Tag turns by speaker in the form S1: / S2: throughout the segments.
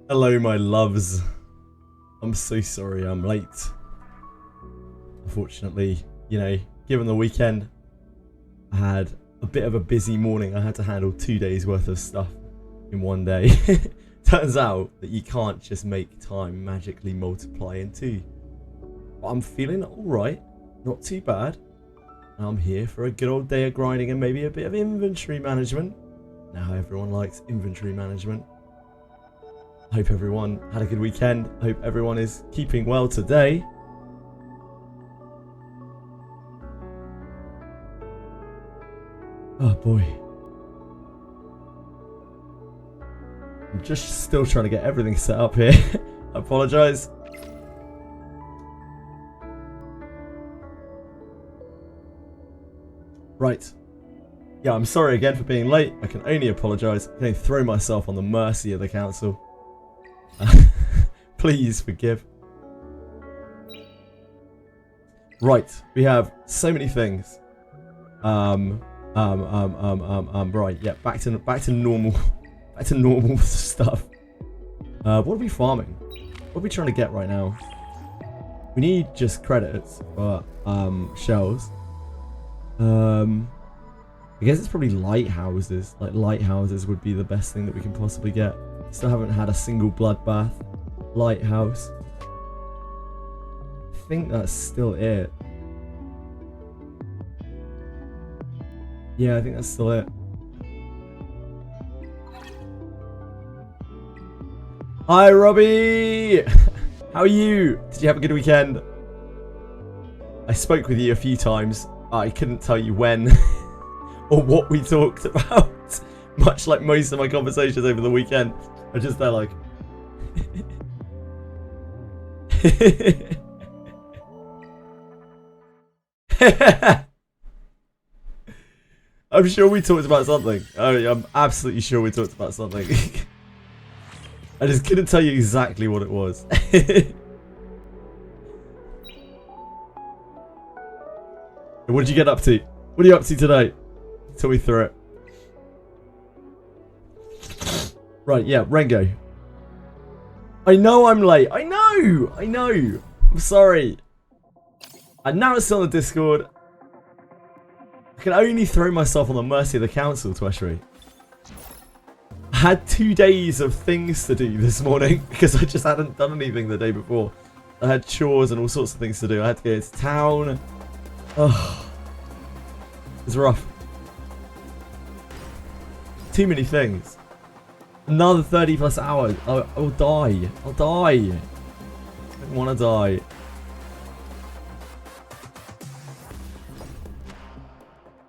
S1: Hello, my loves. I'm so sorry I'm late. Unfortunately, you know, given the weekend, I had a bit of a busy morning. I had to handle 2 days worth of stuff in one day. Turns out that you can't just make time magically multiply in two. But I'm feeling alright, not too bad. I'm here for a good old day of grinding and maybe a bit of inventory management. Now everyone likes inventory management. I hope everyone had a good weekend. I hope everyone is keeping well today. Oh boy. I'm just still trying to get everything set up here. I apologise. Right. Yeah, I'm sorry again for being late. I can only apologise. I can only throw myself on the mercy of the council. Please forgive. Right, we have so many things. Right, yeah, back to normal, back to normal stuff. What are we farming? What are we trying to get right now? We need just credits for shells. I guess it's probably lighthouses. Like lighthouses would be the best thing that we can possibly get. Still haven't had a single bloodbath. Lighthouse. I think that's still it. Yeah, I think that's still it. Hi, Robbie! How are you? Did you have a good weekend? I spoke with you a few times. I couldn't tell you when or what we talked about. Much like most of my conversations over the weekend. I'm just there like... I'm sure we talked about something. I'm absolutely sure we talked about something. I just couldn't tell you exactly what it was. What did you get up to? What are you up to today? Tell me through it. Right, yeah, Rengo. I know I'm late. I know. I'm sorry. And now it's on the Discord. I can only throw myself on the mercy of the council, Tweshery. I had 2 days of things to do this morning because I just hadn't done anything the day before. I had chores and all sorts of things to do. I had to go to town. Oh, it's rough. Too many things. Another 30 plus hours. I'll die. I'll die. I don't want to die.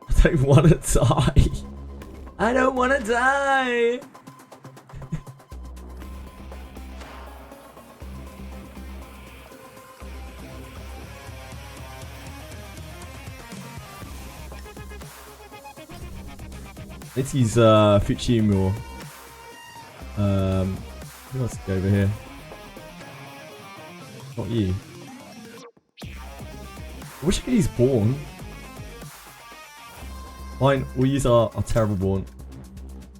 S1: I don't want to die. I don't want to die. Let's use Fuchimo. Who else to go over here? Not you. I wish I could use Born. Fine, we'll use our terrible Born.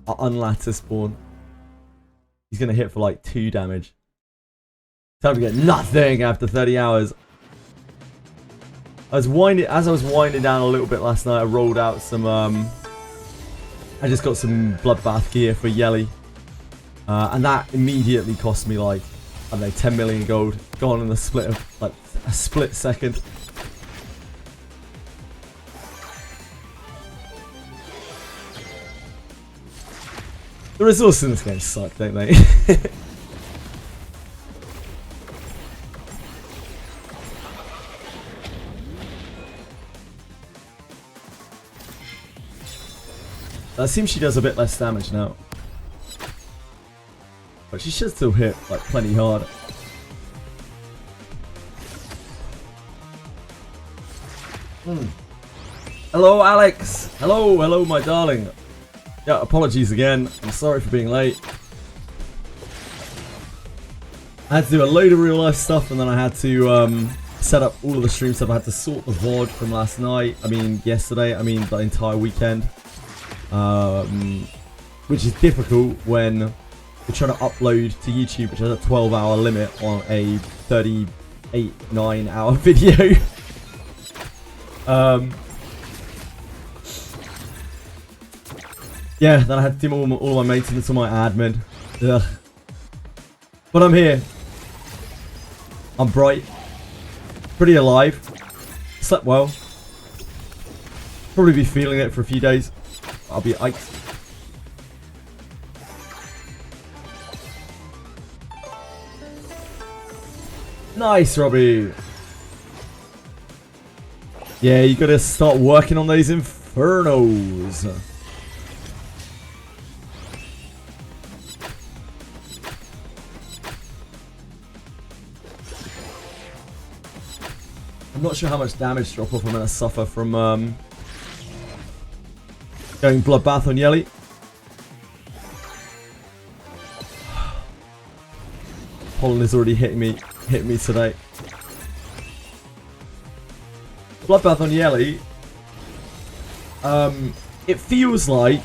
S1: Our unlatticed Born. He's gonna hit for like 2 damage. Time to get nothing after 30 hours. As I was winding down a little bit last night, I rolled out some I just got some bloodbath gear for Yelly. And that immediately cost me like, I don't know, 10 million gold. Gone in a split of, like, a split second. The resources in this game suck, don't they? It seems she does a bit less damage now. But she should still hit like plenty hard. Hello, Alex. Hello, my darling. Yeah, apologies again. I'm sorry for being late. I had to do a load of real life stuff, and then I had to set up all of the stream stuff. I had to sort the VOD from last night. I mean, yesterday. I mean, the entire weekend. Which is difficult when we're trying to upload to YouTube, which has a 12-hour limit on a 38-9-hour video. Yeah, then I had to do all my maintenance on my admin. Ugh. But I'm here. I'm bright. Pretty alive. Slept well. Probably be feeling it for a few days. I'll be iced. Nice, Robbie. Yeah, you gotta start working on those infernos. I'm not sure how much damage drop off I'm gonna suffer from going bloodbath on Yelly. Pollen is already hitting me today. Bloodbath on Yelly. It feels like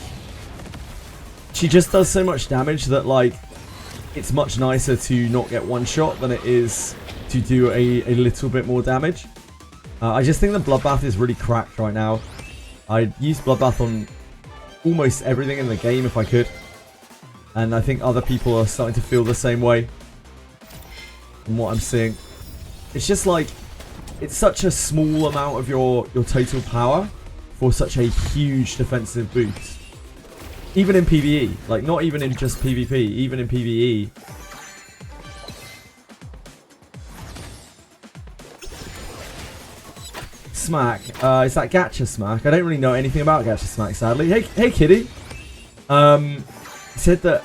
S1: she just does so much damage that like it's much nicer to not get one shot than it is to do a little bit more damage. I just think the bloodbath is really cracked right now. I'd use bloodbath on almost everything in the game if I could, and I think other people are starting to feel the same way from what I'm seeing. It's just like it's such a small amount of your total power for such a huge defensive boost. Even in PvE, like not even in just PvP, even in PvE. Smack, is that Gacha Smack? I don't really know anything about Gacha Smack, sadly. Hey Kitty. He said that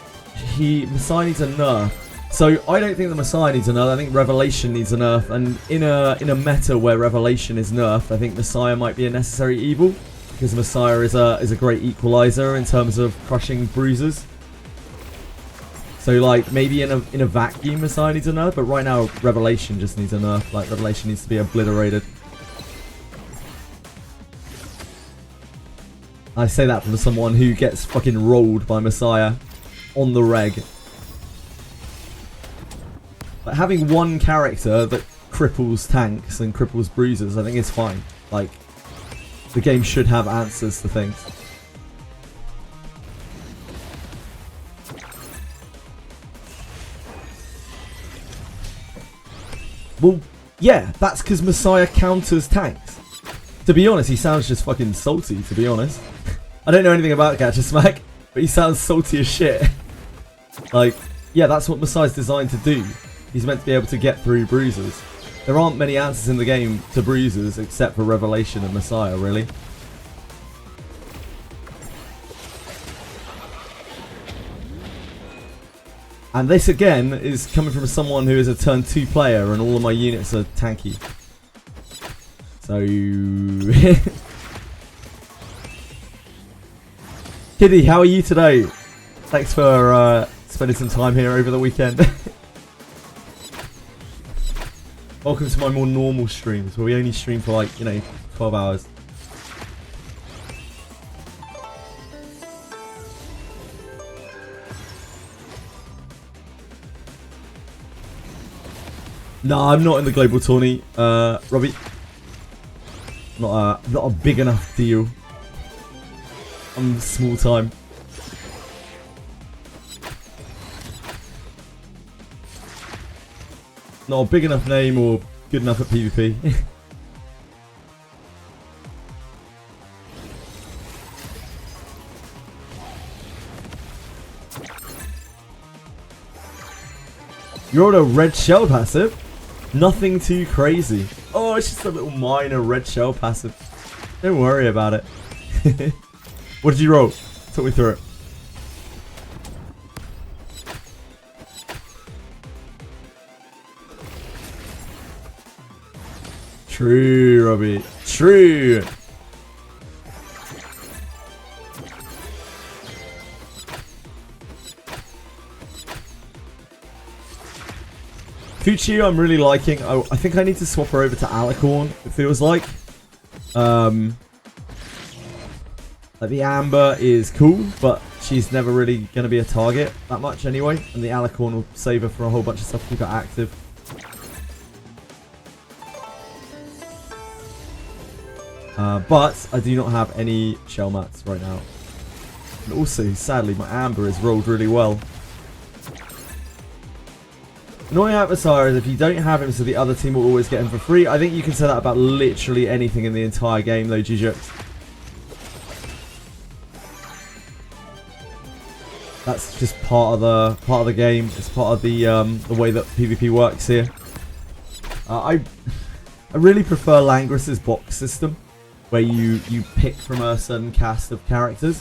S1: Messiah needs a nerf. So I don't think the Messiah needs a nerf. I think Revelation needs a nerf. And in a meta where Revelation is nerfed, I think Messiah might be a necessary evil, because Messiah is a great equalizer in terms of crushing bruisers. So like maybe in a vacuum Messiah needs a nerf, but right now Revelation just needs a nerf. Like Revelation needs to be obliterated. I say that from someone who gets fucking rolled by Messiah on the reg. But having one character that cripples tanks and cripples bruisers, I think is fine. Like, the game should have answers to things. Well, yeah, that's because Messiah counters tanks. To be honest, he sounds just fucking salty, to be honest. I don't know anything about Gacha Smack, but he sounds salty as shit. Like, yeah, that's what Messiah's designed to do. He's meant to be able to get through bruisers. There aren't many answers in the game to bruisers except for Revelation and Messiah, really. And this, again, is coming from someone who is a turn 2 player and all of my units are tanky. So... Kitty, how are you today? Thanks for spending some time here over the weekend. Welcome to my more normal streams, where we only stream for like, 12 hours. No, I'm not in the global tourney, Robbie. Not a big enough deal. I'm small time. Not a big enough name or good enough at PvP. You're on a red shell passive? Nothing too crazy. Oh, it's just a little minor red shell passive. Don't worry about it. What did you roll? Talk me through it. True, Robbie. True. Fuchi, I'm really liking. I think I need to swap her over to Alicorn, it feels like. Like the Amber is cool, but she's never really going to be a target that much anyway. And the Alicorn will save her for a whole bunch of stuff to keep her active. But I do not have any shell mats right now. And also, sadly, my Amber is rolled really well. Annoying about Messiah is if you don't have him, so the other team will always get him for free. I think you can say that about literally anything in the entire game, though, Jujux. That's just part of the game. It's part of the way that PvP works here. I really prefer Langris's box system, where you pick from a certain cast of characters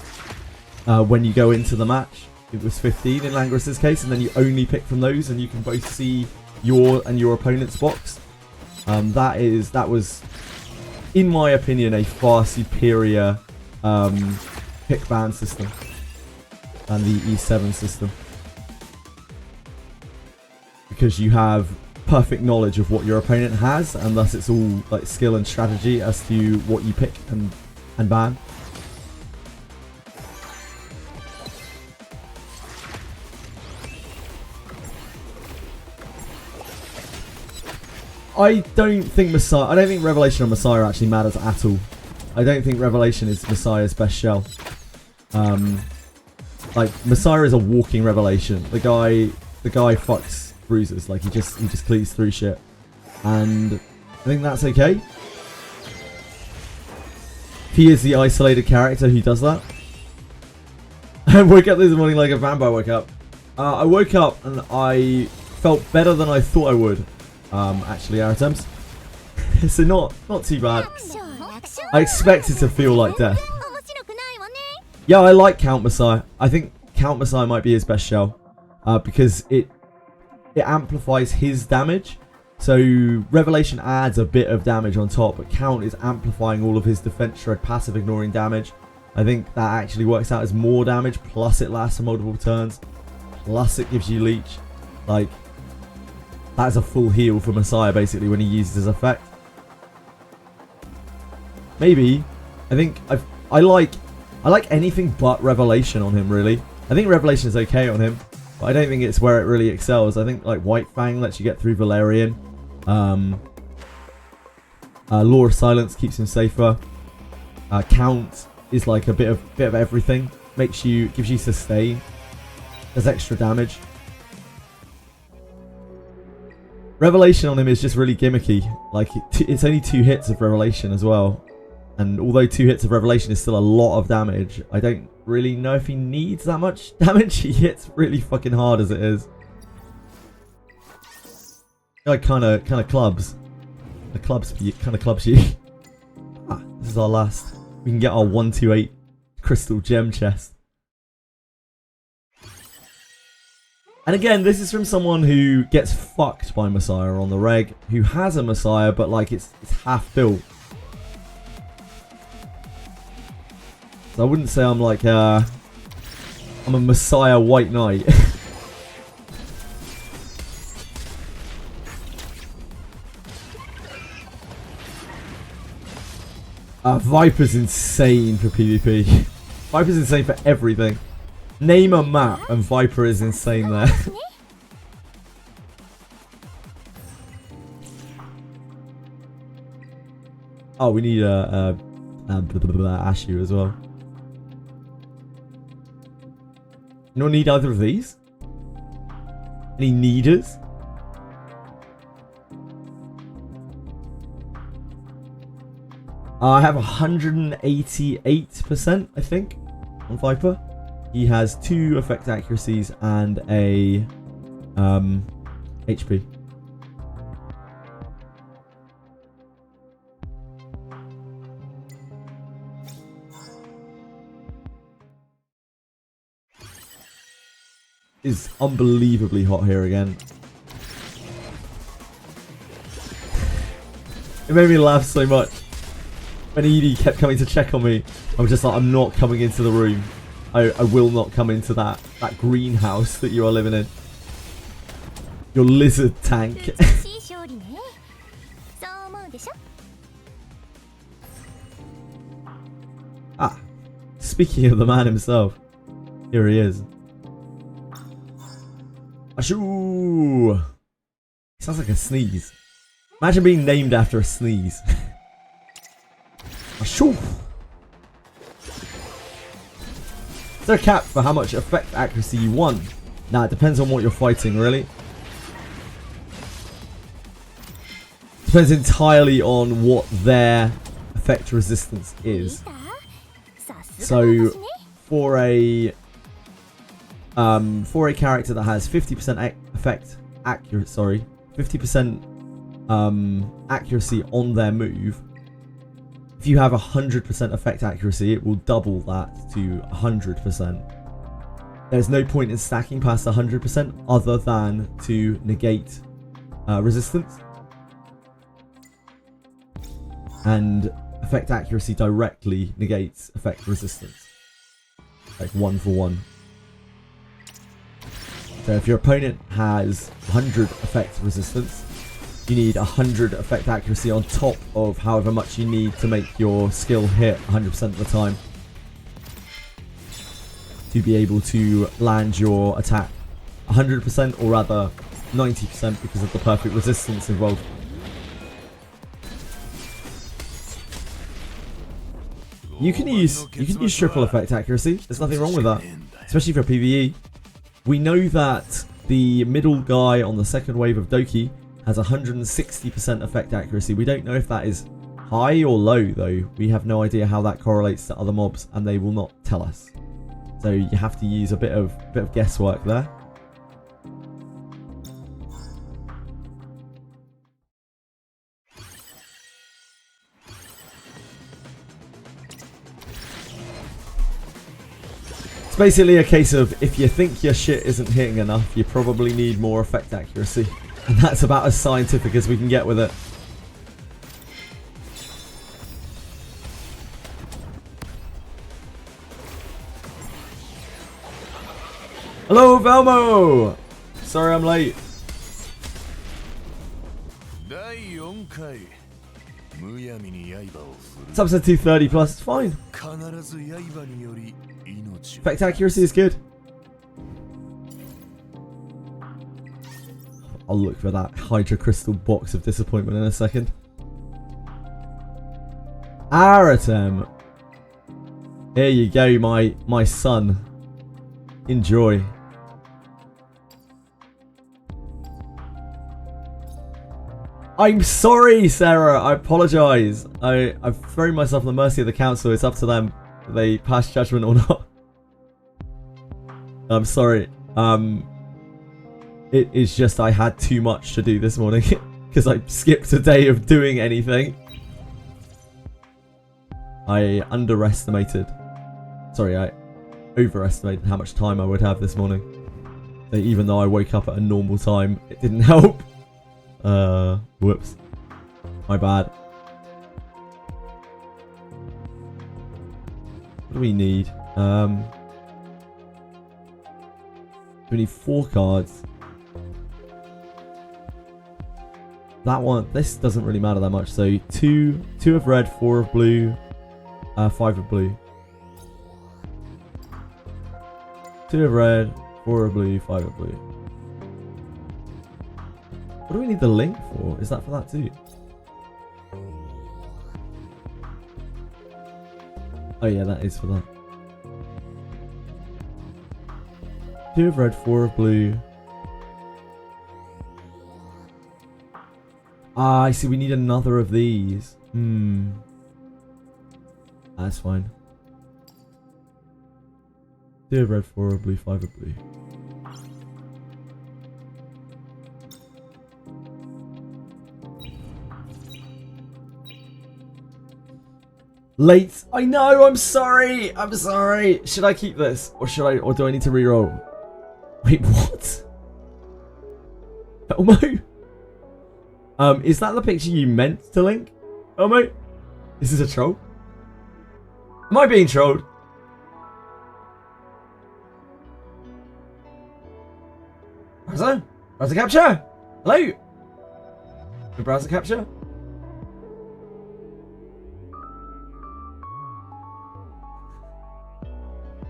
S1: when you go into the match. It was 15 in Langris's case, and then you only pick from those, and you can both see your and your opponent's box. That was, in my opinion, a far superior pick ban system than the E7 system, because you have perfect knowledge of what your opponent has, and thus it's all like skill and strategy as to what you pick and ban. I don't think Revelation on Messiah actually matters at all. I don't think Revelation is Messiah's best shell. Like, Messiah is a walking Revelation. The guy fucks bruises. Like, he just cleats through shit, and I think that's okay. He is the isolated character who does that. I woke up this morning like a vampire woke up. I woke up and I felt better than I thought I would. Actually, our attempts. So not too bad. I expected to feel like death. Yeah, I like Count Messiah. I think Count Messiah might be his best shell, because it amplifies his damage. So Revelation adds a bit of damage on top, but Count is amplifying all of his defense shred passive ignoring damage. I think that actually works out as more damage, plus it lasts for multiple turns, plus it gives you leech. Like, that's a full heal for Messiah basically when he uses his effect. Maybe, I think I like anything but Revelation on him, really. I think Revelation is okay on him, but I don't think it's where it really excels. I think like White Fang lets you get through Valerian. Law of Silence keeps him safer. Count is like a bit of everything. Gives you sustain. Does extra damage. Revelation on him is just really gimmicky. Like, it's only 2 hits of Revelation as well. And although 2 hits of Revelation is still a lot of damage, I don't really know if he needs that much damage. He hits really fucking hard as it is. Like, kind of clubs. The clubs kind of clubs you. This is our last. We can get our 128 crystal gem chest. And again, this is from someone who gets fucked by Messiah on the reg, who has a Messiah, but like it's half built. So I wouldn't say I'm like I'm a Messiah White Knight. Viper's insane for PvP. Viper's insane for everything. Name a map and Viper is insane there. Oh, we need a Ashu as well. You don't need either of these? Any needers? I have 188%, I think, on Viper. He has 2 effect accuracies and a HP. It's unbelievably hot here again. It made me laugh so much. When Edie kept coming to check on me, I was just like, I'm not coming into the room. I will not come into that greenhouse that you are living in. Your lizard tank. Speaking of the man himself. Here he is. Achoo! Sounds like a sneeze. Imagine being named after a sneeze. Achoo! Is there a cap for how much effect accuracy you want? Nah, it depends on what you're fighting, really. Depends entirely on what their effect resistance is. So, for a character that has 50% effect accurate, 50% accuracy on their move, if you have 100% effect accuracy, it will double that to 100%. There's no point in stacking past 100% other than to negate resistance. And effect accuracy directly negates effect resistance. Like 1 for 1. So if your opponent has 100 effect resistance, you need 100 effect accuracy on top of however much you need to make your skill hit 100% of the time to be able to land your attack 100%, or rather 90% because of the perfect resistance involved. You can use triple effect accuracy. There's nothing wrong with that, especially for PvE. We know that the middle guy on the second wave of Doki has 160% effect accuracy. We don't know if that is high or low, though. We have no idea how that correlates to other mobs, and they will not tell us. So you have to use a bit of guesswork there. It's basically a case of, if you think your shit isn't hitting enough, you probably need more effect accuracy. And that's about as scientific as we can get with it. Hello, Velmo! Sorry I'm late. It's episode 230 plus, it's fine. Effect accuracy is good. I'll look for that Hydra Crystal box of disappointment in a second. Aratem. Here you go, my son. Enjoy. I'm sorry, Sarah. I apologise. I've thrown myself on the mercy of the council. It's up to them if they pass judgment or not. I'm sorry. It is just I had too much to do this morning because I skipped a day of doing anything. I overestimated how much time I would have this morning. So even though I woke up at a normal time, it didn't help. Whoops. My bad. What do we need? We need 4 cards. That one, this doesn't really matter that much. So 2 of red, 4 of blue, 5 of blue. 2 of red, 4 of blue, 5 of blue. What do we need the link for? Is that for that too? Oh yeah, that is for that. 2 of red, 4 of blue. Ah, I see. We need another of these. That's fine. 2 of red, 4 of blue, 5 of blue. Late. I know. I'm sorry. I'm sorry. Should I keep this, or do I need to reroll? Wait, what? Elmo? Is that the picture you meant to link? Elmo? This is a troll? Am I being trolled? Browser? Browser capture? Hello? Browser capture?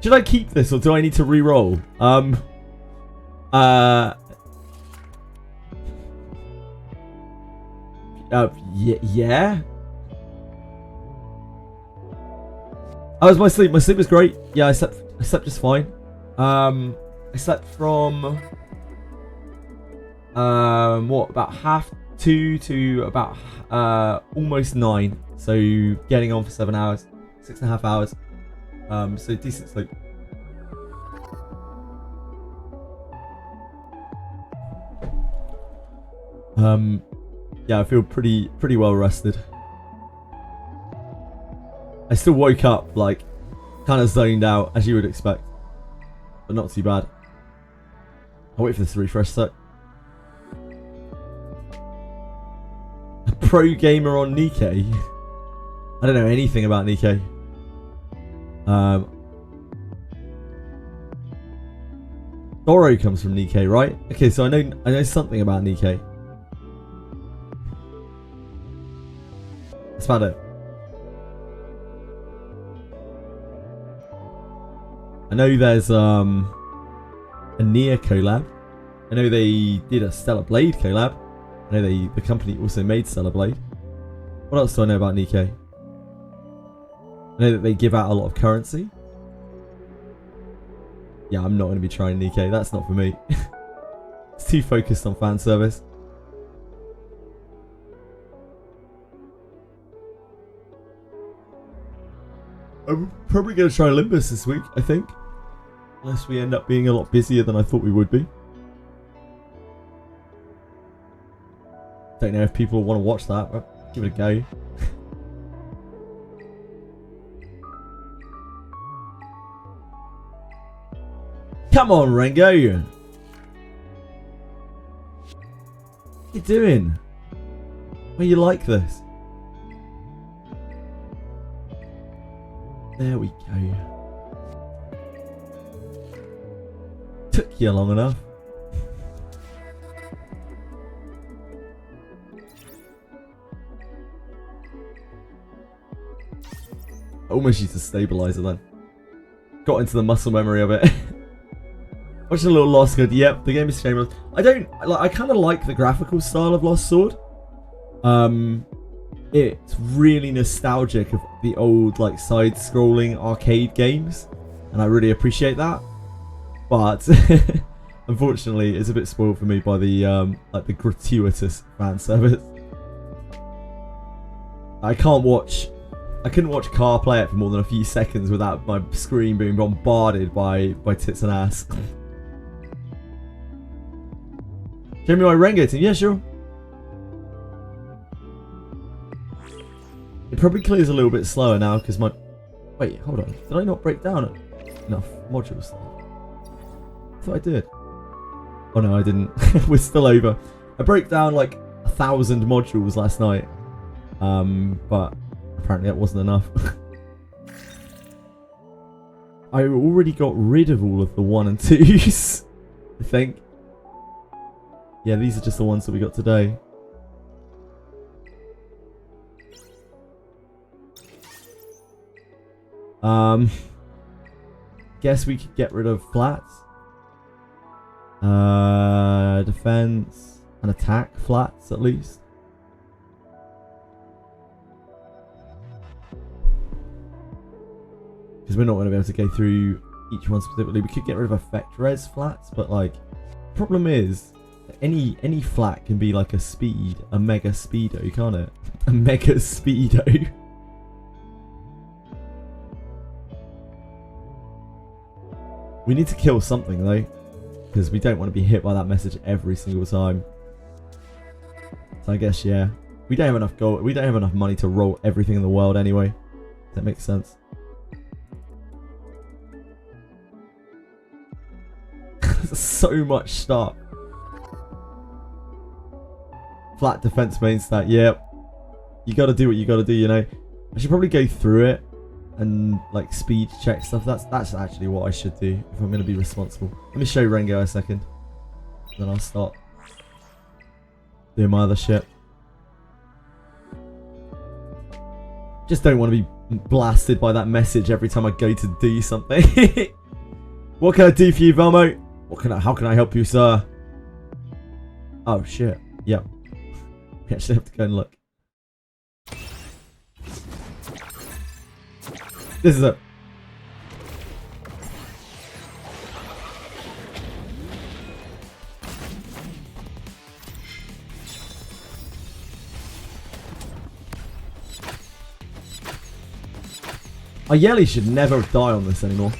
S1: Should I keep this or do I need to re-roll? Yeah. How was my sleep? My sleep was great. Yeah, I slept just fine. I slept from what, about 2:30 to about almost 9. So getting on for 7 hours, 6.5 hours. So decent sleep. Yeah, I feel pretty well rested. I still woke up like kind of zoned out, as you would expect, but not too bad. I'll wait for this to refresh sec. A pro gamer on Nikkei. I don't know anything about Nikkei. Doro comes from Nikkei, right? Okay, so I know something about Nikkei. That's about it. I know there's a Nier collab. I know they did a Stellar Blade collab. I know the company also made Stellar Blade. What else do I know about Nikkei? I know that they give out a lot of currency. Yeah, I'm not going to be trying Nikkei. That's not for me. It's too focused on fan service. I'm probably going to try Olympus this week, I think. Unless we end up being a lot busier than I thought we would be. Don't know if people want to watch that, but give it a go. Come on, Rango! What you doing? Why you like this? There we go. Took you long enough. I almost used a stabilizer then. Got into the muscle memory of it. Watching a little Lost Good. Yep, the game is shameless. I kind of like the graphical style of Lost Sword. It's really nostalgic of the old like side-scrolling arcade games, and I really appreciate that. But unfortunately, it's a bit spoiled for me by the like the gratuitous fan service. I couldn't watch Car play it for more than a few seconds without my screen being bombarded by tits and ass. Show me my Rengo team. Yeah, sure. It probably clears a little bit slower now because my... Wait, hold on. Did I not break down enough modules? I thought I did. Oh no, I didn't. We're still over. I broke down like 1,000 modules last night. But apparently that wasn't enough. I already got rid of all of the 1 and 2s. I think. Yeah, these are just the ones that we got today. Guess we could get rid of flats. Defense and attack flats at least. Because we're not going to be able to go through each one specifically. We could get rid of effect res flats, but like, problem is, any flat can be like a mega speedo, can't it? A mega speedo. We need to kill something though, because we don't want to be hit by that message every single time. So I guess, yeah, we don't have enough gold. We don't have enough money to roll everything in the world anyway. That makes sense. So much stuff. Flat defense main stat. Yep. You got to do what you got to do. You know. I should probably go through it and like speed check stuff. That's actually what I should do if I'm going to be responsible. Let me show Rengo a second, then I'll start doing my other shit. Just don't want to be I'm blasted by that message every time I go to do something. What can I do for you, Velmo? How can I help you, sir? Oh shit. Yep. We actually have to go and look. This is it. Ayeli should never die on this anymore.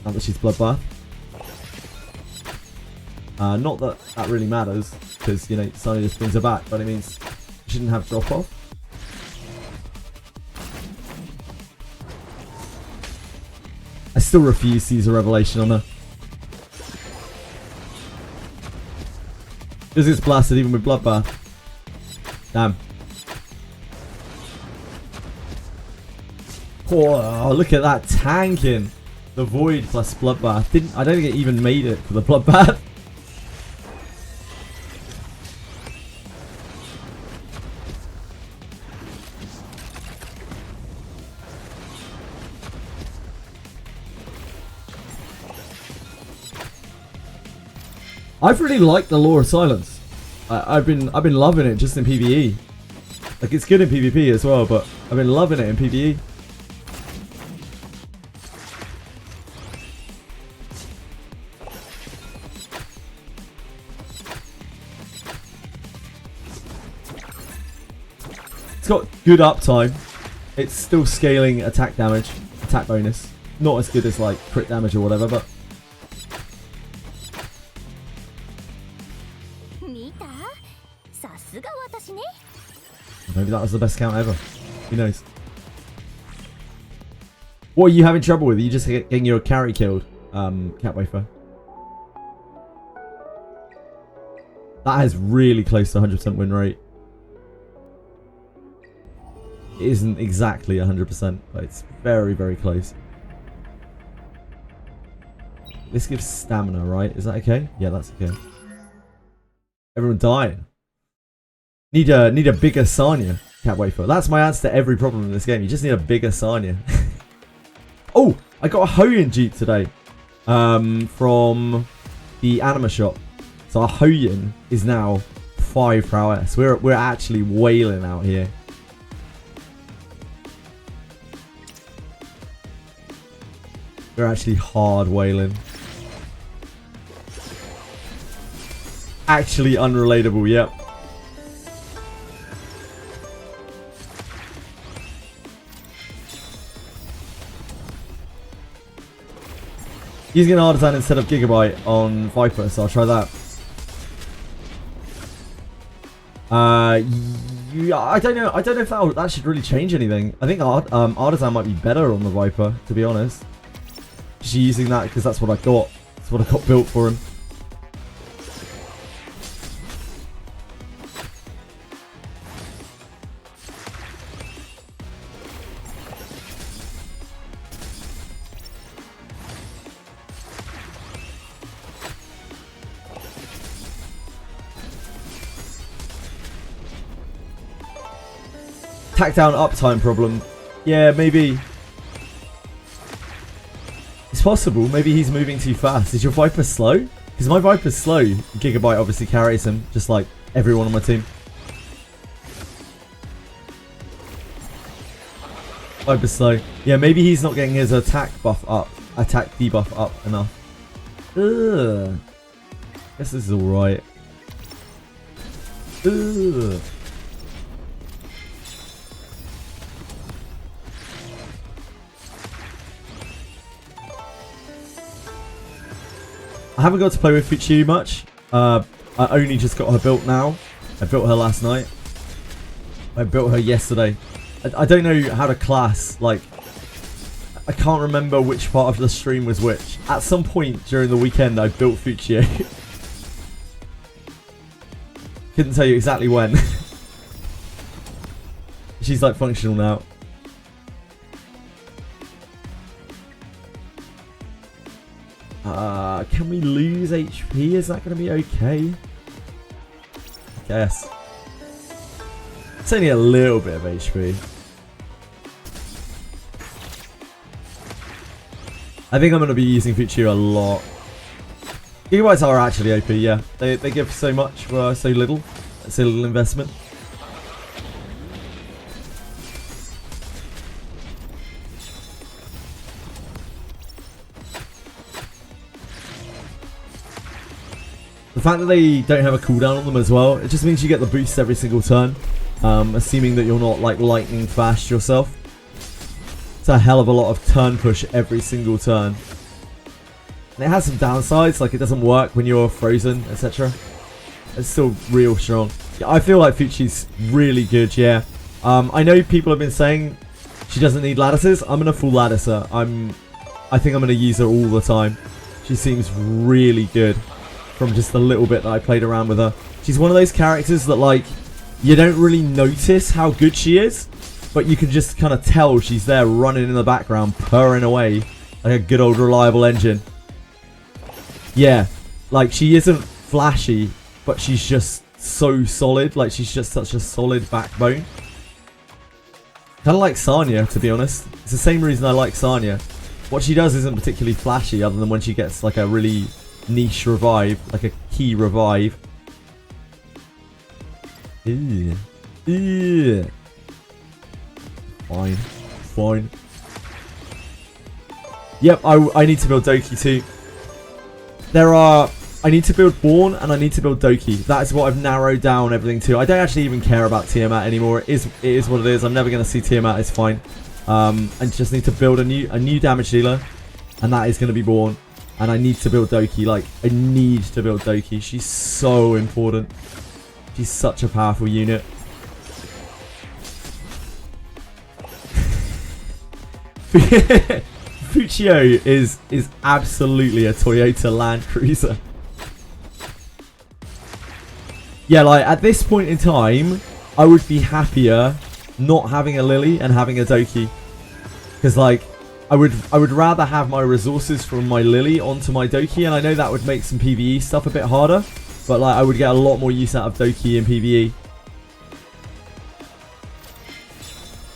S1: Now that she's Bloodbath. Not that that really matters, because, you know, Sunny just brings her back, but it means she shouldn't have drop off. I still refuse to use a revelation on her. This gets blasted even with Bloodbath. Damn. Oh, look at that tanking. The Void plus Bloodbath. I don't think it even made it for the Bloodbath. I've really liked the Law of Silence. I've been loving it just in PvE. Like, it's good in PvP as well, but I've been loving it in PvE. It's got good uptime. It's still scaling attack damage, attack bonus. Not as good as like crit damage or whatever, but maybe that was the best count ever. Who knows? What are you having trouble with? Are you just getting your carry killed, Cat Wafer? That is really close to 100% win rate. It isn't exactly 100%, but it's very, very close. This gives stamina, right? Is that okay? Yeah, that's okay. Everyone dying. Need a bigger Sanya, Cat Wafer. That's my answer to every problem in this game. You just need a bigger Sanya. Oh, I got a Hoyin Jeep today. From the Anima shop. So our Hoyin is now 5 prowess. We're actually wailing out here. We're actually hard wailing. Actually unrelatable, yep. Using an Artisan instead of Gigabyte on Viper, so I'll try that. Yeah, I don't know if that should really change anything. I think Artisan might be better on the Viper, to be honest. Just using that because that's what I got. That's what I got built for him. Tack down uptime problem. Yeah, maybe. It's possible. Maybe he's moving too fast. Is your Viper slow? Because my Viper's slow. Gigabyte obviously carries him, just like everyone on my team. Viper's slow. Yeah, maybe he's not getting his attack buff up. Attack debuff up enough. Ugh. Guess this is alright. Ugh. I haven't got to play with Fuchu much. I only just got her built now. I built her last night. I built her yesterday. I don't know how to class. Like, I can't remember which part of the stream was which. At some point during the weekend, I built Fuchu. Couldn't tell you exactly when. She's like functional now. Can we lose HP? Is that going to be okay? I guess. It's only a little bit of HP. I think I'm going to be using Fuchsia a lot. Gigabytes are actually OP, yeah. They give so much for so little. So little investment. The fact that they don't have a cooldown on them as well, it just means you get the boost every single turn. Assuming that you're not like lightning fast yourself. It's a hell of a lot of turn push every single turn. And it has some downsides, like it doesn't work when you're frozen, etc. It's still real strong. Yeah, I feel like Fuchi's really good, yeah. I know people have been saying she doesn't need lattices. I'm gonna full lattice her. I think I'm gonna use her all the time. She seems really good from just the little bit that I played around with her. She's one of those characters that like you don't really notice how good she is, but you can just kind of tell she's there running in the background, purring away like a good old reliable engine. Yeah, like she isn't flashy, but she's just so solid. Like she's just such a solid backbone. Kind of like Sanya, to be honest. It's the same reason I like Sanya. What she does isn't particularly flashy, other than when she gets like a really niche revive, like a key revive. Ew. Ew. Fine. Fine. Yep, I need to build Doki too. I need to build Born and I need to build Doki. That is what I've narrowed down everything to. I don't actually even care about Tiamat anymore. It is what it is. I'm never going to see Tiamat. It's fine. I just need to build a new damage dealer, and that is going to be Born. And I need to build Doki. Like, I need to build Doki. She's so important. She's such a powerful unit. Fuchio is absolutely a Toyota Land Cruiser. Yeah, like at this point in time, I would be happier not having a Lily and having a Doki, because like I would rather have my resources from my Lily onto my Doki, and I know that would make some PvE stuff a bit harder, but like I would get a lot more use out of Doki in PvE.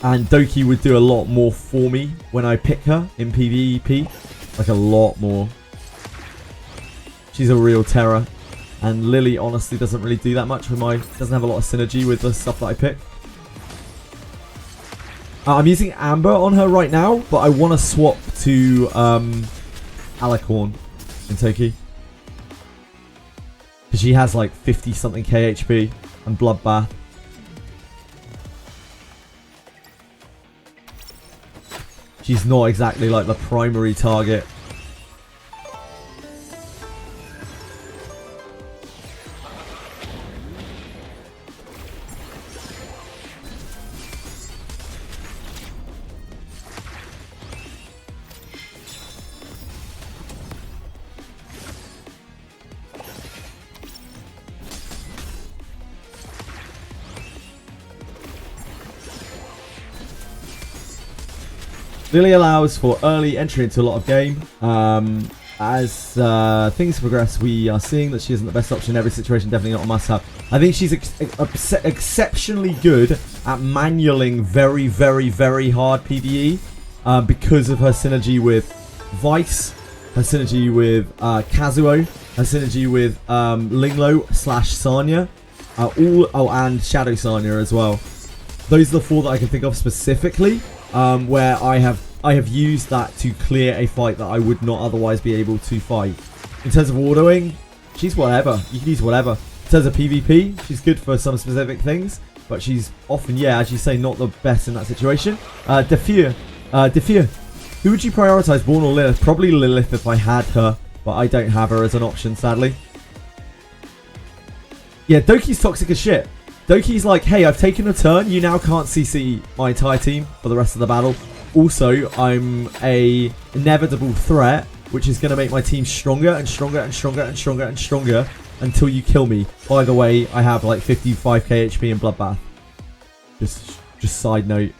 S1: And Doki would do a lot more for me when I pick her in PvP. Like a lot more. She's a real terror. And Lily honestly doesn't really do that much with doesn't have a lot of synergy with the stuff that I pick. I'm using Amber on her right now, but I want to swap to Alicorn in Toki. Because she has like 50 something KHP and Bloodbath. She's not exactly like the primary target. Lily allows for early entry into a lot of game. As things progress, we are seeing that she isn't the best option in every situation, definitely not a must-have. I think she's exceptionally good at manualing very, very, very hard PvE because of her synergy with Vice, her synergy with Kazuo, her synergy with Linglo / Sanya, and Shadow Sanya as well. Those are the four that I can think of specifically. Where I have used that to clear a fight that I would not otherwise be able to fight. In terms of autoing, she's whatever. You can use whatever. In terms of PvP, she's good for some specific things, but she's often, yeah, as you say, not the best in that situation. Etheria, who would you prioritize, Born or Lilith? Probably Lilith if I had her, but I don't have her as an option, sadly. Yeah, Doki's toxic as shit. Doki's like, hey, I've taken a turn, you now can't CC my entire team for the rest of the battle. Also, I'm a inevitable threat, which is going to make my team stronger and stronger and stronger and stronger and stronger until you kill me. By the way, I have like 55k HP in Bloodbath. Just side note.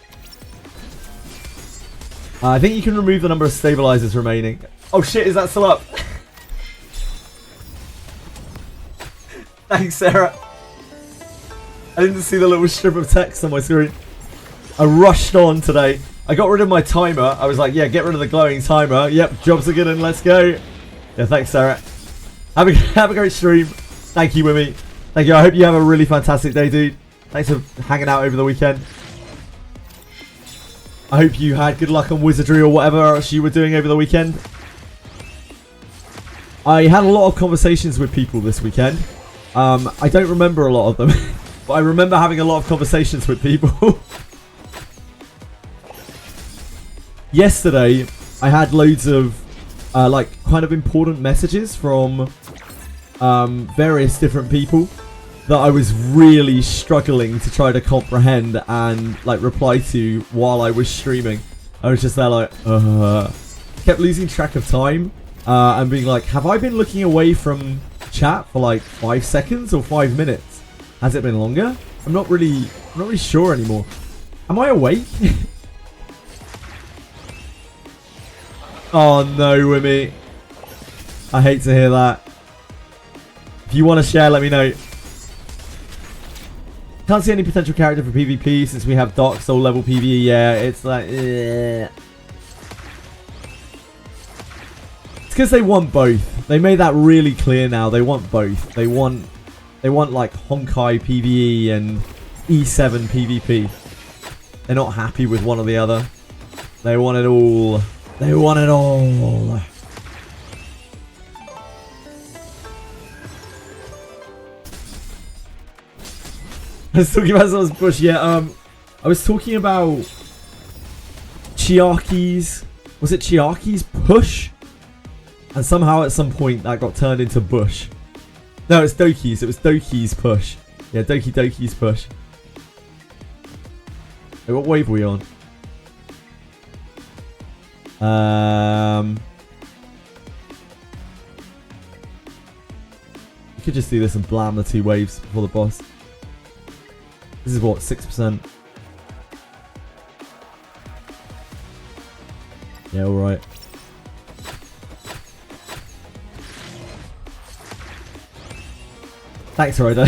S1: I think you can remove the number of stabilizers remaining. Oh shit, is that still up? Thanks, Sarah. I didn't see the little strip of text on my screen. I rushed on today. I got rid of my timer. I was like, yeah, get rid of the glowing timer. Yep, jobs are good and let's go. Yeah, thanks, Sarah. Have a great stream. Thank you, Wimmy. Thank you. I hope you have a really fantastic day, dude. Thanks for hanging out over the weekend. I hope you had good luck on Wizardry or whatever else you were doing over the weekend. I had a lot of conversations with people this weekend. I don't remember a lot of them, but I remember having a lot of conversations with people. Yesterday, I had loads of like kind of important messages from various different people that I was really struggling to try to comprehend and like reply to while I was streaming. I was just there like, kept losing track of time and being like, have I been looking away from chat for like 5 seconds or 5 minutes? Has it been longer? I'm not really sure anymore. Am I awake? Oh no, Wimmy. I hate to hear that. If you want to share, let me know. Can't see any potential character for PvP since we have Dark Soul level PvE. Yeah, it's like... It's because they want both. They made that really clear now. They want both. They want like Honkai PvE and E7 PvP. They're not happy with one or the other. They want it all. They want it all. I was talking about someone's push. Yeah, I was talking about Chiaki's. Was it Chiaki's push? And somehow at some point that got turned into Bush. No, it's Doki's. It was Doki's push. Yeah, Doki's push. Hey, what wave are we on? You could just do this and blam the 2 waves before the boss. This is what, 6%? Yeah, alright. Thanks, Ryder.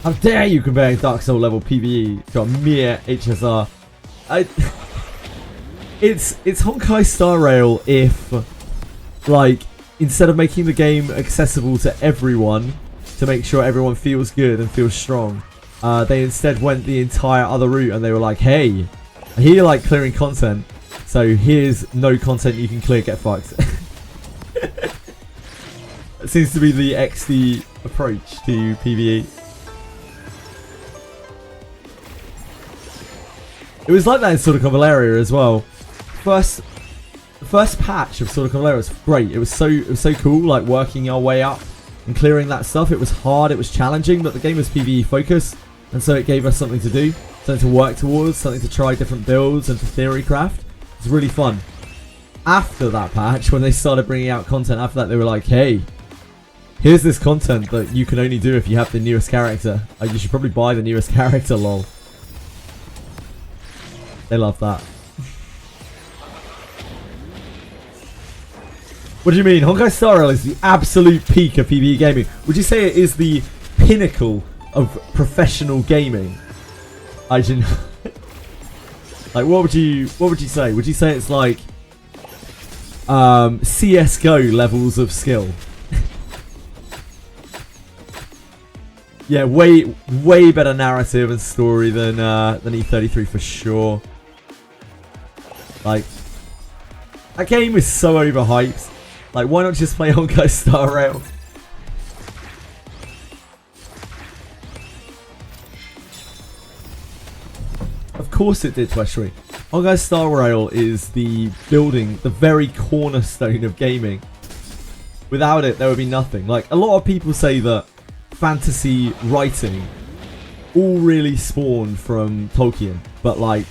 S1: How dare you compare Dark Soul level PvE to a mere HSR? It's Honkai Star Rail if, like, instead of making the game accessible to everyone, to make sure everyone feels good and feels strong, they instead went the entire other route and they were like, hey, I hear you like clearing content, so here's no content you can clear, get fucked. It seems to be the XD approach to PvE. It was like that in Sword of Valeria as well. The first patch of Sword of Valeria was great. It was so cool, like working our way up and clearing that stuff. It was hard, it was challenging, but the game was PvE focused, and so it gave us something to do, something to work towards, something to try different builds and to theory craft. It was really fun. After that patch, when they started bringing out content after that, they were like, hey, here's this content that you can only do if you have the newest character. You should probably buy the newest character, lol. They love that. What do you mean? Honkai Star Rail is the absolute peak of PvE gaming. Would you say it is the pinnacle of professional gaming? I didn't. Like, what would you say? Would you say it's like CS:GO levels of skill? Yeah, way better narrative and story than E33 for sure. Like, that game is so overhyped. Like, why not just play Honkai Star Rail? Of course it did, Tweshry. Honkai Star Rail is the building, the very cornerstone of gaming. Without it, there would be nothing. Like, a lot of people say that fantasy writing all really spawned from Tolkien, but like,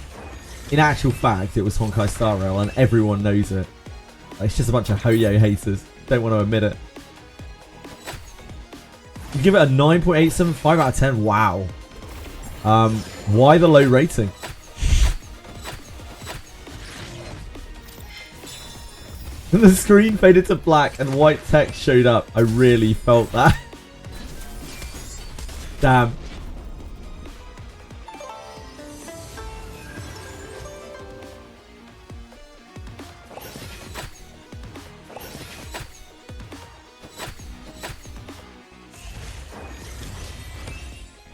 S1: in actual fact, it was Honkai Star Rail, and everyone knows it. Like, it's just a bunch of Hoyo haters. Don't want to admit it. You give it a 9.875 out of 10. Wow. Why the low rating? When the screen faded to black and white text showed up, I really felt that. Damn.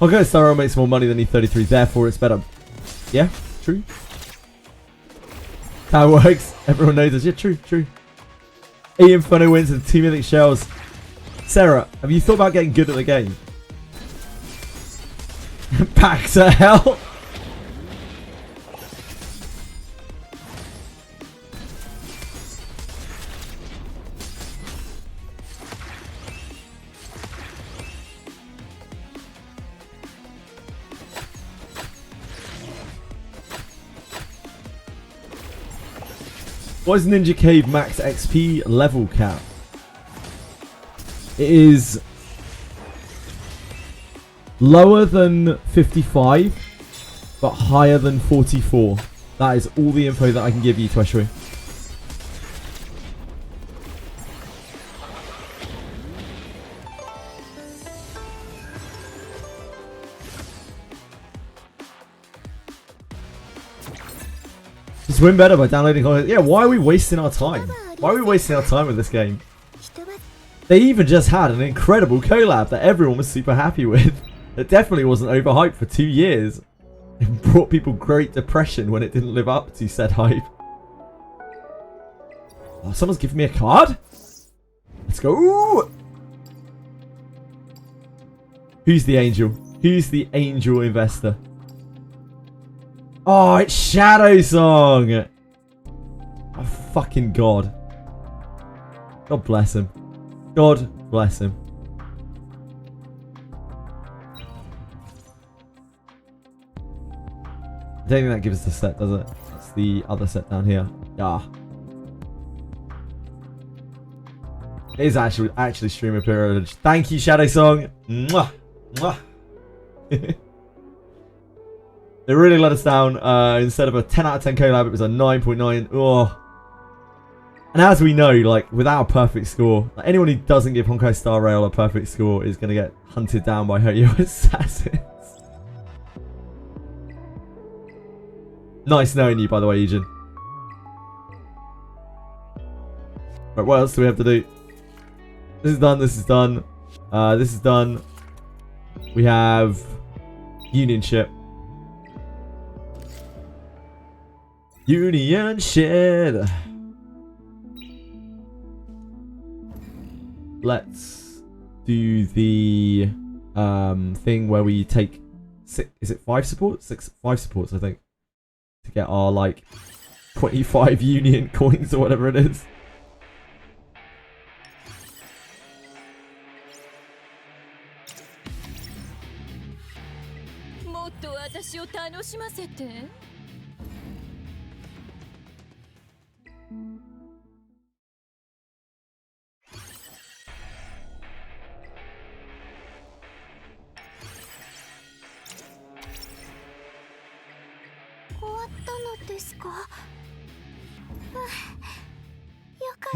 S1: Honkai Star Rail makes more money than E33, therefore it's better. Yeah, true. How it works. Everyone knows this. Yeah, true, true. Ian Inferno wins and 2 mythic shells. Sarah, have you thought about getting good at the game? Back to hell. What is Ninja Cave max XP level cap? It is lower than 55, but higher than 44. That is all the info that I can give you, Tweshry. Just win better by downloading content. Yeah, why are we wasting our time? Why are we wasting our time with this game? They even just had an incredible collab that everyone was super happy with. It definitely wasn't overhyped for 2 years. It brought people great depression when it didn't live up to said hype. Oh, someone's giving me a card? Let's go! Who's the angel? Who's the angel investor? Oh, it's Shadow Song! Oh, fucking God. God bless him. God bless him. I don't think that gives us the set, does it? It's the other set down here. Yeah. It is actually streamer privilege. Thank you, Shadow Song. Mwah. Mwah. They really let us down. Instead of a 10 out of 10 collab, it was a 9.9. Oh. And as we know, like, without a perfect score, like, anyone who doesn't give Honkai Star Rail a perfect score is going to get hunted down by Hoyo assassins. Nice knowing you, by the way, Eugen. Right, what else do we have to do? This is done, this is done. This is done. We have Union Ship. Union Ship. Let's do the thing where we take is it 5 supports? 5 supports, I think. To get our, like, 25 Union coins or whatever it is.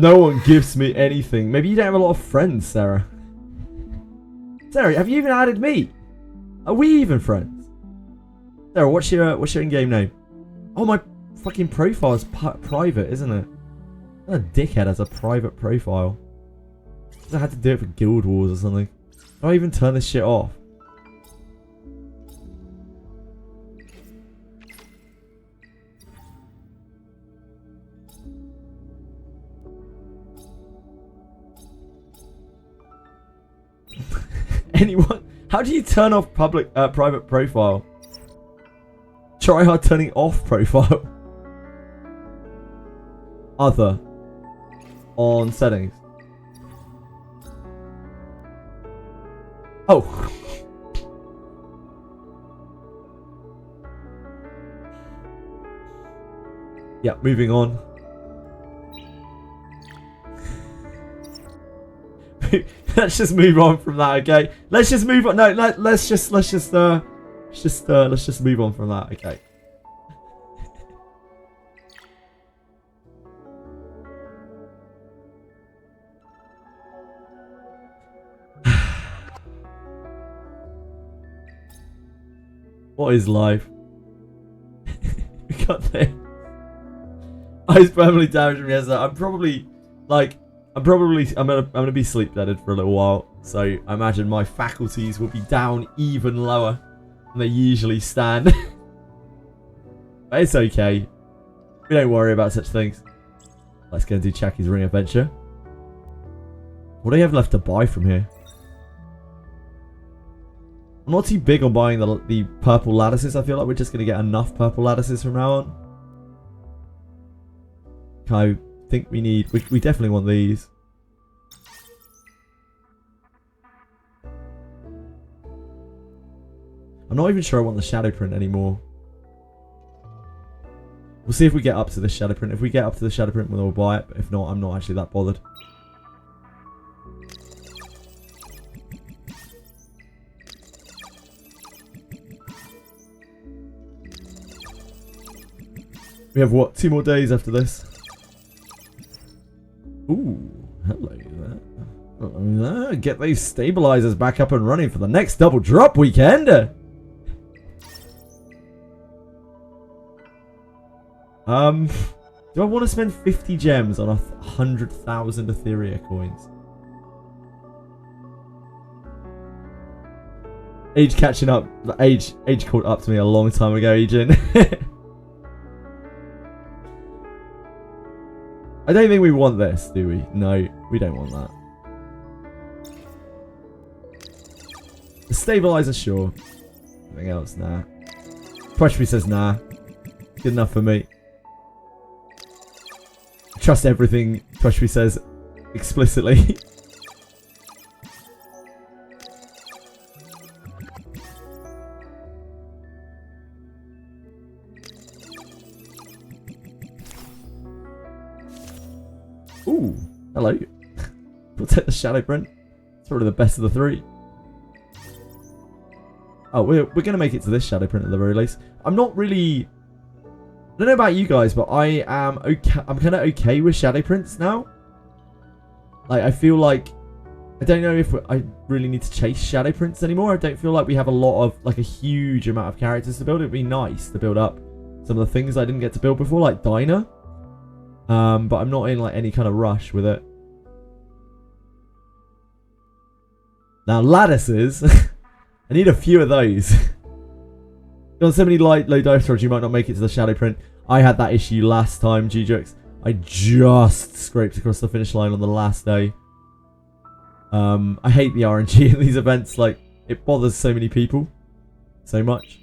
S1: No one gives me anything. Maybe you don't have a lot of friends, Sarah. Sarah, have you even added me? Are we even friends? Sarah, what's your in-game name? Oh, my fucking profile is private, isn't it? What a dickhead has a private profile. I had to do it for Guild Wars or something. How do I even turn this shit off? Anyone? How do you turn off private profile? Try hard turning off profile. Other. On settings. Oh. Yeah, moving on. Let's just move on from that, okay? Let's just move on. No, let's just move on from that, okay? What is life? We got this. I was permanently damaged from yesterday. I'm gonna be sleep deaded for a little while. So I imagine my faculties will be down even lower than they usually stand. But it's okay. We don't worry about such things. Let's go and do Chucky's Ring Adventure. What do you have left to buy from here? I'm not too big on buying the purple lattices. I feel like we're just going to get enough purple lattices from now on. I think we need... We definitely want these. I'm not even sure I want the shadow print anymore. We'll see if we get up to the shadow print. If we get up to the shadow print, we'll buy it. But if not, I'm not actually that bothered. We have, what, 2 more days after this? Ooh, hello there. Get those stabilizers back up and running for the next double drop weekend. Do I want to spend 50 gems on 100,000 Etheria coins? Age catching up. Age caught up to me a long time ago, Ejin. I don't think we want this, do we? No, we don't want that. The stabilizer, sure. Anything else? Nah. Pushby says nah. Good enough for me. Trust everything Pushby says explicitly. Ooh, hello. We'll take the shadow print. It's probably the best of the 3. Oh, we're gonna make it to this shadow print at the very least. I'm not really... I don't know about you guys, but I am okay. I'm kind of okay with shadow prints now. Like, I feel like... I don't know if I really need to chase shadow prints anymore. I don't feel like we have a lot of... like, a huge amount of characters to build. It'd be nice to build up some of the things I didn't get to build before, like Dinah. But I'm not in, like, any kind of rush with it. Now, lattices... I need a few of those. On so many low dice rolls, you might not make it to the shadow print. I had that issue last time, Gjox. I just scraped across the finish line on the last day. I hate the RNG in these events. Like, it bothers so many people. So much.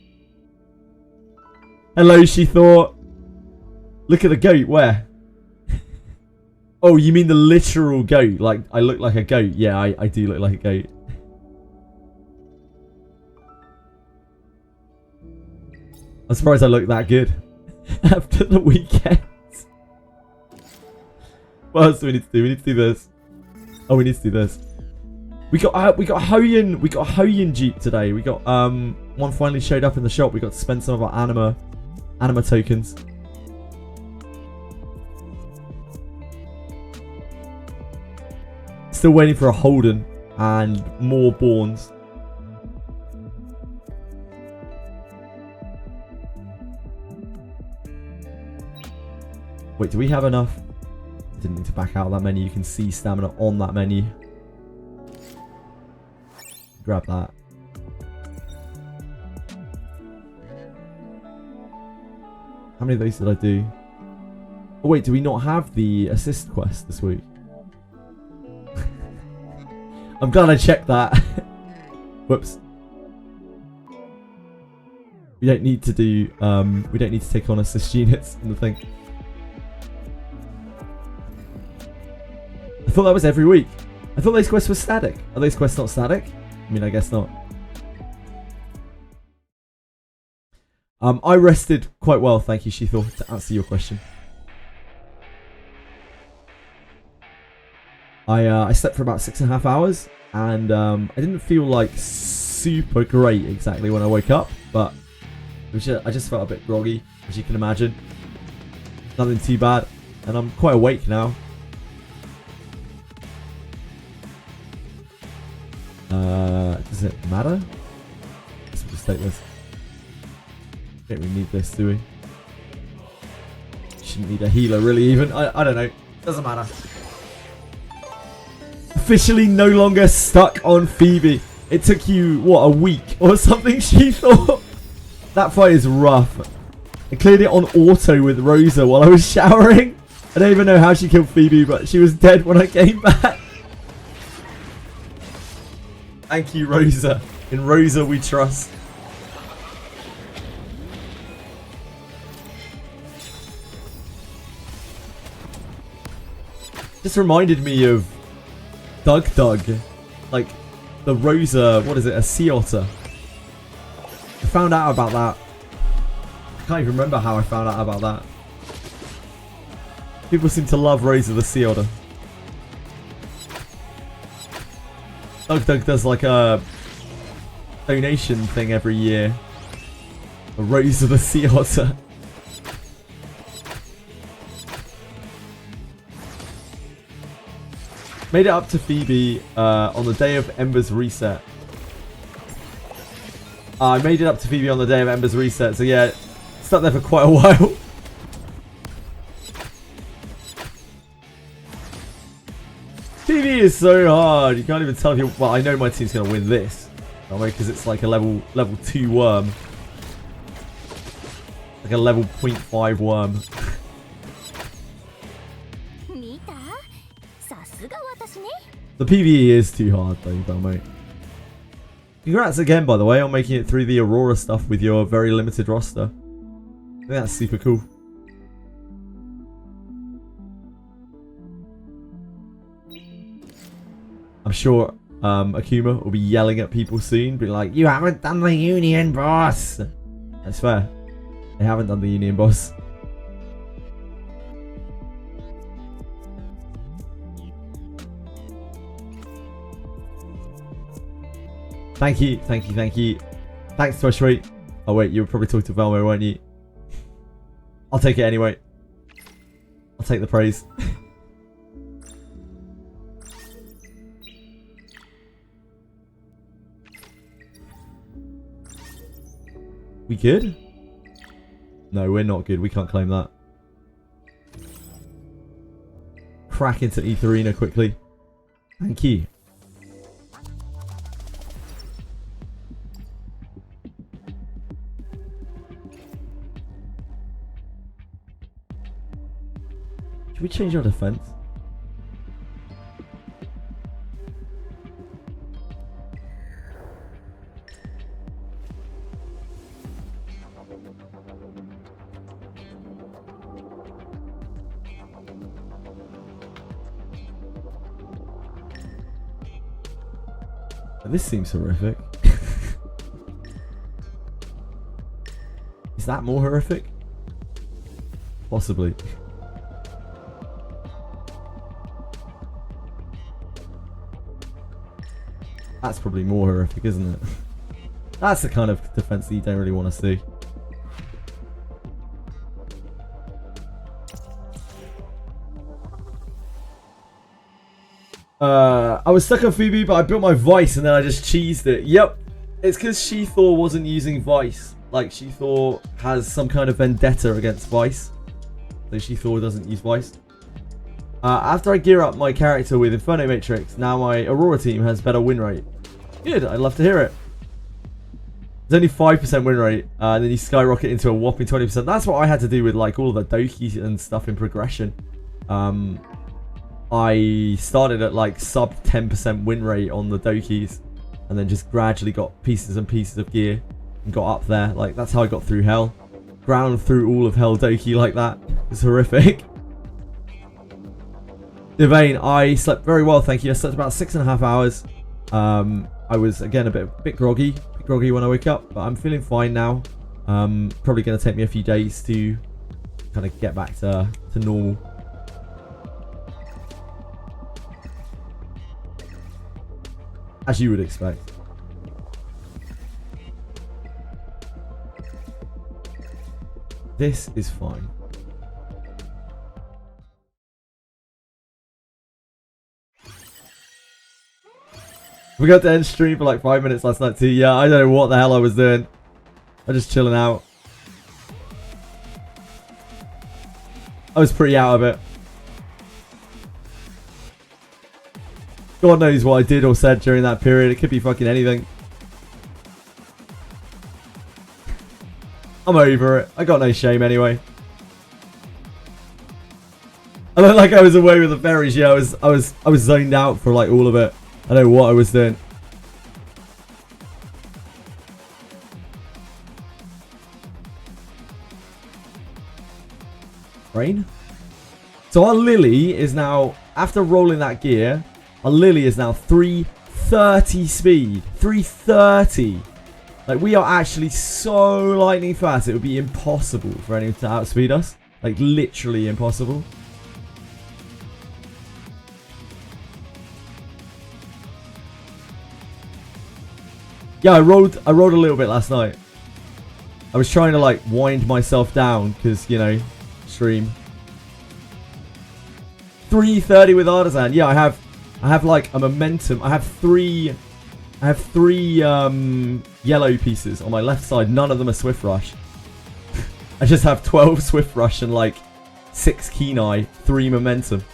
S1: Hello, she thought. Look at the goat. Where? Oh, you mean the literal goat? Like, I look like a goat. Yeah, I do look like a goat. I'm surprised I look that good after the weekend. What else do we need to do? We need to do this. Oh, we need to do this. We got Hoyin Jeep today. We got one finally showed up in the shop. We got to spend some of our anima tokens. Still waiting for a Holden and more Borns. Wait, do we have enough? Didn't need to back out of that menu. You can see stamina on that menu. Grab that. How many of those did I do? Oh wait, do we not have the assist quest this week? I'm glad I checked that. Whoops. We don't need to do we don't need to take on assist units in the thing. I thought that was every week. I thought those quests were static. Are those quests not static? I mean, I guess not. I rested quite well, thank you, Shethor, to answer your question. I slept for about 6.5 hours, and I didn't feel like super great exactly when I woke up, but I just felt a bit groggy, as you can imagine. Nothing too bad, and I'm quite awake now. Does it matter? Let's just take this. Don't really need this, do we? Shouldn't need a healer really even. I don't know. Doesn't matter. officially no longer stuck on Phoebe. It took you, what, a week or something, she thought? That fight is rough. I cleared it on auto with Rosa while I was showering. I don't even know how she killed Phoebe, but she was dead when I came back. Thank you, Rosa. In Rosa we trust. Just reminded me of Doug. Like the Rosa, what is it, a sea otter. I found out about that. I can't even remember how I found out about that. People seem to love Rosa the sea otter. Doug does like a donation thing every year. A Rosa the sea otter. Made it up to Phoebe on the day of Ember's reset. I made it up to Phoebe on the day of Ember's reset, so yeah, stuck there for quite a while. Phoebe is so hard. You can't even tell if you. Well, I know my team's gonna win this, because it's like a level 2 worm, like a level 0.5 worm. The PvE is too hard though, mate. Congrats again, by the way, on making it through the Aurora stuff with your very limited roster. I think that's super cool. I'm sure Akuma will be yelling at people soon, being like, "You haven't done the Union boss." That's fair. They haven't done the Union boss. Thank you. Thanks, Twishway. Oh wait, you were probably talking to Velmo, weren't you? I'll take it anyway. I'll take the praise. We good? No, we're not good. We can't claim that. Crack into Etheria quickly. Thank you. Should we change our defense? This seems horrific. Is that more horrific? Possibly. That's probably more horrific, isn't it? That's the kind of defense that you don't really want to see. I was stuck on Phoebe, but I built my Vice and then I just cheesed it. Yep. It's because She-Thor wasn't using Vice. Like, She-Thor has some kind of vendetta against Vice. So She-Thor doesn't use Vice. After I gear up my character with Inferno Matrix, now my Aurora team has better win rate. Good, I'd love to hear it. There's only 5% win rate, and then you skyrocket into a whopping 20%. That's what I had to do with like all the Dokis and stuff in progression. I started at like sub 10% win rate on the Dokis, and then just gradually got pieces and pieces of gear and got up there. Like, that's how I got through Hell. Ground through all of Hell Doki like that. It's horrific. Devane, I slept very well, thank you. I slept about 6.5 hours. I was again a bit groggy when I woke up, but I'm feeling fine now. Probably going to take me a few days to kind of get back to normal. As you would expect. This is fine. We got to end stream for like 5 minutes last night too. Yeah, I don't know what the hell I was doing. I'm just chilling out. I was pretty out of it. God knows what I did or said during that period. It could be fucking anything. I'm over it. I got no shame anyway. I look like I was away with the fairies. Yeah, I was zoned out for like all of it. I don't know what I was doing. Rain. So our Lily is now, after rolling that gear, our Lily is now 330 speed. 330. Like, we are actually so lightning fast, it would be impossible for anyone to outspeed us. Like, literally impossible. Yeah, I rode a little bit last night. I was trying to, like, wind myself down, because, you know, stream. 330 with Artisan. Yeah, I have like a momentum. I have three yellow pieces on my left side. None of them are Swift Rush. I just have 12 Swift Rush and like 6 Kenai, 3 momentum.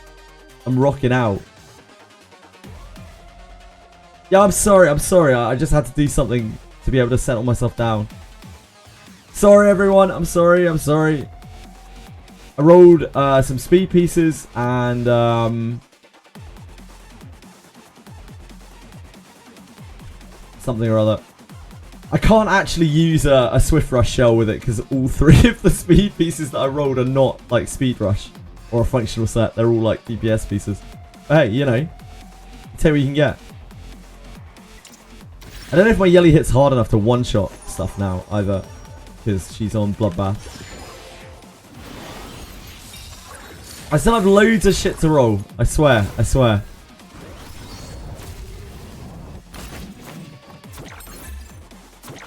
S1: I'm rocking out. Yeah, I'm sorry. I just had to do something to be able to settle myself down. Sorry, everyone. I'm sorry. I rolled some speed pieces and something or other. I can't actually use a Swift Rush shell with it because all 3 of the speed pieces that I rolled are not like Speed Rush or a functional set. They're all like DPS pieces. But hey, you know, tell what you can get. I don't know if my Yelly hits hard enough to one-shot stuff now either because she's on Bloodbath. I still have loads of shit to roll. I swear.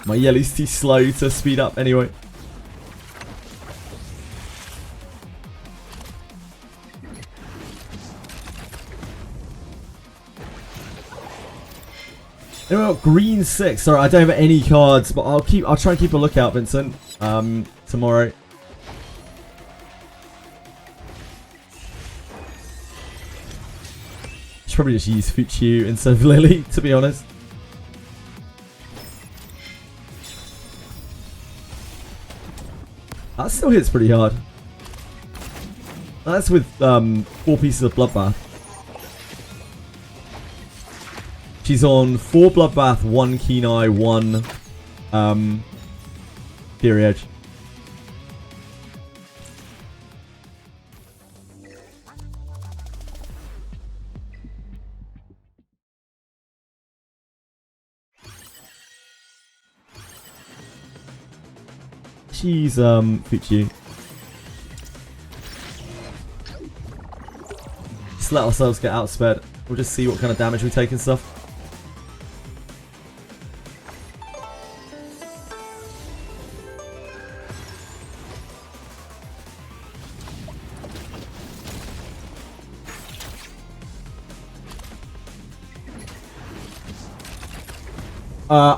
S1: My Yelly's too slow to speed up anyway. Anyway, green 6. Sorry, I don't have any cards, but I'll try and keep a lookout, Vincent. Tomorrow. Should probably just use Fuchu instead of Lily, to be honest. That still hits pretty hard. That's with 4 pieces of Bloodbath. She's on 4 Bloodbath, 1 Kenai, 1 Fury Edge. She's Fuchu. Just let ourselves get outsped. We'll just see what kind of damage we take and stuff.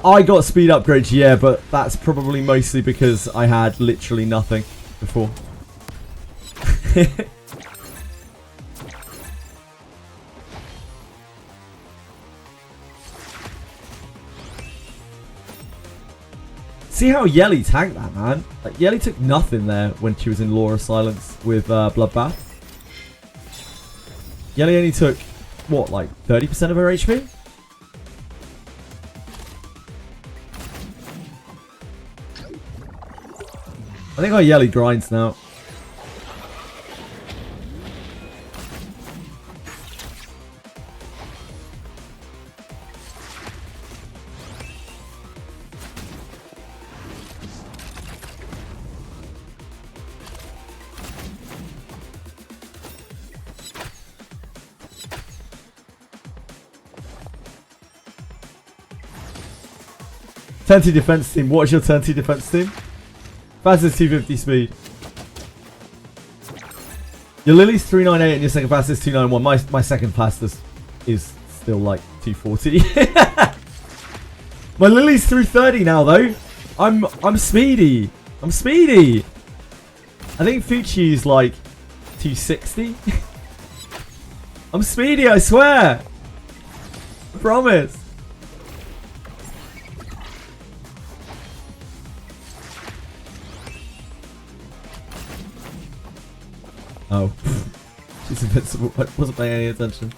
S1: I got speed upgrades, yeah, but that's probably mostly because I had literally nothing before. See how Yelly tanked that, man? Like, Yelly took nothing there when she was in Law of Silence with Bloodbath. Yelly only took, what, like 30% of her HP? I think our Yelly grinds now. Turn 2 defense team. What's your turn 2 defense team? Fastest 250 speed. Your Lily's 398 and your second fastest 291. My second fastest is still like 240. My Lily's 330 now though. I'm speedy. I'm speedy. I think Fuchi's like 260. I'm speedy, I swear. Promise. Oh. She's invincible. I wasn't paying any attention.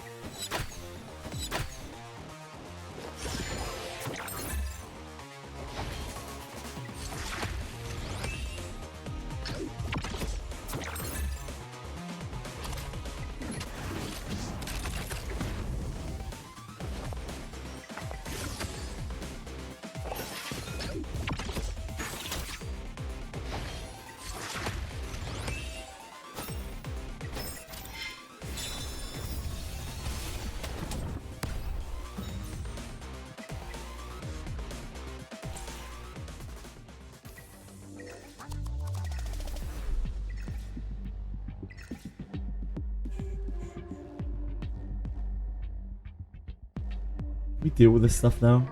S1: We deal with this stuff now.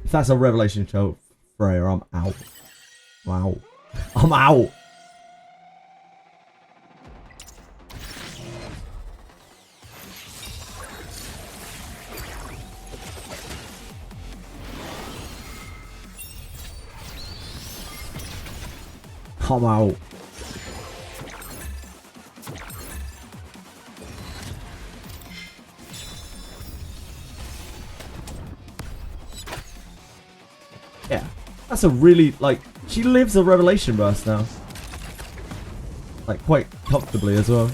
S1: If that's a revelation show, Freya, I'm out. Wow. I'm out. I'm out. Yeah, that's a really, like, she lives a revelation burst now. Like, quite comfortably as well.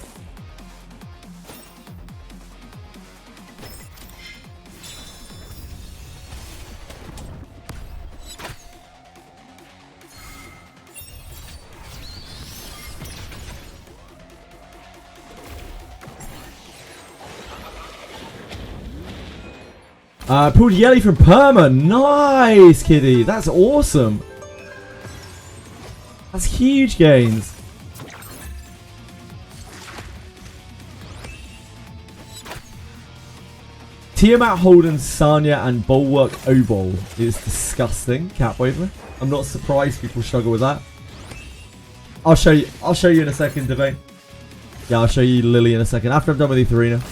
S1: Pulled Yelly from Perma. Nice, Kitty. That's awesome. That's huge gains. Tiamat, Holden, Sanya, and Bulwark Obol is disgusting. Catwaver. I'm not surprised people struggle with that. I'll show you. I'll show you in a second, Debate. Yeah, I'll show you Lily in a second after I'm done with Etheria.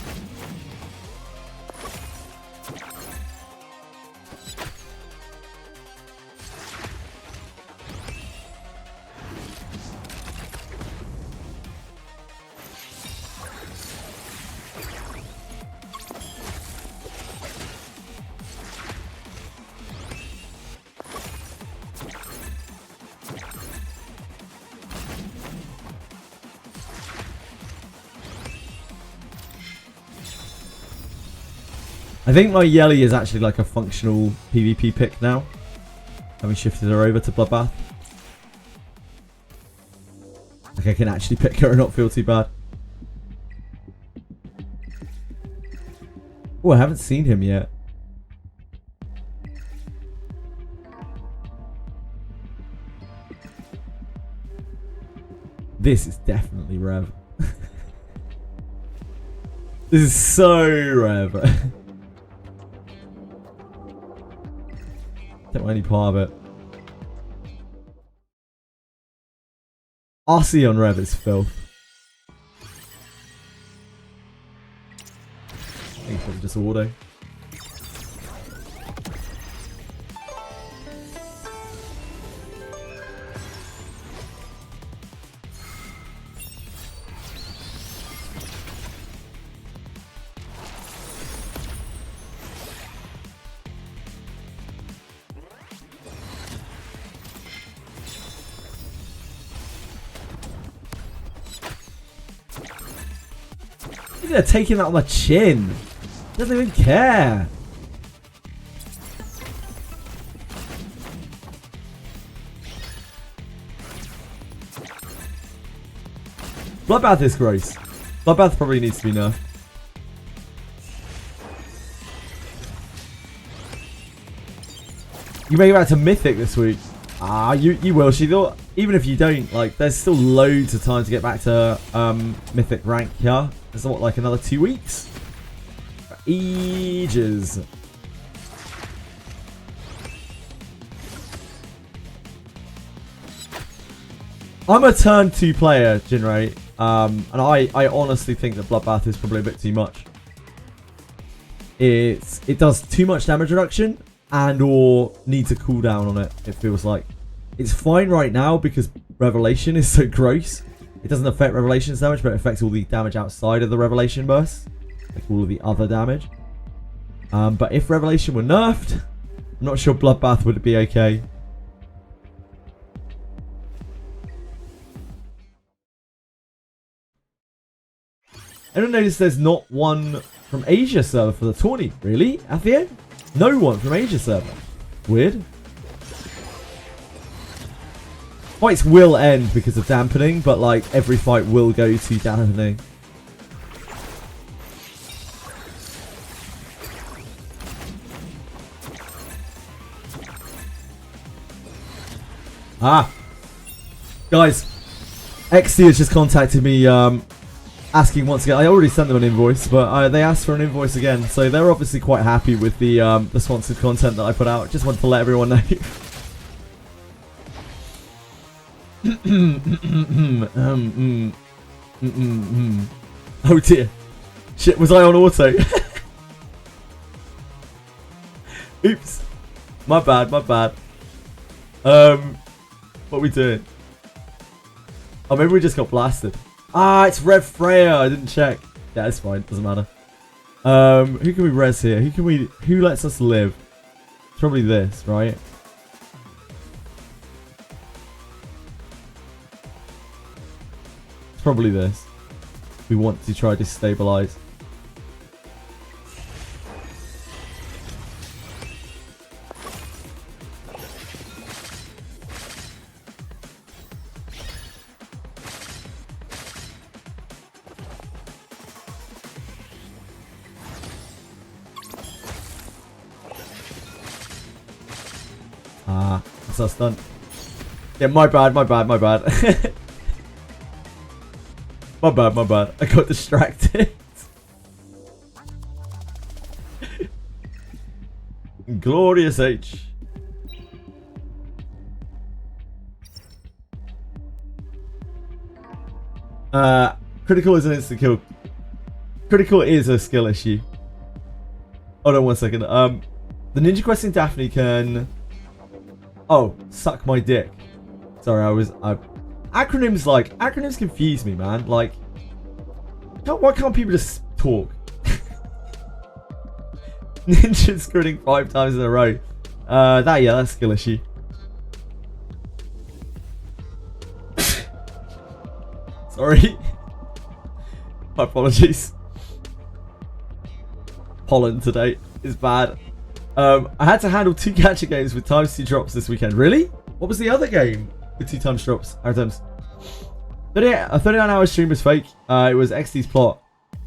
S1: I think my Yelly is actually like a functional PvP pick now. Having shifted her over to Bloodbath. Like I can actually pick her and not feel too bad. Oh, I haven't seen him yet. This is definitely Rev. This is so Rev. Don't want any part of it. RC on Rev is filth. I think it's probably just auto. They're taking that on the chin. Doesn't even care. Bloodbath is gross. Bloodbath probably needs to be nerfed. You make it back to Mythic this week. Ah, you will. She thought, even if you don't, like, there's still loads of time to get back to Mythic rank here. There's what, like another 2 weeks? Ages. I'm a turn 2 player, Jinray. And I honestly think that Bloodbath is probably a bit too much. It does too much damage reduction and or needs a cooldown on it, it feels like. It's fine right now because Revelation is so gross. It doesn't affect Revelation's damage, but it affects all the damage outside of the Revelation burst. Like all of the other damage. But if Revelation were nerfed, I'm not sure Bloodbath would be okay. Anyone notice there's not one from Asia server for the tourney? Really? Etheria? No one from Asia server. Weird. Fights will end because of dampening, but like every fight will go to dampening. Ah. Guys, XT has just contacted me asking once again. I already sent them an invoice, but they asked for an invoice again. So they're obviously quite happy with the sponsored content that I put out. Just wanted to let everyone know. Oh dear. Shit, was I on auto? Oops. My bad, my bad. What are we doing? Oh, maybe we just got blasted. Ah, it's Rev Freya. I didn't check. Yeah, it's fine. Doesn't matter. Who can we res here? Who lets us live? It's probably this, right? It's probably this. We want to try to stabilize. Ah, that's us done. Yeah, my bad, my bad, my bad. My bad, my bad. I got distracted. Glorious H. Critical is an instant kill. Critical is a skill issue. Hold on 1 second. The Ninja Questing Daphne can... Oh, suck my dick. Sorry, acronyms confuse me, man. Like, why can't people just talk? Ninja's critting 5 times in a row. That's a skill issue. Sorry. My apologies. Pollen today is bad. I had to handle 2 gacha games with ×2 drops this weekend. Really? What was the other game with 2 times drops? A 39-hour stream was fake. It was XD's plot.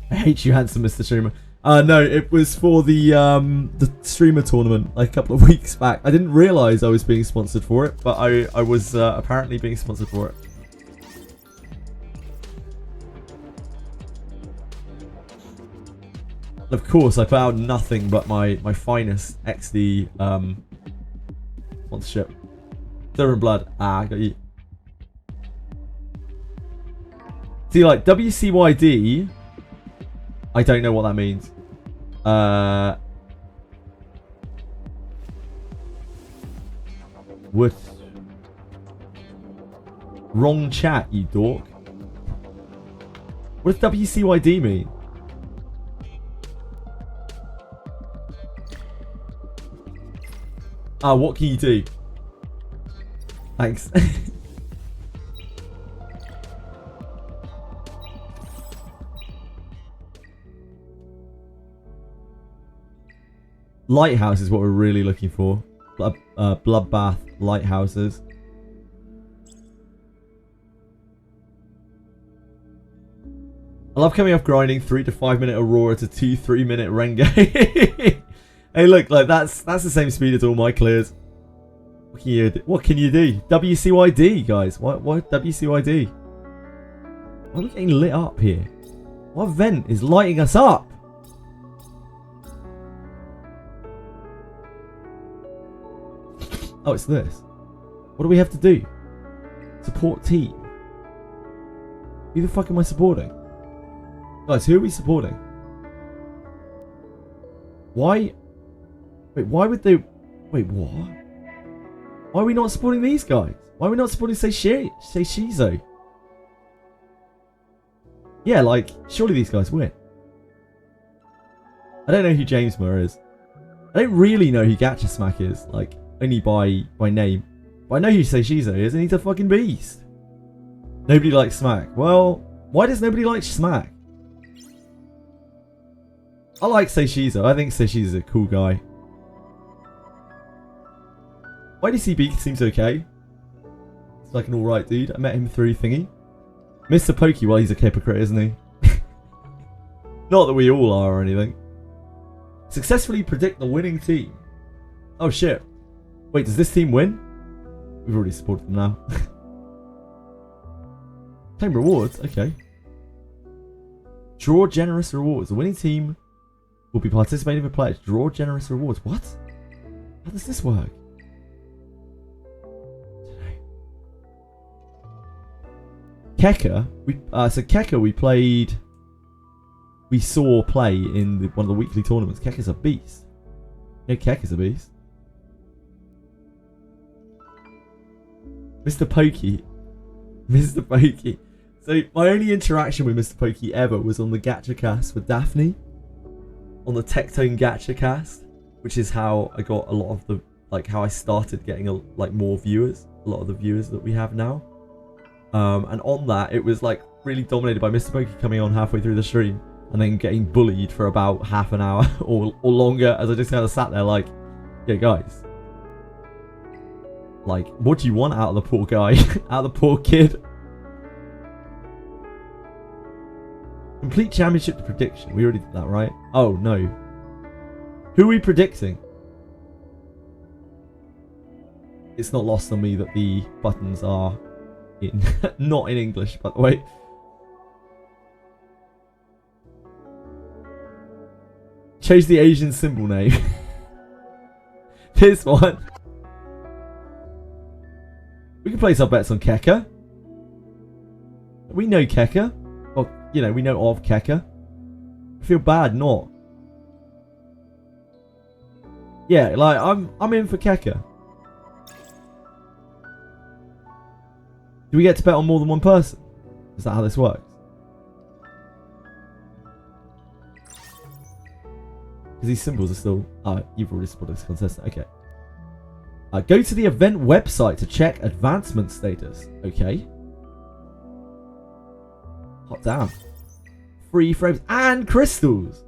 S1: I hate you, handsome Mr. Streamer. No, it was for the streamer tournament like a couple of weeks back. I didn't realize I was being sponsored for it, but I was apparently being sponsored for it. Of course, I put out nothing but my finest XD sponsorship. Silver and Blood. Ah, I got you. See, like, WCYD, I don't know what that means. What? Wrong chat, you dork. What does WCYD mean? What can you do? Thanks. Lighthouse is what we're really looking for. Bloodbath lighthouses. I love coming off grinding 3 to 5 minute Aurora to 2 3-minute Renge. Hey, look, like that's the same speed as all my clears. What can you do? WCYD, guys. What WCYD? Why are we getting lit up here? What event is lighting us up? Oh, it's this. What do we have to do? Support team. Who the fuck am I supporting? Guys, who are we supporting? Why? Wait, why would they... Wait, what? Why are we not supporting these guys? Why are we not supporting Seishizo? Yeah, like, surely these guys win. I don't know who James Moore is. I don't really know who Gacha Smack is, like, only by name. But I know who Seishizo is, and he's a fucking beast. Nobody likes Smack. Well, why does nobody like Smack? I like Seishizo. I think Seishizo's a cool guy. YDCB seems okay. He's like an alright dude. I met him through thingy. Mr. Pokey, well, he's a hypocrite, isn't he? Not that we all are or anything. Successfully predict the winning team. Oh shit. Wait, does this team win? We've already supported them now. Claim rewards, okay. Draw generous rewards. The winning team will be participating with players. Draw generous rewards. What? How does this work? Keka, we saw play in one of the weekly tournaments. Keka's a beast. Yeah, Keka's a beast. Mr. Pokey. Mr. Pokey. So, my only interaction with Mr. Pokey ever was on the Gacha cast with Daphne. On the Tectone Gacha cast. Which is how I got a lot of the... Like, how I started getting, more viewers. A lot of the viewers that we have now. And on that, it was like really dominated by Mr. Pokey coming on halfway through the stream and then getting bullied for about half an hour or longer as I just kind of sat there like, yeah, guys. Like, what do you want out of the poor guy? Out of the poor kid? Complete championship prediction. We already did that, right? Oh, no. Who are we predicting? It's not lost on me that the buttons are... not in English, by the way. Chose the Asian symbol name. This one. We can place our bets on Keka. We know Keka. Well, you know, we know of Keka. I feel bad not. Yeah, like I'm in for Keka. Do we get to bet on more than one person? Is that how this works? Because these symbols are still... you've already spotted this contestant. Okay. Go to the event website to check advancement status. Okay. Hot damn. Free frames and crystals.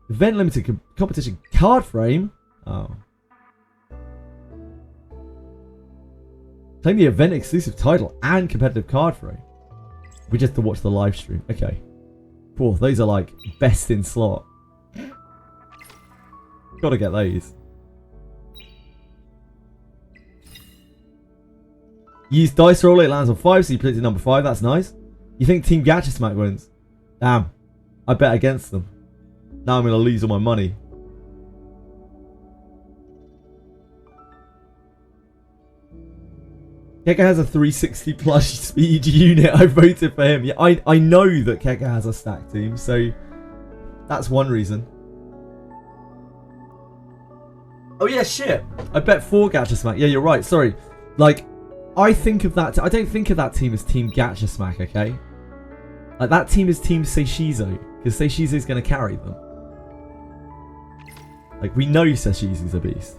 S1: Event limited competition card frame. Oh. Claim the event exclusive title and competitive card frame. We just have to watch the live stream. Okay. Cool. Those are like best in slot. Gotta get those. Use dice roll. It lands on 5, so you predicted number 5. That's nice. You think Team Gacha Smack wins? Damn. I bet against them. Now I'm going to lose all my money. Keka has a 360 plus speed unit. I voted for him. Yeah, I know that Keka has a stack team, so that's one reason. Oh yeah, shit. I bet 4 Gacha Smack. Yeah, you're right. Sorry. Like, I think of that... I don't think of that team as Team Gacha Smack, okay? Like, that team is Team Seishizo, because Seishizo's going to carry them. Like, we know Seishizo's a beast.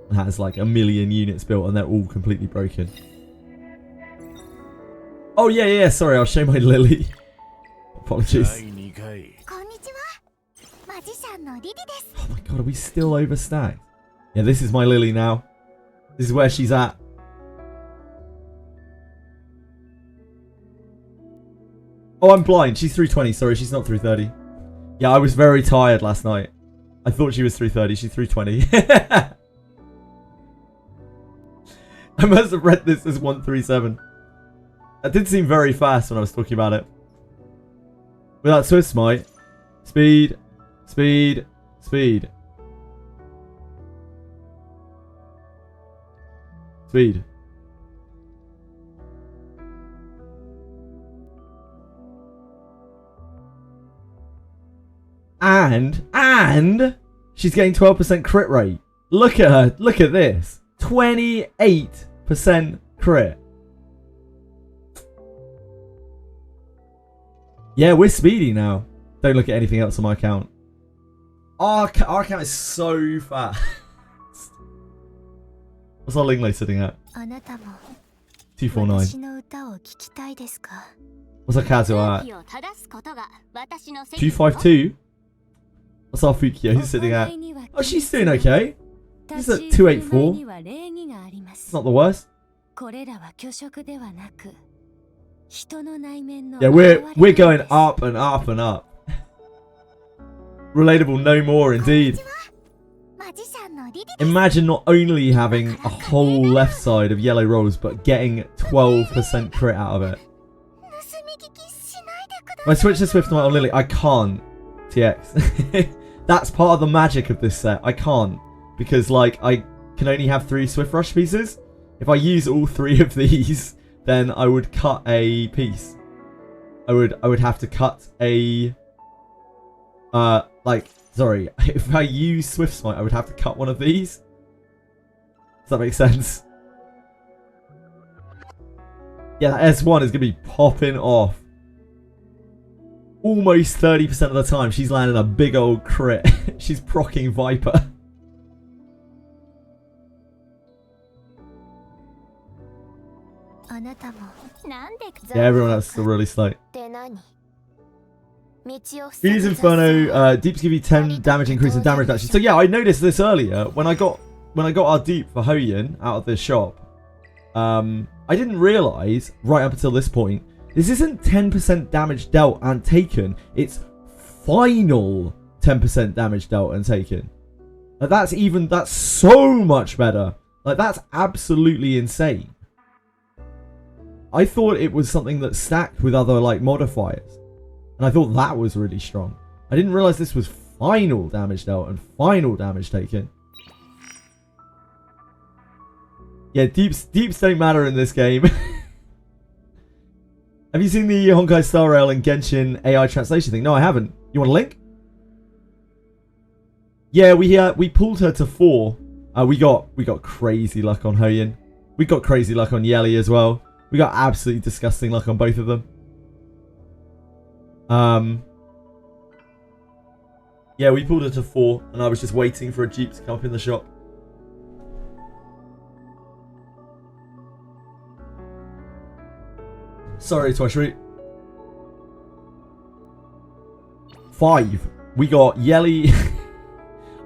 S1: And has like 1 million units built, and they're all completely broken. Oh yeah, sorry, I'll show my Lily. Apologies. Oh my god, are we still overstacked? Yeah, this is my Lily now. This is where she's at. Oh, I'm blind. She's 320. Sorry, she's not 330. Yeah, I was very tired last night. I thought she was 330. She's 320. I must have read this as 137. That did seem very fast when I was talking about it. Without Swift Smite. Speed. Speed. Speed. Speed. And she's getting 12% crit rate. Look at her. Look at this. 28% crit. Yeah, we're speedy now. Don't look at anything else on my account. Our account is so fast. What's our Lingley sitting at? 249. What's our Kazuo at? 252. What's our Fukio? Who's sitting at? Oh, she's doing okay. She's at 284. It's not the worst. Yeah, we're going up and up and up. Relatable no more indeed. Imagine not only having a whole left side of yellow rolls, but getting 12% crit out of it. If I switch to Swift Knight on Lily, I can't. TX. That's part of the magic of this set. I can't. Because, like, I can only have 3 Swift Rush pieces. If I use all 3 of these, then I would cut a piece. I would have to cut a... sorry. If I use Swift Smite, I would have to cut one of these. Does that make sense? Yeah, that S1 is going to be popping off. Almost 30% of the time, she's landing a big old crit. She's proccing Viper. Yeah, everyone else is still really slow. Fuse Inferno, Deeps give you 10 damage increase in damage reduction. So yeah, I noticed this earlier when I got our dupe for Hoyin out of the shop. I didn't realise right up until this point, this isn't 10% damage dealt and taken. It's final 10% damage dealt and taken. Like that's so much better. Like that's absolutely insane. I thought it was something that stacked with other like modifiers. And I thought that was really strong. I didn't realise this was final damage dealt and final damage taken. Yeah, deeps don't matter in this game. Have you seen the Honkai Star Rail and Genshin AI translation thing? No, I haven't. You want a link? Yeah, we pulled her to 4. We got crazy luck on Hoyin. We got crazy luck on Yeli as well. We got absolutely disgusting luck on both of them. Yeah, we pulled her to 4, and I was just waiting for a Jeep to come up in the shop. Sorry, Twashri. 5. We got Yeli.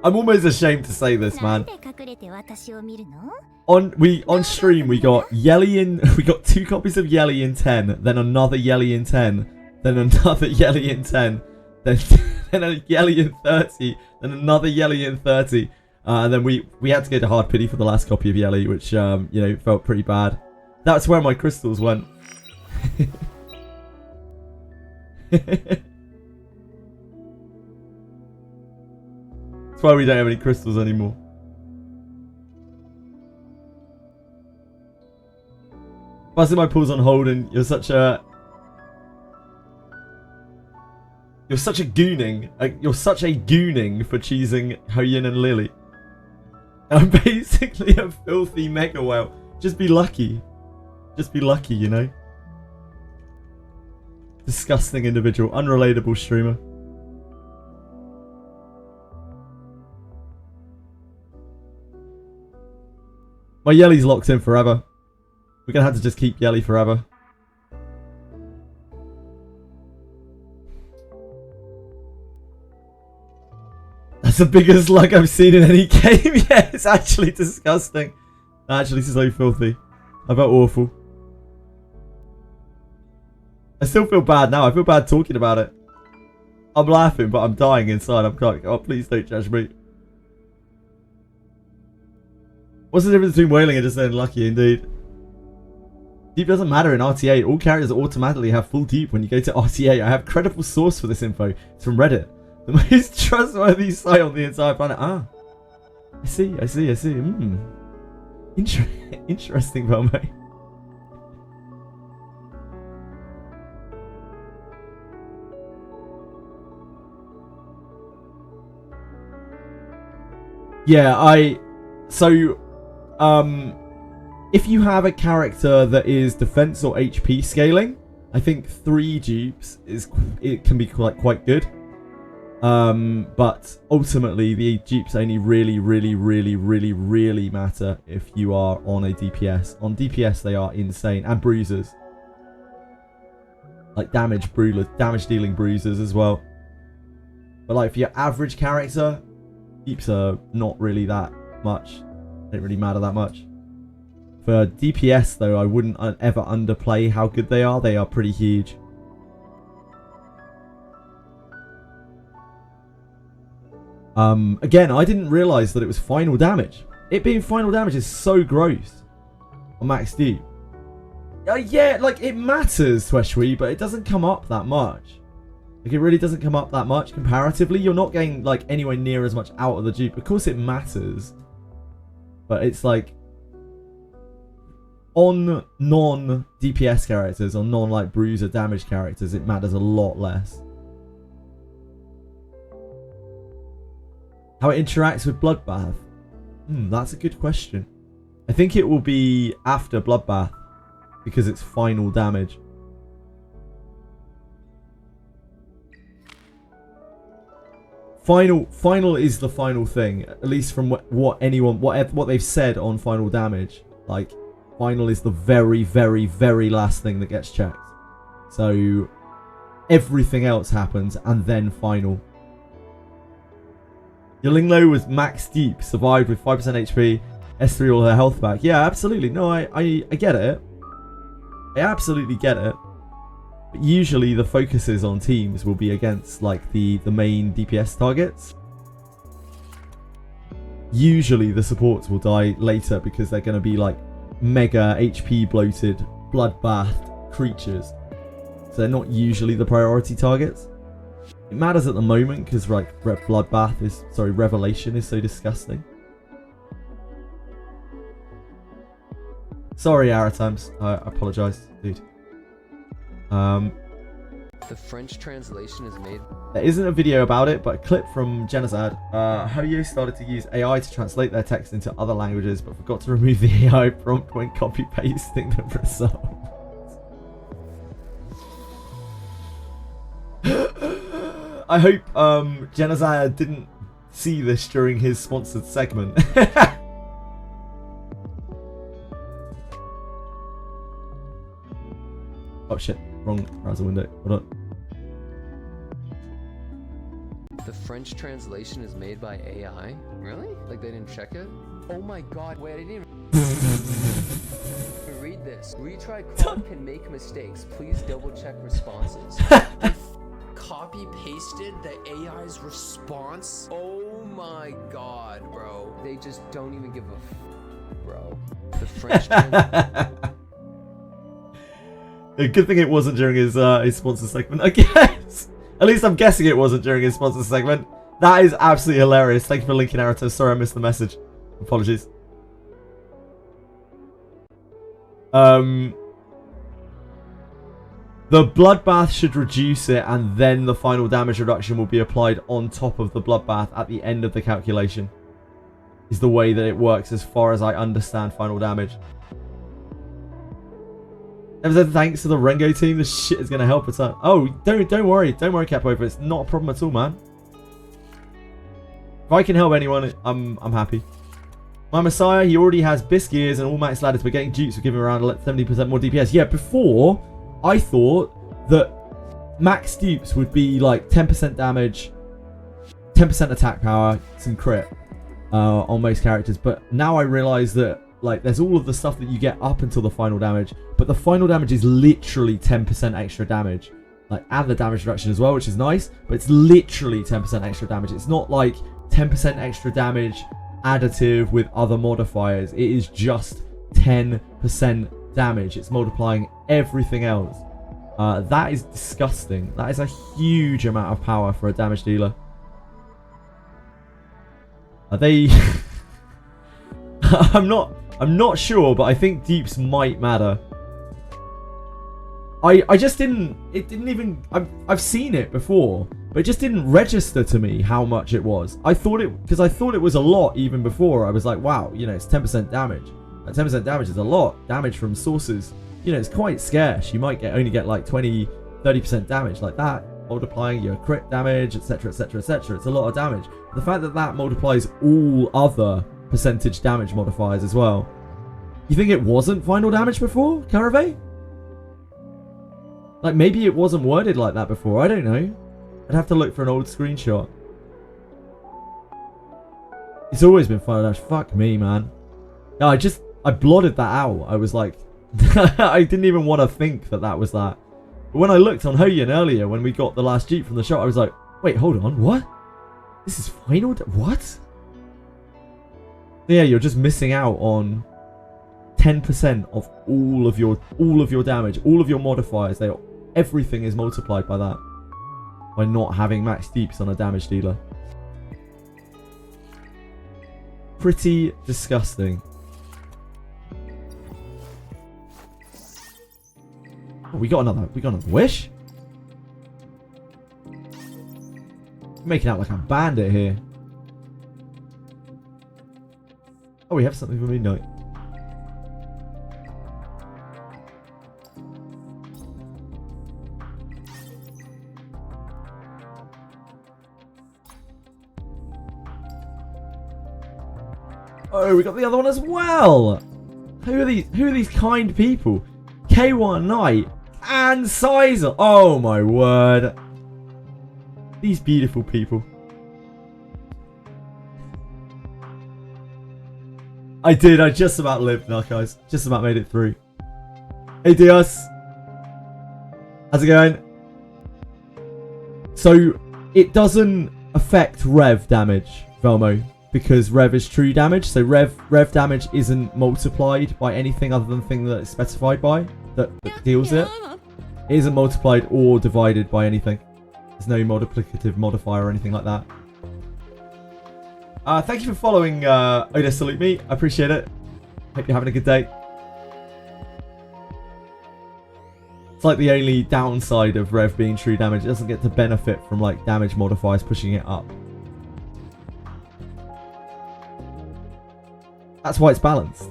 S1: I'm almost ashamed to say this, man. On stream we got Yeli in. We got 2 copies of Yeli in 10, then another Yeli in 10, then another Yeli in 10, then a Yeli in 30, then another Yeli in 30, and then we had to go to hard pity for the last copy of Yeli, which you know, felt pretty bad. That's where my crystals went. That's why we don't have any crystals anymore. Buzzing my pulls on hold, and you're such a gooning. You're such a gooning for choosing Hoyin and Lily. I'm basically a filthy mega whale. Just be lucky. Just be lucky, you know. Disgusting individual, unrelatable streamer. My Yeli's locked in forever. We're gonna have to just keep Yeli forever. That's the biggest luck I've seen in any game. Yeah, it's actually disgusting. Actually, so filthy. I felt awful. I still feel bad now. I feel bad talking about it. I'm laughing, but I'm dying inside. I'm like, oh, please don't judge me. What's the difference between whaling and just saying lucky, indeed? Deep doesn't matter in RTA. All characters automatically have full deep when you go to RTA. I have credible source for this info. It's from Reddit. The most trustworthy site on the entire planet. Ah. I see. Interesting, Velmo. Yeah, if you have a character that is defense or HP scaling, I think 3 dupes can be quite good. But ultimately the dupes only really matter if you are on a DPS. On DPS they are insane, and bruisers. Like damage dealing bruisers as well. But like for your average character, dupes are not really that much. They don't really matter that much. For DPS though, I wouldn't ever underplay how good they are. They are pretty huge. Again, I didn't realise that it was final damage. It being final damage is so gross on max dupe. Yeah, like it matters, Tweshwe, but it doesn't come up that much. Like it really doesn't come up that much comparatively. You're not getting like anywhere near as much out of the dupe. Of course it matters, but it's like on non-DPS characters, on non-like bruiser damage characters, it matters a lot less. How it interacts with Bloodbath? That's a good question. I think it will be after Bloodbath because it's final damage. Final is the final thing, at least from what they've said on final damage. Like, final is the very last thing that gets checked. So everything else happens and then final. Yolinglo was max deep, survived with 5% HP, S3 all her health back. Yeah, absolutely. No, I get it. I absolutely get it. But usually the focuses on teams will be against like the main DPS targets. Usually the supports will die later because they're going to be like mega HP bloated bloodbath creatures. So they're not usually the priority targets. It matters at the moment because like Revelation is so disgusting. Sorry, Aratimes. I apologise, dude.
S2: The French translation is made.
S1: There isn't a video about it, but a clip from Genocide. Hoyo started to use AI to translate their text into other languages, but forgot to remove the AI prompt when copy pasting the result. I hope Genocide didn't see this during his sponsored segment. Oh shit, wrong browser window. Hold on.
S2: The French translation is made by AI? Really? Like they didn't check it? Oh my god, wait, I didn't even read this. Retry Quad can make mistakes. Please double check responses. Copy pasted the AI's response? Oh my god, bro. They just don't even give a bro. The French
S1: A good thing it wasn't during his sponsor segment, I guess. At least I'm guessing it wasn't during his sponsor segment. That is absolutely hilarious. Thank you for linking, Naruto. Sorry I missed the message. Apologies. The bloodbath should reduce it, and then the final damage reduction will be applied on top of the bloodbath at the end of the calculation. Is the way that it works as far as I understand final damage. Thanks to the Rengo team, this shit is gonna help a ton. Oh, don't worry, Capover. It's not a problem at all, man. If I can help anyone, I'm happy. My Messiah, he already has Bisque ears and all max ladders, but getting dupes will give him around 70% more DPS. Yeah, before I thought that max dupes would be like 10% damage, 10% attack power, some crit on most characters, but now I realise that like there's all of the stuff that you get up until the final damage, but the final damage is literally 10% extra damage, like, and the damage reduction as well, which is nice, but it's literally 10% extra damage. It's not like 10% extra damage additive with other modifiers. It is just 10% damage. It's multiplying everything else. That is disgusting. That is a huge amount of power for a damage dealer. Are they I'm not sure, but I think dupes might matter. I just didn't even I've seen it before, But it just didn't register to me how much it was. I thought it, because I thought it was a lot even before. I was like, wow, you know, it's 10% damage. Like 10% damage is a lot. Damage from sources, you know, it's quite scarce. You might only get like 20, 30% damage like that, multiplying your crit damage, etc, etc, etc. It's a lot of damage. The fact that that multiplies all other percentage damage modifiers as well. You think it wasn't final damage before, Carave? Like, maybe it wasn't worded like that before. I don't know. I'd have to look for an old screenshot. It's always been final damage. Fuck me, man. No, I blotted that out. I was like, I didn't even want to think that that was that. But when I looked on Hoyin earlier, when we got the last Jeep from the shop, I was like, wait, hold on, what? This is final? What? Yeah, you're just missing out on 10% of all of your damage, all of your modifiers. Everything is multiplied by that. By not having max deeps on a damage dealer. Pretty disgusting. Oh, we got another wish? Making out like a bandit here. Oh, we have something for midnight. Oh, we got the other one as well. Who are these kind people? K1 Knight and Sizer. Oh my word. These beautiful people. I just about lived now, guys. Just about made it through. Hey Dios. How's it going? So it doesn't affect rev damage, Velmo, because rev is true damage. So rev damage isn't multiplied by anything other than the thing that it's specified by, that deals it. It isn't multiplied or divided by anything. There's no multiplicative modifier or anything like that. Thank you for following Oda Salute Me. I appreciate it. Hope you're having a good day. It's like the only downside of rev being true damage. It doesn't get to benefit from like damage modifiers pushing it up. That's why it's balanced.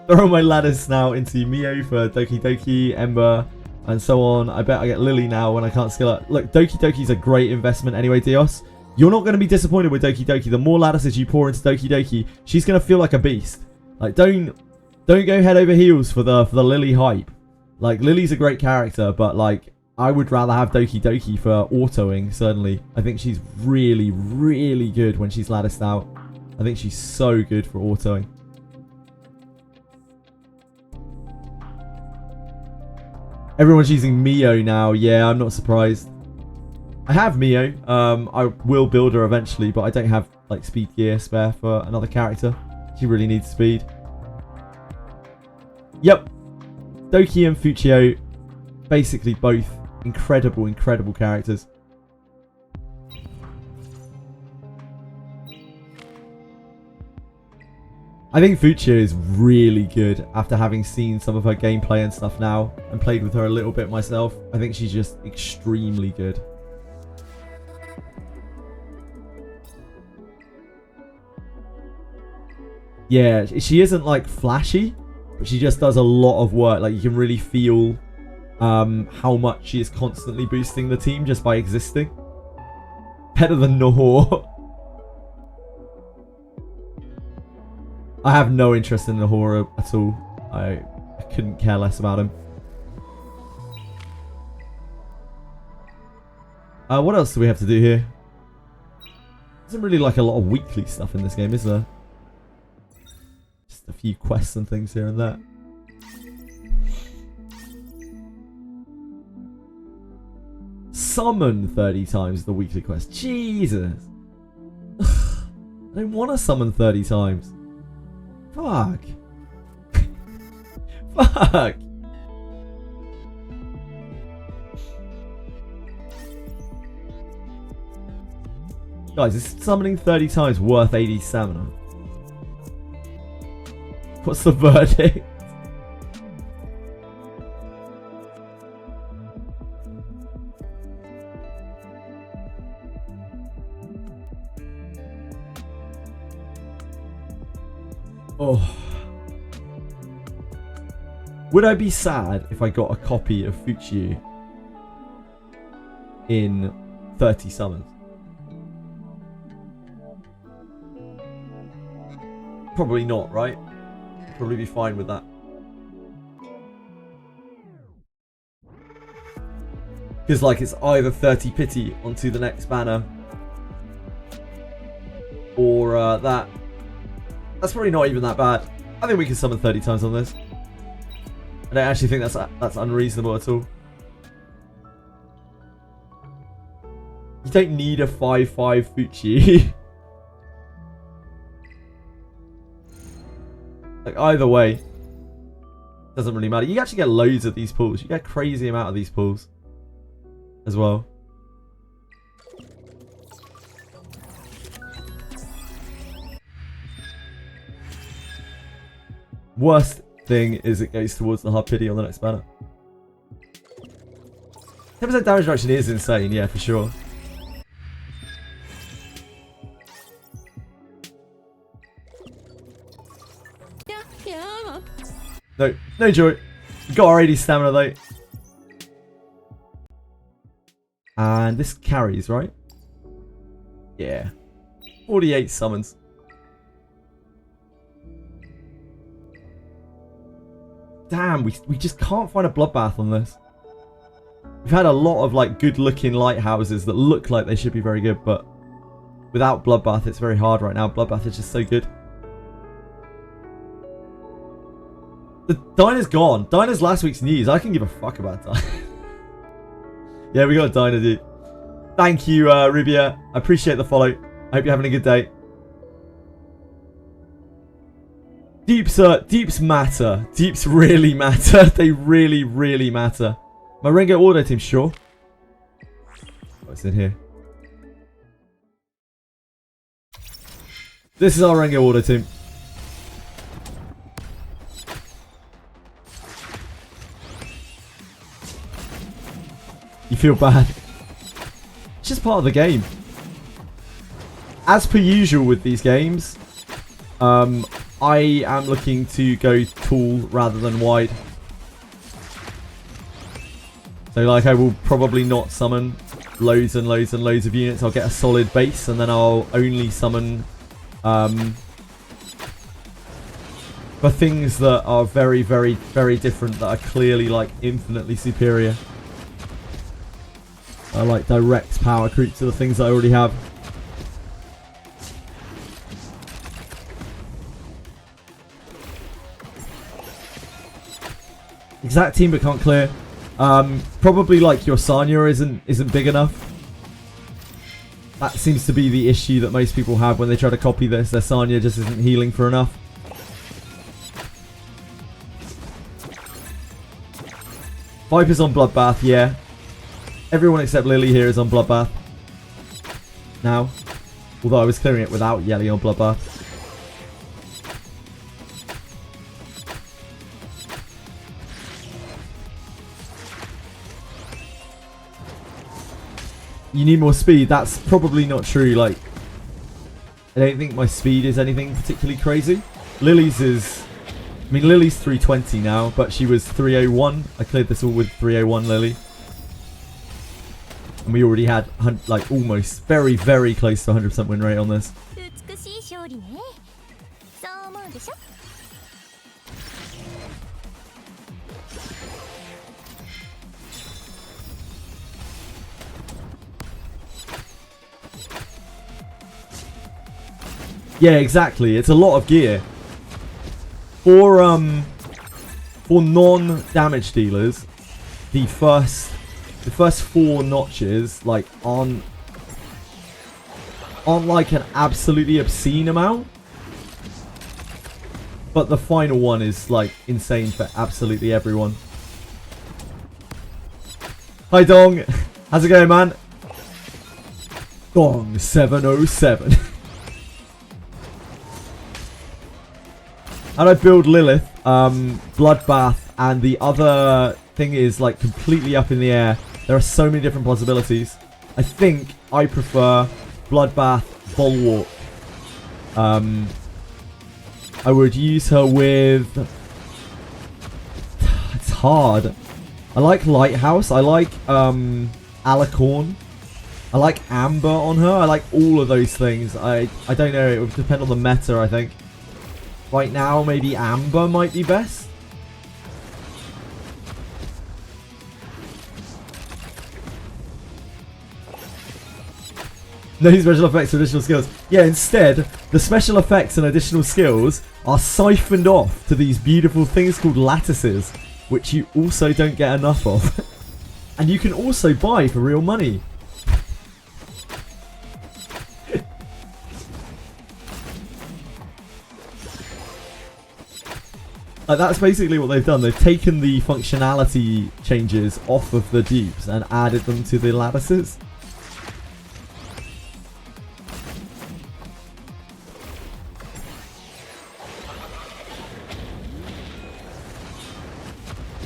S1: Throw my ladders now into Mio for Doki Doki, Ember, and so on. I bet I get Lily now when I can't skill up. Look, Doki Doki's a great investment anyway, Dios. You're not going to be disappointed with Doki Doki. The more lattices you pour into Doki Doki, she's going to feel like a beast. Like, don't go head over heels for the Lily hype. Like, Lily's a great character, but like, I would rather have Doki Doki for autoing, certainly. I think she's really, really good when she's latticed out. I think she's so good for autoing. Everyone's using Mio now. Yeah, I'm not surprised. I have Mio. I will build her eventually, but I don't have like speed gear spare for another character. She really needs speed. Yep. Doki and Fuchio, basically both incredible, incredible characters. I think Fuchio is really good after having seen some of her gameplay and stuff now and played with her a little bit myself. I think she's just extremely good. Yeah, she isn't like flashy, but she just does a lot of work. Like, you can really feel how much she is constantly boosting the team just by existing. Better than Nahor. I have no interest in Nahor at all. I couldn't care less about him. What else do we have to do here? There isn't really like a lot of weekly stuff in this game, is there? Just a few quests and things here and there. Summon 30 times the weekly quest. Jesus. I don't want to summon 30 times. Fuck. Fuck. Guys, is summoning 30 times worth 80 stamina? What's the verdict? Oh. Would I be sad if I got a copy of Fuchu in 30 summons? Probably not, right? Probably be fine with that. Because like it's either 30 pity onto the next banner or that. That's probably not even that bad. I think we can summon 30 times on this. I don't actually think that's unreasonable at all. You don't need a 5/5 Fuchi. Like either way, doesn't really matter. You actually get loads of these pulls. You get a crazy amount of these pulls as well. Worst thing is it goes towards the hard pity on the next banner. 10% damage reduction is insane, yeah, for sure. No, no joy. We got our 80 stamina though. And this carries, right? Yeah. 48 summons. Damn, we just can't find a bloodbath on this. We've had a lot of like good looking lighthouses that look like they should be very good, but without bloodbath it's very hard right now. Bloodbath is just so good. The Dinah's gone. Dinah's last week's news. I can give a fuck about Dinah. Yeah, we got Dinah, dude. Thank you, Rubia. I appreciate the follow. I hope you're having a good day. Deeps matter. Deeps really matter. They really, really matter. My Rengo auto team, sure. What's in here? This is our Rengo auto team. You feel bad. It's just part of the game. As per usual with these games, I am looking to go tall rather than wide. So like I will probably not summon loads and loads and loads of units. I'll get a solid base and then I'll only summon for things that are very, very, very different, that are clearly like infinitely superior. I like direct power creep to the things I already have. Exact team but can't clear. Probably like your Sanya isn't big enough. That seems to be the issue that most people have when they try to copy this. Their Sanya just isn't healing for enough. Viper's on Bloodbath, yeah. Everyone except Lily here is on Bloodbath now. Although I was clearing it without Yelly on Bloodbath. You need more speed. That's probably not true. Like, I don't think my speed is anything particularly crazy. Lily's is... I mean, Lily's 320 now, but she was 301. I cleared this all with 301 Lily. And we already had, like, almost very, very close to 100% win rate on this. Yeah, exactly. It's a lot of gear. For non-damage dealers, the first 4 notches like aren't like an absolutely obscene amount. But the final one is like insane for absolutely everyone. Hi Dong. How's it going, man? Dong 707. And I build Lilith, Bloodbath, and the other thing is like completely up in the air. There are so many different possibilities. I think I prefer Bloodbath, Bulwark. I I would use her with... It's hard. I like Lighthouse. I like Alicorn. I like Amber on her. I like all of those things. I don't know. It would depend on the meta, I think. Right now, maybe Amber might be best. No special effects or additional skills. Yeah, instead, the special effects and additional skills are siphoned off to these beautiful things called lattices, which you also don't get enough of. And you can also buy for real money. That's basically what they've done. They've taken the functionality changes off of the dupes and added them to the lattices.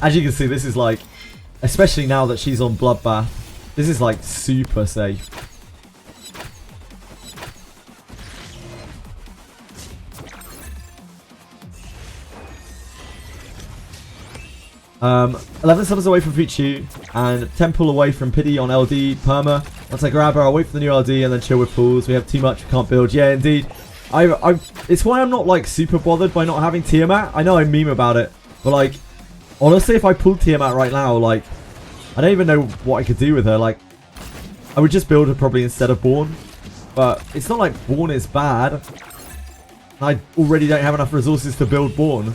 S1: As you can see, this is like, especially now that she's on Bloodbath, this is like super safe. Um, 11 summons away from Fuchu and 10 pull away from Pity on LD Perma. Once I grab her, I'll wait for the new LD and then chill with pulls. We have too much, we can't build. Yeah, indeed. It's why I'm not like super bothered by not having Tiamat. I know I meme about it, but like, honestly, if I pulled Tiamat right now, like, I don't even know what I could do with her. Like, I would just build her probably instead of Born. But it's not like Born is bad. I already don't have enough resources to build Born.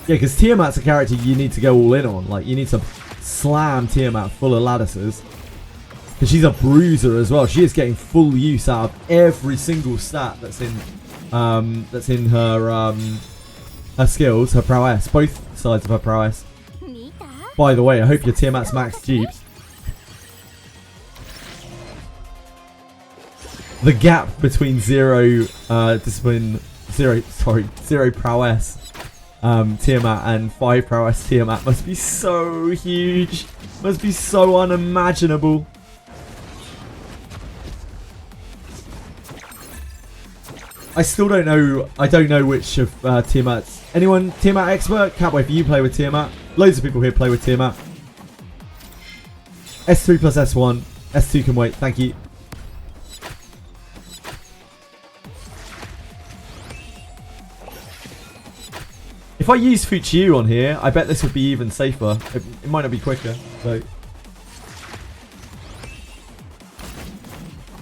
S1: Yeah, because Tiamat's a character you need to go all in on. Like, you need to slam Tiamat full of lattices. Because she's a bruiser as well. She is getting full use out of every single stat that's in her her skills, her prowess, both sides of her prowess. By the way, I hope your Tiamat's max Jeeps. The gap between zero prowess Tiamat and 5 prowess Tiamat must be so huge. Must be so unimaginable. I still don't know. I don't know which of Tiamat's. Anyone Tiamat expert? Can't wait for you to play with Tiamat. Loads of people here play with Tiamat. S3 plus S1. S2 can wait. Thank you. If I use Fuchu on here, I bet this would be even safer. It might not be quicker, so.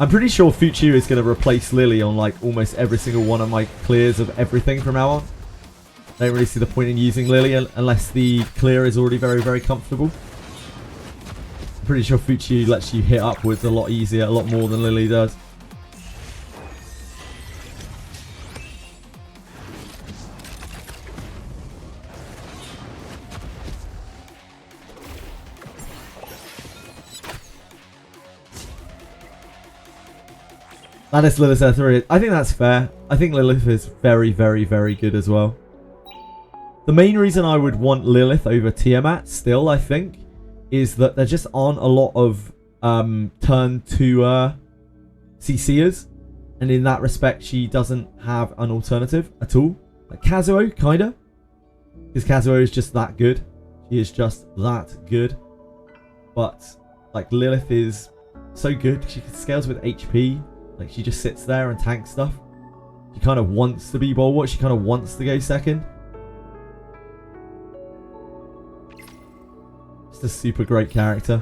S1: I'm pretty sure Fuchu is going to replace Lily on like almost every single one of my clears of everything from now on. I don't really see the point in using Lily unless the clear is already very, very comfortable. I'm pretty sure Fuchu lets you hit upwards a lot easier, a lot more than Lily does. That is Lilith Etheria. I think that's fair. I think Lilith is very, very, very good as well. The main reason I would want Lilith over Tiamat still, I think, is that there just aren't a lot of turn to CCers. And in that respect, she doesn't have an alternative at all. Like Kazuo, kinda. Because Kazuo is just that good. She is just that good. But, like, Lilith is so good. She scales with HP. Like, she just sits there and tanks stuff. She kind of wants to be Bulwark. She kind of wants to go second. Just a super great character.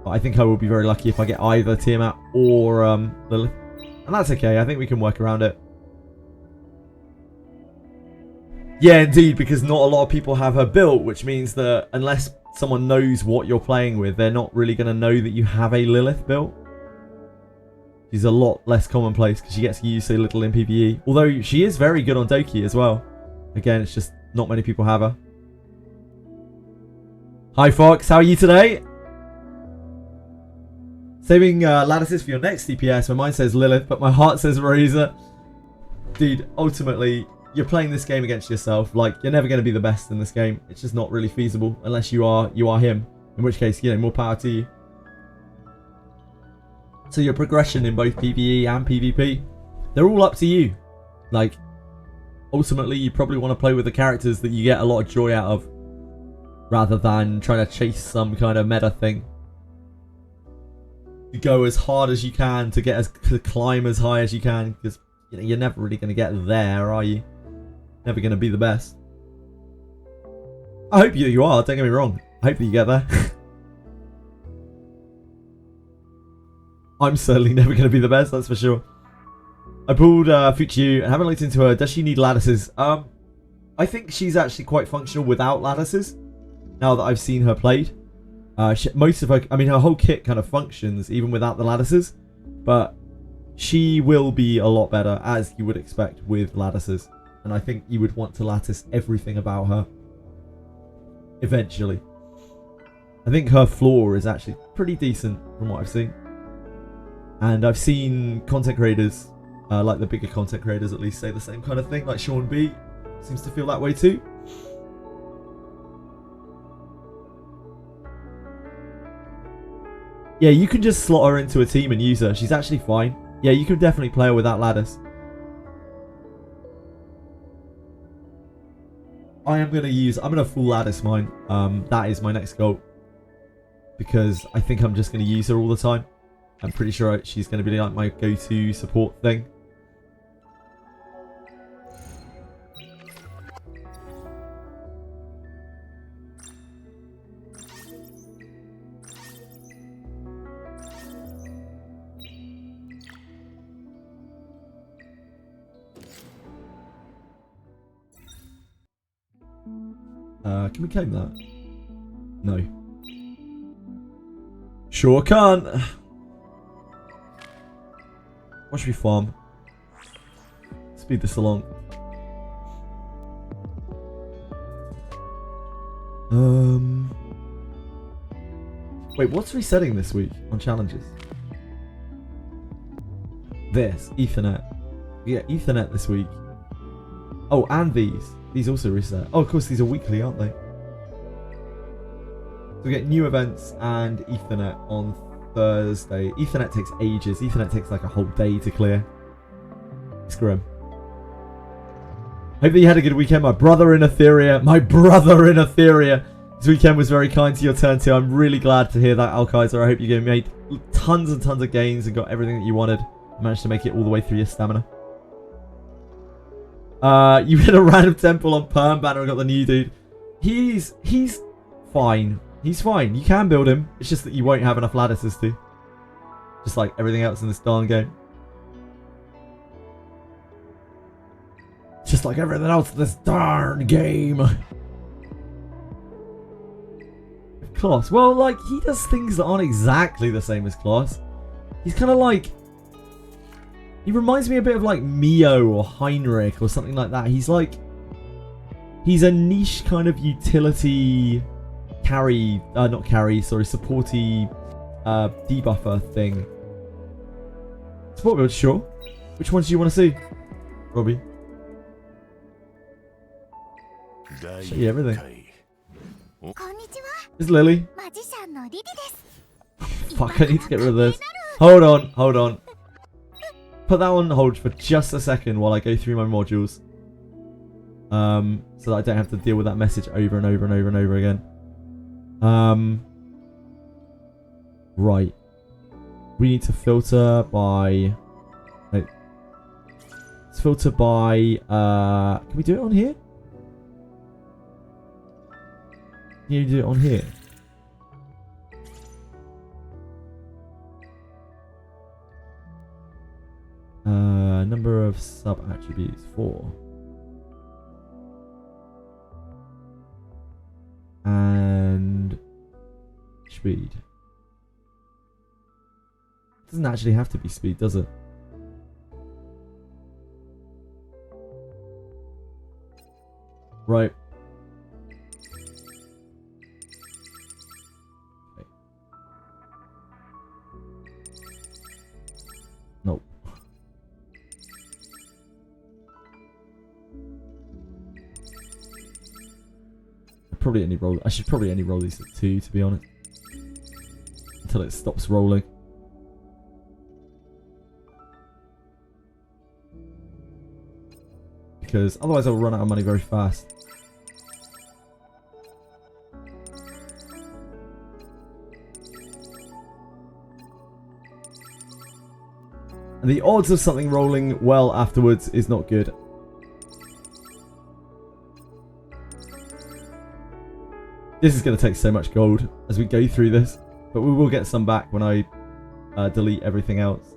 S1: But I think I will be very lucky if I get either Tiamat or Lilith. And that's okay. I think we can work around it. Yeah, indeed, because not a lot of people have her built, which means that unless someone knows what you're playing with, they're not really going to know that you have a Lilith built. She's a lot less commonplace because she gets used so little in PvE. Although she is very good on Doki as well. Again, it's just not many people have her. Hi Fox, how are you today? Saving lattices for your next DPS. My mind says Lilith, but my heart says Razor. Dude, ultimately, you're playing this game against yourself. Like, you're never going to be the best in this game. It's just not really feasible unless you are him. In which case, you know, more power to you. So your progression in both PvE and PvP, they're all up to you. Like, ultimately, you probably want to play with the characters that you get a lot of joy out of, rather than trying to chase some kind of meta thing. You go as hard as you can to climb as high as you can, because you know, you're never really going to get there, are you? Never going to be the best. I hope you are, don't get me wrong. I hope that you get there. I'm certainly never going to be the best, that's for sure. I pulled Fuchu and haven't looked into her. Does she need lattices? I think she's actually quite functional without lattices, now that I've seen her played. Most of her, I mean, her whole kit kind of functions even without the lattices, but she will be a lot better, as you would expect, with lattices. And I think you would want to lattice everything about her eventually. I think her floor is actually pretty decent from what I've seen. And I've seen content creators, like the bigger content creators at least, say the same kind of thing. Like Sean B seems to feel that way too. Yeah, you can just slot her into a team and use her. She's actually fine. Yeah, you can definitely play her without ladders. I'm going to full lattice mine. That is my next goal. Because I think I'm just going to use her all the time. I'm pretty sure she's going to be like my go-to support thing. Can we claim that? No. Sure can't. What should we farm? Speed this along. Wait, what's resetting this week on challenges? This, Ethernet. Yeah, Ethernet this week. Oh, and these. These also reset. Oh, of course, these are weekly, aren't they? So we get new events and Ethernet on Thursday. Ethernet takes ages. Ethernet takes like a whole day to clear. Screw him. Hope that you had a good weekend. My brother in Etheria. This weekend was very kind to your turn too. I'm really glad to hear that, Alkaiser. I hope you made tons and tons of gains and got everything that you wanted. Managed to make it all the way through your stamina. You hit a random temple on Perm Banner and got the new dude. He's fine. He's fine. You can build him. It's just that you won't have enough lattices to. Just like everything else in this darn game. Just like everything else in this darn game. Kloss. Well, like, he does things that aren't exactly the same as Kloss. He's kind of like... He reminds me a bit of like Mio or Heinrich or something like that. He's like... He's a niche kind of utility carry... not carry, sorry, supporty debuffer thing. Support build, sure. Which ones do you want to see, Robbie? Show you everything. It's Lily. Fuck, I need to get rid of this. Hold on. Put that on hold for just a second while I go through my modules. So that I don't have to deal with that message over and over and over and over again. Right. We need to filter by... Wait. Let's filter by... Can we do it on here? Can you do it on here? Number of sub-attributes, 4. And... speed. It doesn't actually have to be speed, does it? Right. Okay. Nope. probably only roll. I should probably only roll these at 2, to be honest, until it stops rolling. Because otherwise I'll run out of money very fast. And the odds of something rolling well afterwards is not good. This is going to take so much gold as we go through this. But we will get some back when I delete everything else.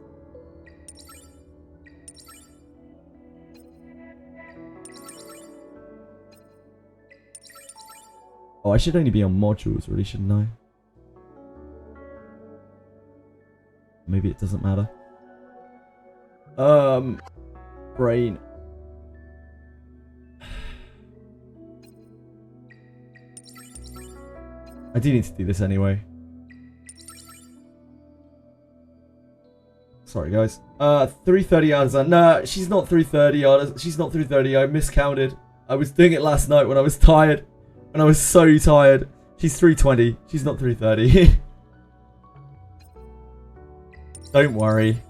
S1: Oh, I should only be on modules, really, shouldn't I? Maybe it doesn't matter. Brain. I do need to do this anyway. Sorry, guys. 330 yards. No, she's not 330 yards. She's not 330. I miscounted. I was doing it last night when I was tired. When I was so tired. She's 320. She's not 330. Don't worry.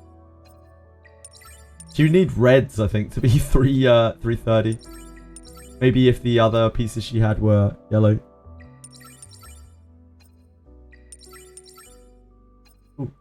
S1: You need reds, I think, to be 330. Maybe if the other pieces she had were yellow. Ooh.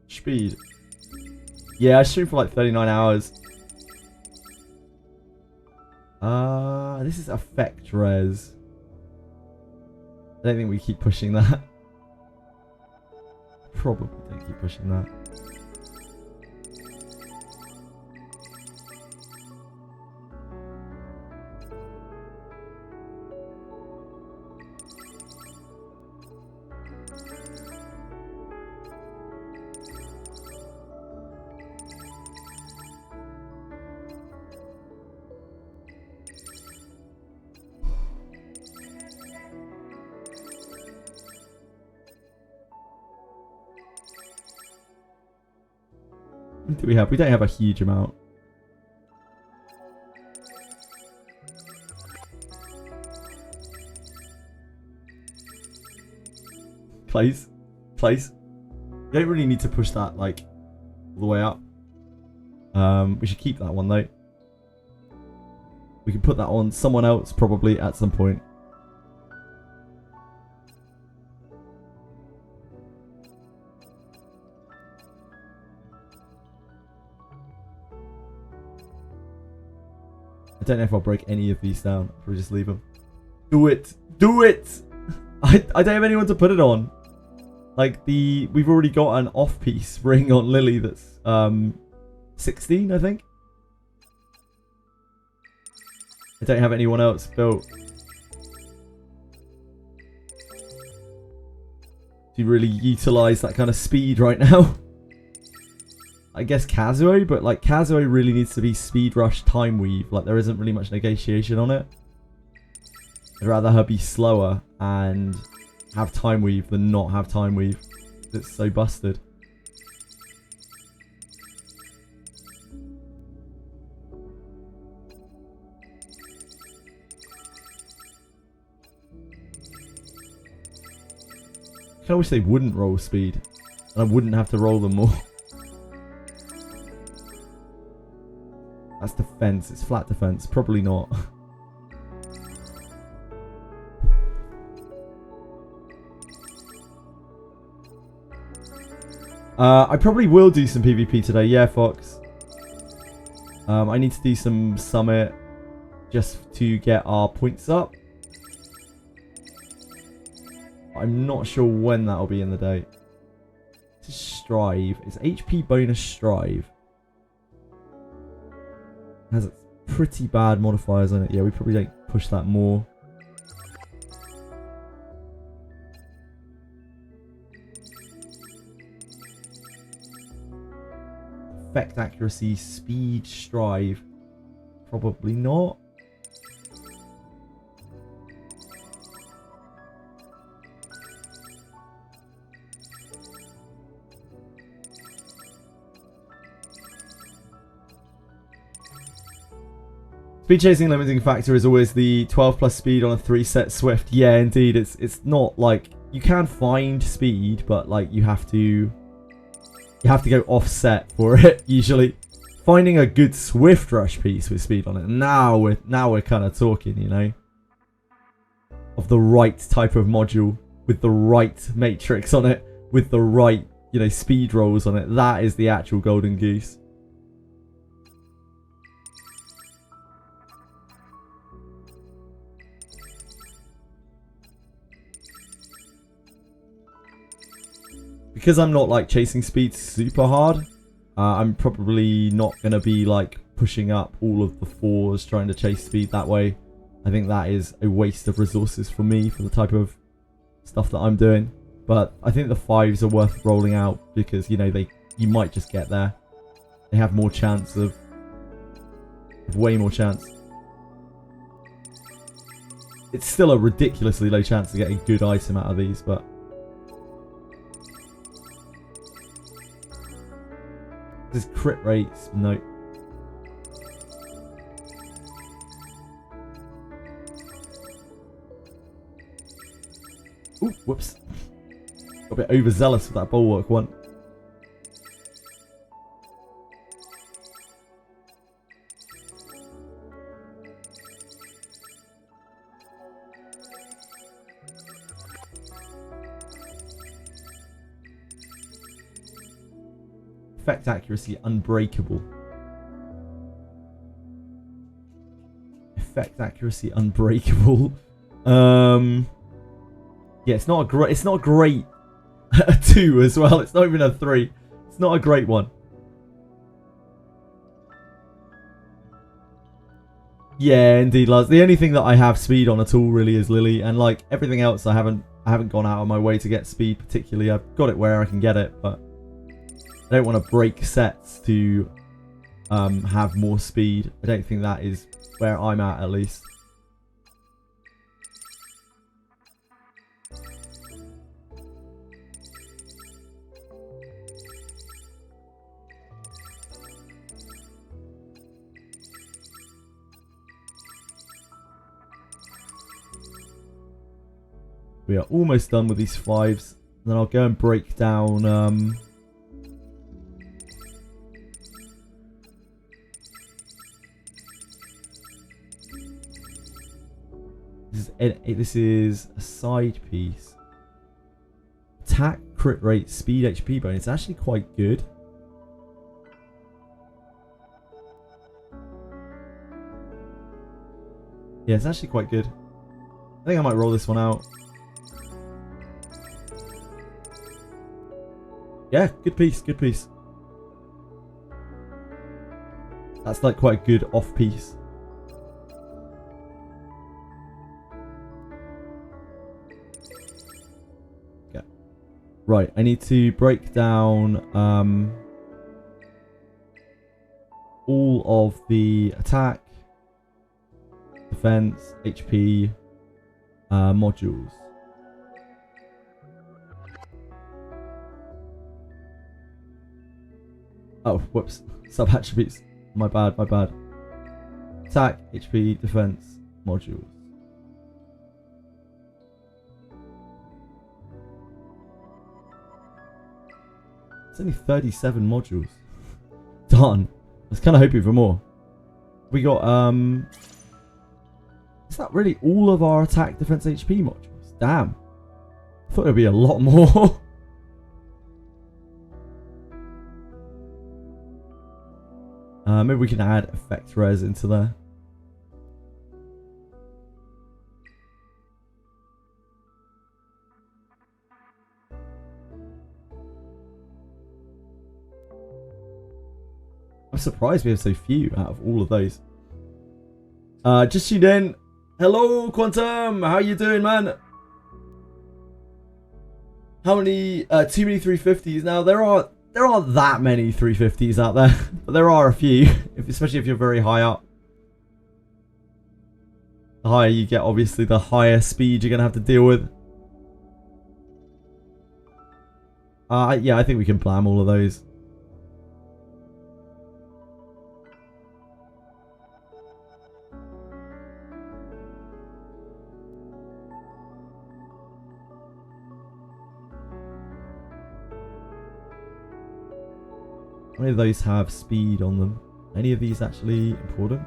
S1: Speed. Yeah, I stream for like 39 hours. This is effect res. I don't think we keep pushing that. Probably don't keep pushing that. What do we have? We don't have a huge amount. Place. You don't really need to push that like all the way up. We should keep that one though. We can put that on someone else probably at some point. I don't know if I'll break any of these down. Or just leave them. Do it! Do it! I don't have anyone to put it on. Like we've already got an off-piece ring on Lily that's 16, I think. I don't have anyone else built to really utilize that kind of speed right now. I guess Kazuo, but like Kazuo really needs to be speed rush time weave. Like there isn't really much negotiation on it. I'd rather her be slower and have time weave than not have time weave. It's so busted. I kinda wish they wouldn't roll speed and I wouldn't have to roll them more. That's defense. It's flat defense. Probably not. I probably will do some PvP today. Yeah, Fox. I need to do some summit just to get our points up. I'm not sure when that'll be in the day. It's strive. It's HP bonus strive. Has pretty bad modifiers on it. Yeah, we probably don't push that more. Effect accuracy, speed, strive. Probably not. Speed chasing limiting factor is always the 12 plus speed on a 3-set swift. Yeah, indeed. It's not like you can find speed, but like you have to go offset for it usually. Finding a good swift rush piece with speed on it. Now we're kind of talking, you know, of the right type of module with the right matrix on it, with the right, you know, speed rolls on it. That is the actual golden goose. Because I'm not like chasing speed super hard, I'm probably not going to be like pushing up all of the 4s trying to chase speed that way. I think that is a waste of resources for me for the type of stuff that I'm doing. But I think the 5s are worth rolling out because, you know, you might just get there. They have more chance of way more chance. It's still a ridiculously low chance to get a good item out of these, but this crit rates, no. Ooh, whoops. Got a bit overzealous with that bulwark one. Effect accuracy unbreakable. Effect accuracy unbreakable. Yeah, it's not a great a 2 as well. It's not even a 3. It's not a great one. Yeah, indeed, Lars. The only thing that I have speed on at all really is Lily, and like everything else I haven't gone out of my way to get speed particularly. I've got it where I can get it, but I don't want to break sets to have more speed. I don't think that is where I'm at least. We are almost done with these 5s. Then I'll go and break down this is a side piece. Attack, crit rate, speed, HP bonus. It's actually quite good. Yeah, it's actually quite good. I think I might roll this one out. Yeah, good piece, good piece. That's like quite a good off piece. Right, I need to break down all of the attack, defense, HP modules. Oh, whoops. Sub-attributes. My bad, my bad. Attack, HP, defense, modules. It's only 37 modules. Darn. I was kind of hoping for more. We got, is that really all of our attack, defense, HP modules? Damn. I thought there'd be a lot more. Maybe we can add effect res into there. I'm surprised we have so few out of all of those. Just tuned in. Hello, Quantum. How you doing, man? How many? Too many 350s. Now, there are there aren't that many 350s out there, but there are a few, especially if you're very high up. The higher you get, obviously, the higher speed you're going to have to deal with. Yeah, I think we can plan all of those. How many of those have speed on them? Any of these actually important?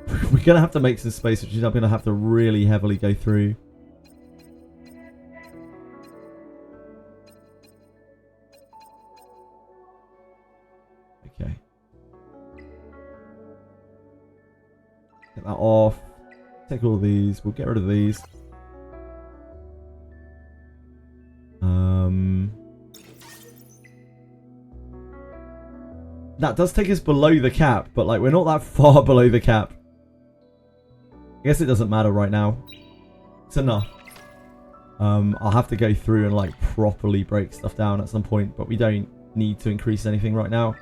S1: We're going to have to make some space, which is I'm going to have to really heavily go through. Okay. Get that off. Take all of these. We'll get rid of these. That does take us below the cap, but like we're not that far below the cap. I guess it doesn't matter right now. It's enough. I'll have to go through and like properly break stuff down at some point, but we don't need to increase anything right now.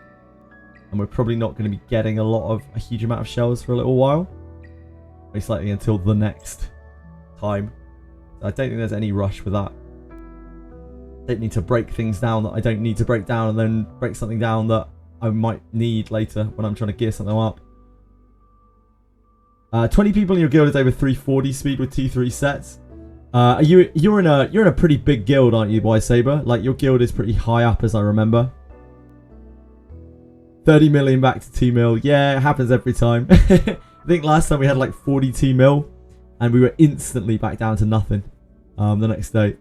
S1: And we're probably not going to be getting a huge amount of shells for a little while. Most likely until the next time. So I don't think there's any rush with that. Don't need to break things down that I don't need to break down and then break something down that I might need later when I'm trying to gear something up. 20 people in your guild is over 340 speed with 2-3 sets. You're in a pretty big guild, aren't you, Wise Saber? Like your guild is pretty high up, as I remember. 30 million back to 2 mil. Yeah, it happens every time. I think last time we had like 42 mil, and we were instantly back down to nothing. The next day.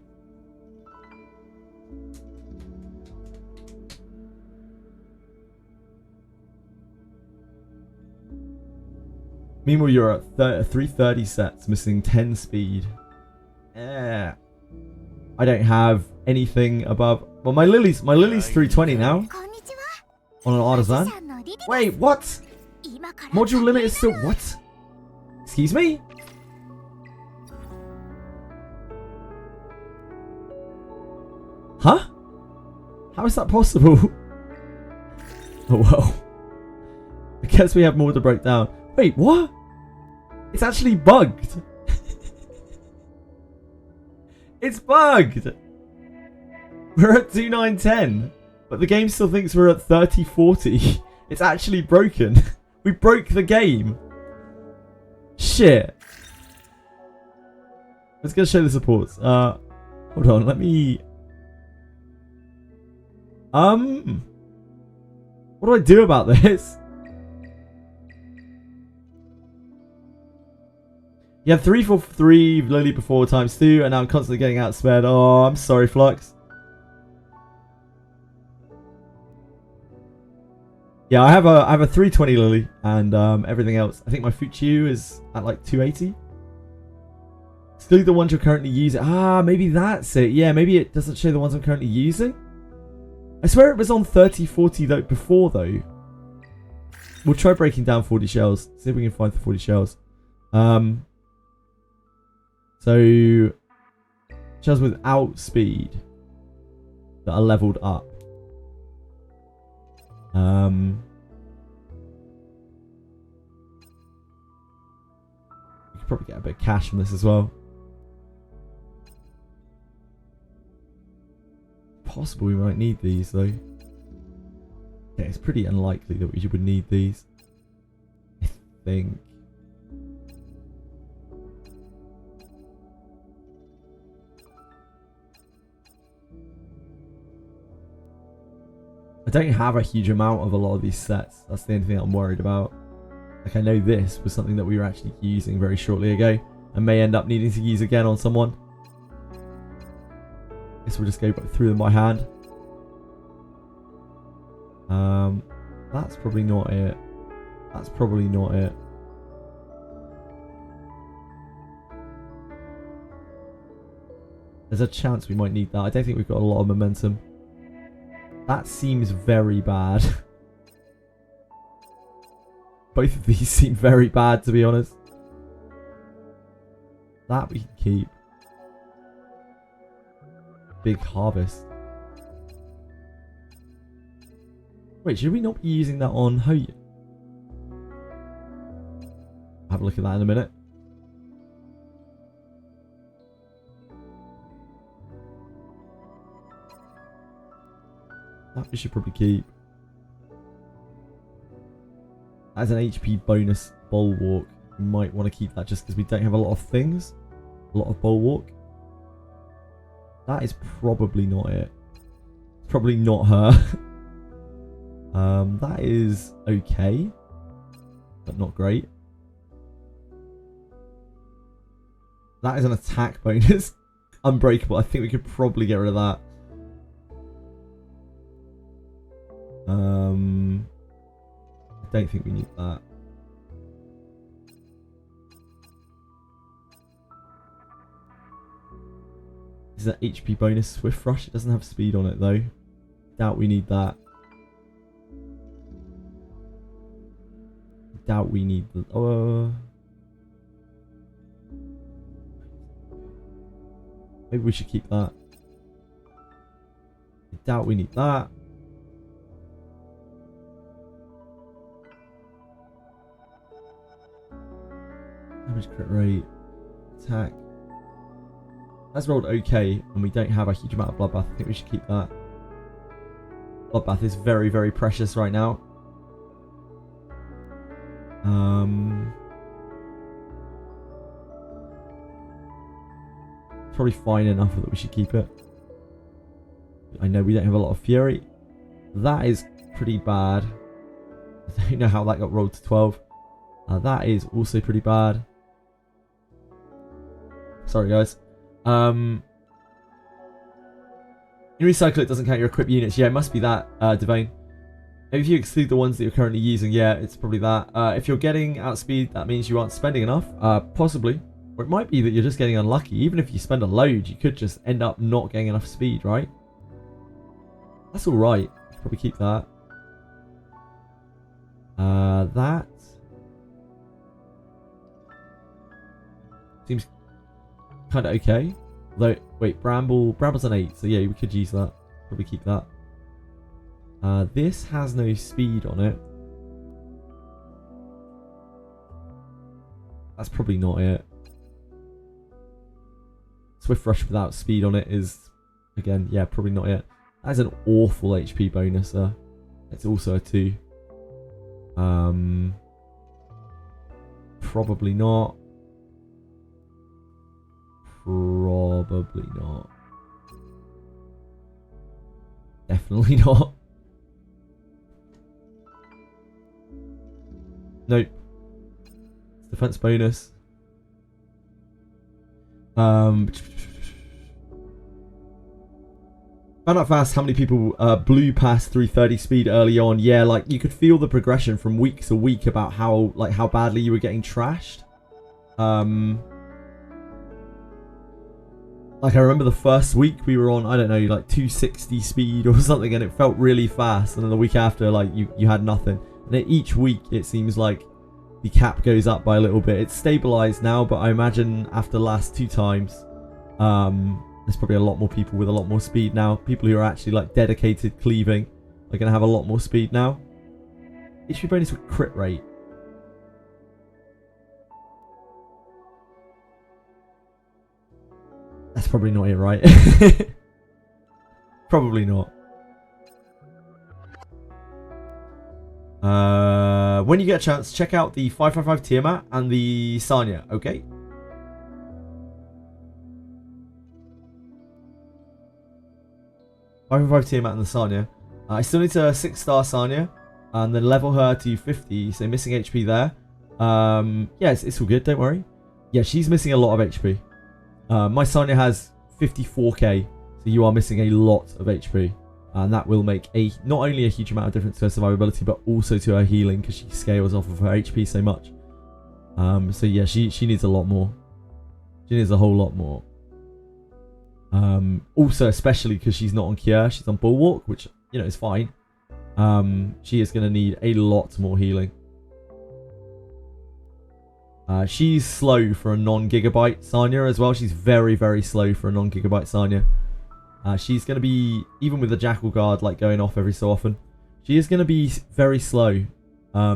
S1: Meanwhile, you're at 330 sets, missing 10 speed. Yeah. I don't have anything above. Well, my Lily's 320 now. On an artisan. Wait, what? Module limit is still what? Excuse me? Huh? How is that possible? Oh well. I guess we have more to break down. Wait, what? It's actually bugged. It's bugged. We're at 2910, but the game still thinks we're at 3040. It's actually broken. We broke the game. Shit. Let's go show the supports. Hold on, let me... What do I do about this? You had 343 Lily before ×2, and now I'm constantly getting outspared. Oh, I'm sorry, Flux. Yeah, I have a 320 Lily, and everything else. I think my Fuchu is at like 280. Exclude the ones you're currently using. Ah, maybe that's it. Yeah, maybe it doesn't show the ones I'm currently using. I swear it was on 3040 though before though. We'll try breaking down 40 shells. See if we can find the 40 shells. So, shells without speed that are leveled up. We could probably get a bit of cash from this as well. Possible we might need these though. Yeah, it's pretty unlikely that we would need these. I think. I don't have a huge amount of a lot of these sets. That's the only thing I'm worried about. Like I know this was something that we were actually using very shortly ago and may end up needing to use again on someone. Guess we'll just go through them by hand. That's probably not it. That's probably not it. There's a chance we might need that. I don't think we've got a lot of momentum. That seems very bad. Both of these seem very bad, to be honest. That we can keep. big harvest. Wait, should we not be using that on Hoya? Have a look at that in a minute. That we should probably keep. As an HP bonus bulwark, you might want to keep that just because we don't have a lot of things. A lot of bulwark. That is probably not it. It's probably not her. That is okay, but not great. That is an attack bonus. Unbreakable. I think we could probably get rid of that. I don't think we need that. Is that HP bonus Swift Rush? It doesn't have speed on it though. Doubt we need that. Doubt we need the. Maybe we should keep that. I doubt we need that. Damage crit rate. Attack. That's rolled okay, and we don't have a huge amount of Bloodbath. I think we should keep that. Bloodbath is very, very precious right now. Probably fine enough that we should keep it. I know we don't have a lot of Fury. That is pretty bad. I don't know how that got rolled to 12. That is also pretty bad. Sorry, guys. In recycle, it doesn't count your equipped units. Yeah, it must be that, Devane. Maybe if you exclude the ones that you're currently using, yeah, it's probably that. If you're getting outspeed, that means you aren't spending enough. Possibly. Or it might be that you're just getting unlucky. Even if you spend a load, you could just end up not getting enough speed, right? That's alright. Probably keep that. That seems kind of okay. Though, wait, Bramble's an 8, so yeah, we could use that. Probably keep that. This has no speed on it. That's probably not it. Swift Rush without speed on it is, again, yeah, probably not it. That's an awful HP bonus. It's also a 2. Probably not. Probably not. Definitely not. Nope. It's defense bonus. Found out fast how many people blew past 330 speed early on. Yeah, like you could feel the progression from week to week about how badly you were getting trashed. Like I remember the first week we were on, I don't know, like 260 speed or something, and it felt really fast. And then the week after, like you had nothing. And then each week it seems like the cap goes up by a little bit. It's stabilized now, but I imagine after the last 2 times, there's probably a lot more people with a lot more speed now. People who are actually like dedicated cleaving are going to have a lot more speed now. HP bonus with crit rate. That's probably not it, right? Probably not. When you get a chance, check out the 555 Tiamat and the Sanya, okay? Tiamat and the Sanya. I still need to 6-star Sanya and then level her to 50, so missing HP there. Yeah, it's all good, don't worry. Yeah, she's missing a lot of HP. My Sanya has 54k, so you are missing a lot of HP. And that will make not only a huge amount of difference to her survivability, but also to her healing, because she scales off of her HP so much. So yeah, she needs a lot more. She needs a whole lot more. Also, especially because she's not on Cure, she's on Bulwark, which, you know, is fine. She is going to need a lot more healing. She's slow for a non-gigabyte Sanya as well. She's very, very slow for a non-gigabyte Sanya. She's going to be, even with the Jackal Guard like going off every so often, she is going to be very slow.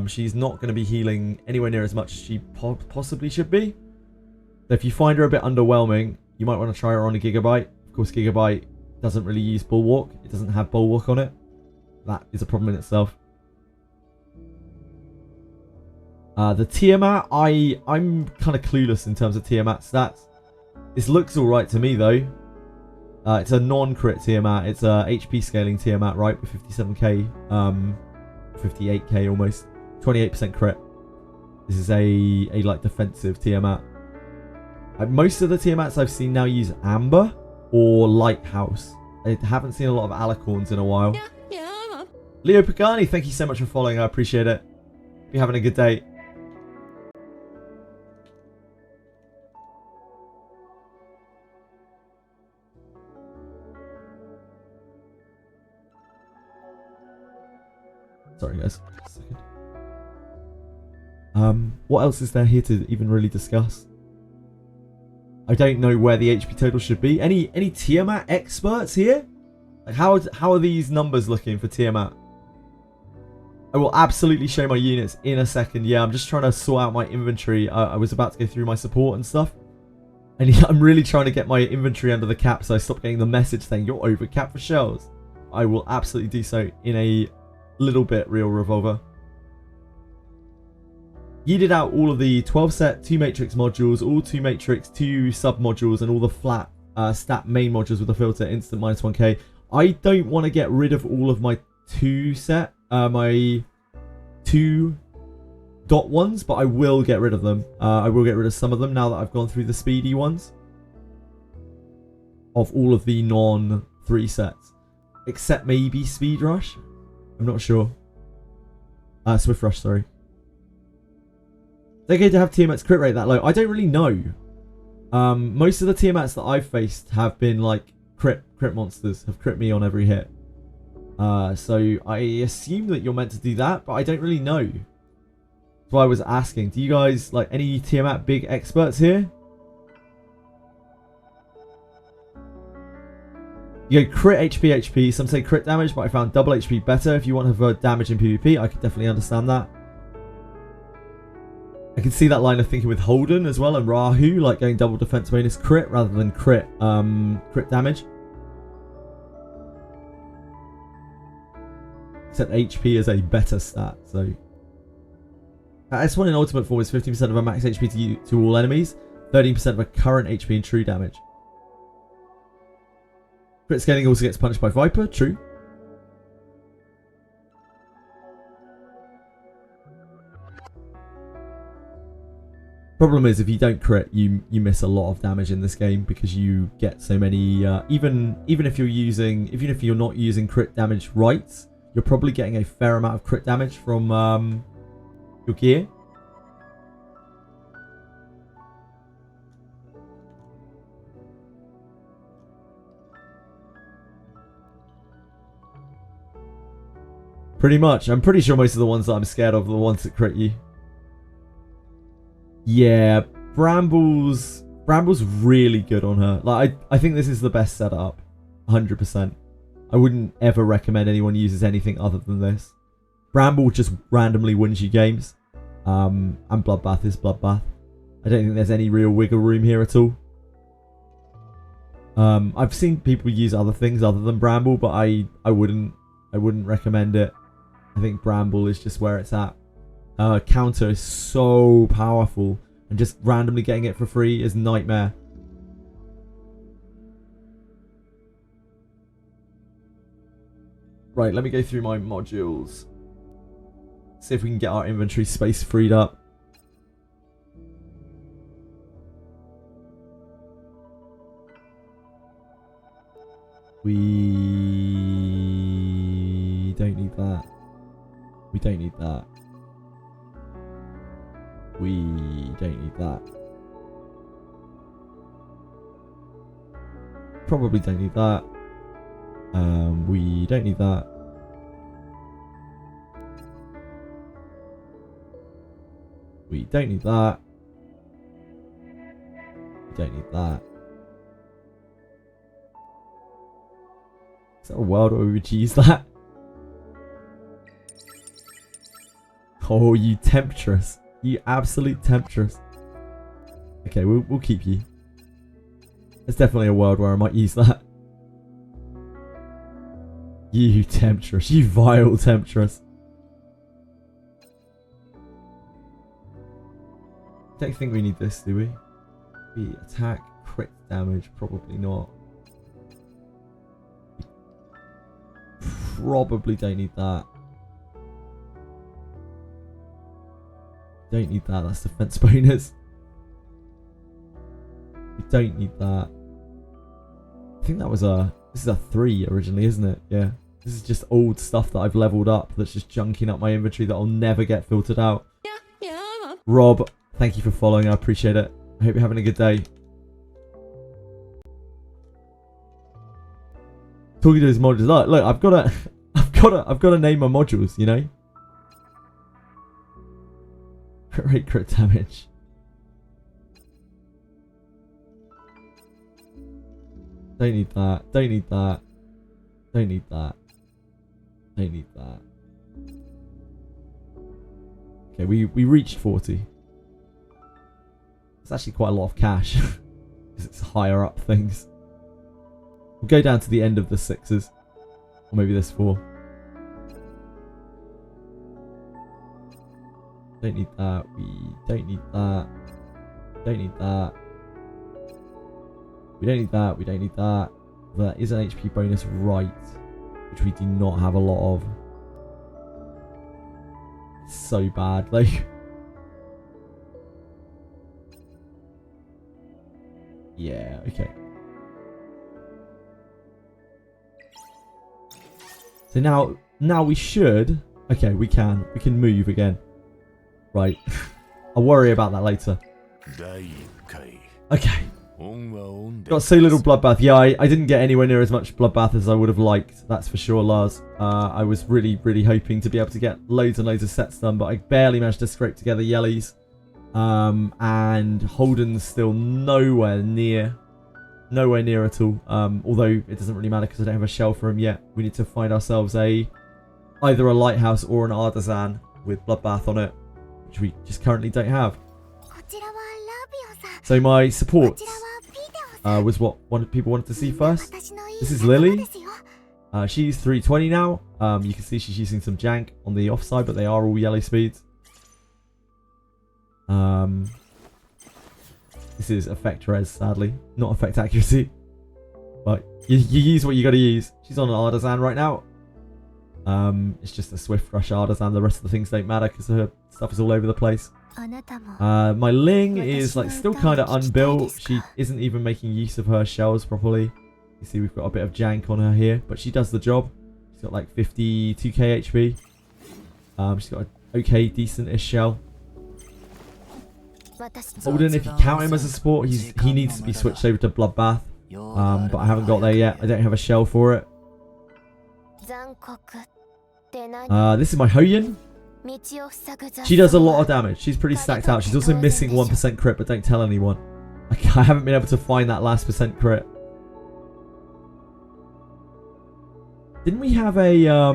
S1: She's not going to be healing anywhere near as much as she possibly should be. So if you find her a bit underwhelming, you might want to try her on a Gigabyte. Of course, Gigabyte doesn't really use Bulwark. It doesn't have Bulwark on it. That is a problem in itself. The Tiamat, I'm kind of clueless in terms of Tiamat stats. This looks alright to me though. It's a non-crit Tiamat. It's a HP scaling Tiamat, right? With 57k, 58k almost. 28% crit. This is a like defensive Tiamat. Most of the Tiamats I've seen now use Amber or Lighthouse. I haven't seen a lot of Alicorns in a while.
S3: Yeah.
S1: Leo Pagani, thank you so much for following. I appreciate it. Hope you're having a good day. Sorry guys. A second. What else is there here to even really discuss? I don't know where the HP total should be. Any Tiamat experts here? Like how are these numbers looking for Tiamat? I will absolutely show my units in a second. Yeah, I'm just trying to sort out my inventory. I was about to go through my support and stuff. And I'm really trying to get my inventory under the cap so I stop getting the message saying you're over cap for shells. I will absolutely do so in a little bit, Real Revolver. Yeeted out all of the 12 set 2 matrix modules, all 2 matrix, 2 sub modules, and all the flat stat main modules with a filter instant minus 1k. I don't want to get rid of all of my 2 set, my 2 dot ones, but I will get rid of them. I will get rid of some of them now that I've gone through the speedy ones. Of all of the non 3 sets. Except maybe Speed Rush. I'm not sure. Swift Rush, sorry. Is it okay to have Tiamat's crit rate that low? I don't really know. Most of the Tiamats that I've faced have been like crit monsters. Have crit me on every hit. So I assume that you're meant to do that, but I don't really know. That's why I was asking. Do you guys, like, any Tiamat big experts here? You go crit HP. Some say crit damage, but I found double HP better. If you want to have damage in PvP, I could definitely understand that. I can see that line of thinking with Holden as well and Rahu, like going double defense bonus crit rather than crit damage. Except HP is a better stat, so. S1 in ultimate form is 15% of a max HP to all enemies, 13% of a current HP in true damage. Crit scaling also gets punished by Viper, true. Problem is, if you don't crit, you miss a lot of damage in this game because you get so many. Even if you're not using crit damage right, you're probably getting a fair amount of crit damage from your gear. Pretty much. I'm pretty sure most of the ones that I'm scared of are the ones that crit you. Yeah, Bramble's really good on her. Like, I think this is the best setup. 100%. I wouldn't ever recommend anyone uses anything other than this. Bramble just randomly wins you games. And Bloodbath is Bloodbath. I don't think there's any real wiggle room here at all. I've seen people use other things other than Bramble, but I wouldn't recommend it. I think Bramble is just where it's at. Counter is so powerful, and just randomly getting it for free is nightmare. Right, let me go through my modules. See if we can get our inventory space freed up. We don't need that. We don't need that. We don't need that. Probably don't need that. We don't need that. We don't need that. We don't need that. Is there a world where we would use that? Oh, you temptress. You absolute temptress. Okay, we'll keep you. There's definitely a world where I might use that. You temptress. You vile temptress. Don't think we need this, do we? We attack, crit damage, probably not. Probably don't need that. Don't need that, that's defense bonus. We don't need that. I think that was this is a 3 originally, isn't it? Yeah. This is just old stuff that I've leveled up that's just junking up my inventory that I'll never get filtered out. Rob, thank you for following, I appreciate it. I hope you're having a good day. Talking to his modules. Look, I've got to name my modules, you know? Crit rate, crit damage. Don't need that. Don't need that. Don't need that. Don't need that. Okay, we reached 40. It's actually quite a lot of cash. Because it's higher up things. We'll go down to the end of the 6s. Or maybe this 4. Don't need that. We don't need that. Don't need that. We don't need that. We don't need that. There is an HP bonus right, which we do not have a lot of. It's so bad, like. Yeah, okay. So now we should. Okay, we can move again. Right. I'll worry about that later. Okay. Got so little bloodbath. Yeah, I didn't get anywhere near as much bloodbath as I would have liked. That's for sure, Lars. I was really hoping to be able to get loads and loads of sets done, but I barely managed to scrape together Yellies. And Holden's still nowhere near at all. Although it doesn't really matter because I don't have a shell for him yet. We need to find ourselves either a lighthouse or an artisan with bloodbath on it, which we just currently don't have. So my support was what people wanted to see first. This is Lily. She's 320 now. You can see she's using some jank on the offside, but they are all yellow speeds. This is effect res, sadly, not effect accuracy. But you use what you got to use. She's on an artisan right now. It's just a swift rush artisan. The rest of the things don't matter because her stuff is all over the place. My Ling is like still kind of unbuilt. She isn't even making use of her shells properly. You see we've got a bit of jank on her here, but she does the job. She's got like 52k HP. She's got an okay, decent-ish shell. Holden, if you count him as a support, he needs to be switched over to Bloodbath. But I haven't got there yet. I don't have a shell for it. This is my Hoyin. She does a lot of damage. She's pretty stacked out. She's also missing 1% crit, but don't tell anyone. I haven't been able to find that last % crit. Didn't we have a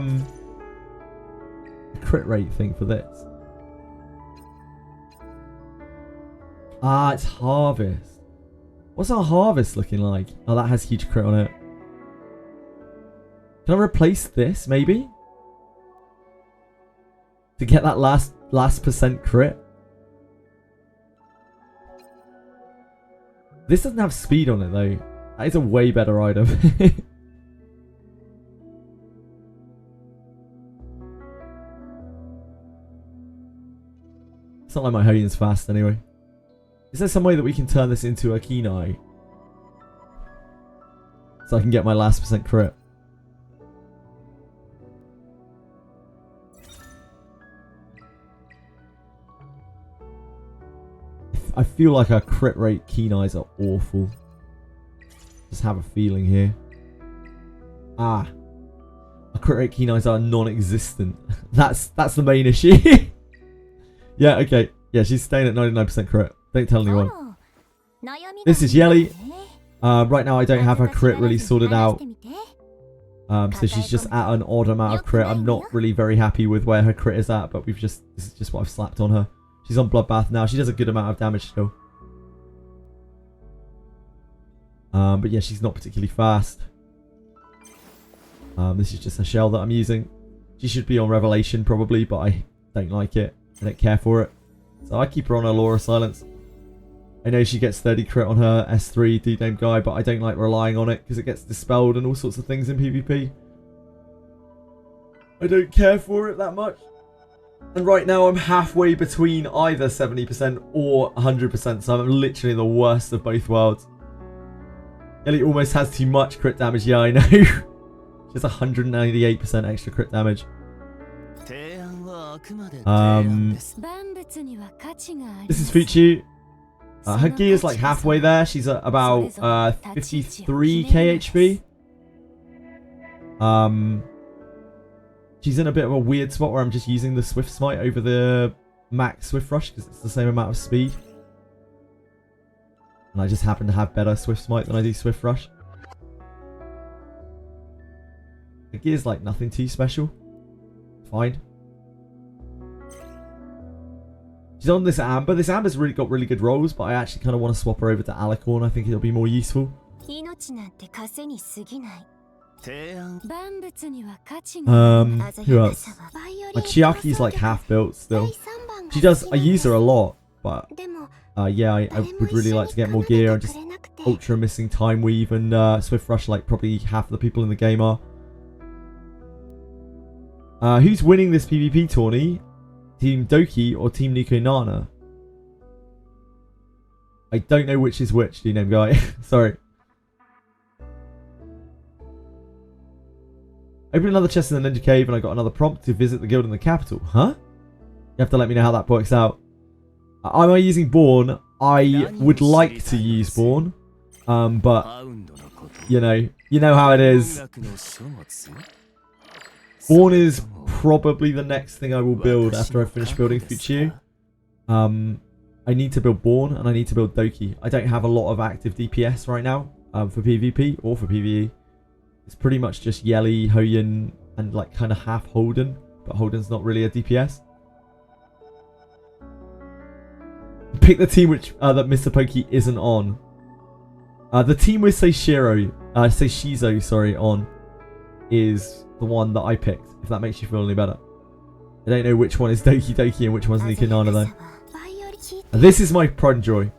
S1: crit rate thing for this? Ah, it's Harvest. What's our Harvest looking like? Oh, that has huge crit on it. Can I replace this, maybe? To get that last % crit? This doesn't have speed on it, though. That is a way better item. It's not like my Hoyin's fast, anyway. Is there some way that we can turn this into a Kenai? So I can get my last % crit. I feel like our crit rate Kenais are awful. Just have a feeling here. Ah. Our crit rate Kenais are non-existent. That's the main issue. Yeah, okay. Yeah, she's staying at 99% crit. Don't tell anyone. This is Yelly. Right now I don't have her crit really sorted out. So she's just at an odd amount of crit. I'm not really very happy with where her crit is at, but this is just what I've slapped on her. She's on Bloodbath now. She does a good amount of damage still. But yeah, she's not particularly fast. This is just a shell that I'm using. She should be on Revelation probably, but I don't like it. I don't care for it. So I keep her on her Law of Silence. I know she gets 30 crit on her S3 dude named Guy, but I don't like relying on it because it gets dispelled and all sorts of things in PvP. I don't care for it that much. And right now I'm halfway between either 70% or 100%, so I'm literally in the worst of both worlds. Ellie almost has too much crit damage, yeah I know. Just 198% extra crit damage. This is Fuchu. Her gear is like halfway there. She's at about 53k HP. She's in a bit of a weird spot where I'm just using the Swift Smite over the max Swift Rush because it's the same amount of speed. And I just happen to have better Swift Smite than I do Swift Rush. The gear's like nothing too special. Fine. She's on this Amber. This Amber's really got really good rolls, but I actually kind of want to swap her over to Alicorn. I think it'll be more useful. Who else? My Chiaki's like half built still. I use her a lot, but yeah, I would really like to get more gear and just ultra missing Time Weave and Swift Rush like probably half of the people in the game are. Who's winning this PvP tourney? Team Doki or Team Nico Nana? I don't know which is which, do you name guy? Sorry. Open another chest in the Ninja Cave and I got another prompt to visit the guild in the capital. Huh? You have to let me know how that works out. Am I using Born? I would like to use Born. But you know how it is. Born is probably the next thing I will build after I finish building Fuchu. I need to build Born and I need to build Doki. I don't have a lot of active DPS right now for PvP or for PvE. It's pretty much just Yelly, Hoyin, and like kind of half Holden. But Holden's not really a DPS. Pick the team which that Mr. Pokey isn't on. The team with Seishizo, sorry, on is the one that I picked, if that makes you feel any better. I don't know which one is Doki Doki and which one's Nico Nana though. This is my pride and joy.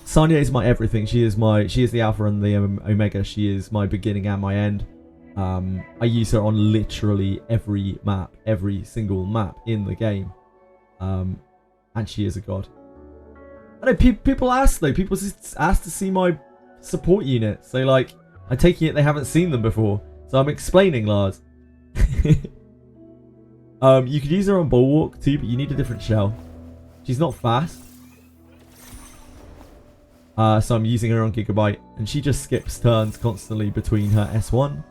S1: Sanya is my everything. She is the alpha and the omega. She is my beginning and my end. I use her on literally every map, every single map in the game. And she is a god. I know people ask though. People just ask to see my support unit. So like, I'm taking it they haven't seen them before. So I'm explaining, Lars. You could use her on Bulwark too, but you need a different shell. She's not fast. So I'm using her on Gigabyte. And she just skips turns constantly between her S1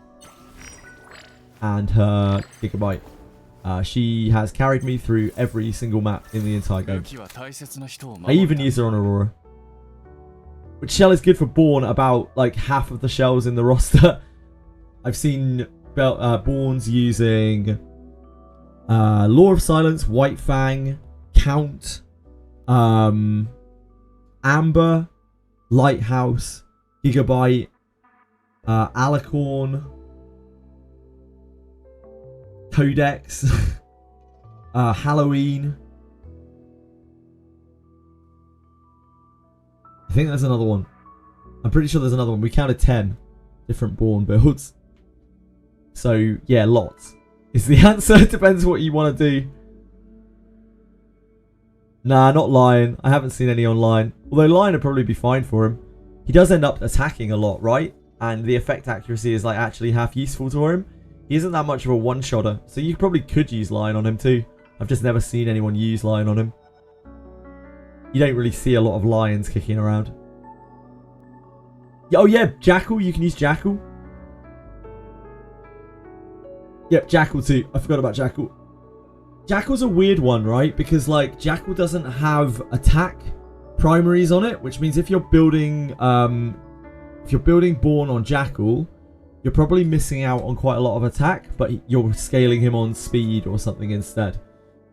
S1: and her Gigabyte. She has carried me through every single map in the entire game. I even use her on Aurora. Which shell is good for Born? About like half of the shells in the roster. I've seen Borns using Law of Silence, White Fang, Count, Amber, Lighthouse, Gigabyte, Alicorn, Codex, Halloween. I think there's another one. I'm pretty sure there's another one. We counted 10 different Born builds. So, yeah, lots is the answer. It depends what you want to do. Nah, not Lion. I haven't seen any on Lion. Although Lion would probably be fine for him. He does end up attacking a lot, right? And the effect accuracy is like actually half useful to him. He isn't that much of a one-shotter. So you probably could use Lion on him too. I've just never seen anyone use Lion on him. You don't really see a lot of lions kicking around. Oh yeah, Jackal. You can use Jackal. Yep, Jackal too. I forgot about Jackal. Jackal's a weird one, right? Because like Jackal doesn't have attack primaries on it, which means if you're building Born on Jackal, you're probably missing out on quite a lot of attack, but you're scaling him on speed or something instead.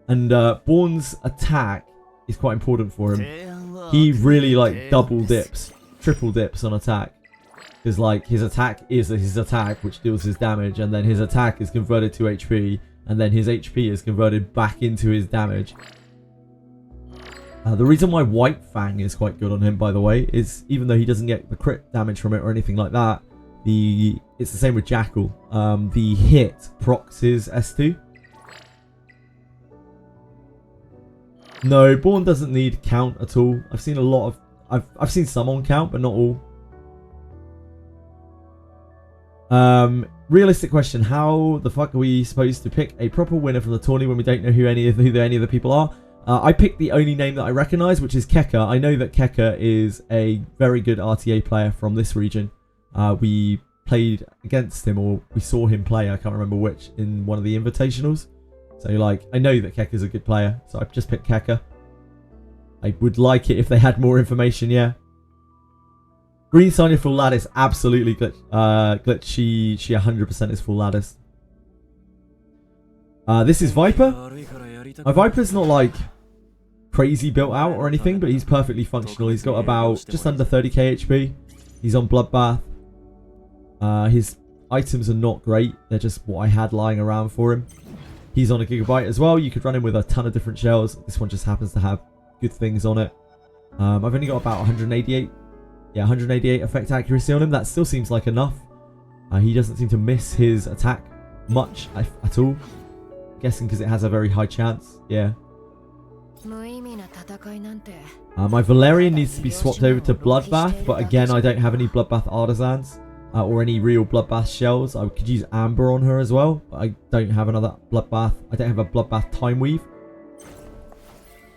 S1: And Born's attack is quite important for him. He really like double dips, triple dips on attack. Because like his attack is his attack, which deals his damage, and then his attack is converted to HP, and then his HP is converted back into his damage. The reason why White Fang is quite good on him, by the way, is even though he doesn't get the crit damage from it or anything like that, it's the same with Jackal. The hit procs his S2. No, Born doesn't need count at all. I've seen a lot of... I've seen some on count, but not all. Realistic question. How the fuck are we supposed to pick a proper winner from the tourney when we don't know who any of the people are? I picked the only name that I recognise, which is Keka. I know that Keka is a very good RTA player from this region. We played against him, or we saw him play, I can't remember which, in one of the invitationals. So, like, I know that Keka's a good player, so I've just picked Keka. I would like it if they had more information, yeah. Green Sonya full lattice, absolutely glitch. She 100% is full lattice. This is Viper. My Viper's not, like, crazy built out or anything, but he's perfectly functional. He's got about just under 30k HP. He's on Bloodbath. His items are not great. They're just what I had lying around for him. He's on a gigabyte as well. You could run him with a ton of different shells. This one just happens to have good things on it. I've only got about 188. Yeah, 188 effect accuracy on him. That still seems like enough. He doesn't seem to miss his attack much at all. I'm guessing because it has a very high chance. Yeah. My Valerian needs to be swapped over to Bloodbath, but again, I don't have any Bloodbath artisans. Or any real Bloodbath shells. I could use Amber on her as well, but I don't have another Bloodbath. I don't have a Bloodbath Time Weave.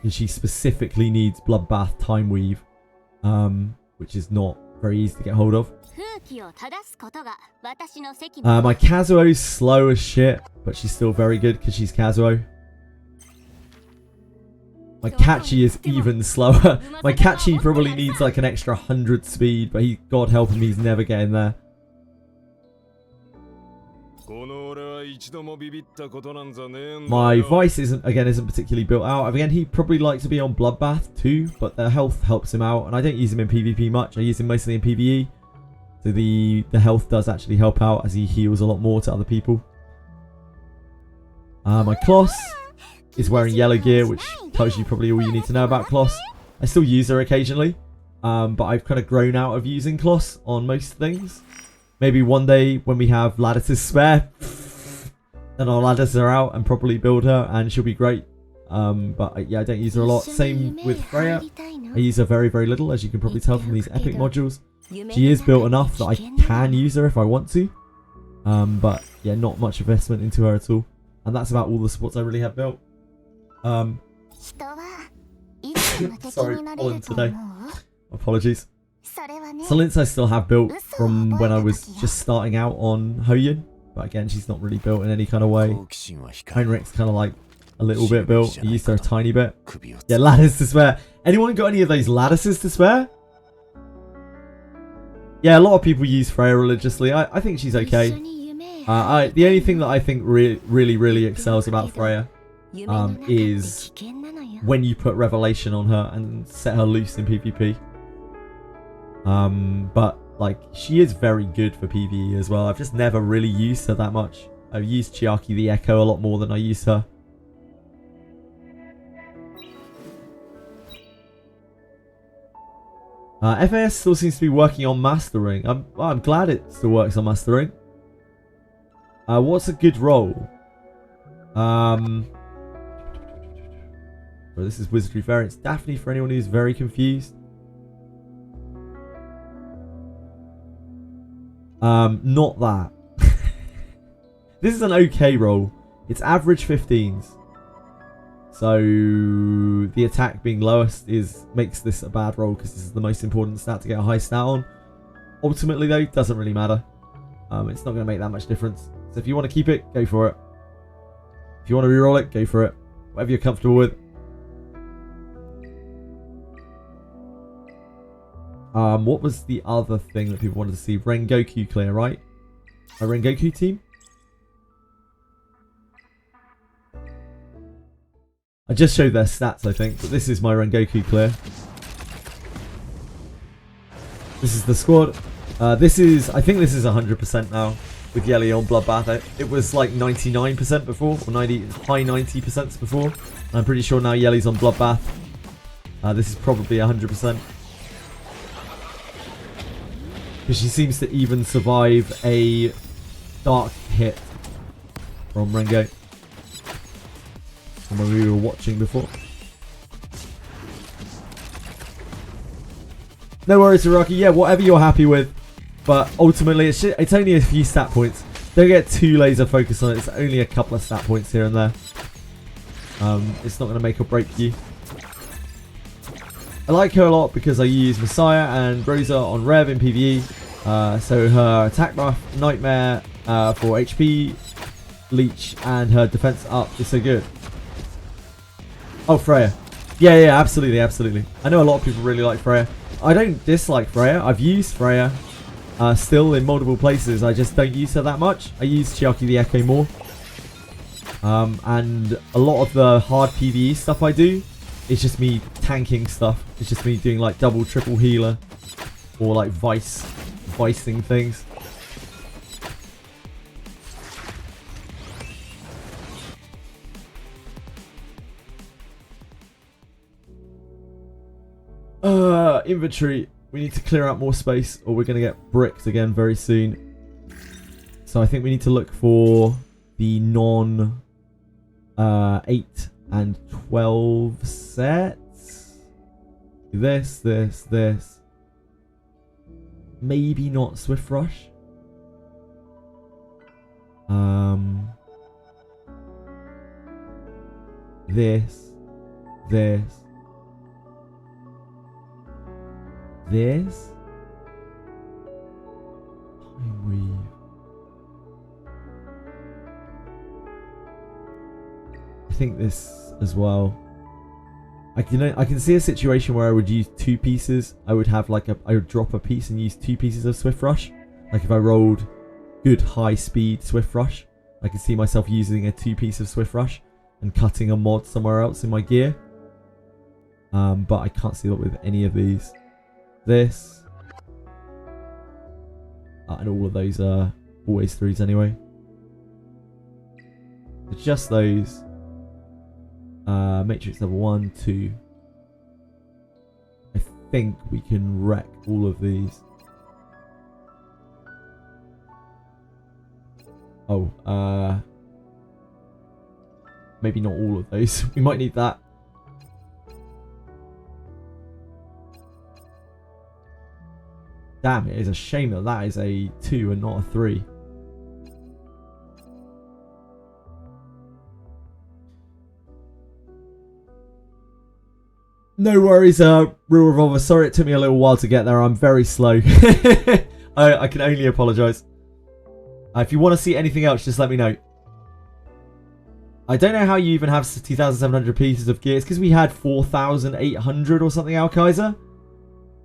S1: And she specifically needs Bloodbath Time Weave, which is not very easy to get hold of. My Kazuo's slow as shit, but she's still very good because she's Kazuo. My Kachi is even slower. My Kachi probably needs like an extra 100 speed, but God help him, he's never getting there. My Vice isn't particularly built out. Again, he'd probably like to be on Bloodbath too, but the health helps him out, and I don't use him in PvP much. I use him mostly in PvE, so the health does actually help out as he heals a lot more to other people. My Kloss is wearing yellow gear, which tells you probably all you need to know about Kloss. I still use her occasionally, but I've kind of grown out of using Kloss on most things. Maybe one day when we have lattices spare, then I'll lattice her out and properly build her, and she'll be great. But yeah, I don't use her a lot. Same with Freya. I use her very, very little, as you can probably tell from these epic modules. She is built enough that I can use her if I want to. But yeah, not much investment into her at all. And that's about all the supports I really have built. Sorry, pollen today. Apologies. Solintz I still have built from when I was just starting out on Hoyun, but again, she's not really built in any kind of way. Heinrich's kind of like a little bit built. I used her a tiny bit. Yeah, lattice to spare. Anyone got any of those lattices to spare? Yeah, a lot of people use Freya religiously. I think she's okay. The only thing that I think really excels about Freya is when you put Revelation on her and set her loose in PvP. But like, she is very good for PvE as well. I've just never really used her that much. I've used Chiaki the Echo a lot more than I used her. FAS still seems to be working on mastering. I'm glad it still works on mastering. What's a good role? This is Wizardry variants. Daphne for anyone who's very confused. Not that. This is an okay roll. It's average 15s. So the attack being lowest makes this a bad roll because this is the most important stat to get a high stat on. Ultimately though, doesn't really matter. It's not going to make that much difference. So if you want to keep it, go for it. If you want to reroll it, go for it. Whatever you're comfortable with. What was the other thing that people wanted to see? Rengoku clear, right? my Rengoku team. I just showed their stats, I think, but this is my Rengoku clear. This is the squad. I think this is 100% now with Yelly on Bloodbath. It was like 99% before, or high 90% before. I'm pretty sure now Yelly's on Bloodbath. This is probably 100%. Because she seems to even survive a dark hit from Rengo. From when we were watching before. No worries, Hiraki. Yeah, whatever you're happy with. But ultimately, it's only a few stat points. Don't get too laser focused on it. It's only a couple of stat points here and there. It's not going to make or break you. I like her a lot because I use Messiah and Rosa on Rev in PvE. So her attack buff, Nightmare for HP, Leech, and her defense up is so good. Oh, Freya. Yeah, absolutely. I know a lot of people really like Freya. I don't dislike Freya. I've used Freya still in multiple places. I just don't use her that much. I use Chiaki the Echo more. And a lot of the hard PvE stuff I do, it's just me tanking stuff. It's just me doing like double, triple healer. Or like vicing things. Inventory. We need to clear out more space or we're going to get bricked again very soon. So I think we need to look for the non 8 and 12 sets. This. Maybe not Swift Rush. This. Time Weave. I think this as well. I can see a situation where I would use 2 pieces. I would drop a piece and use 2 pieces of Swift Rush. Like if I rolled good high speed Swift Rush, I can see myself using a 2-piece of Swift Rush and cutting a mod somewhere else in my gear. But I can't see that with any of these. This. And all of those are always 3s anyway. It's just those. Matrix level 1, 2. I think we can wreck all of these. Oh, maybe not all of those. We might need that. Damn, it is a shame that that is a 2 and not a 3. No worries, Real Revolver. Sorry it took me a little while to get there. I'm very slow. I can only apologise. If you want to see anything else, just let me know. I don't know how you even have 2,700 pieces of gear. It's because we had 4,800 or something, Al-Kaiser.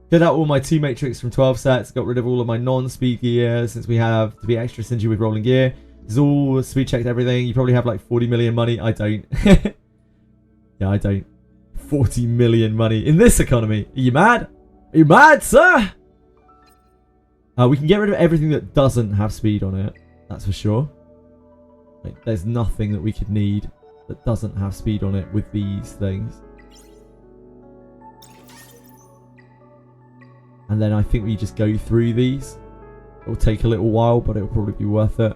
S1: Cleared out all my 2 Matrix from 12 sets. Got rid of all of my non-speed gear since we have to be extra stingy with rolling gear. It's all speed checked everything. You probably have like 40 million money. I don't. Yeah, I don't. 40 million money in this economy. Are you mad? Are you mad, sir? We can get rid of everything that doesn't have speed on it. That's for sure. Like, there's nothing that we could need that doesn't have speed on it with these things. And then I think we just go through these. It'll take a little while, but it'll probably be worth it.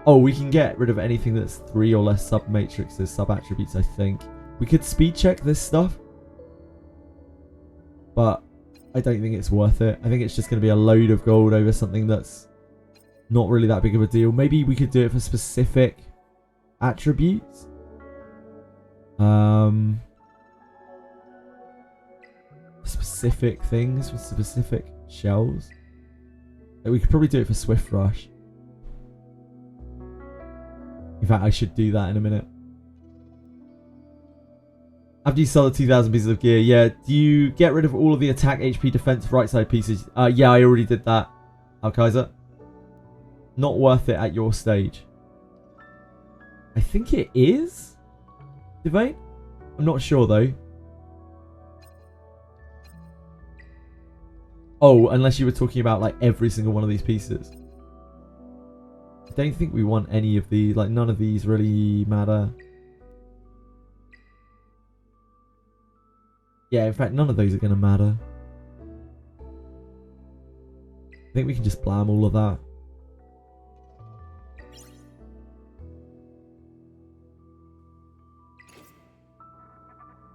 S1: Oh, we can get rid of anything that's 3 or less sub-matrices, sub-attributes, I think. We could speed check this stuff. But I don't think it's worth it. I think it's just going to be a load of gold over something that's not really that big of a deal. Maybe we could do it for specific attributes. Specific things with specific shells. We could probably do it for Swift Rush. In fact, I should do that in a minute. After you sell the 2,000 pieces of gear, yeah. Do you get rid of all of the attack, HP, defense, right side pieces? Yeah, I already did that. Alkaiser. Not worth it at your stage. I think it is. Debate? I'm not sure though. Oh, unless you were talking about like every single one of these pieces. I don't think we want any of these. Like none of these really matter. Yeah, in fact, none of those are going to matter. I think we can just blam all of that.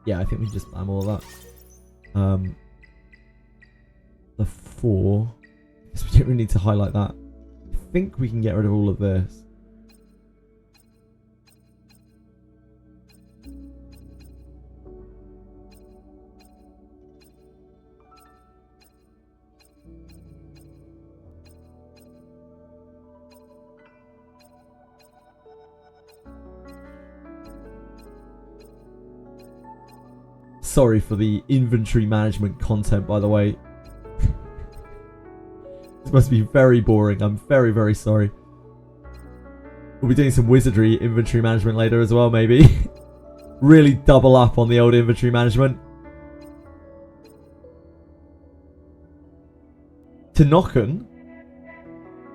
S1: Yeah, I think we can just blam all of that. The 4. I guess we don't really need to highlight that. I think we can get rid of all of this. Sorry for the inventory management content, by the way. This must be very boring. I'm very, very sorry. We'll be doing some wizardry inventory management later as well, maybe. Really double up on the old inventory management. Tenochen?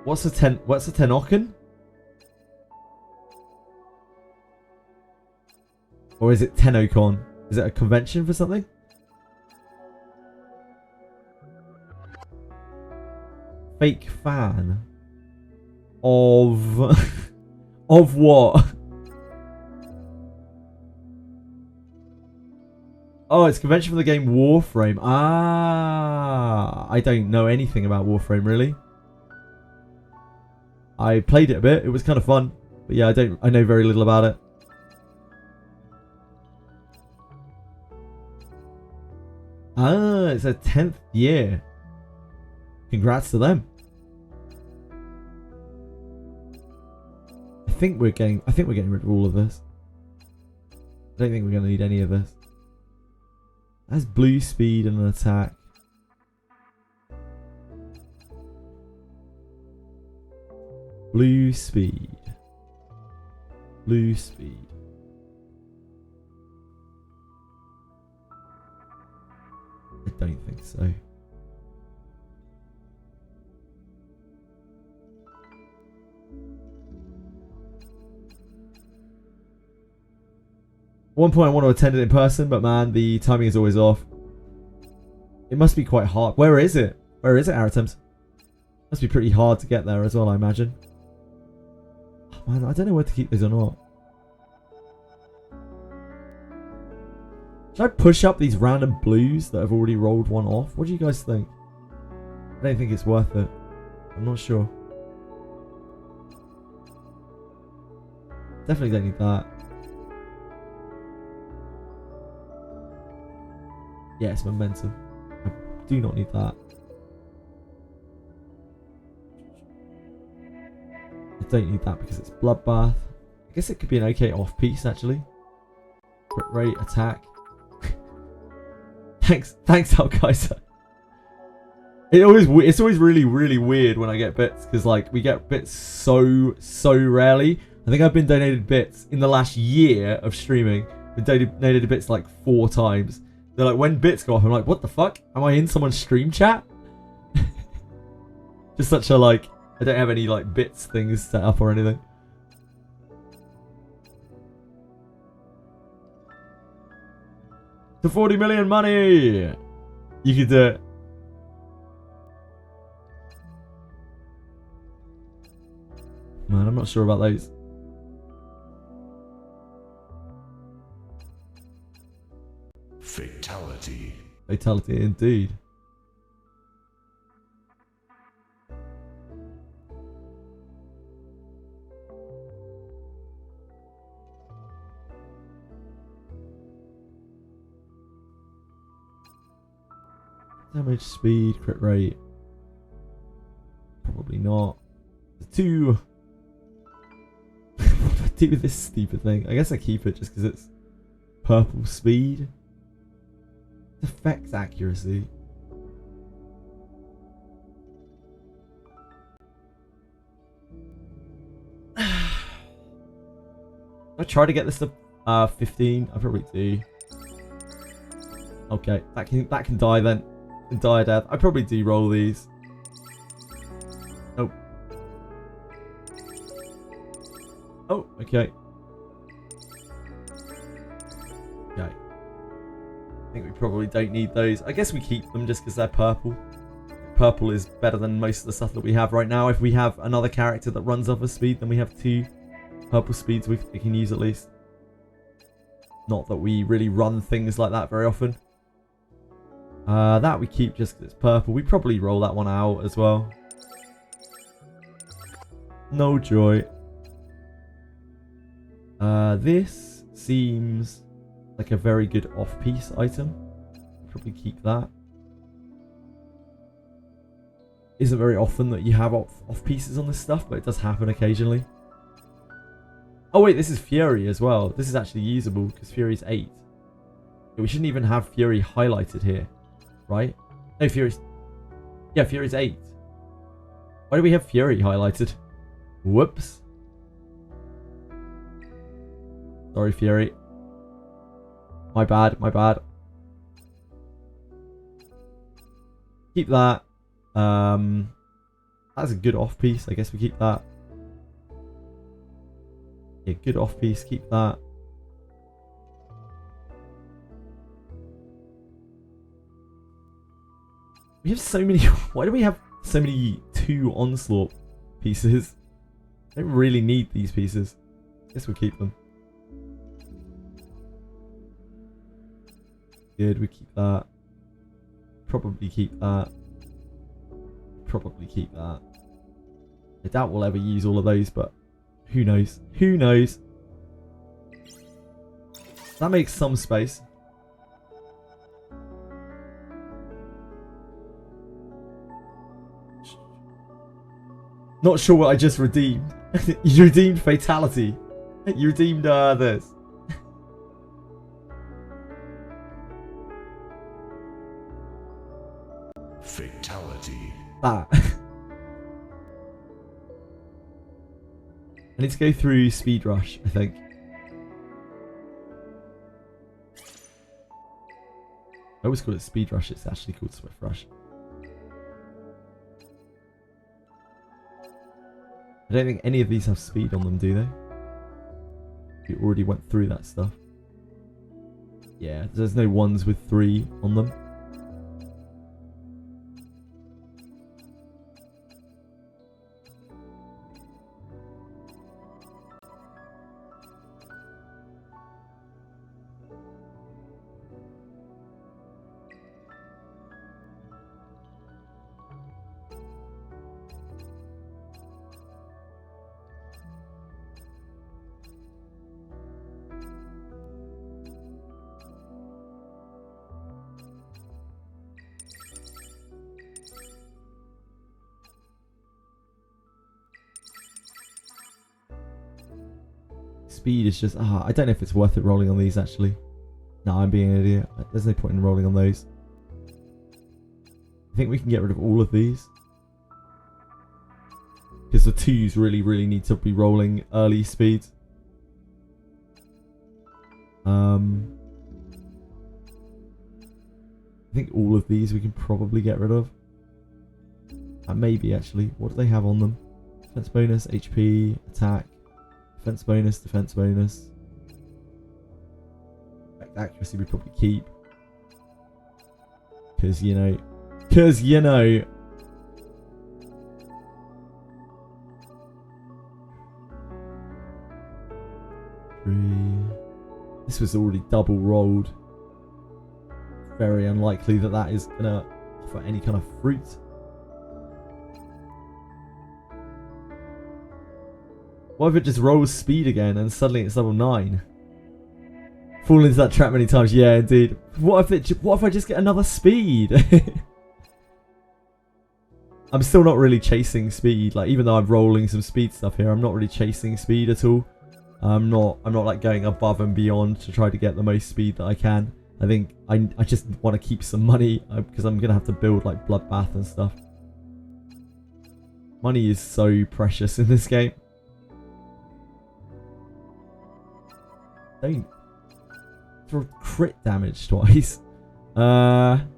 S1: What's a Tenochen? Or is it Tenocon? Is it a convention for something? Fake fan of of what? Oh, it's convention for the game Warframe. Ah, I don't know anything about Warframe really. I played it a bit. It was kind of fun, but yeah, I know very little about it. Ah, it's a 10th year. Congrats to them. I think we're getting rid of all of this. I don't think we're going to need any of this. That's blue speed and an attack. Blue speed. Blue speed. I don't think so. One point I want to attend it in person, but man, the timing is always off. It must be quite hard. Where is it? Where is it, Aratems? Must be pretty hard to get there as well, I imagine. Oh, man, I don't know where to keep these or not. Should I push up these random blues that have already rolled one off? What do you guys think? I don't think it's worth it. I'm not sure. Definitely don't need that. Yeah, it's momentum. I do not need that. I don't need that because it's bloodbath. I guess it could be an okay off piece actually. Crit rate, attack. Thanks, Alkaiser. It's always really weird when I get bits because like we get bits so rarely. I think I've been donated bits in the last year of streaming. Been donated bits like 4 times. They're like, when bits go off, I'm like, what the fuck? Am I in someone's stream chat? Just such a like, I don't have any like bits things set up or anything. To 40 million money! You could do it. Man, I'm not sure about those.
S3: Fatality.
S1: Fatality indeed. Damage, speed, crit rate. Probably not. 2. What do I do with this stupid thing? I guess I keep it just because it's Purple speed. Effects accuracy. I try to get this to 15. I probably do. Okay, that can die then. Can die a death. I probably do roll these. Oh. Oh, okay. Okay. I think we probably don't need those. I guess we keep them just because they're purple. Purple is better than most of the stuff that we have right now. If we have another character that runs off of speed, then we have 2 purple speeds we can use at least. Not that we really run things like that very often. That we keep just because it's purple. We probably roll that one out as well. No joy. This seems like a very good off-piece item. Probably keep that. Isn't very often that you have off-pieces on this stuff, but it does happen occasionally. Oh wait, this is Fury as well. This is actually usable because Fury's 8. Yeah, we shouldn't even have Fury highlighted here, right? No, Fury's... Yeah, Fury's 8. Why do we have Fury highlighted? Whoops. Sorry, Fury. My bad, my bad. Keep that. That's a good off-piece. I guess we keep that. Yeah, good off-piece. Keep that. We have so many... Why do we have so many 2 onslaught pieces? I don't really need these pieces. Guess we'll keep them. Good, we keep that. Probably keep that. Probably keep that. I doubt we'll ever use all of those, but who knows? Who knows? That makes some space. Not sure what I just redeemed. You redeemed Fatality. You redeemed this.
S3: Fatality.
S1: That. I need to go through Speed Rush, I think. I always call it Speed Rush, it's actually called Swift Rush. I don't think any of these have speed on them, do they? We already went through that stuff. Yeah, there's no ones with 3 on them. Speed is just... I don't know if it's worth it rolling on these, actually. No, I'm being an idiot. There's no point in rolling on those. I think we can get rid of all of these. Because the 2s really, really need to be rolling early speeds. I think all of these we can probably get rid of. Maybe, actually. What do they have on them? Defense bonus, HP, attack. Defense bonus, defense bonus. Accuracy we probably keep. Because, you know. Because, you know. This was already double rolled. Very unlikely that that is going to offer any kind of fruit. What if it just rolls speed again and suddenly it's level 9? Fall into that trap many times. Yeah, indeed. What if I just get another speed? I'm still not really chasing speed. Like, even though I'm rolling some speed stuff here, I'm not really chasing speed at all. I'm not like going above and beyond to try to get the most speed that I can. I think I just want to keep some money because I'm gonna have to build like bloodbath and stuff. Money is so precious in this game. Don't throw crit damage twice. Don't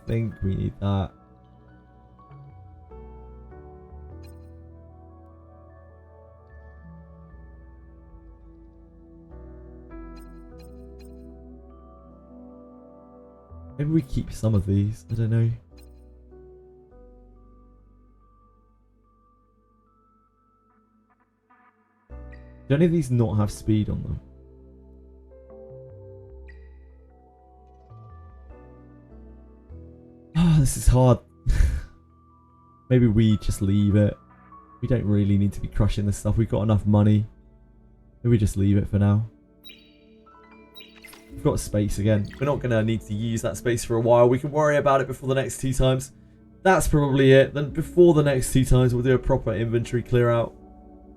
S1: think we need that. Maybe we keep some of these. I don't know. Do any of these not have speed on them? Ah, this is hard. Maybe we just leave it. We don't really need to be crushing this stuff. We've got enough money. Maybe we just leave it for now. We've got space again. We're not going to need to use that space for a while. We can worry about it before the next 2 times. That's probably it. Then before the next 2 times, we'll do a proper inventory clear out.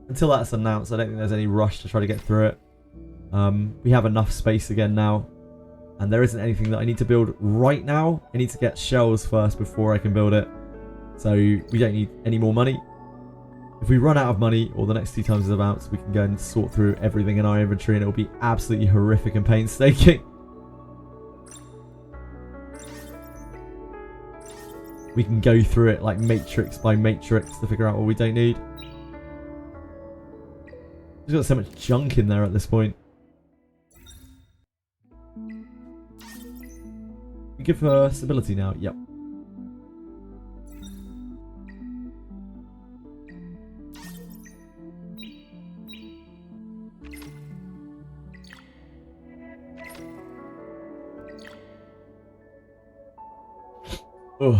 S1: Until that's announced, I don't think there's any rush to try to get through it. We have enough space again now. And there isn't anything that I need to build right now. I need to get shells first before I can build it. So we don't need any more money. If we run out of money, or the next 2 times is about, we can go and sort through everything in our inventory and it'll be absolutely horrific and painstaking. We can go through it like matrix by matrix to figure out what we don't need. There's got so much junk in there at this point. We give her stability now. Yep. Ugh.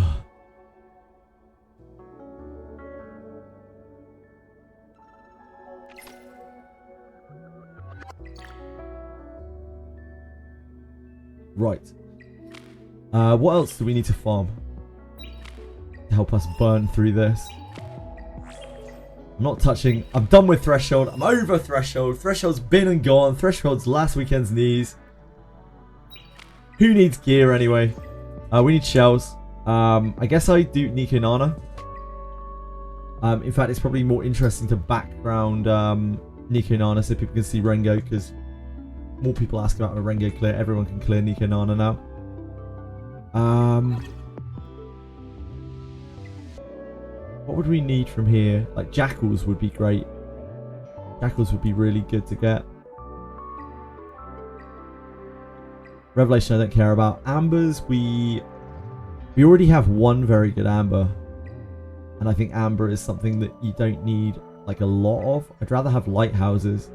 S1: Right. What else do we need to farm to help us burn through this? I'm not touching. I'm done with threshold. I'm over threshold. Threshold's been and gone. Threshold's last weekend's knees. Who needs gear anyway? We need shells. I guess I do Nico Nana. In fact, it's probably more interesting to background Nico Nana so people can see Rengo, because more people ask about a Rengo clear. Everyone can clear Nico Nana now. What would we need from here? Like jackals would be great. Jackals would be really good to get. Revelation I don't care about. Ambers, we already have one very good amber. And I think amber is something that you don't need like a lot of. I'd rather have lighthouses.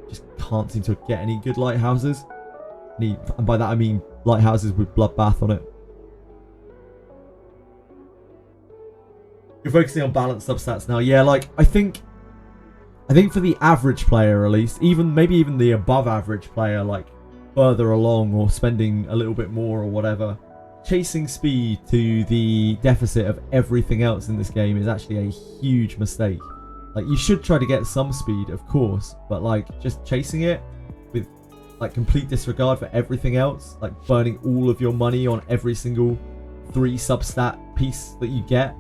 S1: Just can't seem to get any good lighthouses. And by that I mean lighthouses with bloodbath on it. You're focusing on balanced substats now. Yeah, like I think for the average player at least, maybe even the above average player, like further along or spending a little bit more or whatever, chasing speed to the deficit of everything else in this game is actually a huge mistake. Like you should try to get some speed, of course, but like just chasing it with like complete disregard for everything else, like burning all of your money on every single 3 substat piece that you get,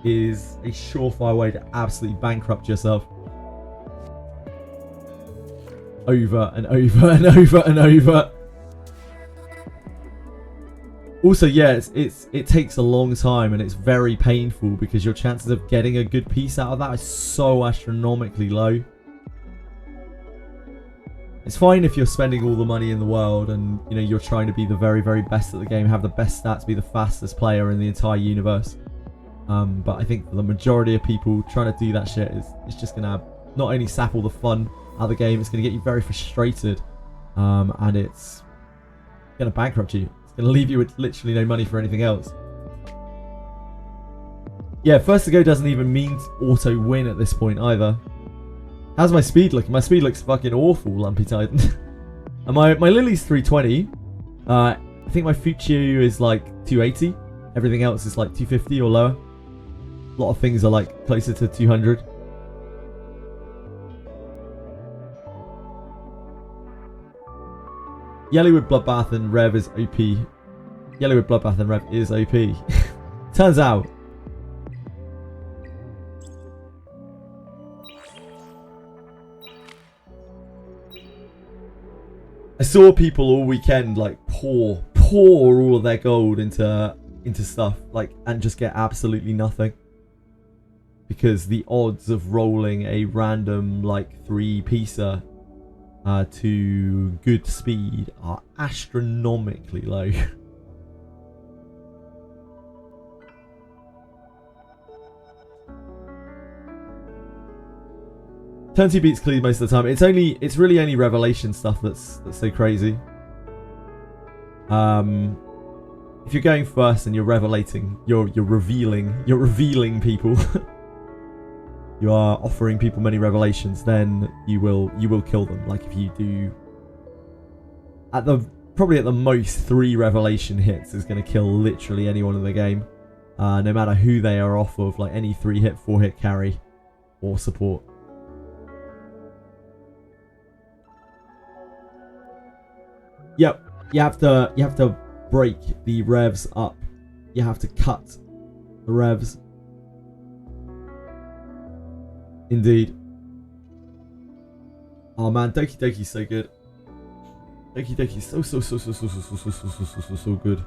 S1: is a surefire way to absolutely bankrupt yourself. Over and over and over and over. Also, yeah, it takes a long time and it's very painful because your chances of getting a good piece out of that is so astronomically low. It's fine if you're spending all the money in the world and you know you're trying to be the very, very best at the game, have the best stats, be the fastest player in the entire universe. But I think for the majority of people, trying to do that shit is just going to not only sap all the fun out of the game, it's going to get you very frustrated. And it's going to bankrupt you. It's going to leave you with literally no money for anything else. Yeah, first to go doesn't even mean auto win at this point either. How's my speed looking? My speed looks fucking awful, Lumpy Titan. And my Lily's 320. I think my Fuchu is like 280. Everything else is like 250 or lower. A lot of things are like closer to 200. Yellow with Bloodbath and Rev is OP. Yellow with Bloodbath and Rev is OP. Turns out. I saw people all weekend like pour all of their gold into stuff like and just get absolutely nothing. Because the odds of rolling a random like 3-piecer to good speed are astronomically low. Turn 2 beats clean most of the time. It's really only revelation stuff that's so crazy. If you're going first and you're revelating, you're revealing people. You are offering people many revelations, then you will kill them. Like if you do probably at the most 3 revelation hits is going to kill literally anyone in the game, no matter who they are off of, like any 3-hit, 4-hit carry or support. Yep, you have to break the revs up. You have to cut the revs. Indeed. Oh man, Doki Doki's so good. Doki Doki's so good.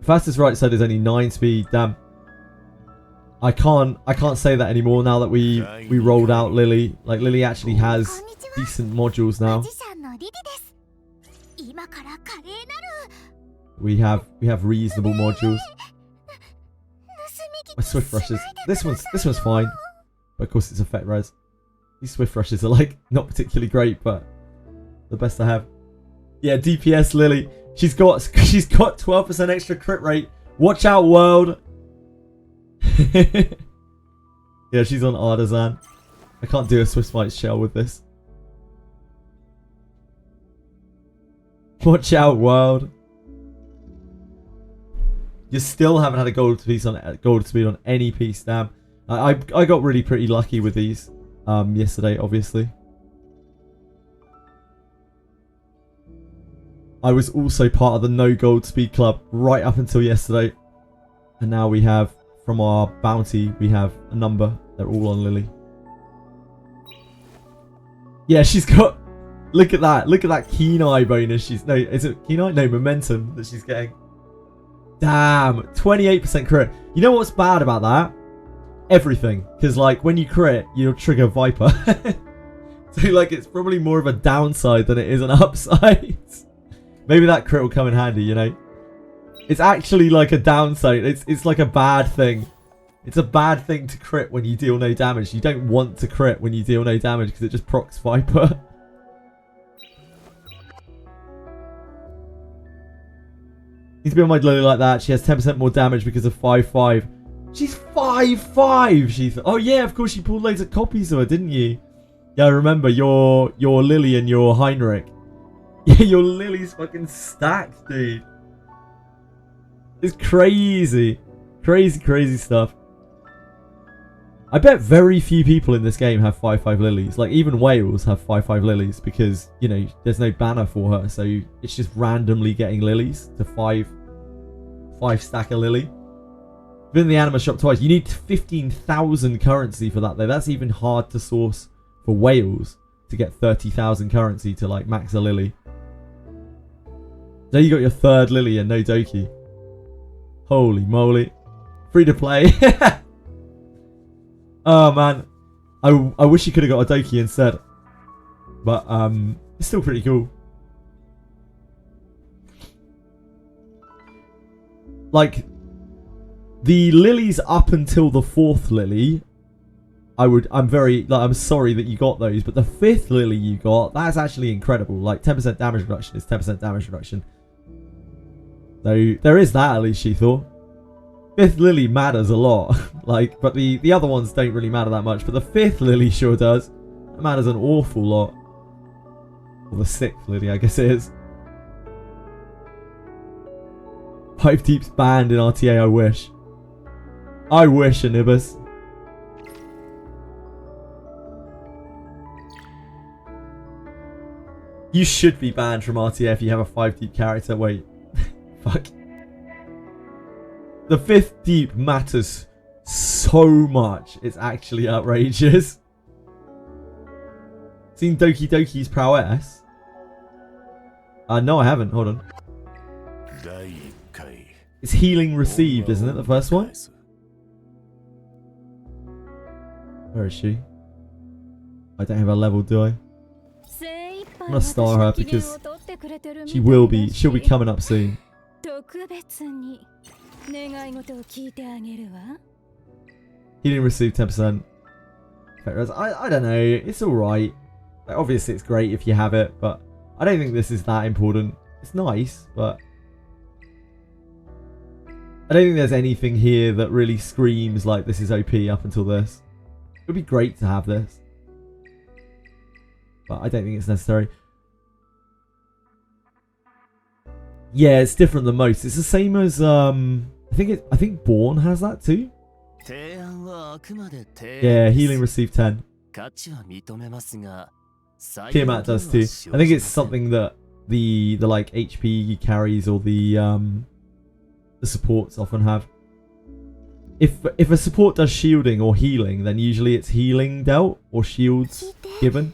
S1: Fastest right side is only 9 speed. Damn. I can't say that anymore now that we rolled out Lily. Like Lily actually has decent modules now. We have reasonable modules. My Swift Rushes. This one's fine. But of course it's effect res. These Swift Rushes are like not particularly great, but the best I have. Yeah, DPS Lily. She's got 12% extra crit rate. Watch out, world. Yeah, she's on Artisan. I can't do a Swift Smite shell with this. Watch out, world. You still haven't had a gold speed on any piece, damn. I got really pretty lucky with these yesterday, obviously. I was also part of the no gold speed club right up until yesterday. And now we have, from our bounty, we have a number. They're all on Lily. Yeah, she's got... Look at that. Look at that keen eye bonus. No, is it keen eye? No, momentum that she's getting. Damn, 28% crit. You know what's bad about that? Everything. Because, like, when you crit, you'll trigger Viper. So, like, it's probably more of a downside than it is an upside. Maybe that crit will come in handy, you know? It's actually like a downside. It's like a bad thing. It's a bad thing to crit when you deal no damage. You don't want to crit when you deal no damage because it just procs Viper. Needs to be on my Lily like that. She has 10% more damage because of 5-5. She's 5-5. Oh yeah, of course you pulled loads of copies of her, didn't you? Yeah, I remember your Lily and your Heinrich. Yeah, your Lily's fucking stacked, dude. It's crazy. Crazy stuff. I bet very few people in this game have 5-5 Lilies. Like, even Wales have 5-5 Lilies because, you know, there's no banner for her. So it's just randomly getting Lilies to 5 stack a Lily. Been in the Anima shop twice. You need 15,000 currency for that, though. That's even hard to source for Wales to get 30,000 currency to, like, max a Lily. So you got your 3rd Lily and no Doki. Holy moly. Free to play. Oh man. I wish you could have got a Doki instead. But it's still pretty cool. Like, the Lilies up until the 4th Lily, I'm sorry that you got those, but the 5th Lily you got, that's actually incredible. Like, 10% damage reduction is 10% damage reduction. So there is that, at least, she thought. 5th Lily matters a lot. Like, but the other ones don't really matter that much. But the 5th Lily sure does. It matters an awful lot. Or the 6th Lily, I guess it is. Pipe Deep's banned in RTA, I wish. I wish, Anubis. You should be banned from RTA if you have a 5 deep character. Wait. Fuck. The 5th deep matters so much. It's actually outrageous. Seen Doki Doki's prowess? No, I haven't. Hold on. It's healing received, isn't it? The first one? Where is she? I don't have a level, do I? I'm gonna star her because she'll be coming up soon. Healing received 10%. I don't know, it's alright. Like, obviously it's great if you have it, but I don't think this is that important. It's nice, but I don't think there's anything here that really screams like this is OP up until this. It would be great to have this, but I don't think it's necessary. Yeah, it's different than most. It's the same as I think Born has that too. Yeah, healing received 10. Tiamat does too. I think it's something that the like HP carries or the supports often have. If a support does shielding or healing, then usually it's healing dealt or shields given.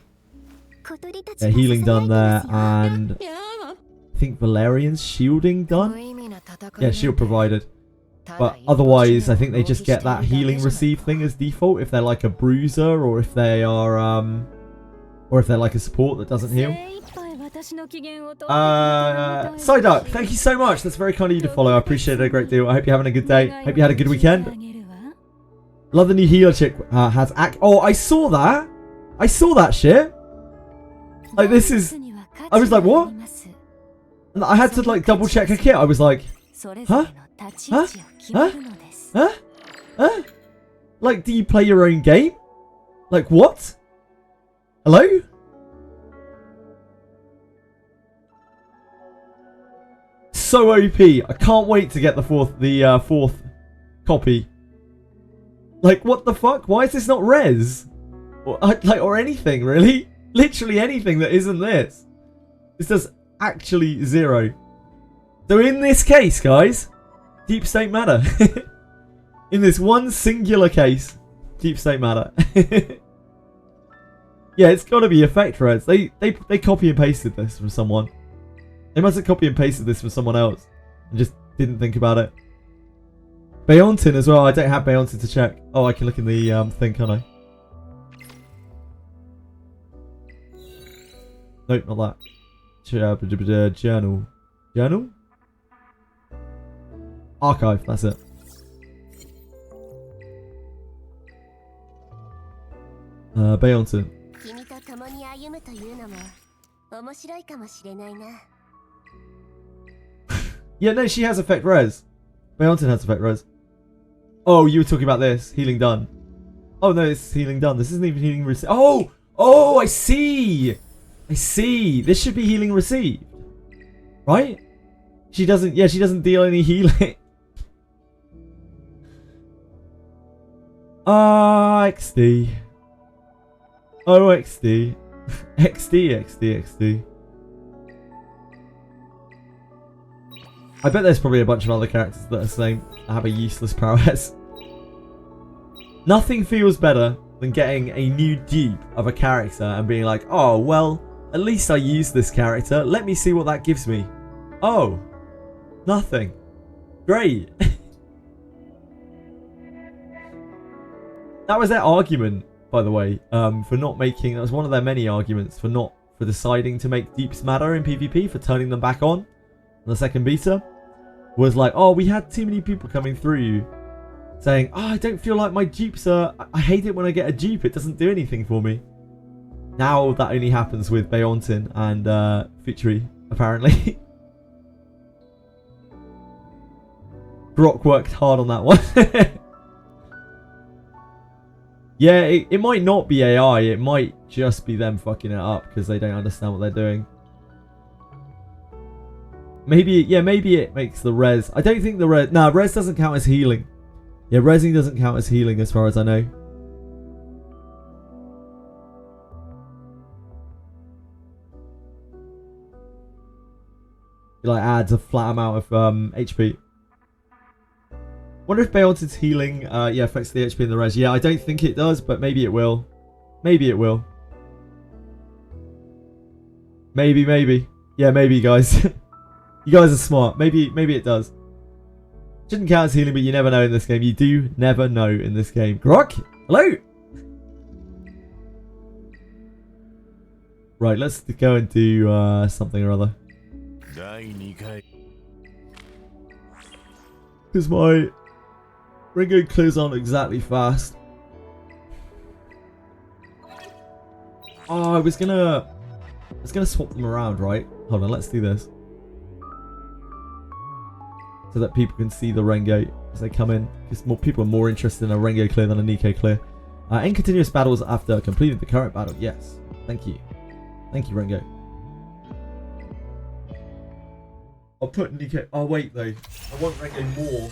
S1: Yeah, healing done there, and I think Valerian's shielding done. Yeah, shield provided. But otherwise, I think they just get that healing received thing as default if they're like a bruiser or if they are or if they're like a support that doesn't heal. Psyduck, thank you so much. That's very kind of you to follow. I appreciate it a great deal. I hope you're having a good day. Hope you had a good weekend. Love the new healer chick has Oh, I saw that. I saw that shit. Like, this is... I was like, what? And I had to like double check her kit. I was like, huh? Huh? Huh? Huh? Huh? Like, do you play your own game? Like, what? Hello? So OP. I can't wait to get the fourth copy. Like, what the fuck? Why is this not res? Or anything, really? Literally anything that isn't this. This does actually 0. So in this case, guys, deep state matter. In this one singular case, deep state matter. Yeah, it's got to be effect res. They copy and pasted this from someone. They must have copy and pasted this from someone else and just didn't think about it. Beontin as well. I don't have Beontin to check. Oh, I can look in the thing, can't I? Nope, not that. Journal. Journal? Archive, that's it. Beontin. Yeah, no, she has effect res. Beontin has effect res. Oh, you were talking about this. Healing done. Oh, no, it's healing done. This isn't even healing received. Oh! Oh, I see! I see. This should be healing received. Right? She doesn't... Yeah, she doesn't deal any healing. XD. Oh, XD. XD, XD, XD. I bet there's probably a bunch of other characters that are saying have a useless prowess. Nothing feels better than getting a new dupe of a character and being like, oh, well, at least I used this character. Let me see what that gives me. Oh, nothing. Great. That was their argument, by the way, for not making... That was one of their many arguments for deciding to make dupes matter in PvP, for turning them back on the second beta. Was like, oh, we had too many people coming through saying, oh, I don't feel like my dupes are... I hate it when I get a dupe. It doesn't do anything for me. Now that only happens with Beontin and Wizardry, apparently. Brock worked hard on that one. Yeah, it might not be AI. It might just be them fucking it up because they don't understand what they're doing. Maybe, yeah, maybe it makes the res. I don't think the res... Nah, res doesn't count as healing. Yeah, resing doesn't count as healing as far as I know. It like adds a flat amount of HP. Wonder if Beyonce's healing yeah, affects the HP and the res. Yeah, I don't think it does, but maybe it will. Maybe it will. Maybe. Yeah, maybe, guys. You guys are smart. Maybe it does. Shouldn't count as healing, but you never know in this game. You do never know in this game. Grok, hello. Right, let's go and do something or other. Because my Ringo clues aren't exactly fast. Oh, I was gonna swap them around, right? Hold on, let's do this. So that people can see the Rengo as they come in. Because more people are more interested in a Rengo clear than a Nico clear. In continuous battles after completing the current battle. Yes. Thank you. Thank you, Rengo. I'll put Nico... Oh, wait, though. I want Rengo more.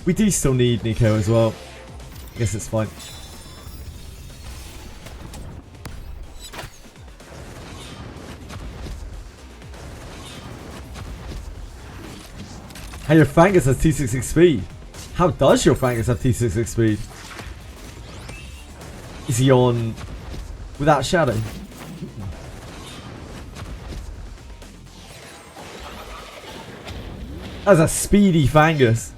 S1: We do still need Nico as well. I guess it's fine. Hey, your Fangus has T66 speed. How does your Fangus have T66 speed? Is he on without shadow? That's a speedy Fangus.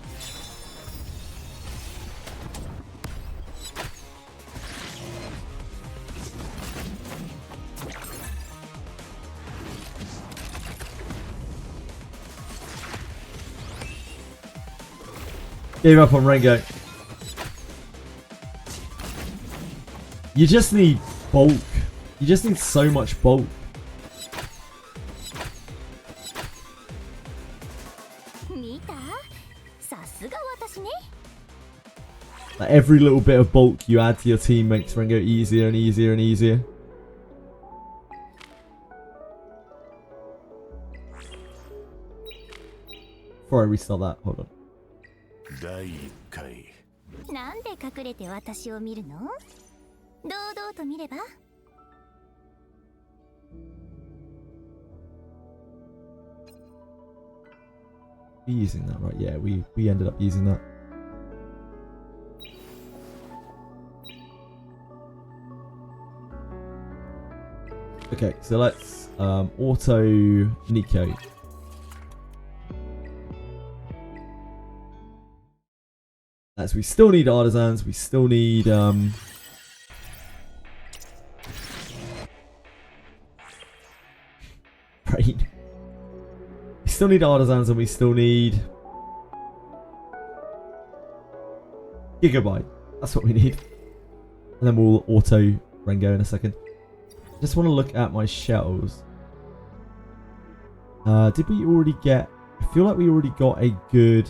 S1: Gave up on Rengo. You just need bulk. You just need so much bulk. Like every little bit of bulk you add to your team makes Rengo easier and easier and easier. Before I restart that, hold on. We using that, right? Yeah, we ended up using that. Okay, so let's auto Nico. As we still need artisans, we still need right. We still need artisans and we still need Gigabyte. That's what we need. And then we'll auto Rengo in a second. Just want to look at my shells. Did we already get... I feel like we already got a good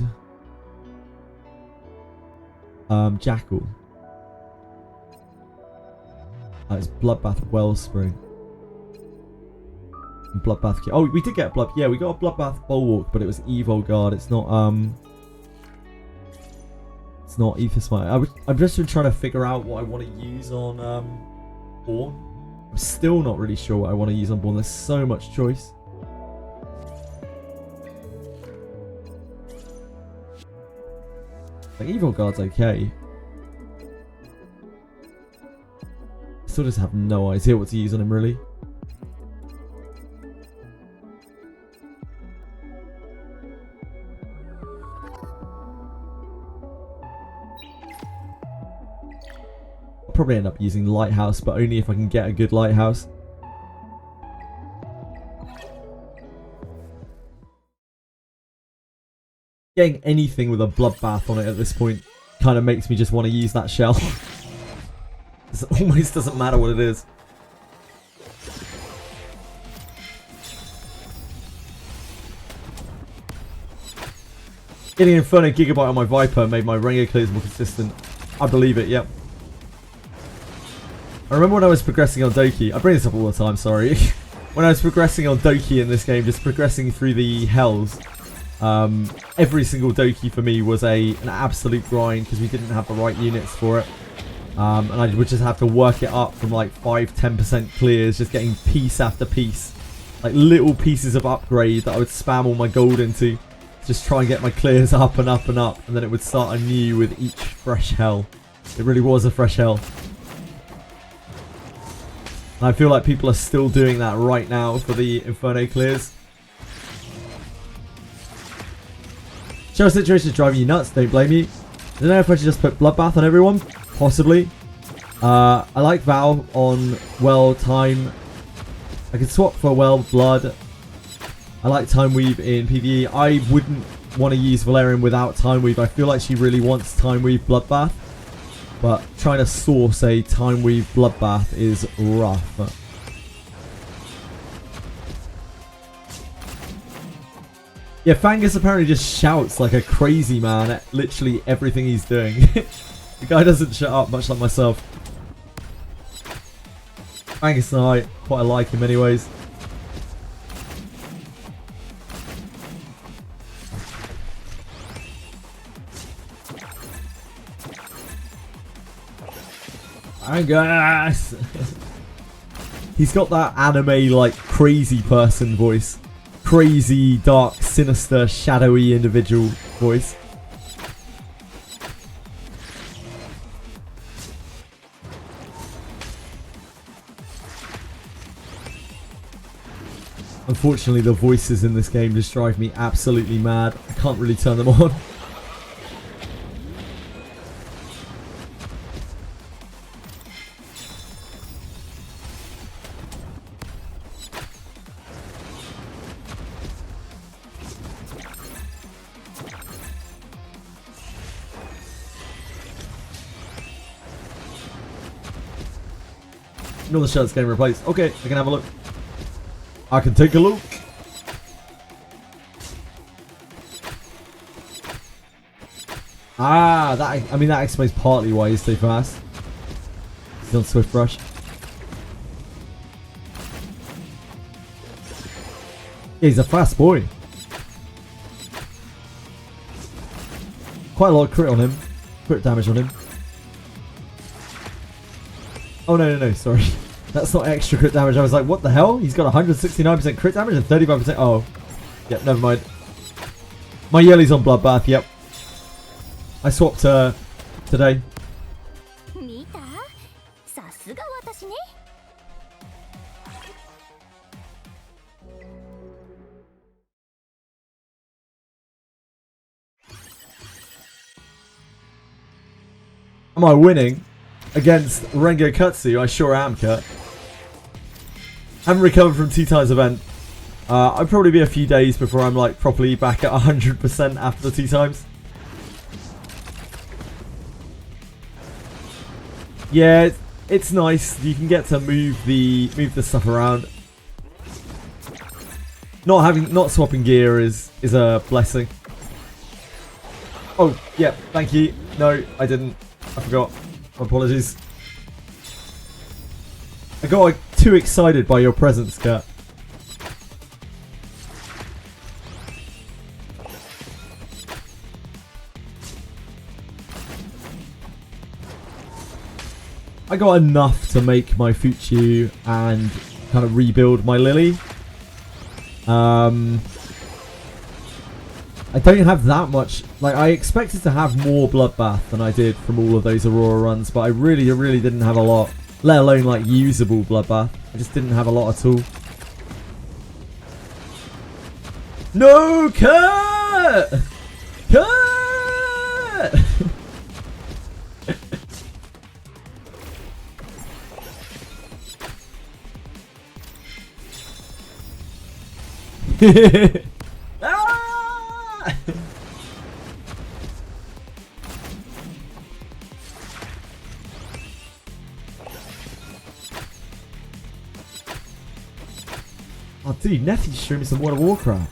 S1: Jackal. It's Bloodbath Wellspring. And Bloodbath... Oh, we did get Blood... Yeah, we got a Bloodbath Bulwark, but it was Evo Guard. It's not... It's not Ether Smite. I've just been trying to figure out what I want to use on Born. I'm still not really sure what I want to use on Born. There's so much choice. Like, Evil Guard's okay. I still just have no idea what to use on him, really. I'll probably end up using Lighthouse, but only if I can get a good Lighthouse. Getting anything with a Bloodbath on it at this point kind of makes me just want to use that shell. It almost doesn't matter what it is. Getting Inferno Gigabyte on my Viper made my Rengo clears more consistent. I believe it, yep. I remember when I was progressing on Doki, I bring this up all the time, sorry. When I was progressing on Doki in this game, just progressing through the hells, every single Doki for me was an absolute grind because we didn't have the right units for it. And I would just have to work it up from like 5-10% clears, just getting piece after piece. Like little pieces of upgrade that I would spam all my gold into. Just try and get my clears up and up and up. And then it would start anew with each fresh hell. It really was a fresh hell. And I feel like people are still doing that right now for the Inferno clears. Show situation is driving you nuts, don't blame you. I don't know if I should just put Bloodbath on everyone. Possibly. I like Val on Well Time. I could swap for Well Blood. I like Time Weave in PvE. I wouldn't want to use Valerian without Time Weave. I feel like she really wants Time Weave Bloodbath. But trying to source a Time Weave Bloodbath is rough. Yeah, Fangus apparently just shouts like a crazy man at literally everything he's doing. The guy doesn't shut up, much like myself. Fangus and I quite like him anyways. Fangus! He's got that anime like crazy person voice. Crazy, dark, sinister, shadowy individual voice. Unfortunately, the voices in this game just drive me absolutely mad. I can't really turn them on. Another shirt's getting replaced. Okay, I can have a look. I can take a look. Ah, I mean that explains partly why he's so fast. He's on Swift Brush. Yeah, he's a fast boy. Quite a lot of crit on him. Crit damage on him. Oh no, sorry. That's not extra crit damage. I was like, what the hell? He's got 169% crit damage and 35%. Oh. Yep, never mind. My Yellie's on Bloodbath, yep. I swapped her today. Am I winning? Against Rengo Kutsu? I sure am, Kurt. Haven't recovered from 2 times event. I'll probably be a few days before I'm like properly back at 100% after the 2 times. Yeah, it's nice. You can get to move the stuff around. Not swapping gear is a blessing. Oh yeah, thank you. No, I didn't. I forgot. My apologies. I got like, too excited by your presence, Kurt. I got enough to make my Fuchu and kind of rebuild my Lily. I don't have that much. Like, I expected to have more Bloodbath than I did from all of those Aurora runs, but I really didn't have a lot. Let alone, like, usable Bloodbath. I just didn't have a lot at all. No, Kurt! Kurt! Ah! Oh, dude, Nephew's showing me some World of Warcraft.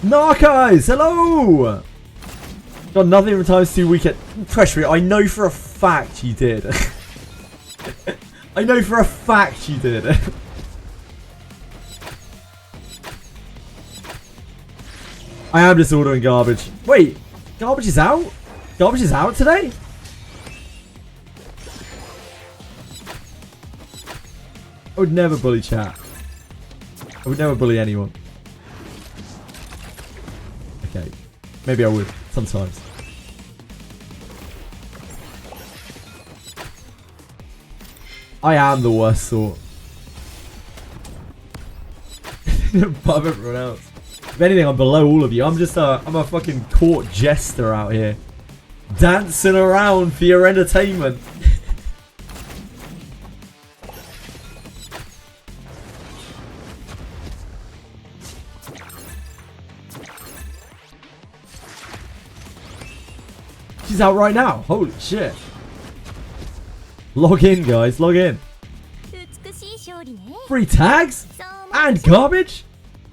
S1: Narcos, hello! Got nothing from times 2 weekend. Pressure, I know for a fact you did. I know for a fact you did. I am just ordering garbage. Wait, garbage is out? Garbage is out today? I would never bully chat. I would never bully anyone. Okay. Maybe I would. Sometimes. I am the worst sort. Above everyone else. If anything, I'm below all of you. I'm just I'm a fucking court jester out here. Dancing around for your entertainment. She's out right now. Holy shit. Log in, guys. Log in.
S4: 美しい勝利ね。
S1: Free tags?
S4: そう思う
S1: And garbage?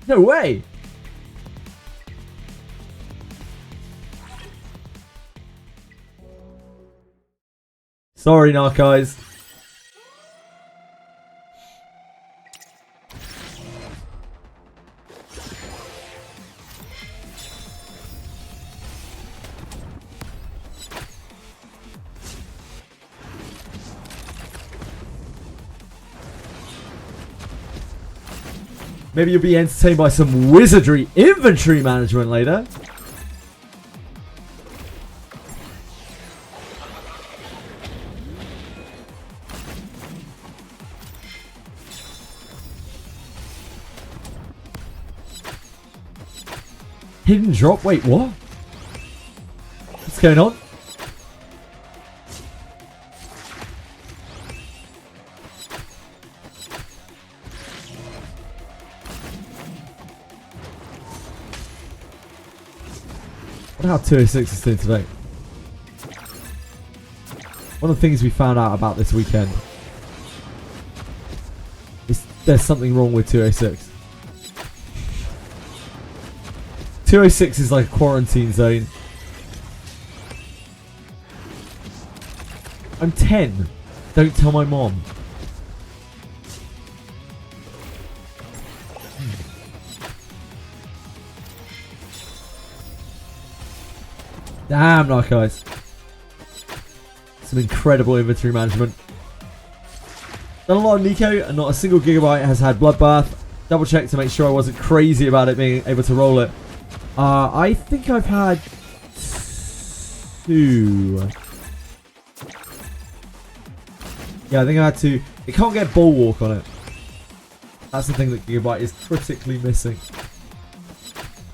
S1: No way. Sorry, Narcos. Maybe you'll be entertained by some Wizardry inventory management later. Hidden drop? Wait, what? What's going on? I wonder how 206 is doing today. One of the things we found out about this weekend is there's something wrong with 206. 206 is like a quarantine zone. I'm 10. Don't tell my mom. Damn, Narcos. Some incredible inventory management. Done a lot of Nico, and not a single gigabyte has had Bloodbath. Double check to make sure I wasn't crazy about it being able to roll it. I think I've had 2. Yeah, I think I had 2. It can't get Bulwark on it. That's the thing that Gigabyte is critically missing.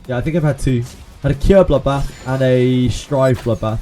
S1: Yeah, I think I've had 2. Had a Cure Bloodbath and a Strive Bloodbath.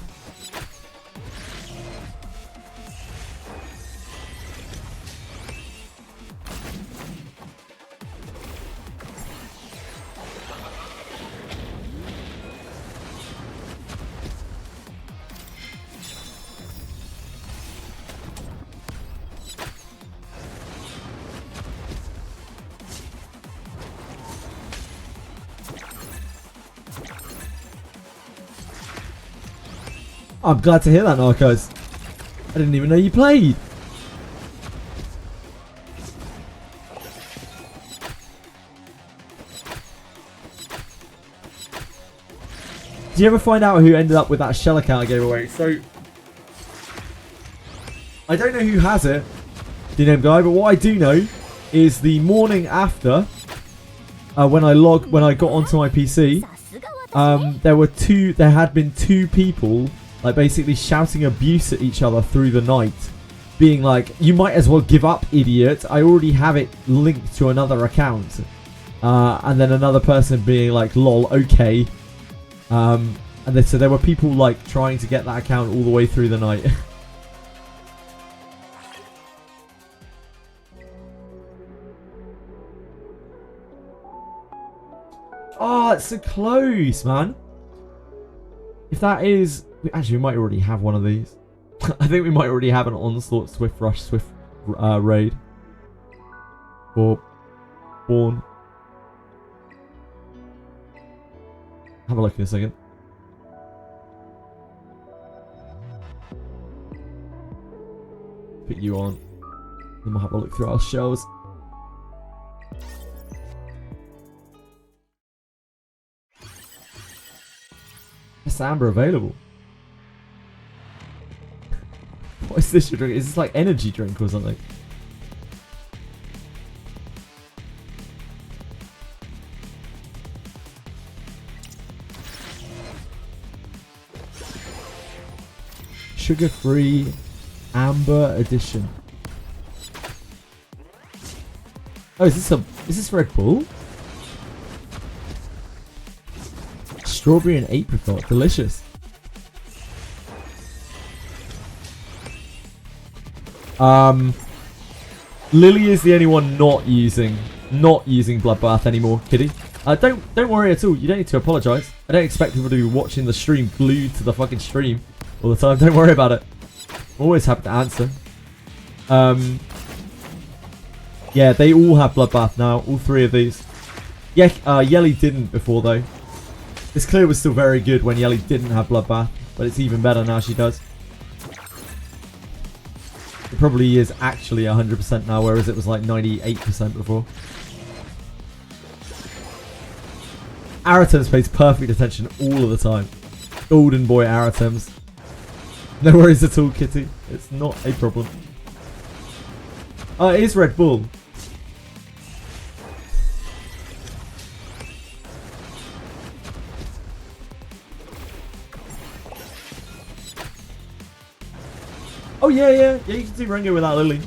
S1: I'm glad to hear that, Narcos. I didn't even know you played. Did you ever find out who ended up with that shell account I gave away? So, I don't know who has it, the name guy, but what I do know is the morning after, when I got onto my PC,
S4: さすが私ね
S1: there had been 2 people like basically shouting abuse at each other through the night, being like, you might as well give up, idiot, I already have it linked to another account. And then another person being like, lol, okay. And so there were people like trying to get that account all the way through the night. Oh, it's so close, man. If that is... Actually, we might already have one of these. I think we might already have an Onslaught, Swift Rush, Swift Raid. Or Born. have a look in a second. Put you on. Then we'll have a look through our shells. Is amber available? What is this you're drinking? Is this like energy drink or something? Sugar-free amber edition. Oh, is this Red Bull? Strawberry and apricot, delicious. Lily is the only one not using Bloodbath anymore, Kitty. Don't worry at all. You don't need to apologise. I don't expect people to be watching the stream glued to the fucking stream all the time. Don't worry about it. I'm always happy to answer. Yeah, they all have Bloodbath now. All three of these. Yeah, Yelly didn't before though. This clear was still very good when Yelly didn't have Bloodbath, but it's even better now she does. It probably is actually 100% now, whereas it was like 98% before. Aratems pays perfect attention all of the time. Golden boy Aratems. No worries at all, Kitty. It's not a problem. Oh, it is Red Bull. Oh yeah, you can do Rengo without Lily.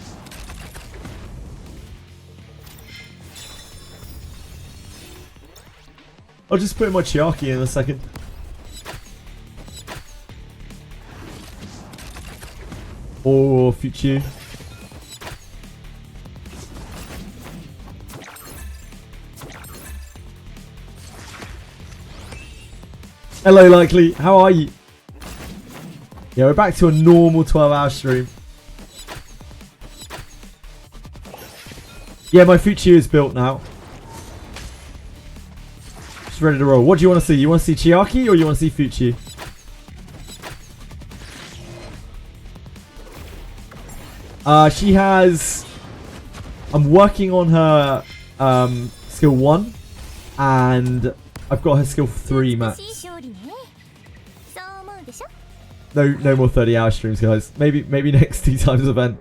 S1: I'll just put my Chiaki in a second. Or Fuchu. Hello, Likely. How are you? Yeah, we're back to a normal 12-hour stream. Yeah, my Fuchu is built now. Just ready to roll. What do you want to see? You want to see Chiaki or you want to see Fuchu? She has... I'm working on her skill 1. And I've got her skill 3 max. No more 30-hour streams, guys. Maybe next Tea Times event.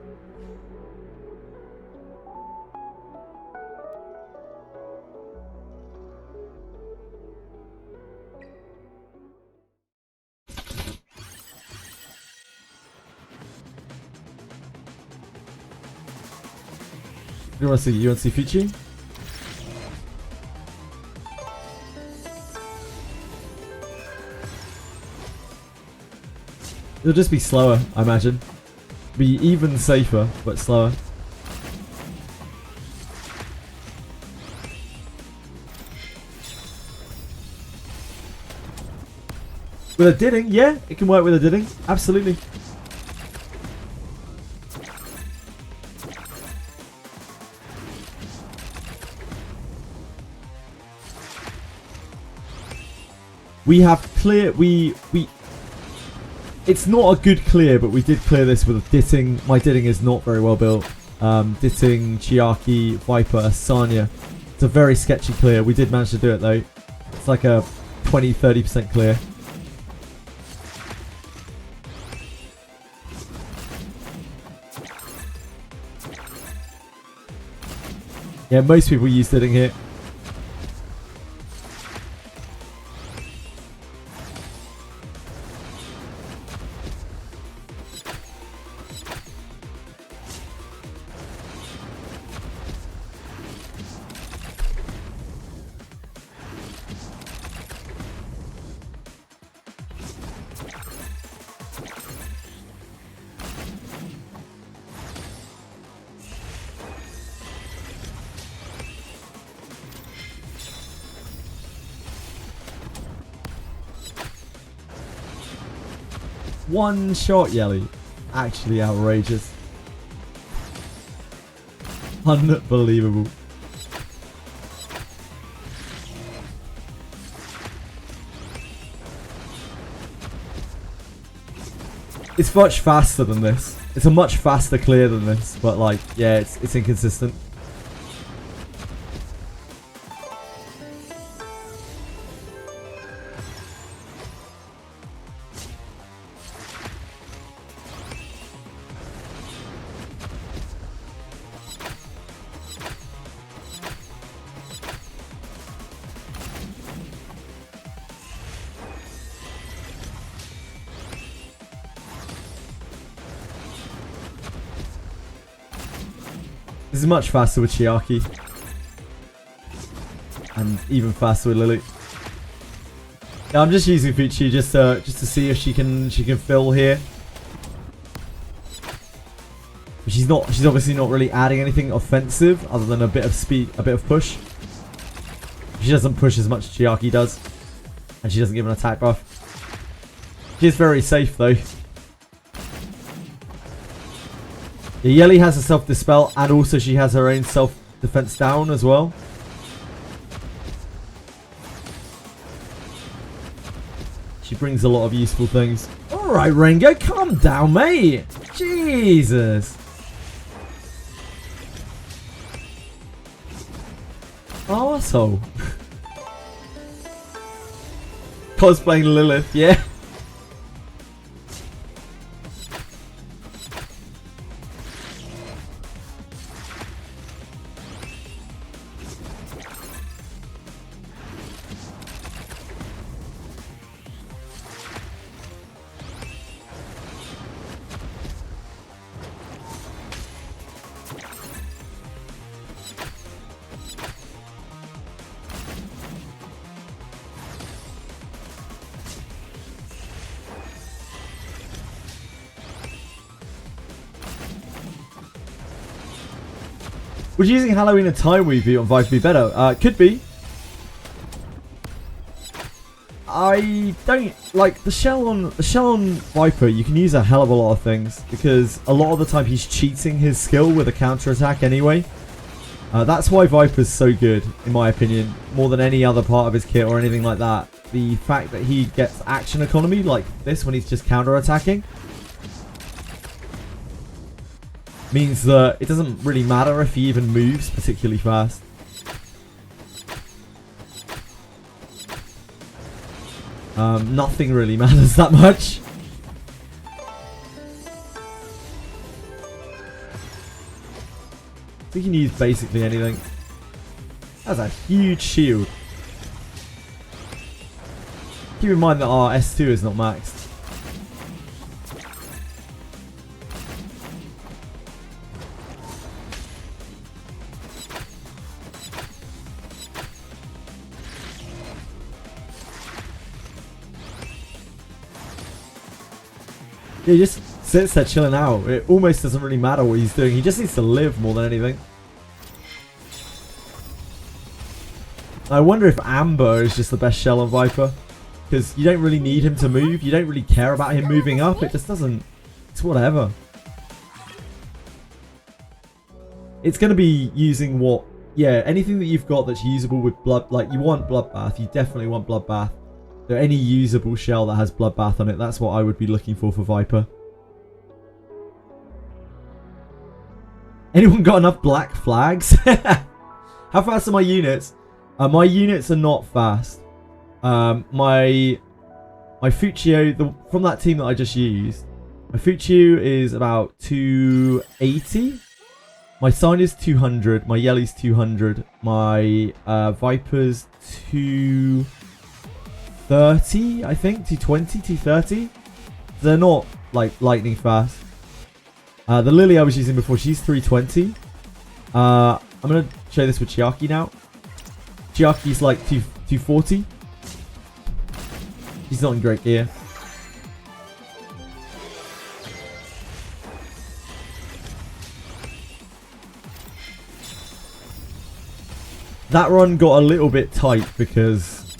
S1: You want to see? You want to see Fuchi? It'll just be slower, I imagine. Be even safer, but slower. With a Didding? Yeah, it can work with a Didding. Absolutely. We have clear... It's not a good clear, but we did clear this with a Ditting. My Ditting is not very well built. Ditting, Chiaki, Viper, Sanya. It's a very sketchy clear. We did manage to do it though. It's like a 20-30% clear. Yeah, most people use Ditting here. One shot Yelly. Actually outrageous. Unbelievable. It's much faster than this. It's a much faster clear than this, but like, yeah, it's inconsistent. This is much faster with Chiaki. And even faster with Lily. Yeah, I'm just using Fuchi just to see if she can fill here. But she's obviously not really adding anything offensive other than a bit of speed, a bit of push. She doesn't push as much as Chiaki does. And she doesn't give an attack buff. She is very safe though. Yeah, Yelly has a self-dispel and also she has her own self-defense down as well. She brings a lot of useful things. Alright, Rengo, calm down, mate. Jesus. Arsehole. Cosplaying Lilith, yeah. Would using Halloween and Time Weavy on Viper be better? Could be. I don't like the shell on Viper. You can use a hell of a lot of things because a lot of the time he's cheating his skill with a counter attack anyway. That's why Viper's so good, in my opinion, more than any other part of his kit or anything like that. The fact that he gets action economy like this when he's just counter attacking means that it doesn't really matter if he even moves particularly fast. Nothing really matters that much. We can use basically anything. That's a huge shield. Keep in mind that our S2 is not maxed. Yeah, he just sits there chilling out. It almost doesn't really matter what he's doing. He just needs to live more than anything. I wonder if Amber is just the best shell on Viper. Because you don't really need him to move. You don't really care about him moving up. It just doesn't... It's whatever. It's going to be using what... Yeah, anything that you've got that's usable with blood... Like, you want Bloodbath. You definitely want Bloodbath. So any usable shell that has Bloodbath on it, that's what I would be looking for Viper. Anyone got enough black flags? How fast are my units? My units are not fast. My Fuchio, from that team that I just used, my Fuchio is about 280. My Sign is 200. My Yelly's 200. My Viper's 230, I think. 220, 230. They're not like lightning fast. The Lily I was using before, she's 320. I'm going to show this with Chiaki now. Chiaki's like 240. He's not in great gear. That run got a little bit tight because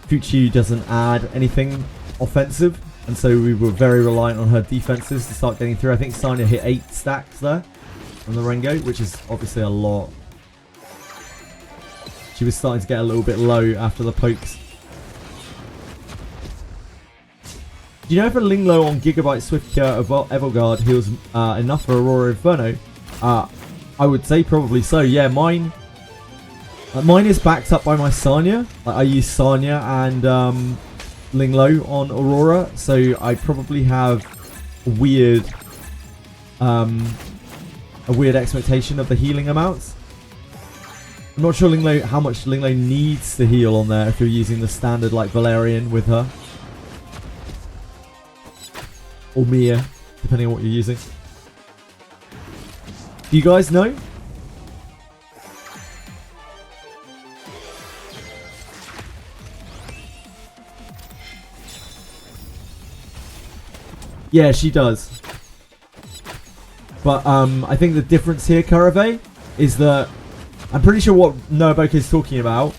S1: Fuchi doesn't add anything offensive. And so we were very reliant on her defenses to start getting through. I think Sanya hit 8 stacks there on the Rengo, which is obviously a lot. She was starting to get a little bit low after the pokes. Do you know if a Linglo on Gigabyte Swift Cure of Evilguard heals enough for Aurora Inferno? I would say probably so. Yeah, mine is backed up by my Sanya. Like, I use Sanya and Linglo on Aurora, so I probably have a weird expectation of the healing amounts. I'm not sure how much Linglo needs to heal on there if you're using the standard like Valerian with her. Or Mia, depending on what you're using. Do you guys know? Yeah, she does. But I think the difference here, Karave, is that I'm pretty sure what Noaboka is talking about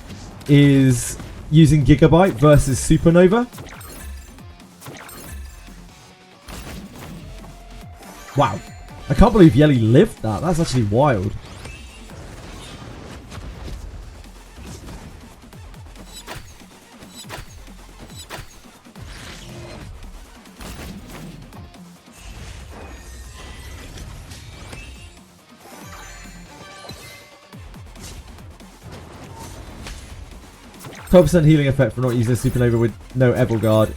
S1: is using Gigabyte versus Supernova. Wow. I can't believe Yelly lived that. That's actually wild. %, healing effect for not using a Supernova with no Evilguard.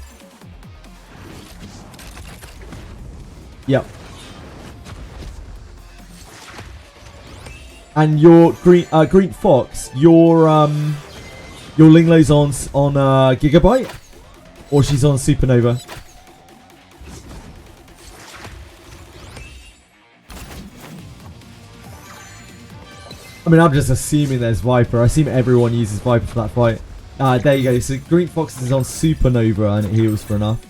S1: Yep. And your Green Fox, your Linglo's on Gigabyte, or she's on Supernova. I mean, I'm just assuming there's Viper. I assume everyone uses Viper for that fight. There you go. So Green Fox is on Supernova and it heals for enough.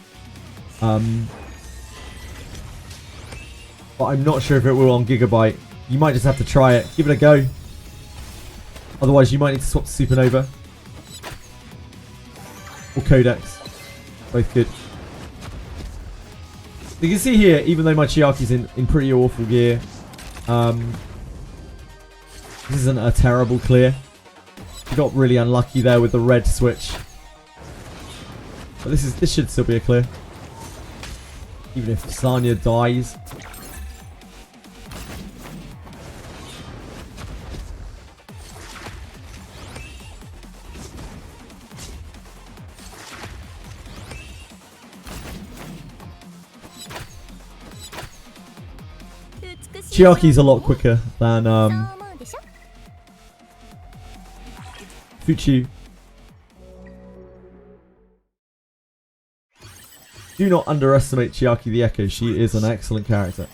S1: But I'm not sure if it will on Gigabyte. You might just have to try it. Give it a go. Otherwise, you might need to swap to Supernova. Or Codex. Both good. You can see here, even though my Chiaki's in pretty awful gear, this isn't a terrible clear. You got really unlucky there with the red switch. But this should still be a clear. Even if Sanya dies. Chiaki's a lot quicker than Fuchu. Do not underestimate Chiaki the Echo. She is an excellent character.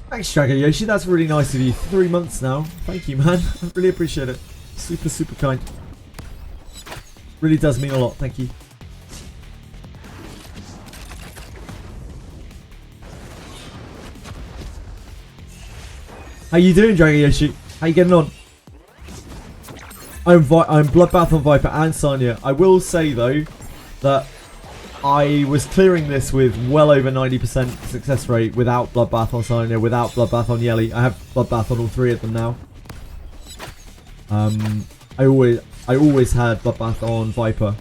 S1: Thanks, Dragon Yoshi. That's really nice of you. 3 months now. Thank you, man. I really appreciate it. Super, super kind. Really does mean a lot. Thank you. How you doing, Dragon Yoshi? How you getting on? I'm Bloodbath on Viper and Sanya. I will say though that I was clearing this with well over 90% success rate without Bloodbath on Sanya, without Bloodbath on Yelly. I have Bloodbath on all 3 of them now. I always had Bloodbath on Viper.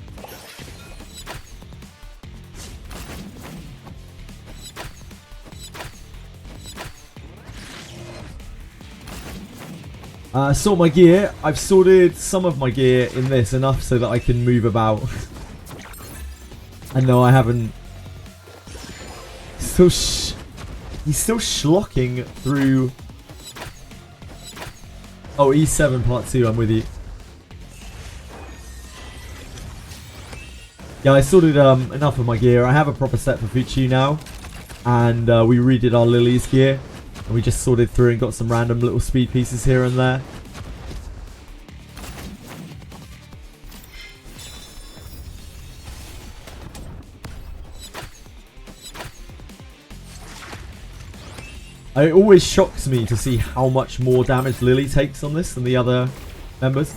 S1: Sort my gear. I've sorted some of my gear in this enough so that I can move about. And no, I haven't. He's still schlocking through. Oh, E7 part 2. I'm with you. Yeah, I sorted enough of my gear. I have a proper set for Fuchu now, and we redid our Lilies gear. And we just sorted through and got some random little speed pieces here and there. It always shocks me to see how much more damage Lily takes on this than the other members.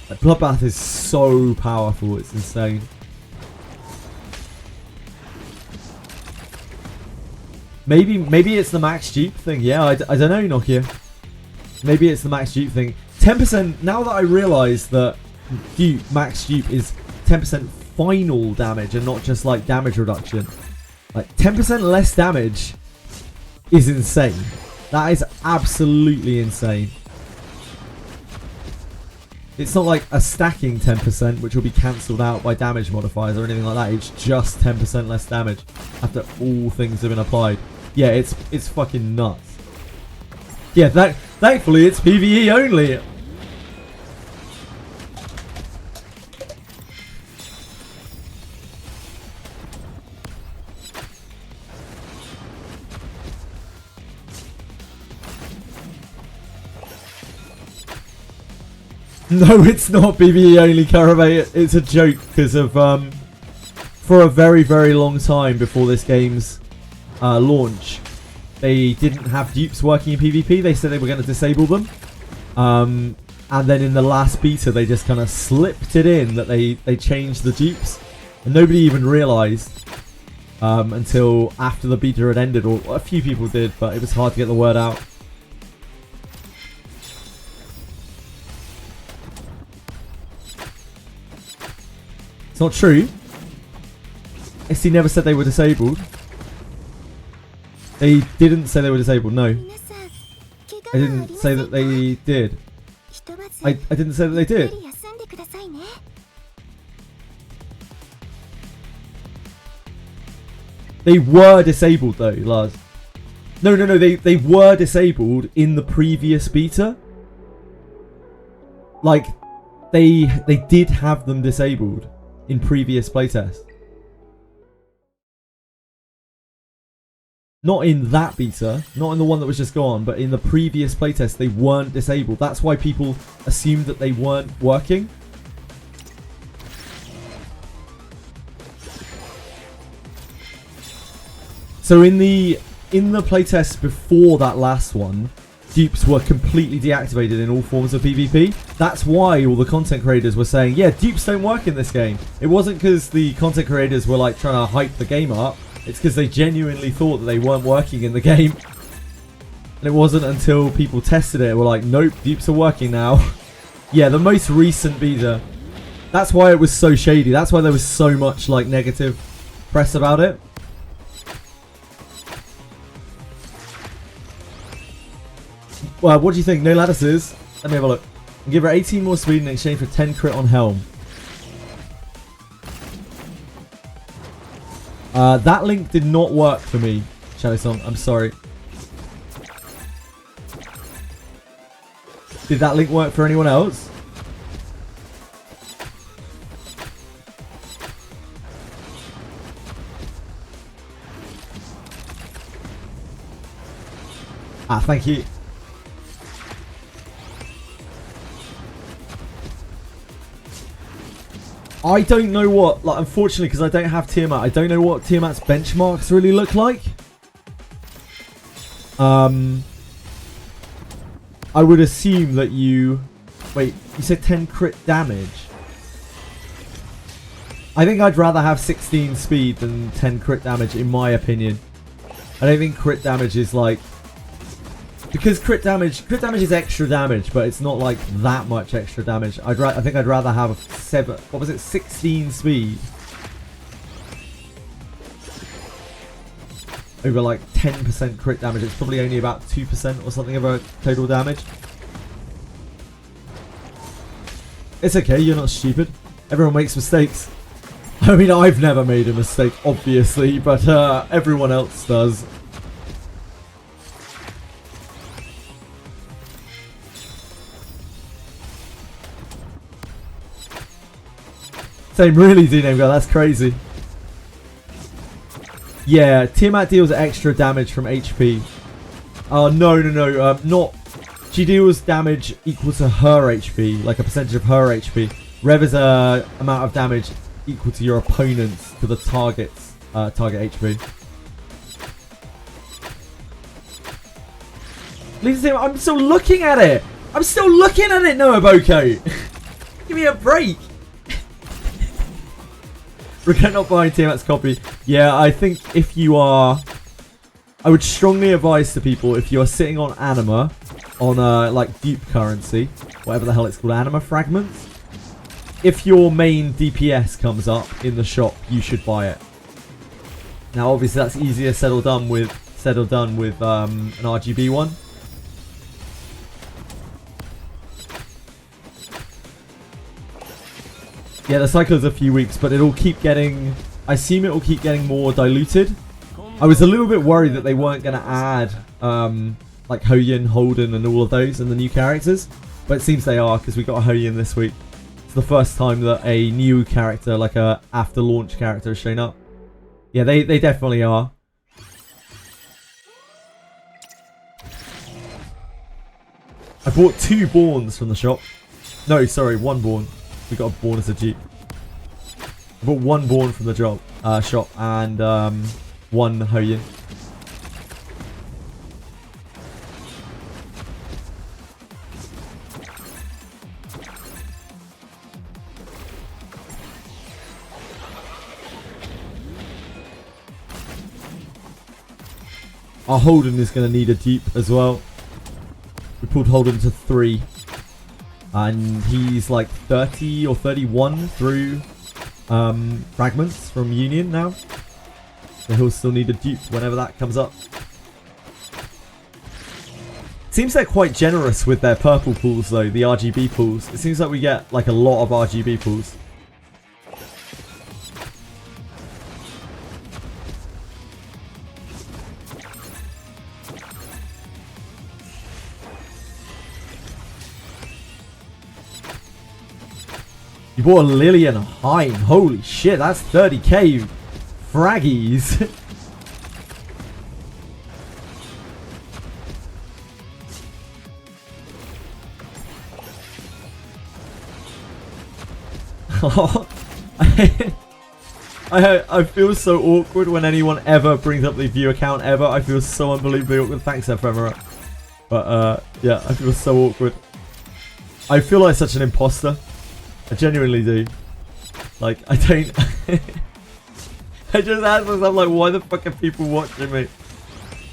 S1: Like, Bloodbath is so powerful, it's insane. Maybe it's the max dupe thing. Yeah, I don't know, Nokia. Maybe it's the max dupe thing. 10%, now that I realise that max dupe is 10% final damage and not just like damage reduction. Like 10% less damage is insane. That is absolutely insane. It's not like a stacking 10% which will be cancelled out by damage modifiers or anything like that. It's just 10% less damage after all things have been applied. Yeah, it's fucking nuts. Yeah, thankfully it's PvE only. No, it's not PvE only, Caravate. It's a joke because of for a very, very long time before this game's launch, they didn't have dupes working in PvP. They said they were going to disable them. And then in the last beta, they just kind of slipped it in that they changed the dupes. And nobody even realised until after the beta had ended, or a few people did, but it was hard to get the word out. It's not true. SC never said they were disabled. They didn't say they were disabled, no. I didn't say that they did. I didn't say that they did. They were disabled though, Lars. No, they were disabled in the previous beta. Like, they did have them disabled in previous playtests. Not in that beta, not in the one that was just gone, but in the previous playtest they weren't disabled. That's why people assumed that they weren't working. So in the playtest before that last one, dupes were completely deactivated in all forms of PvP. That's why all the content creators were saying, yeah, dupes don't work in this game. It wasn't because the content creators were like trying to hype the game up. It's because they genuinely thought that they weren't working in the game. And it wasn't until people tested it, were like, nope, dupes are working now. Yeah, the most recent beta. That's why it was so shady. That's why there was so much like negative press about it. Well, what do you think? No lattices? Let me have a look. I'll give her 18 more speed in exchange for 10 crit on Helm. That link did not work for me, Shadow Song. I'm sorry. Did that link work for anyone else? Ah, thank you. I don't know what, like, unfortunately, because I don't have Tiamat, I don't know what Tiamat's benchmarks really look like. I would assume that you... Wait, you said 10 crit damage? I think I'd rather have 16 speed than 10 crit damage, in my opinion. I don't think crit damage is like... Because crit damage is extra damage, but it's not like that much extra damage. I think I'd rather have 16 speed over like 10% crit damage. It's probably only about 2% or something of a total damage. It's okay, you're not stupid. Everyone makes mistakes. I mean, I've never made a mistake, obviously, but everyone else does. Same, really, D-Name Girl, that's crazy. Yeah, Tiamat deals extra damage from HP. No, not... She deals damage equal to her HP, like a percentage of her HP. Rev is a amount of damage equal to your opponent's, to the target's target HP. Lisa, I'm still looking at it! I'm still looking at it, Noah Boko! Give me a break! Regret not buying Tiamat's copy. Yeah, I think if you are... I would strongly advise to people, if you are sitting on Anima, on like dupe currency, whatever the hell it's called, Anima fragments, if your main DPS comes up in the shop, you should buy it. Now, obviously, that's easier said or done with an RGB one. Yeah, the cycle is a few weeks, but it'll keep getting... I assume it will keep getting more diluted. I was a little bit worried that they weren't going to add like Hoyin, Holden, and all of those in the new characters, but it seems they are, because we got a Hoyin this week. It's the first time that a new character, like a after launch character, has shown up. Yeah, they definitely are. I bought 2 Borns from the shop. No, sorry, 1 Born. We got a Born as a Jeep. I bought 1 Born from the shop and 1 Hoyin. Our Holden is going to need a Jeep as well. We pulled Holden to 3. And he's like 30 or 31 through fragments from Union now. So he'll still need a dupe whenever that comes up. Seems they're quite generous with their purple pools though, the RGB pools. It seems like we get like a lot of RGB pools. You bought a Lily and a Hein. Holy shit, that's 30k fraggies. I feel so awkward when anyone ever brings up the view account ever. I feel so unbelievably awkward. Thanks, Ephemera. But yeah, I feel so awkward. I feel like such an imposter. I genuinely do. Like, I don't... I just ask myself, like, why the fuck are people watching me?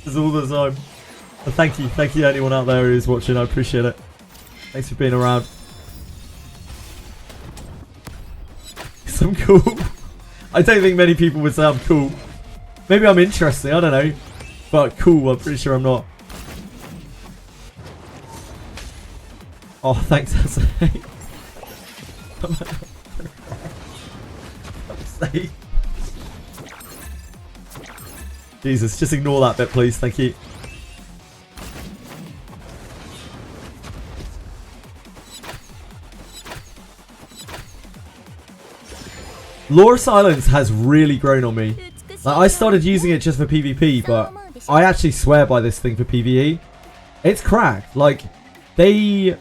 S1: Just all the time. But thank you to anyone out there who's watching. I appreciate it. Thanks for being around. Because I'm cool. I don't think many people would say I'm cool. Maybe I'm interesting, I don't know. But cool, I'm pretty sure I'm not. Oh, thanks, Asay. Jesus, just ignore that bit, please. Thank you. Law of Silence has really grown on me. Like, I started using it just for PvP, but I actually swear by this thing for PvE. It's cracked. Like, they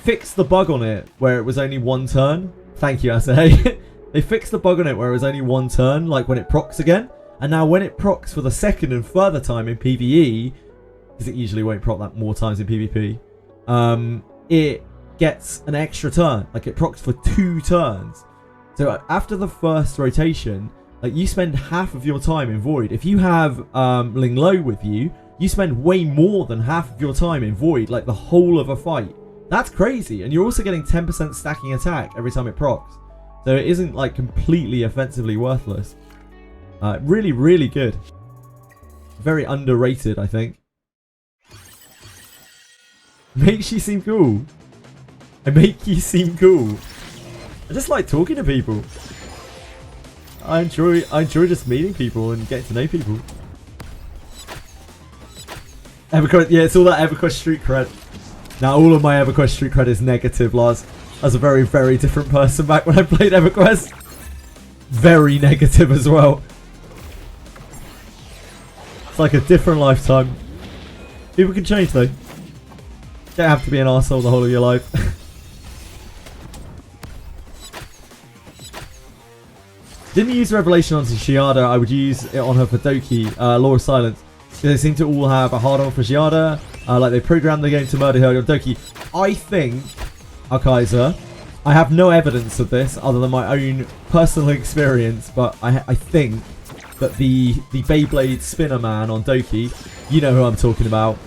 S1: fixed the bug on it where it was only 1 turn. Thank you, Asay. They fixed the bug on it where it was only 1 turn, like when it procs again. And now when it procs for the second and further time in PvE, because it usually won't proc that more times in PvP, it gets an extra turn. Like, it procs for 2 turns. So after the first rotation, like, you spend half of your time in Void. If you have Ling Lo with you, you spend way more than half of your time in Void, like the whole of a fight. That's crazy. And you're also getting 10% stacking attack every time it procs. So it isn't like completely offensively worthless. Really, really good. Very underrated, I think. Makes you seem cool. I make you seem cool. I just like talking to people. I enjoy just meeting people and getting to know people. EverQuest, yeah, it's all that EverQuest street cred. Now all of my EverQuest street cred is negative, Lars. I was a very, very different person back when I played EverQuest. Very negative as well. It's like a different lifetime. People can change though. You don't have to be an arsehole the whole of your life. Didn't use Revelation onto Shiada, I would use it on her for Doki, Law of Silence. They seem to all have a hard on for Shiada, like they programmed the game to murder her on Doki. I think, Kaiser, I have no evidence of this other than my own personal experience, but I think that the Beyblade spinner man on Doki, you know who I'm talking about,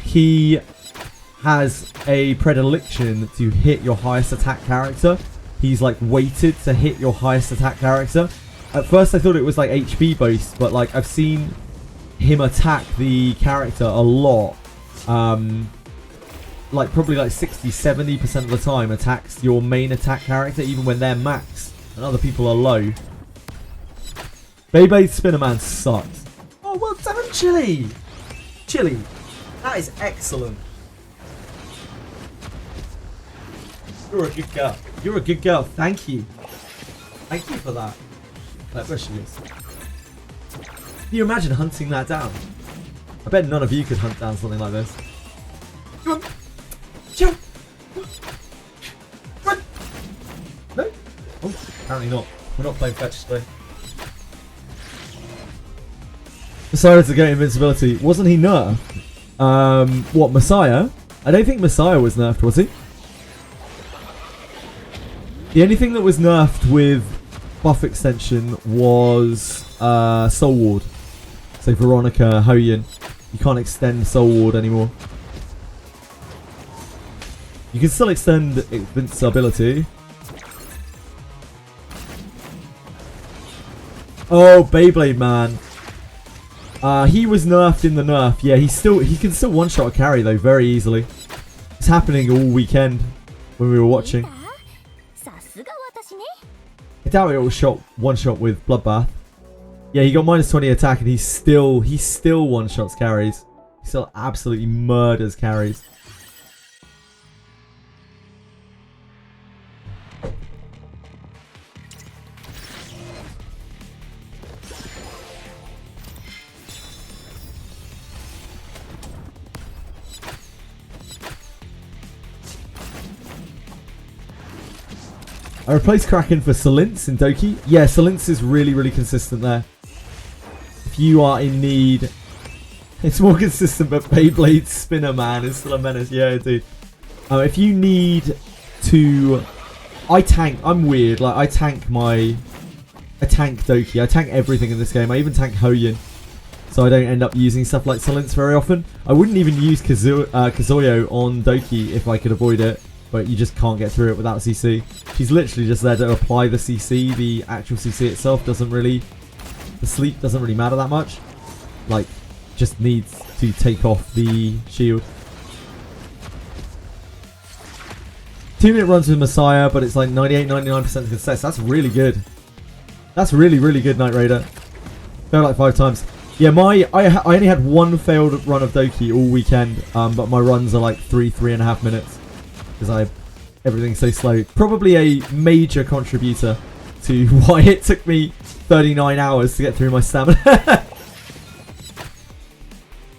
S1: he has a predilection to hit your highest attack character. He's like weighted to hit your highest attack character. At first I thought it was like HP based, but like I've seen him attack the character a lot. Like probably like 60-70% of the time attacks your main attack character even when they're max and other people are low. Beyblade Spinnerman sucks. Oh, well done, Chili! Chili, that is excellent. You're a good girl. You're a good girl. Thank you. Thank you for that. Like, where she is. Can you imagine hunting that down? I bet none of you could hunt down something like this. Come on. Jump. Run. No? Oh, apparently not. We're not playing fetch today. Decided to get invincibility. Wasn't he nerfed? What, Messiah? I don't think Messiah was nerfed, was he? The only thing that was nerfed with buff extension was Soul Ward. So Veronica, Hoyin. You can't extend Soul Ward anymore. You can still extend invincibility. Oh, Beyblade Man. He was nerfed in the nerf. Yeah, he can still one-shot a carry though very easily. It's happening all weekend when we were watching. I doubt it will one-shot with Bloodbath. Yeah, he got -20 attack and he still one-shots carries. He still absolutely murders carries. I replaced Kraken for Solince in Doki. Yeah, Solince is really, really consistent there. If you are in need... It's more consistent, but Beyblade Spinner Man is still a menace. Yeah, dude. If you need to... I'm weird. Like, I tank Doki. I tank everything in this game. I even tank Hoyin. So I don't end up using stuff like Solince very often. I wouldn't even use Kazuyo on Doki if I could avoid it. But you just can't get through it without CC. She's literally just there to apply the CC. The actual CC itself doesn't really... The sleep doesn't really matter that much. Like, just needs to take off the shield. 2-minute runs with Messiah, but it's like 98-99% success. That's really good. That's really, really good, Knight Raider. Failed like 5 times. Yeah, I only had one failed run of Doki all weekend, but my runs are like 3.5 minutes. Because everything's so slow. Probably a major contributor to why it took me 39 hours to get through my stamina.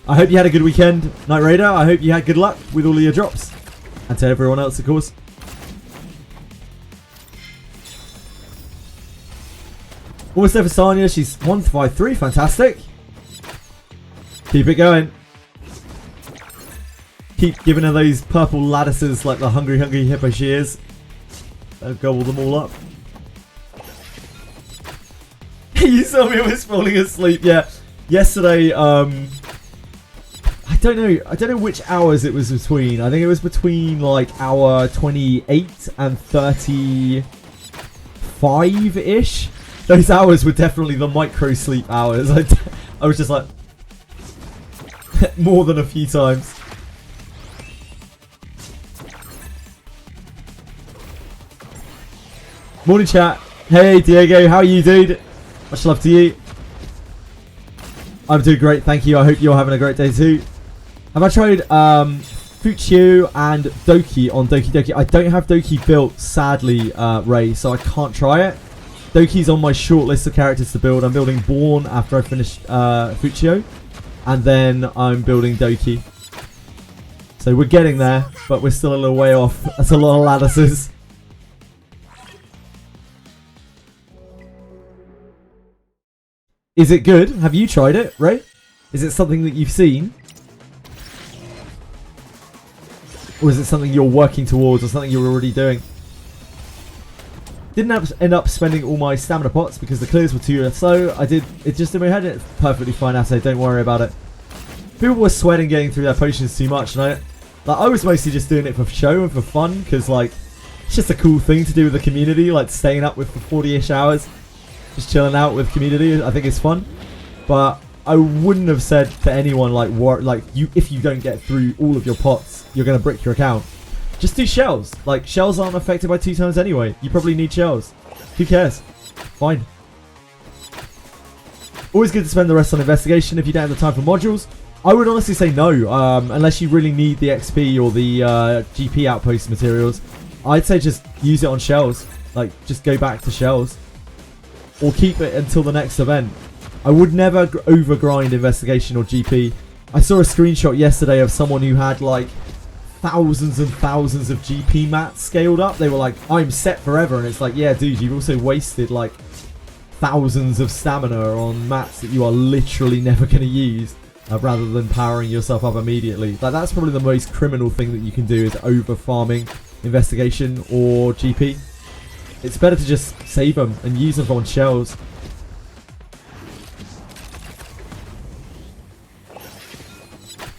S1: I hope you had a good weekend, Knight Raider. I hope you had good luck with all of your drops. And to everyone else, of course. Almost there for Sanya. She's 153. Fantastic. Keep it going. Keep giving her those purple lattices like the hungry hippo she is. I'll gobble them all up. You saw me was falling asleep. Yeah, yesterday. I don't know which hours it was between. I think it was between like hour 28 and 35-ish. Those hours were definitely the micro sleep hours. I was just like more than a few times. Morning chat. Hey Diego, how are you, dude? Much love to you. I'm doing great, thank you. I hope you're having a great day too. Have I tried Fuchio and Doki on Doki Doki? I don't have Doki built, sadly, Ray, so I can't try it. Doki's on my short list of characters to build. I'm building Born after I finish Fuchio, and then I'm building Doki. So we're getting there, but we're still a little way off. That's a lot of lattices. Is it good? Have you tried it, Ray? Is it something that you've seen? Or is it something you're working towards or something you're already doing? Didn't end up spending all my stamina pots because the clears were too slow. I did it just in my head. It's perfectly fine, Ase. Don't worry about it. People were sweating getting through their potions too much, and Like, I was mostly just doing it for show and for fun, because, like, it's just a cool thing to do with the community, like, staying up with for 40-ish hours, just chilling out with community. I think it's fun. But I wouldn't have said to anyone, like, if you don't get through all of your pots, you're going to brick your account. Just do shells. Like, shells aren't affected by 2 times anyway. You probably need shells. Who cares? Fine. Always good to spend the rest on investigation if you don't have the time for modules. I would honestly say no, unless you really need the XP or the GP outpost materials. I'd say just use it on shells. Like, just go back to shells. Or keep it until the next event. I would never overgrind investigation or GP. I saw a screenshot yesterday of someone who had, like, thousands and thousands of GP mats scaled up. They were like, I'm set forever. And it's like, yeah, dude, you've also wasted, like, thousands of stamina on mats that you are literally never going to use, rather than powering yourself up immediately. Like, that's probably the most criminal thing that you can do, is over farming investigation or GP. It's better to just save them and use them on shells.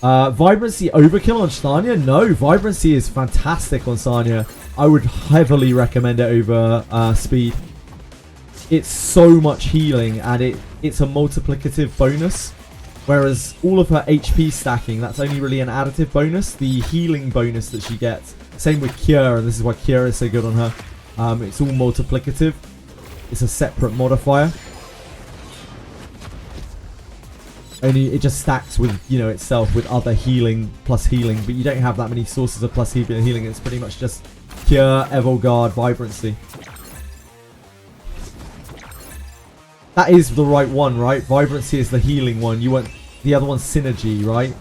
S1: Vibrancy overkill on Sanya? No, Vibrancy is fantastic on Sanya. I would heavily recommend it over speed. It's so much healing, and it's a multiplicative bonus. Whereas all of her HP stacking, that's only really an additive bonus. The healing bonus that she gets, same with Cure, and this is why Cure is so good on her. It's all multiplicative. It's a separate modifier. Only it just stacks with, you know, itself with other healing plus healing, but you don't have that many sources of plus healing. It's pretty much just Cure, Evilguard, Vibrancy. That is the right one, right? Vibrancy is the healing one. You want the other one's Synergy, right?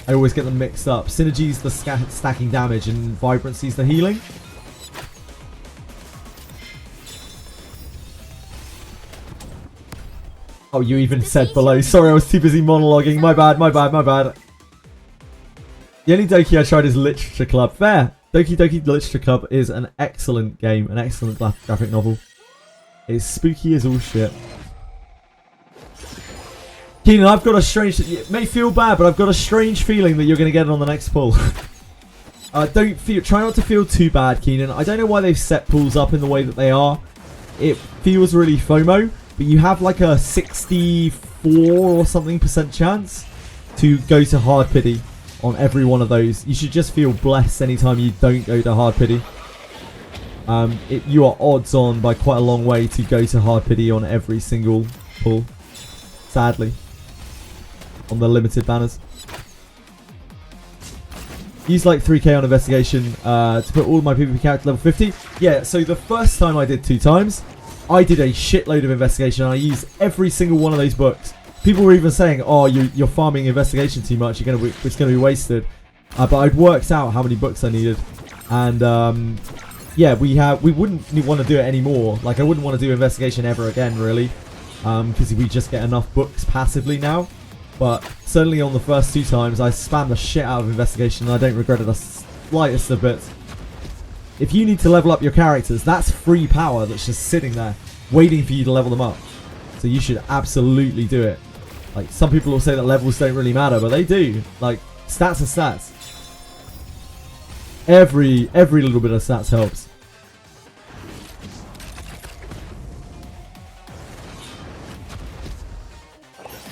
S1: I always get them mixed up. Synergy's the stacking damage, and Vibrancy's the healing. Oh, you even said below. Sorry, I was too busy monologuing. My bad. The only Doki I tried is Literature Club. Fair. Doki Doki Literature Club is an excellent game, an excellent graphic novel. It's spooky as all shit. Keenan, I've got a strange... It may feel bad, but I've got a strange feeling that you're going to get it on the next pull. Try not to feel too bad, Keenan. I don't know why they've set pulls up in the way that they are. It feels really FOMO, but you have like a 64 or something % chance to go to hard pity on every one of those. You should just feel blessed anytime you don't go to hard pity. You are odds on by quite a long way to go to hard pity on every single pull. Sadly. On the limited banners. Use like 3k on investigation to put all of my PvP character level 50. Yeah, so the first time I did 2 times, I did a shitload of investigation. And I used every single one of those books. People were even saying, "Oh, you're farming investigation too much. It's gonna be wasted." But I'd worked out how many books I needed, and yeah, we wouldn't want to do it anymore. Like, I wouldn't want to do investigation ever again, really, because we just get enough books passively now. But certainly on the first 2 times, I spammed the shit out of investigation, and I don't regret it the slightest of bit. If you need to level up your characters, that's free power that's just sitting there, waiting for you to level them up. So you should absolutely do it. Like, some people will say that levels don't really matter, but they do. Like, stats are stats. Every little bit of stats helps.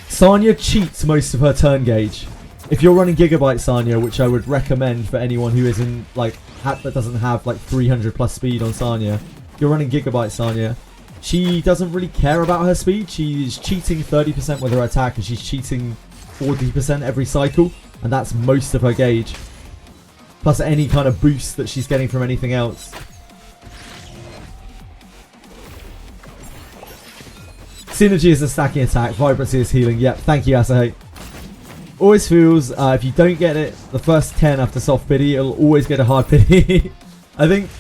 S1: Sanya cheats most of her turn gauge. If you're running Gigabyte Sanya, which I would recommend for anyone who isn't, like, that doesn't have, like, 300 plus speed on Sanya. If you're running Gigabyte Sanya, she doesn't really care about her speed. She's cheating 30% with her attack, and she's cheating 40% every cycle, and that's most of her gauge. Plus any kind of boost that she's getting from anything else. Synergy is a stacking attack, Vibrancy is healing. Yep, thank you, Asahi. Always feels, if you don't get it the first 10 after soft pity, it'll always get a hard pity. I think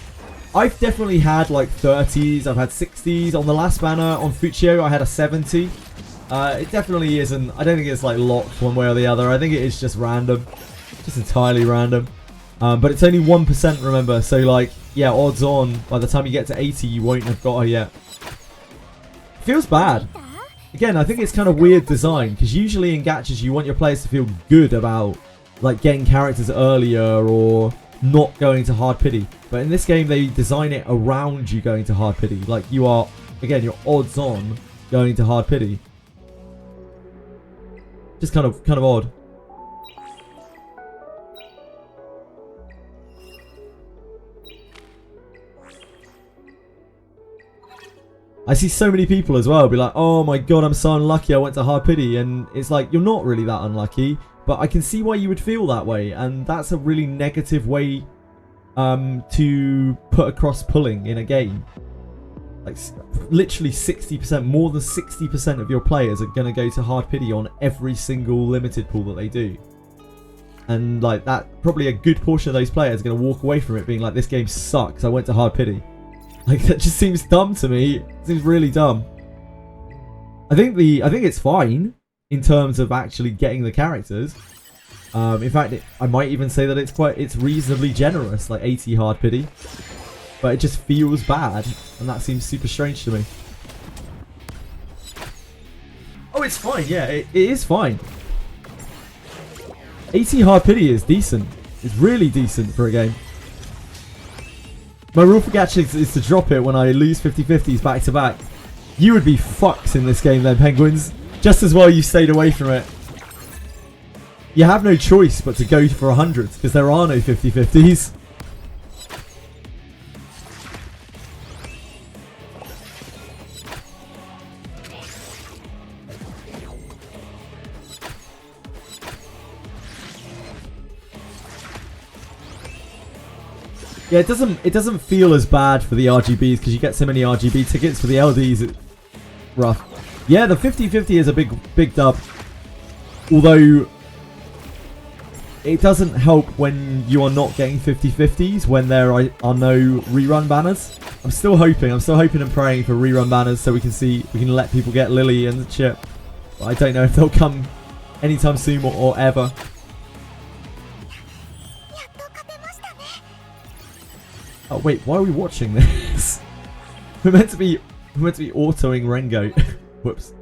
S1: I've definitely had like 30s, I've had 60s. On the last banner, on Fuchio, I had a 70. It definitely isn't, I don't think it's like locked one way or the other. I think it is just random. Just entirely random. But it's only 1%, remember. So like, yeah, odds on, by the time you get to 80, you won't have got her yet. Feels bad. Again, I think it's kind of weird design, because usually in gachas you want your players to feel good about like getting characters earlier or not going to hard pity. But in this game, they design it around you going to hard pity. Like you are, again, you're odds on going to hard pity. Just kind of odd. I see so many people as well be like, oh my god, I'm so unlucky I went to hard pity. And it's like, you're not really that unlucky. But I can see why you would feel that way. And that's a really negative way to put across pulling in a game. Like, literally 60%, more than 60% of your players are going to go to hard pity on every single limited pool that they do. And like that, probably a good portion of those players are going to walk away from it being like, this game sucks, I went to hard pity. Like, that just seems dumb to me. It seems really dumb. I think it's fine in terms of actually getting the characters. In fact, I might even say that it's reasonably generous, like 80 hard pity. But it just feels bad, and that seems super strange to me. Oh, it's fine. Yeah, it is fine. 80 hard pity is decent. It's really decent for a game. My rule for gacha is to drop it when I lose 50-50s back to back. You would be fucked in this game then, Penguins. Just as well you stayed away from it. You have no choice but to go for 100s because there are no 50-50s. Yeah, it doesn't feel as bad for the RGBs because you get so many RGB tickets. For the LDs, it's rough. Yeah, the 50-50 is a big dub. Although it doesn't help when you are not getting 50-50s when there are no rerun banners. I'm still hoping and praying for rerun banners so we can let people get Lily and the chip. But I don't know if they'll come anytime soon or ever. Oh wait, why are we watching this? we're meant to be autoing Rengo. Whoops.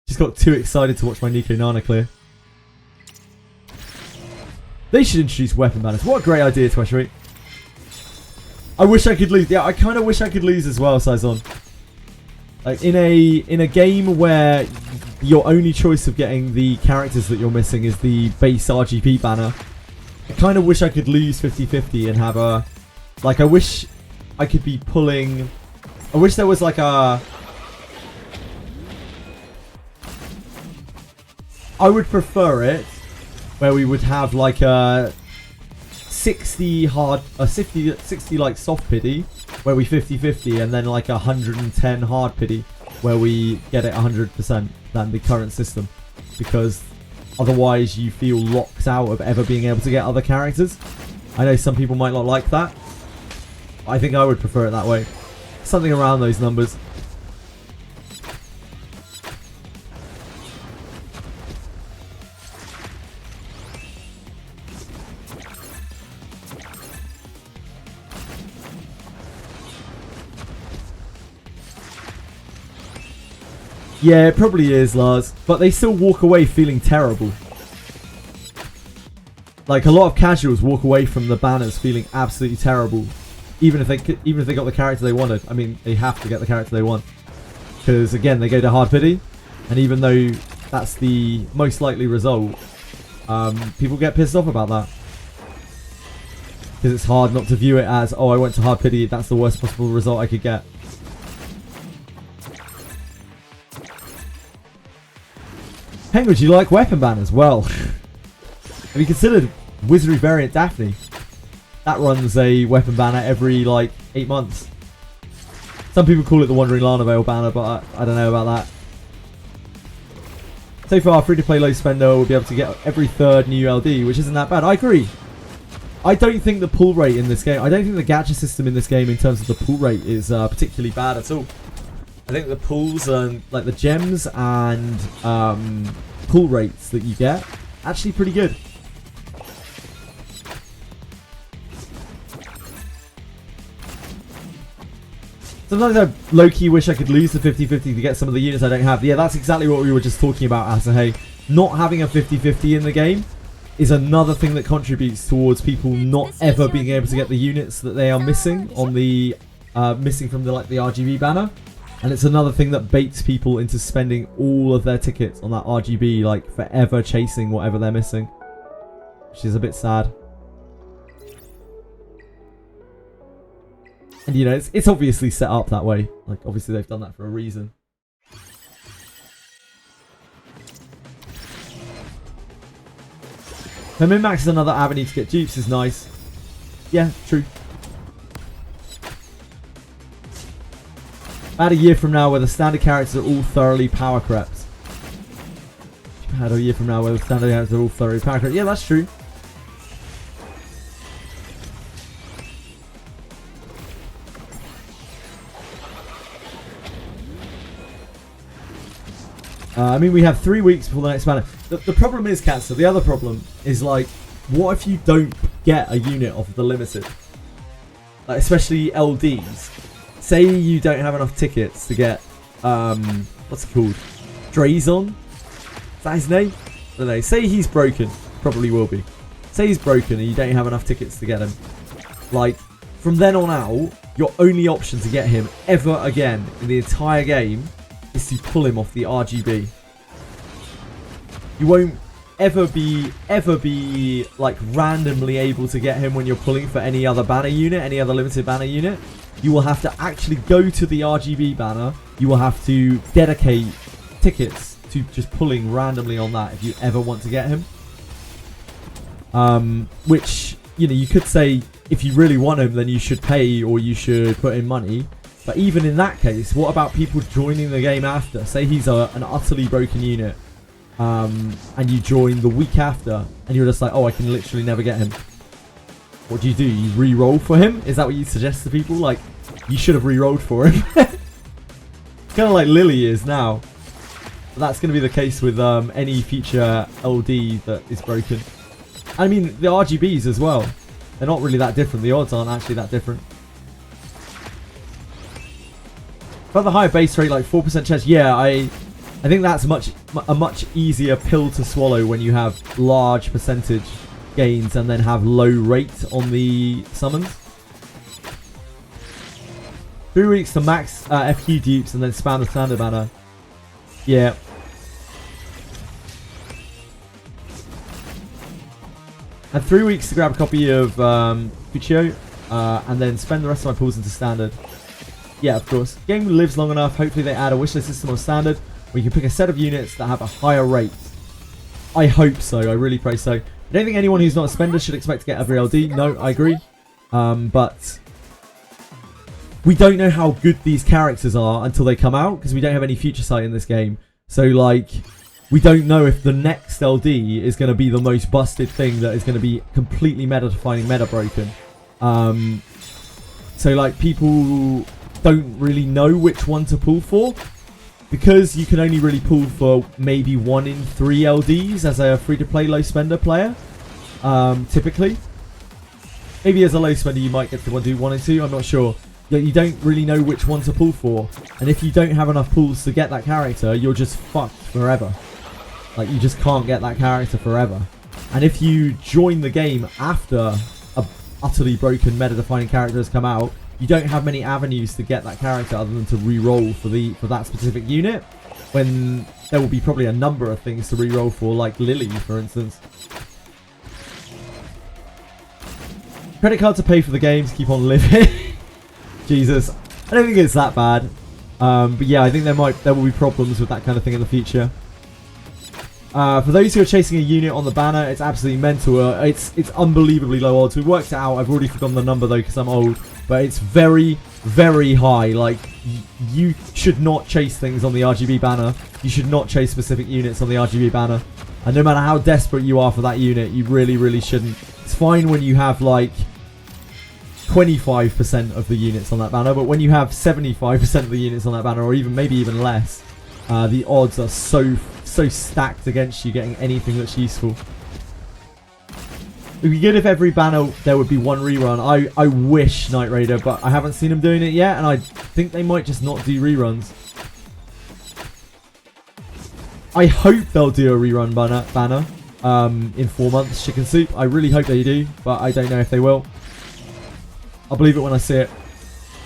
S1: Just got too excited to watch my Nico Nana clear. They should introduce weapon banners. What a great idea, Tweshery. I wish I could lose. Yeah, I kind of wish I could lose as well, Saison. Like in a game where your only choice of getting the characters that you're missing is the base RGB banner. I kind of wish I could lose 50-50 and have a... Like, I wish I could be pulling... I wish there was like a... I would prefer it where we would have like a 60 like soft pity where we 50-50 and then like 110 hard pity where we get it 100% than the current system. Because... otherwise, you feel locked out of ever being able to get other characters. I know some people might not like that. I think I would prefer it that way. Something around those numbers. Yeah, it probably is, Lars. But they still walk away feeling terrible. Like, a lot of casuals walk away from the banners feeling absolutely terrible. Even if they got the character they wanted. I mean, they have to get the character they want. Because, again, they go to hard pity. And even though that's the most likely result, people get pissed off about that. Because it's hard not to view it as, oh, I went to hard pity, that's the worst possible result I could get. Penguin, do you like weapon banners? Well, have you considered Wizardry variant Daphne? That runs a weapon banner every, like, 8 months. Some people call it the Wandering Lana Veil banner, but I don't know about that. So far, free-to-play low spender will be able to get every third new LD, which isn't that bad. I agree. I don't think the pull rate in this game... I don't think the gacha system in this game in terms of the pull rate is particularly bad at all. I think the pulls and like the gems and pull rates that you get actually pretty good. Sometimes I low-key wish I could lose the 50-50 to get some of the units I don't have. Yeah, that's exactly what we were just talking about, Asahay. Not having a 50-50 in the game is another thing that contributes towards people not ever being able to get the units that they are missing on the missing from the RGB banner, and it's another thing that baits people into spending all of their tickets on that RGB, like forever chasing whatever they're missing, which is a bit sad. And you know, it's obviously set up that way. Like obviously they've done that for a reason. So min-max is another avenue to get dupes, is nice. Yeah, true. About a year from now where the standard characters are all thoroughly power crept. About a year from now where the standard characters are all thoroughly power crept. Yeah, that's true. I mean, we have 3 weeks before the next banner. The problem is, Katsu, the other problem is, like, what if you don't get a unit off of the limited? Like, especially LDs. Say you don't have enough tickets to get, what's it called? Drazon? Is that his name? I don't know. Say he's broken. Probably will be. Say he's broken and you don't have enough tickets to get him. Like, from then on out, your only option to get him ever again in the entire game is to pull him off the RGB. You won't ever be like randomly able to get him when you're pulling for any other banner unit, any other limited banner unit. You will have to actually go to the RGB banner. You will have to dedicate tickets to just pulling randomly on that if you ever want to get him. Which, you know, you could say if you really want him, then you should pay or you should put in money. But even in that case, what about people joining the game after? Say he's an utterly broken unit, and you join the week after, and you're just like, oh, I can literally never get him. What do? You re-roll for him? Is that what you suggest to people? Like, you should have re-rolled for him. Kind of like Lily is now. But that's going to be the case with any future LD that is broken. I mean, the RGBs as well. They're not really that different. The odds aren't actually that different. But the higher base rate, like 4% chance, yeah, I think that's a much easier pill to swallow when you have large percentage gains and then have low rate on the summons. 3 weeks to max FQ dupes and then spam the standard banner. Yeah. And 3 weeks to grab a copy of Fuchio and then spend the rest of my pools into standard. Yeah, of course. Game lives long enough. Hopefully they add a wishlist system on standard where you can pick a set of units that have a higher rate. I hope so. I really pray so. I don't think anyone who's not a spender should expect to get every LD. No, I agree. But we don't know how good these characters are until they come out because we don't have any future sight in this game. So, like, we don't know if the next LD is going to be the most busted thing that is going to be completely meta-defining, meta-broken. So, like, people don't really know which one to pull for because you can only really pull for maybe 1 in 3 LDs as a free-to-play low-spender player, typically. Maybe as a low-spender you might get to do 1 in 2, I'm not sure. You don't really know which one to pull for, and if you don't have enough pulls to get that character, you're just fucked forever. Like, you just can't get that character forever. And if you join the game after a utterly broken meta-defining character has come out, you don't have many avenues to get that character other than to re-roll for that specific unit, when there will be probably a number of things to re-roll for, like Lily, for instance. Credit card to pay for the games, keep on living. Jesus, I don't think it's that bad. But yeah, I think there will be problems with that kind of thing in the future. For those who are chasing a unit on the banner, it's absolutely mental. It's unbelievably low odds. We worked it out. I've already forgotten the number though because I'm old. But it's very, very high. Like, you should not chase things on the RGB banner. You should not chase specific units on the RGB banner. And no matter how desperate you are for that unit, you really, really shouldn't. It's fine when you have like 25% of the units on that banner, but when you have 75% of the units on that banner, or even maybe even less, the odds are so stacked against you getting anything that's useful. It would be good if every banner there would be 1 rerun. I wish Knight Raider, but I haven't seen him doing it yet, and I think they might just not do reruns. I hope they'll do a rerun banner in 4 months, Chicken Soup. I really hope they do, but I don't know if they will. I'll believe it when I see it.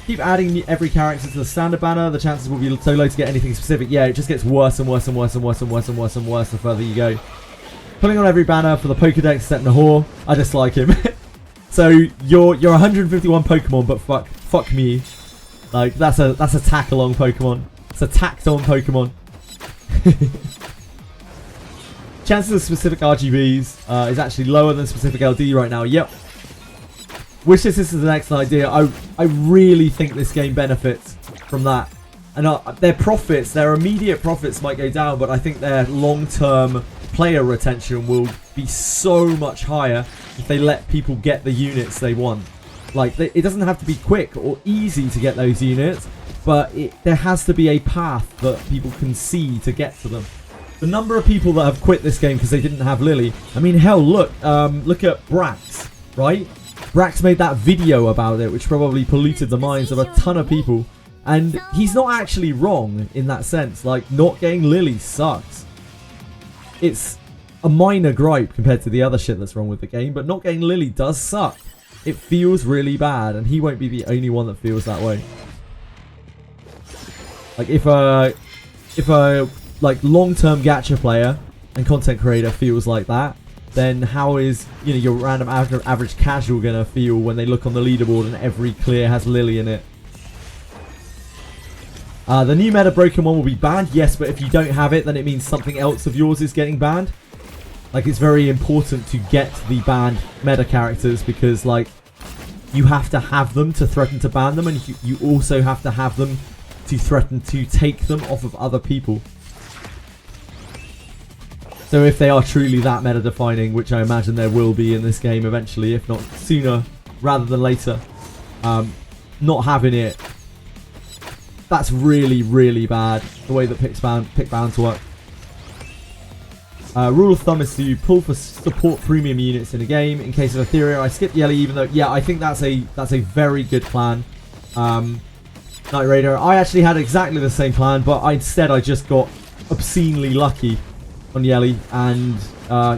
S1: Keep adding every character to the standard banner. The chances will be so low to get anything specific. Yeah, it just gets worse and worse and worse and worse and worse and worse and worse the further you go. Putting on every banner for the Pokedex except Nahor. I just like him. So you're 151 Pokemon, but fuck me. Like that's a tack along Pokemon. It's a tacked on Pokemon. Chances of specific RGBs is actually lower than specific LD right now. Yep. Wish this is an excellent idea. I really think this game benefits from that. And their profits, their immediate profits might go down, but I think their long-term player retention will be so much higher if they let people get the units they want. Like, it doesn't have to be quick or easy to get those units, but there has to be a path that people can see to get to them. The number of people that have quit this game because they didn't have Lily. I mean, hell, look at Brax, right? Brax made that video about it, which probably polluted the minds of a ton of people. And he's not actually wrong in that sense. Like, not getting Lily sucks. It's a minor gripe compared to the other shit that's wrong with the game, but not getting Lily does suck. It feels really bad, and he won't be the only one that feels that way. Like, if a like long-term gacha player and content creator feels like that, then how is, you know, your random average casual gonna feel when they look on the leaderboard and every clear has Lily in it? The new meta broken one will be banned, yes, but if you don't have it, then it means something else of yours is getting banned. Like, it's very important to get the banned meta characters because, like, you have to have them to threaten to ban them, and you also have to have them to threaten to take them off of other people. So if they are truly that meta defining, which I imagine there will be in this game eventually, if not sooner rather than later, not having it, that's really, really bad, the way that pick bounds work. Rule of thumb is to pull for support premium units in a game. In case of Etheria, I skipped Yelly, even though, yeah, I think that's a very good plan. Night Raider, I actually had exactly the same plan, but instead I just got obscenely lucky on Yelly, and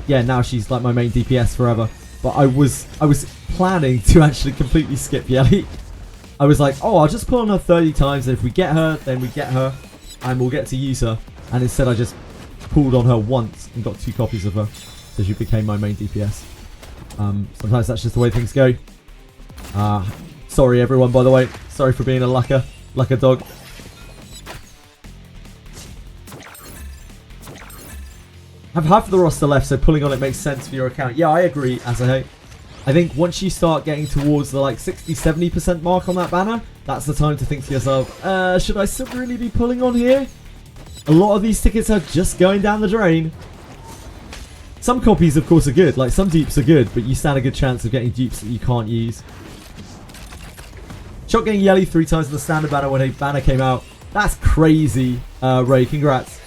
S1: yeah, now she's like my main DPS forever. But I was planning to actually completely skip Yelly. I was like, oh, I'll just pull on her 30 times, and if we get her, then we get her, and we'll get to use her. And instead I just pulled on her once and got 2 copies of her, so she became my main DPS. Sometimes that's just the way things go. Sorry everyone, by the way. Sorry for being a lucker dog. Have half of the roster left, so pulling on it makes sense for your account. Yeah, I agree, Asahe. I think once you start getting towards the like 60-70% mark on that banner, that's the time to think to yourself, should I still really be pulling on here? A lot of these tickets are just going down the drain. Some copies, of course, are good. Like, some dupes are good, but you stand a good chance of getting dupes that you can't use. Shot getting Yelly 3 times in the standard banner when a banner came out. That's crazy, Ray. Congrats.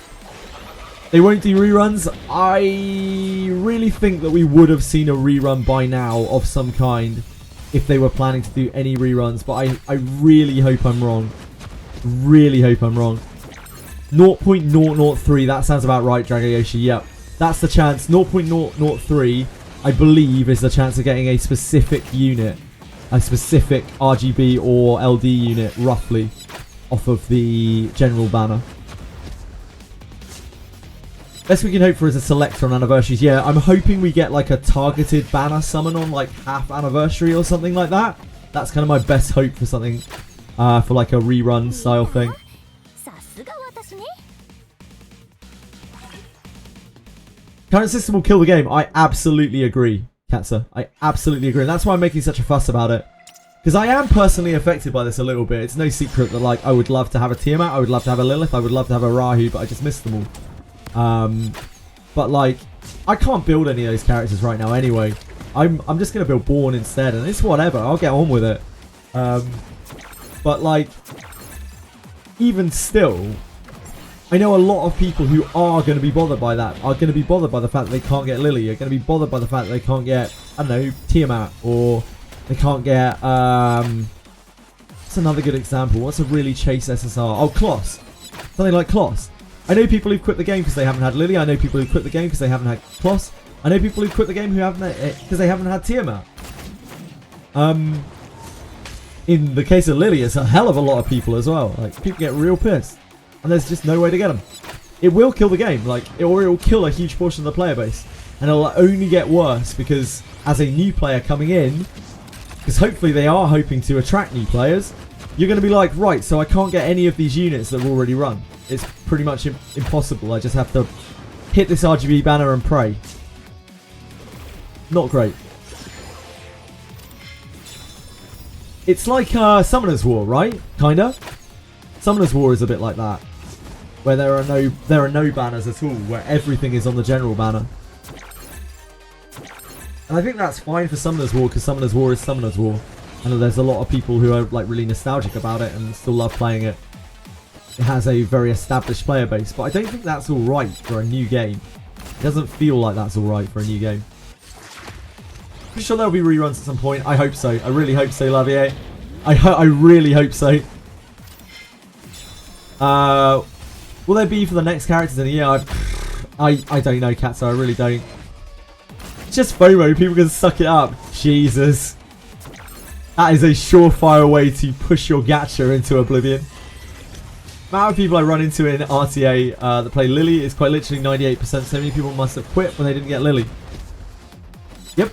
S1: They won't do reruns. I really think that we would have seen a rerun by now of some kind if they were planning to do any reruns, but I really hope I'm wrong. Really hope I'm wrong. 0.003, that sounds about right, Dragayoshi. Yep, that's the chance. 0.003, I believe, is the chance of getting a specific unit, a specific RGB or LD unit, roughly, off of the general banner. Best we can hope for is a selector on anniversaries. Yeah, I'm hoping we get like a targeted banner summon on like half anniversary or something like that. That's kind of my best hope for something, for like a rerun style thing. Current system will kill the game. I absolutely agree, Katsa. I absolutely agree. And that's why I'm making such a fuss about it. Because I am personally affected by this a little bit. It's no secret that, like, I would love to have a Tiamat, I would love to have a Lilith, I would love to have a Rahu, but I just missed them all. But, like, I can't build any of those characters right now anyway. I'm just going to build Born instead, and it's whatever. I'll get on with it. But, like, even still, I know a lot of people who are going to be bothered by that, are going to be bothered by the fact that they can't get Lily, are going to be bothered by the fact that they can't get, I don't know, Tiamat, or they can't get some What's another good example? What's a really chase SSR? Oh, Kloss. Something like Kloss. I know people who've quit the game because they haven't had Lily. I know people who've quit the game because they haven't had Kloss. I know people who've quit the game who haven't because they haven't had Tiamat. In the case of Lily, it's a hell of a lot of people as well. Like, people get real pissed. And there's just no way to get them. It will kill the game. Like, it will kill a huge portion of the player base. And it'll only get worse because as a new player coming in, because hopefully they are hoping to attract new players, you're going to be like, right, so I can't get any of these units that have already run. It's pretty much impossible. I just have to hit this RGB banner and pray. Not great. It's like Summoner's War, right? Kinda. Summoner's War is a bit like that, where there are no banners at all, where everything is on the general banner. And I think that's fine for Summoner's War, because Summoner's War is Summoner's War. I know there's a lot of people who are like really nostalgic about it and still love playing it. It has a very established player base, but I don't think that's alright for a new game. It doesn't feel like that's alright for a new game. Pretty sure there'll be reruns at some point. I hope so. I really hope so, Lavier. I really hope so. Will there be for the next characters in a year? I don't know, Katsu. I really don't. It's just FOMO. People can suck it up. Jesus. That is a surefire way to push your gacha into oblivion. The amount of people I run into in RTA that play Lily is quite literally 98%. So many people must have quit when they didn't get Lily. Yep.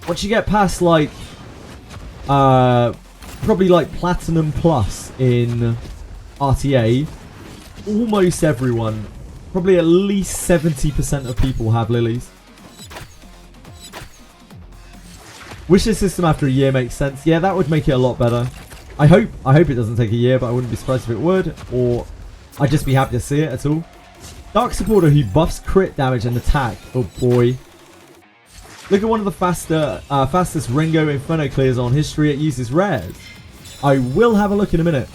S1: Once you get past like probably like Platinum Plus in RTA, almost everyone, probably at least 70% of people have Lilies. Wishes system after a year makes sense. Yeah, that would make it a lot better. I hope it doesn't take a year, but I wouldn't be surprised if it would, or I'd just be happy to see it at all. Dark Supporter who buffs crit damage and attack. Oh boy. Look at one of the fastest Ringo Inferno clears on history. It uses rares. I will have a look in a minute.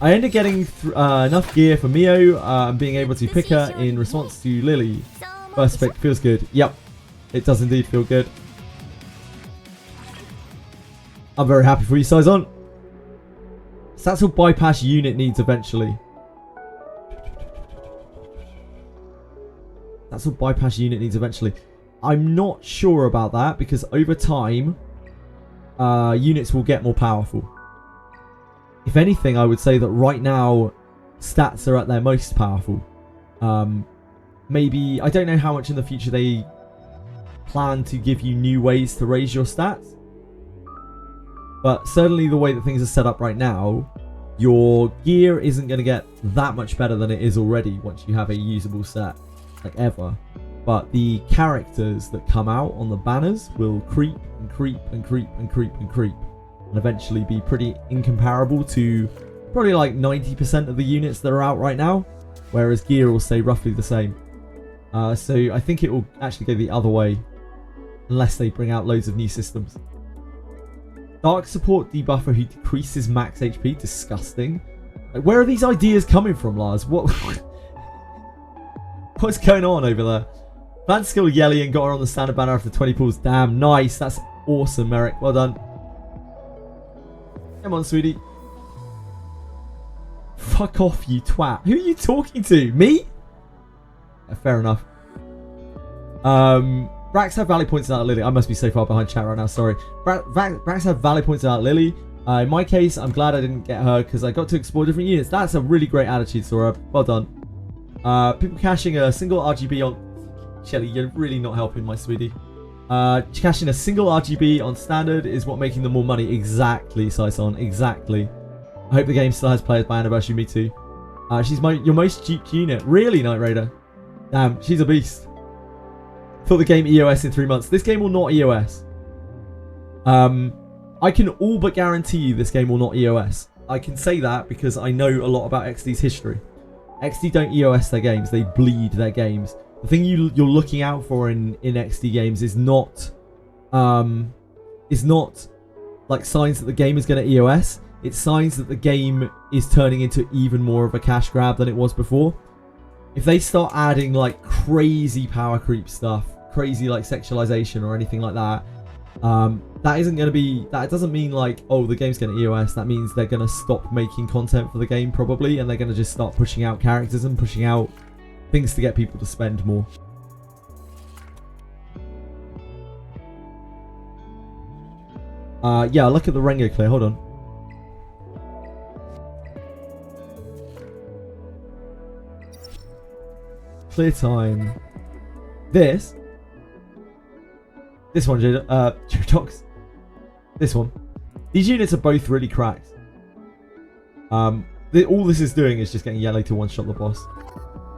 S1: I ended up getting enough gear for Mio and being able to pick her in response to Lily. First pick feels good. Yep, it does indeed feel good. I'm very happy for you, Saizon. Stats will bypass unit needs eventually. That's what bypass unit needs eventually. I'm not sure about that because over time, units will get more powerful. If anything, I would say that right now, stats are at their most powerful. Maybe, I don't know how much in the future they plan to give you new ways to raise your stats. But certainly the way that things are set up right now, your gear isn't going to get that much better than it is already once you have a usable set, like ever. But the characters that come out on the banners will creep and creep and creep and creep and creep. And eventually be pretty incomparable to probably like 90% of the units that are out right now. Whereas gear will stay roughly the same. So I think it will actually go the other way. Unless they bring out loads of new systems. Dark Support debuffer who decreases max HP. Disgusting. Like, where are these ideas coming from, Lars? What's going on over there? Fan skill Yelly and got her on the standard banner after 20 pulls. Damn, nice. That's awesome, Merrick. Well done. Come on, sweetie. Fuck off, you twat. Who are you talking to? Me? Yeah, fair enough. Brax have Valley points out Lily. I must be so far behind chat right now, sorry. Brax have Valley points out Lily. In my case, I'm glad I didn't get her because I got to explore different units. That's a really great attitude, Sora. Well done. People cashing a single RGB on... Shelly, you're really not helping, my sweetie. Cashing a single RGB on standard is what making them more money. Exactly, Saison. Exactly. I hope the game still has players by anniversary. Me too. She's your most duped unit. Really, Night Raider? Damn, she's a beast. Thought the game EOS in 3 months. This game will not EOS. I can all but guarantee you this game will not EOS. I can say that because I know a lot about XD's history. XD don't EOS their games. They bleed their games. The thing you're looking out for in XD games is not like signs that the game is going to EOS. It's signs that the game is turning into even more of a cash grab than it was before. If they start adding like crazy power creep stuff, crazy like sexualization or anything like that, That isn't going to be, that doesn't mean like, oh, the game's getting EOS. That means they're going to stop making content for the game probably, and they're going to just start pushing out characters and pushing out things to get people to spend more. Yeah, look at the Rengo clear. Hold on. Clear time. This one, Jodox. This one. These units are both really cracked. All this is doing is just getting yellow to one-shot the boss.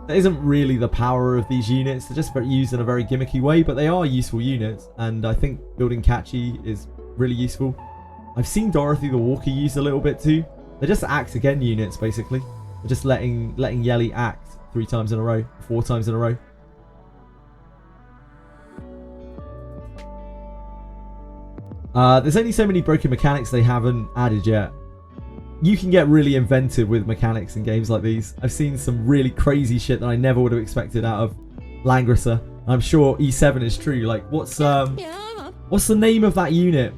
S1: That isn't really the power of these units. They're just used in a very gimmicky way, but they are useful units, and I think building catchy is really useful. I've seen Dorothy the Walker used a little bit too. They're just act again units basically. They're just letting Yelly act 3 times in a row, 4 times in a row. There's only so many broken mechanics they haven't added yet. You can get really inventive with mechanics in games like these. I've seen some really crazy shit that I never would have expected out of Langrisser. I'm sure E7 is true. Like, what's the name of that unit?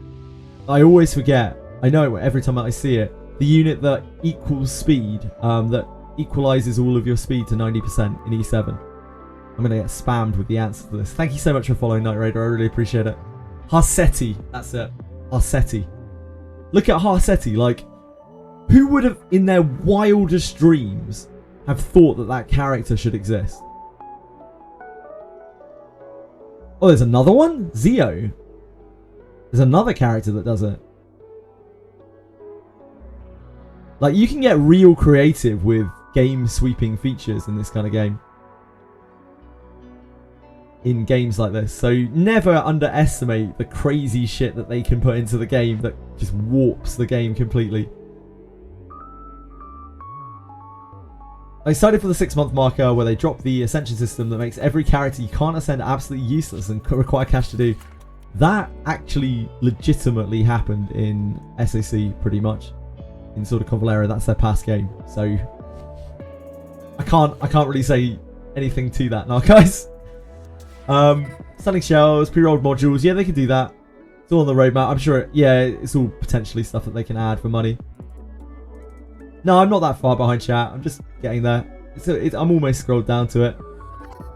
S1: I always forget. I know every time I see it. The unit that equals speed, that equalizes all of your speed to 90% in E7. I'm going to get spammed with the answer to this. Thank you so much for following Night Raider. I really appreciate it. Harsetti. That's it. Harsetti. Look at Harsetti. Like, who would have, in their wildest dreams, have thought that that character should exist? Oh, there's another one? Zio. There's another character that does it. Like, you can get real creative with game-sweeping features in this kind of game. In games like this. So never underestimate the crazy shit that they can put into the game that just warps the game completely. I excited for the 6-month marker where they drop the Ascension system that makes every character you can't ascend absolutely useless and require cash to do. That actually legitimately happened in SAC pretty much. In sort of Convalera, that's their past game. So I can't really say anything to that now, guys. Stunning shells, pre-rolled modules, yeah, they can do that. It's all on the roadmap. I'm sure, yeah, it's all potentially stuff that they can add for money. No, I'm not that far behind chat. I'm just getting there. I'm almost scrolled down to it.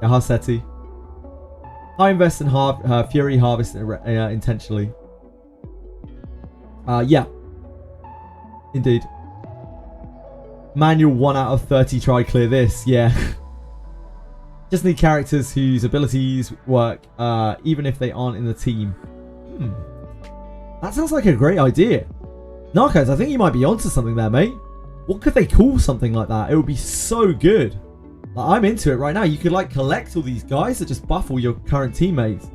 S1: Yeah, Harsetti. I invest in Fury Harvest intentionally. Yeah. Indeed. Manual 1 out of 30 try clear this. Yeah. Just need characters whose abilities work even if they aren't in the team. That sounds like a great idea. Narcos, I think you might be onto something there, mate. What could they call something like that? It would be so good. Like, I'm into it right now. You could like collect all these guys that just buff all your current teammates.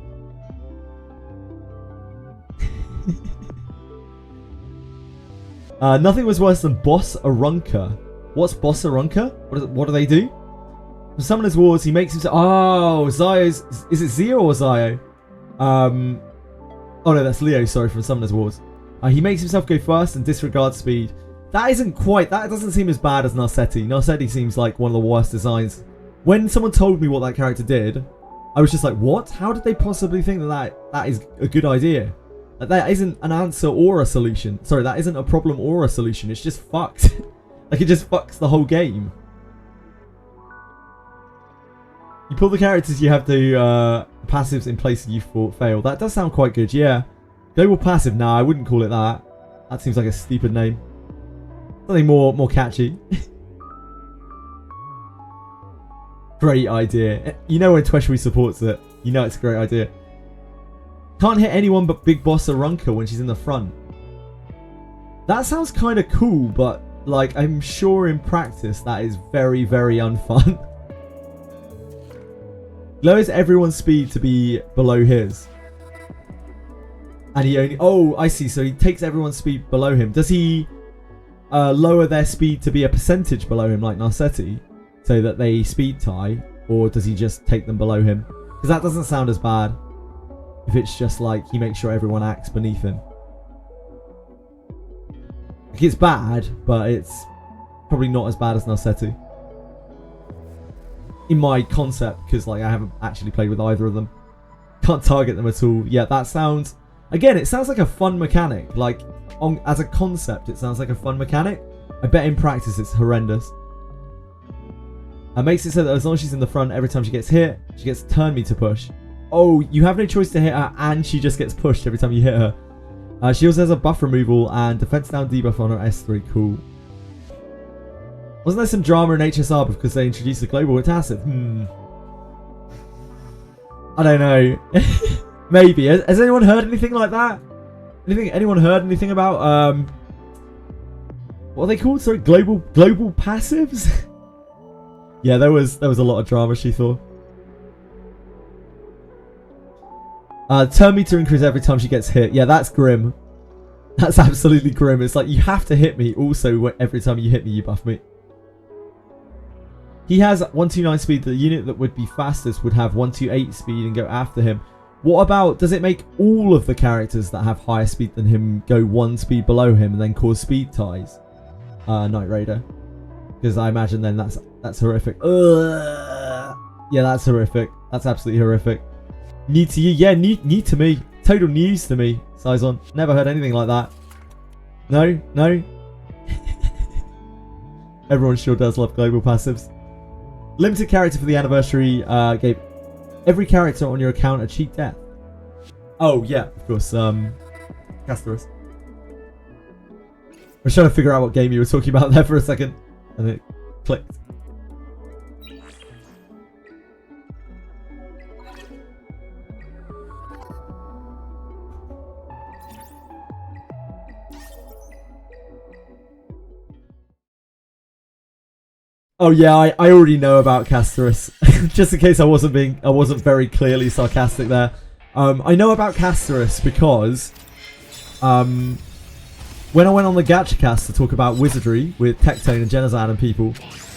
S1: Nothing was worse than Boss Arunca. What's Boss Arunca? What do they do? From Summoner's Wars, he makes himself... Oh, Zio's... Is it Zio or Zio? Oh no, that's Leo, sorry, from Summoner's Wars. He makes himself go first and disregards speed. That isn't quite... That doesn't seem as bad as Narsetti. Narsetti seems like one of the worst designs. When someone told me what that character did, I was just like, what? How did they possibly think that is a good idea? Like, that isn't an answer or a solution. Sorry, that isn't a problem or a solution. It's just fucked. Like, it just fucks the whole game. You pull the characters you have the passives in place and you fail. That does sound quite good, yeah. Global passive, nah, I wouldn't call it that. That seems like a stupid name. Something more catchy. Great idea. You know when Tweshry supports it. You know it's a great idea. Can't hit anyone but Big Boss Arunca when she's in the front. That sounds kind of cool, but like I'm sure in practice that is very, very unfun. Lowers everyone's speed to be below his. And he only... Oh, I see. So he takes everyone's speed below him. Does he lower their speed to be a percentage below him like Narsetti? So that they speed tie? Or does he just take them below him? Because that doesn't sound as bad. If it's just like he makes sure everyone acts beneath him. Like, it's bad, but it's probably not as bad as Narsetti. In my concept, because like I haven't actually played with either of them. Can't target them at all. Yeah, that sounds Again, it sounds like a fun mechanic. Like, as a concept, it sounds like a fun mechanic. I bet in practice it's horrendous. It makes it so that as long as she's in the front, every time she gets hit, she gets turn me to push. Oh, you have no choice to hit her, and she just gets pushed every time you hit her. She also has a buff removal and defense down debuff on her S3. Cool. Wasn't there some drama in HSR because they introduced the global passive? I don't know. Maybe. Has anyone heard anything like that? Anyone heard anything about what are they called? Sorry, global passives? Yeah, there was a lot of drama, she thought. Turn meter increase every time she gets hit. Yeah, that's grim. That's absolutely grim. It's like you have to hit me. Also, every time you hit me, you buff me. He has 129 speed. The unit that would be fastest would have 128 speed and go after him. What about, does it make all of the characters that have higher speed than him go 1 speed below him and then cause speed ties? Knight Raider. Because I imagine then that's horrific. Yeah, that's horrific. That's absolutely horrific. New to you? Yeah, new to me. Total news to me, Saison. Never heard anything like that. No? Everyone sure does love global passives. Limited character for the anniversary gave every character on your account a cheat death. Oh, yeah, of course. Castorus. I was trying to figure out what game you were talking about there for a second. And it clicked. Oh yeah, I already know about Castorus. Just in case I wasn't very clearly sarcastic there. I know about Castorus because when I went on the GachaCast to talk about Wizardry with Tectone and Genozan and people,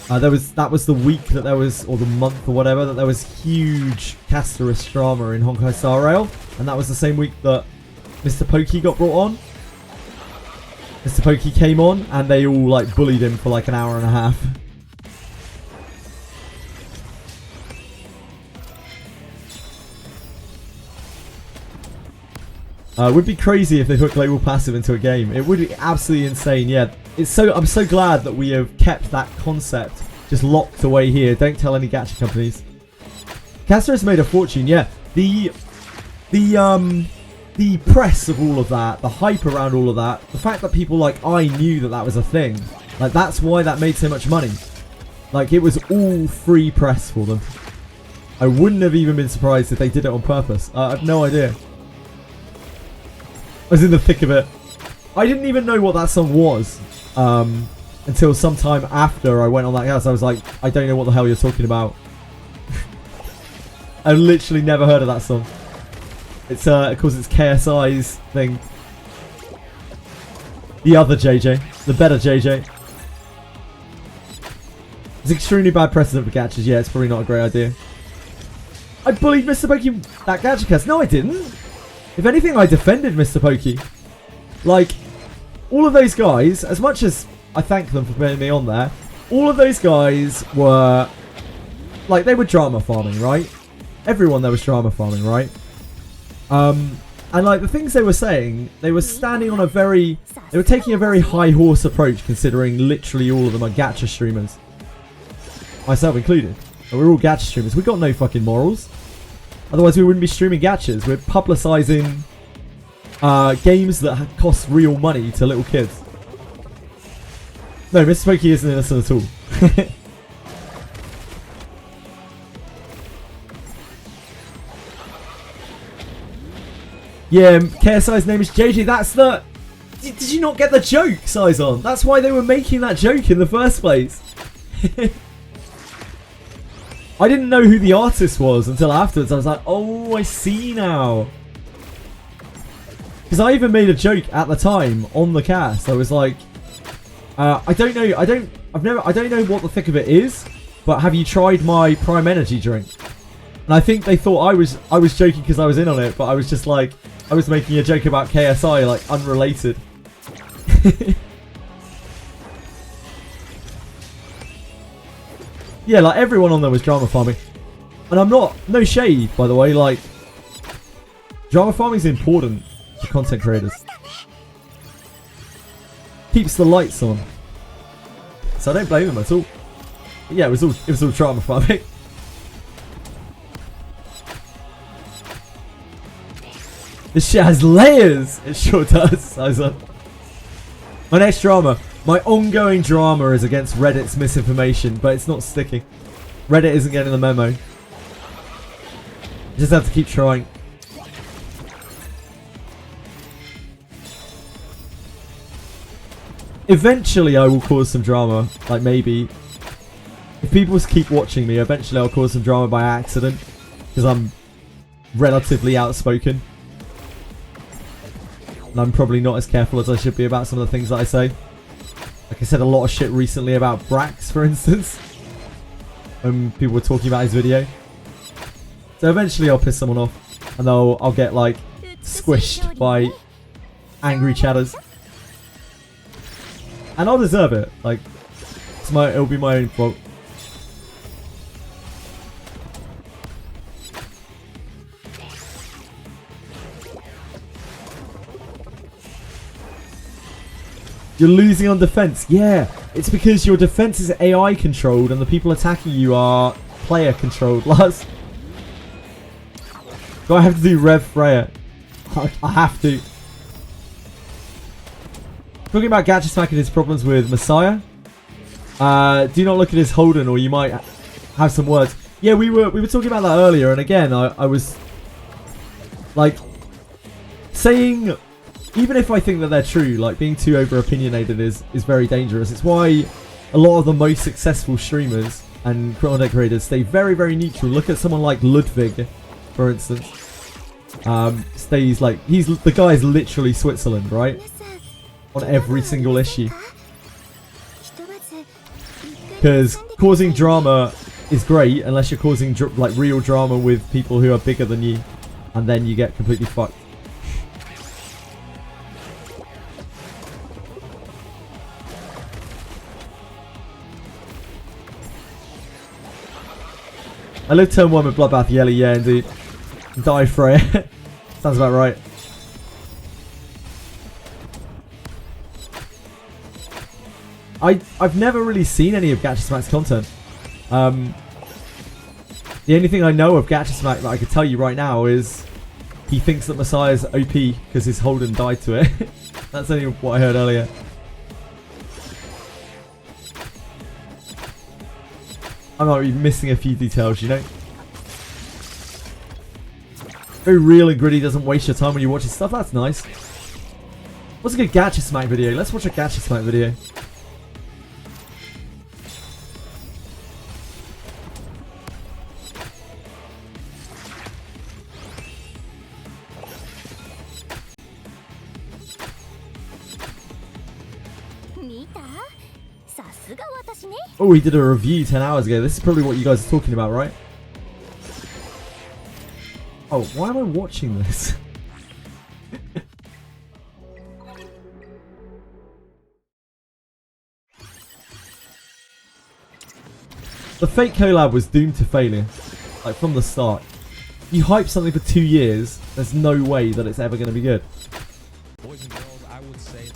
S1: that was the week that there was, or the month or whatever, that there was huge Castorus drama in Honkai Star Rail, and that was the same week that Mr. Pokey got brought on. Mr. Pokey came on, and they all like bullied him for like an hour and a half. It would be crazy if they put global passive into a game. It would be absolutely insane. Yeah, I'm so glad that we have kept that concept just locked away here. Don't tell any gacha companies. Castor has made a fortune. Yeah, the press of all of that, the hype around all of that, the fact that people like I knew that was a thing. Like that's why that made so much money. Like it was all free press for them. I wouldn't have even been surprised if they did it on purpose. I have no idea. I was in the thick of it. I didn't even know what that song was until sometime after I went on that cast. I was like, I don't know what the hell you're talking about. I literally never heard of that song. It's of course it's KSI's thing. The other JJ, the better JJ. It's extremely bad precedent for gachas. Yeah, it's probably not a great idea. I bullied Mr. Pokey that gacha cast. No, I didn't. If anything, I defended Mr. Pokey. Like, all of those guys, as much as I thank them for putting me on there, all of those guys were, like, they were drama farming, right? Everyone there was drama farming, right? And, like, the things they were saying, they were standing on they were taking a very high horse approach, considering literally all of them are gacha streamers. Myself included. We're all gacha streamers. We've got no fucking morals. Otherwise, we wouldn't be streaming gachas. We're publicising games that cost real money to little kids. No, Mr. Pokey isn't innocent at all. Yeah, KSI's name is JJ. That's the... Did you not get the joke, Saison? That's why they were making that joke in the first place. I didn't know who the artist was until afterwards. I was like, oh, I see now. Because I even made a joke at the time on the cast. I was like, I don't know. I don't know what the thick of it is, but have you tried my Prime Energy drink? And I think they thought I was joking because I was in on it, but I was just like, I was making a joke about KSI, like unrelated. Yeah, like everyone on there was drama farming. And I'm not, no shade, by the way, like, drama farming is important. for content creators. Keeps the lights on. So I don't blame him at all. But yeah, it was all drama farming. This shit has layers! It sure does. My next drama. My ongoing drama is against Reddit's misinformation, but it's not sticking. Reddit isn't getting the memo. You just have to keep trying. Eventually I will cause some drama. Like maybe. If people keep watching me, eventually I'll cause some drama by accident. Because I'm relatively outspoken. And I'm probably not as careful as I should be about some of the things that I say. Like I said a lot of shit recently about Brax, for instance. When people were talking about his video. So eventually I'll piss someone off. And I'll get like squished by angry chatters. And I'll deserve it. Like, it'll be my own fault. You're losing on defense. Yeah, it's because your defense is AI controlled and the people attacking you are player controlled. Lars. Do I have to do Rev Freya? I have to. Talking about Gatchasmack and his problems with Messiah. Do not look at his Holden or you might have some words. Yeah, we were talking about that earlier, and again I was like saying, even if I think that they're true, like being too over opinionated is very dangerous. It's why a lot of the most successful streamers and content creators stay very, very neutral. Look at someone like Ludwig, for instance. Stays like the guy's literally Switzerland, right? On every single issue. Because causing drama is great unless you're causing like real drama with people who are bigger than you, and then you get completely fucked. I live turn 1 with Bloodbath Yelly, yeah indeed. Die Freya. Sounds about right. I've never really seen any of Gatchasmack's content. The only thing I know of Gatchasmack that I could tell you right now is he thinks that Messiah's OP because his Holden died to it. That's only what I heard earlier. I might be missing a few details, you know. Very real and gritty, doesn't waste your time when you watch his stuff. That's nice. What's a good Gatchasmack video? Let's watch a Gatchasmack video. Oh, he did a review 10 hours ago. This is probably what you guys are talking about, right? Oh, why am I watching this? The fake collab was doomed to failure. Like, from the start. You hype something for 2 years, there's no way that it's ever going to be good.
S5: Boys and girls, I would say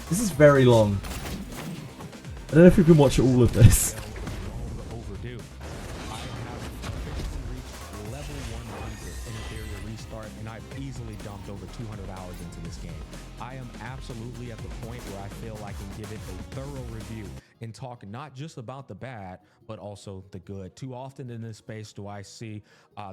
S1: this is very long. I don't know if we can watch all of this.
S5: overdue. I have officially reached level 100 in Etheria Restart, and I've easily dumped over 200 hours into this game. I am absolutely at the point where I feel I can give it a thorough review and talk not just about the bad, but also the good. Too often in this space do I see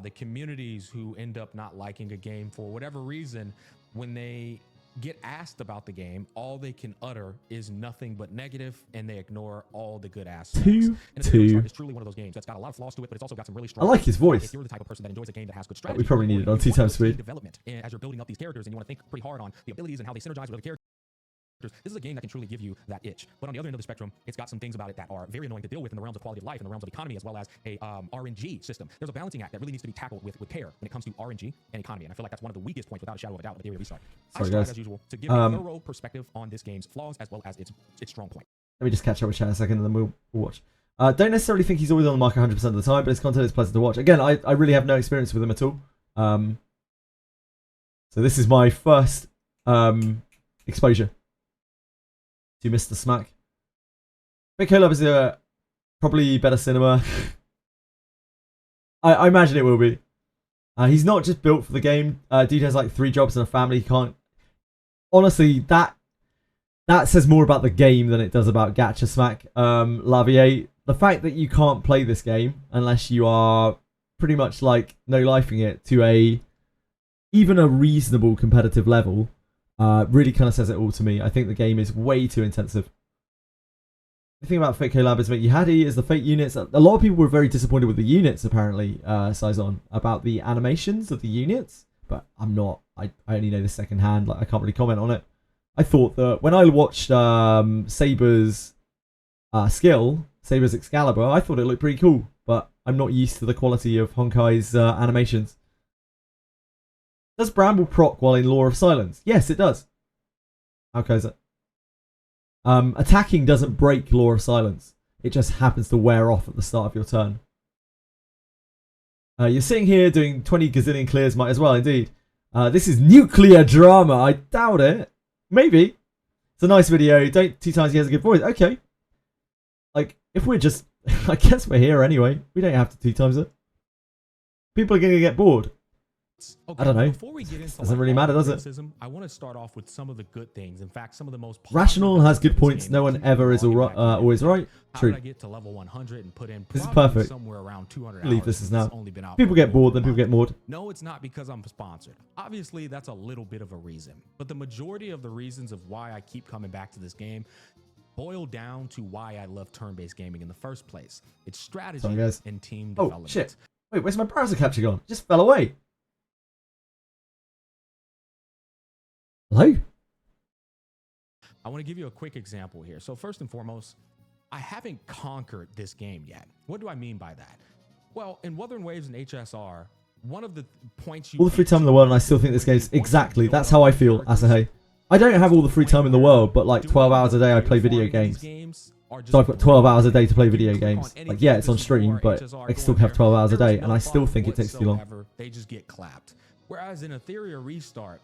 S5: the communities who end up not liking a game for whatever reason. When they get asked about the game, all they can utter is nothing but negative, and they ignore all the good aspects. It's truly one of those games that's got a lot of flaws to it, but it's also got some really strong.
S1: I like his voice.
S5: If you're the type of person that enjoys a game that has good strategy,
S1: we probably need it on 2 times speed.
S5: Development, and as you're building up these characters, and you want to think pretty hard on the abilities and how they synergize with other characters. This is a game that can truly give you that itch. But on the other end of the spectrum, it's got some things about it that are very annoying to deal with in the realms of quality of life, in the realms of economy, as well as a RNG system. There's a balancing act that really needs to be tackled with care when it comes to RNG and economy. And I feel like that's one of the weakest points, without a shadow of a doubt, with Etheria Restart. I strive, as usual, to give a thorough perspective on this game's flaws as well as its strong point.
S1: Let me just catch up with chat a second and then we'll watch. Don't necessarily think he's always on the market 100% of the time, but his content is pleasant to watch. Again, I really have no experience with him at all. So this is my first exposure to Mr. Smack. Big Love is a probably better cinema. I imagine it will be. He's not just built for the game. Dude has like 3 jobs and a family. He can't. Honestly, that says more about the game than it does about Gacha Smack. Lavier, the fact that you can't play this game unless you are pretty much like no-lifing it to even a reasonable competitive level really kind of says it all to me. I think the game is way too intensive. The thing about Fate Collab is that you had is the Fate units. A lot of people were very disappointed with the units, apparently, Saison, about the animations of the units. But I'm not. I only know this second hand. Like, I can't really comment on it. I thought that when I watched Saber's skill, Saber's Excalibur, I thought it looked pretty cool. But I'm not used to the quality of Honkai's animations. Does Bramble proc while in Law of Silence? Yes, it does. How goes it? Attacking doesn't break Law of Silence. It just happens to wear off at the start of your turn. You're sitting here doing 20 gazillion clears, might as well, indeed. This is nuclear drama. I doubt it. Maybe. It's a nice video. Don't 2 times he has a good voice. Okay. Like, if we're just... I guess we're here anyway. We don't have to 2 times it. People are going to get bored.
S5: Okay,
S1: I don't know.
S5: Before we get into
S1: Doesn't really matter, does it?
S5: criticism, I want to start off with some of the good things. In fact, some of the most
S1: Rational has good points. No one ever is always right.
S5: How
S1: True.
S5: did I get to level 100 and put in
S1: This is
S5: probably
S1: perfect.
S5: somewhere around 200
S1: I believe
S5: hours
S1: this is
S5: since
S1: now.
S5: it's only been out
S1: People
S5: for
S1: get bored, then
S5: over a
S1: people get
S5: month.
S1: moored.
S5: No, it's not because I'm sponsored. Obviously, that's a little bit of a reason. But the majority of the reasons of why I keep coming back to this game boil down to why I love turn-based gaming in the first place. It's strategy
S1: Sorry, guys.
S5: and team
S1: Oh,
S5: development.
S1: shit. Wait, where's my browser capture gone? It just fell away. Hello?
S5: I want to give you a quick example here. So first and foremost, I haven't conquered this game yet. What do I mean by that? Well, in Wuthering Waves and HSR, one of the points you...
S1: All the free time in the world, and I still think this game's exactly... That's how I feel, Asahei. I don't have all the free time in the world, but like 12 hours a day I play video games. So I've got 12 hours a day to play video games. Like, yeah, it's on stream, but I still have 12 hours a day, and I still think it takes too long.
S5: They just get clapped. Whereas in Etheria Restart,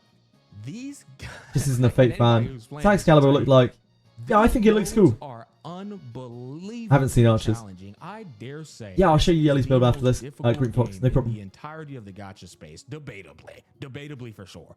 S5: these guys...
S1: This isn't a Fate fan. What's Excalibur look like? Yeah, I think it looks cool.
S5: Are unbelievably
S1: Haven't seen Archers.
S5: challenging. I dare say.
S1: Yeah, I'll show you Yelly's build
S5: the
S1: after this.
S5: most difficult
S1: Green Fox,
S5: game
S1: no
S5: in
S1: problem.
S5: The entirety of the gacha space, debatably for sure.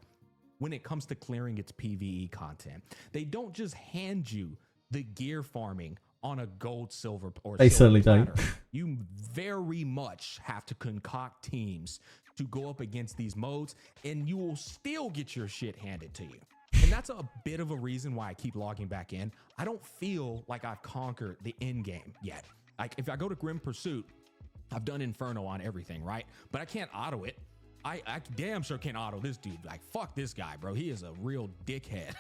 S5: When it comes to clearing its PvE content, they don't just hand you the gear farming on a gold, silver, or
S1: They
S5: silver
S1: certainly don't.
S5: platter. You very much have to concoct teams to go up against these modes, and you will still get your shit handed to you. And that's a bit of a reason why I keep logging back in. I don't feel like I've conquered the end game yet. Like, if I go to Grim Pursuit, I've done Inferno on everything, right? But I can't auto it. I damn sure can't auto this dude. Like, fuck this guy, bro. He is a real dickhead.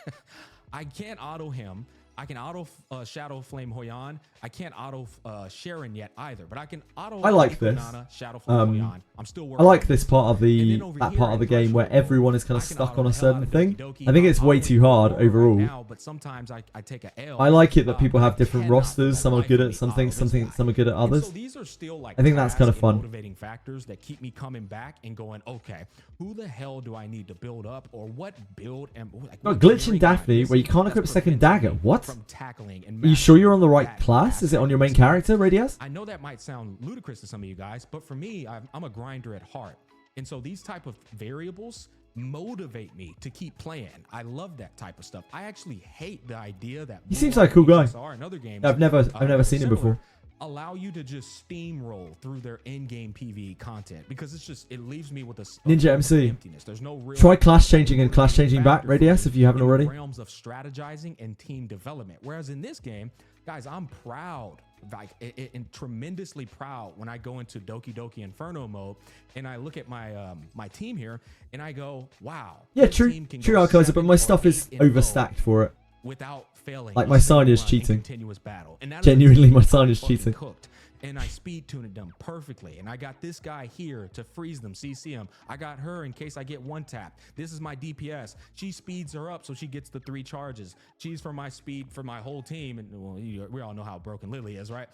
S5: I can't auto him. I can auto Shadow Flame Hoyan. I can't auto Sharon yet either, but I can auto.
S1: I like this.
S5: Shadow Flame Hoyan. I'm still
S1: I
S5: working.
S1: like this part of the part of the game where everyone is kind of stuck on a certain thing. I think it's way too hard overall.
S5: But sometimes I take a L.
S1: I like it that people have different rosters. Some are good at something, some are good at others.
S5: So these are still like
S1: I think that's kind of
S5: task
S1: fun.
S5: and motivating factors that keep me coming back and going, okay, who the hell do I need to build up, or what build and like,
S1: Got a
S5: what
S1: glitch in
S5: gearing am I
S1: Daphne where you
S5: missing
S1: can't
S5: that's
S1: equip second
S5: preventing
S1: dagger.
S5: me
S1: What?
S5: from tackling and
S1: Are you sure you're on the right
S5: that
S1: class? Is it on your main
S5: aspect.
S1: character, Radias?
S5: I know that might sound ludicrous to some of you guys, but for me, I'm a grinder at heart. And so these type of variables motivate me to keep playing. I love that type of stuff. I actually hate the idea that
S1: He seems like a cool guy.
S5: HSR and other games,
S1: I've never seen him
S5: similar,
S1: before.
S5: allow you to just steamroll through their in-game PvE content because it's just, it leaves me with a
S1: Ninja MC.
S5: emptiness. There's no real
S1: Try class changing and class changing back,
S5: factor for
S1: Radias,
S5: me
S1: if you haven't
S5: in the
S1: already.
S5: realms of strategizing and team development. Whereas in this game, guys, I'm proud, like, and tremendously proud when I go into Doki Doki Inferno mode and I look at my my team here and I go, wow.
S1: Yeah,
S5: this
S1: true,
S5: team can
S1: true,
S5: go
S1: Archizer, but
S5: 7
S1: my
S5: or
S1: stuff is
S5: 8 in a row
S1: overstacked for it.
S5: without failing.
S1: Like,
S5: a
S1: my
S5: single
S1: sign is
S5: run in
S1: cheating.
S5: Continuous battle. And that
S1: Genuinely,
S5: is
S1: my sign is
S5: fucking
S1: cheating.
S5: Cooked. And I speed tuned them perfectly. And I got this guy here to freeze them, CC him. I got her in case I get one tap. This is my DPS. She speeds her up so she gets the 3 charges. She's for my speed for my whole team. And well, we all know how broken Lily is, right?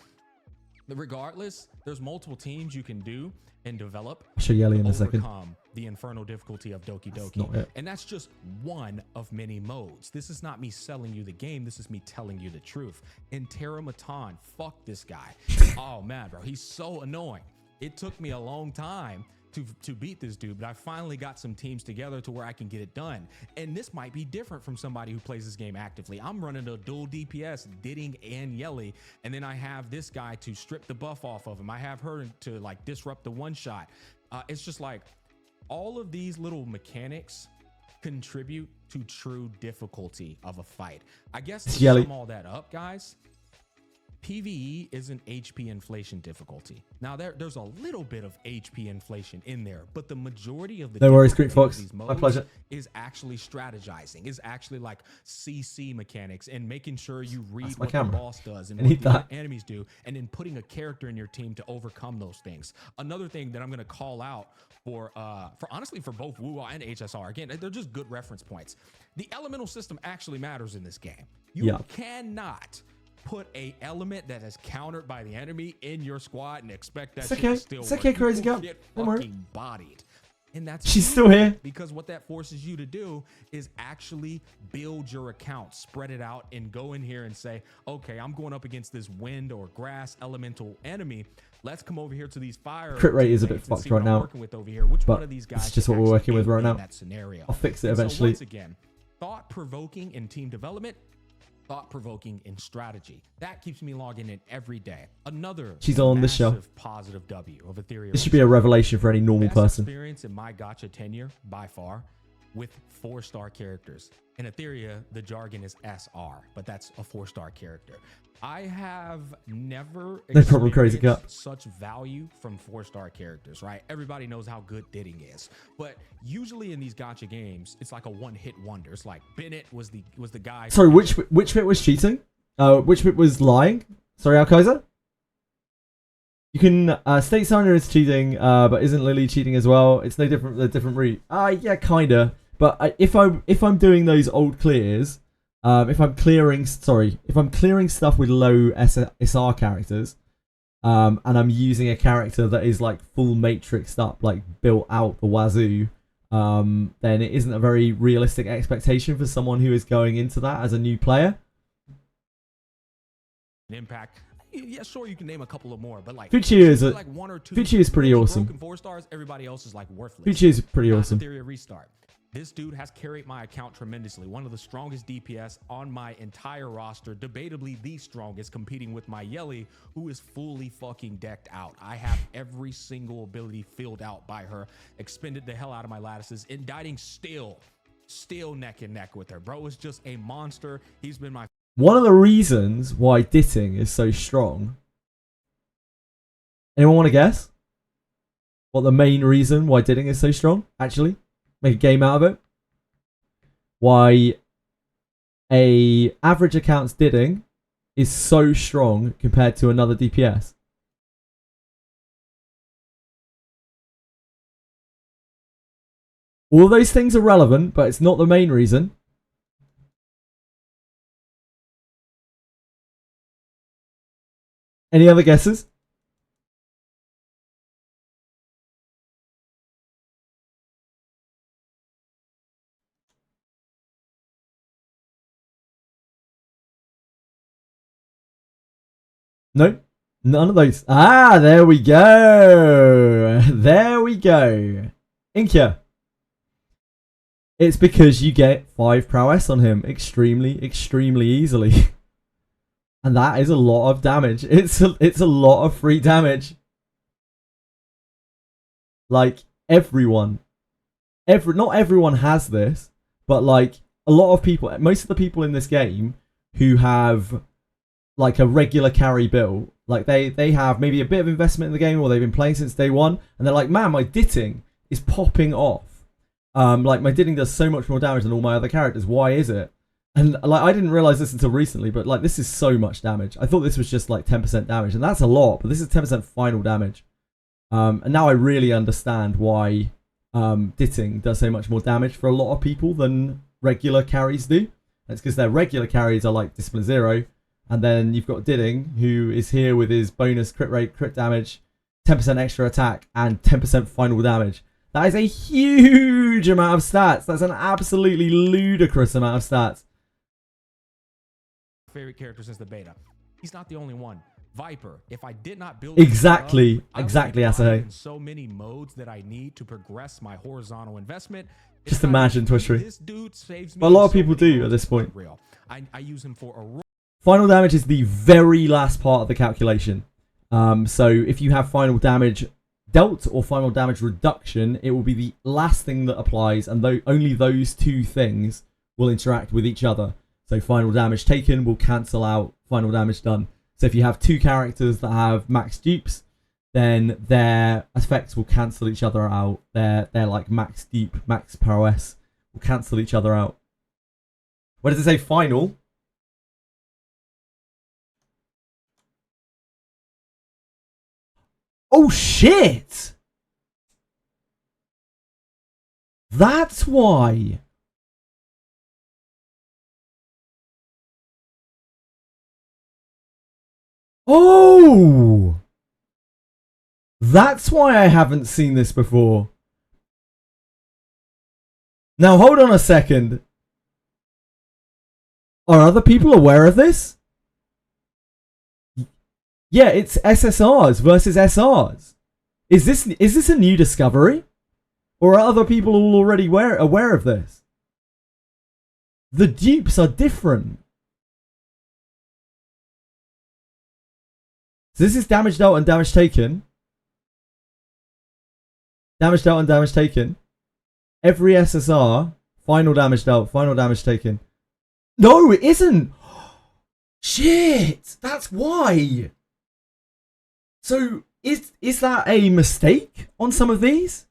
S5: regardless, there's multiple teams you can do and develop.
S4: I'll show Yelly in a second.
S5: Overcome the infernal difficulty of Doki
S4: Not
S5: Doki.
S4: it.
S5: And that's just one of many modes. This is not me selling you the game. This is me telling you the truth. And Terramatan, fuck this guy. Oh man, bro, he's so annoying. It took me a long time to beat this dude, but I finally got some teams together to where I can get it done. And this might be different from somebody who plays this game actively. I'm running a dual DPS, Ditting and Yelly, and then I have this guy to strip the buff off of him. I have her to like disrupt the one shot. It's just like all of these little mechanics contribute to true difficulty of a fight. I guess to sum all that up, guys, PvE is an HP inflation difficulty. Now there's a little bit of HP inflation in there, but the majority of the
S4: No worries, Greek Fox.
S5: these
S4: My
S5: modes
S4: pleasure.
S5: is actually strategizing, is actually like CC mechanics and making sure you read
S4: That's my
S5: what
S4: camera.
S5: the boss does and
S4: I
S5: what
S4: need
S5: the
S4: that.
S5: enemies do, and then putting a character in your team to overcome those things. Another thing that I'm gonna call out for honestly for both WoW and HSR, again, they're just good reference points. The elemental system actually matters in this game. You cannot put a element that is countered by the enemy in your squad and expect that
S4: It's
S5: shit
S4: okay.
S5: to still
S4: It's
S5: work.
S4: okay,
S5: You
S4: Crazy
S5: will
S4: Girl.
S5: get
S4: Don't worry.
S5: fucking bodied. And that's
S4: She's
S5: huge,
S4: still here.
S5: because what that forces you to do is actually build your account, spread it out, and go in here and say, okay, I'm going up against this wind or grass elemental enemy. Let's come over here to these fire.
S4: Crit rate is a bit
S5: teammates and
S4: fucked
S5: see what
S4: right
S5: I'm
S4: now,
S5: working with over here. Which
S4: but
S5: one of these guys
S4: it's just
S5: can
S4: what we're
S5: actually
S4: working with
S5: aid
S4: right
S5: me in
S4: now.
S5: that scenario?
S4: I'll fix it
S5: And so
S4: eventually.
S5: once again, thought-provoking in team development, thought-provoking in strategy. That keeps me logging in every day. Another
S4: She's on this show.
S5: massive positive W of Etheria.
S4: This should be a revelation for any normal
S5: Best
S4: person.
S5: experience in my gacha tenure by far with 4-star characters. In Etheria, the jargon is SR, but that's a 4-star character. I have never
S4: No problem, Crazy
S5: experienced
S4: Cup.
S5: such value from 4-star characters, right? Everybody knows how good Ditting is, but usually in these gacha games, it's like a one-hit wonder. It's like Bennett was the guy.
S4: Sorry, which bit was cheating? Which bit was lying? Sorry, Alkaiser? You can state Sandra is cheating, but isn't Lily cheating as well? It's no different. A different route. Yeah, kinda. But if I'm doing those old clears, if I'm clearing stuff with low SR characters, and I'm using a character that is like full matrixed up, like built out the wazoo, then it isn't a very realistic expectation for someone who is going into that as a new player.
S5: Impact. Yeah, sure, you can name a couple of more, but like
S4: Fuchi is
S5: like one or two.
S4: Fuchi is pretty awesome.
S5: Broken 4 stars, everybody else is like worthless.
S4: Fuchi is pretty
S5: Not
S4: awesome.
S5: Etheria Restart. This dude has carried my account tremendously. One of the strongest DPS on my entire roster, debatably the strongest, competing with my Yelly, who is fully fucking decked out. I have every single ability filled out by her, expended the hell out of my lattices, indicting still neck and neck with her. Bro is just a monster. He's been my
S4: One of the reasons why Ditting is so strong. Anyone want to guess? What the main reason why Ditting is so strong? Actually, make a game out of it. Why a average account's Ditting is so strong compared to another DPS. All those things are relevant, but it's not the main reason. Any other guesses? No? None of those. Ah, there we go. There we go. Inkia. It's because you get 5 prowess on him extremely, extremely easily. And that is a lot of damage. It's a lot of free damage. Like, not everyone has this, but like a lot of people, most of the people in this game who have like a regular carry build, like they have maybe a bit of investment in the game, or they've been playing since day one, and they're like, man, my Ditting is popping off. Like my Ditting does so much more damage than all my other characters. Why is it? And like I didn't realize this until recently, but like this is so much damage. I thought this was just like 10% damage, and that's a lot, but this is 10% final damage. And now I really understand why Ditting does so much more damage for a lot of people than regular carries do. That's because their regular carries are like Discipline 0, And then you've got Didding, who is here with his bonus crit rate, crit damage, 10% extra attack, and 10% final damage. That is a huge amount of stats. That's an absolutely ludicrous amount of stats.
S5: Favorite character since the beta. He's not the only one. Viper, if I did not build
S4: Exactly,
S5: I would
S4: exactly,
S5: be
S4: Asahi.
S5: blind in so many modes that I need to progress my horizontal investment.
S4: Just imagine Twitchery.
S5: This dude saves me
S4: But a lot
S5: in
S4: of
S5: so
S4: people
S5: many
S4: do
S5: modes,
S4: at this
S5: it's
S4: point.
S5: unreal. I use him for a
S4: Final damage is the very last part of the calculation. So if you have final damage dealt or final damage reduction, it will be the last thing that applies, and only those two things will interact with each other. So final damage taken will cancel out final damage done. So if you have two characters that have max dupes, then their effects will cancel each other out. Their like max dupe, max prowess will cancel each other out. Where does it say final? Oh shit! That's why. Oh! That's why I haven't seen this before. Now hold on a second. Are other people aware of this? Yeah, it's SSRs versus SRs. Is this a new discovery? Or are other people all already aware of this? The dupes are different. So this is damage dealt and damage taken. Damage dealt and damage taken. Every SSR, final damage dealt, final damage taken. No, it isn't. Shit, that's why. So is that a mistake on some of these?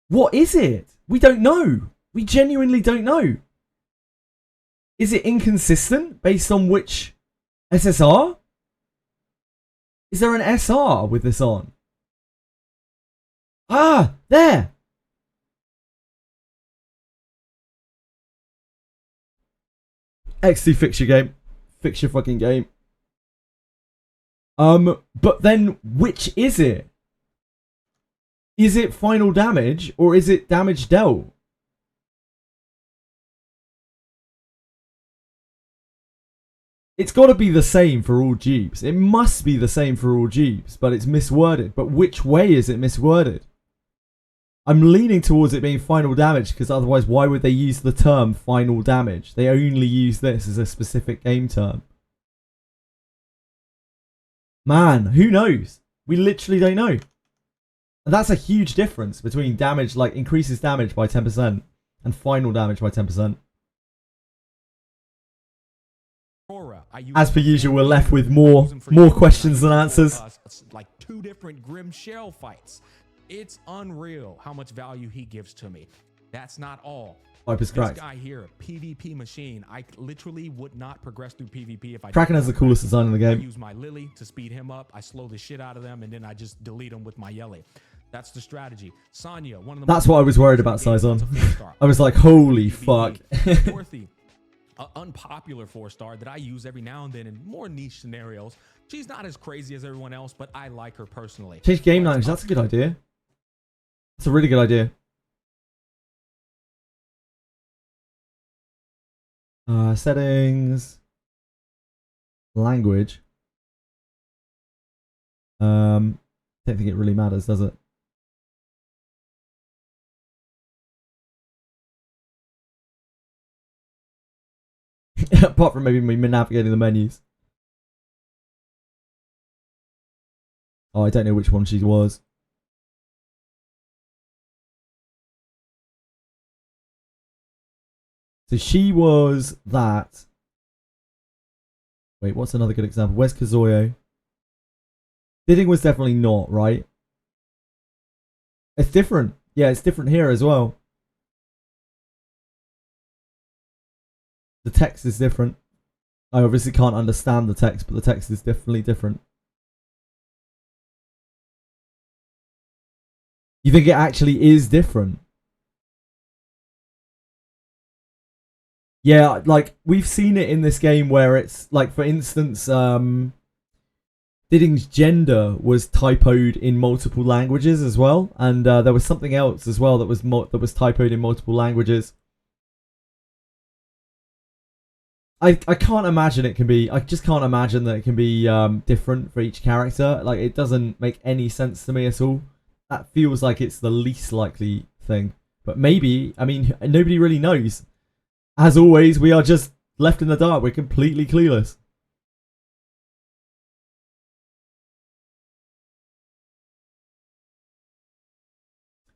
S4: What is it? We don't know. We genuinely don't know. Is it inconsistent based on which SSR? Is there an SR with this on? Ah, there. XT, fix your game. Fix your fucking game. But then which is it? Is it final damage or is it damage dealt? It's got to be the same for all dupes. It must be the same for all dupes, but it's misworded. But which way is it misworded? I'm leaning towards it being final damage, because otherwise why would they use the term final damage? They only use this as a specific game term. Man, who knows? We literally don't know. And that's a huge difference between damage, like increases damage by 10% and final damage by 10%. As per usual, we're left with more questions than answers.
S5: Like 2 different Grim Shell fights. It's unreal how much value he gives to me. That's not all.
S4: Viper's cracked.
S5: This guy here, PvP machine. I literally would not progress through PvP if I
S4: Kraken has the coolest design in the game.
S5: I use my Lily to speed him up. I slow the shit out of them, and then I just delete them with my Yelly. That's the strategy. Sonya, one of the
S4: That's what I was worried about, Saison. I was like, holy fuck.
S5: Dorothy, an unpopular 4-star that I use every now and then in more niche scenarios. She's not as crazy as everyone else, but I like her personally.
S4: Change game language. That's a good idea. That's a really good idea. Settings. Language. Don't think it really matters, does it? Apart from maybe me navigating the menus. Oh, I don't know which one she was. So she was that. Wait, what's another good example? Where's Kazuyo? Didding was definitely not, right? It's different. Yeah, it's different here as well. The text is different. I obviously can't understand the text, but the text is definitely different. You think it actually is different? Yeah, like we've seen it in this game where it's like, for instance, Didding's gender was typoed in multiple languages as well, and there was something else as well that was typoed in multiple languages. I can't imagine it can be. I just can't imagine that it can be different for each character. Like, it doesn't make any sense to me at all. That feels like it's the least likely thing. But maybe, I mean, nobody really knows. As always, we are just left in the dark. We're completely clueless.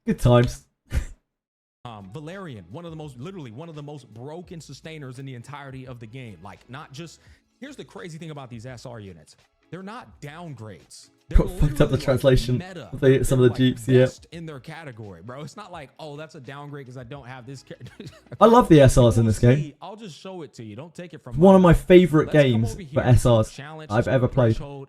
S4: Good times.
S5: Valerian, literally one of the most broken sustainers in the entirety of the game. Like, not just, here's the crazy thing about these SR units. They're not downgrades. They're
S4: Got fucked up the
S5: literally,
S4: translation.
S5: Like, meta.
S4: Of some of the Jeeps, yeah.
S5: In their category, bro. It's not like, oh, that's a downgrade because I don't have this character.
S4: I love the SRs in this game.
S5: I'll just show it to you. Don't take it from
S4: One of my favorite
S5: Let's
S4: games
S5: come over
S4: for
S5: here,
S4: SRs
S5: challenge,
S4: I've ever played.
S5: threshold,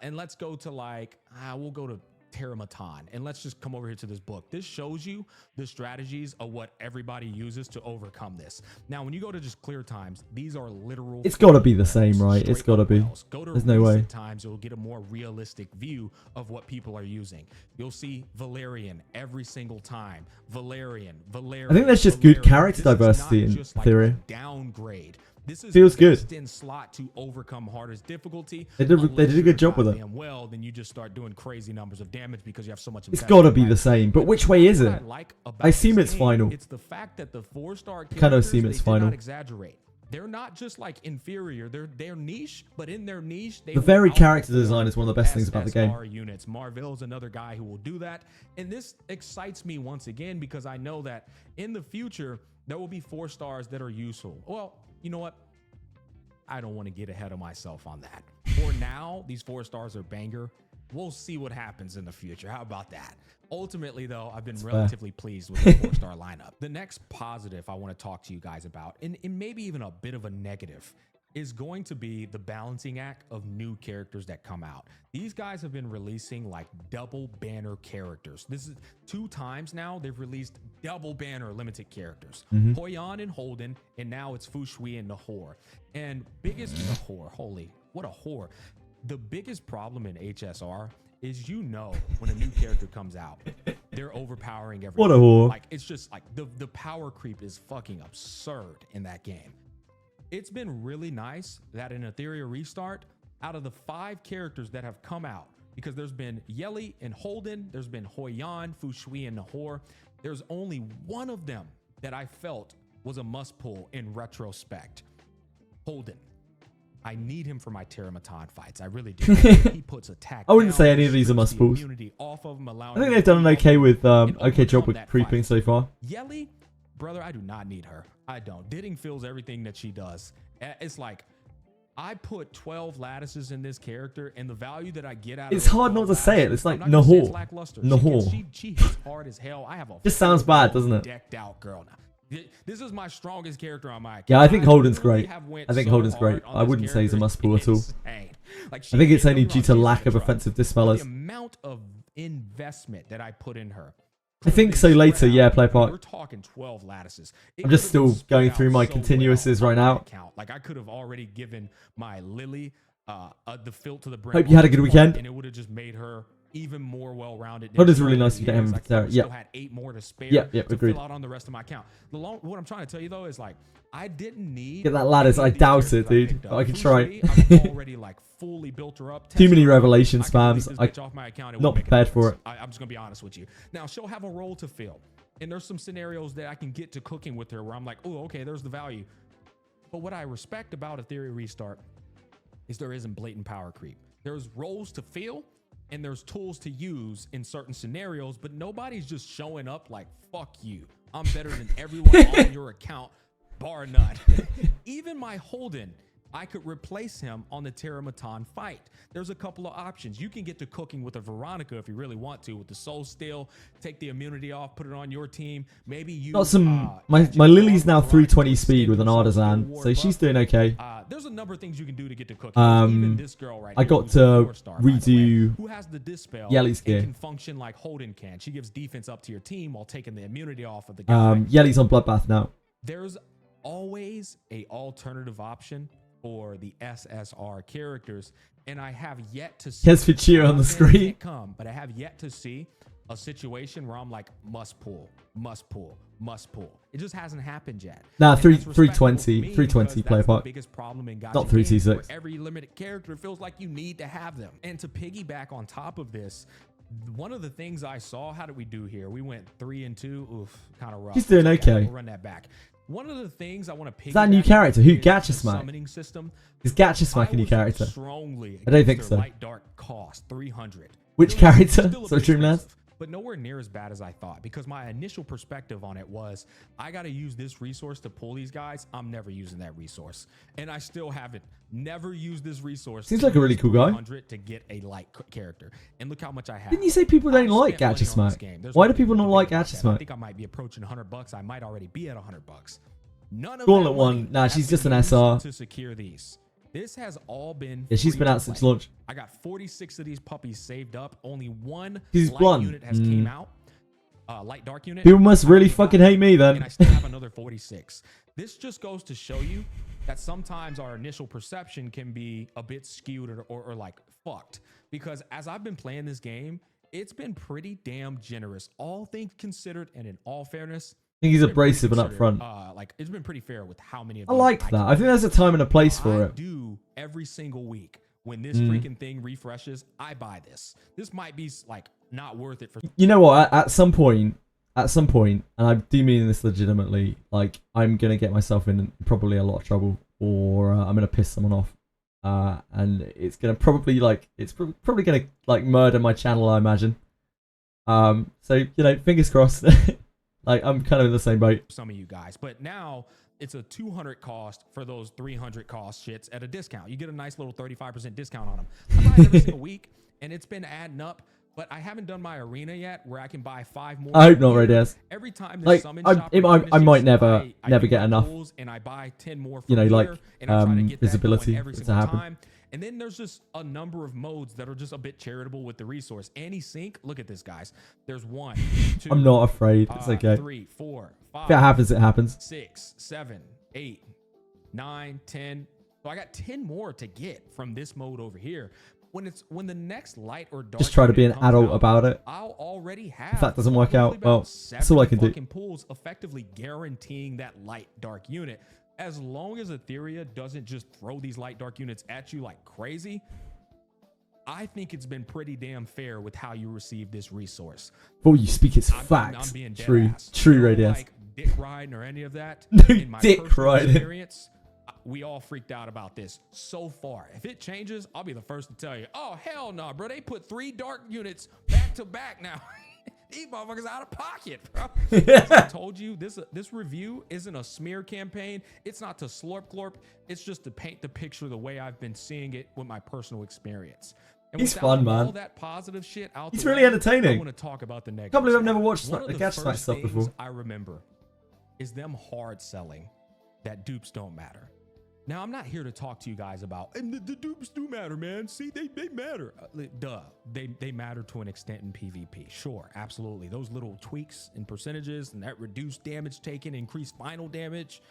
S5: and let's go to like, we'll go to Terramatan, and let's just come over here to this book. This shows you the strategies of what everybody uses to overcome this. Now, when you go to just clear times, these are literal.
S4: It's got to be the same, right? It's got to be.
S5: Go to
S4: There's no way.
S5: times, you'll get a more realistic view of what people are using. You'll see Valerian every single time. Valerian.
S4: I think there's just good character diversity in Etheria.
S5: Downgrade. This is
S4: feels good.
S5: In slot to overcome hardest difficulty.
S4: They did a good job with it.
S5: Well, then you just start doing crazy numbers of damage because you have so much.
S4: It's got to be the same, but which way is it? I assume it's final.
S5: It's the fact that the 4-star
S4: Kind of assume it's final.
S5: Not exaggerate. They're not just like inferior. They're niche, but in their niche,
S4: the very character design is one of the best things about the game.
S5: SSR units. Marvel's another guy who will do that, and this excites me once again because I know that in the future there will be 4 stars that are useful. Well, you know what? I don't want to get ahead of myself on that. For now, these 4 stars are banger. We'll see what happens in the future. How about that? Ultimately, though, I've been relatively pleased with the 4-star lineup. The next positive I want to talk to you guys about, and maybe even a bit of a negative, is going to be the balancing act of new characters that come out. These guys have been releasing like double banner characters. This is 2 times now they've released double banner limited characters. Hoyan and Holden, and now it's Fu Shui and Nahor. And biggest Nahor, holy, what a whore. The biggest problem in HSR is, you know, when a new character comes out, they're overpowering everything.
S4: What a whore.
S5: Like, it's just like the power creep is fucking absurd in that game. It's been really nice that in Etheria Restart, out of the 5 characters that have come out, because there's been Yeli and Holden, there's been Hoyan, Fu Shui, and Nahor, there's only one of them that I felt was a must pull in retrospect. Holden. I need him for my Terramatan fights. I really do. He puts attack.
S4: I wouldn't
S5: down,
S4: say any of these are must pulls.
S5: Off of him,
S4: I think they've done an okay job with creeping so far.
S5: Yeli, brother, I do not need her. I don't. Didding feels everything that she does. It's like, I put 12 lattices in this character, and the value that I get out of
S4: It's hard not to say it. It's like Nahor. Nahor.
S5: She hits hard as hell. I have a
S4: just sounds bad, doesn't it?
S5: Decked out girl now. This is my strongest character on my account.
S4: Yeah, I think Holden's great. I think Holden's great. I wouldn't say he's a must pull at all.
S5: Like,
S4: I think it's only due to lack of offensive dispellers.
S5: The amount of investment that I put in her.
S4: I think so later, yeah, Play Park.
S5: We're talking 12 lattices.
S4: I'm just still going through my continuouses right now.
S5: Like, I could have already given my Lily the fill to the brim.
S4: Hope you had a good weekend.
S5: And it would have just made her even more well-rounded.
S4: That is really nice to get him there. Yeah.
S5: Still had 8 more to spare.
S4: Yeah,
S5: to
S4: agreed.
S5: fill out on the rest of my account. What I'm trying to tell you though is, like, I didn't need
S4: Get that lattice. I doubt it, dude. But I can try.
S5: I've already like fully built her up.
S4: Too many revelation spams.
S5: I'm
S4: not prepared for it.
S5: I'm just gonna be honest with you. Now she'll have a role to fill, and there's some scenarios that I can get to cooking with her where I'm like, oh, okay, there's the value. But what I respect about Etheria Restart is there isn't blatant power creep. There's roles to fill, and there's tools to use in certain scenarios, but nobody's just showing up like, fuck you, I'm better than everyone on your account, bar none. Even my Holden, I could replace him on the Terramatan fight. There's a couple of options. You can get to cooking with a Veronica if you really want to, with the Soul Steel, take the immunity off, put it on your team. Maybe you
S4: got some. My Lily's now 320 speed with an artisan, so she's doing okay.
S5: There's a number of things you can do to get to cooking. Even this girl right
S4: I
S5: here,
S4: got
S5: who's
S4: to
S5: a 4-star, by the way,
S4: redo
S5: who has the dispel
S4: Yeli's gear.
S5: and can function like Holden can. She gives defense up to your team while taking the immunity off of the guy.
S4: Yeli's on Bloodbath now.
S5: There's always a alternative option for the SSR characters, and I have yet to see.
S4: Here's Fichio on the screen.
S5: But I have yet to see a situation where I'm like, must pull, must pull, must pull. It just hasn't happened yet.
S4: Nah,
S5: And
S4: 320
S5: because
S4: player
S5: that's the
S4: part.
S5: biggest problem in gacha
S4: Not
S5: games,
S4: 3T6.
S5: where every limited character feels like you need to have them. And to piggyback on top of this, one of the things I saw, how did we do here? We went 3 and 2. Oof, kind of rough.
S4: He's doing okay.
S5: We'll run that back. One of the things I want to piggyback.
S4: Is that a new character? Who?
S5: is the
S4: Gacha Smack?
S5: summoning system.
S4: Is Gacha Smack a new
S5: I was
S4: character?
S5: strongly
S4: I don't think
S5: against their
S4: so.
S5: Light dark cost 300.
S4: Which
S5: Still-
S4: character?
S5: still a
S4: Sorry,
S5: bit
S4: Dreamlands?
S5: expensive, but nowhere near as bad as I thought, because my initial perspective on it was, I got to use this resource to pull these guys. I'm never using that resource, and I still haven't never used this resource.
S4: Seems
S5: to
S4: like a really
S5: use
S4: cool guy.
S5: 300 to get a light character, and look how much I have.
S4: Didn't you say people don't
S5: I've
S4: like
S5: spent money
S4: Gacha
S5: on this
S4: Smack?
S5: game. There's
S4: Why
S5: no
S4: do people not
S5: debate
S4: like
S5: about
S4: Gacha
S5: that. I
S4: Smack?
S5: think I might be approaching $100. I might already be at $100. None of
S4: Gauntlet
S5: that
S4: one.
S5: money
S4: Nah,
S5: has
S4: she's
S5: been
S4: just an
S5: used
S4: SR.
S5: to secure these. This has all been.
S4: Yeah, she's
S5: free
S4: been
S5: to
S4: out since
S5: play.
S4: launch.
S5: I got 46 of these puppies saved up. Only one
S4: She's
S5: light
S4: blonde.
S5: unit has came out. Light dark unit.
S4: People must really
S5: I
S4: fucking
S5: got-
S4: hate me
S5: And I
S4: then.
S5: still have another 46. This just goes to show you that sometimes our initial perception can be a bit skewed or like fucked. Because as I've been playing this game, it's been pretty damn generous. All things considered, and in all fairness,
S4: I think he's
S5: it's been pretty
S4: abrasive and
S5: considered,
S4: upfront.
S5: Like, it's been pretty fair with how many of
S4: I
S5: these
S4: like
S5: can
S4: that. I think there's a time and a place for
S5: I
S4: it.
S5: do every single week. When this
S4: Mm.
S5: freaking thing refreshes, I buy this. This might be like not worth it for.
S4: You know what? At some point, and I do mean this legitimately, like I'm gonna get myself in probably a lot of trouble, or I'm gonna piss someone off, and it's gonna probably probably gonna like murder my channel, I imagine. So you know, fingers crossed. Like I'm kind of in the same boat.
S5: Some of you guys, but now it's a 200 cost for those 300 cost shits at a discount. You get a nice little 35% discount on them. I buy it every single week, and it's been adding up. But I haven't done my arena yet, where I can buy 5 more.
S4: I hope not, Radius.
S5: Every time the
S4: Like,
S5: summon
S4: I
S5: shop
S4: might
S5: finishes,
S4: never
S5: I
S4: never
S5: do
S4: get
S5: my
S4: enough.
S5: pulls, and I buy 10 more.
S4: You know,
S5: from
S4: like,
S5: here, and I try to get that
S4: visibility
S5: going every
S4: to
S5: single
S4: happen.
S5: time. And then there's just a number of modes that are just a bit charitable with the resource. Anti-sync. Look at this, guys. There's 1, 2.
S4: I'm not afraid. It's okay.
S5: 3, 4, 5.
S4: If it happens, it happens.
S5: 6, 7, 8, 9, 10. So I got 10 more to get from this mode over here. When the next light or dark,
S4: Just try to be an
S5: unit comes
S4: adult
S5: out,
S4: about it.
S5: I'll already have.
S4: that doesn't work out,
S5: probably
S4: well,
S5: about
S4: that's all I
S5: 70
S4: can do.
S5: fucking pulls, effectively guaranteeing that light dark unit. As long as Etheria doesn't just throw these light dark units at you like crazy, I think it's been pretty damn fair with how you receive this resource.
S4: Before you speak, it's
S5: I'm
S4: facts.
S5: being dead
S4: True,
S5: ass.
S4: true,
S5: No,
S4: Radius.
S5: like dick riding or any of that.
S4: No
S5: In my
S4: dick
S5: personal
S4: riding.
S5: experience, we all freaked out about this so far. If it changes, I'll be the first to tell you. Oh hell no, bro! They put 3 dark units back to back now. These motherfuckers out of pocket, bro. As I told you, this review isn't a smear campaign. It's not to slurp glorp. It's just to paint the picture the way I've been seeing it with my personal experience. And
S4: He's
S5: without
S4: fun, man.
S5: All that positive shit out
S4: He's
S5: the
S4: really
S5: way,
S4: entertaining.
S5: I want to talk about the negatives.
S4: Can't believe I've never watched
S5: One
S4: the
S5: of
S4: Gacha Smack
S5: first
S4: stuff
S5: things
S4: before.
S5: I remember is them hard selling that dupes don't matter. Now, I'm not here to talk to you guys about, and the dupes do matter, man. See, they matter. Duh. They matter to an extent in PvP. Sure, absolutely. Those little tweaks in percentages and that reduced damage taken, increased final damage,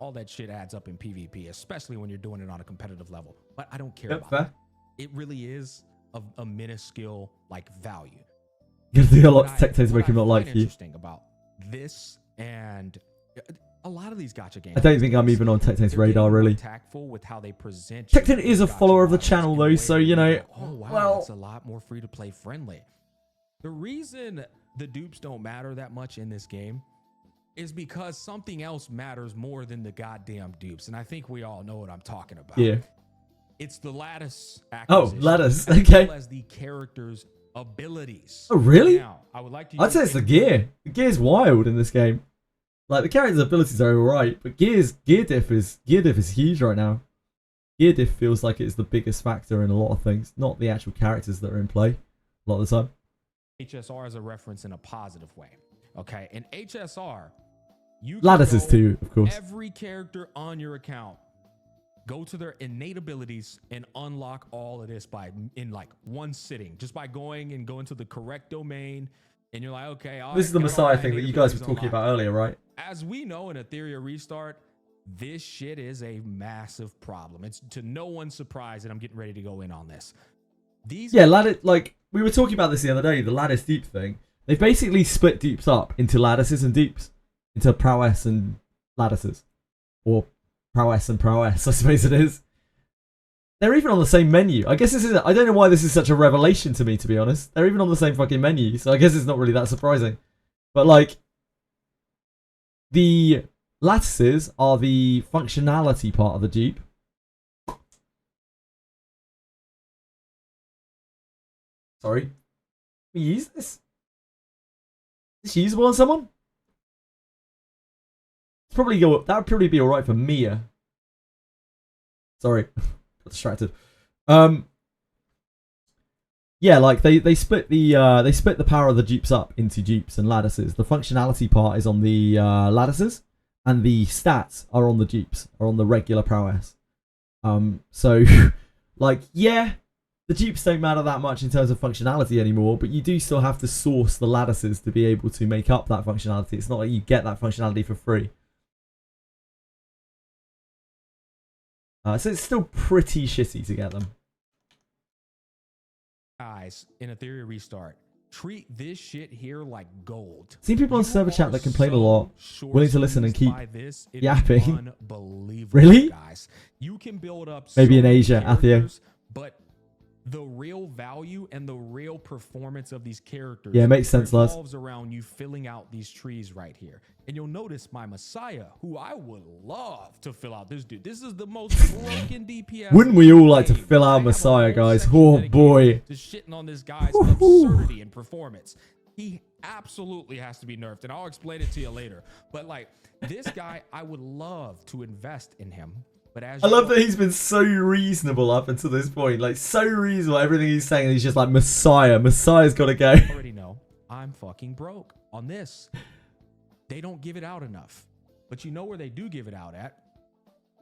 S5: all that shit adds up in PvP, especially when you're doing it on a competitive level. But I don't care
S4: Yep,
S5: about
S4: fair.
S5: that. It really is a minuscule like value.
S4: You gotta do a lot to
S5: What
S4: Tectone to make
S5: what
S4: him
S5: I
S4: not like
S5: find
S4: you.
S5: Interesting about this and a lot of these gacha games.
S4: I don't think I'm even on Tectone's
S5: they're
S4: radar,
S5: getting more
S4: really.
S5: Tactful with how they present you
S4: Tectone is a
S5: gacha
S4: follower of the
S5: models
S4: channel,
S5: in a
S4: though,
S5: way
S4: so,
S5: that
S4: you
S5: you're
S4: know,
S5: like, oh wow,
S4: well-
S5: it's a lot more free to play friendly. The reason the dupes don't matter that much in this game is because something else matters more than the goddamn dupes, and I think we all know what I'm talking about.
S4: Yeah.
S5: It's the lattice
S4: Oh,
S5: acquisition,
S4: lattice,
S5: as
S4: okay.
S5: well as the character's abilities.
S4: Oh, really?
S5: Now, I would like to
S4: I'd say it's the gear. The gear's wild in this game. Like, the character's abilities are alright, but gear diff is huge right now. Gear diff feels like it's the biggest factor in a lot of things, not the actual characters that are in play a lot of the time.
S5: HSR as a reference in a positive way. Okay, in HSR, you can
S4: Lattices
S5: go
S4: too, of course.
S5: every character on your account, go to their innate abilities and unlock all of this in like one sitting, just by going to the correct domain. And you're like, okay,
S4: This is the Messiah thing that you guys were talking about earlier, right?
S5: As we know in Etheria Restart, This shit is a massive problem. It's to no one's surprise that I'm getting ready to go in on this. These
S4: lattice, like we were talking about this the other day, the lattice dupe thing. They've basically split dupes up into lattices and dupes, into prowess and lattices, or prowess and prowess, I suppose it is. They're even on the same menu. I guess this is. I don't know why this is such a revelation to me, to be honest. They're even on the same fucking menu, so I guess it's not really that surprising. But like, the lattices are the functionality part of the dupe. Sorry, can we use this? Is this usable on someone? It's probably that would probably be alright for Mia. Sorry, got distracted. Yeah, like they split the power of the dupes up into dupes and lattices. The functionality part is on the lattices, and the stats are on the dupes, are on the regular prowess. So like, yeah, the dupes don't matter that much in terms of functionality anymore, but you do still have to source the lattices to be able to make up that functionality. It's not like you get that functionality for free. So it's still pretty shitty to get them.
S5: Guys, in Etheria Restart, treat this shit here like gold.
S4: Seen people on server chat that complain a lot, willing to listen and keep yapping.
S5: Unbelievable,
S4: Really?
S5: guys. You can build up
S4: Maybe in
S5: many
S4: Asia, Atheo.
S5: characters, but the real value and the real performance of these characters,
S4: Yeah, it makes sense, Lars.
S5: revolves around you filling out these trees right here. And you'll notice my Messiah, who I would love to fill out this dude. This is the most broken DPS.
S4: Wouldn't we all like to
S5: game.
S4: fill
S5: I
S4: out
S5: have a
S4: Messiah,
S5: whole
S4: guys?
S5: section
S4: Oh
S5: dedicated
S4: boy.
S5: to shitting on this guy's absurdity and performance. He absolutely has to be nerfed, and I'll explain it to you later. But like, this guy, I would love to invest in him. But as
S4: I love that he's been so reasonable up until this point. Like, so reasonable. Everything he's saying, he's just like, Messiah. Messiah's got to go.
S5: I already know I'm fucking broke on this. They don't give it out enough. But you know where they do give it out at?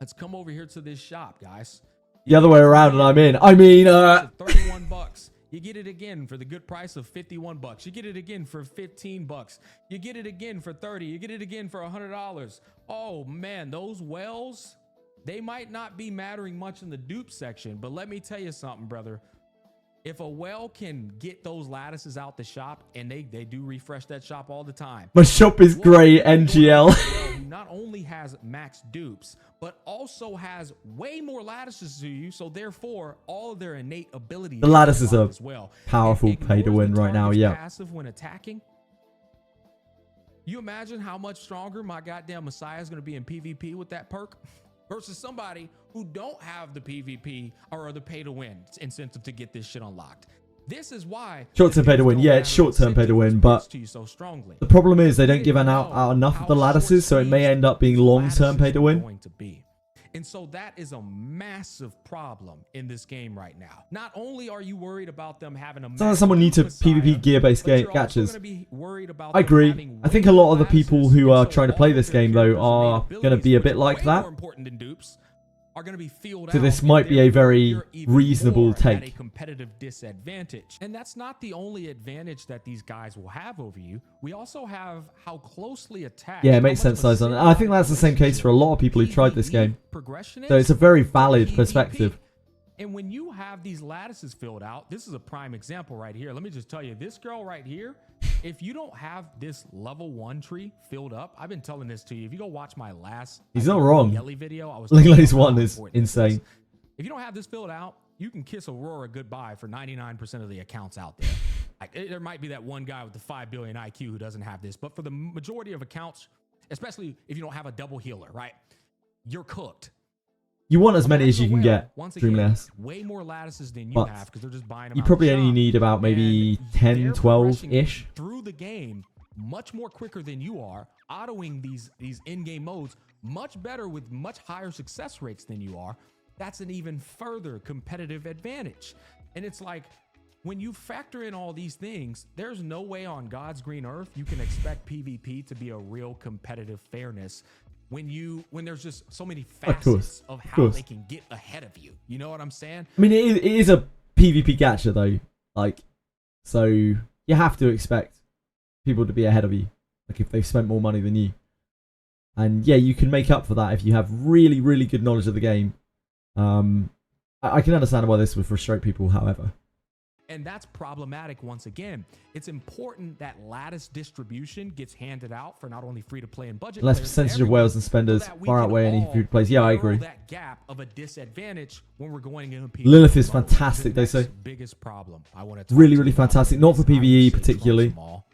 S5: Let's come over here to this shop, guys.
S4: The other way around, and I'm in. I mean,
S5: 31 bucks. You get it again for the good price of 51 bucks. You get it again for 15 bucks. You get it again for 30. You get it again for $100. Oh man, those wells, they might not be mattering much in the dupe section, but let me tell you something, brother. If a well can get those lattices out the shop, and they do refresh that shop all the time.
S4: my shop is great, NGL.
S5: Who not only has max dupes, but also has way more lattices to you, so therefore all of their innate abilities.
S4: The lattices are
S5: as well.
S4: powerful
S5: And
S4: pay to
S5: ignores
S4: win
S5: the
S4: right now,
S5: target's
S4: yeah.
S5: Passive when attacking. You imagine how much stronger my goddamn Messiah is going to be in PvP with that perk versus somebody who don't have the PvP or the pay to win incentive to get this shit unlocked. This is why
S4: Short-term pay to win. Yeah, it's short-term pay to win, but the problem is they don't give out enough of the lattices, so it may end up being long-term pay to win.
S5: And so that is a massive problem in this game right now. Not only are you worried about them having a
S4: Sounds like someone new to PvP gear-based catches. I agree. I think a lot of the people who are trying to play this game, though, are going to be a bit like that. So this might be a very reasonable take.
S5: A competitive disadvantage. And that's not the only advantage that these guys will have over you. We also have how closely attacked.
S4: Yeah, it makes sense, Size. And I think that's the same case for a lot of people who tried this game. So it's a very valid perspective.
S5: And when you have these lattices filled out, this is a prime example right here. Let me just tell you, this girl right here, if you don't have this level 1 tree filled up, I've been telling this to you. If you go watch my last
S4: He's not wrong.
S5: Yelly video, I was
S4: Legalese 1 is insane.
S5: If you don't have this filled out, you can kiss Aurora goodbye for 99% of the accounts out there. Like, there might be that one guy with the 5 billion IQ who doesn't have this, but for the majority of accounts, especially if you don't have a double healer, right? You're cooked.
S4: You want as many as you can get,
S5: once again,
S4: Dreamless.
S5: way more lattices than you
S4: But
S5: have because they're just buying them
S4: you
S5: out
S4: probably
S5: the
S4: only
S5: shop.
S4: need about maybe
S5: And
S4: 10,
S5: they're
S4: 12-ish.
S5: progressing through the game much more quicker than you are, autoing these in-game modes much better with much higher success rates than you are. That's an even further competitive advantage. And it's like, when you factor in all these things, there's no way on God's green earth you can expect PvP to be a real competitive fairness when there's just so many facets of how they can get ahead of you. You know what I'm saying?
S4: I mean, it is a PvP gacha, though. Like, so you have to expect people to be ahead of you. Like, if they've spent more money than you. And yeah, you can make up for that if you have really, really good knowledge of the game. I can understand why this would frustrate people, however.
S5: And that's problematic once again. It's important that lattice distribution gets handed out for not only free to play and budget
S4: Less
S5: players,
S4: percentage
S5: but
S4: of whales
S5: everyone,
S4: and spenders
S5: so that we
S4: far
S5: can
S4: outweigh any
S5: all
S4: food plays. Yeah, I
S5: narrow
S4: agree.
S5: that gap of a disadvantage when we're going to compete.
S4: Lilith is
S5: But
S4: fantastic,
S5: the
S4: they say.
S5: next biggest problem I want to talk
S4: Really,
S5: to
S4: really
S5: you about
S4: fantastic. Not for
S5: is, I would
S4: PvE
S5: say,
S4: particularly.
S5: trumps them all,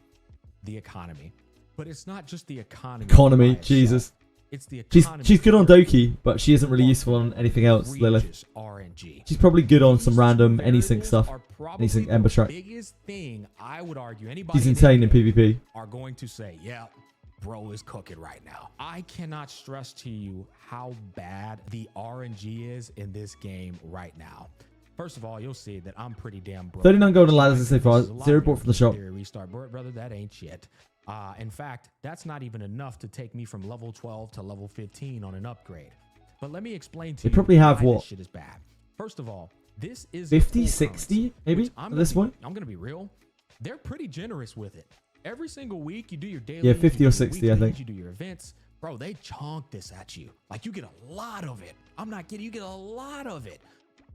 S5: the economy. But it's not just the economy.
S4: Economy,
S5: by itself.
S4: Jesus.
S5: It's the
S4: She's
S5: economy.
S4: good on Doki, but she isn't really useful on anything else, Lilith.
S5: Egregious RNG.
S4: She's probably good on some
S5: These
S4: random
S5: two
S4: anything
S5: variables
S4: stuff.
S5: are probably
S4: Anything
S5: the
S4: Ember Track.
S5: biggest thing I would argue anybody
S4: She's insane in
S5: this game
S4: PvP.
S5: are going to say, yeah, bro is cooking right now. I cannot stress to you how bad the RNG is in this game right now. First of all, you'll see that I'm pretty damn broke.
S4: 39 golden ladders so far.
S5: This is a lot
S4: 0
S5: of
S4: bought from the shop.
S5: Etheria Restart, brother, that ain't shit. In fact, that's not even enough to take me from level 12 to level 15 on an upgrade. But let me explain to
S4: They
S5: you
S4: probably have
S5: why
S4: what?
S5: this shit is bad. First of all, this is
S4: 50,
S5: full
S4: 60
S5: currency,
S4: maybe
S5: which
S4: at this point?
S5: I'm gonna be real. They're pretty generous with it. Every single week you do your daily.
S4: Yeah, 50 or 60, I think.
S5: You do your events, bro. They chunk this at you. Like you get a lot of it. I'm not kidding. You get a lot of it.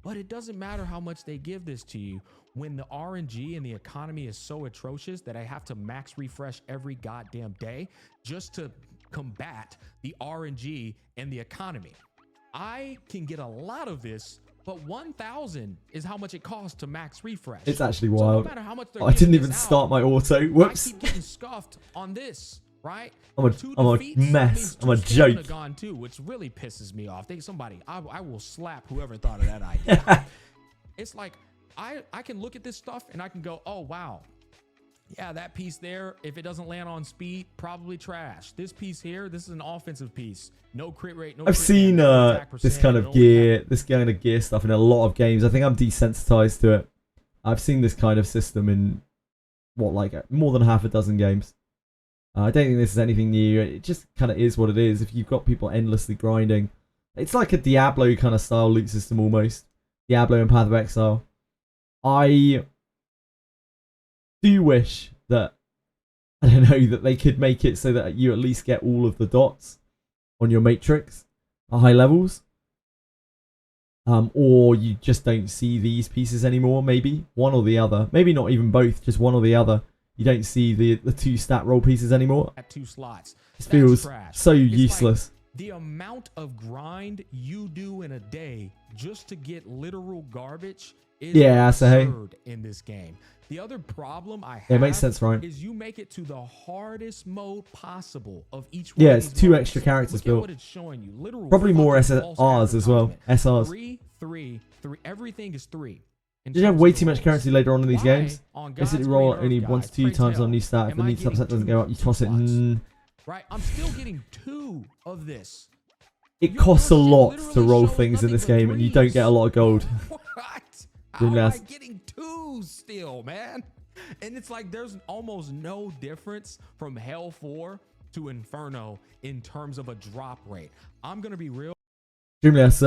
S5: But it doesn't matter how much they give this to you when the RNG and the economy is so atrocious that I have to max refresh every goddamn day just to combat the RNG and the economy. I can get a lot of this, but 1,000 is how much it costs to max refresh.
S4: It's actually
S5: So no
S4: wild.
S5: matter how much they're
S4: I didn't
S5: giving
S4: even
S5: this
S4: start
S5: out,
S4: my auto.
S5: I
S4: Whoops.
S5: keep getting scuffed on this, right?
S4: I'm a
S5: Defeats, that
S4: mess.
S5: means
S4: I'm a
S5: two stamina
S4: joke.
S5: gone too, which really pisses me off. I will slap whoever thought of that idea. It's like I can look at this stuff and I can go, oh wow, yeah, that piece there, if it doesn't land on speed, probably trash. This piece here, this is an offensive piece. No crit rate, no
S4: I've
S5: crit
S4: seen
S5: damage, no attack
S4: this
S5: percent,
S4: kind
S5: no
S4: of gear, this kind of gear stuff in a lot of games. I think I'm desensitized to it. I've seen this kind of system in more than half a dozen games. I don't think this is anything new. It just kind of is what it is. If you've got people endlessly grinding, it's like a Diablo kind of style loot system almost. Diablo and Path of Exile. I do wish that, I don't know, that they could make it so that you at least get all of the dots on your matrix at high levels. Or you just don't see these pieces anymore, maybe. One or the other. Maybe not even both, just one or the other. You don't see the 2 stat roll pieces anymore.
S5: at 2 slots.
S4: It
S5: That's
S4: feels
S5: trash.
S4: so
S5: It's like
S4: useless.
S5: the amount of grind you do in a day just to get literal garbage is
S4: Yeah, so hey.
S5: absurd in this game. The other problem I have
S4: Yeah, it makes sense, Ryan.
S5: is you make it to the hardest mode possible of each one
S4: Yeah,
S5: of
S4: it's
S5: these
S4: 2
S5: modes.
S4: extra characters
S5: Look at
S4: built.
S5: what it's showing you. Literal
S4: Probably more
S5: fucking false
S4: SRs as well.
S5: advertisement.
S4: SRs.
S5: 3, 3, 3. Everything is 3. in
S4: Did you have
S5: terms
S4: way
S5: of the
S4: too much
S5: rolls.
S4: currency later on in these
S5: Why,
S4: games?
S5: on
S4: Basically
S5: God's
S4: roll
S5: green
S4: only
S5: earth,
S4: 1
S5: guys,
S4: to 2
S5: pray
S4: times
S5: tell,
S4: on new stat. If
S5: am
S4: the
S5: I
S4: new subset
S5: getting
S4: doesn't
S5: 2
S4: go up, you toss it.
S5: slots? Right, I'm still getting 2 of this.
S4: It costs a
S5: Your shit
S4: lot to
S5: literally
S4: roll
S5: shows
S4: things in
S5: nothing
S4: this
S5: but
S4: game, and you don't get a lot of gold.
S5: What? How am I
S4: last-
S5: getting 2s still, man? And it's like there's almost no difference from Hell 4 to Inferno in terms of a drop rate. I'm gonna be real.
S4: Dreamless,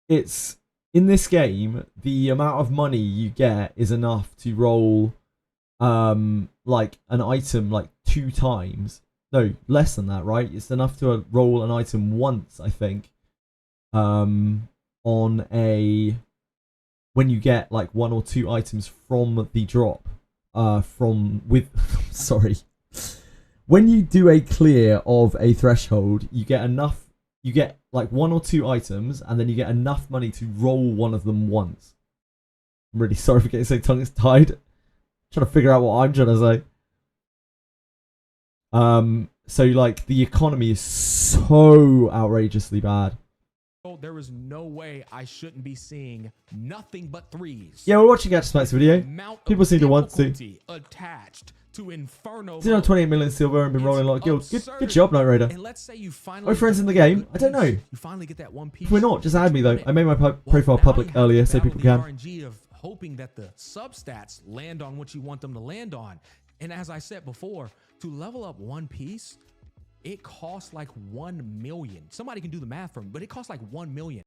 S4: it's in this game, the amount of money you get is enough to roll like an item like 2 times. No, less than that, right? It's enough to roll an item once, I think. On a when you get like 1 or 2 items from the drop. Sorry. When you do a clear of a threshold, you get enough. You get like 1 or 2 items, and then you get enough money to roll one of them once. I'm really sorry for getting so tongue-tied. Trying to figure out what I'm trying to say. So like the economy is so outrageously bad.
S5: There is no way I shouldn't be seeing nothing but 3s.
S4: Yeah, we're watching Gatchspike's video.
S5: Amount of
S4: People seem to want to.
S5: difficulty attached to Inferno.
S4: Still on 28 million silver and been
S5: It's
S4: rolling a lot of guilds. Good
S5: absurd.
S4: job, Night Raider.
S5: And let's say you finally
S4: Are we friends
S5: get
S4: in the
S5: that
S4: game?
S5: good
S4: I don't know.
S5: piece. You finally get that one piece.
S4: If we're not, just add me though.
S5: You
S4: I made my
S5: Well,
S4: profile
S5: now
S4: public
S5: you have to
S4: earlier so
S5: battle
S4: people
S5: the
S4: can.
S5: RNG of hoping that the substats land on what you want them to land on. And as I said before, to level up one piece, it costs like 1 million. Somebody can do the math for me, but it costs like 1 million.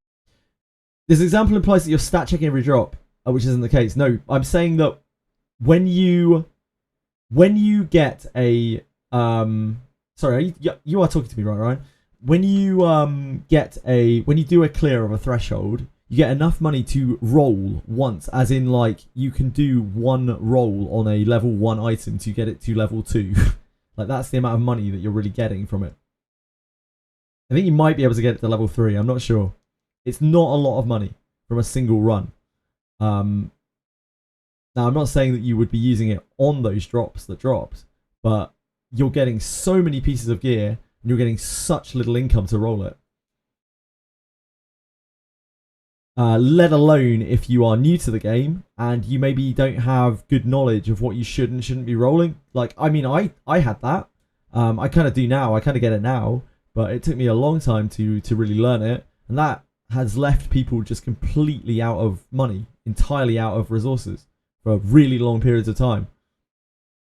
S4: This example implies that you're stat checking every drop, which isn't the case. No, I'm saying that when you get a Sorry, you are talking to me, right, Ryan? When you when you do a clear of a threshold, you get enough money to roll once, as in like you can do one roll on a level 1 item to get it to level 2. Like that's the amount of money that you're really getting from it. I think you might be able to get it to level 3. I'm not sure. It's not a lot of money from a single run. Now I'm not saying that you would be using it on those drops that dropped, but you're getting so many pieces of gear and you're getting such little income to roll it. Let alone if you are new to the game and you maybe don't have good knowledge of what you should and shouldn't be rolling. Like, I mean, I had that. I kind of do now. I kind of get it now, but it took me a long time to really learn it. And that has left people just completely out of money, entirely out of resources for really long periods of time.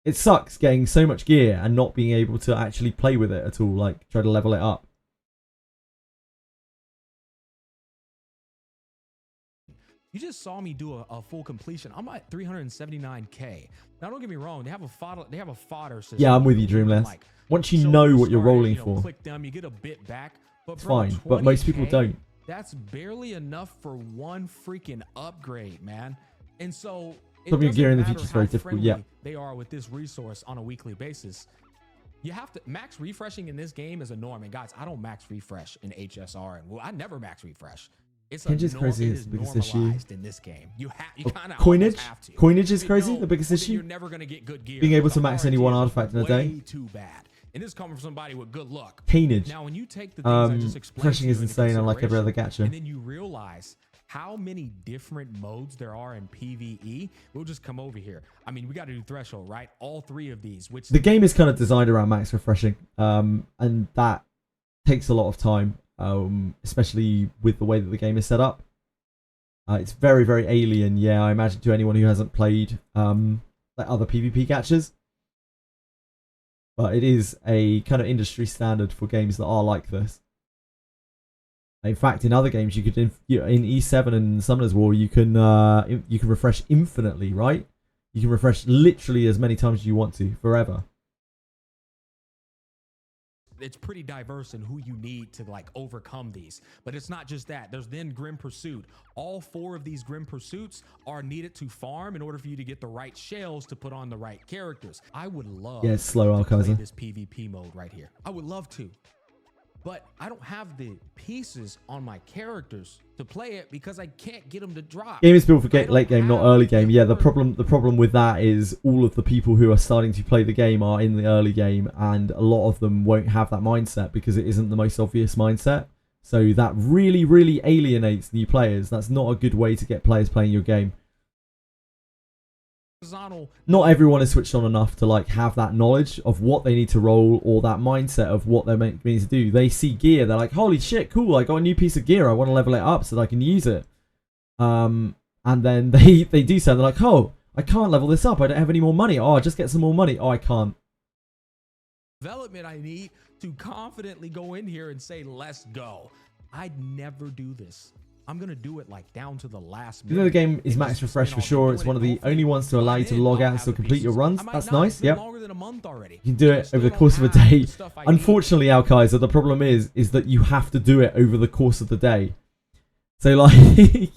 S4: It sucks getting so much gear and not being able to actually play with it at all, like try to level it up.
S5: You just saw me do a full completion. I'm at 379k. Now don't get me wrong, they have a fodder system.
S4: Yeah, I'm with you, Dreamless.
S5: Like,
S4: once you know what you're rolling for,
S5: click them, you get a bit back. But
S4: it's
S5: bro,
S4: fine. But most people
S5: 20K,
S4: don't.
S5: That's barely enough for one freaking upgrade, man. And so
S4: Something gear in the future is very difficult. Yeah,
S5: they are with this resource on a weekly basis. You have to max refreshing in this game is a norm. And guys, I don't max refresh in HSR, and well, I never max refresh. It's
S4: Coinage is crazy. It's the biggest issue.
S5: In this game, you kind of
S4: coinage.
S5: Have to.
S4: Coinage is crazy. The biggest issue.
S5: You're never gonna get good gear.
S4: Being able to max any one artifact in a day.
S5: Way too bad. And this is coming from somebody with good luck.
S4: Coinage.
S5: Now, when you take the things I just explained,
S4: refreshing is insane, unlike every other gacha.
S5: And then you realize how many different modes there are in PvE. We'll just come over here. I mean, we got to do threshold, right? All 3 of these. Which
S4: the game is kind of designed around max refreshing, and that takes a lot of time, especially with the way that the game is set up. It's very, very alien, yeah, I imagine, to anyone who hasn't played like other PvP gachas. But it is a kind of industry standard for games that are like this. In fact, in other games, you could in E7 and Summoner's War, you can refresh infinitely, right? You can refresh literally as many times as you want to, forever.
S5: It's pretty diverse in who you need to like overcome these, but it's not just that. There's then Grim Pursuit. All 4 of these Grim Pursuits are needed to farm in order for you to get the right shells to put on the right characters. I would love
S4: it's slow
S5: to play
S4: Alcaizer.
S5: this PvP mode right here. I would love to, but I don't have the pieces on my characters to play it because I can't get them to drop.
S4: Game is built for late game, not early game. Yeah, the problem with that is all of the people who are starting to play the game are in the early game, and a lot of them won't have that mindset because it isn't the most obvious mindset. So that really, really alienates new players. That's not a good way to get players playing your game. Not everyone is switched on enough to like have that knowledge of what they need to roll or that mindset of what they're meant to do. They see gear, they're like, holy shit, cool, I got a new piece of gear, I want to level it up so that I can use it. And then they do so, they're like, oh, I can't level this up, I don't have any more money. Oh, I'll just get some more money. Oh, I can't.
S5: Development I need to confidently go in here and say, let's go. I'd never do this. I'm going to do it like down to the last minute.
S4: You know, the game is max refresh for sure. It's one of the only ones to allow you to log out and still complete your runs. That's nice, yep. You can do it over the course of a day. Unfortunately, Alcaizer, the problem is that you have to do it over the course of the day. So, like,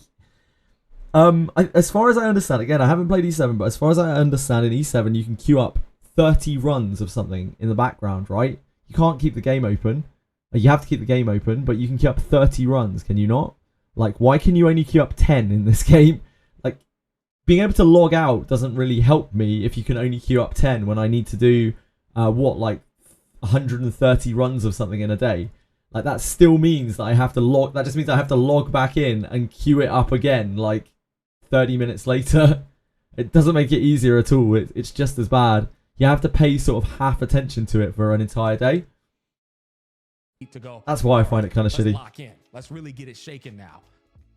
S4: as far as I understand, again, I haven't played E7, but as far as I understand, in E7, you can queue up 30 runs of something in the background, right? You can't keep the game open. You have to keep the game open, but you can queue up 30 runs, can you not? Like, why can you only queue up 10 in this game? Like, being able to log out doesn't really help me if you can only queue up 10 when I need to do, like 130 runs of something in a day. Like, that still means that I have to log, that just means I have to log back in and queue it up again, like, 30 minutes later. It doesn't make it easier at all. It's just as bad. You have to pay sort of half attention to it for an entire day.
S5: To go.
S4: That's why I find it kind of shitty.
S5: Lock in. Let's really get it shaken now.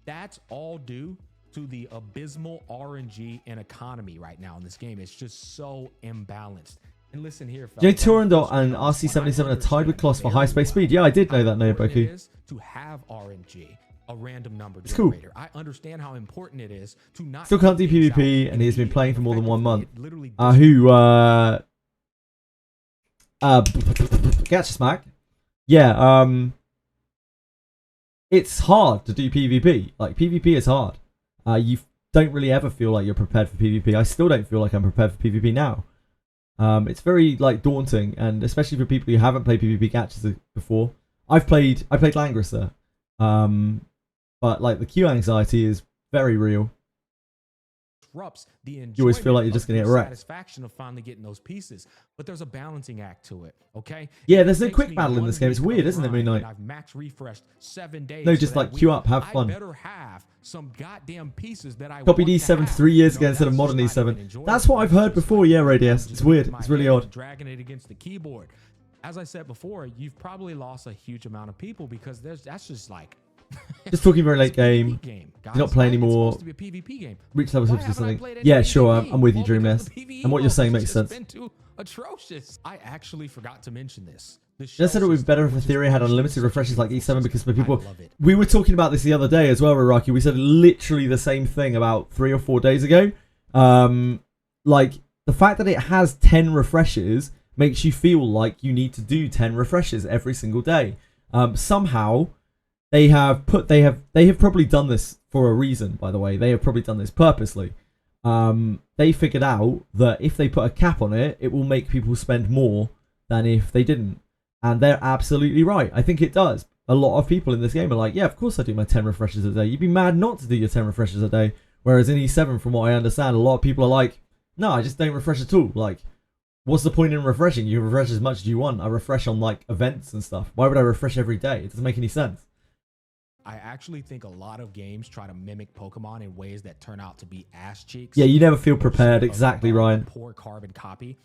S5: That's all due to the abysmal RNG and economy right now in this game. It's just so imbalanced. And listen here,
S4: J Turandot and RC77 are tied with Kloss for high space speed. Yeah, I did know that, Noboku.
S5: To have RNG, a random number
S4: it's cool.
S5: Generator. I understand how important it is to not.
S4: Still can't do PvP, and he has been playing for more than 1 month. Gacha Smack. Yeah, it's hard to do PvP. Like, PvP is hard. You don't really ever feel like you're prepared for PvP. I still don't feel like I'm prepared for PvP now. It's very, like, daunting, and especially for people who haven't played PvP gachas before. I played Langrisser, but, like, the queue anxiety is very real. You always feel like you're just going to get wrecked.
S5: Satisfaction of finally getting those pieces, but there's a balancing act to it. Okay.
S4: Yeah, there's no quick battle in this game. It's weird, isn't it, Moon Knight?
S5: I've max refreshed 7 days.
S4: No, just like queue up, have fun.
S5: I better have some goddamn pieces that I
S4: copied E7 3 years ago instead of modern E7. That's what I've heard before. Yeah, Radius. It's weird. It's really odd.
S5: Dragging it against the keyboard. As I said before, you've probably lost a huge amount of people because that's just like.
S4: Just talking very late game. Do not play anymore. Reach level 50 or something. Yeah, sure. I'm with you, Dreamness. And what you're saying makes sense.
S5: Atrocious. I actually forgot to mention this.
S4: Just said it would be better if Etheria had unlimited refreshes like E7 because for people. We were talking about this the other day as well, Raraki. We said literally the same thing about 3 or 4 days ago. Like, the fact that it has 10 refreshes makes you feel like you need to do 10 refreshes every single day. Somehow. They have probably done this for a reason, by the way. They have probably done this purposely. They figured out that if they put a cap on it, it will make people spend more than if they didn't. And they're absolutely right. I think it does. A lot of people in this game are like, yeah, of course I do my 10 refreshes a day. You'd be mad not to do your 10 refreshes a day. Whereas in E7, from what I understand, a lot of people are like, no, I just don't refresh at all. Like, what's the point in refreshing? You refresh as much as you want. I refresh on, like, events and stuff. Why would I refresh every day? It doesn't make any sense.
S5: I actually think a lot of games try to mimic Pokemon in ways that turn out to be ass cheeks.
S4: Yeah, you never feel prepared. Exactly, Ryan.
S5: Poor carbon copy.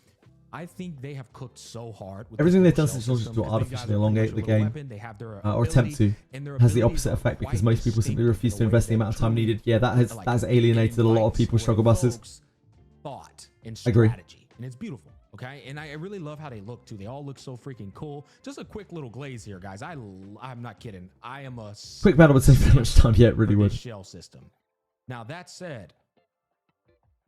S5: I think they have cooked so hard.
S4: Everything they've done since launch to artificially elongate the game, or attempt to, has the opposite effect because most people simply refuse to invest the amount of time needed. Yeah, that has alienated a lot of people's struggle buses.
S5: Thought and
S4: Agree.
S5: Strategy, and it's beautiful. Okay, and I really love how they look too. They all look so freaking cool. Just a quick little glaze here, guys. I'm not kidding. I am a
S4: quick battle would save so much time. Yeah, it really would.
S5: Shell system. Now that said,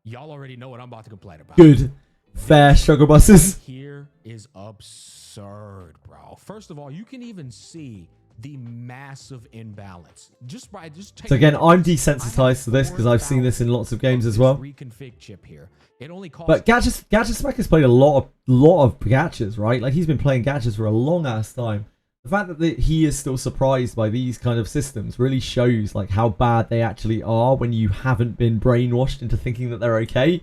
S5: y'all already know what I'm about to complain about.
S4: Good, fair struggle buses.
S5: Here is absurd, bro. First of all, you can even see the massive imbalance just by
S4: so again, I'm desensitized to this because I've seen this in lots of games as well.
S5: Reconfig chip here. It only costs.
S4: But Gacha Smack has played a lot of gachas, right? Like, he's been playing gachas for a long ass time. The fact that he is still surprised by these kind of systems really shows like how bad they actually are when you haven't been brainwashed into thinking that they're okay.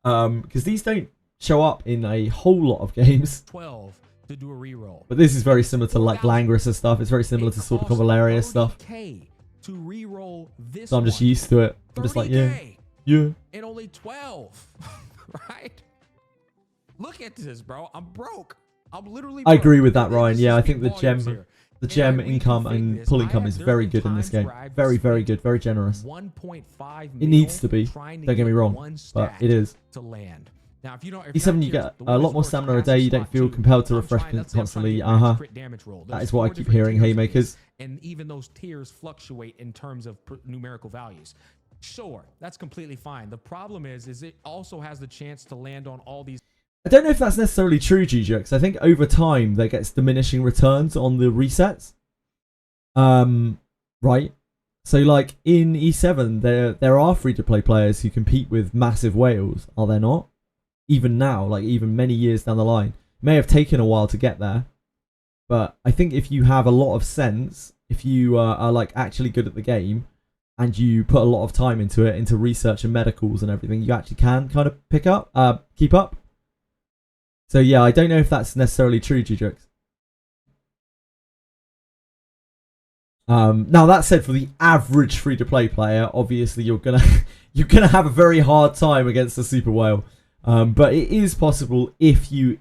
S4: Because these don't show up in a whole lot of games.
S5: 12 to do a reroll.
S4: But this is very similar to like Langrisser stuff. It's very similar to sort of Convaleria stuff.
S5: To reroll this
S4: so I'm just used to it. I'm just like, yeah.
S5: And only 12. Right? Look at this, bro. I'm broke. I'm literally broke.
S4: I agree with that, Ryan. Yeah, I think the gem income and pull income is very good in this game. Very, very good. Very generous.
S5: 1.5
S4: it needs to be. Don't get me wrong. But it is.
S5: To land. Now, if you don't,
S4: E7, you get a lot more stamina a day. You don't feel compelled to refresh constantly. That is what I keep hearing, Haymakers.
S5: And even those tiers fluctuate in terms of numerical values. Sure, that's completely fine. The problem is it also has the chance to land on all these.
S4: I don't know if that's necessarily true, Jujux. I think over time there gets diminishing returns on the resets. Right. So like in E7, there are free-to-play players who compete with massive whales, are there not? Even now, like even many years down the line. It may have taken a while to get there. But I think if you have a lot of sense, if you are like actually good at the game, and you put a lot of time into it, into research and medicals and everything, you actually can kind of keep up. So yeah, I don't know if that's necessarily true, Jujux. Now that said, for the average free-to-play player, obviously you're gonna have a very hard time against the super whale. But it is possible if you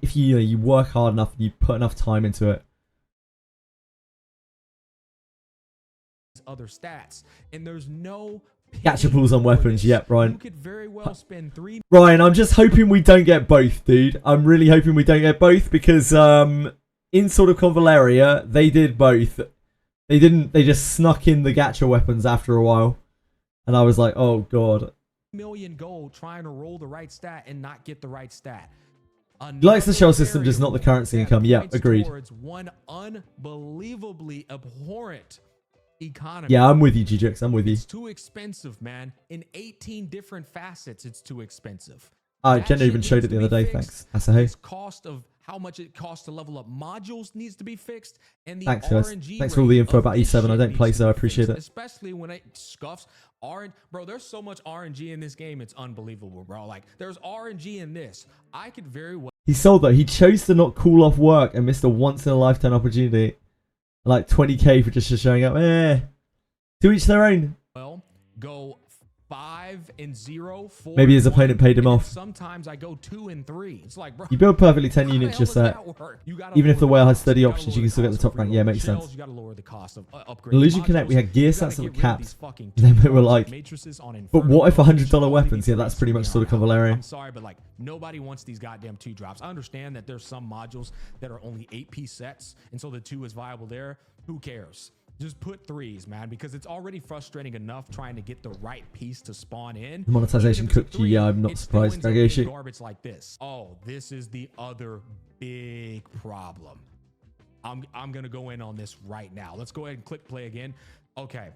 S4: work hard enough and you put enough time into it.
S5: Other stats, and there's no
S4: gacha pulls on weapons. Yep, Ryan.
S5: You could very well spend 3.
S4: Ryan, I'm just hoping we don't get both, dude. I'm really hoping we don't get both because in sort of Convaleria they did both. They didn't. They just snuck in the gacha weapons after a while, and I was like, oh god.
S5: Million gold trying to roll the right stat and not get the right stat.
S4: likes the shell system, just not the currency income. Yeah, agreed.
S5: Towards one unbelievably abhorrent economy.
S4: Yeah, I'm with you, GJX. I'm with you.
S5: It's too expensive, man. In 18 different facets, it's too expensive.
S4: Jenna even showed it the other day. Thanks. That's a hey.
S5: This cost of how much it costs to level up modules needs to be fixed, and the
S4: Thanks, guys.
S5: RNG
S4: Thanks for all the info
S5: rate
S4: about
S5: of this
S4: E7. I
S5: shit
S4: don't
S5: needs
S4: play,
S5: to
S4: so
S5: be
S4: I appreciate
S5: fixed,
S4: it.
S5: especially when it scuffs RNG. Bro, there's so much RNG in this game, it's unbelievable, bro. Like, there's RNG in this. I could very well
S4: He sold though. He chose to not call off work and missed a once in a lifetime opportunity. Like 20k for just showing up. To each their own.
S5: go 5-0, 4.
S4: Maybe his opponent paid him off.
S5: Sometimes I go 2-3. It's like, bro,
S4: You build perfectly 10
S5: how the
S4: units
S5: hell
S4: just
S5: does
S4: that.
S5: that work? You gotta
S4: Even if
S5: lower
S4: the whale has
S5: cost.
S4: steady
S5: You gotta
S4: options,
S5: lower
S4: you can still get the
S5: cost
S4: top
S5: of
S4: rank. Yeah, makes
S5: shells.
S4: sense.
S5: You gotta lower the cost of upgrading
S4: Illusion
S5: modules.
S4: Connect, we had gear
S5: You
S4: sets
S5: gotta
S4: that were
S5: get rid of these
S4: capped.
S5: fucking
S4: Then we were
S5: 2
S4: like,
S5: matrices on
S4: but what if
S5: Inferno
S4: $100
S5: only
S4: weapons? Yeah,
S5: be
S4: that's pretty much
S5: free
S4: sort of
S5: on
S4: Cavaleria.
S5: I'm sorry, but like nobody wants these goddamn 2 drops. I understand that there's some modules that are only 8-piece sets, and so the 2 is viable there. Who cares? Just put 3s, man, because it's already frustrating enough trying to get the right piece to spawn in.
S4: The monetization
S5: Even if it's a
S4: cooked you. Yeah, I'm not
S5: it still
S4: surprised.
S5: ends up being
S4: Dragashi.
S5: garbage like this. Oh, this is the other big problem. I'm gonna go in on this right now. Let's go ahead and click play again. Okay.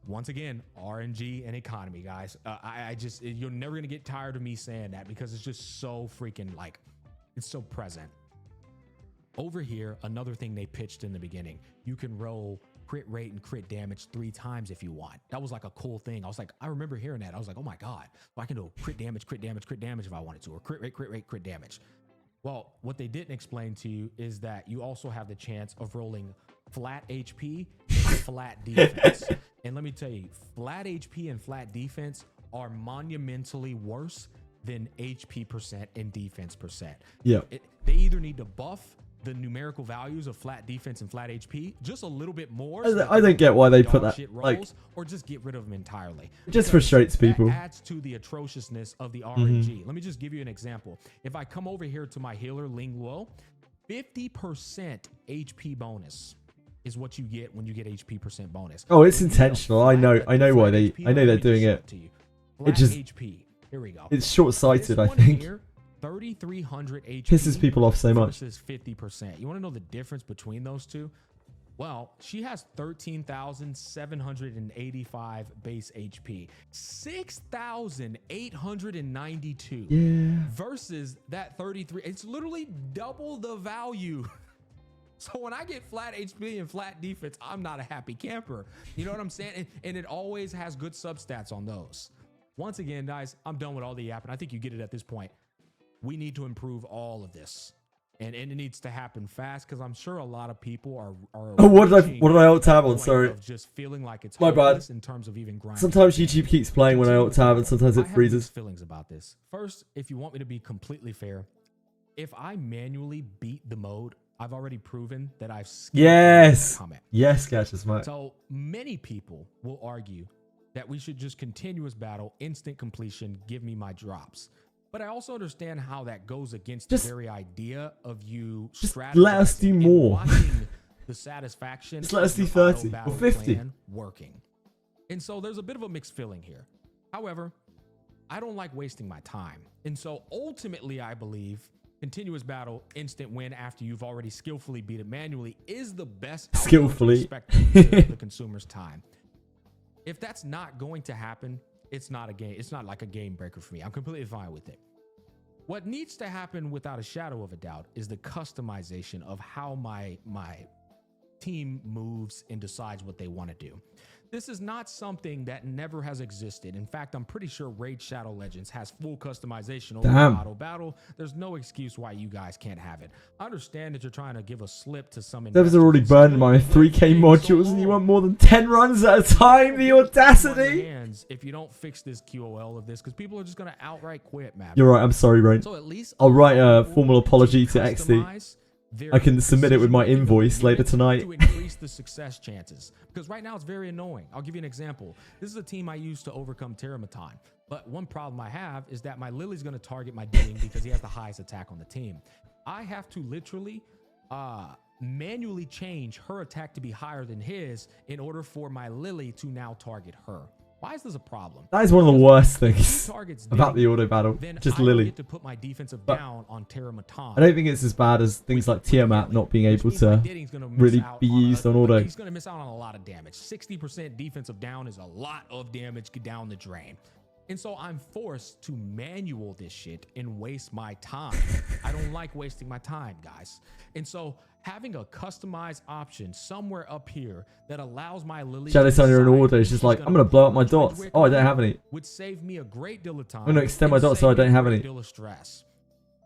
S5: Once again, RNG and economy, guys. I just, you're never gonna get tired of me saying that because it's just so freaking like, it's so present. Over here, another thing they pitched in the beginning, you can roll crit rate and crit damage 3 times if you want. That was like a cool thing. I was like, I remember hearing that. I was like, oh my God, well, I can do crit damage, crit damage, crit damage if I wanted to, or crit rate, crit rate, crit damage. Well, what they didn't explain to you is that you also have the chance of rolling flat HP and flat defense. And let me tell you, flat HP and flat defense are monumentally worse than HP percent and defense percent.
S4: Yeah.
S5: They either need to buff the numerical values of flat defense and flat HP just a little bit more. So
S4: I don't get why they put
S5: dog
S4: that.
S5: shit
S4: Like,
S5: rolls, or just get rid of them entirely.
S4: it just
S5: Because
S4: frustrates people.
S5: That adds to the atrociousness of the RNG. Let me just give you an example. If I come over here to my healer Ling Luo, 50% HP bonus is what you get when you get HP percent bonus.
S4: Oh, it's
S5: When you
S4: intentional. I know why
S5: flat
S4: they.
S5: HP,
S4: I know
S5: let
S4: they're
S5: me
S4: doing
S5: show
S4: it.
S5: to you.
S4: It
S5: Flat
S4: just.
S5: HP. Here we go.
S4: It's short-sighted. I
S5: This one
S4: think.
S5: here, 3,300 HP
S4: Pisses people off so much.
S5: versus 50%. You want to know the difference between those two? Well, she has 13,785 base HP, 6,892
S4: Yeah.
S5: versus that 33. It's literally double the value. So when I get flat HP and flat defense, I'm not a happy camper. You know what I'm saying? And it always has good substats on those. Once again, guys, I'm done with all the yapping. I think you get it at this point. We need to improve all of this. And it needs to happen fast because I'm sure a lot of people are
S4: Oh, what did I
S5: reaching
S4: alt tab
S5: the
S4: on?
S5: point
S4: Sorry.
S5: of just feeling like it's
S4: My bad.
S5: hopeless in terms of even grinding.
S4: Sometimes YouTube keeps playing when I alt tab, and sometimes
S5: I
S4: it
S5: have
S4: freezes.
S5: mixed feelings about this. First, if you want me to be completely fair, if I manually beat the mode, I've already proven that I've skipped
S4: Yes.
S5: comment.
S4: Yes, Catches, mate.
S5: So many people will argue that we should just continuous battle, instant completion, give me my drops. But I also understand how that goes against
S4: Just-
S5: the very idea of you
S4: just let us do
S5: strategizing and
S4: more.
S5: watching the satisfaction.
S4: Just let us
S5: of
S4: do
S5: the
S4: 30
S5: auto
S4: or
S5: battle
S4: 50.
S5: plan working. And so there's a bit of a mixed feeling here. However, I don't like wasting my time. And so ultimately, I believe continuous battle, instant win after you've already skillfully beat it manually is the best outcome to
S4: Skillfully.
S5: respect the consumer's time. If that's not going to happen, it's not a game. It's not like a game breaker for me. I'm completely fine with it. What needs to happen without a shadow of a doubt is the customization of how my team moves and decides what they want to do. This is not something that never has existed. In fact, I'm pretty sure Raid Shadow Legends has full customization over
S4: Damn.
S5: Auto Battle. There's no excuse why you guys can't have it. I understand that you're trying to give a slip to some
S4: Devs are already burning my 3k modules, and you want more than 10 runs at a time? The audacity!
S5: Hands if you don't fix this QOL of this, because people are just going to outright quit, man.
S4: You're right. I'm sorry, Rain.
S5: So at least
S4: I'll write a
S5: allow
S4: formal
S5: people
S4: apology to XD.
S5: customize their
S4: I can submit it with my
S5: decision-making
S4: invoice later
S5: limits
S4: tonight.
S5: to increase the success chances. Because right now it's very annoying. I'll give you an example. This is a team I used to overcome Terramaton. But one problem I have is that my Lily's going to target my Dealing because he has the highest attack on the team. I have to literally manually change her attack to be higher than his in order for my Lily to now target her. Why is this a problem?
S4: That is one of the worst things
S5: Targets
S4: about the
S5: didn't,
S4: auto battle.
S5: then
S4: Just
S5: I
S4: Lily.
S5: get to put my defensive
S4: But
S5: down on Terramatan.
S4: I don't think it's as bad as things like Tiamat not being able to really be used on auto.
S5: He's going to miss out on a lot of damage. 60% defensive down is a lot of damage down the drain. And so I'm forced to manual this shit and waste my time. I don't like wasting my time, guys. And so having a customized option somewhere up here that allows my Lily
S4: Shadow Sonya in
S5: decide
S4: auto is
S5: if
S4: just
S5: she's
S4: like, I'm gonna blow up my dots.
S5: Ridgewick
S4: Oh, I
S5: or
S4: don't
S5: not
S4: have any.
S5: would save me a great deal of time.
S4: I'm gonna extend my
S5: and
S4: dots so I
S5: save
S4: don't
S5: me a
S4: have
S5: great
S4: any.
S5: deal of stress.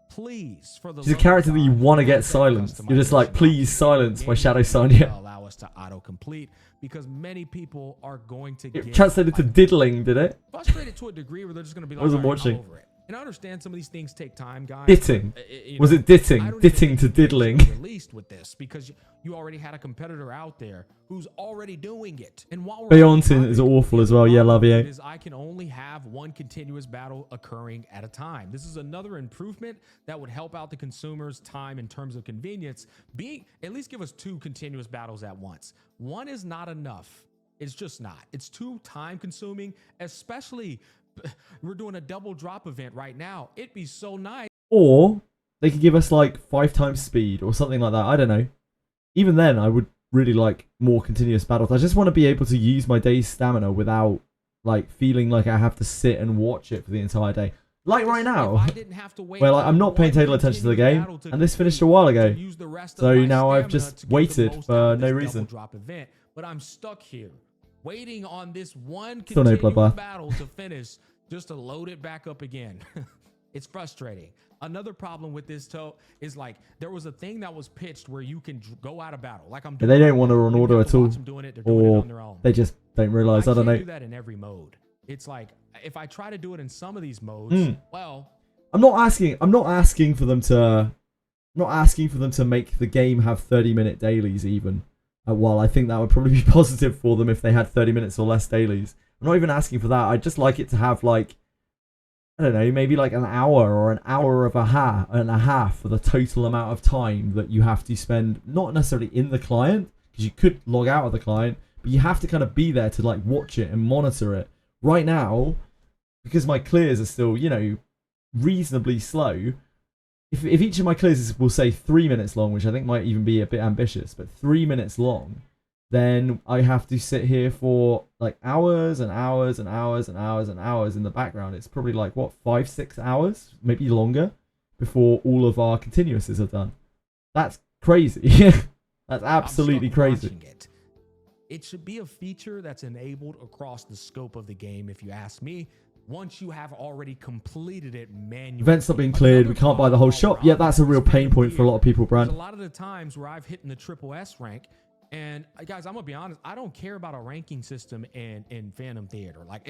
S5: Please, for the
S4: She's a
S5: love of
S4: character that you
S5: God,
S4: want to get
S5: add that
S4: silenced. You're just like,
S5: customization
S4: please
S5: option.
S4: silence my
S5: Game
S4: Shadow
S5: will
S4: Sonya.
S5: allow us to auto-complete because many people are going to
S4: It
S5: get
S4: translated to
S5: like,
S4: diddling, did it?
S5: frustrated to a degree where they're just going to be like,
S4: wasn't
S5: "All right, I'm
S4: watching.
S5: over it." And I understand some of these things take time, guys.
S4: Ditting.
S5: You
S4: Was
S5: know,
S4: it ditting?
S5: I don't
S4: Ditting
S5: even
S4: to
S5: think you should
S4: diddling.
S5: be released with this because you already had a competitor out there who's already doing it. And while we're on the
S4: Beyonce is
S5: topic,
S4: awful
S5: the
S4: as well.
S5: other
S4: Yeah,
S5: problem
S4: love
S5: with
S4: you.
S5: it is I can only have one continuous battle occurring at a time. This is another improvement that would help out the consumer's time in terms of convenience. At least give us 2 continuous battles at once. One is not enough. It's just not. It's too time consuming, especially we're doing a double drop event right now. It'd be so nice.
S4: Or they could give us like 5 times speed or something like that. I don't know. Even then, I would really like more continuous battles. I just want to be able to use my day's stamina without like feeling like I have to sit and watch it for the entire day. Like right now, where like I'm not paying total attention to the game, and this finished a while ago. So now I've just waited for no reason.
S5: Drop event, but I'm stuck here waiting on this one
S4: Still no
S5: continuous
S4: bloodbath.
S5: battle to finish just to load it back up again. It's frustrating. Another problem with this is like there was a thing that was pitched where you can go out of battle. Like I'm doing
S4: They don't want to run
S5: you
S4: auto
S5: have
S4: at
S5: to
S4: all,
S5: watch them doing it. They're doing it
S4: or
S5: on their own.
S4: they just don't realize. I don't
S5: can't
S4: know.
S5: do that in every mode. It's like if I try to do it in some of these modes, well,
S4: I'm not asking for them to make the game have 30-minute dailies even. While I think that would probably be positive for them if they had 30 minutes or less dailies. I'm not even asking for that. I'd just like it to have like, I don't know, maybe like an hour or an hour and a half for the total amount of time that you have to spend, not necessarily in the client, because you could log out of the client, but you have to kind of be there to like watch it and monitor it. Right now, because my clears are still, you know, reasonably slow, if each of my clears will say 3 minutes long, which I think might even be a bit ambitious, but 3 minutes long, then I have to sit here for like hours and hours and hours and hours and hours in the background. It's probably like, what, 5-6 hours, maybe longer, before all of our continuouses are done. That's crazy. That's absolutely crazy.
S5: It should be a feature that's enabled across the scope of the game, if you ask me. Once you have already completed it manually.
S4: Events not being cleared, we can't buy the whole shop. Yeah, that's a real pain point for a lot of people, Brad.
S5: There's a lot of the times where I've hit in the triple S rank, and guys, I'm gonna be honest, I don't care about a ranking system in Phantom Theater. Like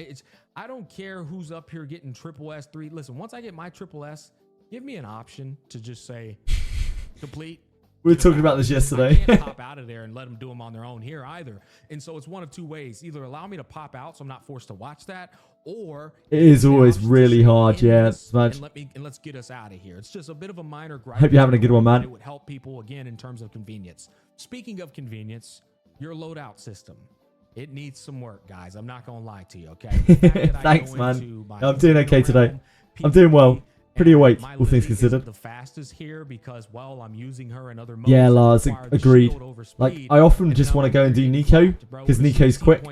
S5: I don't care who's up here getting triple S3. Listen, once I get my triple S, give me an option to just say complete.
S4: We were talking about this yesterday.
S5: I can't pop out of there and let them do them on their own here either. And so it's one of two ways. Either allow me to pop out so I'm not forced to watch that, or
S4: it is always really hard, yeah.
S5: And let's get us out of here. It's just a bit of a minor gripe.
S4: Hope you're having a good one, man.
S5: It would help people again in terms of convenience. Speaking of convenience, your loadout system. It needs some work, guys. I'm not gonna lie to you, okay?
S4: Thanks, man. I'm doing okay today. I'm doing well. Pretty awake, all things considered.
S5: The fastest here because, well, I'm using her in other modes.
S4: Yeah, Lars, agreed. Like, I often just want to go and do Nico, because Nico's quick.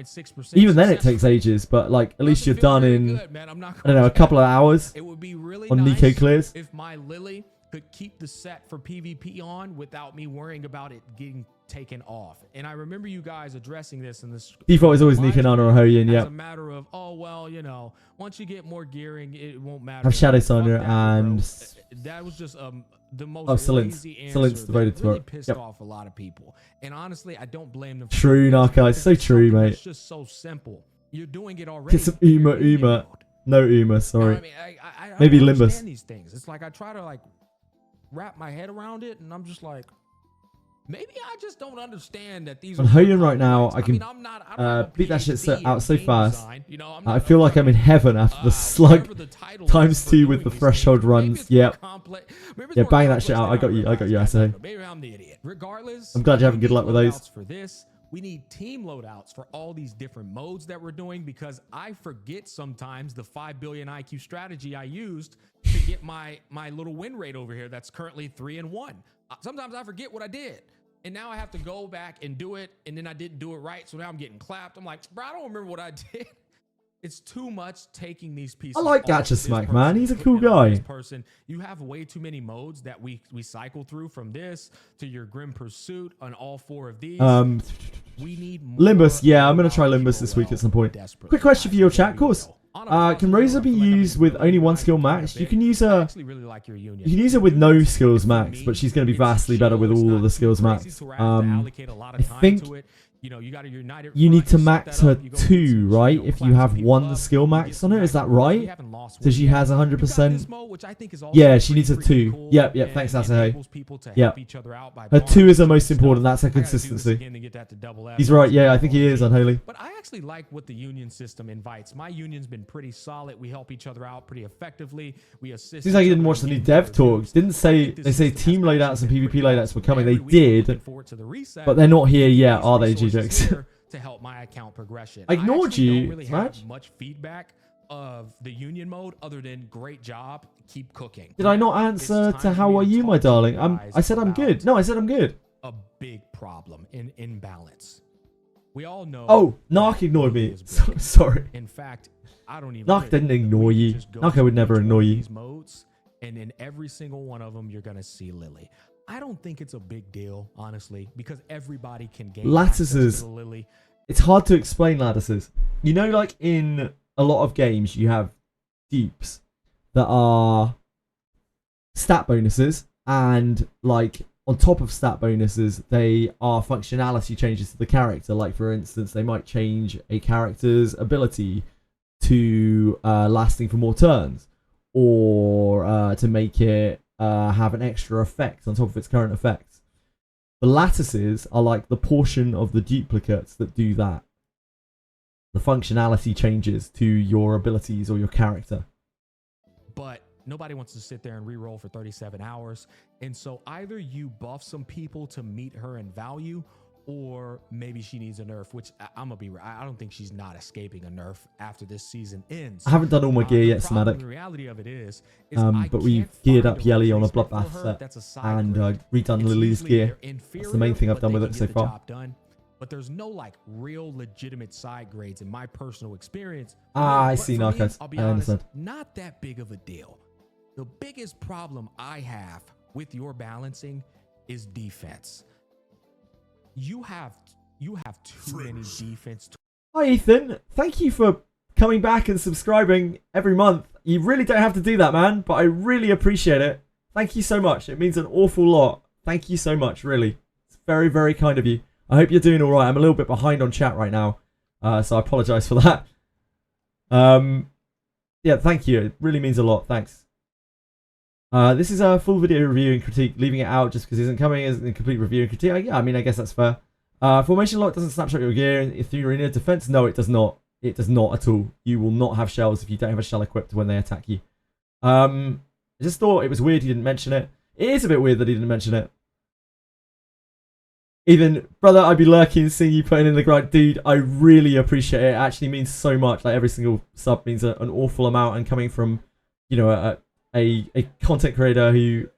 S4: Even then it takes ages, but like, at least you're done in, I don't know, a couple of hours
S5: It would be really
S4: on
S5: nice
S4: Nico clears.
S5: if my Lily could keep the set for PvP on without me worrying about it getting taken off. And I remember you guys addressing this in this.
S4: Default is always Nico, Nana, or Hoyin, yeah.
S5: As a matter of, oh, well, you know, once you get more gearing, it won't matter.
S4: Have Shadow
S5: Fuck
S4: Sonya
S5: that, bro.
S4: and
S5: That was just the most
S4: Silence.
S5: lazy answer
S4: Silence
S5: that
S4: devoted to
S5: really
S4: it.
S5: pissed
S4: Yep.
S5: off a lot of people. And honestly, I don't blame them. For
S4: True,
S5: doing this
S4: Narco,
S5: because
S4: so
S5: it's
S4: true,
S5: something
S4: mate.
S5: that's just so simple. You're doing it already.
S4: Get some Uma. No Uma,
S5: You know
S4: sorry.
S5: what I mean? I
S4: Maybe
S5: don't
S4: Limbus.
S5: understand these things. It's like I try to like wrap my head around it, and I'm just like, maybe I just don't understand that these.
S4: On
S5: are
S4: Hoyin right now,
S5: complex.
S4: I can
S5: mean, I'm not a
S4: beat that shit
S5: PhD
S4: out
S5: in
S4: so
S5: game
S4: fast.
S5: design, you know,
S4: I feel like I'm in heaven after the slug times 2 with the threshold runs. Yep. Yeah, bang that shit out. I got you, I say.
S5: Maybe I'm the idiot. Regardless,
S4: I'm glad you're having good luck with those.
S5: For this, We need team loadouts for all these different modes that we're doing, because I forget sometimes the 5 billion IQ strategy I used to get my little win rate over here that's currently 3-1. Sometimes I forget what I did. And now I have to go back and do it, and then I didn't do it right, so now I'm getting clapped. I'm like, bro, I don't remember what I did. It's too much taking these pieces.
S4: I like
S5: off
S4: Gacha
S5: this
S4: Smack,
S5: person,
S4: man. He's a
S5: putting
S4: cool
S5: it on
S4: guy.
S5: this person. You have way too many modes that we cycle through, from this to your Grim Pursuit on all 4 of these. We need more
S4: Limbus, yeah, I'm gonna try Limbus
S5: people
S4: this week
S5: well
S4: at some point.
S5: desperately.
S4: Quick question for your chat, of course.
S5: On a
S4: Can
S5: positive
S4: Rosa
S5: note, I
S4: be
S5: feel like I'm
S4: used with
S5: really
S4: only one
S5: nice
S4: skill
S5: quite a
S4: max?
S5: bit.
S4: You can use
S5: I
S4: her.
S5: actually really like your union.
S4: You can use her with no skills max, but she's going to be vastly better with all of the skills max. I think you need to max her 2, right? If you have 1 skill max on her, is that right? So she has 100%. Yeah, she needs a 2. Yep, thanks, Asahi. Yep. Her 2 is the most important, that's her consistency. He's right, yeah, I think he is, Unholy.
S5: But I actually like what the union system invites. My union's been pretty solid. We help each other out pretty effectively. We assist.
S4: Seems like you didn't watch the new dev talks. Didn't say, they say team loadouts and PvP loadouts were coming. They did, but they're not here yet, are they, G-Jokes?
S5: To help my account progression.
S4: I ignored you,
S5: don't really
S4: Smash.
S5: have much feedback of the union mode other than great job, keep cooking.
S4: Did I not answer to how are you, my darling? I said I'm good. No, I said I'm good.
S5: A big problem in imbalance. We all know.
S4: Oh, Narc ignored me. Sorry.
S5: In fact, I don't even.
S4: Narc didn't ignore you. Narc would never ignore you.
S5: These modes, and in every single one of them, you're gonna see Lily. I don't think it's a big deal, honestly, because everybody can gain
S4: Lattices.
S5: access to the Lily.
S4: It's hard to explain lattices. You know, like in a lot of games, you have dupes that are stat bonuses, and like on top of stat bonuses, they are functionality changes to the character. Like for instance, they might change a character's ability to lasting for more turns, or to make it have an extra effect on top of its current effects. The lattices are like the portion of the duplicates that do that. The functionality changes to your abilities or your character.
S5: But nobody wants to sit there and re-roll for 37 hours. And so either you buff some people to meet her in value, or maybe she needs a nerf, which I'm gonna be. I don't think she's not escaping a nerf after this season ends.
S4: I haven't done all my gear yet, Smatic.
S5: The reality of it is
S4: but we've geared up Yelly on a bloodbath set and redone Lily's gear. That's the main thing I've done with it so far.
S5: But there's no like real legitimate side grades in my personal experience.
S4: I see, Narcos.
S5: I'll be
S4: I
S5: honest,
S4: understand.
S5: not that big of a deal. The biggest problem I have with your balancing is defense. You have too many defense.
S4: Hi, Ethan. Thank you for coming back and subscribing every month. You really don't have to do that, man, but I really appreciate it. Thank you so much. It means an awful lot. Thank you so much, really. It's very, very kind of you. I hope you're doing all right. I'm a little bit behind on chat right now, so I apologize for that. Yeah, thank you. It really means a lot. Thanks. This is a full video review and critique. Leaving it out just because it isn't coming as a complete review and critique. Yeah, I mean, I guess that's fair. Formation lock doesn't snapshot your gear if you're in a defense. No, it does not. It does not at all. You will not have shells if you don't have a shell equipped when they attack you. I just thought it was weird he didn't mention it. It is a bit weird that he didn't mention it. Even, brother, I'd be lurking seeing you putting in the grind. Dude, I really appreciate it. It actually means so much. Like, every single sub means an awful amount. And coming from, you know, a content creator who,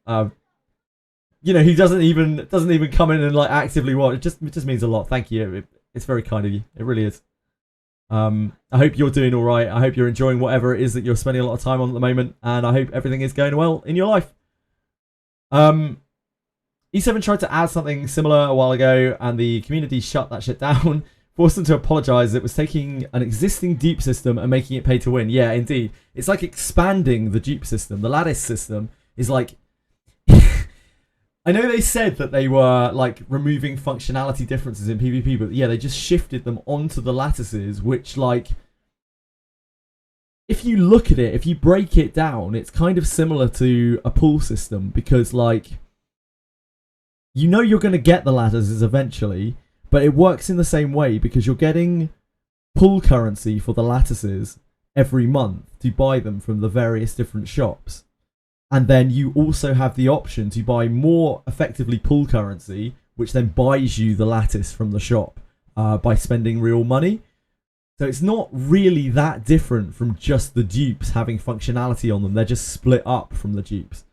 S4: you know, who doesn't even come in and, like, actively watch. It just means a lot. Thank you. It's very kind of you. It really is. I hope you're doing all right. I hope you're enjoying whatever it is that you're spending a lot of time on at the moment. And I hope everything is going well in your life. E7 tried to add something similar a while ago, and the community shut that shit down, forced them to apologize. It was taking an existing dupe system and making it pay to win. Yeah, indeed. It's like expanding the dupe system. The lattice system is like... I know they said that they were like removing functionality differences in PvP, but yeah, they just shifted them onto the lattices, which, like... if you look at it, if you break it down, it's kind of similar to a pool system, because, like... you know you're going to get the lattices eventually, but it works in the same way because you're getting pool currency for the lattices every month to buy them from the various different shops. And then you also have the option to buy more effectively pool currency, which then buys you the lattice from the shop. by spending real money. So it's not really that different from just the dupes having functionality on them. They're just split up from the dupes.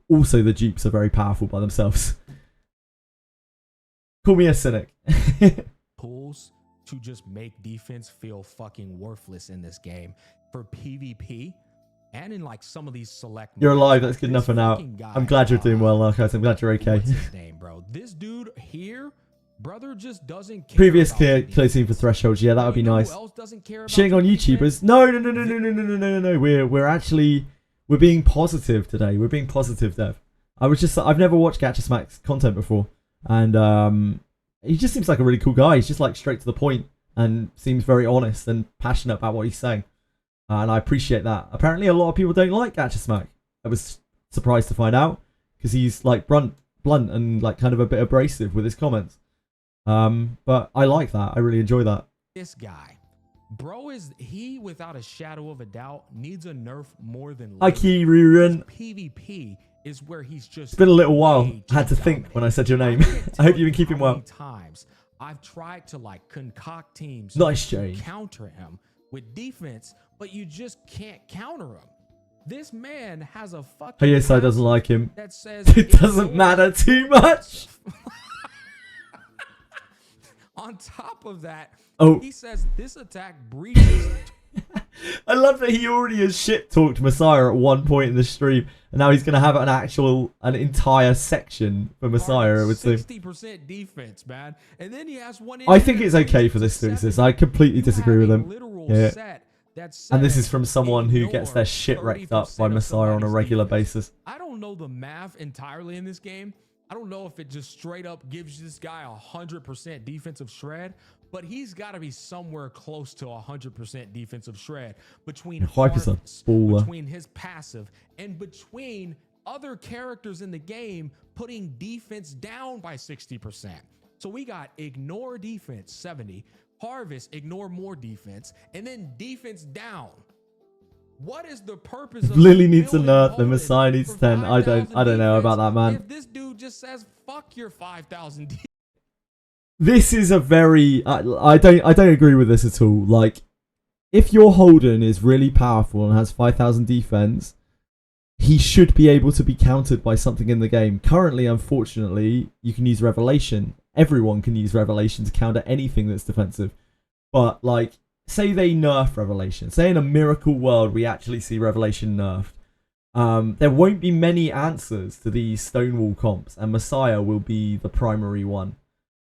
S4: Also, the dupes are very powerful by themselves. Call me a cynic.
S5: Tools to just make defense feel fucking worthless in this game for PvP and in like some of these select.
S4: You're
S5: modes.
S4: alive. That's
S5: Like,
S4: good
S5: this
S4: enough for now.
S5: fucking guy,
S4: I'm glad you're doing well, Narcos. I'm glad you're okay.
S5: What's his name, bro? This dude here, brother, just doesn't care.
S4: Previous
S5: about
S4: clear
S5: the
S4: closing for
S5: defense.
S4: thresholds. Yeah, that would be
S5: You know who
S4: nice.
S5: else doesn't care about
S4: Shitting
S5: the
S4: on
S5: defense?
S4: YouTubers. No. We're actually being positive today. We're being positive, Dev. I've never watched Gatchasmack's content before, and he just seems like a really cool guy. He's just like straight to the point and seems very honest and passionate about what he's saying, and I appreciate that. Apparently, a lot of people don't like Gatchasmack. I was surprised to find out because he's like blunt and like kind of a bit abrasive with his comments. But I like that. I really enjoy that.
S5: This guy, bro, he without a shadow of a doubt needs a nerf more than
S4: Aki Rurun.
S5: PvP is where he's just.
S4: It's been a little while.
S5: way
S4: I had to
S5: too
S4: think
S5: dominant.
S4: when I said your name.
S5: can't
S4: I hope
S5: tell
S4: you've been
S5: you
S4: keeping
S5: how
S4: well.
S5: many times I've tried to like concoct teams
S4: Nice,
S5: to
S4: Jay.
S5: counter him with defense, but you just can't counter him. This man has a fucking.
S4: HSI doesn't like him.
S5: That says
S4: It doesn't matter too much.
S5: On top of that,
S4: Oh.
S5: he says this attack breaches.
S4: I love that he already has shit talked Messiah at one point in the stream, and now he's gonna have an entire section for Messiah. It would seem.
S5: 60% defense, man, and then he has one.
S4: I think it's okay for this to exist. I completely disagree with him. Yeah. And this is from someone who gets their shit wrecked up by Messiah on a regular basis.
S5: I don't know the math entirely in this game. I don't know if it just straight up gives this guy 100% defensive shred, but he's got to be somewhere close to 100% defensive shred between
S4: Hyper's a
S5: harvest,
S4: baller.
S5: between his passive, and between other characters in the game putting defense down by 60%. So we got ignore defense 70, harvest ignore more defense, and then defense down. What is the purpose of
S4: Lily needs a
S5: building
S4: nerf, then
S5: Holding
S4: Messiah needs
S5: for
S4: 10. I don't
S5: 5,000
S4: know about
S5: defense
S4: that, man.
S5: If this dude just says fuck your 5,000 defense.
S4: This is a very I don't agree with this at all. Like, if your Holden is really powerful and has 5,000 defense, he should be able to be countered by something in the game. Currently, unfortunately, you can use Revelation. Everyone can use Revelation to counter anything that's defensive. But like, say they nerf Revelation. Say in a miracle world we actually see Revelation nerfed. There won't be many answers to these Stonewall comps, and Messiah will be the primary one.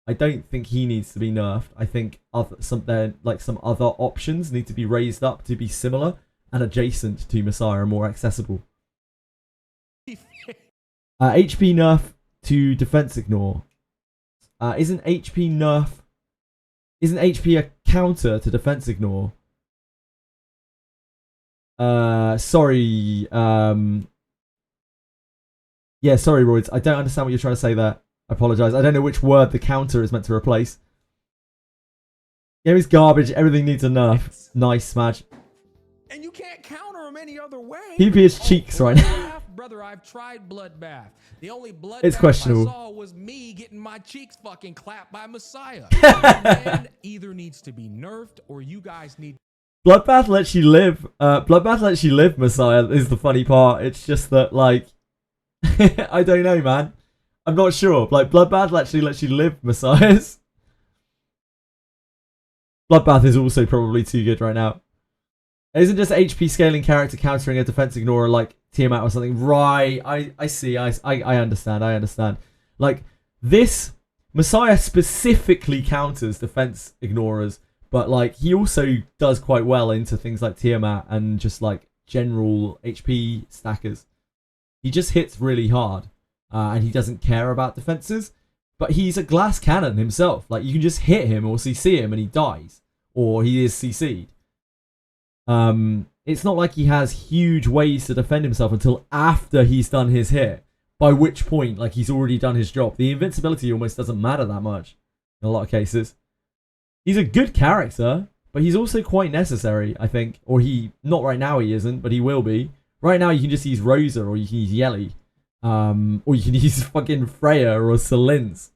S4: I don't think he needs to be nerfed. I think some other options need to be raised up to be similar and adjacent to Messiah and more accessible. HP nerf to defense ignore. Isn't HP a counter to defense ignore? Sorry. Yeah, sorry, Royds. I don't understand what you're trying to say there. I apologize. I don't know which word the counter is meant to replace. Game is garbage. Everything needs a nerf. Nice, Smash.
S5: And you can't counter him any other way.
S4: PvP his cheeks right now.
S5: Brother, I've tried Bloodbath. The only bloodbath
S4: It's questionable.
S5: I saw was me getting my cheeks fucking clapped by Messiah. Man either needs to be nerfed or you guys need.
S4: Bloodbath lets you live. Bloodbath lets you live, Messiah, is the funny part. It's just that, like, I don't know, man. I'm not sure. Like, Bloodbath actually lets you live, Messiahs. Bloodbath is also probably too good right now. It isn't just HP scaling character countering a defense ignorer like Tiamat or something. Right, I see. I understand. Like, this, Messiah specifically counters defense ignorers, but, like, he also does quite well into things like Tiamat and just, like, general HP stackers. He just hits really hard. And he doesn't care about defenses, but he's a glass cannon himself. Like, you can just hit him or CC him and he dies, or he is CC'd. It's not like he has huge ways to defend himself until after he's done his hit, by which point, like, he's already done his job. The invincibility almost doesn't matter that much in a lot of cases. He's a good character, but he's also quite necessary, I think. Or not right now he isn't, but he will be. Right now you can just use Rosa, or you can use Yelly. Or you can use fucking Freya or Selins.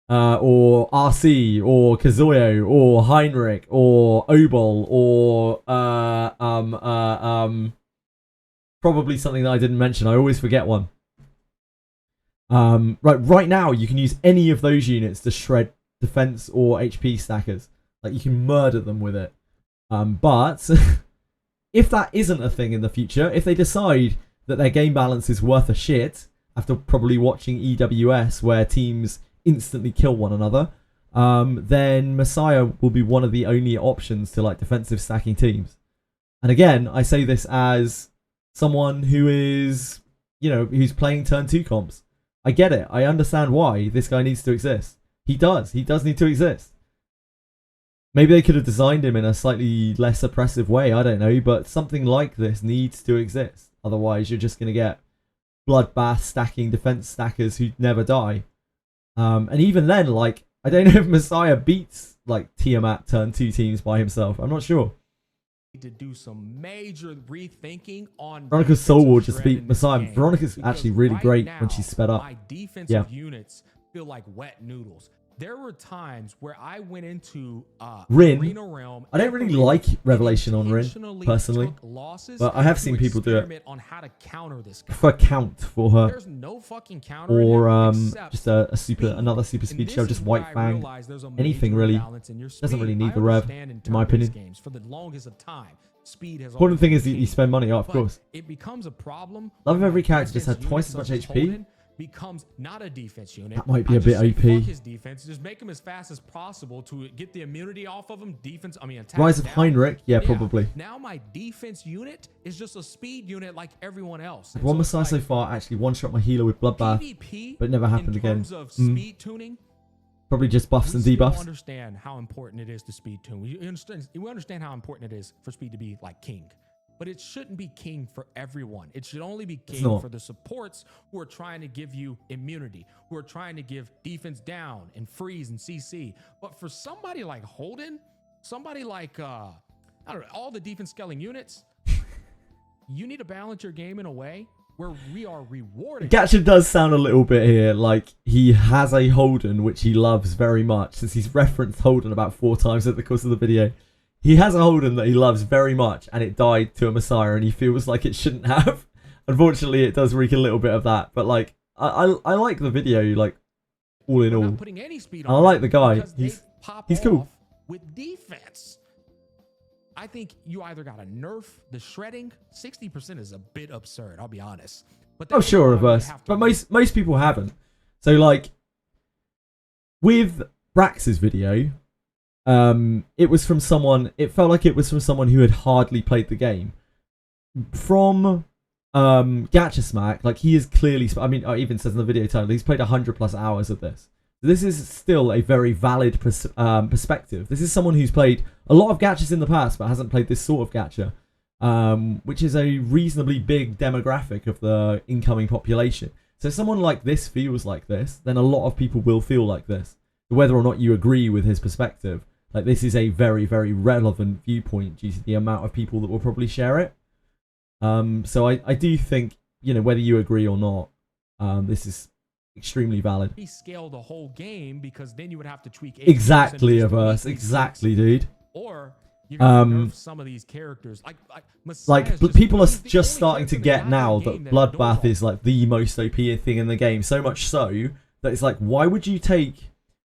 S4: or RC, or Kazuyo, or Heinrich, or Obol, or probably something that I didn't mention. I always forget one. Right now, you can use any of those units to shred defense or HP stackers. Like, you can murder them with it. But if that isn't a thing in the future, if they decide that their game balance is worth a shit after probably watching EWS where teams instantly kill one another, then Messiah will be one of the only options to like defensive stacking teams. And again, I say this as someone who is, who's playing turn 2 comps. I get it. I understand why this guy needs to exist. He does need to exist. Maybe they could have designed him in a slightly less oppressive way, I don't know, but something like this needs to exist. Otherwise, you're just going to get bloodbath stacking defense stackers who never die. And even then, like, I don't know if Messiah beats, like, Tiamat turn 2 teams by himself. I'm not sure.
S5: To do some major rethinking on
S4: Veronica's Soul War just beat Messiah. Veronica's actually really great when she's sped up.
S5: My defensive units feel like wet noodles. There were times where I went into
S4: Rin.
S5: Arena Realm.
S4: I don't really like Revelation on Rin, personally, but I have seen people do it
S5: on how to counter this guy.
S4: for count for her.
S5: There's no fucking counter
S4: Or
S5: except
S4: just another super speed show, just White Fang. Anything really. Doesn't really need the rev, in my opinion.
S5: For the longest of time, speed has
S4: Important thing is that you spend money, of course.
S5: It becomes a problem.
S4: Love if
S5: when
S4: every
S5: my
S4: character just
S5: defense
S4: had twice
S5: unit
S4: as much
S5: such as
S4: HP.
S5: Holden becomes not a defense unit.
S4: That might be
S5: I
S4: a bit
S5: just say,
S4: OP.
S5: fuck his defense. Just make him as fast as possible to get the immunity off of him. Attack
S4: Rise of
S5: down.
S4: Heinrich, yeah, probably.
S5: Now my defense unit is just a speed unit like everyone else.
S4: I've one Messiah so far actually one-shot my healer with Bloodbath,
S5: PvP,
S4: but it never happened
S5: in
S4: again.
S5: terms of speed tuning,
S4: Probably just buffs
S5: we
S4: and
S5: still
S4: debuffs.
S5: understand how important it is to speed tune. We understand how important it is for speed to be like king. But it shouldn't be king for everyone. It should only be king for the supports who are trying to give you immunity, who are trying to give defense down and freeze and CC. But for somebody like Holden, somebody like, I don't know, all the defense scaling units, you need to balance your game in a way where we are rewarding.
S4: Gacha does sound a little bit here like he has a Holden which he loves very much, since he's referenced Holden about 4 times at the course of the video. He has a Holden that he loves very much, and it died to a Messiah, and he feels like it shouldn't have. Unfortunately, it does wreak a little bit of that, but like, I like the video, like, all in all.
S5: Putting any speed
S4: I
S5: on
S4: like the guy.
S5: he's
S4: cool.
S5: off with defense. I think you either got to nerf the shredding. 60% is a bit absurd, I'll be honest. But
S4: Oh, sure, reverse. But most people haven't. So, like, with Brax's video, it was from someone, it felt like it was from someone who had hardly played the game. From Gacha Smack, like, he is clearly, I mean, it even says in the video title, he's played 100 plus hours of this. This is still a very valid perspective. This is someone who's played a lot of gachas in the past, but hasn't played this sort of gacha, which is a reasonably big demographic of the incoming population. So if someone like this feels like this, then a lot of people will feel like this. Whether or not you agree with his perspective, like, this is a very, very relevant viewpoint due to the amount of people that will probably share it. So I do think, whether you agree or not, this is extremely valid.
S5: Rescale the whole game, because then you would have to tweak
S4: Exactly, Averse. Exactly, dude.
S5: Or you nerf some of these characters.
S4: Like people are just starting to get now that Bloodbath is like the most OP thing in the game. So much so that it's like, why would you take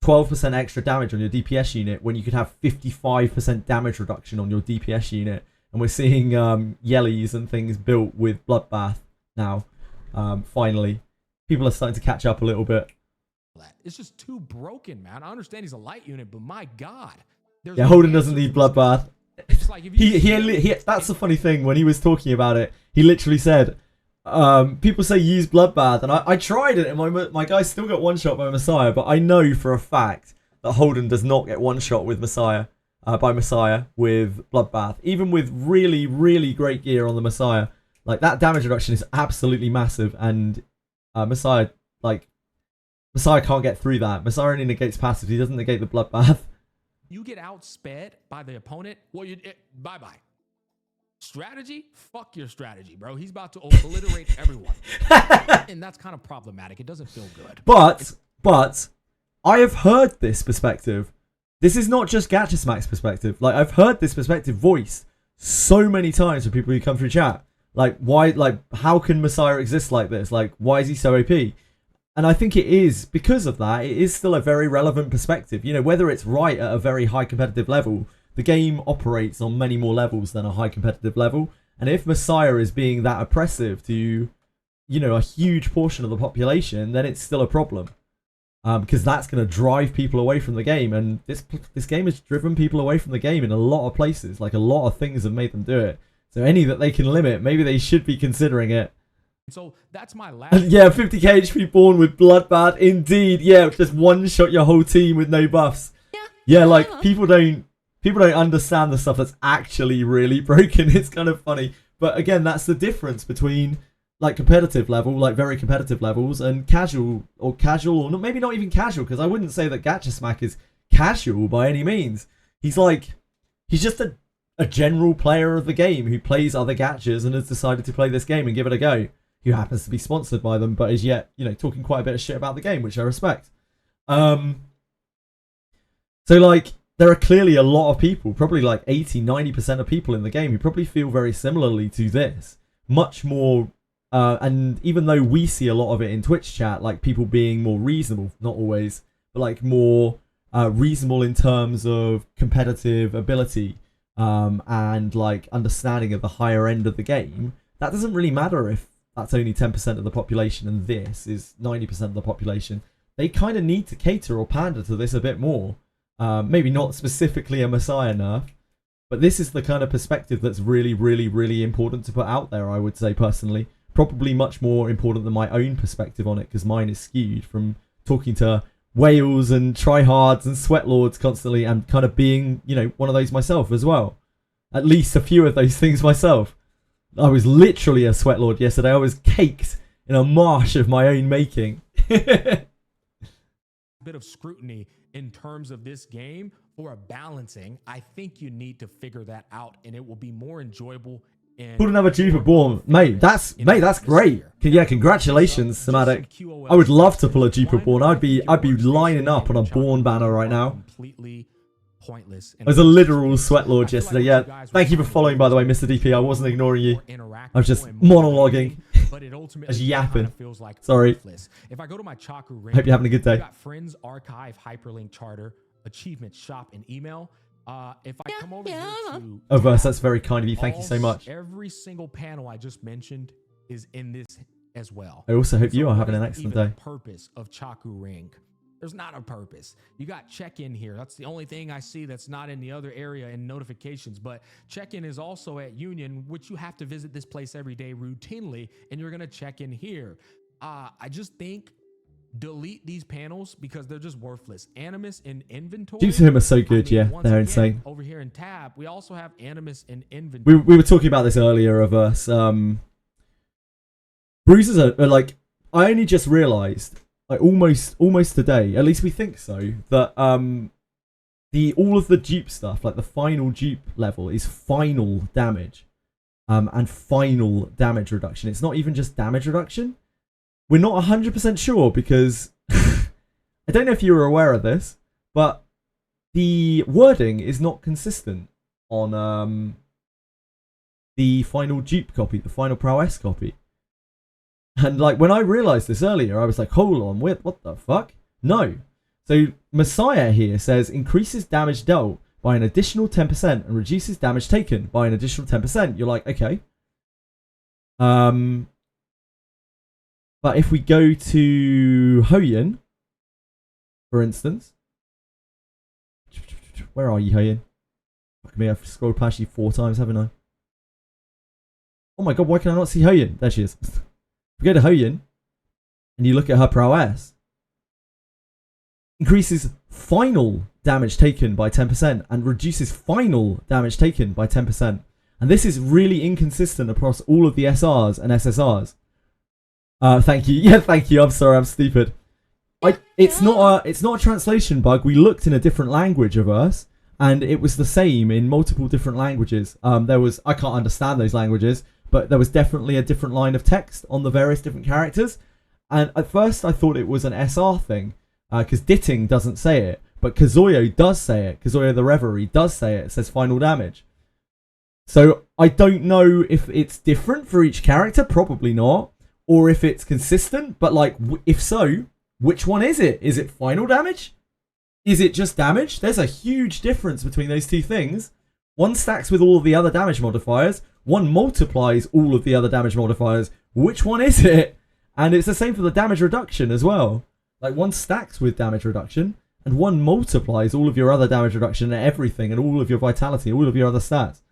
S4: 12% extra damage on your DPS unit when you could have 55% damage reduction on your DPS unit? And we're seeing Yellies and things built with Bloodbath now. Finally, people are starting to catch up a little bit.
S5: It's just too broken, man. I understand he's a light unit, but my God.
S4: Yeah, Holden doesn't need Bloodbath.
S5: Like
S4: he that's the funny thing. When he was talking about it, he literally said, people say use Bloodbath, and I tried it, and my guy still got one shot by Messiah, but I know for a fact that Holden does not get one shot with Messiah, by Messiah with Bloodbath. Even with really, really great gear on the Messiah, like, that damage reduction is absolutely massive, and Messiah can't get through that. Messiah only negates passive, he doesn't negate the Bloodbath.
S5: You get outsped by the opponent, well, bye-bye. Strategy? Fuck your strategy, bro. He's about to obliterate everyone. And that's kind of problematic. It doesn't feel good.
S4: But I have heard this perspective. This is not just Gatchasmack's perspective. Like, I've heard this perspective voiced so many times from people who come through chat. Like, why, like, how can Messiah exist like this? Like, why is he so OP? And I think it is, because of that, it is still a very relevant perspective. You know, whether it's right at a very high competitive level, the game operates on many more levels than a high competitive level. And if Messiah is being that oppressive to, you know, a huge portion of the population, then it's still a problem. Because that's going to drive people away from the game. And this game has driven people away from the game in a lot of places. Like, a lot of things have made them do it. So any that they can limit, maybe they should be considering it.
S5: So that's my last.
S4: Yeah, 50k HP Born with Bloodbath. Indeed, yeah, just one-shot your whole team with no buffs. Yeah, like, people don't understand the stuff that's actually really broken. It's kind of funny. But again, that's the difference between, like, competitive level, like very competitive levels, and casual, or maybe not even casual, because I wouldn't say that Gatchasmack is casual by any means. He's just a general player of the game who plays other Gatchas and has decided to play this game and give it a go. Who happens to be sponsored by them, but is yet, you know, talking quite a bit of shit about the game, which I respect. So, like, there are clearly a lot of people, probably like 80-90% of people in the game, who probably feel very similarly to this. Much more, and even though we see a lot of it in Twitch chat, like people being more reasonable, not always, but like more reasonable in terms of competitive ability and like understanding of the higher end of the game, that doesn't really matter if that's only 10% of the population and this is 90% of the population. They kind of need to cater or pander to this a bit more. Maybe not specifically a Messiah nerf, but this is the kind of perspective that's really, really, really important to put out there, I would say personally. Probably much more important than my own perspective on it, because mine is skewed from talking to whales and tryhards and sweatlords constantly and kind of being, you know, one of those myself as well. At least a few of those things myself. I was literally a sweatlord yesterday. I was caked in a marsh of my own making.
S5: Bit of scrutiny in terms of this game or a balancing. I think you need to figure that out, and it will be more enjoyable.
S4: Pull another Jupiter Born, mate. That's great. Yeah, congratulations, Somatic. I would love to pull a Jupiter Born. I'd be lining up on a Born banner right now.
S5: Completely pointless.
S4: I was a literal sweatlord yesterday. Yeah, thank you for following, by the way, Mr. DP. I wasn't ignoring you. I was just monologuing.
S5: But it ultimately
S4: As yapping.
S5: feels like
S4: Sorry.
S5: worthless. If I go to my Chaku ring,
S4: Hope you're having a good day.
S5: got friends, archive, hyperlink charter, achievement shop, and email. If I come over here to
S4: Oh, Verse, that's very kind of you. Thank you so much.
S5: Every single panel I just mentioned is in this as well.
S4: I also hope you are
S5: what
S4: having
S5: is
S4: an excellent
S5: even
S4: day.
S5: the purpose of Chaku ring? There's not a purpose. You got check-in here. That's the only thing I see that's not in the other area in notifications. But check-in is also at Union, which you have to visit this place every day routinely, and you're gonna check in here. I just think delete these panels because they're just worthless. Animus in inventory.
S4: Dukes of him are so good, yeah.
S5: once
S4: They're
S5: again,
S4: insane.
S5: Over here in tab, we also have Animus in inventory.
S4: We were talking about this earlier of us. Bruises are like, I only just realised, like almost today, at least we think so, that all of the dupe stuff, like the final dupe level, is final damage, and final damage reduction. It's not even just damage reduction. We're not 100% sure because I don't know if you were aware of this, but the wording is not consistent on the final dupe copy, the final prowess copy. And like when I realized this earlier, I was like, hold on, what the fuck? No. So Messiah here says increases damage dealt by an additional 10% and reduces damage taken by an additional 10%. You're like, okay. But if we go to Hoyin, for instance, where are you, Hoyin? Fuck me, I've scrolled past you 4 times, haven't I? Oh my god, why can I not see Hoyin? There she is. If we go to Hoyin, and you look at her prowess, increases final damage taken by 10% and reduces final damage taken by 10%. And this is really inconsistent across all of the SRs and SSRs. Thank you. Yeah, thank you. I'm sorry, I'm stupid. It's not a translation bug. We looked in a different language of us, and it was the same in multiple different languages. I can't understand those languages, but there was definitely a different line of text on the various different characters. And at first I thought it was an SR thing, Because Ditting doesn't say it, but Kazuyo does say it. Kazuyo the Reverie does say it. It says final damage. So I don't know if it's different for each character, probably not, or if it's consistent, but like, if so, which one is it? Is it final damage? Is it just damage? There's a huge difference between those two things. One stacks with all of the other damage modifiers, one multiplies all of the other damage modifiers. Which one is it? And it's the same for the damage reduction as well. Like, one stacks with damage reduction, and one multiplies all of your other damage reduction and everything, and all of your vitality, all of your other stats.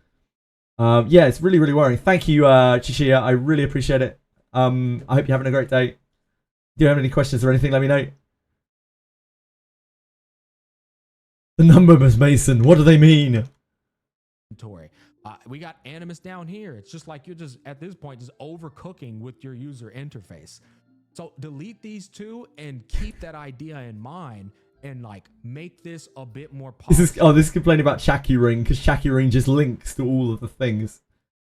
S4: Yeah, it's really, really worrying. Thank you, Chishia. I really appreciate it. I hope you're having a great day. Do you have any questions or anything? Let me know. The numberless Mason. What do they mean?
S5: We got Animus down here. It's just like you're just, at this point, just overcooking with your user interface. So delete these two and keep that idea in mind and like make this a bit more positive.
S4: This is complaining about Shaki Ring, because Shaki Ring just links to all of the things.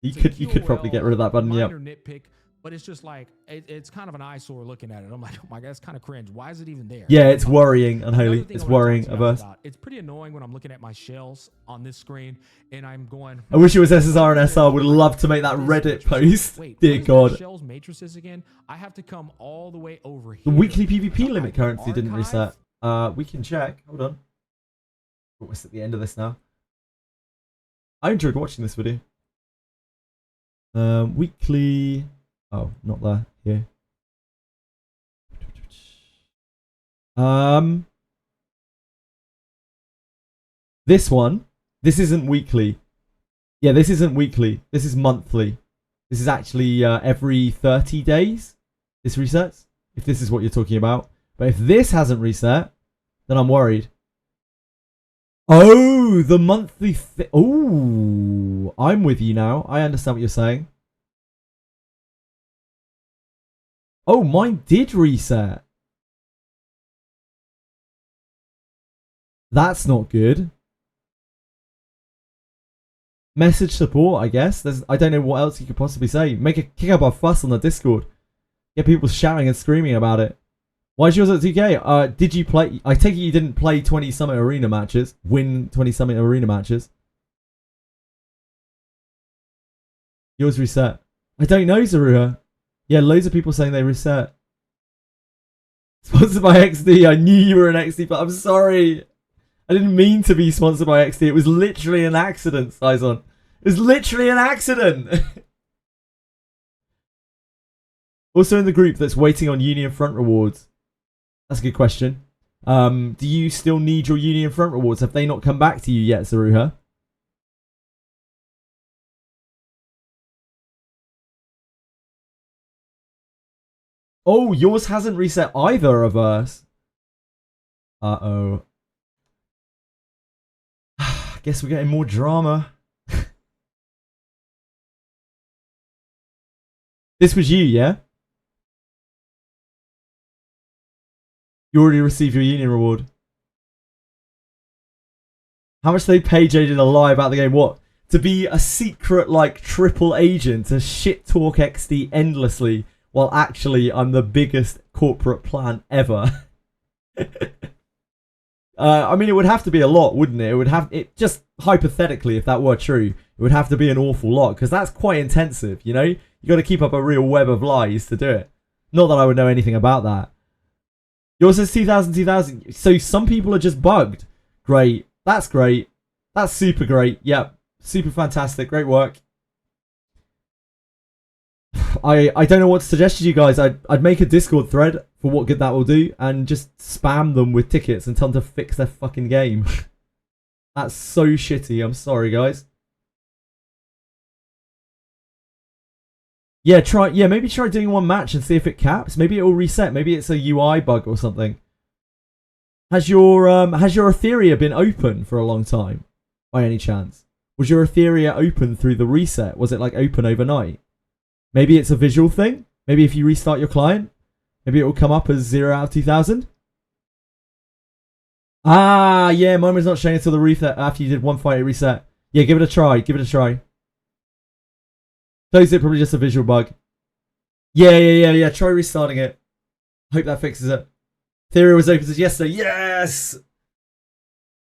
S4: You could probably get rid of that button. Yeah.
S5: Nitpick, but it's just like it's kind of an eyesore looking at it. I'm like, oh my god, it's kind of cringe. Why is it even there?
S4: Yeah, it's worrying, Unholy. It's worrying of us.
S5: It's pretty annoying when I'm looking at my shells on this screen and I'm going,
S4: I wish it was SSR and SR. Would love to make that Reddit post.
S5: Wait,
S4: dear God.
S5: Shells matrices again. I have to come all the way over here.
S4: The weekly PvP limit currency didn't reset. We can check. Hold on. We're at the end of this now. I enjoyed watching this video. Weekly. Oh, not there. Here. This one. This isn't weekly. Yeah, this isn't weekly. This is monthly. This is actually every 30 days. This resets. If this is what you're talking about. But if this hasn't reset, then I'm worried. Oh, the monthly oh, I'm with you now. I understand what you're saying. Oh, mine did reset. That's not good. Message support, I guess. I don't know what else you could possibly say. Make a kick up a fuss on the Discord. Get people shouting and screaming about it. Why is yours at 2K? Did you play? I take it you didn't play 20 Summit Arena matches. Win 20 Summit Arena matches. Yours reset. I don't know, Zaruha. Yeah, loads of people saying they reset. Sponsored by XD. I knew you were an XD, but I'm sorry. I didn't mean to be sponsored by XD. It was literally an accident, Saison. It was literally an accident. Also in the group that's waiting on Union Front rewards. That's a good question. Do you still need your Union Front rewards? Have they not come back to you yet, Zaruha? Oh, yours hasn't reset either of us. Uh-oh. Guess we're getting more drama. This was you, yeah? You already received your Union reward. How much do they pay Jaden to lie about the game? What? To be a secret, like, triple agent to shit talk XD endlessly, while actually I'm the biggest corporate plan ever. I mean, it would have to be a lot, wouldn't it? It would have it just hypothetically, if that were true, it would have to be an awful lot because that's quite intensive. You know, you got to keep up a real web of lies to do it. Not that I would know anything about that. Yours says 2000. So some people are just bugged. Great. That's great. That's super great. Yep. Super fantastic. Great work. I don't know what to suggest to you guys. I'd make a Discord thread for what good that will do and just spam them with tickets and tell them to fix their fucking game. That's so shitty. I'm sorry, guys. Yeah, maybe try doing one match and see if it caps. Maybe it will reset. Maybe it's a UI bug or something. Has your Etheria been open for a long time? By any chance? Was your Etheria open through the reset? Was it like open overnight? Maybe it's a visual thing. Maybe if you restart your client, maybe it will come up as 0 out of 2000. Ah, yeah, mine was not showing until the reset after you did one fight, it reset. Yeah, give it a try. Give it a try. Close it, probably just a visual bug. Yeah. Try restarting it. Hope that fixes it. Etheria was open since yesterday. Yes!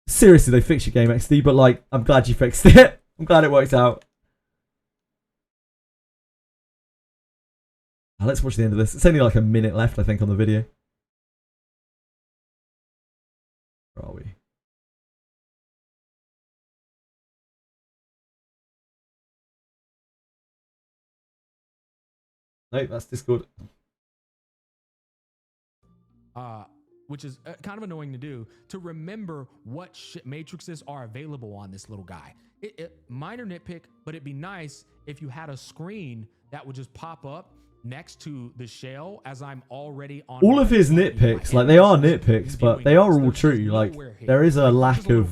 S4: Seriously, they fixed your game, XD, but like, I'm glad you fixed it. I'm glad it worked out. Let's watch the end of this. It's only like a minute left, I think, on the video. Where are we? Nope, that's Discord.
S5: Which is kind of annoying to do, to remember what matrices are available on this little guy. Minor nitpick, but it'd be nice if you had a screen that would just pop up next to the shell as I'm already on.
S4: All of his nitpicks, like they are nitpicks, but they are all true. Like there is a lack of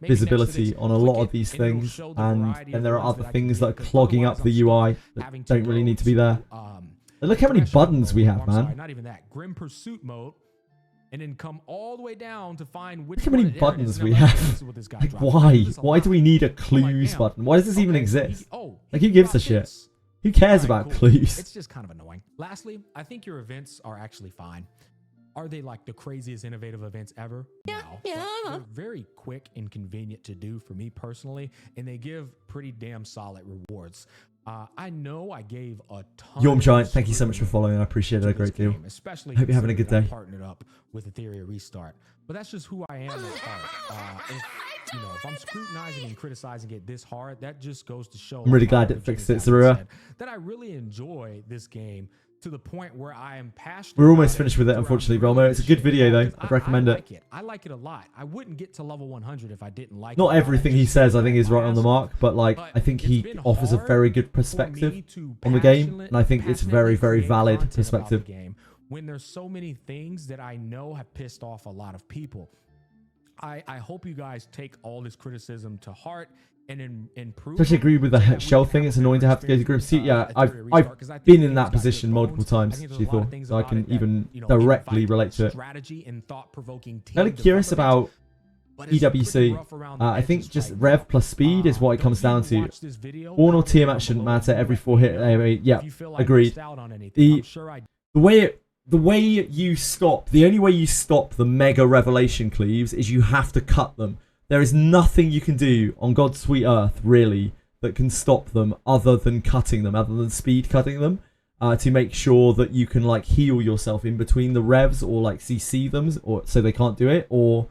S4: visibility on a lot of these things, and then there are other things that are clogging up the UI that don't really need to be there. Look how many buttons we have, man.
S5: Not even that. Grim Pursuit mode. And then come all the way down to find which.
S4: Look how many buttons we have. Like, why? Why do we need a clues button? Why does this even exist? Like, who gives a shit? Who cares about clues?
S5: It's just kind of annoying. Lastly, I think your events are actually fine. Are they like the craziest innovative events ever? No. They're very quick and convenient to do for me personally, and they give pretty damn solid rewards. I know I gave a ton.
S4: Yorm Giant, thank you so much for following. I appreciate it a great deal.
S5: Especially
S4: hope you're having a good day.
S5: Partnered up with Etheria Restart, but that's just who I am at heart. If I'm scrutinizing and criticizing it this hard, that just goes to show.
S4: I'm really glad it fixed it, Zarua.
S5: That I really enjoy this game to the point where I am passionate.
S4: We're almost finished with it, unfortunately, Velmo. It's a good video, though. I'd recommend it.
S5: I like it a lot. I wouldn't get to level 100 if I didn't like it.
S4: Not everything he says, I think, is right on the mark, but like, I think he offers a very good perspective on the game, and I think it's very, very valid perspective.
S5: When there's so many things that I know have pissed off a lot of people, I hope you guys take all this criticism to heart and improve.
S4: Totally agree with the shell thing. It's annoying to have to go to group seat. Yeah, I've been in that position multiple times, Shethor, so I can even directly relate to it. Kind of curious about EWC. I think just rev plus speed is what it comes down to. Born or Tiamat shouldn't matter. Every 4 hit. Yeah, agreed. The way you stop, the only way you stop the mega revelation cleaves is you have to cut them. There is nothing you can do on God's sweet earth, really, that can stop them other than cutting them, other than speed cutting them, to make sure that you can like heal yourself in between the revs, or like CC them, or so they can't do it, or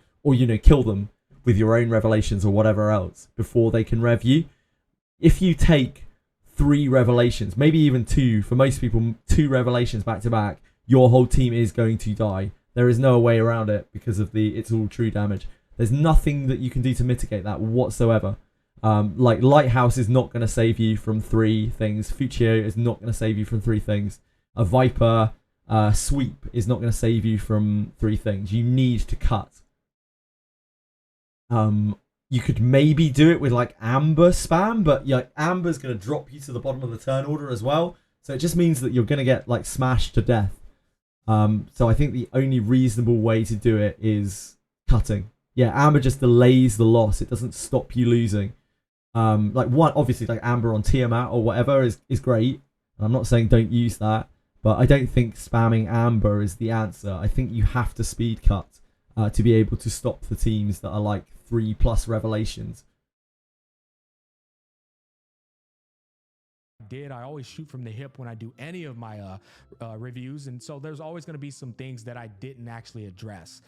S4: kill them with your own revelations or whatever else before they can rev you. If you take 3 revelations, maybe even 2, for most people, 2 revelations back to back, your whole team is going to die. There is no way around it because of the it's all true damage. There's nothing that you can do to mitigate that whatsoever. Like Lighthouse is not going to save you from 3 things. Fuccio is not going to save you from 3 things. A Viper sweep is not going to save you from 3 things. You need to cut. You could maybe do it with like Amber spam, but yeah, Amber's going to drop you to the bottom of the turn order as well. So it just means that you're going to get like smashed to death. So I think the only reasonable way to do it is cutting. Yeah, Amber just delays the loss. It doesn't stop you losing. Obviously, like Amber on Tiamat or whatever is great. I'm not saying don't use that, but I don't think spamming Amber is the answer. I think you have to speed cut to be able to stop the teams that are like 3+ revelations.
S5: I always shoot from the hip when I do any of my reviews, and so there's always going to be some things that I didn't actually address.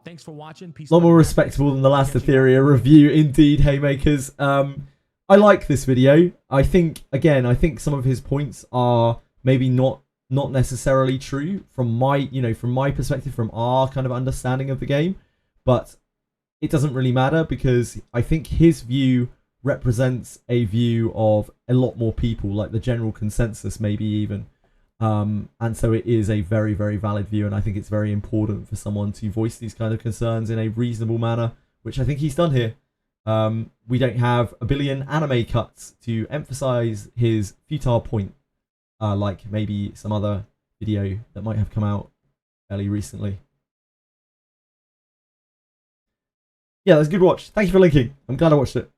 S5: Thanks for watching. Peace.
S4: A lot more respectable than the last Etheria review, indeed, Haymakers. I like this video. I think some of his points are maybe not necessarily true from my perspective, from our kind of understanding of the game, but it doesn't really matter because I think his view represents a view of a lot more people, like the general consensus, maybe even. And so it is a very, very valid view, and I think it's very important for someone to voice these kind of concerns in a reasonable manner, which I think he's done here. We don't have a billion anime cuts to emphasize his futile point, like maybe some other video that might have come out fairly recently. Yeah, that's a good watch. Thank you for linking. I'm glad I watched it.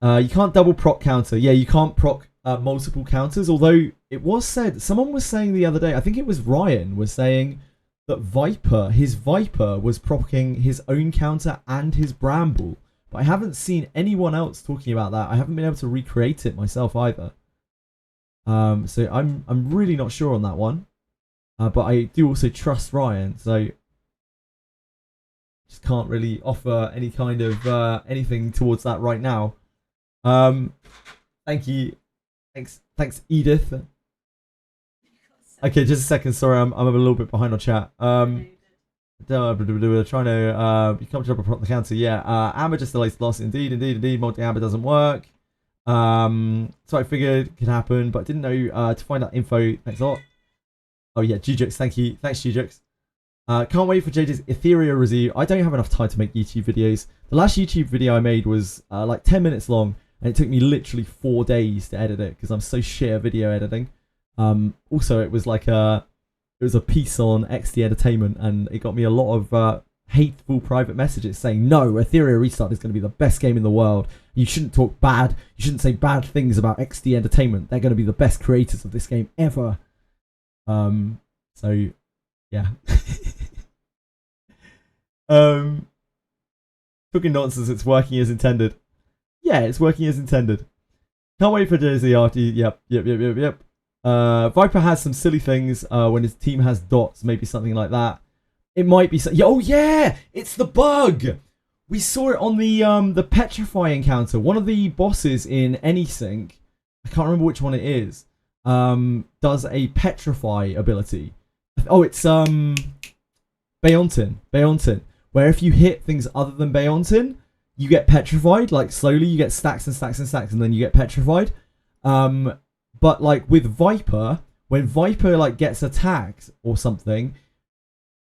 S4: You can't double proc counter. Yeah, you can't proc multiple counters. Although it was said, someone was saying the other day, I think it was Ryan, was saying that his Viper was proccing his own counter and his Bramble. But I haven't seen anyone else talking about that. I haven't been able to recreate it myself either. So I'm really not sure on that one. But I do also trust Ryan, so just can't really offer any kind of anything towards that right now. Thank you. Thanks, Edith. Okay, just a second. Sorry, I'm a little bit behind on chat. Trying to you come to the counter. Yeah, Amber just delays the loss. Indeed. Multi-Amber doesn't work. So I figured it could happen, but didn't know to find out info. Thanks a lot. Oh yeah, Jujux, thank you. Thanks, Jujux. Can't wait for JJ's Etheria review. I don't have enough time to make YouTube videos. The last YouTube video I made was like 10 minutes long, and it took me literally 4 days to edit it because I'm so shit at video editing. Also, it was like a piece on XD Entertainment, and it got me a lot of hateful private messages saying, no, Etheria Restart is going to be the best game in the world. You shouldn't talk bad. You shouldn't say bad things about XD Entertainment. They're going to be the best creators of this game ever. So yeah. Talking nonsense, it's working as intended. Yeah, it's working as intended. Can't wait for Jersey after. Yep. Viper has some silly things when his team has dots, maybe something like that. It might be oh yeah, it's the bug. We saw it on the Petrify encounter. One of the bosses in AnySync, I can't remember which one it is, does a Petrify ability. Oh, it's Beontin, where if you hit things other than Beontin, you get petrified. Like slowly, you get stacks and stacks and stacks, and then you get petrified. But like with Viper, when Viper like gets attacked or something,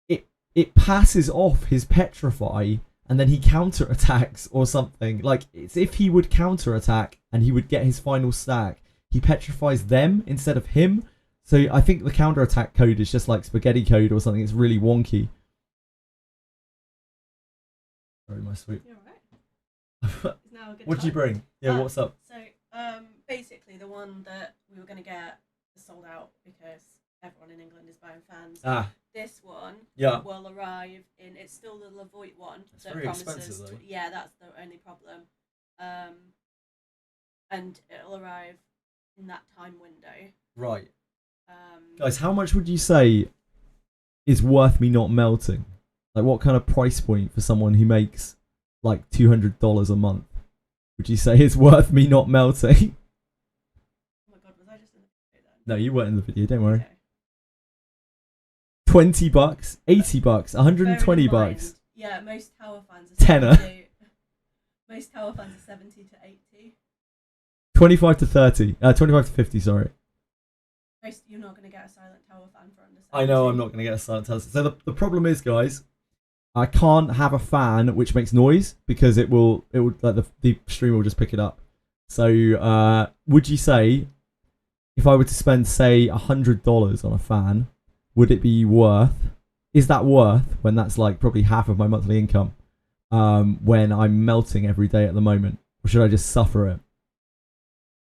S4: it passes off his petrify, and then he counter attacks or something. Like it's if he would counter attack and he would get his final stack, he petrifies them instead of him. So I think the counter attack code is just like spaghetti code or something. It's really wonky. Sorry, my sweet.
S6: You're right. Now a good
S4: What did you
S6: time.
S4: bring? Yeah, what's up?
S6: So, basically, the one that we were going to get is sold out because everyone in England is buying fans. This one will arrive in. It's still the Lavoit one.
S4: It's very expensive, though.
S6: Yeah, that's the only problem. And it'll arrive in that time window.
S4: Right. Guys, how much would you say is worth me not melting? Like, what kind of price point for someone who makes like $200 a month would you say is worth me not melting?
S6: Oh my god, was I just in the video then?
S4: No, you weren't in the video. Don't worry.
S6: Okay.
S4: $20, $80, $120.
S6: Bear in mind, yeah, most tower fans are
S4: Tenner.
S6: 70. Most tower fans are 70 to 80.
S4: 25 to 30. 25 to 50, sorry.
S6: Most, you're not going to get a silent tower fan for under 70.
S4: I know I'm not going to get a silent test. So the problem is, guys, I can't have a fan which makes noise because it will like the stream will just pick it up. So would you say if I were to spend say $100 on a fan, would it be worth? Is that worth when that's like probably half of my monthly income? When I'm melting every day at the moment, or should I just suffer it?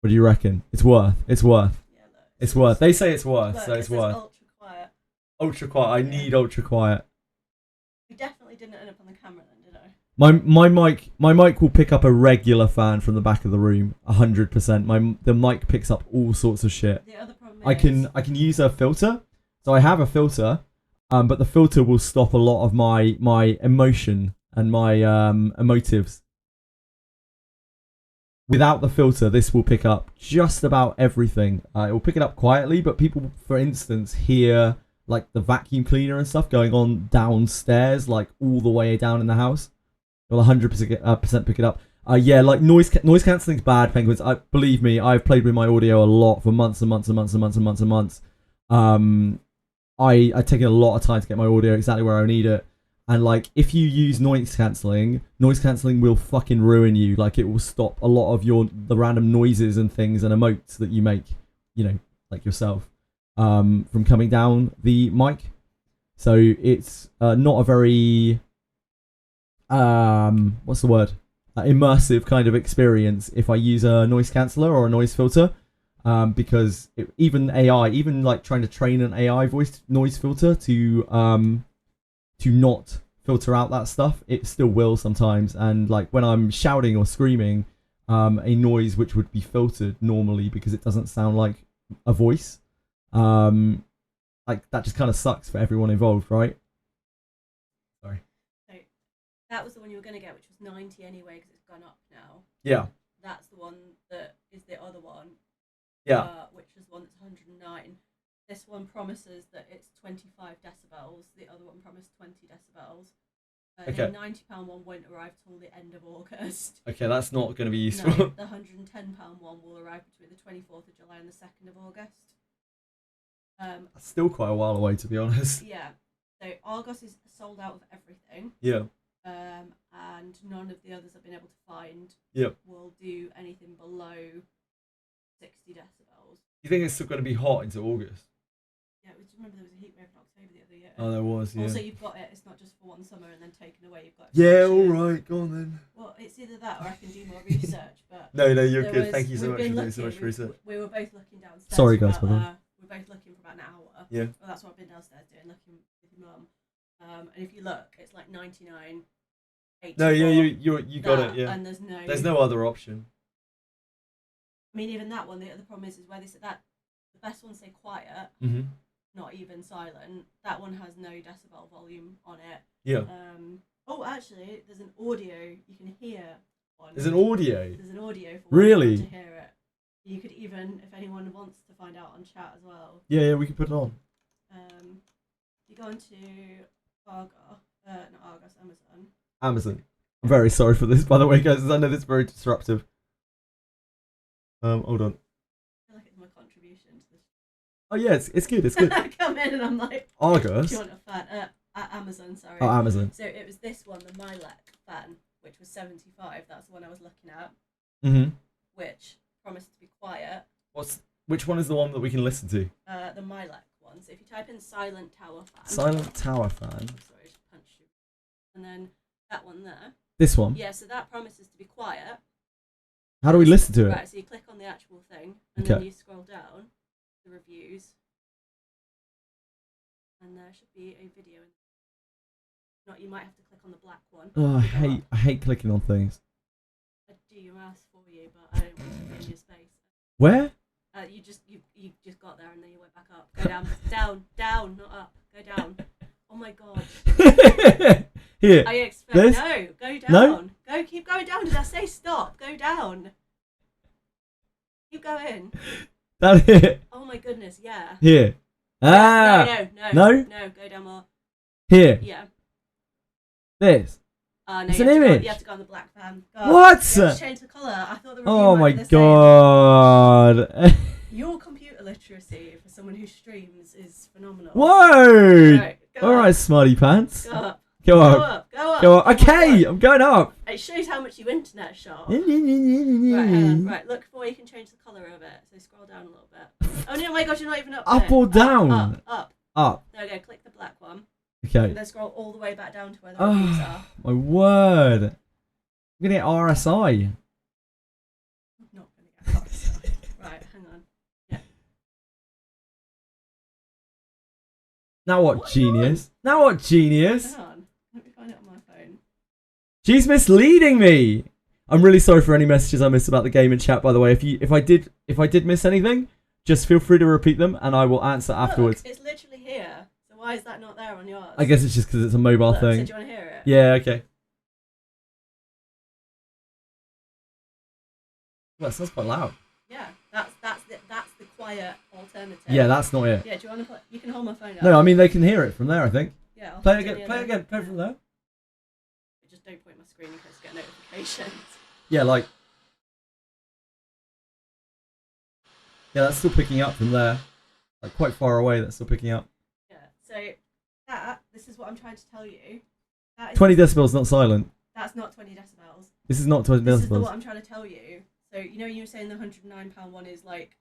S4: What do you reckon? It's worth. It's worth.
S6: Yeah, look,
S4: It's worth. They say it's worth,
S6: look,
S4: so
S6: it
S4: it's
S6: says
S4: worth.
S6: Ultra quiet.
S4: Ultra quiet. I need ultra quiet.
S6: We definitely didn't end up on the camera then, did I?
S4: My mic will pick up a regular fan from the back of the room, 100%. The mic picks up all sorts of shit.
S6: The other problem is
S4: I can use a filter, so I have a filter, but the filter will stop a lot of my emotion and my emotives. Without the filter, this will pick up just about everything. It will pick it up quietly, but people, for instance, hear like the vacuum cleaner and stuff going on downstairs, like all the way down in the house. Will 100% pick it up. Yeah, like noise cancelling's bad, Penguins. Believe me, I've played with my audio a lot for months and months and months and months and months and months. I've taken a lot of time to get my audio exactly where I need it. And like, if you use noise cancelling will fucking ruin you. Like, it will stop a lot of the random noises and things and emotes that you make, you know, like yourself, from coming down the mic. So it's not a very what's the word? Immersive kind of experience if I use a noise canceller or a noise filter. because even AI, even like trying to train an AI voice noise filter to not filter out that stuff, it still will sometimes. And like when I'm shouting or screaming, a noise which would be filtered normally because it doesn't sound like a voice, like that just kind of sucks for everyone involved, right? Sorry.
S6: So that was the one you were going to get, which was 90 anyway because it's gone up now.
S4: Yeah.
S6: That's the one that is the other one.
S4: Yeah.
S6: Which is the one that's 109. This one promises that it's 25 decibels. The other one promised 20 decibels.
S4: Okay.
S6: The £90 one won't arrive till the end of August.
S4: Okay, that's not going to be useful.
S6: No, the £110 one will arrive between the 24th of July and the 2nd of August.
S4: That's still quite a while away, to be honest.
S6: Yeah. So Argos is sold out of everything.
S4: Yeah.
S6: And none of the others I've been able to find will do anything below 60 decibels.
S4: You think it's still going to be hot into August?
S6: Yeah, remember there was a heat wave in October the other year.
S4: Oh, there was, yeah.
S6: Also, you've got it. It's not just for one summer and then taken away. You've got it.
S4: Yeah, all right, go on then.
S6: Well, it's either that or I can do more research. But
S4: no, you're good. Thank you so much for doing so much research.
S6: We were both looking downstairs.
S4: Sorry, guys, by the way.
S6: We were both looking for about an hour.
S4: Yeah.
S6: Well, that's what I've been downstairs doing, looking with your mum. And if you look, it's like 99. 84,
S4: no, yeah, you got it. Yeah.
S6: And
S4: there's no other option.
S6: I mean, even that one. The problem is where they said that the best ones say quiet.
S4: Mm-hmm.
S6: Not even silent. That one has no decibel volume on it.
S4: Yeah.
S6: Oh, actually, there's an audio. You can hear one.
S4: There's an audio.
S6: There's an audio for
S4: really
S6: to hear it. You could even, if anyone wants to find out on chat as well.
S4: Yeah, we can put it on.
S6: You go into Argos, Amazon.
S4: Amazon. I'm very sorry for this, by the way, guys. I know this is very disruptive. Hold on.
S6: I feel like it's my contribution to this.
S4: Oh yeah, it's good. It's good.
S6: I come in and I'm like,
S4: Argos.
S6: Do you want a fan? At Amazon, sorry.
S4: Oh, Amazon.
S6: So it was this one, the Milek fan, which was 75. That's the one I was looking at.
S4: Mm-hmm.
S6: Which promised to be quiet.
S4: Which one is the one that we can listen to?
S6: The Milek one. So if you type in Silent Tower fan.
S4: Silent Tower fan.
S6: I'm sorry, I just punched you. And then that one there.
S4: This one?
S6: Yeah, so that promises to be quiet.
S4: How do we listen to it?
S6: Right, so you click on the actual thing, and then you scroll down, the reviews, and there should be a video. Not, you might have to click on the black one.
S4: Oh, I hate clicking on things.
S6: I'd do your mouse for you, but I don't want to be in your space.
S4: Where?
S6: You just got there and then you went back up. Go down, down, not up. Go down. Oh my god.
S4: Here.
S6: I expect
S4: this?
S6: No, go down.
S4: No?
S6: Go, keep going down. Did I say stop? Go down. Keep going.
S4: That it.
S6: Oh my goodness, yeah.
S4: Here. Ah.
S6: No. No, go down more.
S4: Here.
S6: Yeah.
S4: This.
S6: No,
S4: it's an image.
S6: You have to go on the black fan.
S4: What?
S6: You have to change the colour. I thought the review
S4: Oh my
S6: might be the
S4: god.
S6: same. Your computer literacy for someone who streams is phenomenal.
S4: Whoa.
S6: Right,
S4: alright, smarty pants.
S6: Go up.
S4: Go up. Go up. Okay, I'm going up.
S6: It shows how much you internet shop. Right, hang on. Right, look for where you can change the colour of it. So scroll down a little bit. Oh no, my gosh, you're not even up
S4: Up
S6: there.
S4: or down?
S6: Up. There we go, click the black one.
S4: Okay.
S6: And then scroll all the way back down to where the reviews are.
S4: My word. I'm gonna get RSI.
S6: I'm not going to get RSI. Right, hang on. Yeah.
S4: Now what, genius? Now what, genius?
S6: Hang on. Let me find it on my phone.
S4: She's misleading me. I'm really sorry for any messages I missed about the game in chat, by the way. If I did miss anything, just feel free to repeat them and I will answer afterwards.
S6: Look, it's literally here. So why is that not there on yours?
S4: I guess it's just because it's a mobile
S6: Look,
S4: thing.
S6: So do you want to hear it?
S4: Yeah, okay. Well, that sounds quite loud.
S6: Yeah, that's the quiet alternative.
S4: Yeah, that's not it.
S6: Yeah, do you want to play? You can hold my phone up.
S4: No, I mean they can hear it from there, I think.
S6: Yeah. I'll
S4: Play again. Play from there.
S6: Just don't point my screen in case I get notifications.
S4: Yeah, like. Yeah, that's still picking up from there. Like quite far away, that's still picking up.
S6: Yeah. So this is what I'm trying to tell you. That is
S4: 20 decibels, not silent.
S6: That's not 20 decibels.
S4: This is not 20 decibels.
S6: This is what I'm trying to tell you. So you know you were saying the £109 one is like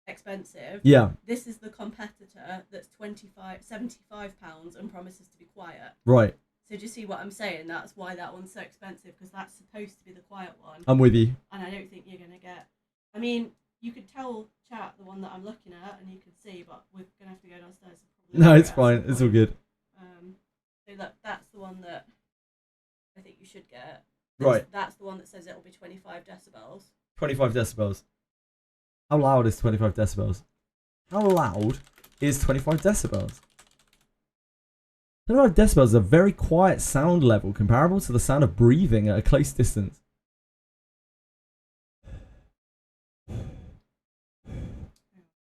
S6: expensive.
S4: Yeah.
S6: This is the competitor that's £75 and promises to be quiet.
S4: Right.
S6: So do you see what I'm saying? That's why that one's so expensive, because that's supposed to be the quiet one.
S4: I'm with you.
S6: And I don't think you're gonna get. I mean, you could tell chat the one that I'm looking at, and you can see, but we're gonna have to go downstairs.
S4: No, it's fine. It's all good.
S6: So that's the one that I think you should get.
S4: Right.
S6: That's the one that says it'll be 25 decibels.
S4: 25 decibels. How loud is 25 decibels? How loud is 25 decibels? 25 decibels is a very quiet sound level comparable to the sound of breathing at a close distance.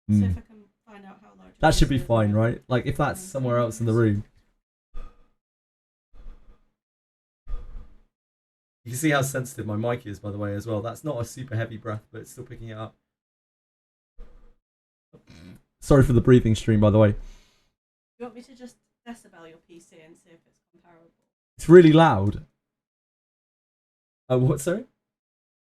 S6: See if I can find out how loud.
S4: That should be fine, right? Like if that's somewhere else in the room. You can see how sensitive my mic is, by the way, as well. That's not a super heavy breath, but it's still picking it up. Sorry for the breathing stream, by the way.
S6: You want me to just decibel your PC and see if it's comparable?
S4: It's really loud. What, sorry?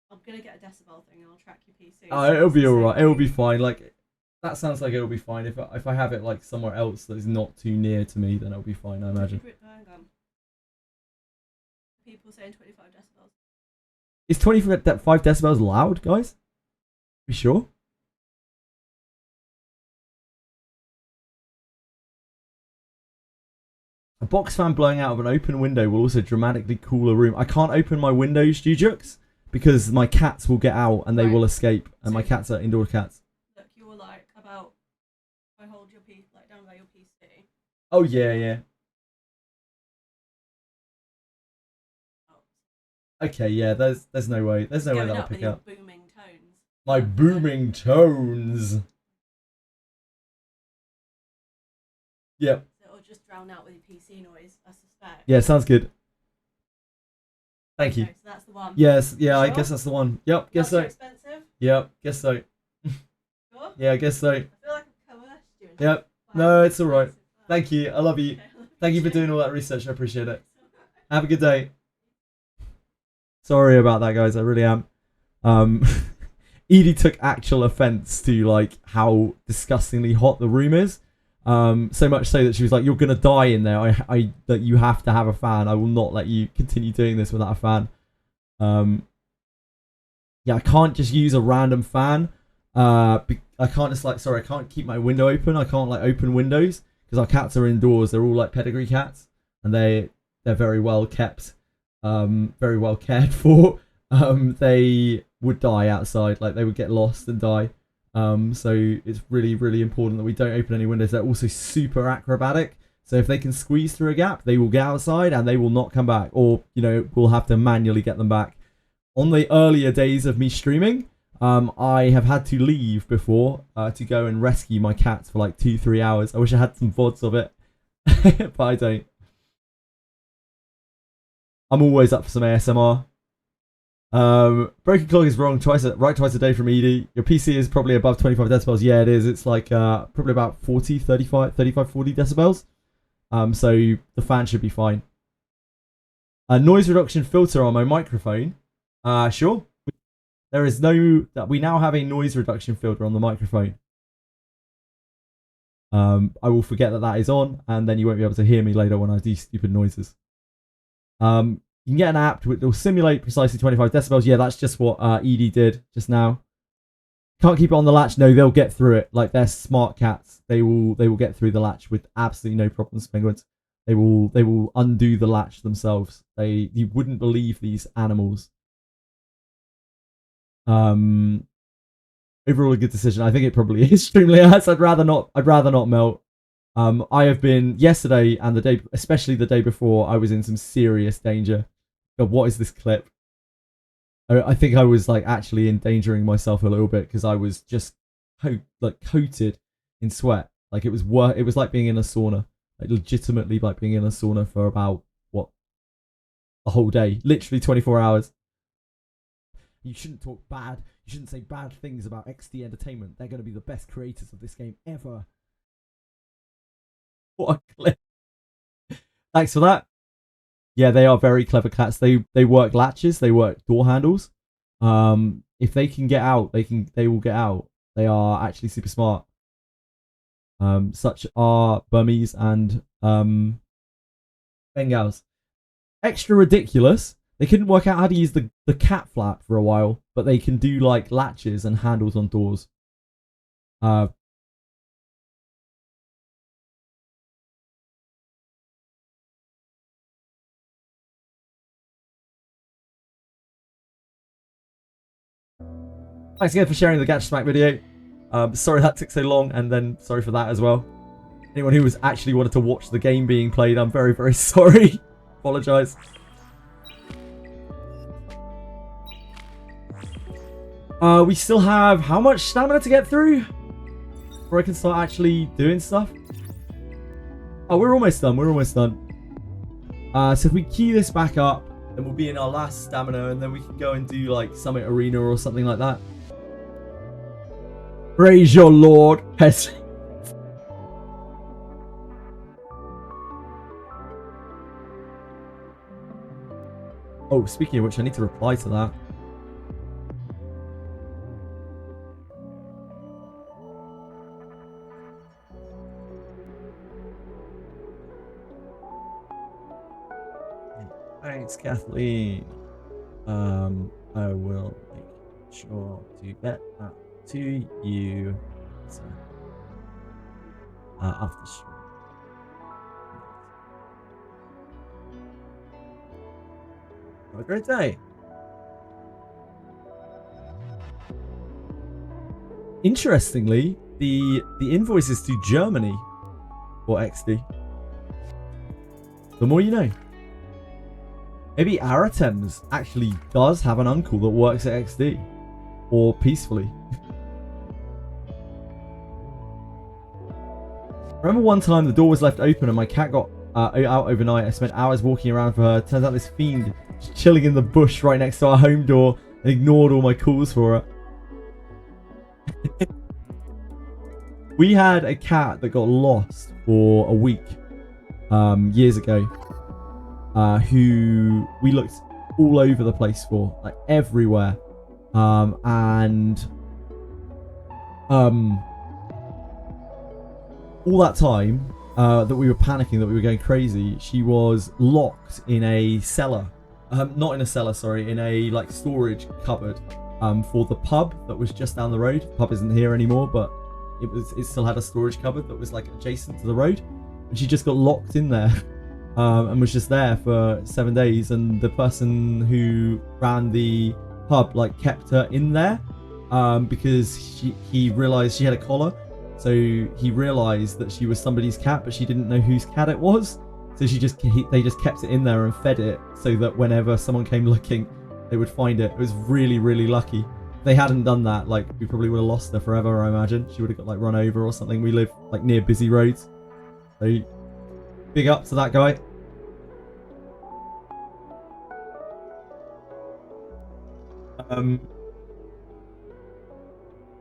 S6: I'm going to get a decibel thing and I'll track your PC.
S4: Oh, it'll be alright. It'll be fine. Like, that sounds like it'll be fine. If I have it like somewhere else that is not too near to me, then it'll be fine, I imagine.
S6: Hang on. People saying 25 decibels.
S4: Is 25 decibels loud, guys? You sure? A box fan blowing out of an open window will also dramatically cool a room. I can't open my windows, Jujux, because my cats will get out and they will escape. And so my cats are indoor cats.
S6: Look, you're like about. I hold your PC like down by your PC.
S4: Oh yeah. Okay, yeah. There's no way. There's no way that'll pick up.
S6: Booming tones.
S4: My booming tones. Yep.
S6: So it'll just drown out with your PC noise, I suspect.
S4: Yeah, sounds good. Thank you.
S6: Okay, so that's the one.
S4: Yes, yeah,
S6: Sure?
S4: I guess that's the one. Yep, guess so.
S6: Not too expensive?
S4: Yep, guess so.
S6: Sure?
S4: Yeah, I guess so.
S6: I feel like I've coerced you.
S4: Yep. No, it's alright. Thank you. I love you. Thank you for doing all that research. I appreciate it. Have a good day. Sorry about that, guys. I really am. Edie took actual offense to like how disgustingly hot the room is. So much so that she was like, "You're gonna die in there. That you have to have a fan. I will not let you continue doing this without a fan." Yeah, I can't just use a random fan. I can't just like, sorry, I can't keep my window open. I can't like open windows because our cats are indoors. They're all like pedigree cats, and they're very well kept, very well cared for. They would die outside, like they would get lost and die. So it's really, really important that we don't open any windows. They're also super acrobatic. So if they can squeeze through a gap, they will get outside and they will not come back. Or, you know, we'll have to manually get them back. On the earlier days of me streaming, I have had to leave before to go and rescue my cats for like 2-3 hours. I wish I had some VODs of it, but I don't. I'm always up for some ASMR. Broken clock is wrong twice a day from Edie. Your PC is probably above 25 decibels. Yeah, it is. It's like probably about 40 decibels. So the fan should be fine. A noise reduction filter on my microphone. Sure. There is we now have a noise reduction filter on the microphone. I will forget that is on, and then you won't be able to hear me later when I do stupid noises. You can get an app which will simulate precisely 25 decibels. Yeah, that's just what Edie did just now. Can't keep it on the latch. No, they'll get through it. Like, they're smart cats. They will get through the latch with absolutely no problems, penguins. They will undo the latch themselves. You wouldn't believe these animals. Overall a good decision. I think it probably is extremely hard. I'd rather not melt. I have been yesterday and especially the day before, I was in some serious danger. God, what is this clip? I think I was like actually endangering myself a little bit because I was just coated in sweat. Like it was like being in a sauna. Like legitimately like being in a sauna for about a whole day, literally 24 hours. You shouldn't talk bad. You shouldn't say bad things about XD Entertainment. They're going to be the best creators of this game ever. What a clip. Thanks for that. Yeah, they are very clever cats. They work latches, they work door handles. If they can get out, they will get out. They are actually super smart. Such are Burmese and Bengals. Extra ridiculous. They couldn't work out how to use the cat flap for a while. but they can do like latches and handles on doors. Thanks again for sharing the Gacha Smack video. Sorry that took so long, and then sorry for that as well. Anyone who was actually wanted to watch the game being played, I'm very, very sorry. Apologise. We still have how much stamina to get through before I can start actually doing stuff? Oh, we're almost done. We're almost done. So if we key this back up, then we'll be in our last stamina, and then we can go and do like Summit Arena or something like that. Praise your Lord, peasant. Oh, speaking of which, I need to reply to that. Thanks, Kathleen. I will make sure to get that to you after stream. Have a great day. Interestingly, the invoice is to Germany for XD. The more you know. Maybe Aratems actually does have an uncle that works at XD. Or peacefully. Remember one time the door was left open and my cat got out overnight. I spent hours walking around for her. Turns out this fiend was chilling in the bush right next to our home door and ignored all my calls for her. We had a cat that got lost for a week years ago, who we looked all over the place for, like everywhere, and all that time that we were panicking, that we were going crazy, she was locked in a cellar, not in a cellar, sorry, in a like storage cupboard for the pub that was just down the road. The pub isn't here anymore, but it still had a storage cupboard that was like adjacent to the road, and she just got locked in there. And was just there for 7 days, and the person who ran the pub like kept her in there because he realized she had a collar, so he realized that she was somebody's cat, but she didn't know whose cat it was, so they just kept it in there and fed it so that whenever someone came looking they would find it. It was really, really lucky. If they hadn't done that, like, we probably would have lost her forever, I imagine. She would have got like run over or something. We live like near busy roads, so big up to that guy.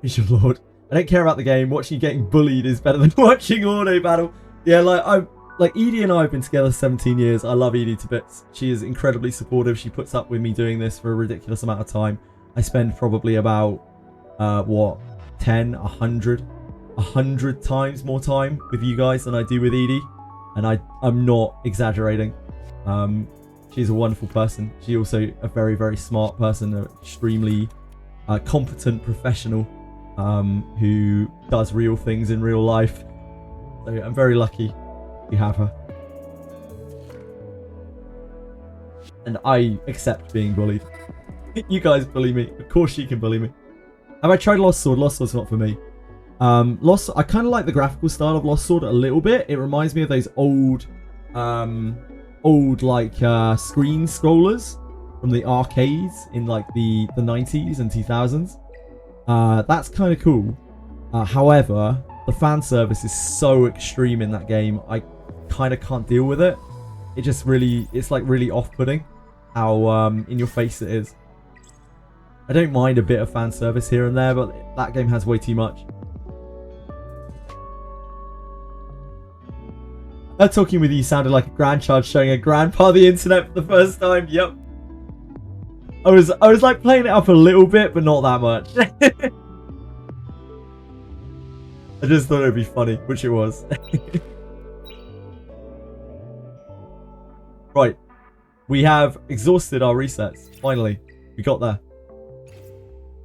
S4: Praise your Lord. I don't care about the game. Watching you getting bullied is better than watching auto battle. Yeah, like Edie and I have been together 17 years. I love Edie to bits. She is incredibly supportive. She puts up with me doing this for a ridiculous amount of time. I spend probably about 100 times more time with you guys than I do with Edie, and I'm not exaggerating. She's a wonderful person. She's also a very, very smart person, an extremely competent professional who does real things in real life. So I'm very lucky to have her. And I accept being bullied. You guys bully me. Of course she can bully me. Have I tried Lost Sword? Lost Sword's not for me. I kind of like the graphical style of Lost Sword a little bit. It reminds me of those old like screen scrollers from the arcades in like the 90s and 2000s. That's kind of cool. However, the fan service is so extreme in that game. I kind of can't deal with it. It's like really off-putting how in your face it is. I don't mind a bit of fan service here and there, but that game has way too much. Talking with you sounded like a grandchild showing a grandpa the internet for the first time. Yep. I was like playing it up a little bit, but not that much. I just thought it'd be funny, which it was. Right. We have exhausted our resets. Finally. We got there.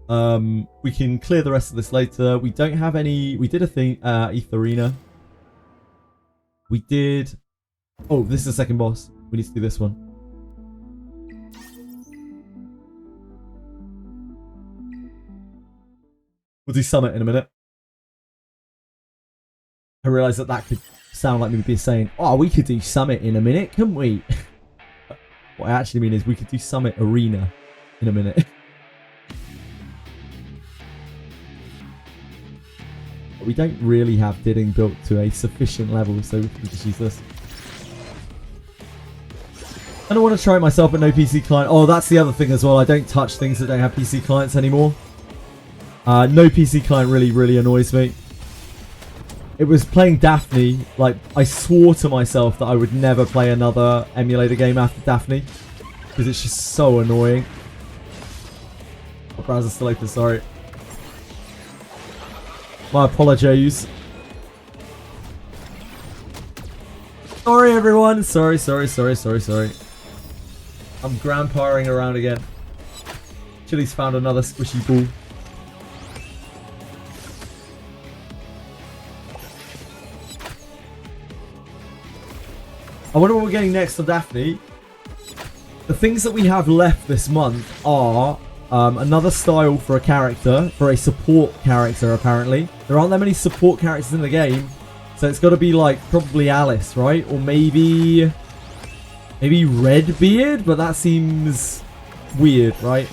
S4: We can clear the rest of this later. We don't have any. We did a thing. Etheria. We did. Oh, this is the second boss. We need to do this one. We'll do Summit in a minute. I realised that could sound like me be saying, oh, we could do Summit in a minute, couldn't we? What I actually mean is we could do Summit Arena in a minute. We don't really have Didding built to a sufficient level, so we can just use this. I don't want to try it myself, but no PC client. Oh, that's the other thing as well. I don't touch things that don't have PC clients anymore. No PC client really annoys me. It was playing Daphne. Like, I swore to myself that I would never play another emulator game after Daphne. Because it's just so annoying. My browser's still open, sorry. My apologies. Sorry, everyone. Sorry. I'm grandpaing around again. Chili's found another squishy ball. I wonder what we're getting next on Daphne. The things that we have left this month are another style for a character, for a support character apparently. There aren't that many support characters in the game, so it's got to be like probably Alice, right? Or maybe Redbeard, but that seems weird, right?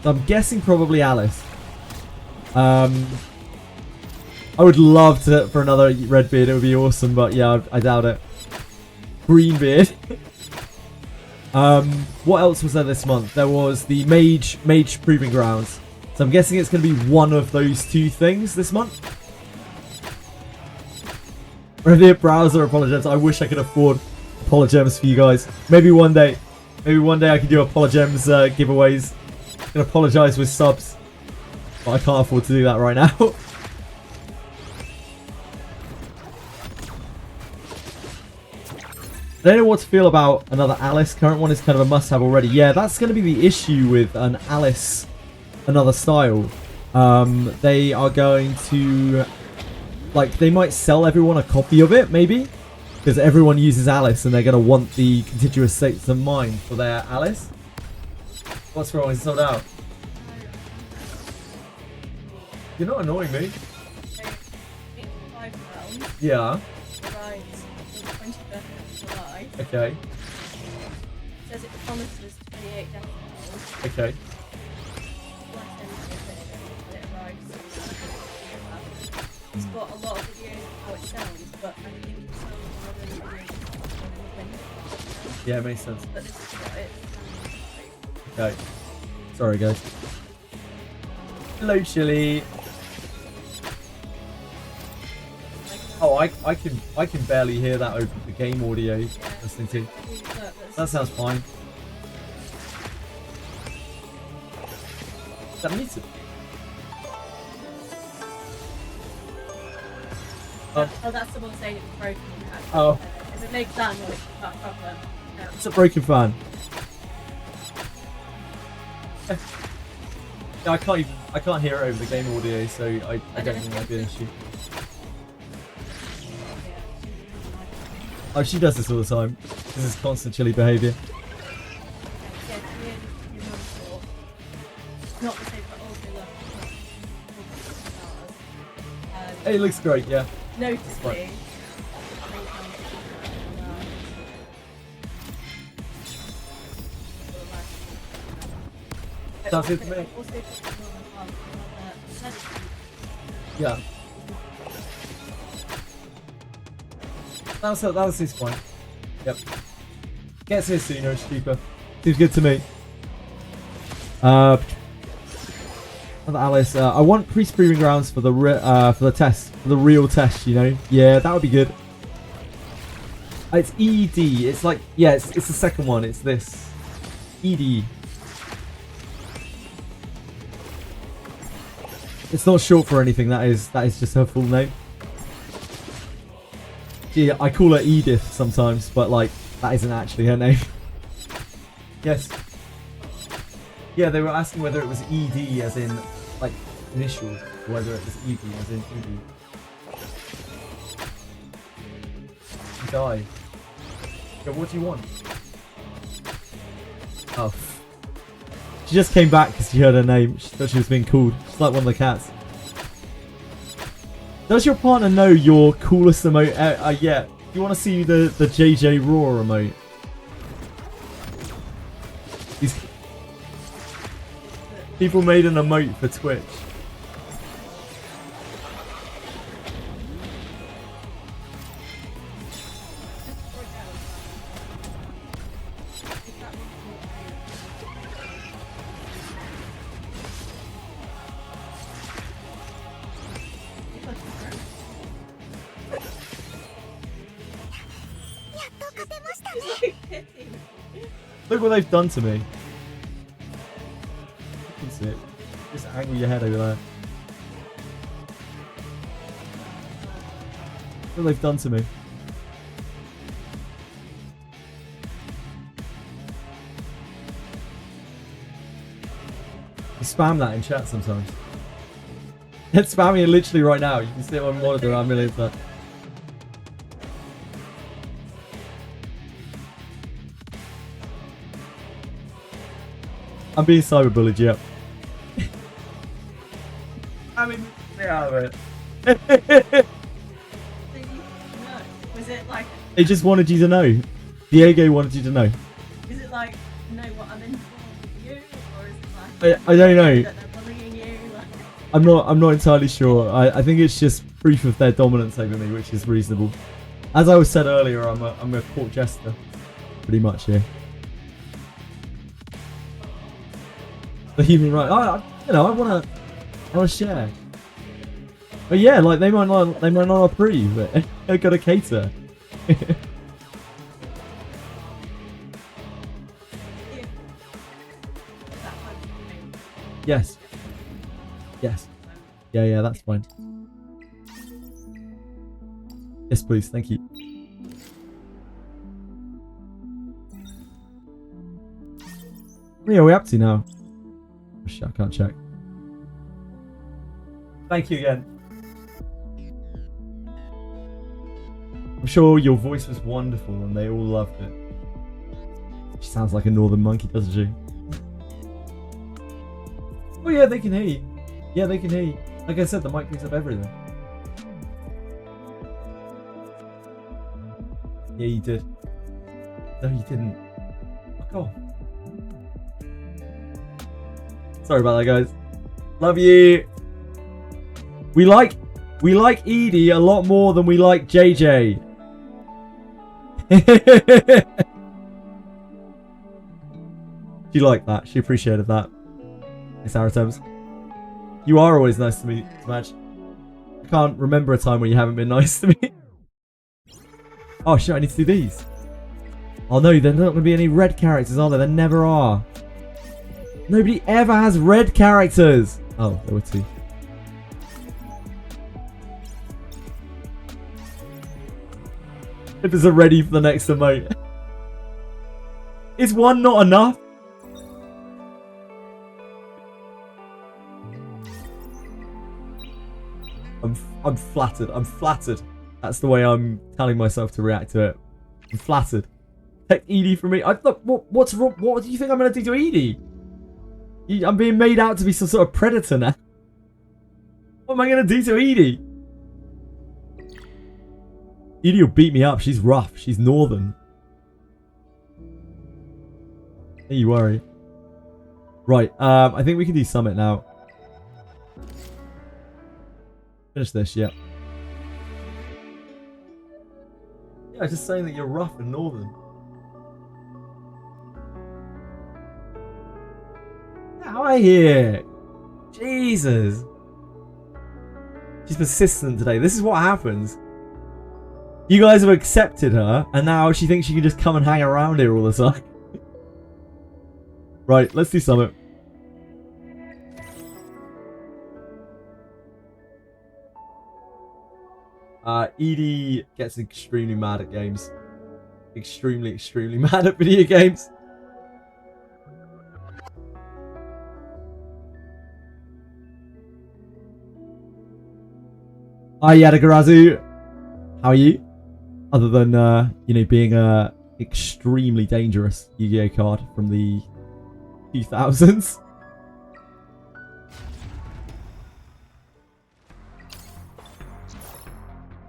S4: So I'm guessing probably Alice. I would love for another Redbeard, it would be awesome, but yeah, I doubt it. Greenbeard. What else was there this month? There was the Mage Proving Grounds. So I'm guessing it's going to be one of those two things this month. Revier Browser Apologems. I wish I could afford Apologems for you guys. Maybe one day. Maybe one day I can do Apologems giveaways. I can apologize with subs. But I can't afford to do that right now. I don't know what to feel about another Alice. Current one is kind of a must-have already. Yeah, that's going to be the issue with an Alice, another style. They are going to, like, they might sell everyone a copy of it, maybe, because everyone uses Alice and they're going to want the contiguous states of mind for their Alice. What's wrong? It's sold out. You're not annoying me. Yeah. Okay.
S6: It says it promises 28 decibels.
S4: Okay.
S6: It's got a lot of videos of how it sounds, but I think it sounds more than videos.
S4: Yeah, it makes sense.
S6: But this is what it sounds like.
S4: Okay. Sorry, guys. Hello, Chili. Oh, I can barely hear that over the game audio. Yeah. Listening to. That sounds fine. Is that music?
S6: Oh, that's someone saying it was broken.
S4: Oh.
S6: If it makes that noise, it's not a problem. No.
S4: It's a broken fan. Yeah, I can't hear it over the game audio, so I don't think that'd be an issue. Oh, she does this all the time. This is constant Chili behaviour.
S6: Not the same, but also look.
S4: Hey, it looks great, yeah.
S6: Noticeably.
S4: Right. Sounds good to me. Yeah. That seems fine. Yep. Gets here sooner, it's cheaper. Seems good to me. Another Alice. I want Priest Proving Grounds for the test, for the real test. You know. Yeah, that would be good. It's ED. It's like, yeah, it's the second one. It's this ED. It's not short for anything. That is just her full name. Yeah, I call her Edith sometimes, but like that isn't actually her name. Yes. Yeah, they were asking whether it was ED as in, like, initials, or whether it was ED as in ED. Die. Yeah, what do you want? Oh. She just came back because she heard her name. She thought she was being called. She's like one of the cats. Does your partner know your coolest emote? Yeah. Do you want to see the JJ Raw emote? These people made an emote for Twitch. Look what they've done to me. That's it. Just angle your head over there. Look what they've done to me. You spam that in chat sometimes. It's spamming it literally right now. You can see it on my monitor. I'm really that. I'm being cyberbullied, yep. I mean, get out of it.
S6: Was it like...
S4: They just wanted you to know. Diego wanted you to know.
S6: Is it like, know what I'm in for you? Or is it like...
S4: I don't know.
S6: That they're bullying you? Like...
S4: I'm not entirely sure. I think it's just proof of their dominance over me, which is reasonable. As I was said earlier, I'm a court jester. Pretty much here. The human right, I wanna share. But yeah, like they might not approve, but I gotta cater. Yes. Yes. Yeah, that's fine. Yes, please, thank you. What are we up to now? Oh, shit, I can't check. Thank you again. I'm sure your voice was wonderful and they all loved it. She sounds like a northern monkey, doesn't she? Oh yeah, they can hear you. Yeah, they can hear you. Like I said, the mic picks up everything. Yeah, you did. No, you didn't. Fuck off. Sorry about that, guys. Love you. We like Edie a lot more than we like JJ. She liked that. She appreciated that. It's Aratems. You are always nice to me, Smash. I can't remember a time when you haven't been nice to me. Oh shit, I need to do these. Oh no, there's not going to be any red characters, are there? There never are. Nobody ever has red characters. Oh, there were two. If it's ready for the next emote. Is one not enough? I'm flattered. I'm flattered. That's the way I'm telling myself to react to it. I'm flattered. Take Edie from me. I thought, what's wrong? What do you think I'm gonna do to Edie? I'm being made out to be some sort of predator now. What am I gonna do to Edie? Edie will beat me up. She's rough. She's northern. Don't you worry. Right. I think we can do Summit now. Finish this, yeah. Yeah, just saying that you're rough and northern. How are you? Jesus. She's persistent today. This is what happens. You guys have accepted her, and now she thinks she can just come and hang around here all the time. Right, let's do Summit. Edie gets extremely mad at games. Extremely mad at video games. Hi, Yadagarazu. How are you? Other than, you know, being a extremely dangerous Yu-Gi-Oh card from the 2000s.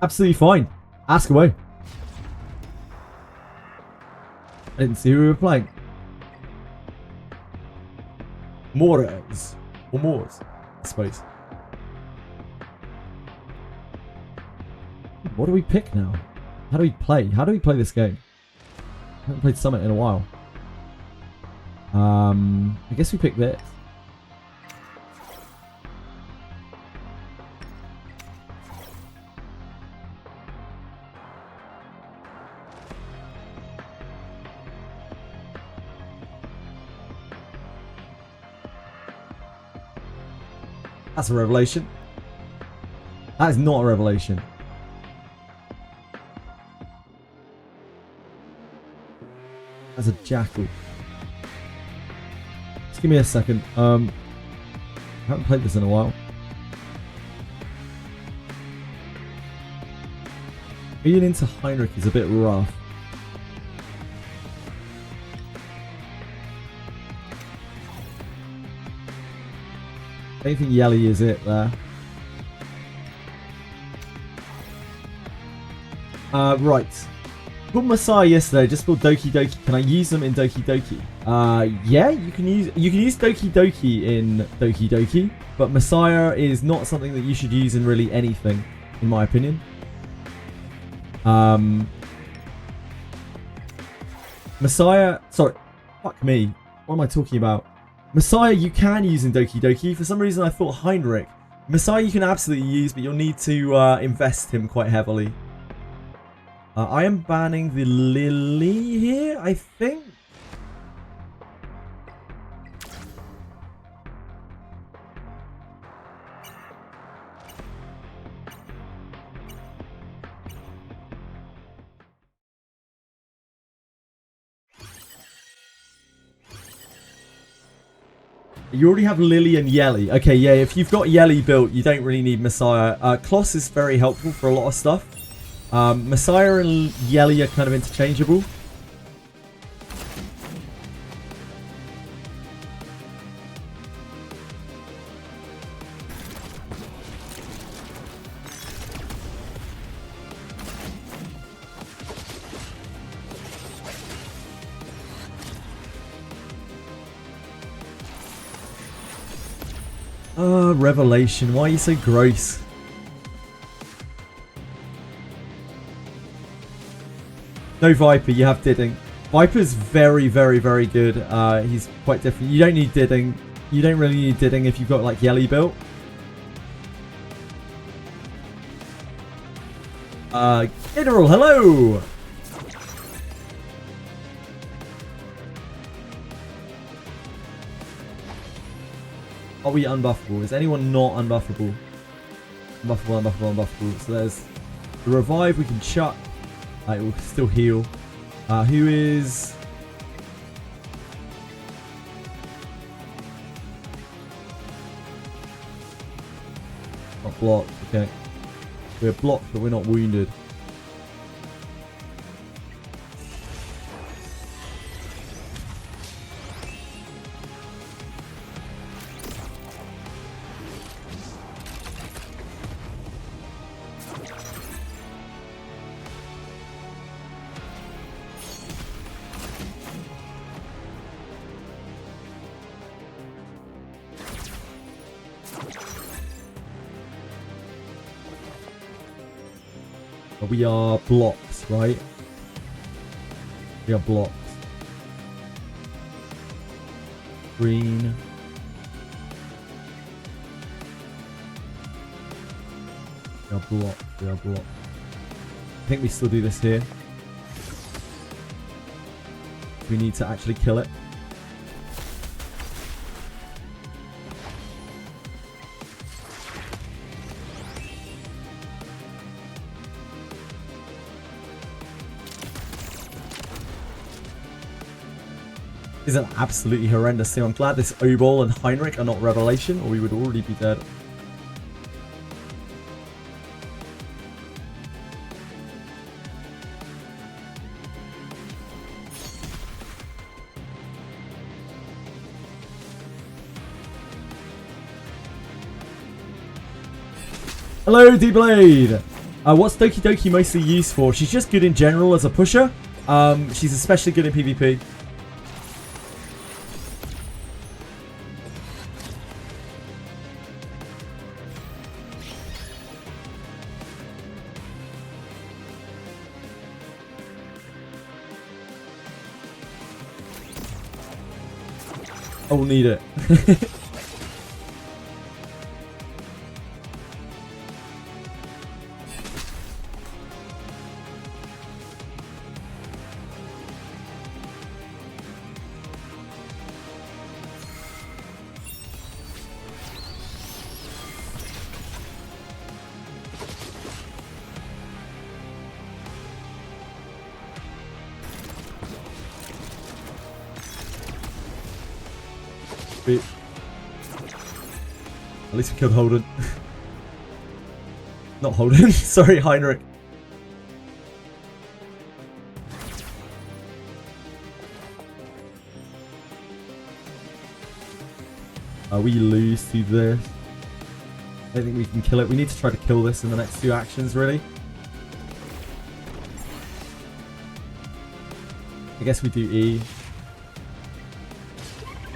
S4: Absolutely fine. Ask away. I didn't see who we were playing. Mores. Or Moors, I suppose. What do we pick now? How do we play? How do we play this game? I haven't played Summit in a while. I guess we pick this. That's a revelation. That is not a revelation. That's a jackal. Just give me a second. I haven't played this in a while. Being into Heinrich is a bit rough. I don't think Yelly is it there. Right. Bought Messiah yesterday, just bought Doki Doki. Can I use them in Doki Doki? Yeah, you can use Doki Doki in Doki Doki, but Messiah is not something that you should use in really anything, in my opinion. Messiah, sorry, fuck me. What am I talking about? Messiah you can use in Doki Doki. For some reason I thought Heinrich. Messiah you can absolutely use, but you'll need to invest him quite heavily. I am banning the Lily here, I think. You already have Lily and Yelly. Okay, yeah, if you've got Yelly built, you don't really need Messiah. Kloss is very helpful for a lot of stuff. Messiah and Yelly are kind of interchangeable. Revelation. Why are you so gross? No Viper, you have Didding. Viper's very, very, very good. He's quite different. You don't need Didding. You don't really need Didding if you've got like Yelly built. General, hello! Are we unbuffable? Is anyone not unbuffable? Unbuffable, unbuffable, unbuffable. So there's the revive we can chuck. It will still heal. Who is... Not blocked, okay. We're blocked, but we're not wounded. We are blocks, right? We are blocks. Green. We are blocked. We are blocked. I think we still do this here. We need to actually kill it. Is an absolutely horrendous thing. I'm glad this Obol and Heinrich are not Revelation, or we would already be dead. Hello, D-Blade. What's Doki Doki mostly used for? She's just good in general as a pusher. She's especially good in PvP. I will need it. At least we killed Holden. Not Holden, sorry, Heinrich. We lose to this. I don't think we can kill it. We need to try to kill this in the next 2 actions, really. I guess we do E.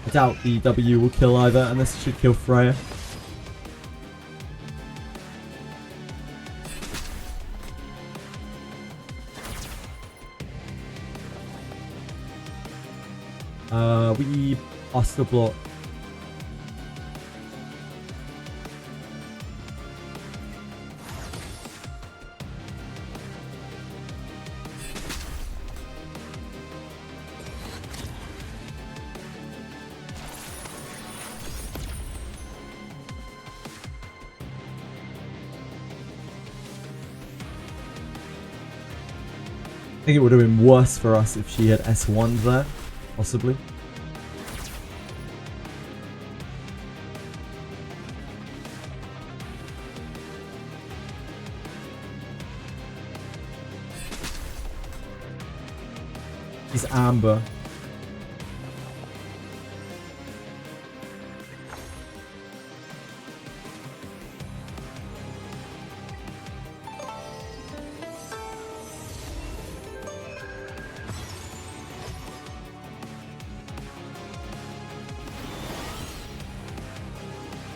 S4: I doubt the W will kill either, and this should kill Freya. We are still blocked. I think it would have been worse for us if she had S1 there, possibly. She's Amber.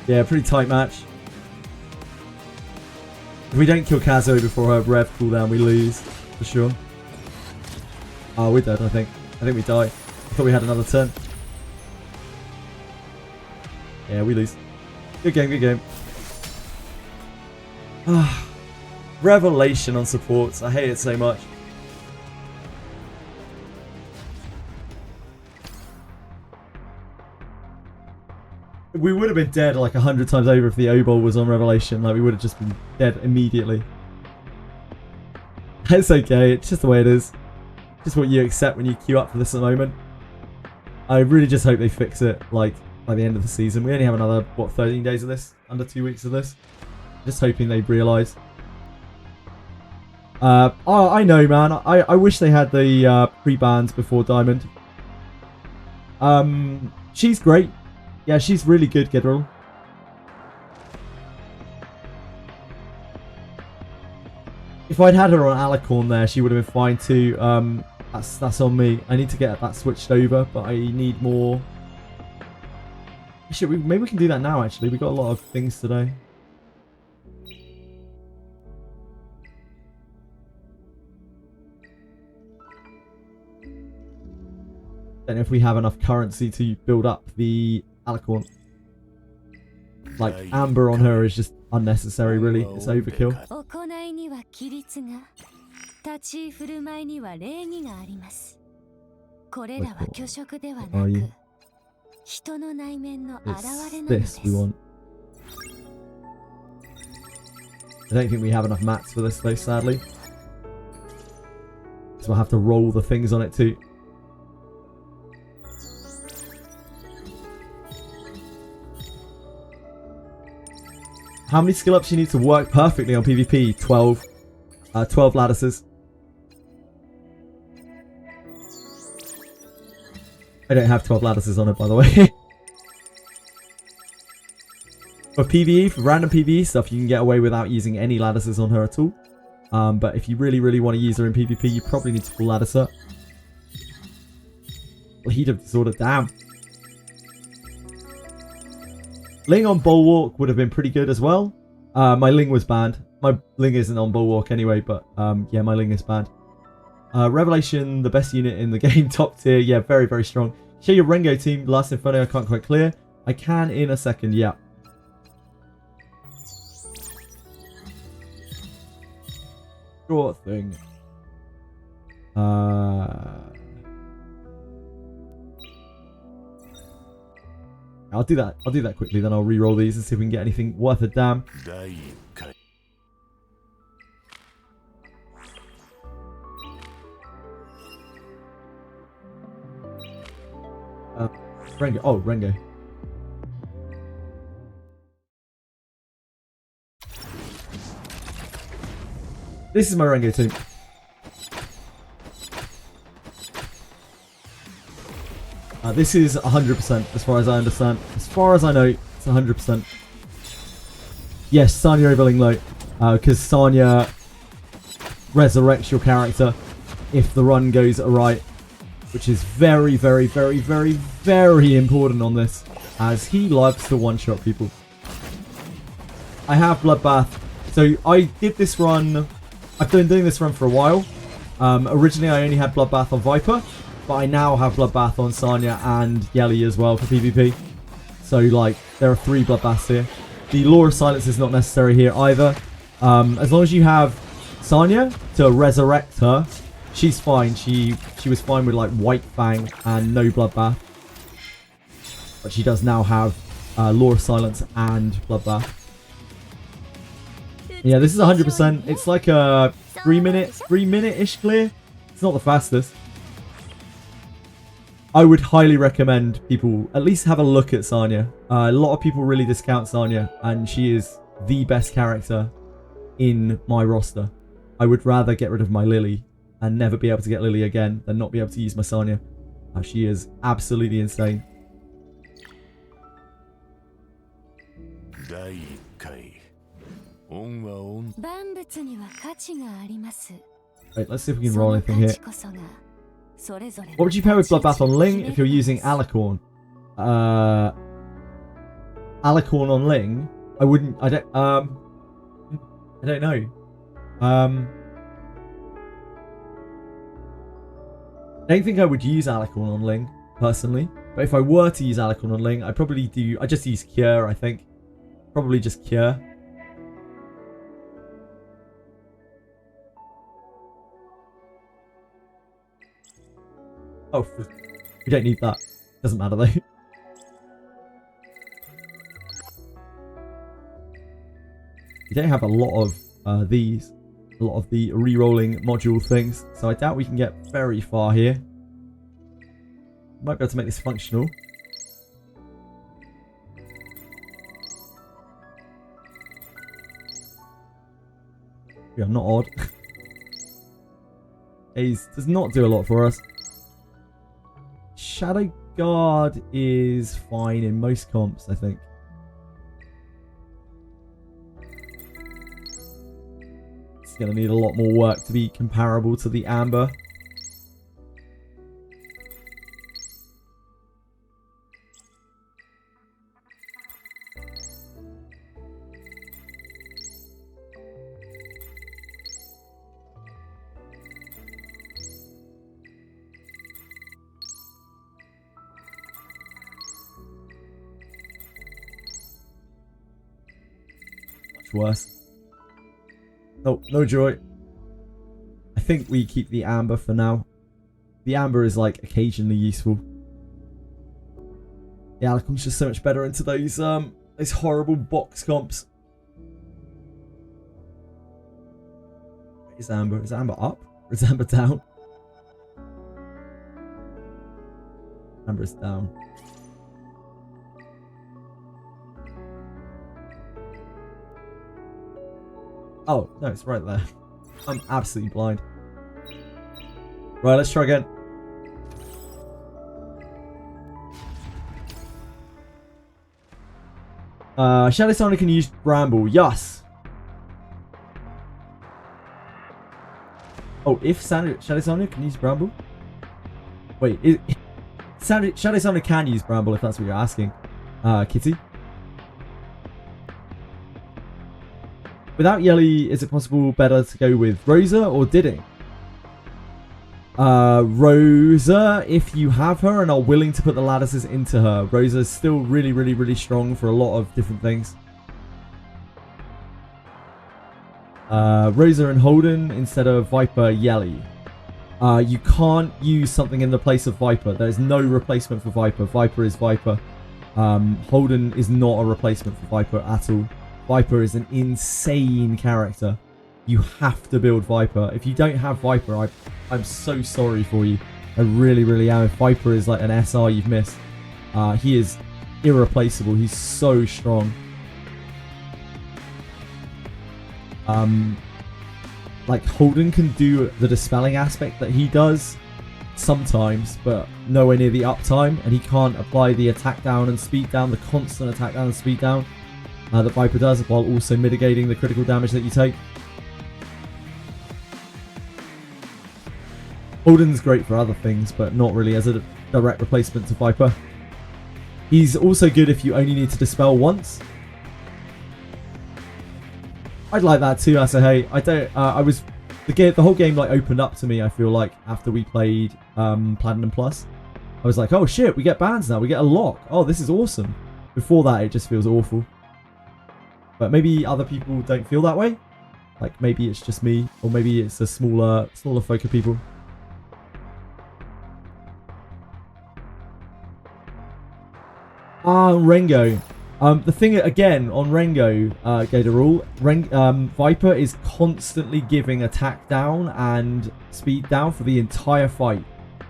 S4: Yeah, pretty tight match. If we don't kill Kazo before her rev cooldown, we lose, for sure. Oh, we're dead, I think. I think we die. I thought we had another turn. Yeah, we lose. Good game, good game. Revelation on supports. I hate it so much. We would have been dead like 100 times over if the O-Bowl was on Revelation. Like, we would have just been dead immediately. It's okay. It's just the way it is. Just what you accept when you queue up for this at the moment. I really just hope they fix it, like, by the end of the season. We only have another, what, 13 days of this? Under 2 weeks of this? Just hoping they realise. Oh, I know, man. I wish they had the pre-bans before Diamond. She's great. Yeah, she's really good, Gidril. If I'd had her on Alicorn there, she would have been fine too. That's on me. I need to get that switched over, but I need more. Maybe we can do that now, actually. We've got a lot of things today. Don't know if we have enough currency to build up the Alicorn. Like, Amber on her is just unnecessary, really. It's overkill. Are you? It's this we want. I don't think we have enough mats for this, though, sadly. So we'll have to roll the things on it, too. How many skill ups you need to work perfectly on PvP? 12. 12 lattices. I don't have 12 lattices on it, by the way. For PvE, for random PvE stuff, you can get away without using any lattices on her at all. But if you really, really want to use her in PvP, you probably need to full lattice her. Heat of Disorder, damn. Ling on Bulwark would have been pretty good as well. My Ling was banned. My Ling isn't on Bulwark anyway, but yeah, my Ling is banned. Revelation, the best unit in the game, top tier. Yeah, very, very strong. Share your Rengo team. Last Inferno, I can't quite clear. I can in a second, yeah. Sure thing. I'll do that. I'll do that quickly, then I'll re-roll these and see if we can get anything worth a damn. Rengo. Oh, Rengo. This is my Rengo team. This is 100% as far as I understand. As far as I know, it's 100%. Yes, Sanya over Ling low. Because Sanya resurrects your character if the run goes awry. Which is very, very, very, very, very important on this. As he loves to one-shot people. I have Bloodbath. So I did this run. I've been doing this run for a while. Originally I only had Bloodbath on Viper. But I now have Bloodbath on Sanya and Yeli as well for PvP. So, like, there are 3 Bloodbaths here. The Law of Silence is not necessary here either. As long as you have Sanya to resurrect her, she's fine. She was fine with, like, White Fang and no Bloodbath. But she does now have Law of Silence and Bloodbath. Yeah, this is 100%. It's like a 3-minute-ish clear. It's not the fastest. I would highly recommend people at least have a look at Sanya. A lot of people really discount Sanya, and she is the best character in my roster. I would rather get rid of my Lily and never be able to get Lily again than not be able to use my Sanya. She is absolutely insane. Right, let's see if we can roll anything here. What would you pair with Bloodbath on Ling if you're using Alicorn? Alicorn on Ling? I wouldn't. I don't know. I don't think I would use Alicorn on Ling personally. But if I were to use Alicorn on Ling, I'd probably do. I just use Cure. I think probably just Cure. Oh, we don't need that. Doesn't matter though. We don't have a lot of these. A lot of the re-rolling module things. So I doubt we can get very far here. Might be able to make this functional. Yeah, not odd. Ace does not do a lot for us. Shadow Guard is fine in most comps, I think. It's going to need a lot more work to be comparable to the Amber. Worse. Oh, no joy. I think we keep the Amber for now. The Amber is like occasionally useful. The Alicorn's just so much better into those horrible box comps. Is Amber? Is Amber up? Or is Amber down? Amber is down. Oh, no, it's right there. I'm absolutely blind. Right, let's try again. Shadow Sonic can use Bramble. Yes. Oh, if Shadow Sonic can use Bramble? Wait, Shadow Sonic can use Bramble if that's what you're asking. Kitty? Without Yelly, is it possible better to go with Rosa or Didding? Rosa, if you have her and are willing to put the lattices into her. Rosa is still really, really, really strong for a lot of different things. Rosa and Holden instead of Viper, Yelly. You can't use something in the place of Viper. There's no replacement for Viper. Viper is Viper. Holden is not a replacement for Viper at all. Viper is an insane character. You have to build Viper. If you don't have Viper, I'm so sorry for you. I really, really am. If Viper is like an SR you've missed, he is irreplaceable. He's so strong. Like Holden can do the dispelling aspect that he does sometimes, but nowhere near the uptime, and he can't apply the attack down and speed down, the constant attack down and speed down that Viper does, while also mitigating the critical damage that you take. Holden's great for other things, but not really as a direct replacement to Viper. He's also good if you only need to dispel once. I'd like that too, Asahi. I don't. The whole game like opened up to me. I feel like after we played Platinum Plus, I was like, oh shit, we get bans now. We get a lock. Oh, this is awesome. Before that, it just feels awful. But maybe other people don't feel that way. Like maybe it's just me, or maybe it's a smaller folk of people. Rengo. The thing again on Rengo, Gatorul, Viper is constantly giving attack down and speed down for the entire fight.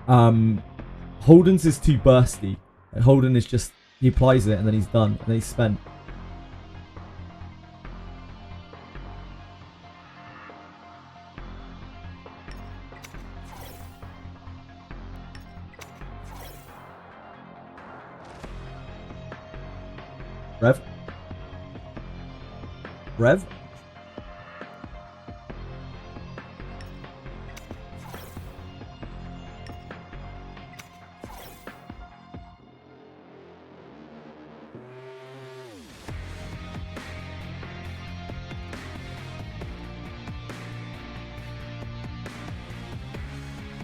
S4: Holden's is too bursty. Holden is just, he applies it and then he's done, and then he's spent. Rev?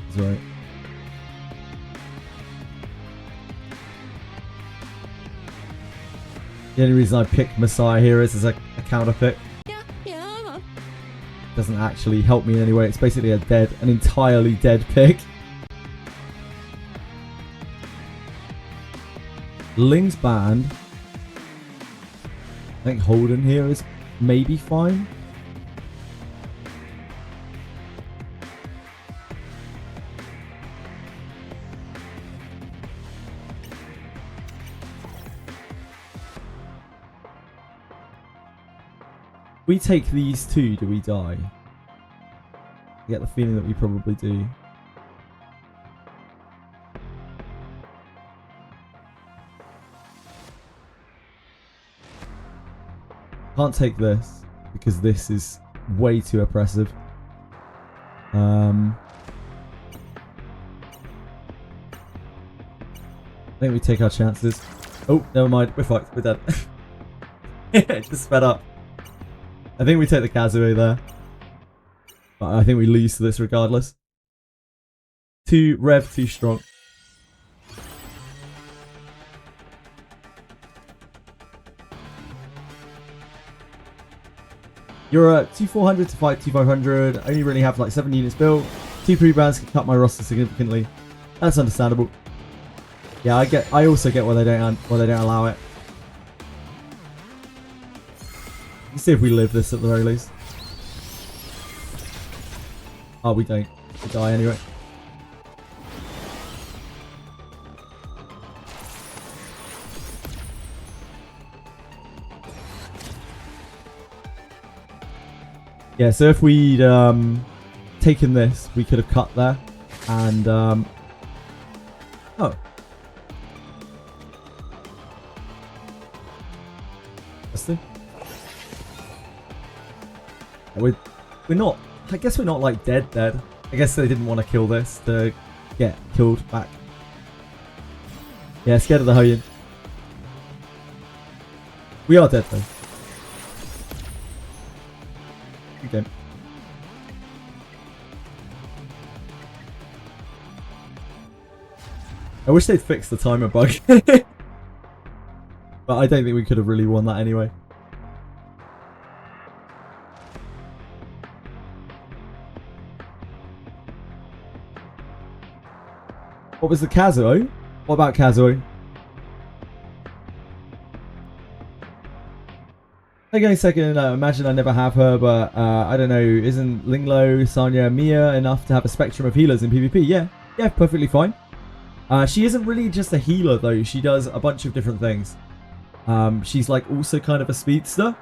S4: That's right. The only reason I picked Messiah here is as a counter pick. Doesn't actually help me in any way. It's basically an entirely dead pick. Ling's banned. I think Holden here is maybe fine. We take these two, do we die? I get the feeling that we probably do. Can't take this because this is way too oppressive. I think we take our chances. Oh, never mind. We're fucked. We're dead. It just sped up. I think we take the Kazuo there. But I think we lose to this regardless. Rev too strong. You're at 2-400 to fight 2-500. I only really have like 7 units built. 2 pre-brands can cut my roster significantly. That's understandable. Yeah, I also get why they don't allow it. Let's see if we live this at the very least. Oh, we don't. We die anyway. Yeah, so if we'd taken this, we could have cut there. And, oh. interesting. We're not. I guess we're not like dead. I guess they didn't want to kill this to get killed back. Yeah, scared of the Hoyin. We are dead though. Okay. I wish they'd fixed the timer bug. But I don't think we could have really won that anyway. What was the Kazuo? What about Kazuo? Okay, second, imagine I never have her, but I don't know, isn't Linglo, Sanya, Mia enough to have a spectrum of healers in PvP? Yeah, perfectly fine. She isn't really just a healer though, she does a bunch of different things. She's like also kind of a speedster.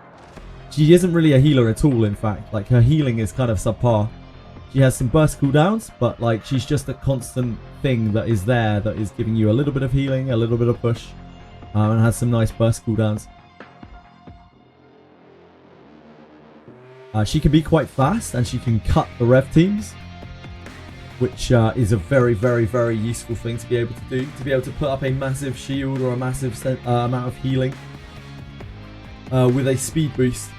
S4: She isn't really a healer at all, in fact. Like her healing is kind of subpar. She has some burst cooldowns, but like she's just a constant thing that is there that is giving you a little bit of healing, a little bit of push, and has some nice burst cooldowns. She can be quite fast and she can cut the rev teams, which is a very, very, very useful thing to be able to do. To be able to put up a massive shield or a massive amount of healing with a speed boost.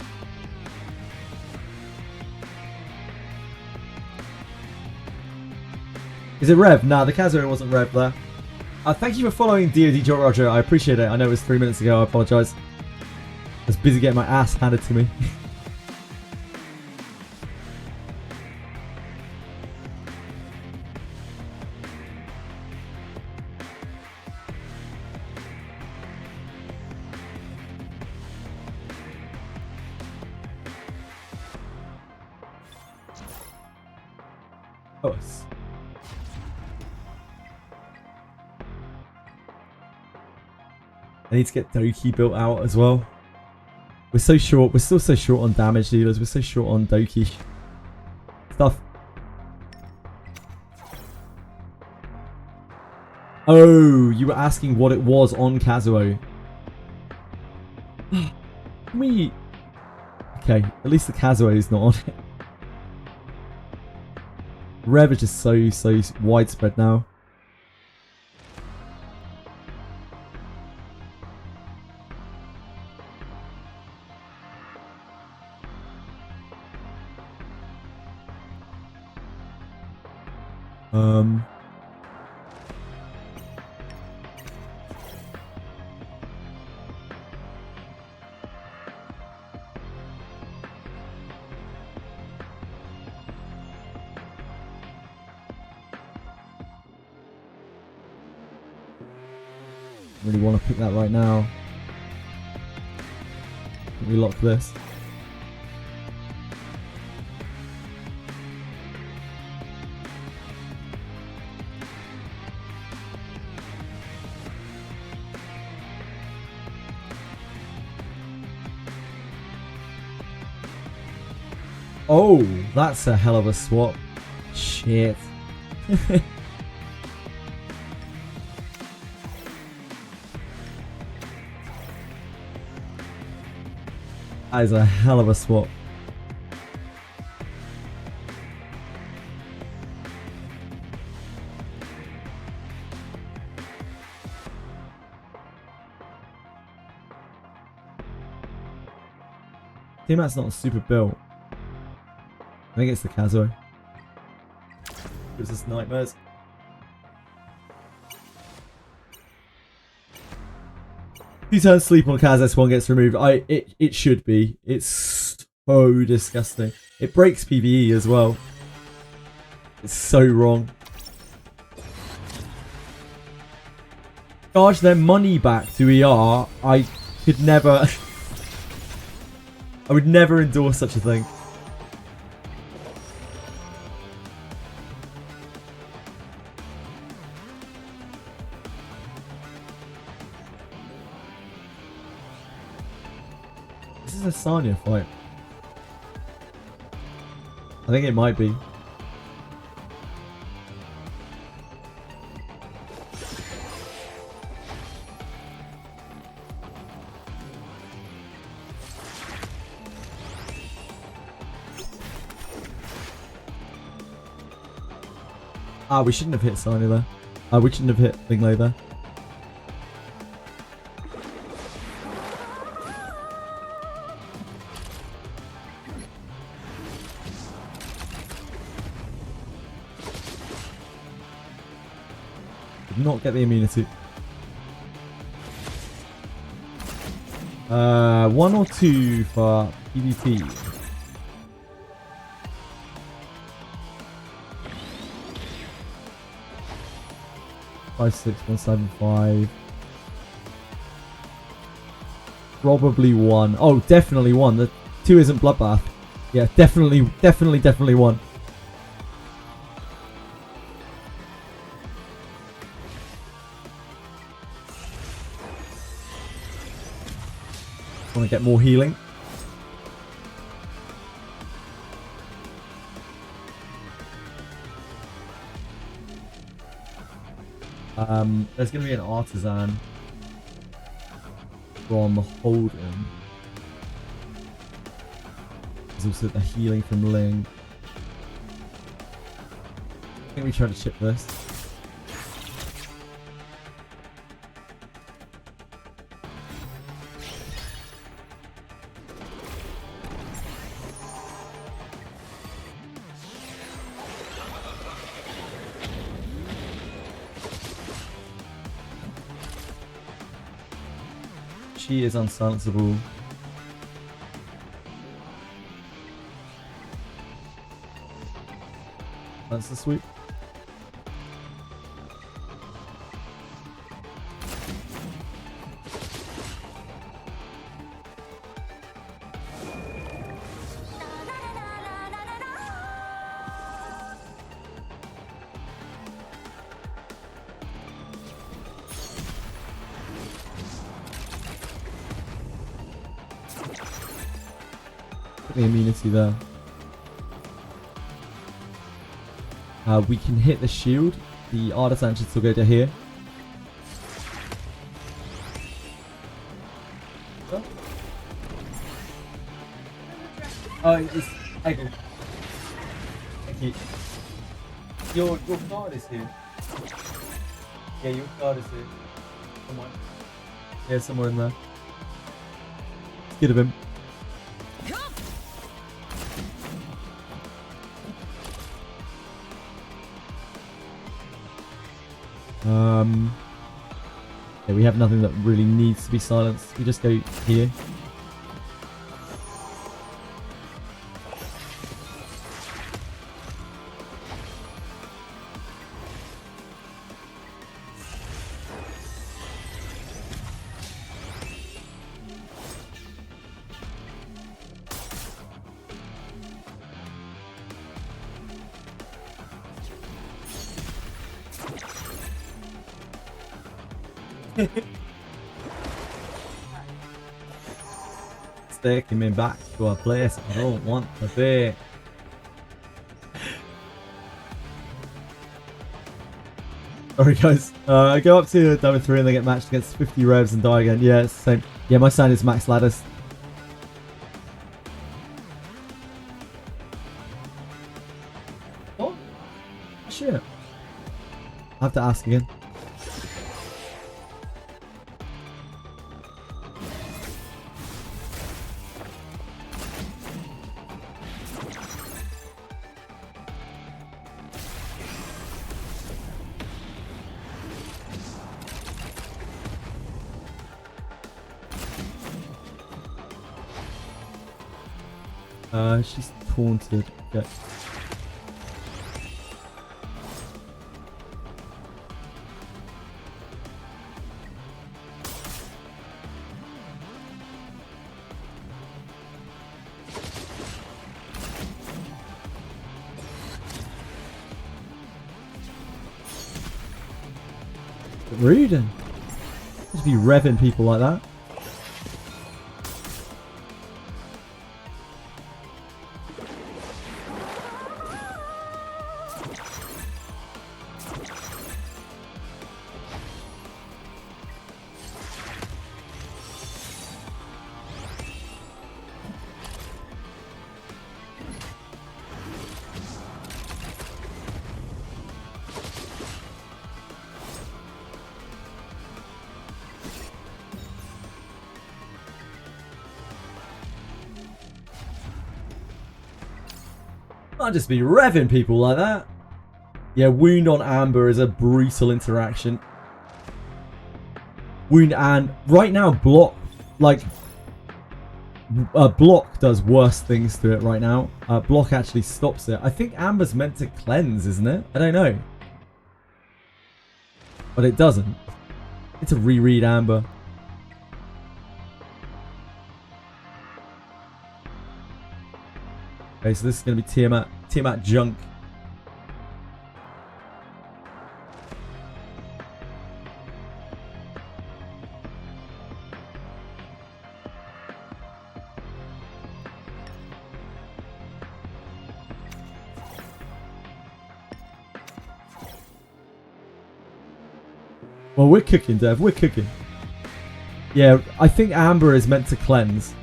S4: Is it rev? Nah, the Kazuo wasn't rev there. Thank you for following DOD Joe Roger. I appreciate it. I know it was 3 minutes ago. I apologise. I was busy getting my ass handed to me. I need to get Doki built out as well. We're so short. We're still so short on damage dealers. We're so short on Doki stuff. Oh, you were asking what it was on Kazuo. Can we... Okay, at least the Kazuo is not on it. Rev is just so widespread now. Really want to pick that right now. Can we lock this? Oh, that's a hell of a swap. Shit. That is a hell of a swap. Tiamat's not super built. I think it's the Kazuo. Gives us nightmares. Two turns sleep on Kaz S1 gets removed. It should be. It's so disgusting. It breaks PvE as well. It's so wrong. Charge their money back to ER. I could never... I would never endorse such a thing. This is a Sanya fight. I think it might be. Ah, we shouldn't have hit Sino there. We shouldn't have hit Bingley there. Did not get the immunity. 1 or 2 for PvP. Five, 6, 1, 7, 5. Probably 1. Oh, definitely 1. The 2 isn't Bloodbath. Yeah, definitely 1. Want to get more healing. There's going to be an artisan from Holden. There's also the healing from Ling. I think we try to chip this. She is unsilenceable. That's the sweep. The immunity there. We can hit the shield. The artisan should still go to here. Oh, it's Eggle. Thank you. Your card is here. Yeah, your card is here. Come on. Yeah, somewhere in there. Let's get him. Yeah, we have nothing that really needs to be silenced. We just go here. It's taking me back to a place I don't want to be. Sorry guys, I go up to Diamond 3 and they get matched against 50 revs and die again. Yeah, it's the same. Yeah, my sign is max ladders. What? Shit. I have to ask again. She's taunted. Okay. Rude. Just be revving people like that. Can't just be revving people like that. Yeah, wound on Amber is a brutal interaction. Wound and right now block, like, block does worse things to it right now. Block actually stops it. I think Amber's meant to cleanse, isn't it? I don't know. But it doesn't. It's a reread Amber. Okay, so this is going to be Tiamat junk. Well, we're cooking, Dev. We're cooking. Yeah, I think Amber is meant to cleanse.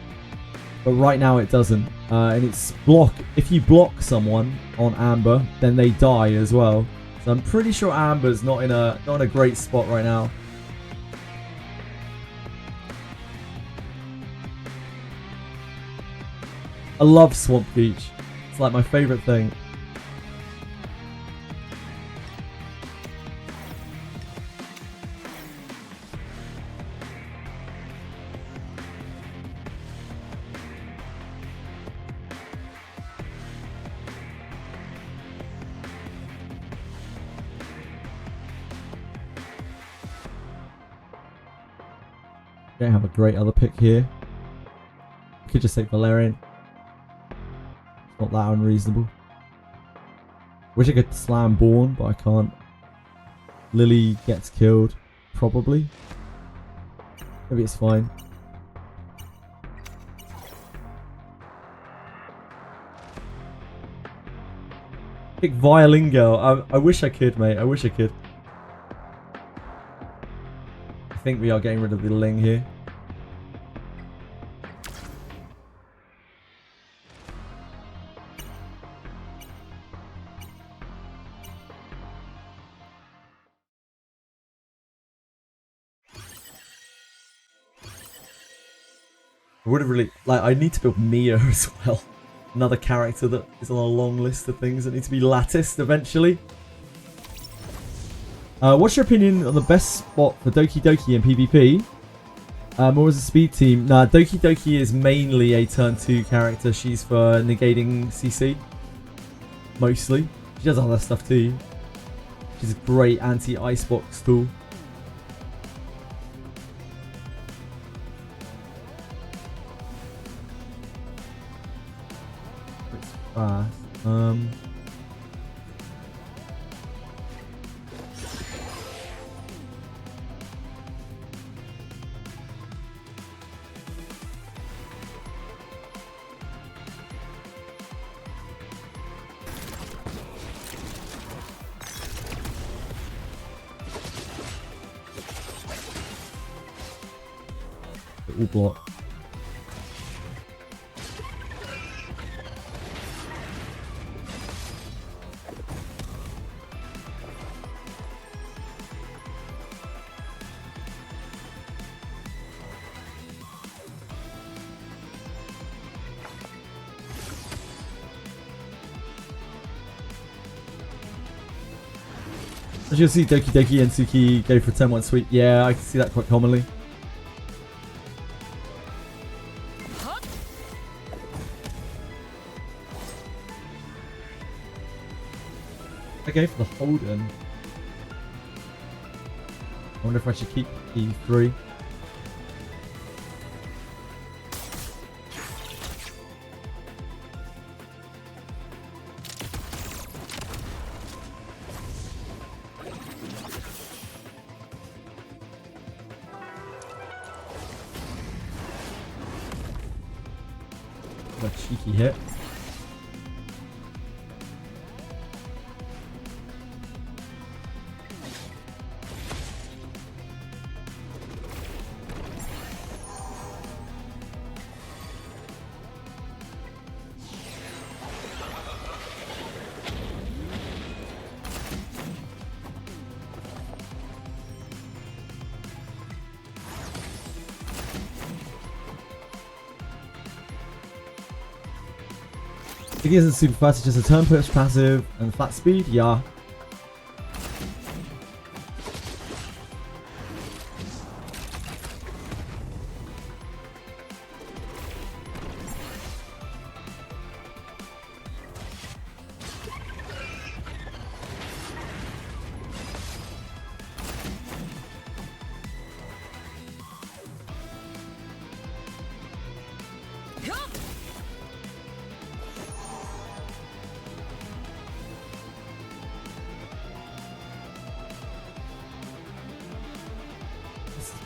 S4: But right now it doesn't. And it's block. If you block someone on Amber, then they die as well. So I'm pretty sure Amber's not in a great spot right now. I love Swamp Beach. It's like my favorite thing. Don't have a great other pick here. Could just take Valerian. It's not that unreasonable. Wish I could slam Born, but I can't. Lily gets killed, probably. Maybe it's fine. Pick Violin Girl. I wish I could, mate. I wish I could. I think we are getting rid of the Ling here. I would have really... Like, I need to build Mia as well. Another character that is on a long list of things that need to be latticed eventually. What's your opinion on the best spot for Doki Doki in PvP? Or as a speed team? Nah, Doki Doki is mainly a turn 2 character. She's for negating CC. Mostly. She does other stuff too. She's a great anti-icebox tool. It's fast. All block. As you'll see, Doki Doki and Suki go for 10-1 sweep. Yeah, I can see that quite commonly. I go for the Holden. I wonder if I should keep E3. A cheeky hit. It isn't super fast, it's just a turn push passive and flat speed, yeah.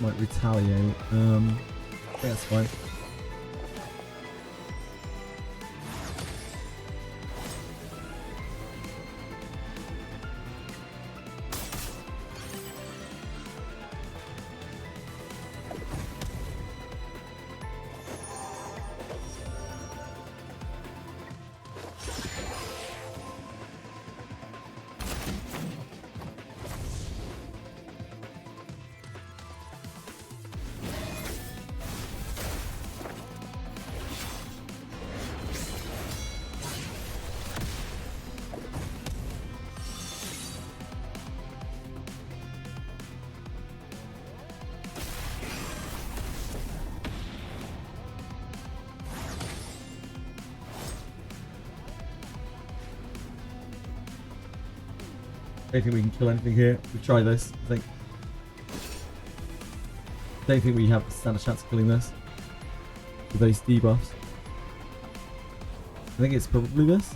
S4: Might retaliate. Yeah, that's fine. I don't think we can kill anything here. We'll try this, I think. I don't think we have a standard chance of killing this with those debuffs. I think it's probably this.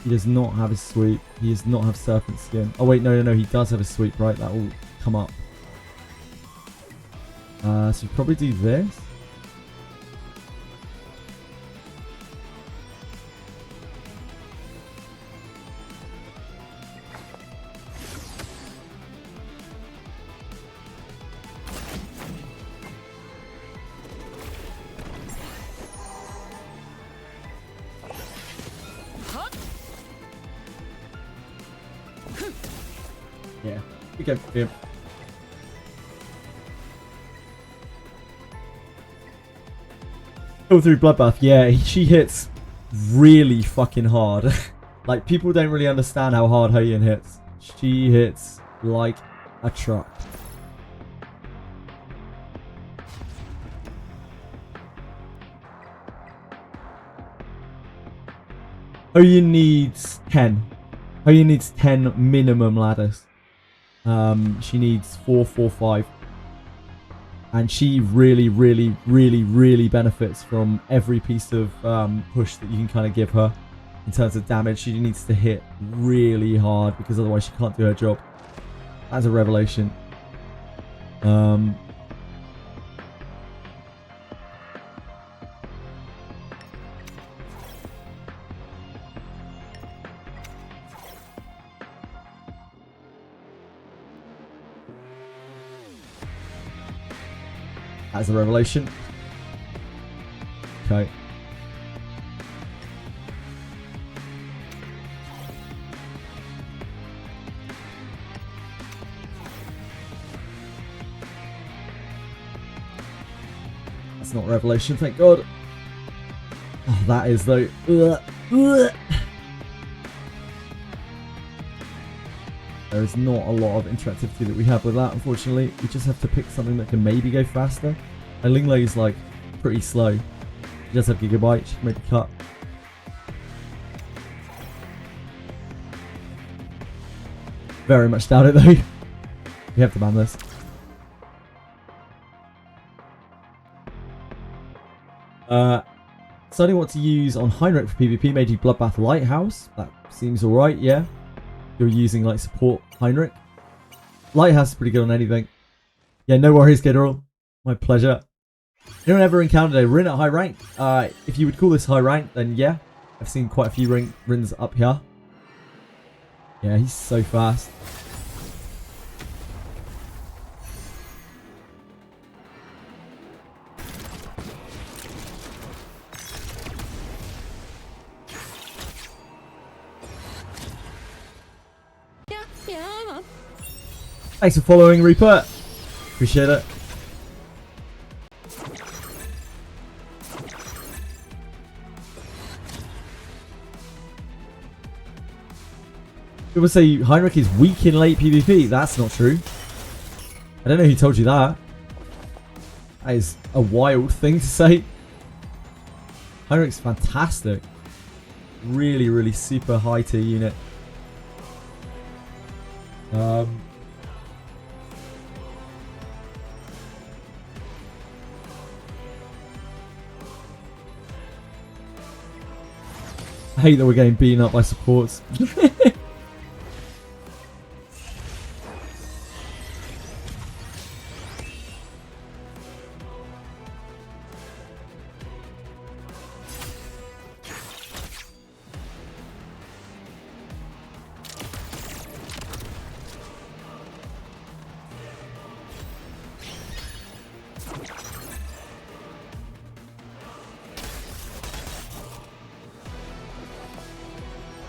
S4: He does not have his sweep. He does not have serpent skin. Oh wait, no, he does have a sweep, right? That will come up. So we probably do this. Yeah, we go. Yeah. Go through Bloodbath. Yeah, she hits really fucking hard. Like, people don't really understand how hard Hoyin hits. She hits like a truck. Hoyin needs 10. Hoyin needs 10 minimum ladders. She needs 4, 4, 5. And she really benefits from every piece of push that you can kind of give her in terms of damage. She needs to hit really hard because otherwise she can't do her job. That's a revelation. That's a revelation. Okay. That's not revelation, thank God. Oh, that is though. There is not a lot of interactivity that we have with that, unfortunately. We just have to pick something that can maybe go faster. And Lingley is like pretty slow. She does have Gigabyte, she can make a cut. Very much doubt it though. We have to ban this. Deciding what to use on Heinrich for PvP made you Bloodbath Lighthouse. That seems alright, yeah. You're using like support Heinrich. Lighthouse is pretty good on anything. Yeah, no worries, Kidderall. My pleasure. Anyone ever encountered a Rin at high rank? If you would call this high rank, then yeah. I've seen quite a few Rins up here. Yeah, he's so fast. Thanks for following, Reaper. Appreciate it. People say Heinrich is weak in late PvP. That's not true. I don't know who told you that. That is a wild thing to say. Heinrich's fantastic. Really, really super high tier unit. I hate that we're getting beaten up by supports.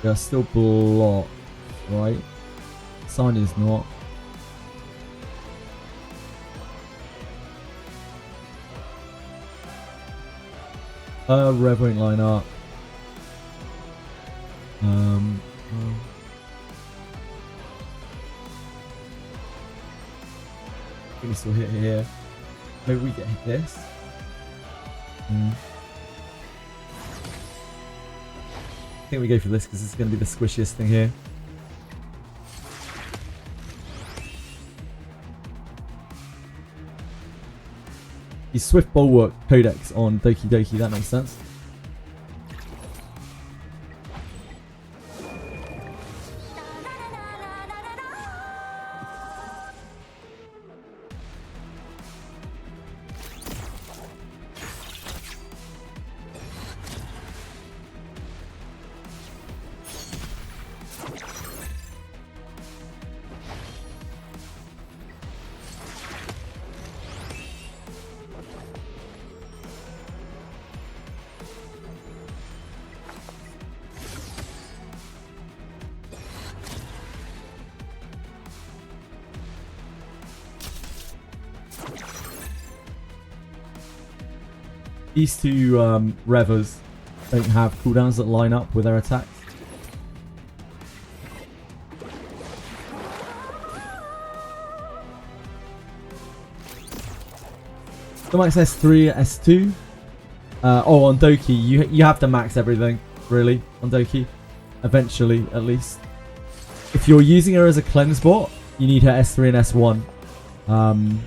S4: They're still blocked, right? Sign is not. Rev won't line up. We can still hit here. Maybe we get this. I think we go for this because this is going to be the squishiest thing here. He's Swift Bulwark Codex on Doki Doki, that makes sense. These two Revers don't have cooldowns that line up with their attacks. The max S3, S2. Oh, on Doki, you have to max everything, really, on Doki. Eventually, at least. If you're using her as a cleanse bot, you need her S3 and S1.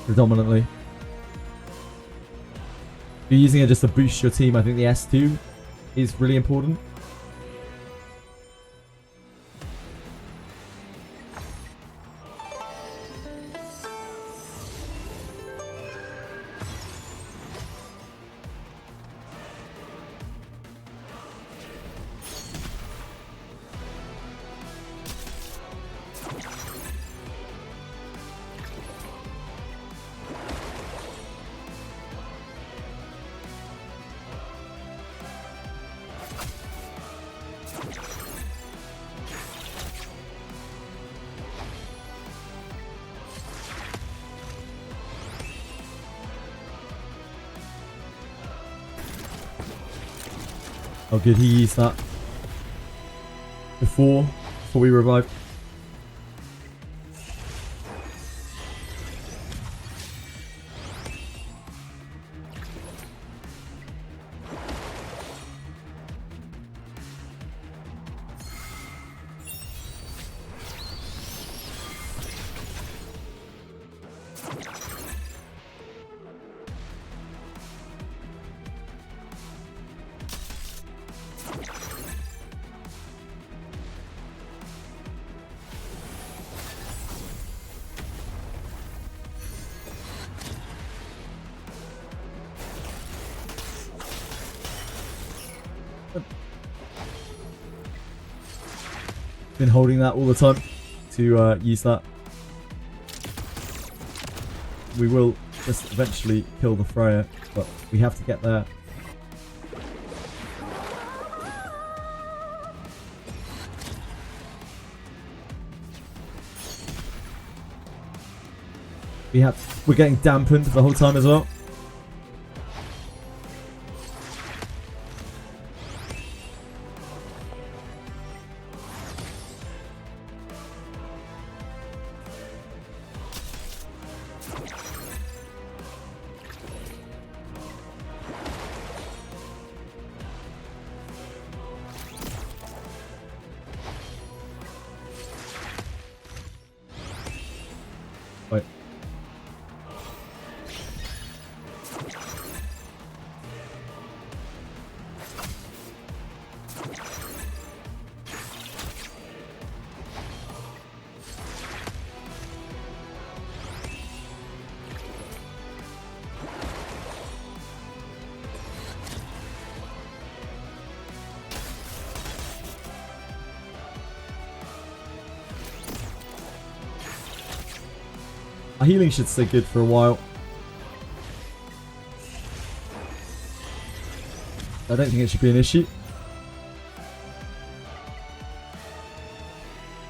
S4: Predominantly. If you're using it just to boost your team, I think the S2 is really important. Oh good, he used that before we revived. Been holding that all the time to use that. We will just eventually kill the Freya, but we have to get there. We're getting dampened the whole time as well. Wait. Our healing should stay good for a while. I don't think it should be an issue.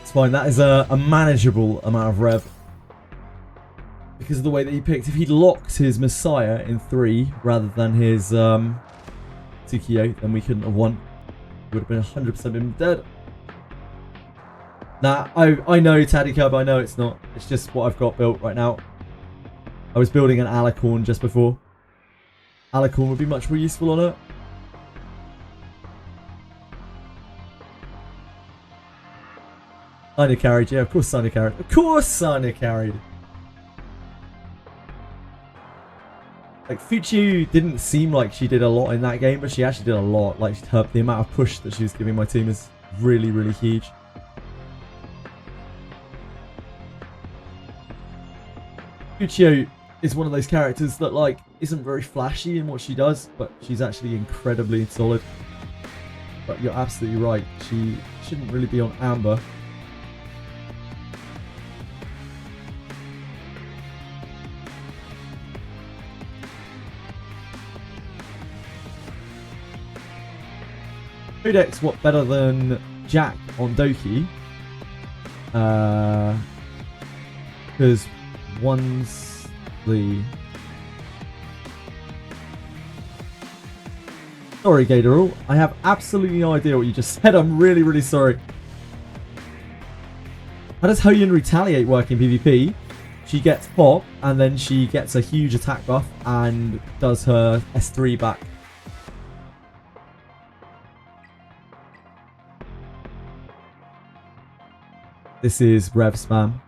S4: It's fine. That is a manageable amount of rev. Because of the way that he picked. If he'd locked his Messiah in 3 rather than his Tsukio, then we couldn't have won. He would have been 100% been dead. Nah, I know Taddy Cub, I know it's not. It's just what I've got built right now. I was building an Alicorn just before. Alicorn would be much more useful on it. Sina carried, yeah, of course Sina carried. Of course Sina carried. Like, Fuchu didn't seem like she did a lot in that game, but she actually did a lot. Like, the amount of push that she was giving my team is really, really huge. Fuchio is one of those characters that, like, isn't very flashy in what she does, but she's actually incredibly solid. But you're absolutely right. She shouldn't really be on Amber. Codex, what better than Jack on Doki? Because one's the... Sorry, Gatorall. I have absolutely no idea what you just said. I'm really, really sorry. How does Hoyan retaliate work in PvP? She gets pop, and then she gets a huge attack buff and does her S3 back. This is Rev spam.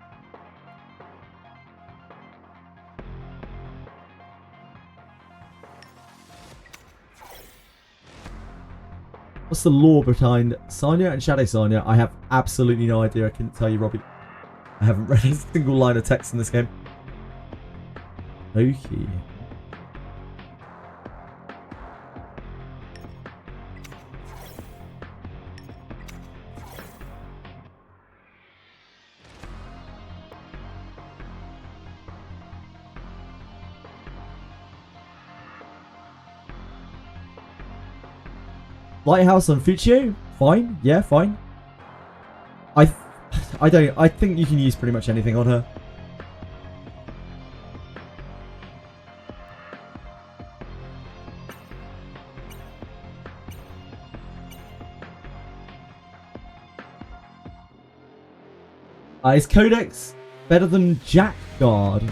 S4: What's the lore behind Sanya and Shadow Sanya? I have absolutely no idea. I couldn't tell you, Robbie. I haven't read a single line of text in this game. Okay. Lighthouse on Fuchio? Fine. Yeah, fine. I think you can use pretty much anything on her. Is Codex better than Jack Guard?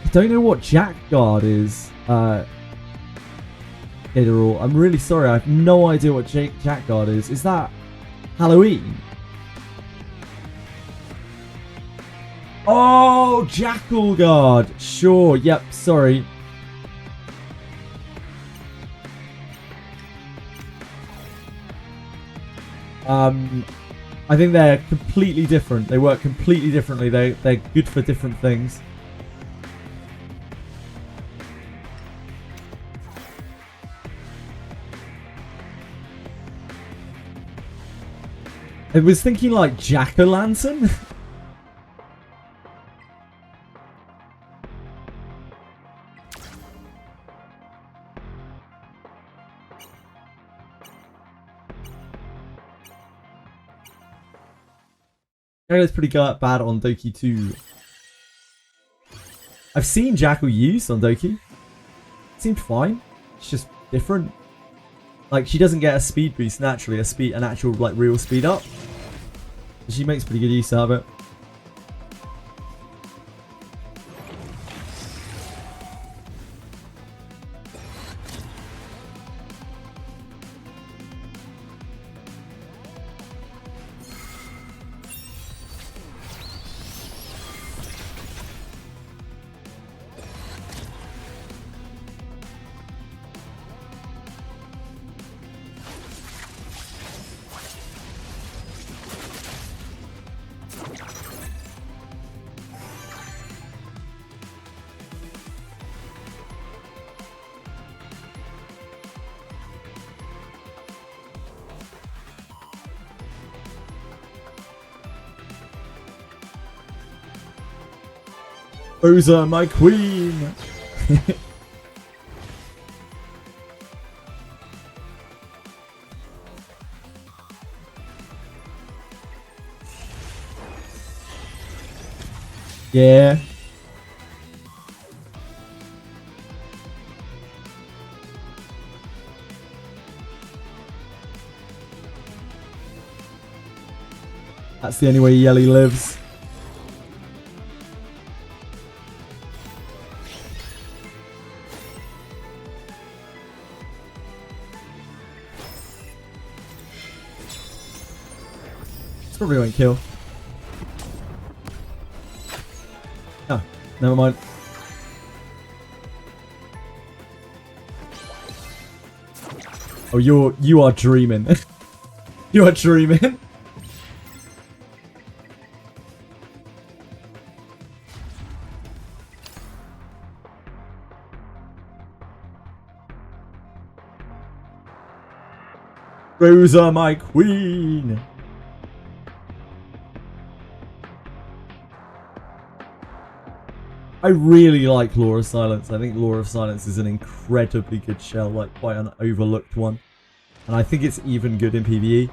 S4: I don't know what Jack Guard is. Gatorall, I'm really sorry. I have no idea what Jack Guard is. Is that Halloween? Oh, Jackal Guard. Sure. Yep. Sorry. I think they're completely different. They work completely differently. They're good for different things. I was thinking like Jack-o'-lantern. It's pretty bad on Doki 2. I've seen Jackal used on Doki. Seemed fine. It's just different. Like, she doesn't get a speed boost naturally, an actual, like, real speed up. She makes pretty good use out of it. Rosa, my queen! Yeah. That's the only way Yelly lives. Probably won't kill. Oh, never mind. Oh, you are dreaming. You are dreaming. Rosa, my queen. I really like Law of Silence. I think Law of Silence is an incredibly good shell, like quite an overlooked one. And I think it's even good in PvE.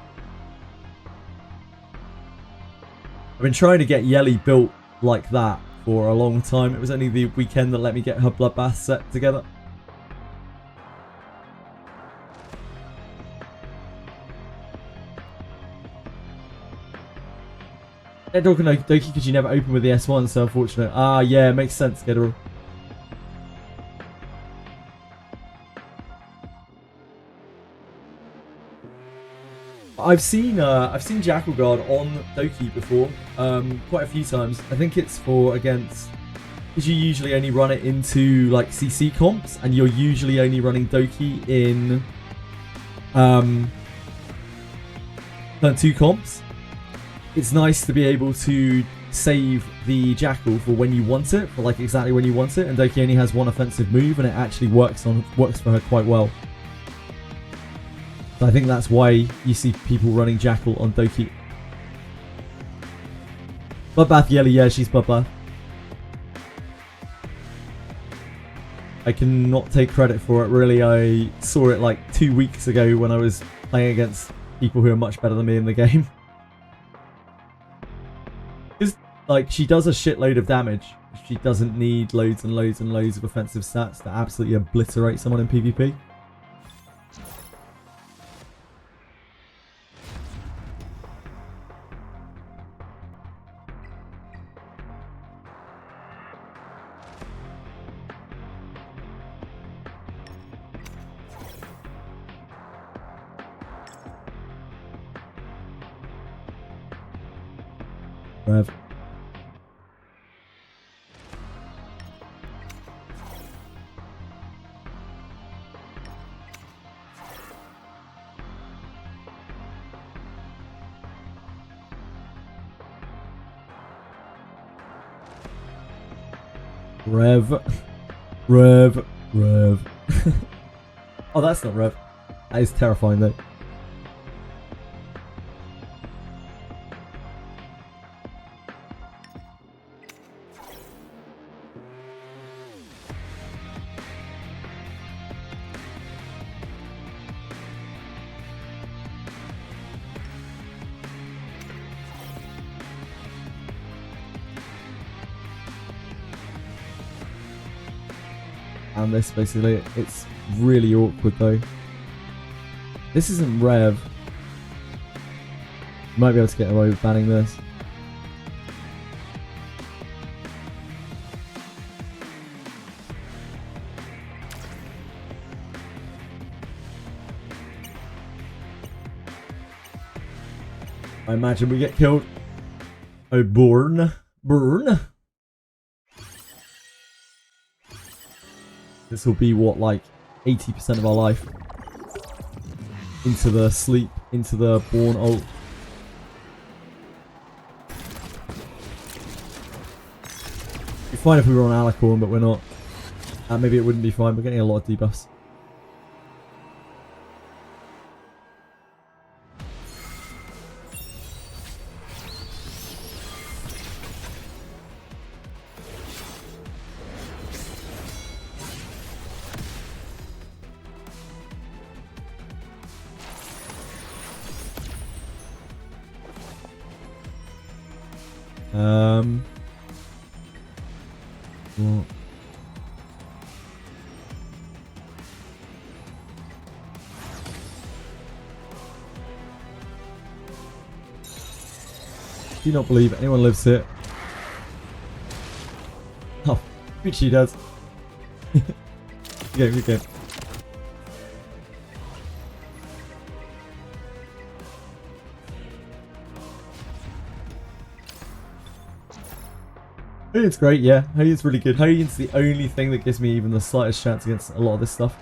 S4: I've been trying to get Yelly built like that for a long time. It was only the weekend that let me get her Bloodbath set together. They're talking no Doki because you never open with the S1, so unfortunate. Ah, yeah, makes sense, Gedderall. I've seen Jackal Guard on Doki before, quite a few times. I think it's for against, because you usually only run it into like CC comps, and you're usually only running Doki in turn 2 comps. It's nice to be able to save the Jackal for when you want it, for like exactly when you want it, and Doki only has one offensive move, and it actually works for her quite well. So I think that's why you see people running Jackal on Doki. Bloodbath Yelly, yeah, she's Bloodbath. I cannot take credit for it, really. I saw it like 2 weeks ago when I was playing against people who are much better than me in the game. Like, she does a shitload of damage. She doesn't need loads and loads and loads of offensive stats to absolutely obliterate someone in PvP. Rev. Rev. Oh, that's not Rev. That is terrifying though. And this basically, it's really awkward though. This isn't Rev. You might be able to get away with banning this. I imagine we get killed. Oh, burn. Burn. This will be what, like 80% of our life. Into the sleep, into the Born ult. It'd be fine if we were on Alicorn, but we're not. Maybe it wouldn't be fine. We're getting a lot of debuffs. What? Do not believe anyone lives here. Oh, which she does. Good game. It's great, yeah. Hoyin's really good. Hoyin's the only thing that gives me even the slightest chance against a lot of this stuff.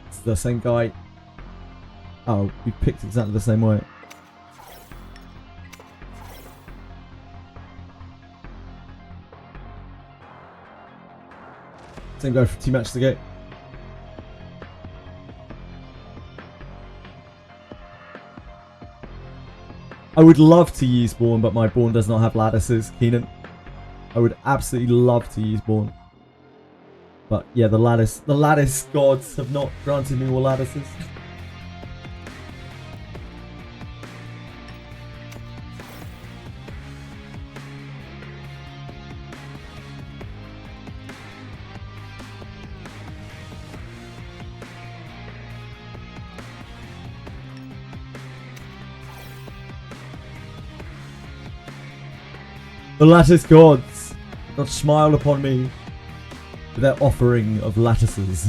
S4: It's the same guy. Oh, we picked exactly the same way. Same guy for 2 matches ago. I would love to use Born, but my Born does not have lattices, Keenan. I would absolutely love to use Born. But yeah, the lattice gods have not granted me more lattices. The lattice gods not smile upon me with their offering of lattices.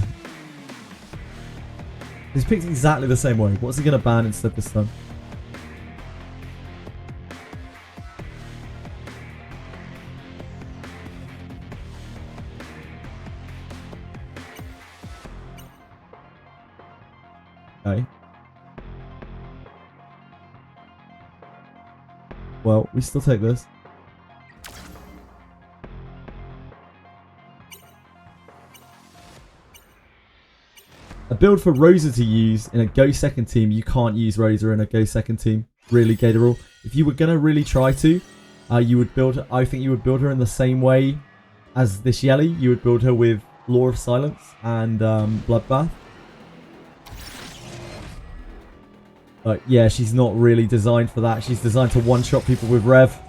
S4: He's picked exactly the same way. What's he going to ban instead this time? Okay. Well, we still take this. A build for Rosa to use in a go second team, you can't use Rosa in a go second team. Really, Gatorall. If you were gonna really try to, you would build. I think you would build her in the same way as this Yelly. You would build her with Law of Silence and Bloodbath. But yeah, she's not really designed for that. She's designed to one-shot people with Rev.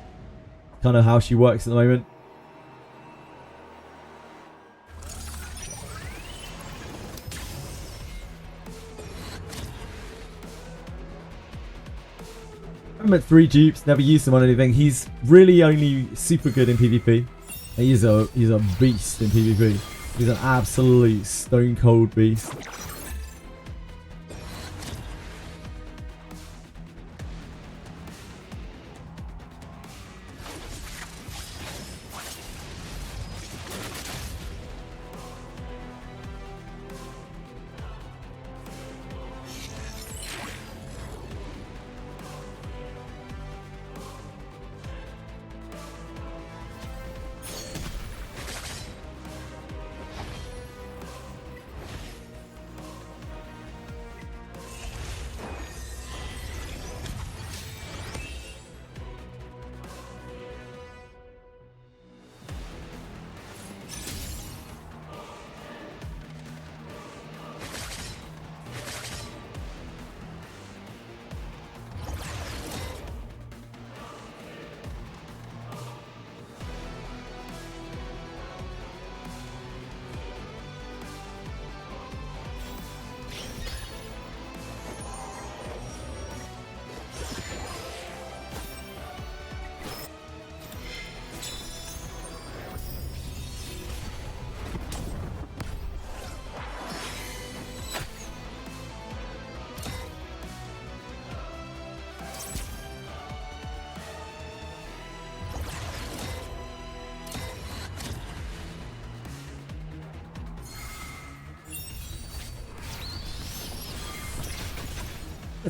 S4: Kind of how she works at the moment. I'm at 3 dupes, never used him on anything. He's really only super good in PvP. He's a beast in PvP. He's an absolute stone cold beast.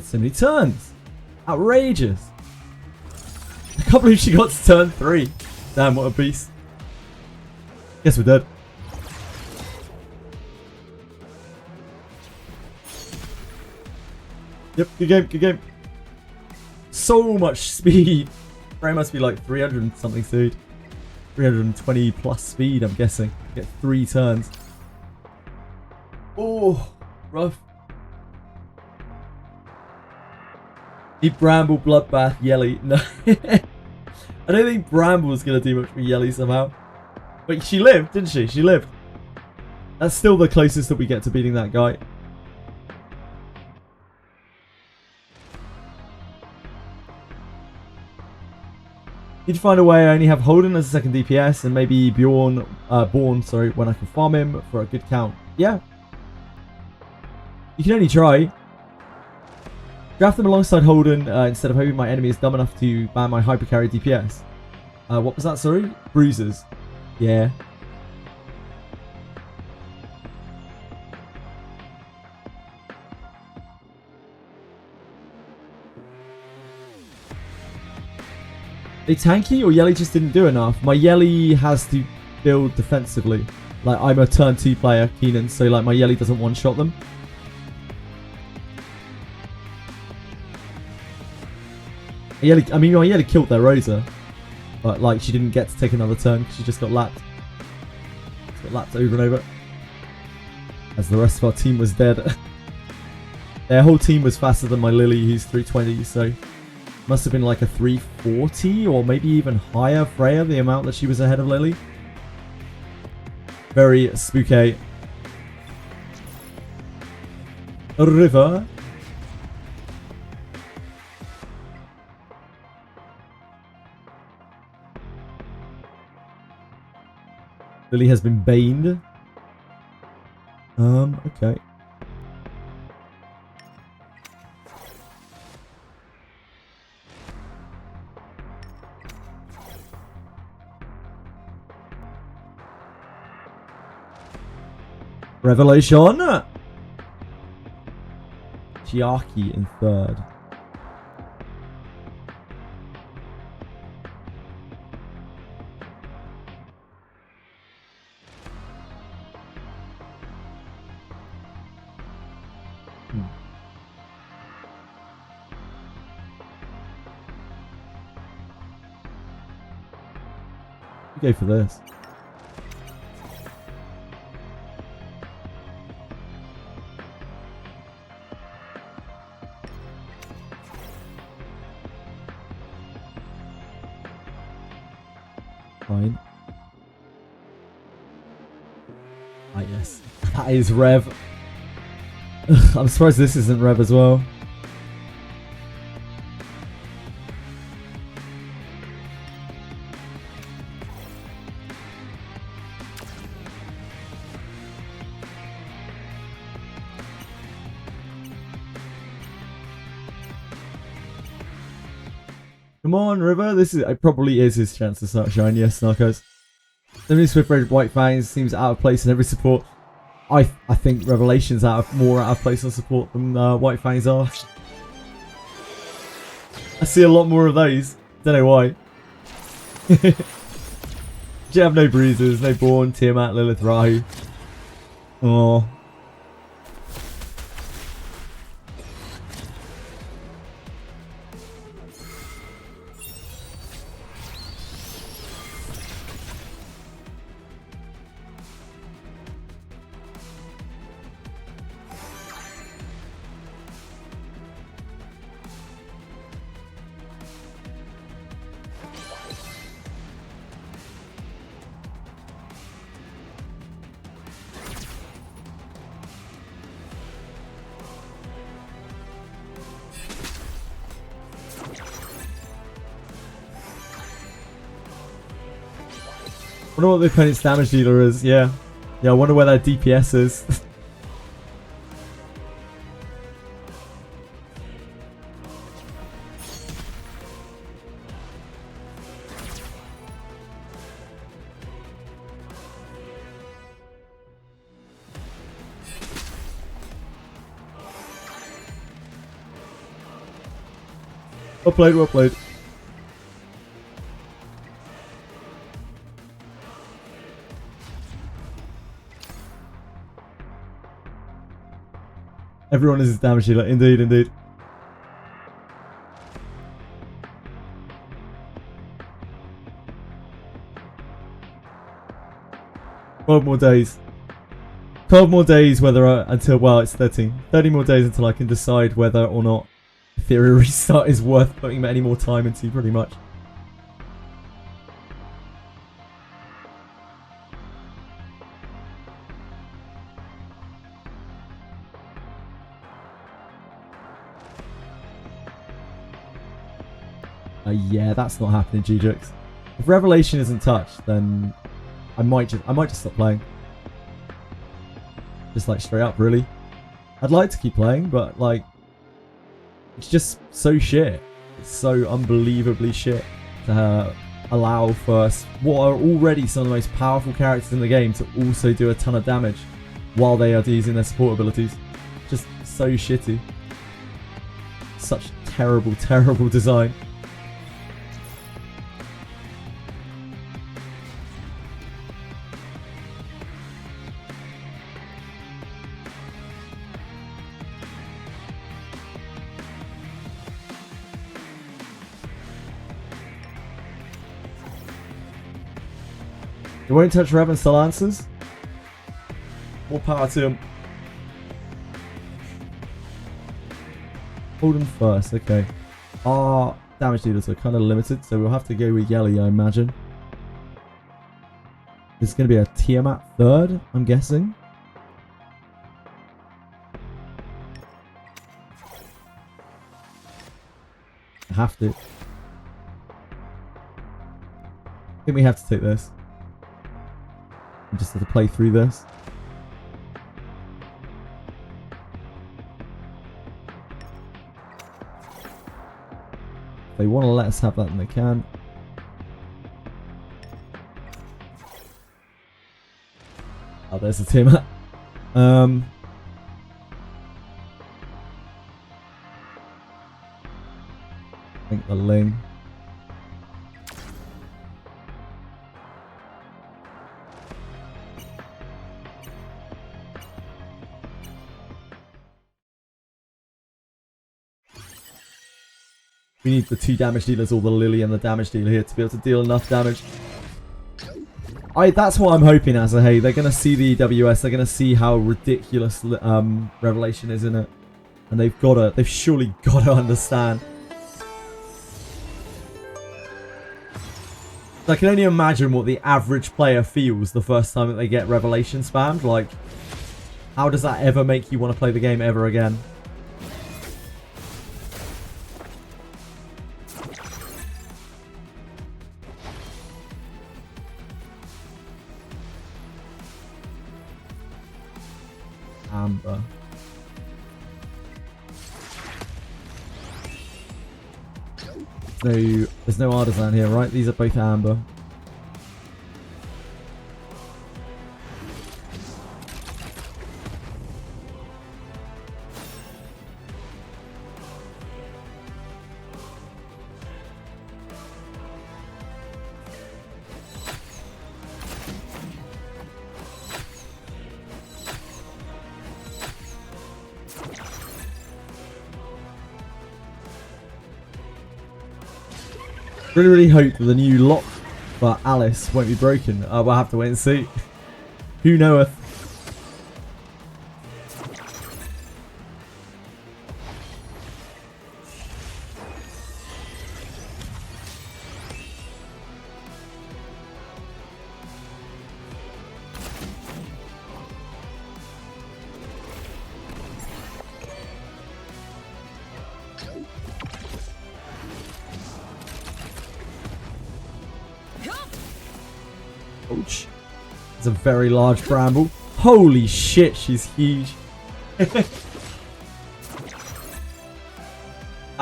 S4: So many turns. Outrageous. I can't believe she got to turn 3. Damn, what a beast. Guess we're dead. Yep, good game, good game. So much speed. Frey must be like 300 and something speed. 320 plus speed, I'm guessing. Get 3 turns. Oh, rough. Deep Bramble, Bloodbath, Yelly. No. I don't think Bramble's going to do much for Yelly somehow. But she lived, didn't she? She lived. That's still the closest that we get to beating that guy. Need to find a way I only have Holden as a second DPS and maybe Born, when I can farm him for a good count. Yeah. You can only try. Draft them alongside Holden instead of hoping my enemy is dumb enough to ban my hypercarry DPS. What was that, sorry? Bruises. Yeah. They tanky or Yelly just didn't do enough? My Yelly has to build defensively. Like, I'm a turn 2 player, Keenan, so like my Yelly doesn't one-shot them. My Yelly killed their Rosa. But like, she didn't get to take another turn because she just got lapped. Just got lapped over and over. As the rest of our team was dead. Their whole team was faster than my Lily, who's 320, so... Must have been like a 340 or maybe even higher Freya, the amount that she was ahead of Lily. Very spooky. A river. Lily has been baned. Okay. Revelation! Chiaki in 3rd. Go for this. Fine. Ah, yes. That is Rev. Ugh, I'm surprised this isn't Rev as well. Come on, River. It probably is his chance to start shine. Yes, Narcos. The new Swift Red White Fangs seems out of place in every support. I think Revelation's more out of place on support than White Fangs are. I see a lot more of those. Don't know why. You have no bruises, no Born, Tiamat, Lilith, Rahu. Oh. I wonder what the opponent's damage dealer is. Yeah, I wonder where their DPS is. played, well played. Everyone is his damage dealer. Indeed, indeed. "12 more days. 12 more days until, well, it's 13. 30 more days until I can decide whether or not Etheria Restart is worth putting any more time into, pretty much." Yeah, that's not happening, G-Jux. If Revelation isn't touched, then I might just stop playing. Just like straight up, really. I'd like to keep playing, but like, it's just so shit. It's so unbelievably shit to allow for what are already some of the most powerful characters in the game to also do a ton of damage while they are using their support abilities. Just so shitty. Such terrible, terrible design. He won't touch Rev and still answers. More power to him. Hold him first, okay. Our damage dealers are kind of limited, so we'll have to go with Yelly, I imagine. This is going to be a Tiamat third, I'm guessing. I have to. I think we have to take this. We just have to play through this. If they want to let us have that, then they can. Oh, there's the team. I think the Ling. We need the 2 damage dealers, or the Lily and the damage dealer here, to be able to deal enough damage. That's what I'm hoping, Hey, they're going to see the EWS, they're going to see how ridiculous Revelation is in it. And they've surely got to understand. I can only imagine what the average player feels the first time that they get Revelation spammed. Like, how does that ever make you want to play the game ever again? Amber. There's no artisan here, right? These are both amber. Really hope that the new lock for Alice won't be broken. We'll have to wait and see. Who knoweth? Ouch. It's a very large bramble. Holy shit, she's huge. That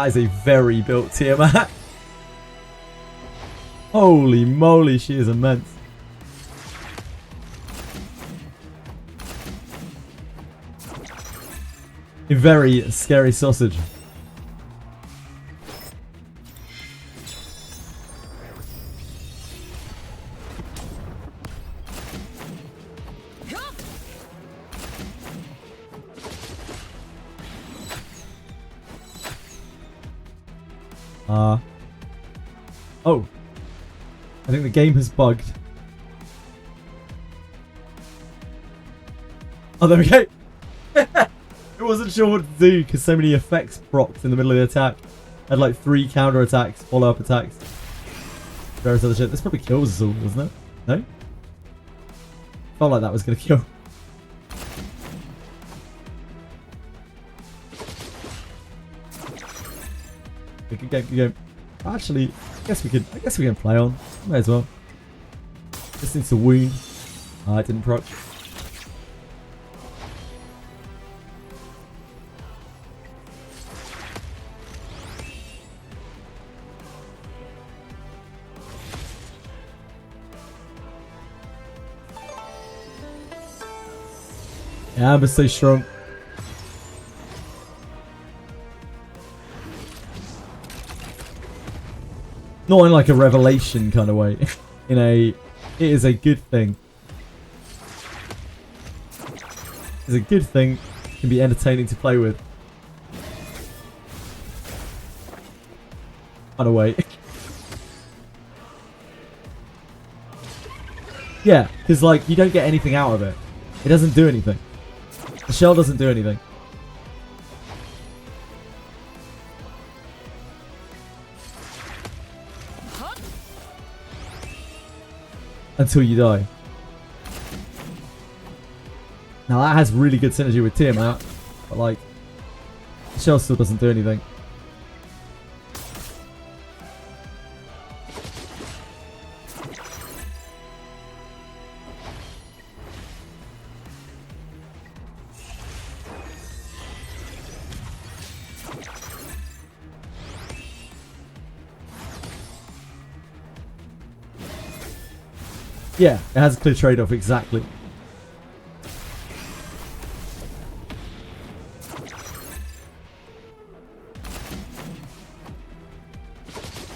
S4: is a very built Tiamat. Holy moly, she is immense. A very scary sausage. Oh. I think the game has bugged. Oh, there we go. I wasn't sure what to do because so many effects propped in the middle of the attack. I had like 3 counter attacks, follow-up attacks. Various other shit. This probably kills us all, doesn't it? No? Felt like that was going to kill. Good game, good game. Actually, I guess we can play on. May as well. Just needs to wound. It didn't proc. Yeah, Amber's so strong. Not in like a revelation kind of way. It is a good thing. It's a good thing. It can be entertaining to play with. Kind of way. Yeah, because like you don't get anything out of it. It doesn't do anything. The shell doesn't do anything. Until you die. Now that has really good synergy with Tiamat, but like, the shell still doesn't do anything. Yeah, it has a clear trade-off, exactly.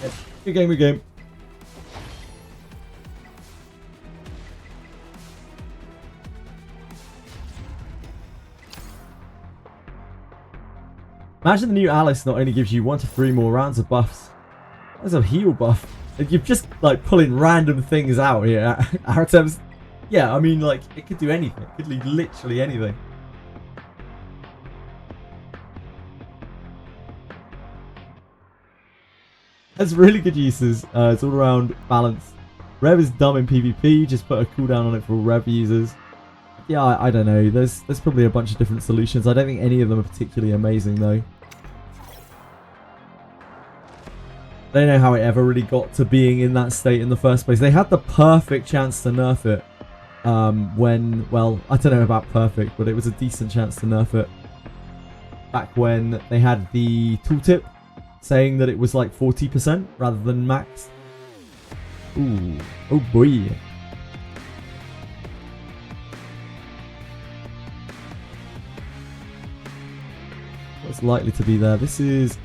S4: Yep. Good game, good game. Imagine the new Alice not only gives you 1 to 3 more rounds of buffs. That's a heal buff. You're just like pulling random things out here. Artem's, yeah, I mean, like it could do anything. It could do literally anything. Has really good uses. It's all around balance. Rev is dumb in PvP. Just put a cooldown on it for all Rev users. Yeah, I don't know. There's probably a bunch of different solutions. I don't think any of them are particularly amazing though. I don't know how it ever really got to being in that state in the first place. They had the perfect chance to nerf it when, well, I don't know about perfect, but it was a decent chance to nerf it. Back when they had the tooltip saying that it was like 40% rather than max. Ooh, oh boy. What's likely to be there? This is...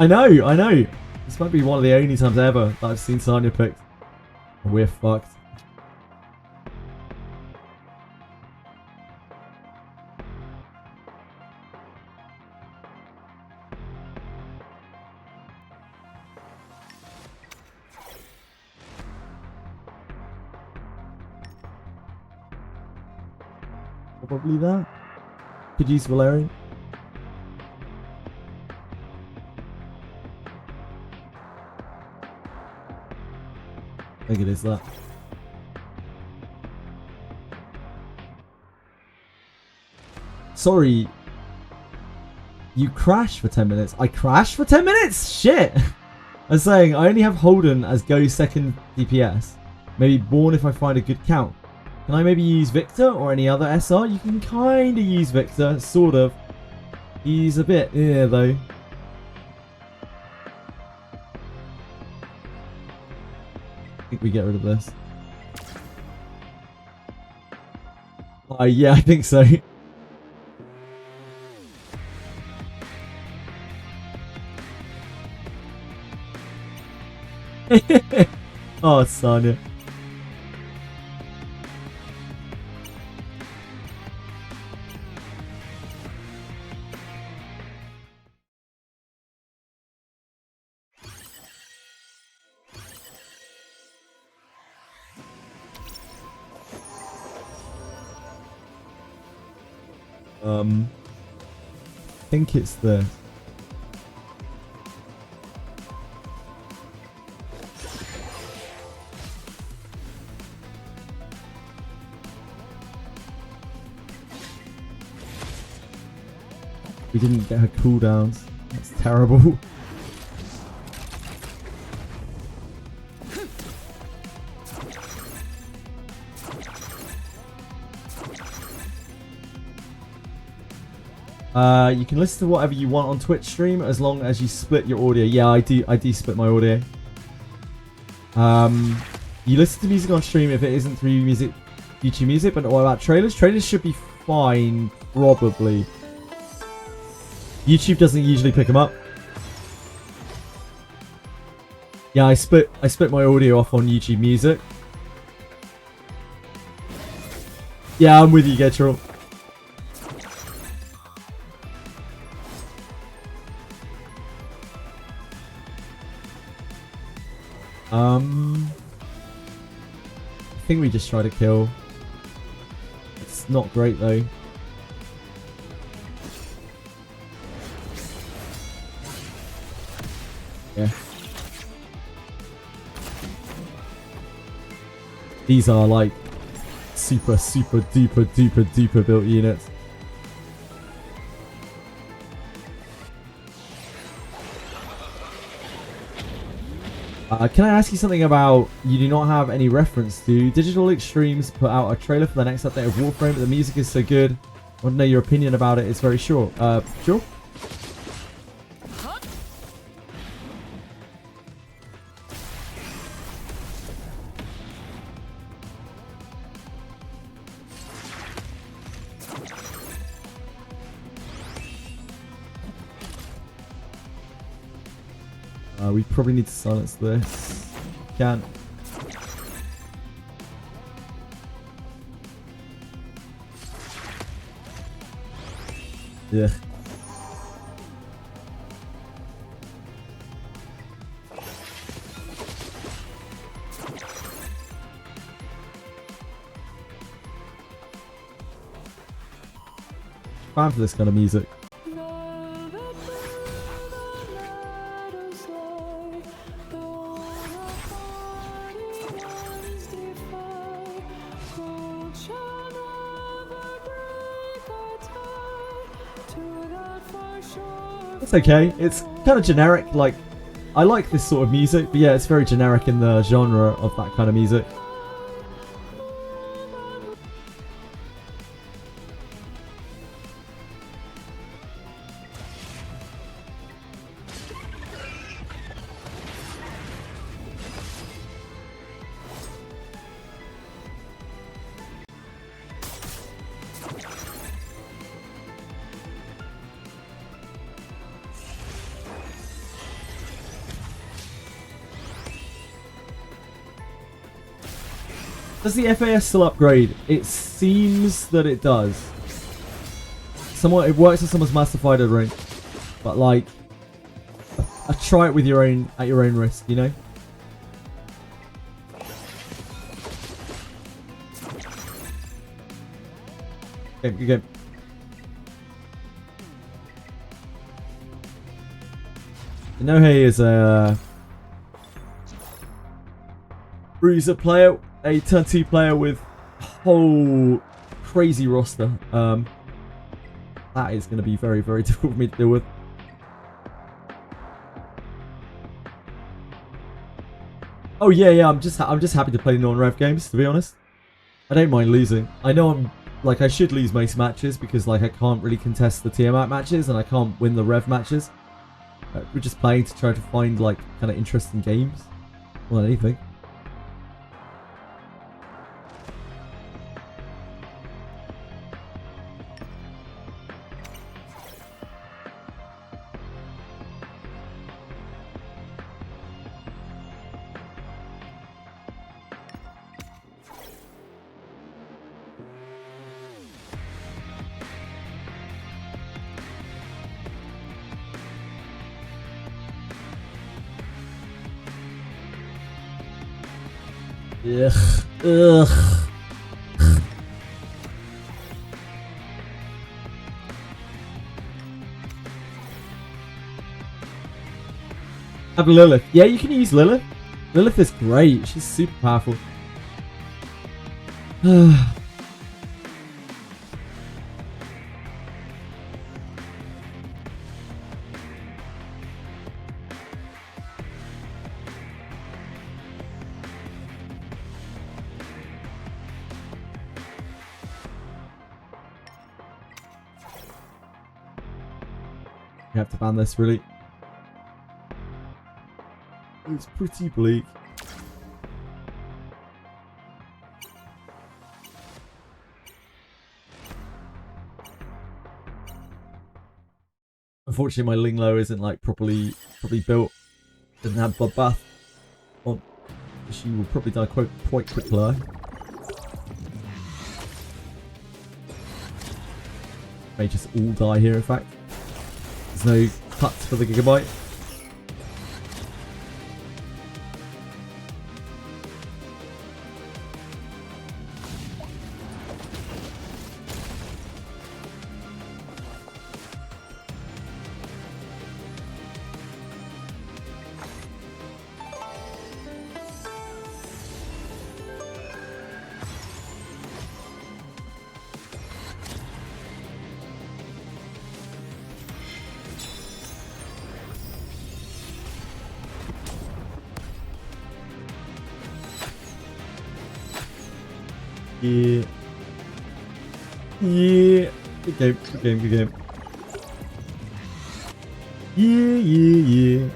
S4: I know. This might be one of the only times ever that I've seen Sanya picked. We're fucked. Probably that. Could use Valerian. I think it is that. Sorry. You crashed for 10 minutes. I crashed for 10 minutes? Shit! I was saying, I only have Holden as go second DPS. Maybe Born if I find a good count. Can I maybe use Victor or any other SR? You can kind of use Victor, sort of. He's a bit, yeah, though. think we get rid of this. Yeah, I think so. Oh, Sonya. I think it's this. We didn't get her cooldowns. That's terrible. You can listen to whatever you want on Twitch stream as long as you split your audio. Yeah, I do split my audio. You listen to music on stream if it isn't through YouTube Music, but what about trailers? Trailers should be fine, probably. YouTube doesn't usually pick them up. Yeah, I split my audio off on YouTube Music. Yeah, I'm with you, Getral. I think we just try to kill. It's not great though. Yeah. These are like super duper built units. Can I ask you something about, you do not have any reference to Digital Extremes put out a trailer for the next update of Warframe, but the music is so good. I want to know your opinion about it. It's very short. Sure? We probably need to silence this. Can't. Yeah. Fan for this kind of music. It's okay. It's kind of generic. Like, I like this sort of music, but yeah, it's very generic in the genre of that kind of music. Does the FAS still upgrade? It seems that it does. It works on someone's Master Fighter ring, but like, try it with at your own risk, you know. Okay, good game. Inoue is a bruiser player. A turn 2 player with a whole crazy roster. That is going to be very, very difficult for me to deal with. Oh yeah, I'm just happy to play non-rev games, to be honest. I don't mind losing. I know I should lose most matches because like I can't really contest the Tiamat matches and I can't win the rev matches. We're just playing to try to find like kind of interesting games more than anything. Ugh. Ugh. Have Lilith. Yeah, you can use Lilith. Lilith is great. She's super powerful. You have to ban this, really. It's pretty bleak. Unfortunately, my Linglo isn't like properly built. Doesn't have bloodbath on. She will probably die quite quickly. May just all die here. In fact, there's no cuts for the Gigabyte. Yeah. Yeah. Good game, good game, good game. Yeah, yeah, yeah.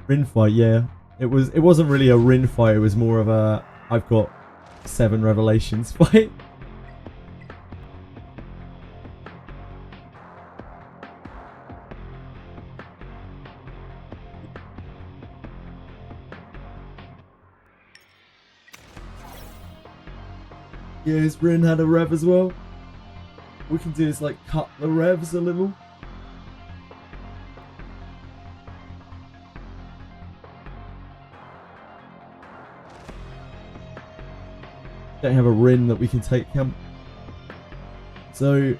S4: Rin fight, yeah. It wasn't really a Rin fight, it was more of a I've got 7 revelations fight. Yeah, his Rin had a rev as well. What we can do is like cut the revs a little. Don't have a Rin that we can take him. So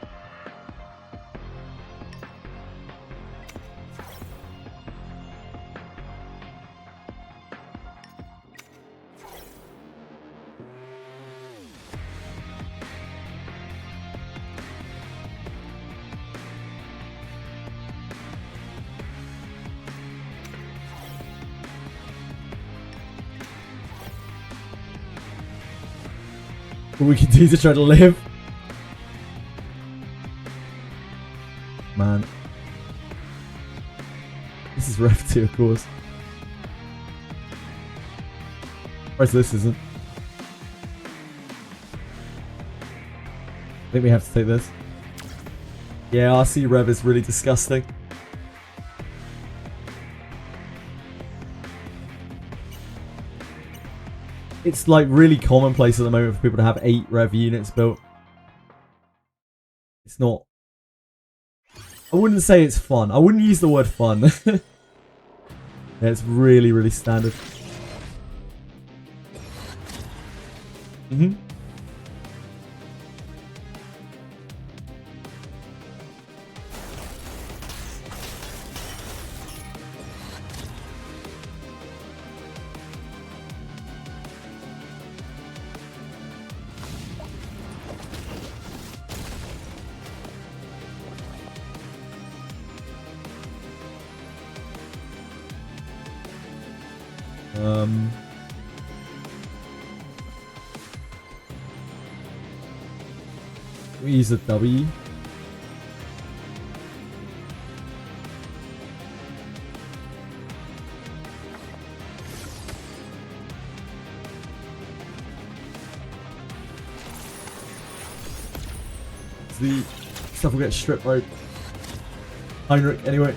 S4: what we can do to try to live. Man. This is Rev 2, of course. Whereas this isn't. I think we have to take this. Yeah, RC Rev is really disgusting. It's like really commonplace at the moment for people to have 8 rev units built. It's not. I wouldn't say it's fun. I wouldn't use the word fun. Yeah, it's really, really standard. We use a W. The stuff will get stripped by Heinrich anyway.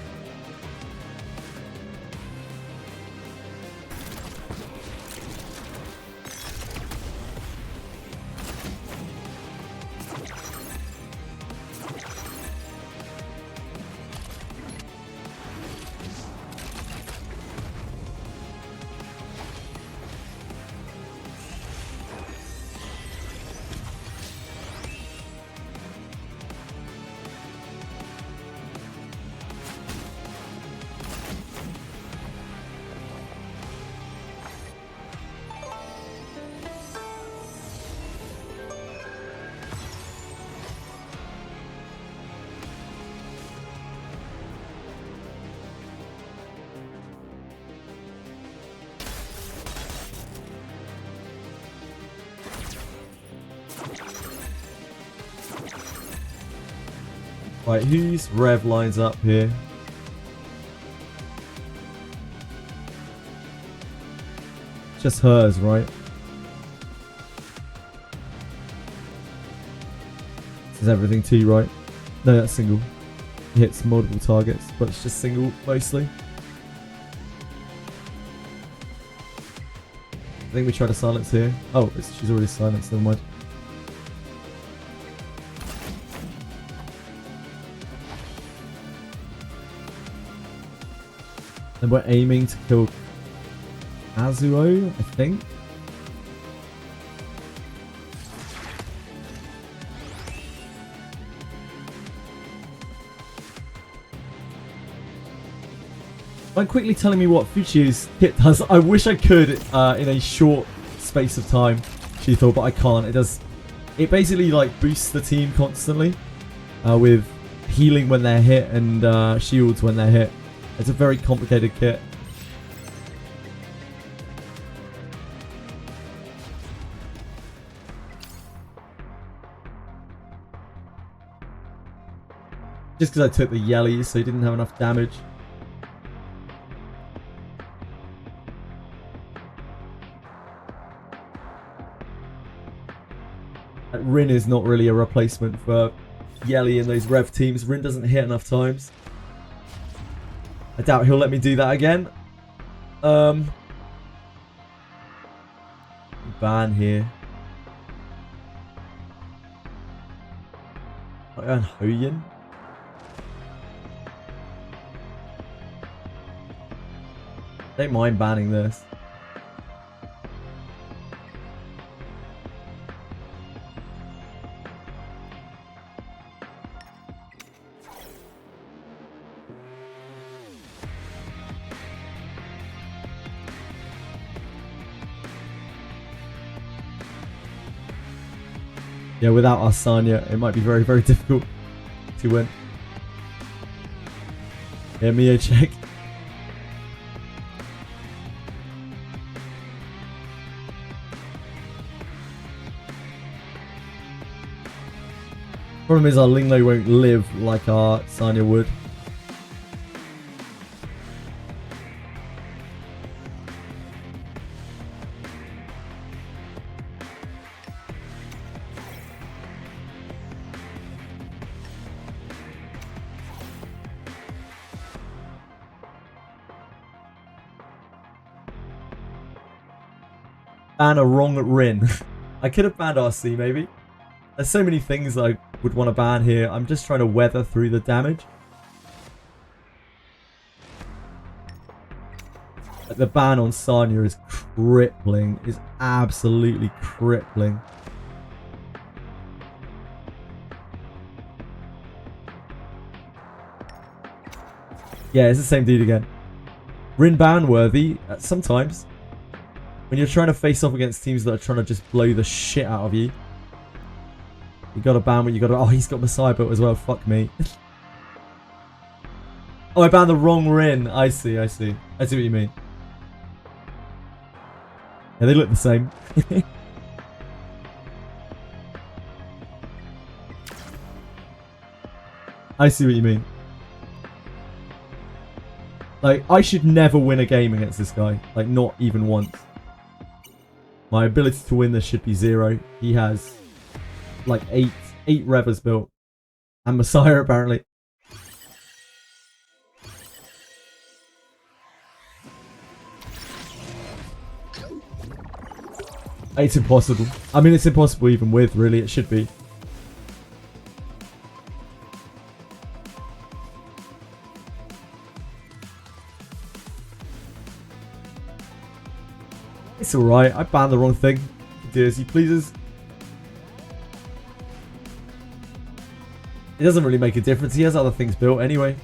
S4: Right, whose rev lines up here? Just hers, right? This is everything too, right? No, that's single. It hits multiple targets, but it's just single mostly. I think we try to silence here. Oh, she's already silenced, never mind. And we're aiming to kill Azuo, I think. Mind quickly telling me what Fuchsi's hit does? I wish I could in a short space of time, she thought, but I can't. It does. It basically like boosts the team constantly with healing when they're hit and shields when they're hit. It's a very complicated kit. Just because I took the yellies, so he didn't have enough damage. Rin is not really a replacement for Yelly in those rev teams. Rin doesn't hit enough times. I doubt he'll let me do that again. Ban here. And Hoyin. Don't mind banning this. Yeah, without Arsania, it might be very, very difficult to win. Yeah, Mio check. Problem is our Linglo won't live like our Sanya would. Ban a wrong Rin. I could have banned RC maybe. There's so many things I would want to ban here. I'm just trying to weather through the damage. Like the ban on Sanya is crippling. Is absolutely crippling. Yeah, it's the same dude again. Rin ban worthy sometimes. When you're trying to face off against teams that are trying to just blow the shit out of you. You gotta ban what you gotta... Oh, he's got Messiah built as well. Fuck me. Oh, I banned the wrong Rin. I see, I see. I see what you mean. Yeah, they look the same. I see what you mean. Like, I should never win a game against this guy. Like, not even once. My ability to win this should be 0. He has like 8 Revers built. And Messiah apparently. It's impossible. I mean, it's impossible even with, really. It should be. It's alright. I banned the wrong thing. Do as he pleases. It doesn't really make a difference. He has other things built anyway.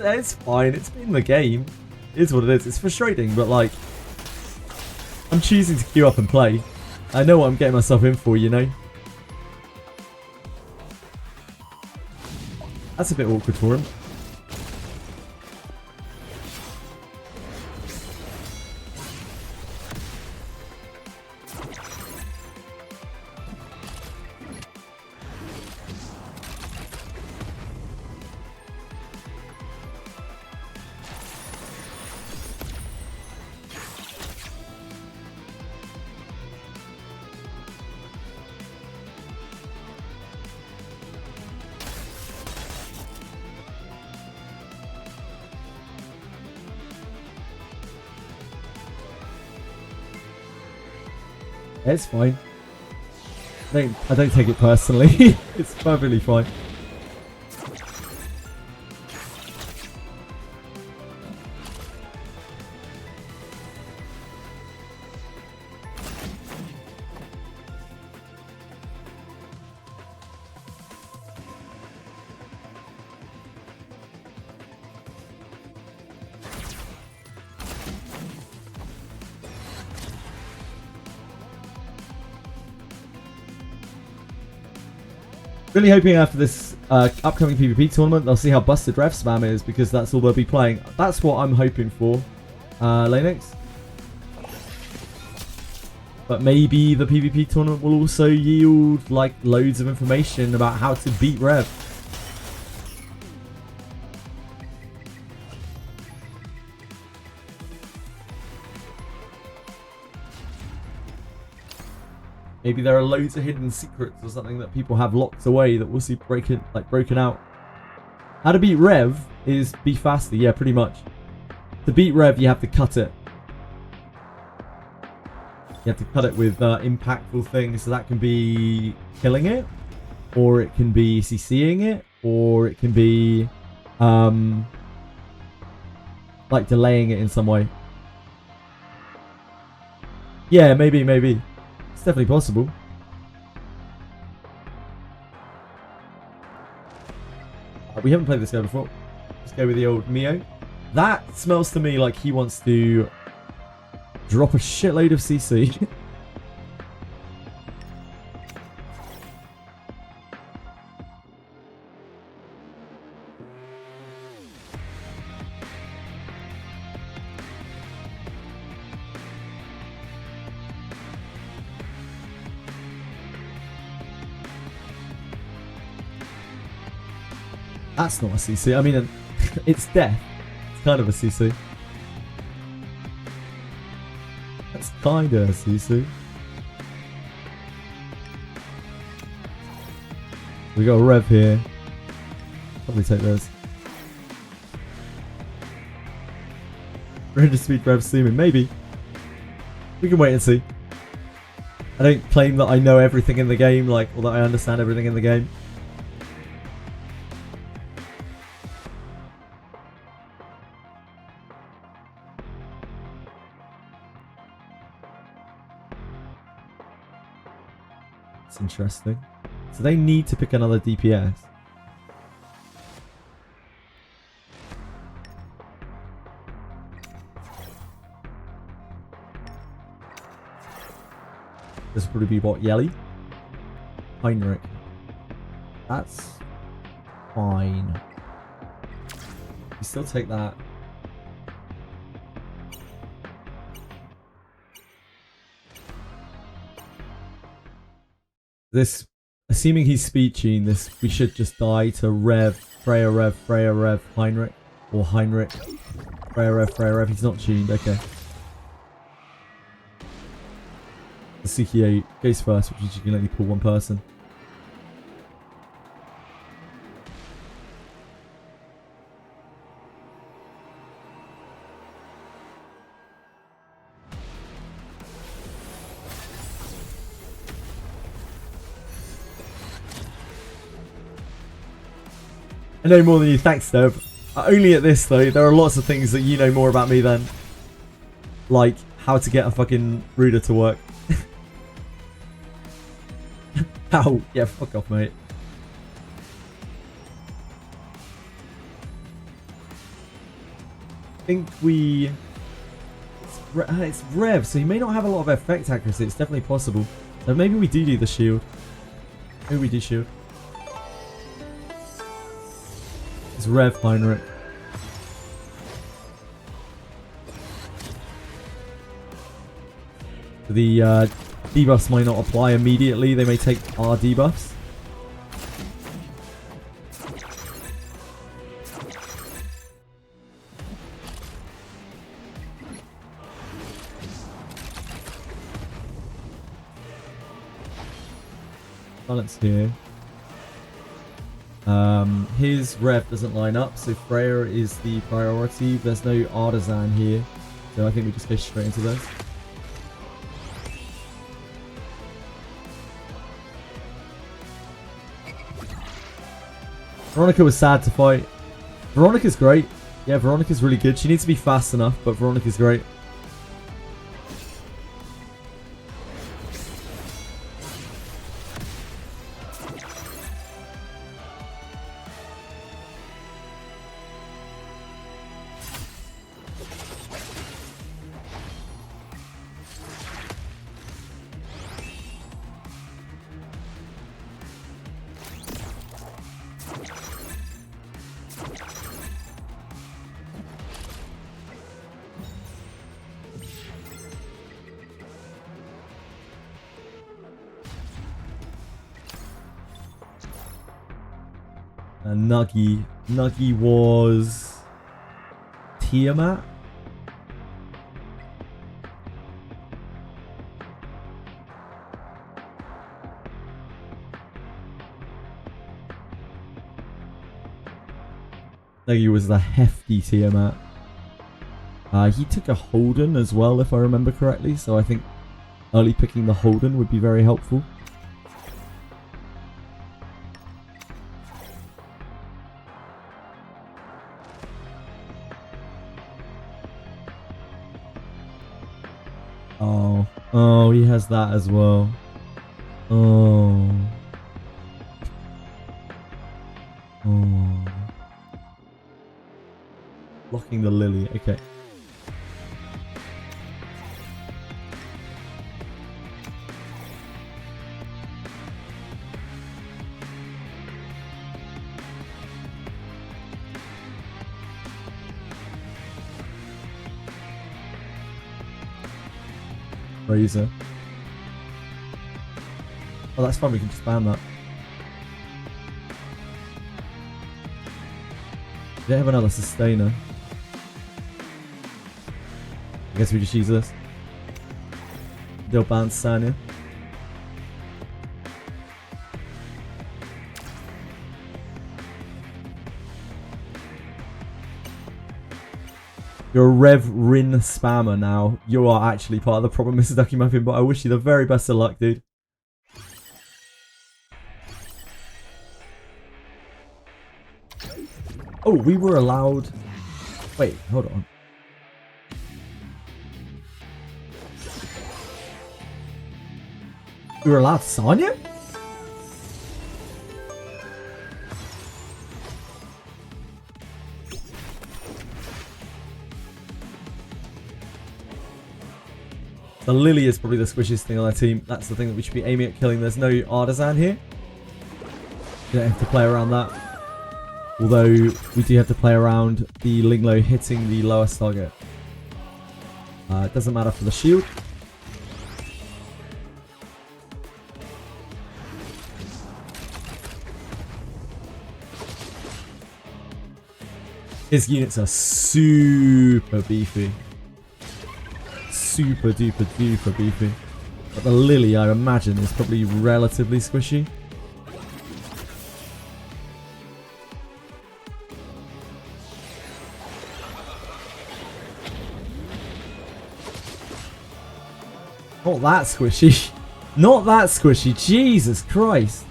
S4: It's fine. It's been the game. It is what it is. It's frustrating, but like, I'm choosing to queue up and play. I know what I'm getting myself in for, you know. That's a bit awkward for him. It's fine. I don't take it personally. It's perfectly fine. Really hoping after this upcoming PvP tournament, they'll see how busted Rev spam is, because that's all they'll be playing. That's what I'm hoping for, Linux. But maybe the PvP tournament will also yield like loads of information about how to beat Rev. Maybe there are loads of hidden secrets or something that people have locked away that we'll see broken out. How to beat Rev is be faster, yeah, pretty much. To beat Rev, you have to cut it. You have to cut it with impactful things, so that can be killing it, or it can be CCing it, or it can be like delaying it in some way. Yeah, maybe. It's definitely possible. We haven't played this guy before. Let's go with the old Mio. That smells to me like he wants to drop a shitload of CC. That's not a CC. I mean, it's death. It's kind of a CC. That's kind of a CC. We got a Rev here. Probably take those. Render speed Rev zooming. Maybe. We can wait and see. I don't claim that I know everything in the game, like, or that I understand everything in the game. Interesting. So they need to pick another DPS. This will probably be what, Yelly? Heinrich. That's fine. You still take that. This, assuming he's speeching, this we should just die to Rev, Freya Rev, Heinrich, or Heinrich, Freya Rev. He's not tuned. Okay. The CKA goes first, which is you can only pull one person. I know more than you, thanks Deb. Only at this though, there are lots of things that you know more about me than. Like, how to get a fucking rooter to work. Ow, yeah, fuck off mate. I think we... It's Rev, so he may not have a lot of effect accuracy, it's definitely possible. So maybe we do the shield. Maybe we do shield. It's Rev Heinrich. The debuffs might not apply immediately, they may take our debuffs. Balance here. His Rev doesn't line up, so Freya is the priority. There's no artisan here, so I think we just go straight into those. Veronica was sad to fight. Veronica's great. Yeah, Veronica's really good. She needs to be fast enough, but Veronica's great. And Nuggy was Tiamat. Nuggy was the hefty Tiamat. He took a Holden as well, if I remember correctly. So I think early picking the Holden would be very helpful. Oh, he has that as well. Oh. Blocking the Lily, okay. Razor. Oh, that's fine. We can just ban that. They have another sustainer. I guess we just use this. They'll ban Sanya. You're a Rev Rin spammer now. You are actually part of the problem, Mrs. Ducky Muffin, but I wish you the very best of luck, dude. Oh, we were allowed... Wait, hold on. We were allowed Sanya? The Lily is probably the squishiest thing on our team. That's the thing that we should be aiming at killing. There's no Artisan here. You don't have to play around that. Although, we do have to play around the Linglo hitting the lowest target. It doesn't matter for the shield. His units are super beefy. Super duper duper beefy. But the Lily, I imagine, is probably relatively squishy. Not that squishy. Not that squishy. Jesus Christ.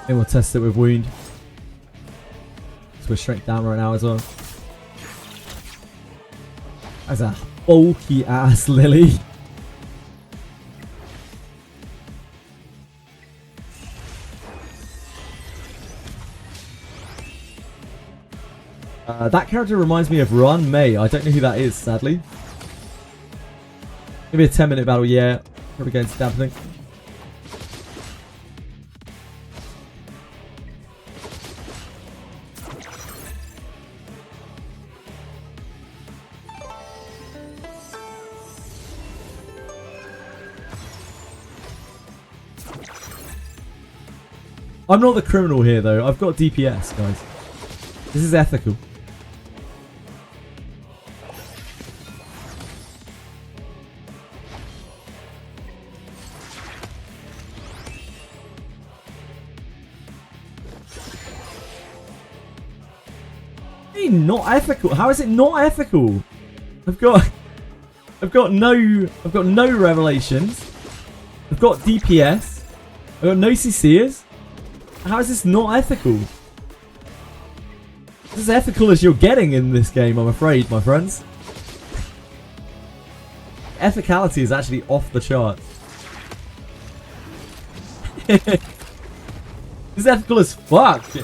S4: And we'll test it with wound. So we're straight down right now as well. That's a bulky ass Lily. That character reminds me of Run May. I don't know who that is, sadly. Maybe a 10-minute battle, yeah. Probably going to Daphne. I'm not the criminal here, though. I've got DPS, guys. This is ethical. Hey, not ethical. How is it not ethical? I've got no revelations. I've got DPS. I've got no CCers. How is this not ethical? This is as ethical as you're getting in this game, I'm afraid, my friends. Ethicality is actually off the charts. This is ethical as fuck. We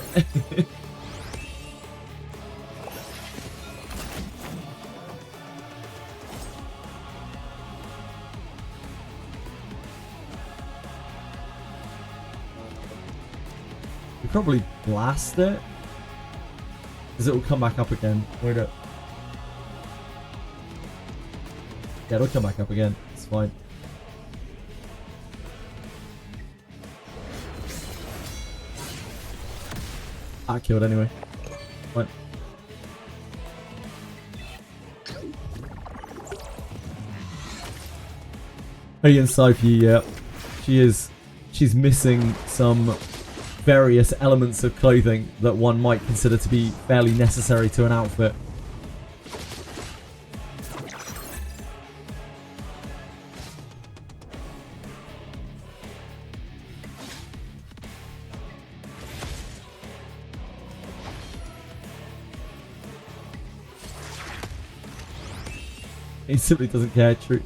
S4: probably blast it. Because it will come back up again. Wait up. Yeah, it'll come back up again. It's fine. I killed anyway. Fine. Alien Psyche, yeah. She's missing some various elements of clothing that one might consider to be fairly necessary to an outfit. He simply doesn't care, true.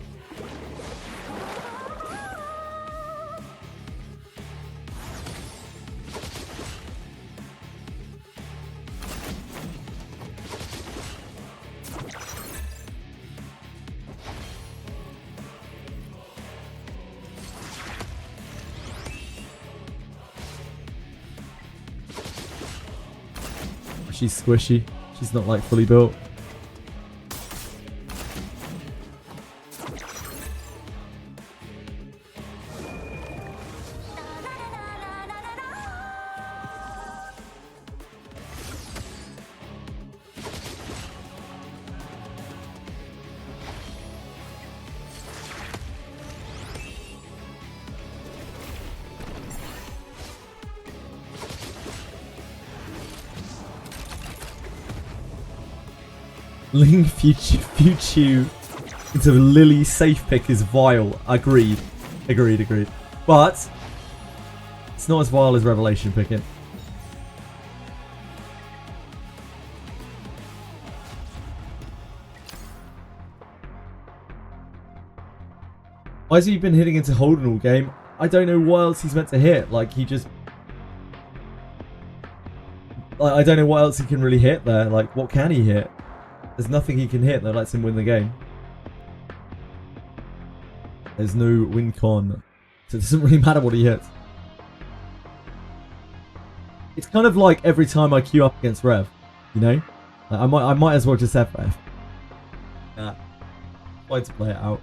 S4: She's squishy. She's not like fully built. Ling Fuchu into Lily safe pick is vile. Agreed. But it's not as vile as Revelation picking. Why has he been hitting into Holden all game? I don't know what else he's meant to hit. Like, he just... I don't know what else he can really hit there. Like, what can he hit? There's nothing he can hit that lets him win the game. There's no win con. So it doesn't really matter what he hits. It's kind of like every time I queue up against Rev, you know? Like, I might as well just have Rev. Nah. Try to play it out.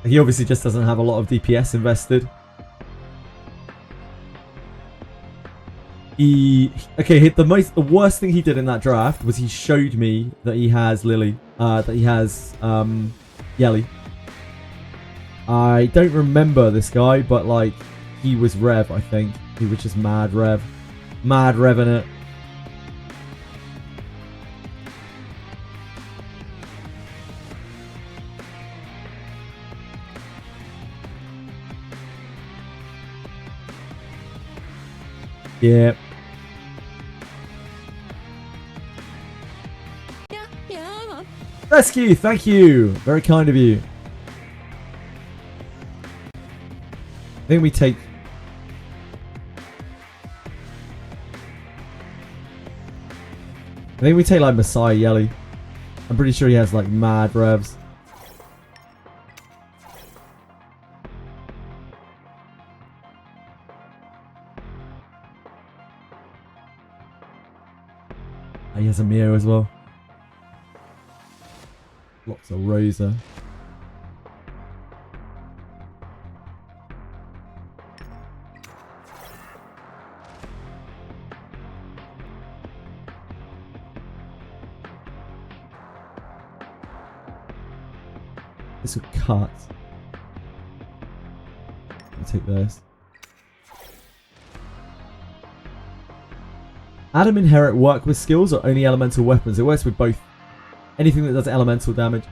S4: He obviously just doesn't have a lot of DPS invested. The worst thing he did in that draft was he showed me that he has Lily, that he has Yelly. I don't remember this guy, but like he was Rev, I think. He was just mad Reving it. Yeah. Rescue, thank you. Very kind of you. I think we take... like Messiah Yelly. I'm pretty sure he has like mad revs. He has a Mio as well. Lots of Rosa. This will cut. I'll take this. Adam Inherit work with skills or only elemental weapons? It works with both. Anything that does elemental damage.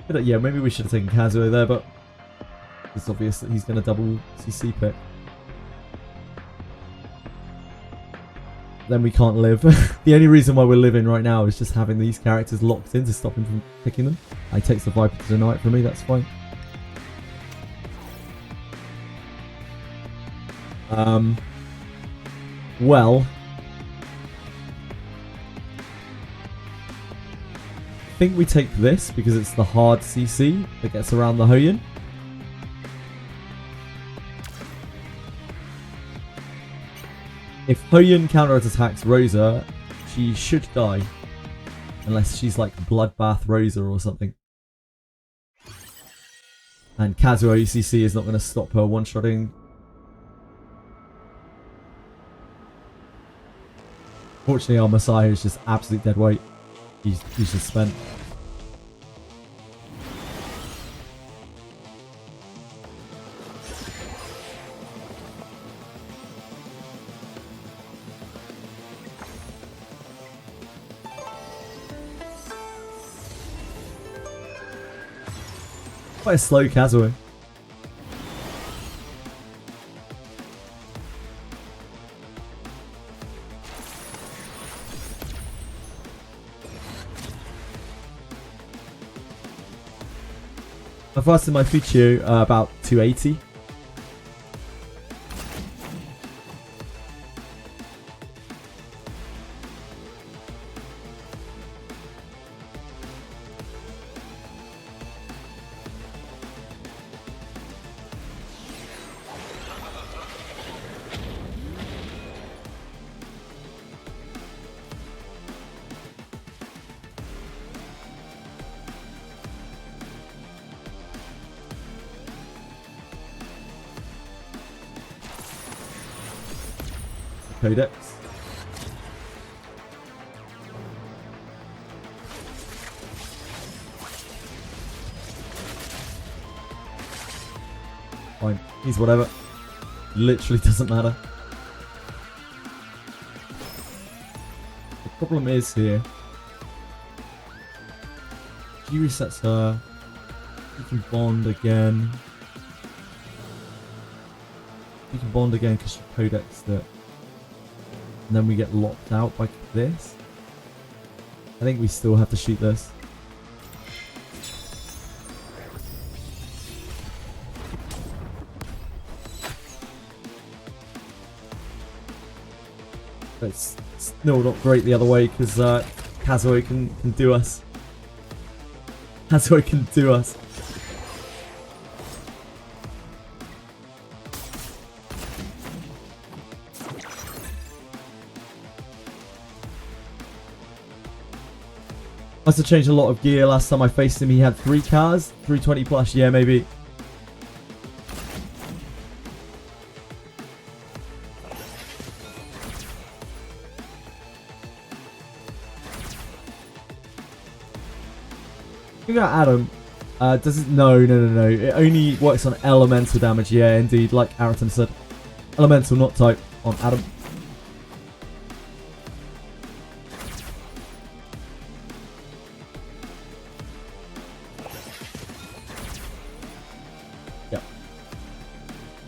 S4: But yeah, maybe we should have taken Kazuo there, but it's obvious that he's going to double CC pick. Then we can't live. The only reason why we're living right now is just having these characters locked in to stop him from picking them. He takes the Viper to the night for me, that's fine. Well, I think we take this because it's the hard CC that gets around the Hoyin. If Hoyin counterattacks Rosa, she should die. Unless she's like Bloodbath Rosa or something. And Kazuo UCC is not going to stop her one-shotting. Fortunately, our Messiah is just absolute dead weight. He's just spent. Quite a slow Kazuo. I've fasted my Fuchio about 280. Codex. Fine. He's whatever. Literally doesn't matter. The problem is here. She resets her. You can bond again. You can bond again because she codexed it. And then we get locked out by this. I think we still have to shoot this. But it's still not great the other way because Kazuo can do us. Kazuo can do us. Must have changed a lot of gear. Last time I faced him, he had 3 cars, 320 plus. Yeah, maybe. Think about Adam. Does it? No. It only works on elemental damage. Yeah, indeed. Like Araton said, elemental, not type, on Adam.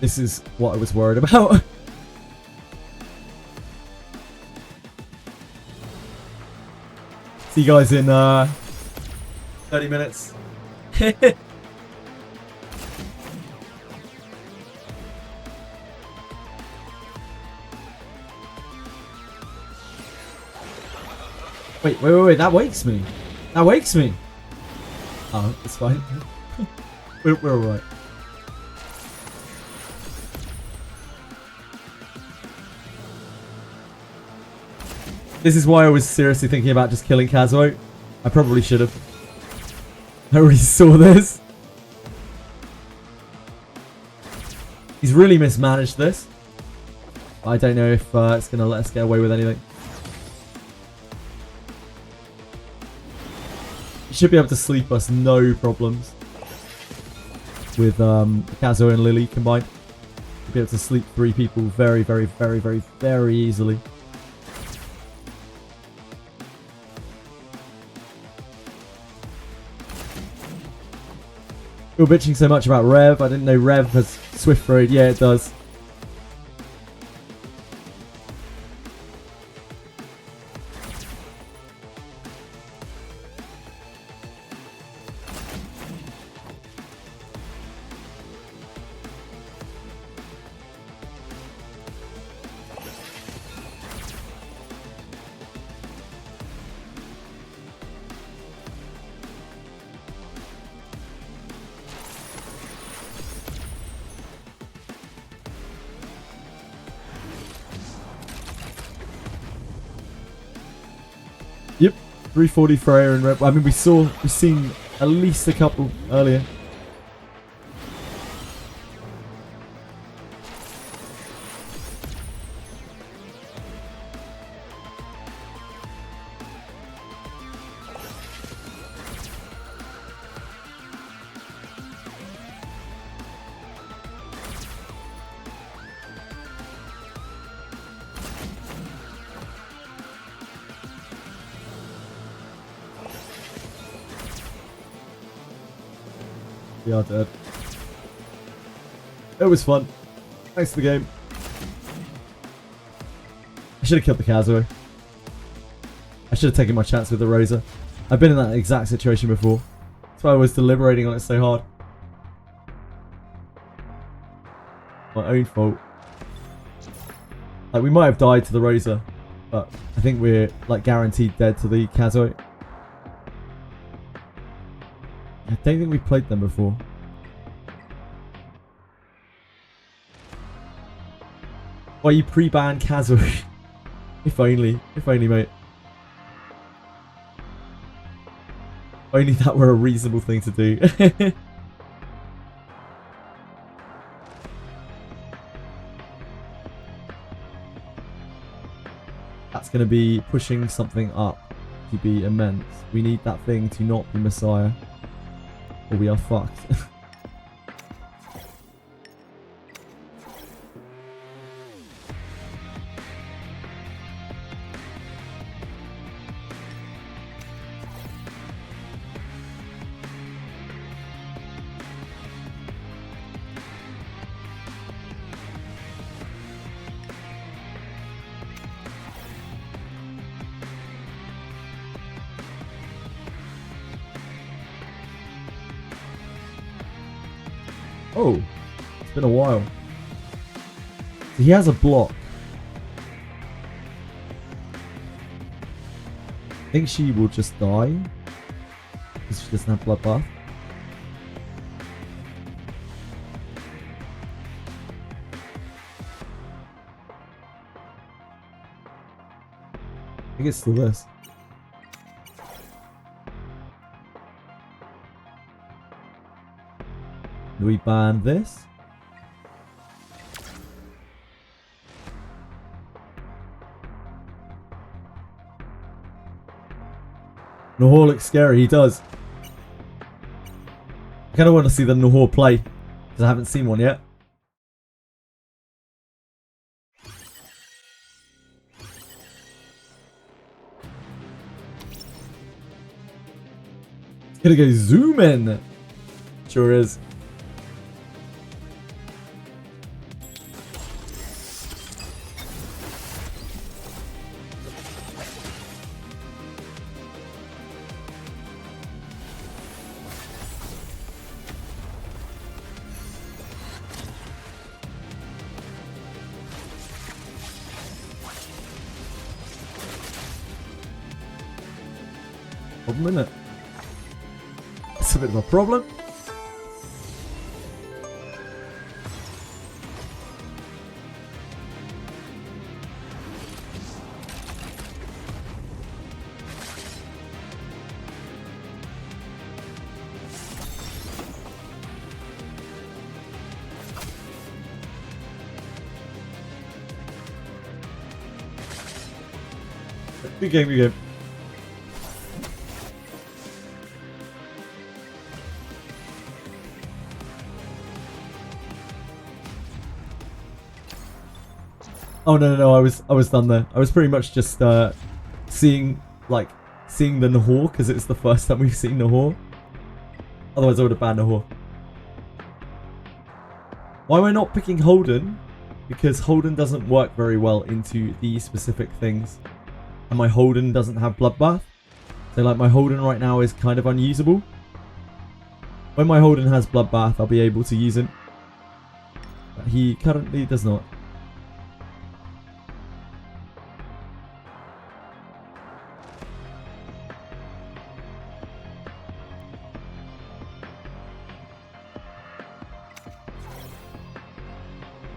S4: This is what I was worried about. See you guys in 30 minutes. Wait, that wakes me. That wakes me. Oh, it's fine. We're alright. This is why I was seriously thinking about just killing Kazuo. I probably should have. I already saw this. He's really mismanaged this. I don't know if it's going to let us get away with anything. You should be able to sleep us no problems. With Kazo and Lily combined. You'll be able to sleep 3 people very, very, very, very, very easily. We were bitching so much about Rev. I didn't know Rev has Swift Road. Yeah, it does. Yep, 340 Freya and Red. I mean, we've seen at least a couple earlier. We are dead. It was fun. Thanks for the game. I should have killed the Kazuo. I should have taken my chance with the Rosa. I've been in that exact situation before. That's why I was deliberating on it so hard. My own fault. Like, we might have died to the Rosa, but I think we're like guaranteed dead to the Kazuo. I don't think we've played them before. Why you pre-banned Kazuo? If only, mate. Only that were a reasonable thing to do. That's going to be pushing something up to be immense. We need that thing to not be Messiah. Or we are fucked. Oh, it's been a while. So he has a block. I think she will just die. Because she doesn't have bloodbath. I think it's still this. Do we ban this? Nahor looks scary, he does. I kind of want to see the Nahor play, because I haven't seen one yet. It's gonna go zoom in. Sure is. Problem, innit? It's a bit of a problem. Good game, good game. Oh no, I was done there. I was pretty much just seeing the Nahor because it's the first time we've seen Nahor. Otherwise I would have banned Nahor. Why am I not picking Holden? Because Holden doesn't work very well into these specific things. And my Holden doesn't have Bloodbath. So like my Holden right now is kind of unusable. When my Holden has Bloodbath, I'll be able to use him. But he currently does not.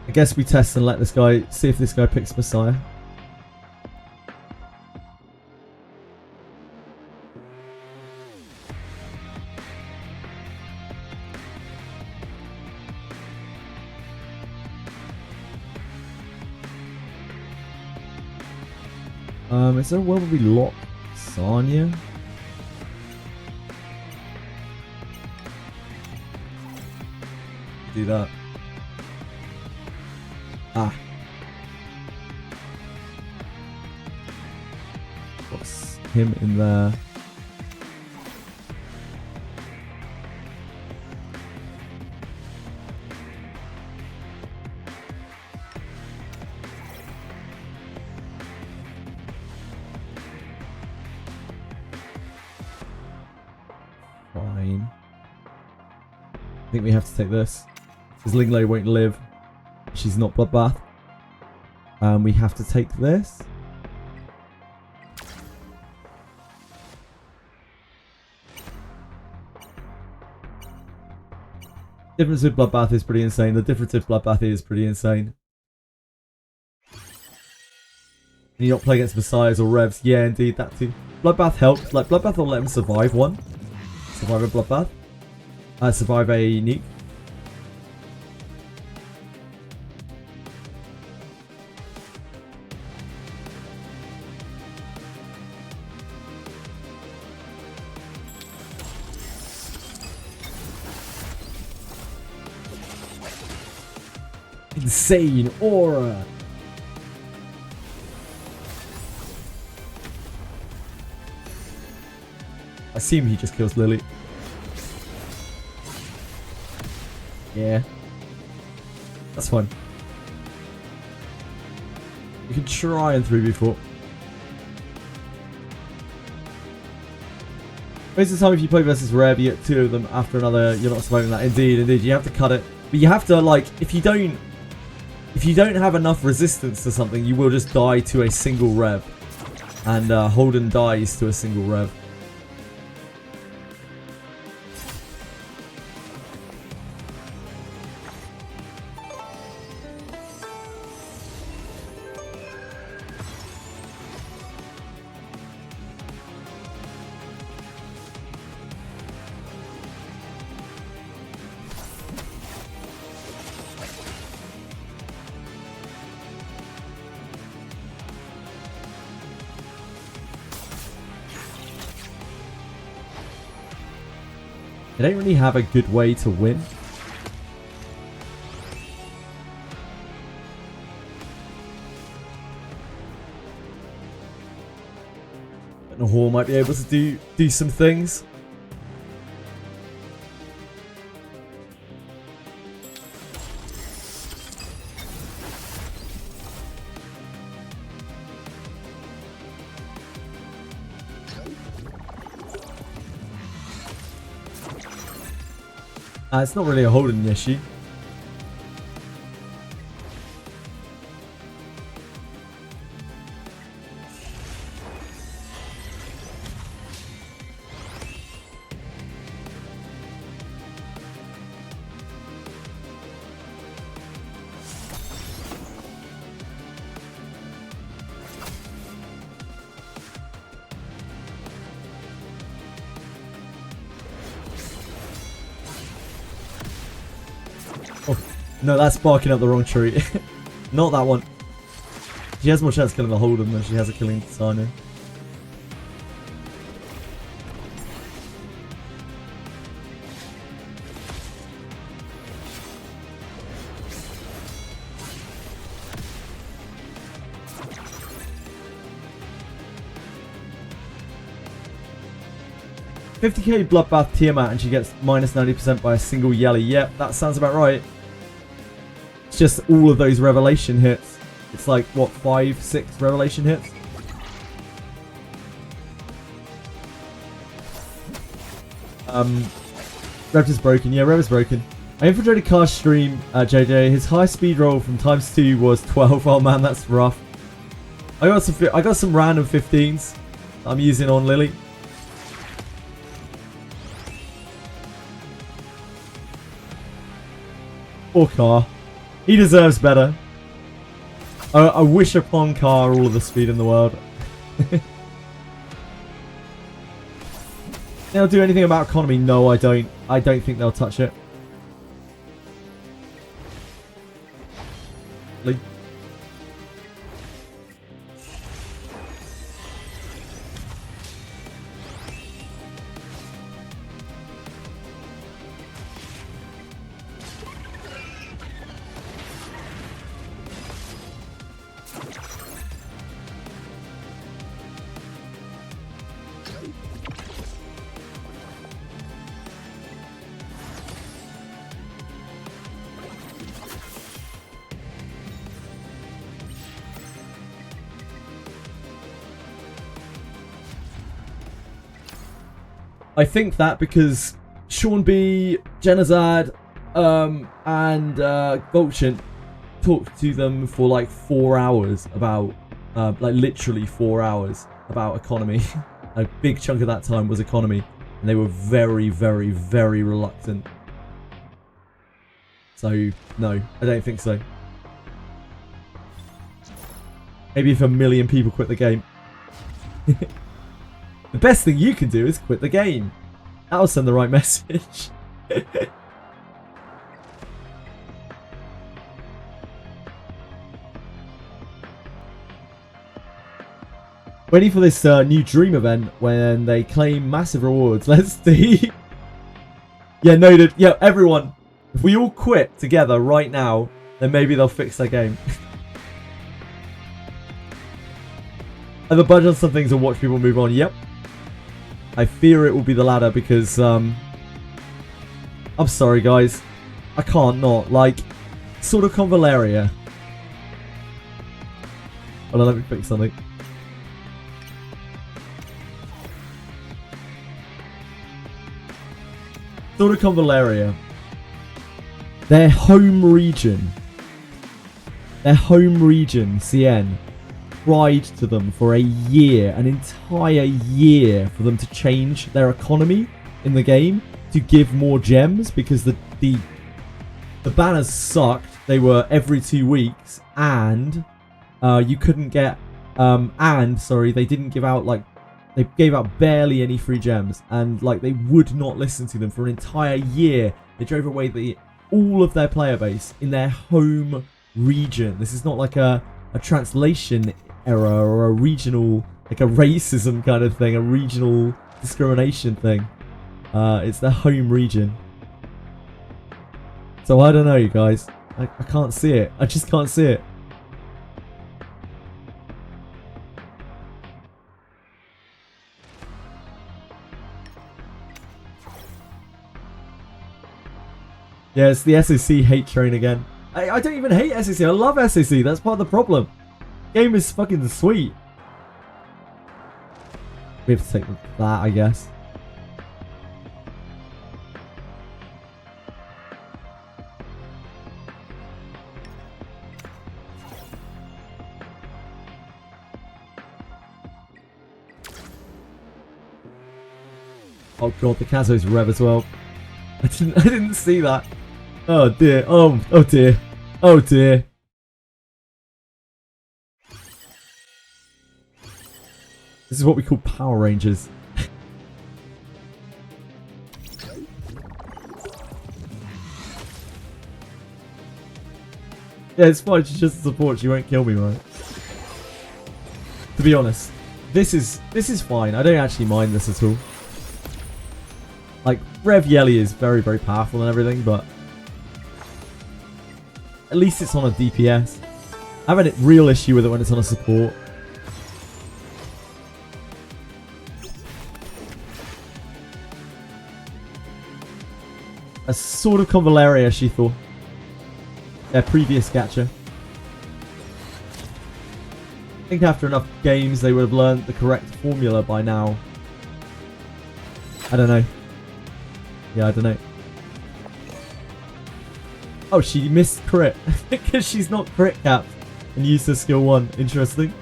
S4: I guess we test and let this guy, see if this guy picks Messiah. Is there a world where we lock Sanya? Do that. Ah. What's him in there? Fine. I think we have to take this. Because Lingley won't live. She's not Bloodbath. We have to take this. Difference with Bloodbath is pretty insane. The difference with Bloodbath is pretty insane. Can you not play against Messiahs or Revs? Yeah, indeed, that too. Bloodbath helps. Like, Bloodbath will let him survive one. Survive a Bloodbath. Survive a nuke. Insane aura. I assume he just kills Lily. Yeah. That's fine. We can try and 3v4. Most of the time if you play versus Rev, you get 2 of them after another, you're not surviving that. Indeed, indeed. You have to cut it. But you have to, like, if you don't have enough resistance to something, you will just die to a single Rev. And Holden dies to a single Rev. They don't really have a good way to win. But Nahor might be able to do some things. It's not really a Holden issue. No, that's barking up the wrong tree. Not that one. She has more chance of killing the Holden than she has of killing Sano. 50k Bloodbath Tiamat and she gets minus 90% by a single Yelly. Yep, that sounds about right. It's just all of those revelation hits. It's like, what, 5, 6 revelation hits? Rev is broken. Yeah, Rev is broken. I infiltrated Car's stream, JJ. His high speed roll from ×2 was 12. Oh man, that's rough. I got some random 15s I'm using on Lily. Poor Car. He deserves better. I wish upon Car all of the speed in the world. They'll do anything about economy? No, I don't. I don't think they'll touch it. Lee. I think that because Sean B, Genazad, and Vulcan talked to them for like 4 hours about, like literally 4 hours about economy. A big chunk of that time was economy, and they were very, very, very reluctant. So, no, I don't think so. Maybe if 1 million people quit the game. The best thing you can do is quit the game. That'll send the right message. Waiting for this new dream event when they claim massive rewards. Let's see. Yeah, noted. Yeah, everyone. If we all quit together right now, then maybe they'll fix their game. Either budge on some things or watch people move on. Yep. I fear it will be the latter because, I'm sorry guys. I can't not. Like, sort of Convaleria. Hold on, let me fix something. Sort of Convaleria. Their home region, CN, tried to them for a year, an entire year, for them to change their economy in the game to give more gems because the banners sucked. They were every 2 weeks, and you couldn't get they didn't give out, like, they gave out barely any free gems, and like they would not listen to them for an entire year. They drove away all of their player base in their home region. This is not like a translation error or a regional, like a racism kind of thing, a regional discrimination thing. It's their home region. So I don't know, you guys. I can't see it. I just can't see it. Yeah, it's the SAC hate train again. I don't even hate SAC. I love SAC. That's part of the problem. Game is fucking sweet. We have to take that, I guess. Oh god, the Kazo's rev as well. I didn't see that. Oh dear. Oh dear. Oh dear. This is what we call Power Rangers. Yeah, it's fine. She's just a support. She won't kill me, right? To be honest, this is fine. I don't actually mind this at all. Like, Rev Yelly is very, very powerful and everything, but at least it's on a DPS. I have a real issue with it when it's on a support. a sort of Convaleria, she thought. Their previous gacha. I think after enough games they would have learned the correct formula by now. I don't know. Yeah, I don't know. Oh, she missed crit. Because she's not crit capped and used her skill 1. Interesting.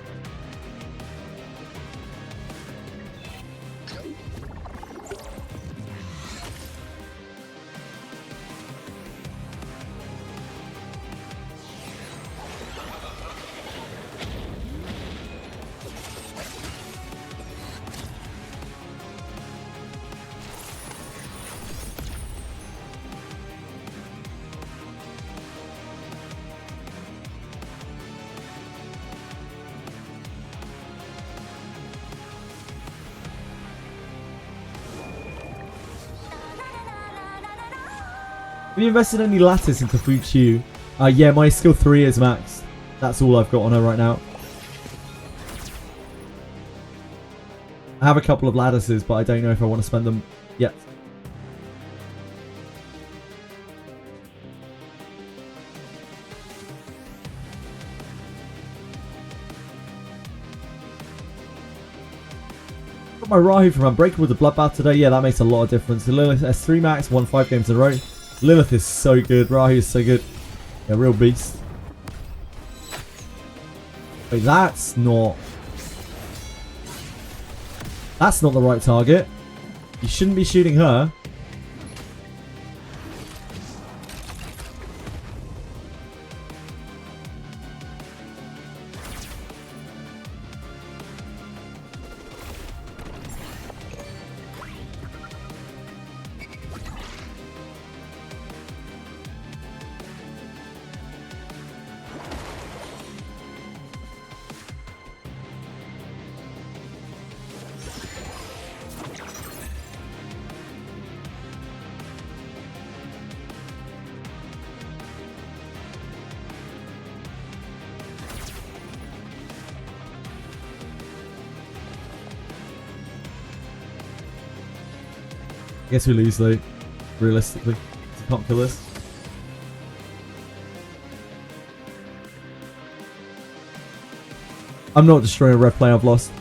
S4: Have you invested any lattice into Fuchu? Yeah, my skill 3 is maxed. That's all I've got on her right now. I have a couple of lattices, but I don't know if I want to spend them yet. Got my Rahu from Unbreakable with the Bloodbath today. Yeah, that makes a lot of difference. The Lilith S3 max, won 5 games in a row. Lilith is so good. Rahu is so good. Yeah, real beast. Wait, that's not the right target. You shouldn't be shooting her. I guess we lose though, realistically. You can't kill this. I'm not destroying a red play, I've lost.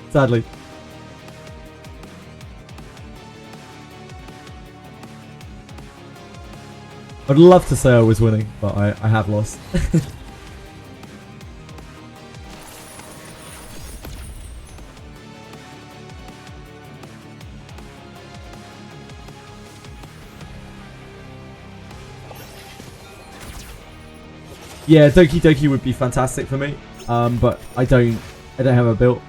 S4: Sadly. I'd love to say I was winning, but I have lost. Yeah, Doki Doki would be fantastic for me, but I don't have a build.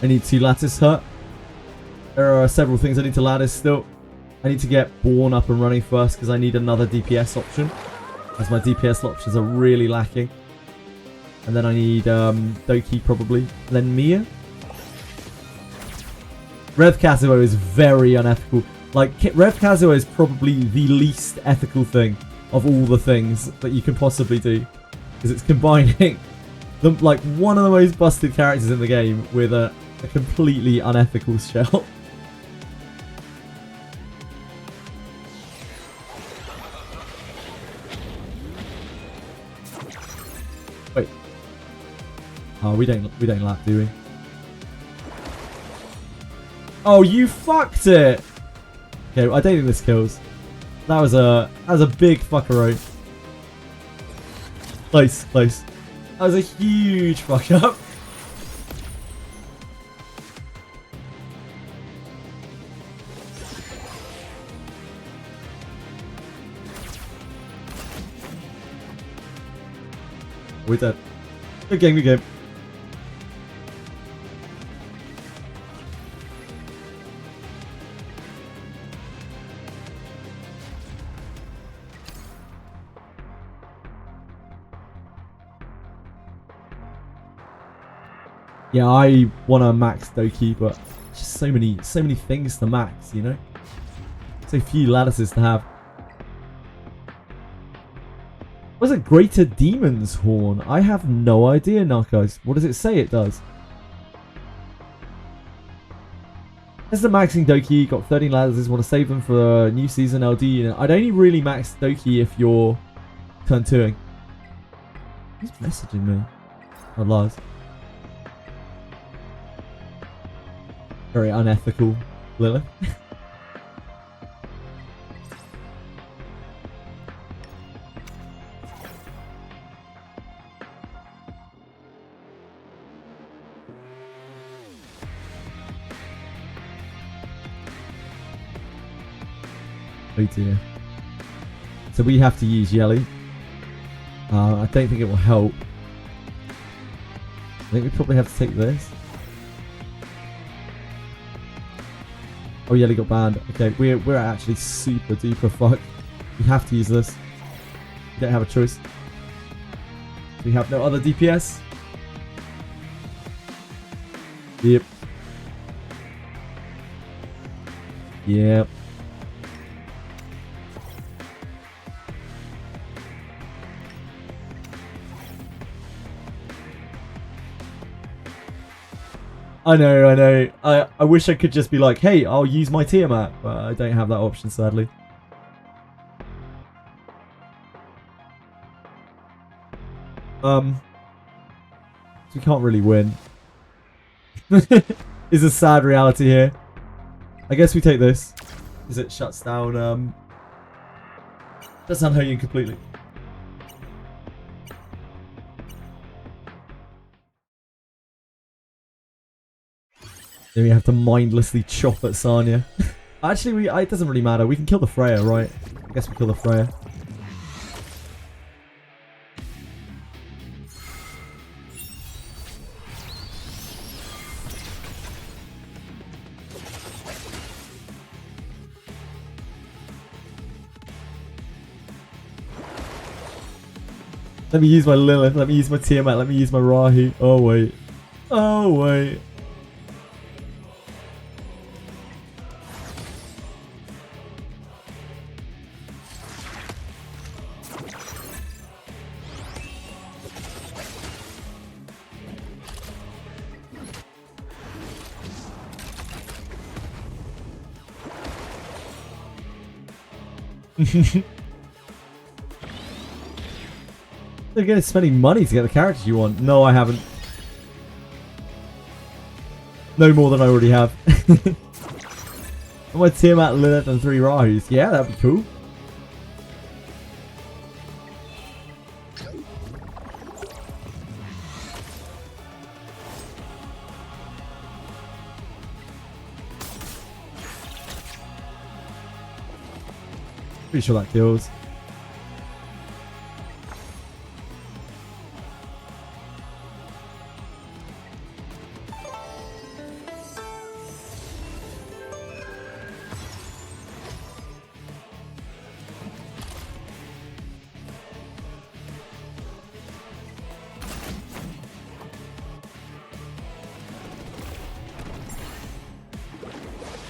S4: I need to lattice her. There are several things I need to lattice still. I need to get Born up and running first because I need another DPS option, as my DPS options are really lacking. And then I need Doki probably, and then Mia. Rev Kazuo is very unethical. Like, Rev Kazuo is probably the least ethical thing of all the things that you can possibly do, because it's combining like one of the most busted characters in the game with a completely unethical shell. Wait. Oh, we don't lap, do we? Oh, you fucked it. Okay, I don't think this kills. That was a big fucker-o. Close. That was a huge fuck up. We're dead. Good game. Yeah, I want to max Doki, but just so many things to max, you know? So few lattices to have. Was it Greater Demon's Horn? I have no idea, Narcos. What does it say it does? This is the maxing Doki. Got 13 ladders. Want to save them for a new season LD. I'd only really max Doki if you're turn 2ing. Who's messaging me? Oh, Lars. Very unethical, Lilith. Oh dear. So we have to use Yelly. I don't think it will help. I think we probably have to take this. Oh, Yelly got banned. Okay, we're actually super duper fucked. We have to use this. We don't have a choice. We have no other DPS. Yep. Yep. I know. I wish I could just be like, hey, I'll use my Tiamat, but I don't have that option, sadly. So we can't really win. Is a sad reality here. I guess we take this. Because it shuts down, shuts down Hoyin completely. Then we have to mindlessly chop at Sanya. Actually, it doesn't really matter. We can kill the Freya, right? I guess we kill the Freya. Let me use my Lilith. Let me use my Tiamat. Let me use my Rahi. Oh, wait. Oh, wait. They're going to spending money to get the characters you want. No, I haven't. No more than I already have. I want Tiamat, Lilith, and 3 Rahus. Yeah, that'd be cool. Pretty sure that kills.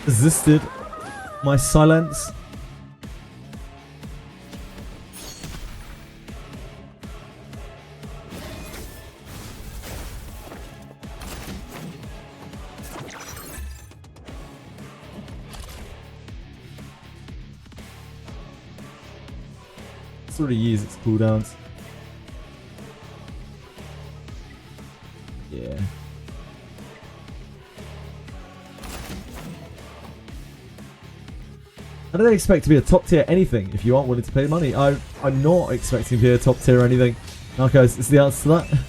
S4: Resisted my silence. Sort of use its cooldowns. Yeah. I don't expect to be a top tier anything if you aren't willing to pay money. I'm not expecting to be a top tier or anything. Narcos is the answer to that.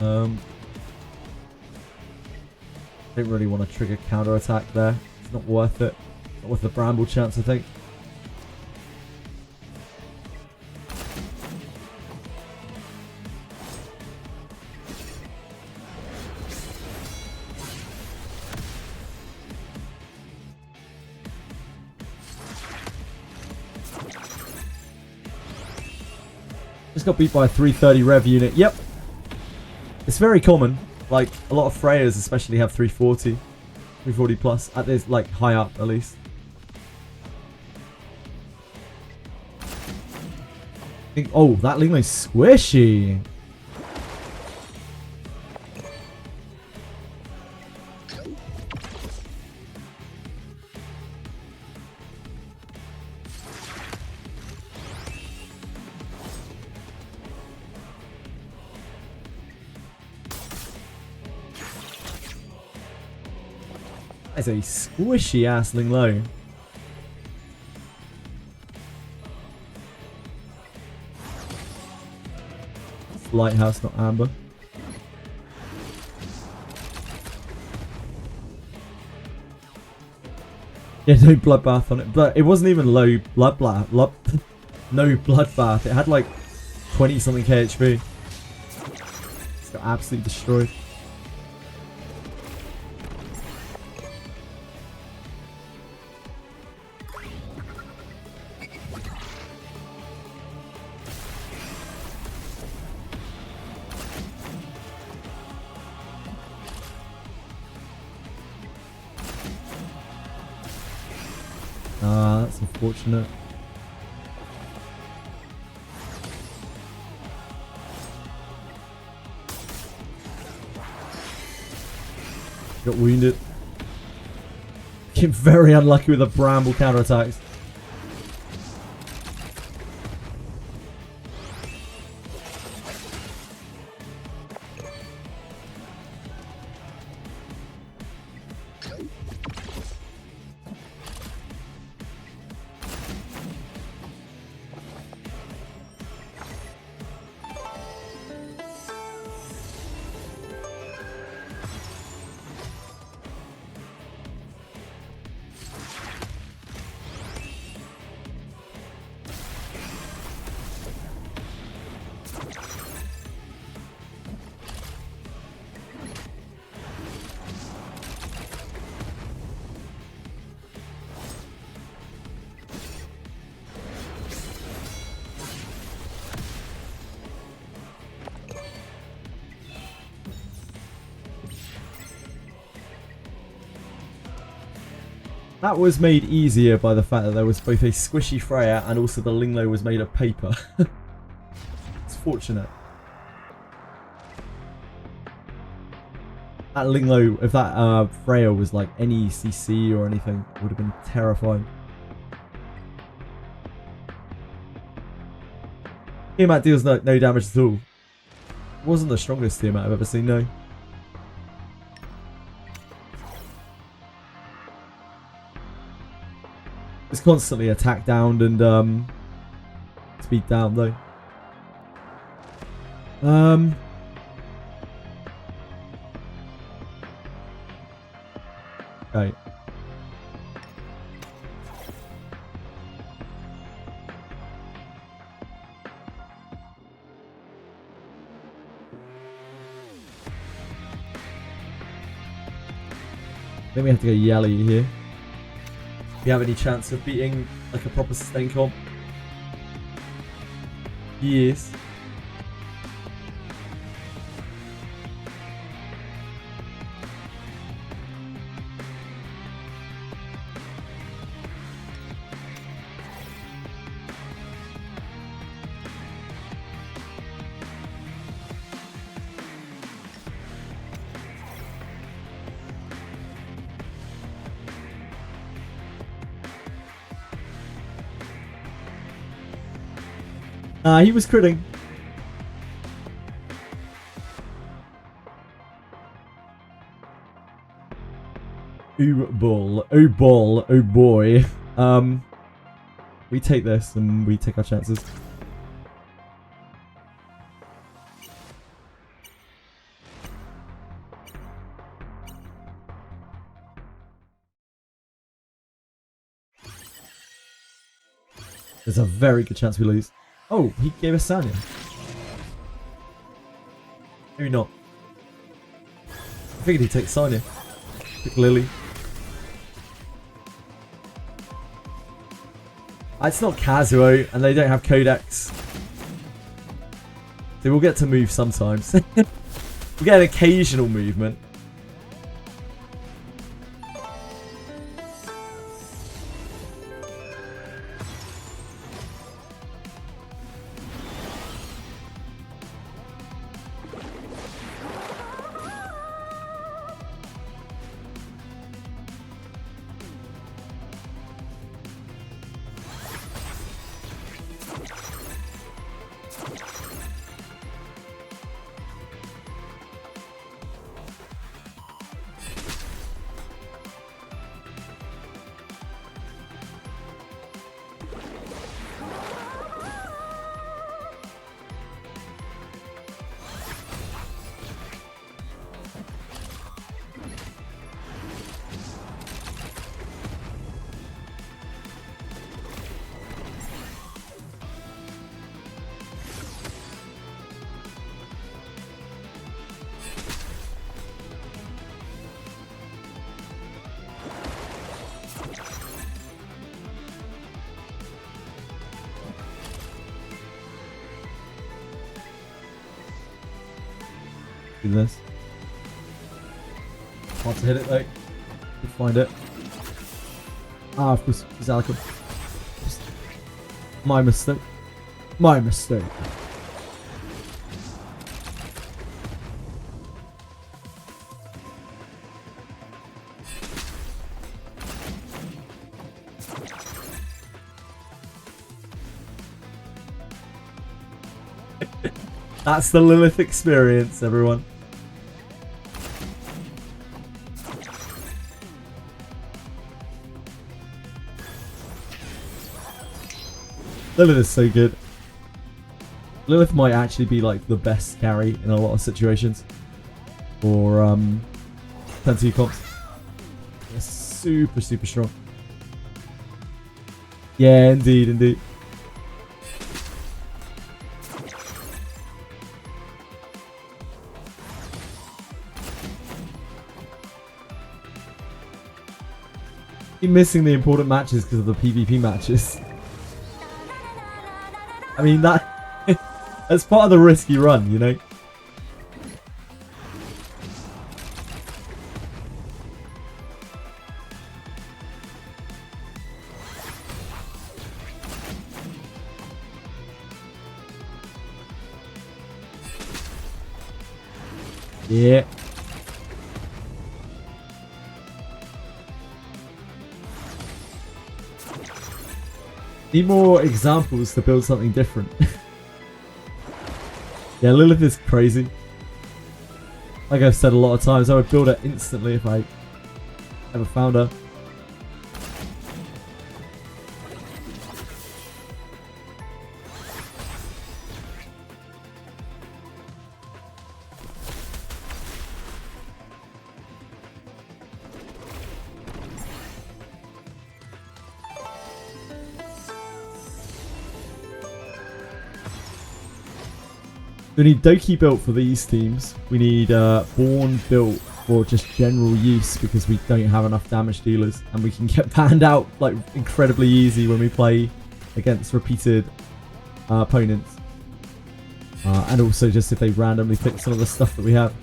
S4: Don't really want to trigger counter attack there. It's not worth it. Not worth the bramble chance, I think. Just got beat by a 330 rev unit. Yep. It's very common. Like, a lot of Freyas especially have 340. 340 plus. At this, like, high up, at least. Oh, that Linglo's squishy. That's a squishy ass Linglo. It's Lighthouse, not Amber. Yeah, no bloodbath on it, but it wasn't even low bloodbath. No bloodbath. It had like 20 something KHP. It's got absolutely destroyed. That's unfortunate. Got wounded. Became very unlucky with the bramble counterattacks. That was made easier by the fact that there was both a squishy Freya and also the Linglo was made of paper. It's fortunate. That Linglo, if that Freya was like any CC or anything, it would have been terrifying. Tiamat deals no damage at all. It wasn't the strongest Tiamat I've ever seen, no. It's constantly attack down and speed down though. Okay. I think we have to go Yelly here. Do you have any chance of beating like a proper sustain comp? Yes. He was critting. Ooh ball, oh ball, oh boy. We take this and we take our chances. There's a very good chance we lose. Oh, he gave us Sanya. Maybe not. I figured he'd take Sanya. Pick Lily. It's not Kazuo, and they don't have Codex. So we'll get to move sometimes. We'll get an occasional movement. Do this. Hard to hit it though. Could find it. Ah, of course, it's Alico. My mistake. My mistake. That's the Lilith experience, everyone. Lilith is so good. Lilith might actually be like the best carry in a lot of situations. For turn 2 comps. They're super, super strong. Yeah, indeed, indeed. Keep missing the important matches because of the PvP matches. I mean, that's part of the risk you run, you know? Yeah. Need more examples to build something different. Yeah, Lilith is crazy. Like I've said a lot of times, I would build her instantly if I ever found her. We need Doki built for these teams. We need Born built for just general use because we don't have enough damage dealers, and we can get banned out like incredibly easy when we play against repeated opponents. And also just if they randomly pick some of the stuff that we have.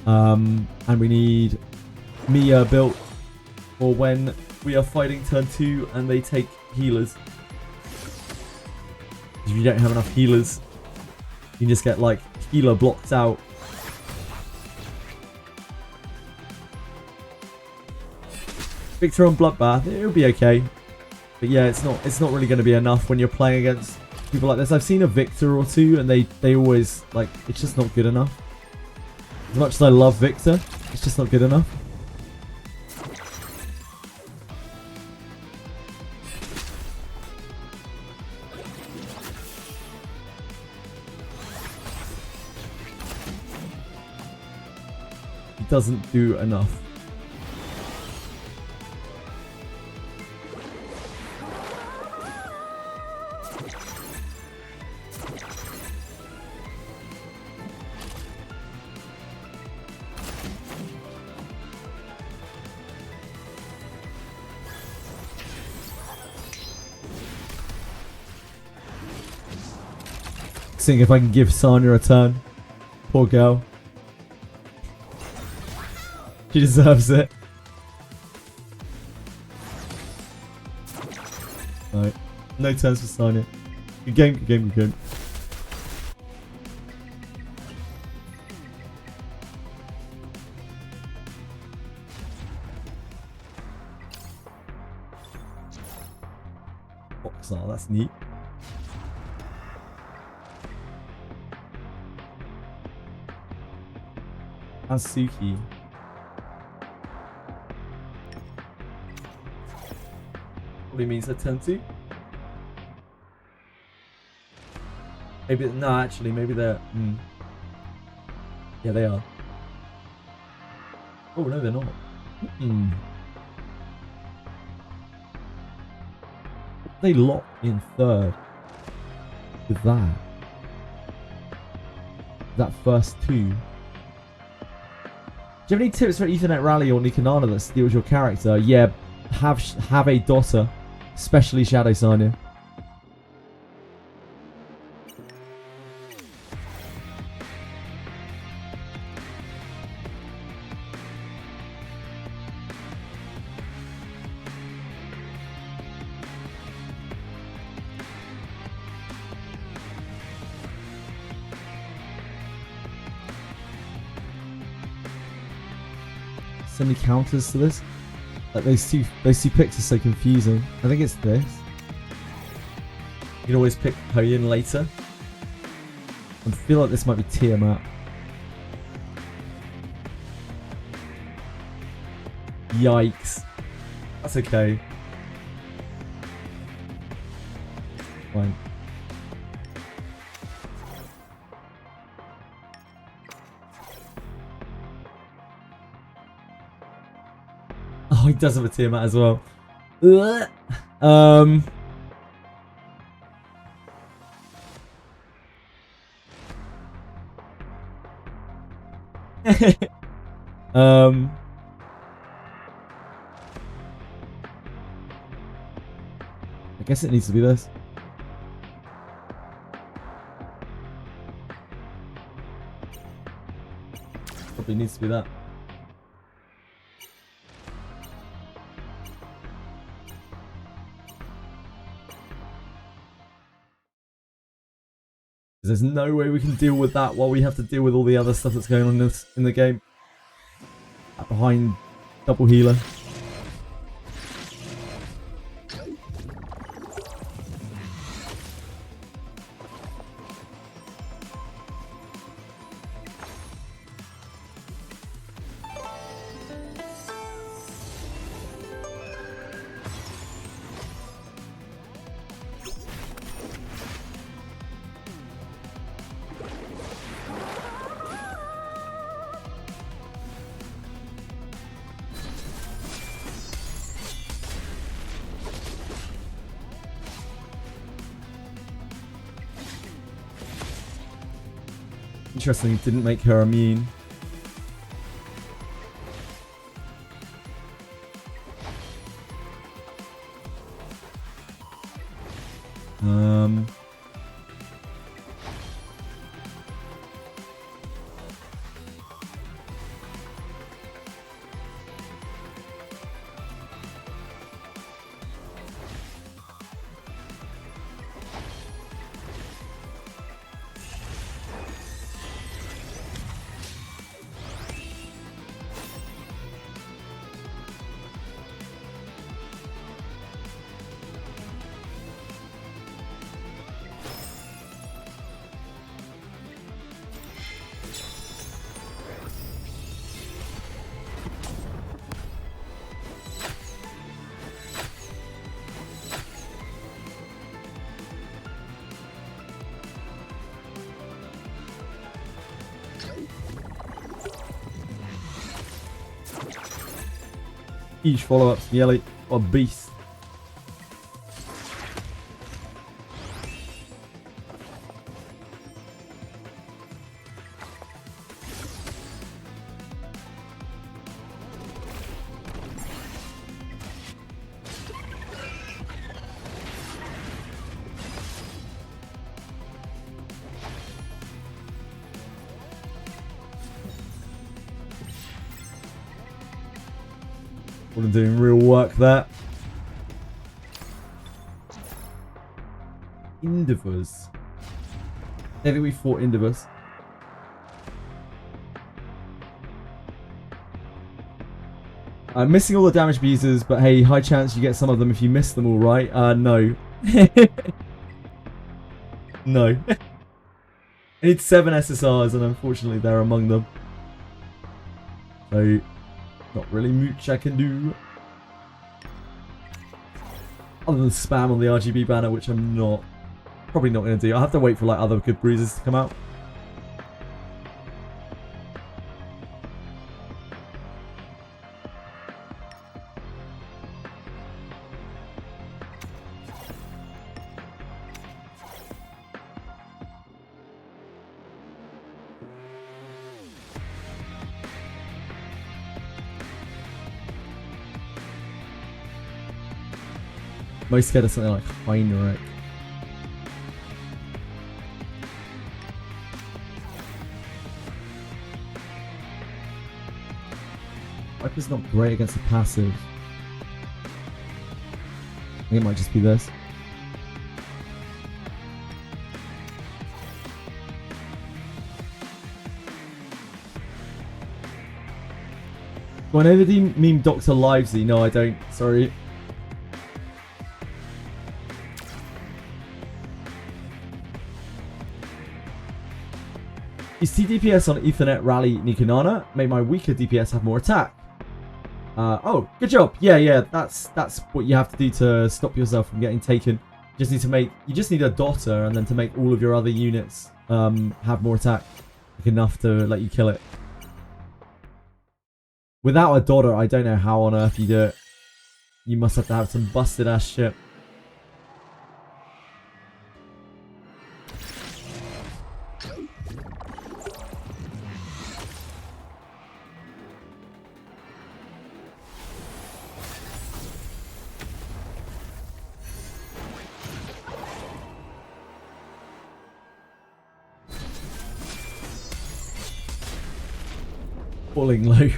S4: And we need Mia built for when we are fighting turn 2 and they take healers. If you don't have enough healers, you can just get like healer blocked out. Victor on Bloodbath, it'll be okay. But yeah, it's not really going to be enough when you're playing against people like this. I've seen a Victor or two and they always, like, it's just not good enough. As much as I love Victor, it's just not good enough. Doesn't do enough. Seeing if I can give Sanya a turn. Poor girl. She deserves it. Right. No turns for Sanya. Good game, good game, good game. Boxar, that's neat. And Suki. Probably means they're turn 2. Maybe, no, actually, maybe they're... Yeah, they are. Oh, no, they're not. They lock in third with that. That first 2. Do you have any tips for Ethernet Rally or Nikanana that steals your character? Yeah, have a daughter, especially Shadow Sanya. So many counters to this. Like those two picks are so confusing. I think it's this. You can always pick Hoyin later. I feel like this might be Tiamat. Yikes. That's okay. Fine. Oh, he does have a Tiamat as well. I guess it needs to be this. Probably needs to be that. There's no way we can deal with that while we have to deal with all the other stuff that's going on in the game. Behind double healer. Interesting, didn't make her immune. Huge follow-ups from Yelly. What a beast. Wasn't doing real work there. Indivers. I think we fought Indivers. I'm missing all the damage pieces, but hey, high chance you get some of them if you miss them all, right? No. No. I need 7 SSRs, and unfortunately they're among them. So, not really much I can do. Other than spam on the RGB banner, which I'm probably not going to do. I'll have to wait for like other good bruises to come out. Most scared of something like Heinrich. Viper's not great against the passive. I think it might just be this. Do I know the meme Dr. Livesy? No, I don't. Sorry. Is TDPS on Ethernet Rally Nikanana? Make my weaker DPS have more attack. Oh, good job. Yeah, that's what you have to do to stop yourself from getting taken. You just need a daughter, and then to make all of your other units have more attack, like enough to let you kill it. Without a daughter, I don't know how on earth you do it. You must have to have some busted ass shit. Falling low.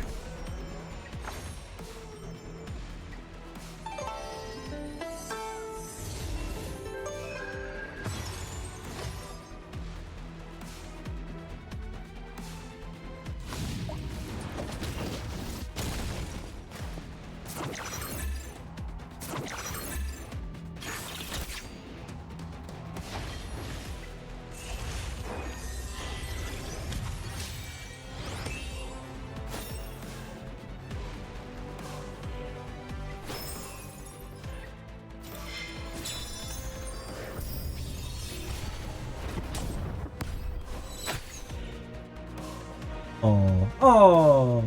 S4: Oh.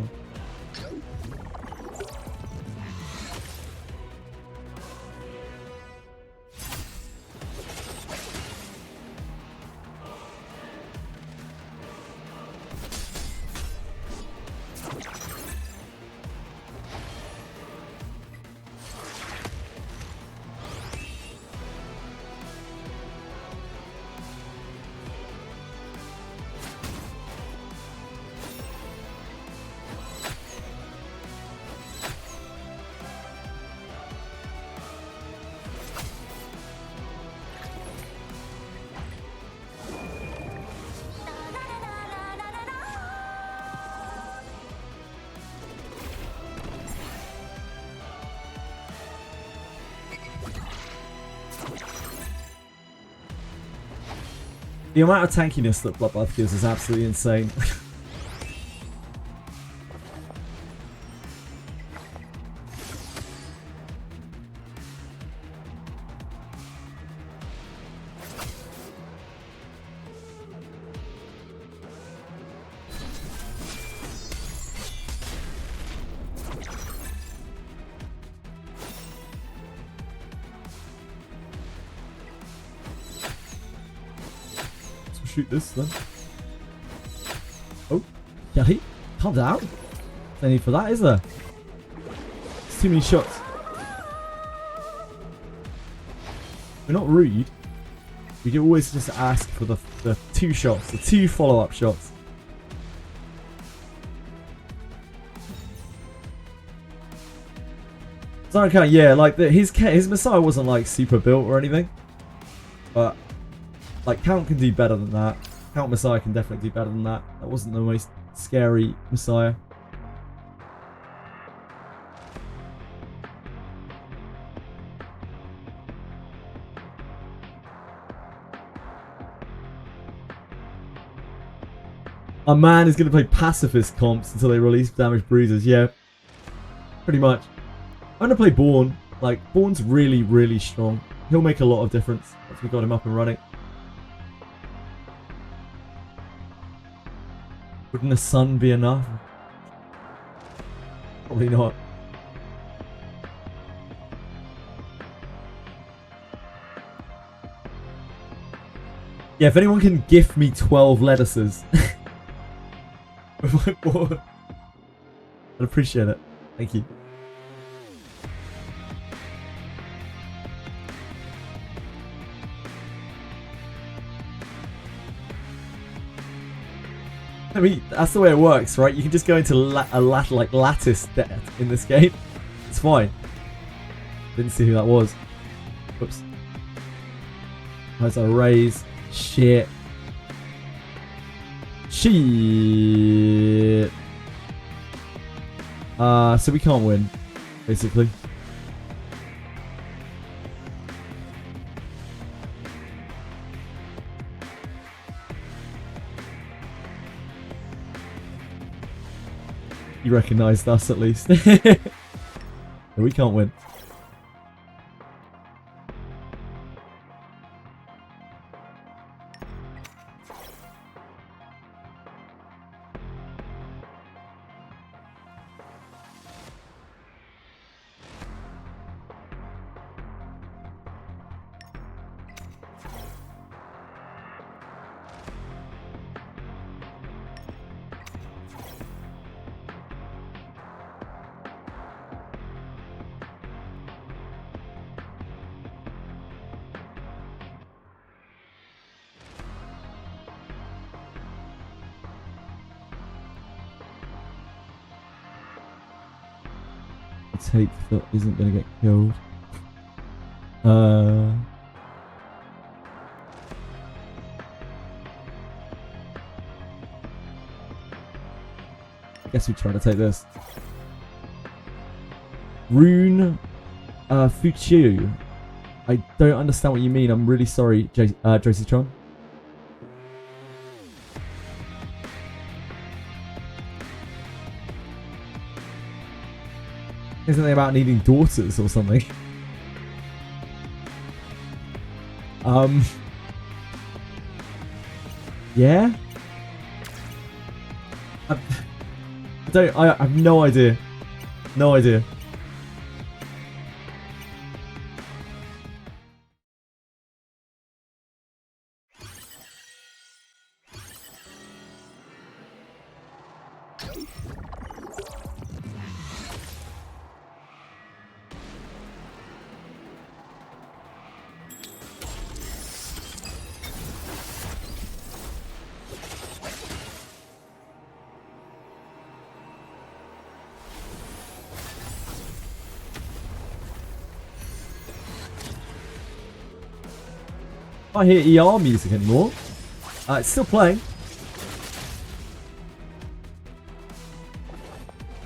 S4: The amount of tankiness that Bloodbath gives is absolutely insane. Shoot this then. Oh, yeah, calm down. No need for that, is there? It's too many shots. We're not rude. We can always just ask for the 2 shots, the 2 follow-up shots. Sorry, Count. Yeah, like his Messiah wasn't like super built or anything, but like Count can do better than that. Count Messiah can definitely do better than that. That wasn't the most scary Messiah. A man is going to play pacifist comps until they release damaged bruisers. Yeah, pretty much. I'm going to play Born. Like, Born's really, really strong. He'll make a lot of difference once we got him up and running. Wouldn't a sun be enough? Probably not. Yeah, if anyone can gift me 12 lettuces with my board, I'd appreciate it. Thank you. I mean, that's the way it works, right? You can just go into lattice debt in this game. It's fine. Didn't see who that was. Oops. That's a raise. Shit. Shit. So we can't win, basically. You recognised us at least. We can't win. Take that isn't going to get killed. I guess we try to take this. Rune Fuchu. I don't understand what you mean. I'm really sorry, Josie-tron. Isn't it about needing daughters or something? Yeah? I have no idea. No idea. I can't hear ER music anymore. It's still playing.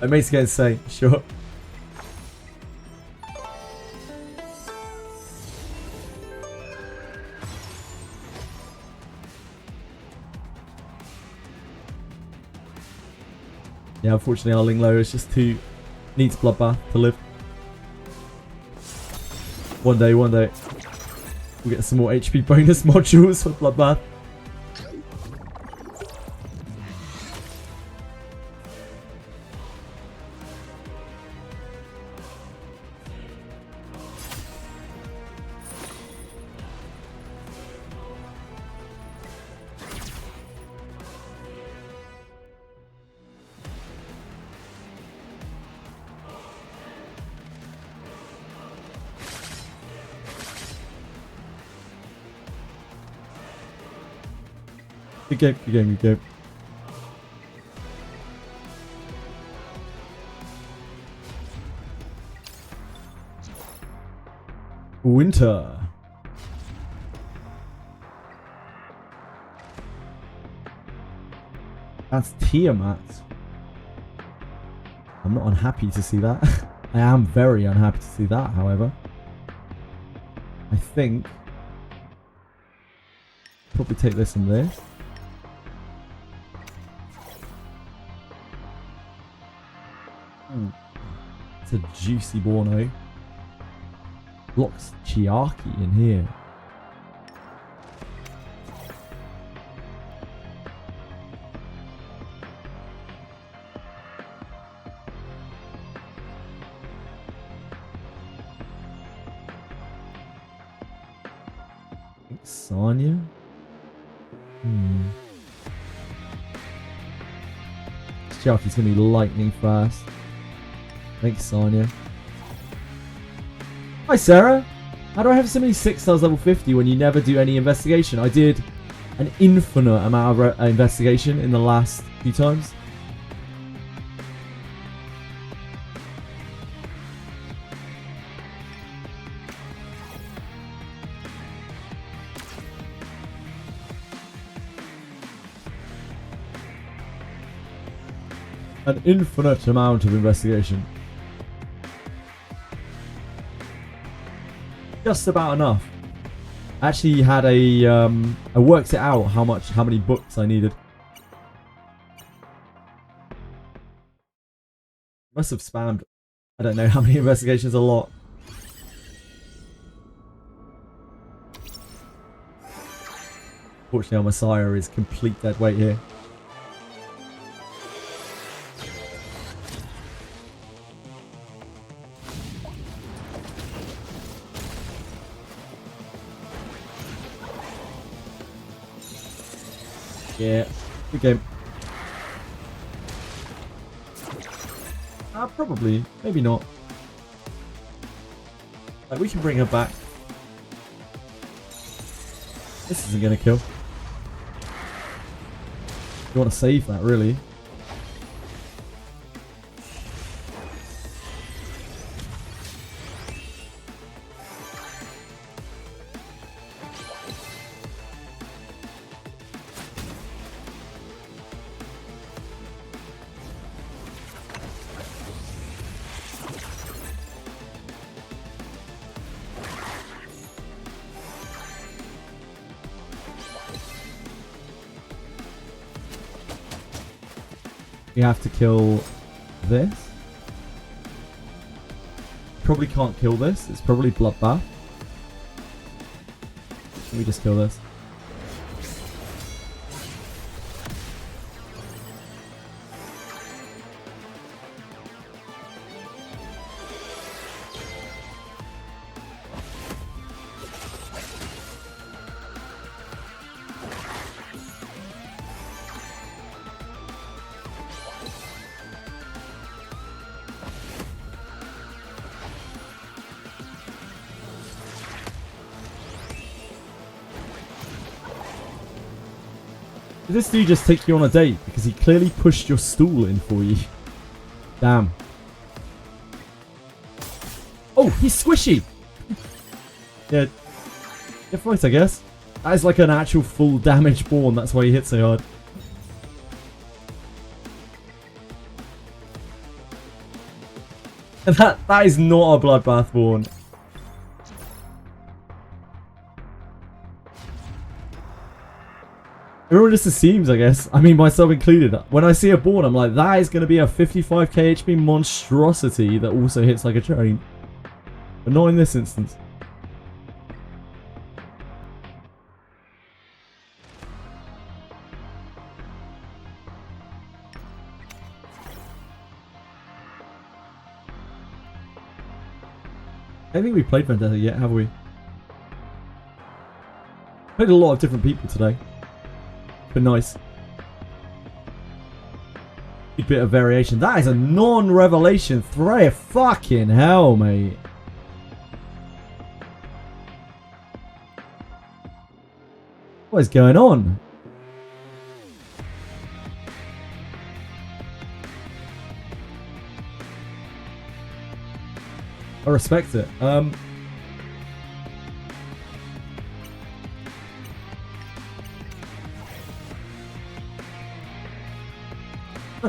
S4: I mate's going to say, sure. Yeah, unfortunately our Linglo is just too needs bloodbath to live. One day. We'll get some more HP bonus modules for bloodbath. Good game. Winter. That's Tiamat. I'm not unhappy to see that. I am very unhappy to see that, however. I think... probably take this and this. Ooh. It's a juicy Borno. Blocks Chiaki in here. Sonya? Chiaki's gonna be lightning fast. Thanks, Sonya. Hi, Sarah. How do I have so many 6 stars level 50 when you never do any investigation? I did an infinite amount of investigation in the last few times. An infinite amount of investigation. Just about enough. Actually had a I worked it out how many books I needed. Must have spammed, I don't know how many investigations, a lot. Fortunately our Messiah is complete dead weight here. Yeah, good game. Probably, maybe not. Like, we can bring her back. This isn't gonna kill. You want to save that, really? We have to kill this. Probably can't kill this. It's probably bloodbath. Let me just kill this. Did this dude just take you on a date? Because he clearly pushed your stool in for you. Damn. Oh, he's squishy! Yeah. Yeah, right, I guess. That is like an actual full damage Born, that's why he hits so hard. And that is not a bloodbath Born. Everyone just assumes, I guess. I mean, myself included. When I see a Born, I'm like, that is going to be a 55k HP monstrosity that also hits like a train. But not in this instance. I don't think we've played Vendetta yet, have we? Played a lot of different people today. Been nice. A bit of variation. That is a non-revelation threat. Fucking hell, mate. What is going on? I respect it.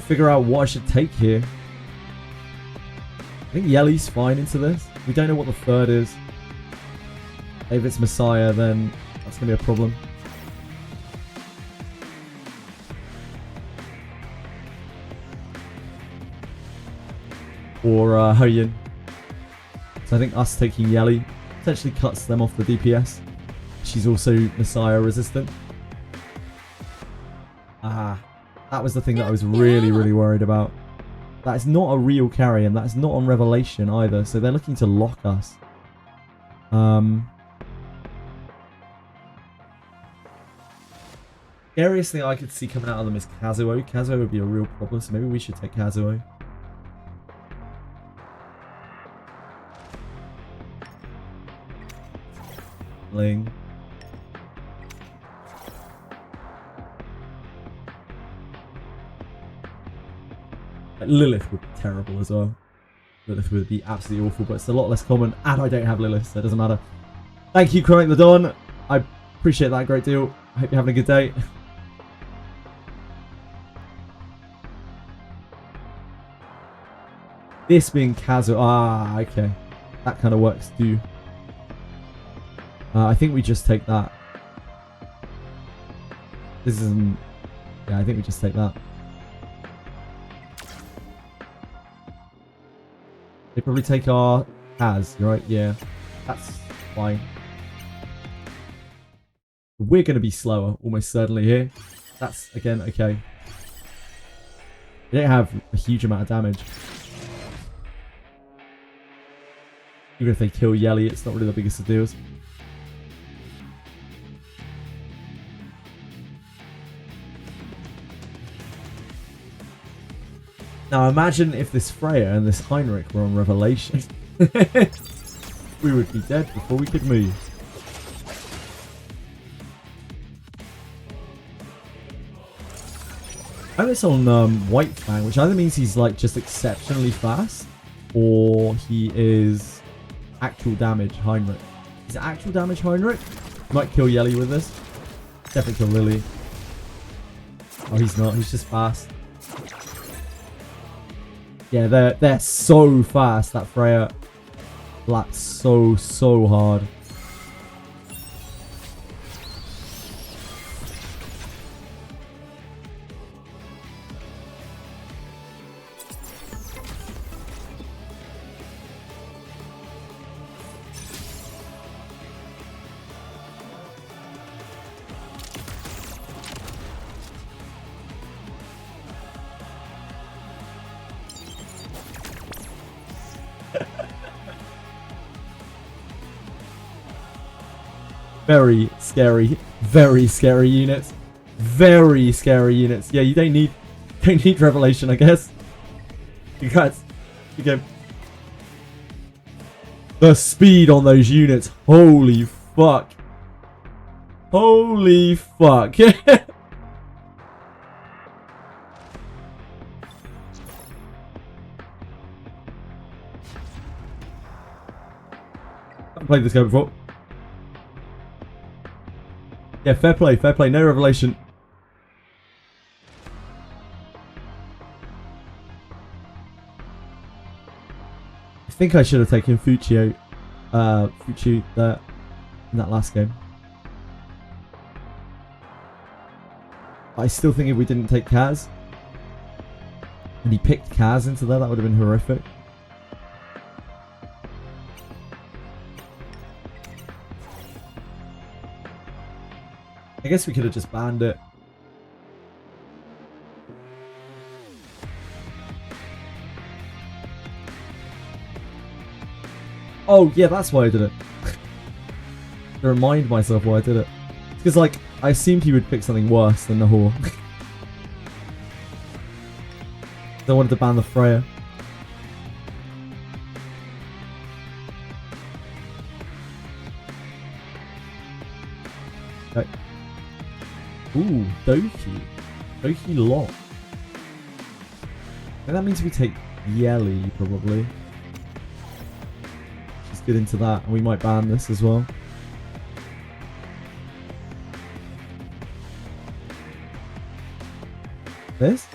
S4: to figure out what I should take here. I think Yeli's fine into this. We don't know what the third is. If it's Messiah, then that's going to be a problem. Or Hoyin. So I think us taking Yeli potentially cuts them off the DPS. She's also Messiah resistant. That was the thing that I was really worried about. That is not a real carry, and that's not on Revelation either. So they're looking to lock us. Scariest thing I could see coming out of them is Kazuo. Kazuo would be a real problem, so maybe we should take Kazuo. Ling. Lilith would be terrible as well. Lilith would be absolutely awful, but it's a lot less common, and I don't have Lilith, so it doesn't matter. Thank you, Chronic the Dawn. I appreciate that a great deal. I hope you're having a good day. This being Kazuo. Okay. That kind of works too. I think we just take that. This isn't... Yeah, I think we just take that. They probably take our Kaz, right? Yeah. That's fine. We're going to be slower, almost certainly here. That's, again, okay. They don't have a huge amount of damage. Even if they kill Yeli, it's not really the biggest of deals. Now imagine if this Freya and this Heinrich were on Revelation. We would be dead before we could move. And it's on White Fang, which either means he's like just exceptionally fast, or he is actual damage Heinrich. Is it actual damage Heinrich? Might kill Yeli with this. Definitely kill Lily. Oh, he's not. He's just fast. Yeah, they're so fast. That Freya laps so hard. Very scary units. Very scary units. Yeah, you don't need Revelation, I guess. You guys, again, the speed on those units. Holy fuck. Holy fuck. I've played this game before. Yeah, fair play, no Revelation. I think I should have taken Fuccio there in that last game. I still think if we didn't take Kaz, and he picked Kaz into there, that would have been horrific. I guess we could have just banned it. Oh, yeah, that's why I did it. To remind myself why I did it. It's because, like, I assumed he would pick something worse than Nahor. I wanted to ban the Freya. Okay. Ooh, Doki. Doki lock. And that means we take Yeli, probably. She's good into that, and we might ban this as well. This?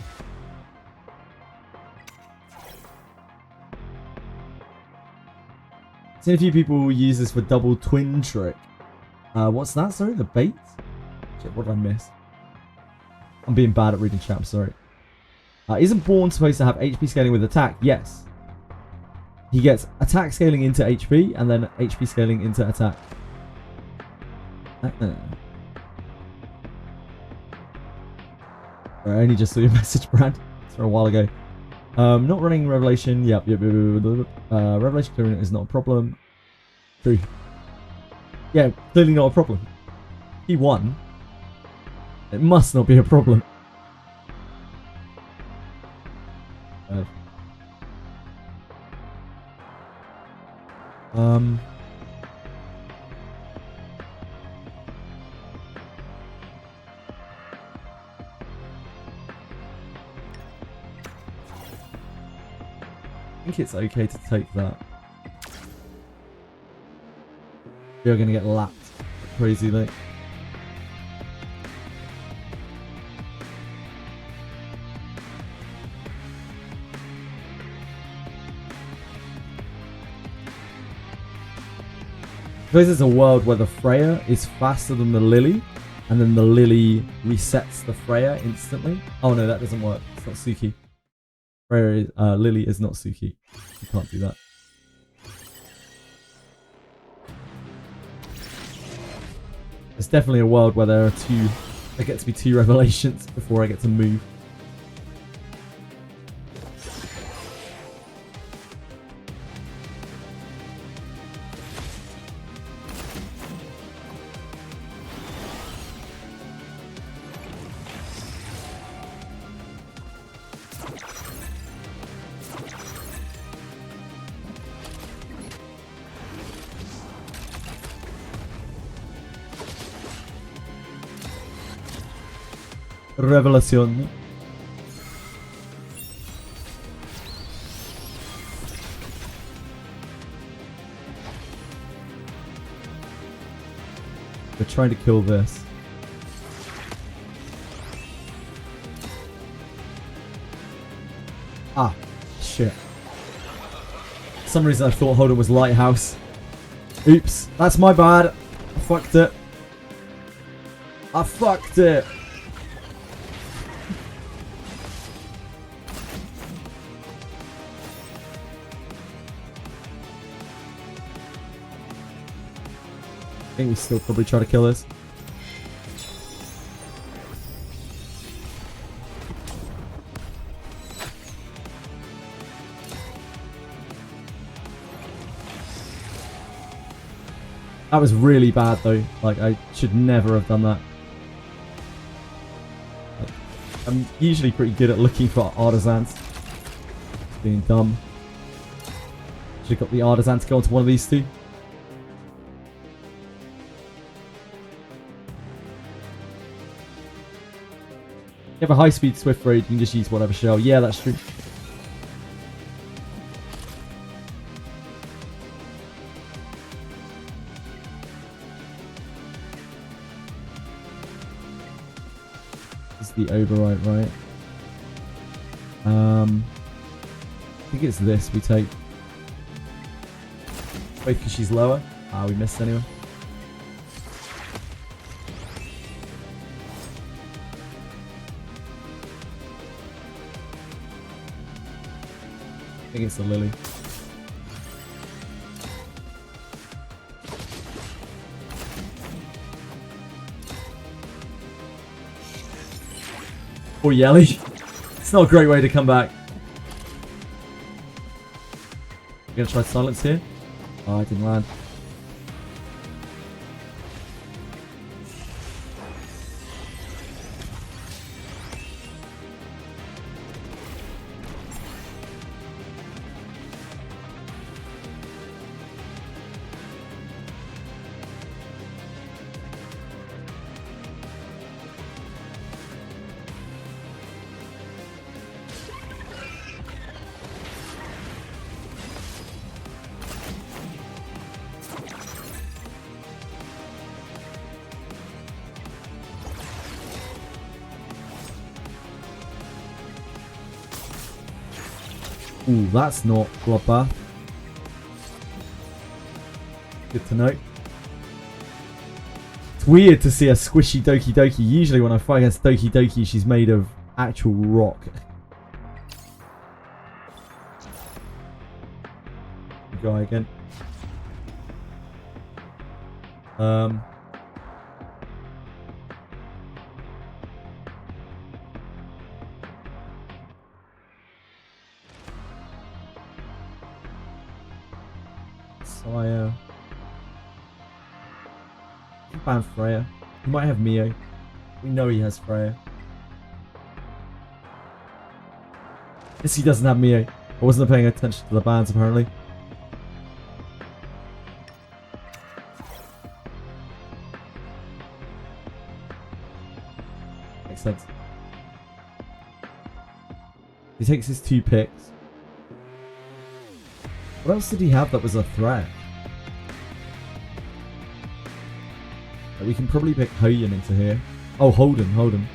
S4: Seen a few people use this for double twin trick. What's that? Sorry, the bait? Shit, what did I miss? I'm being bad at reading chat, I'm sorry. Isn't Born supposed to have HP scaling with attack? Yes. He gets attack scaling into HP and then HP scaling into attack. I only just saw your message, Brad. It's from a while ago. Not running Revelation. Yep. Revelation clearing is not a problem. True. Yeah, clearly not a problem. He won. It must not be a problem. I think it's okay to take that. You're gonna get lapped crazily. Suppose there's a world where the Freya is faster than the Lily, and then the Lily resets the Freya instantly. Oh no, that doesn't work. It's not Suki. Freya is, Lily is not Suki. You can't do that. There's definitely a world where there get to be 2 revelations before I get to move. Revelación. We're trying to kill this. Ah, shit. For some reason I thought Holden was Lighthouse. Oops, that's my bad. I fucked it. I fucked it. I think we still probably try to kill this. That was really bad though. Like, I should never have done that. Like, I'm usually pretty good at looking for artisans. It's being dumb. Should have got the artisan to go onto one of these two. You have a high-speed Swift Raid, you can just use whatever shell. Yeah, that's true. This is the override, right? I think it's this we take. Wait, because she's lower. Ah, we missed anyway. I think it's the Lily. Or Yelly. It's not a great way to come back. We're gonna try silence here. Oh, I didn't land. Ooh, that's not bloodbath. Good to know. It's weird to see a squishy Doki Doki. Usually when I fight against Doki Doki, she's made of actual rock. Guy again. Sire. Ban Freya. He might have Mio. We know he has Freya. Yes, he doesn't have Mio. I wasn't paying attention to the bans apparently. Makes sense. He takes his 2 picks. What else did he have that was a threat? We can probably pick Hoyan into here. Oh, Holden.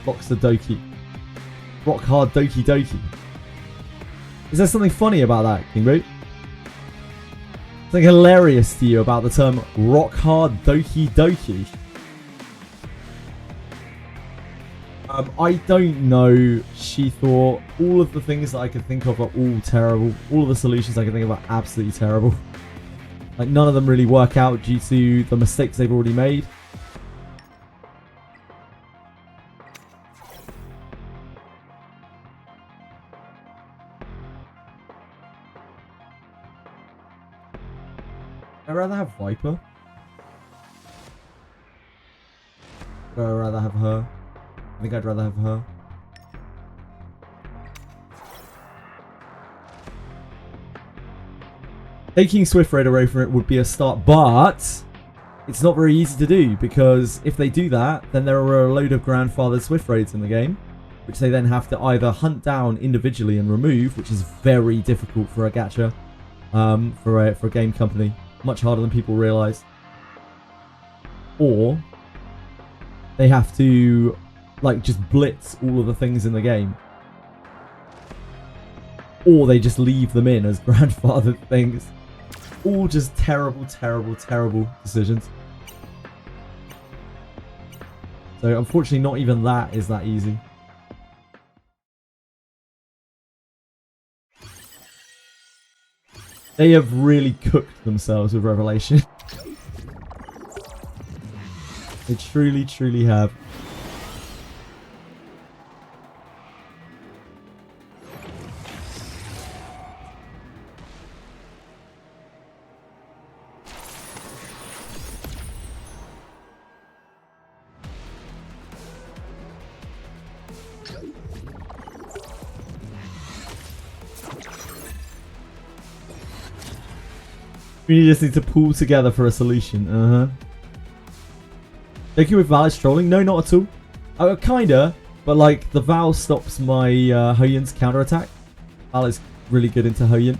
S4: Boxer Doki. Rock hard Doki Doki. Is there something funny about that, King Boot? Something hilarious to you about the term rock hard Doki Doki? I don't know. She thought all of the things that I could think of are all terrible. All of the solutions I could think of are absolutely terrible. Like, none of them really work out due to the mistakes they've already made. I'd rather have Viper. Or I'd rather have her. I think I'd rather have her. Taking Swift Raid away from it would be a start, but it's not very easy to do, because if they do that, then there are a load of grandfathered Swift Raids in the game, which they then have to either hunt down individually and remove, which is very difficult for a gacha, for a game company, much harder than people realise, or they have to like just blitz all of the things in the game, or they just leave them in as grandfathered things. All just terrible decisions. So unfortunately not even that is that easy. They have really cooked themselves with Revelation. They truly have. We just need to pull together for a solution. Thank you with Val's trolling? No, not at all. Kinda, but like the Val stops my Hoyan's counterattack. Val is really good into Hoyan.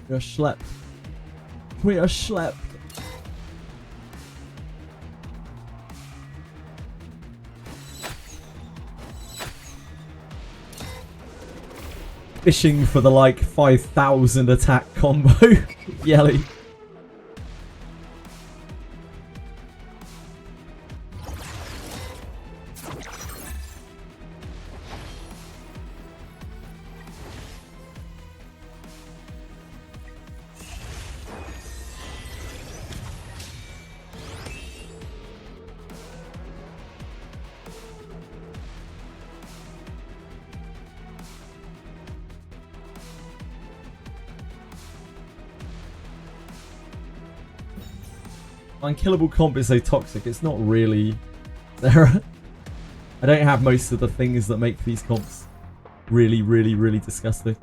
S4: You're a schlep. We are schlepped. Fishing for the like 5,000 attack combo. Yelly. Unkillable comp is so toxic, it's not really there. I don't have most of the things that make these comps really, really, really disgusting.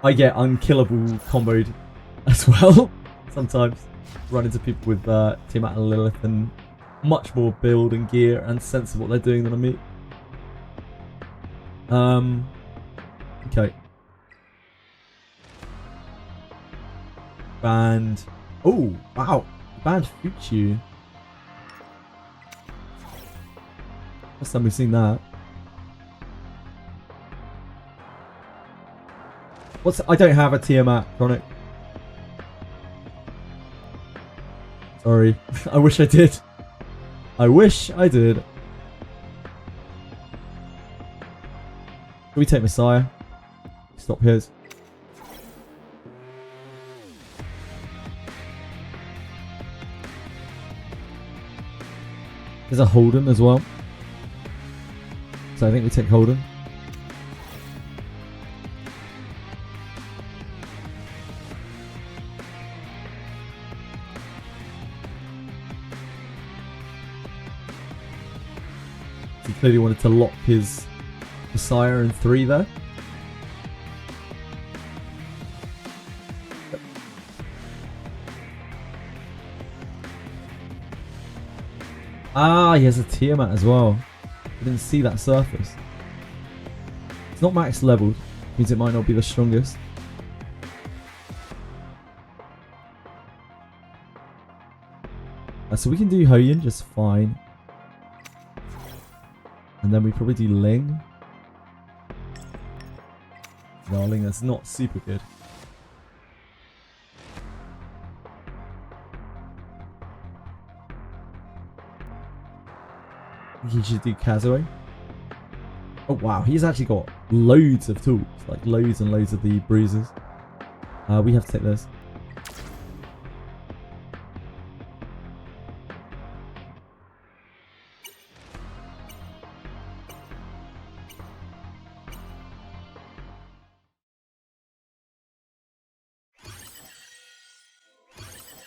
S4: I get unkillable comboed as well. Sometimes run into people with Tiamat and Lilith and much more build and gear and sense of what they're doing than me. Okay. Banned. Oh, wow. Banned Fuchu. First time we've seen that. I don't have a Tiamat, Chronic. Sorry. I wish I did. I wish I did. Can we take Messiah? Stop his. There's a Holden as well. So I think we take Holden. He clearly wanted to lock his Messiah in 3 there. Ah, he has a Tiamat as well. I didn't see that surface. It's not max leveled, means it might not be the strongest. So we can do Hoyin just fine. And then we probably do Ling. No, Ling, that's not super good. He should do Kazuo. Oh wow, he's actually got loads of tools, like loads and loads of the bruises. We have to take this.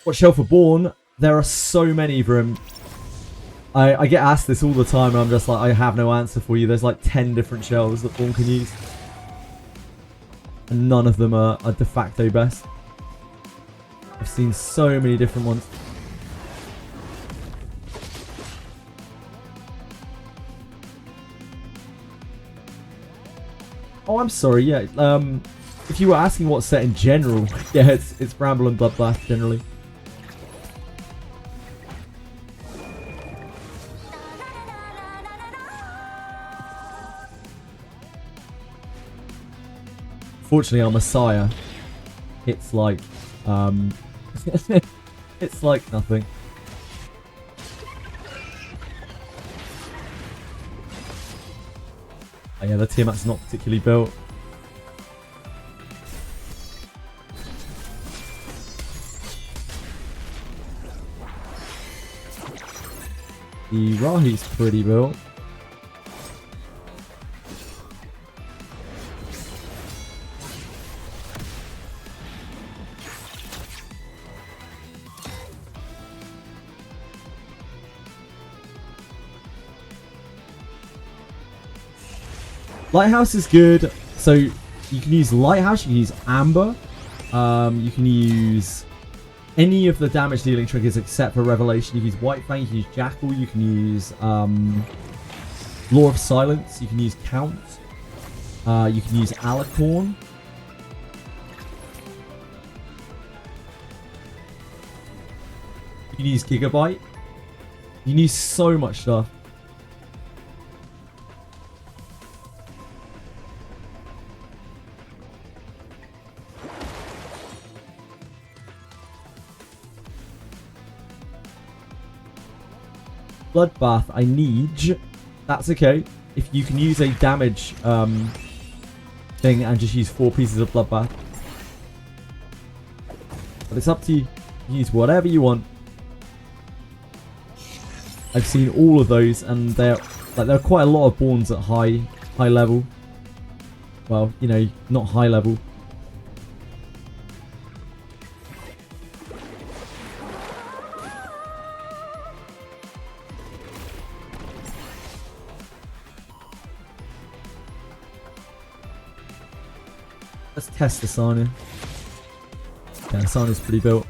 S4: What shell for Born? There are so many of them. I get asked this all the time and I'm just like, I have no answer for you. There's like 10 different shells that Born can use. And none of them are de facto best. I've seen so many different ones. Oh, I'm sorry, yeah. If you were asking what set in general, yeah, it's Bramble and Bloodbath generally. Fortunately, our Messiah, it's like, it's like nothing. Oh yeah, the Tiamat's not particularly built. The Rahi's pretty built. Lighthouse is good. So you can use Lighthouse, you can use Amber, you can use any of the damage dealing triggers except for Revelation. You can use White Fang, you can use Jackal, you can use Law of Silence, you can use Count, you can use Alicorn. can use Gigabyte. You can use so much stuff. Bloodbath, I need. That's okay. If you can use a damage thing and just use 4 pieces of Bloodbath. But it's up to you. Use whatever you want. I've seen all of those, and there are quite a lot of Borns at high level. Well, you know, not high level. Let's test the Asana. Yeah, Asana's pretty built.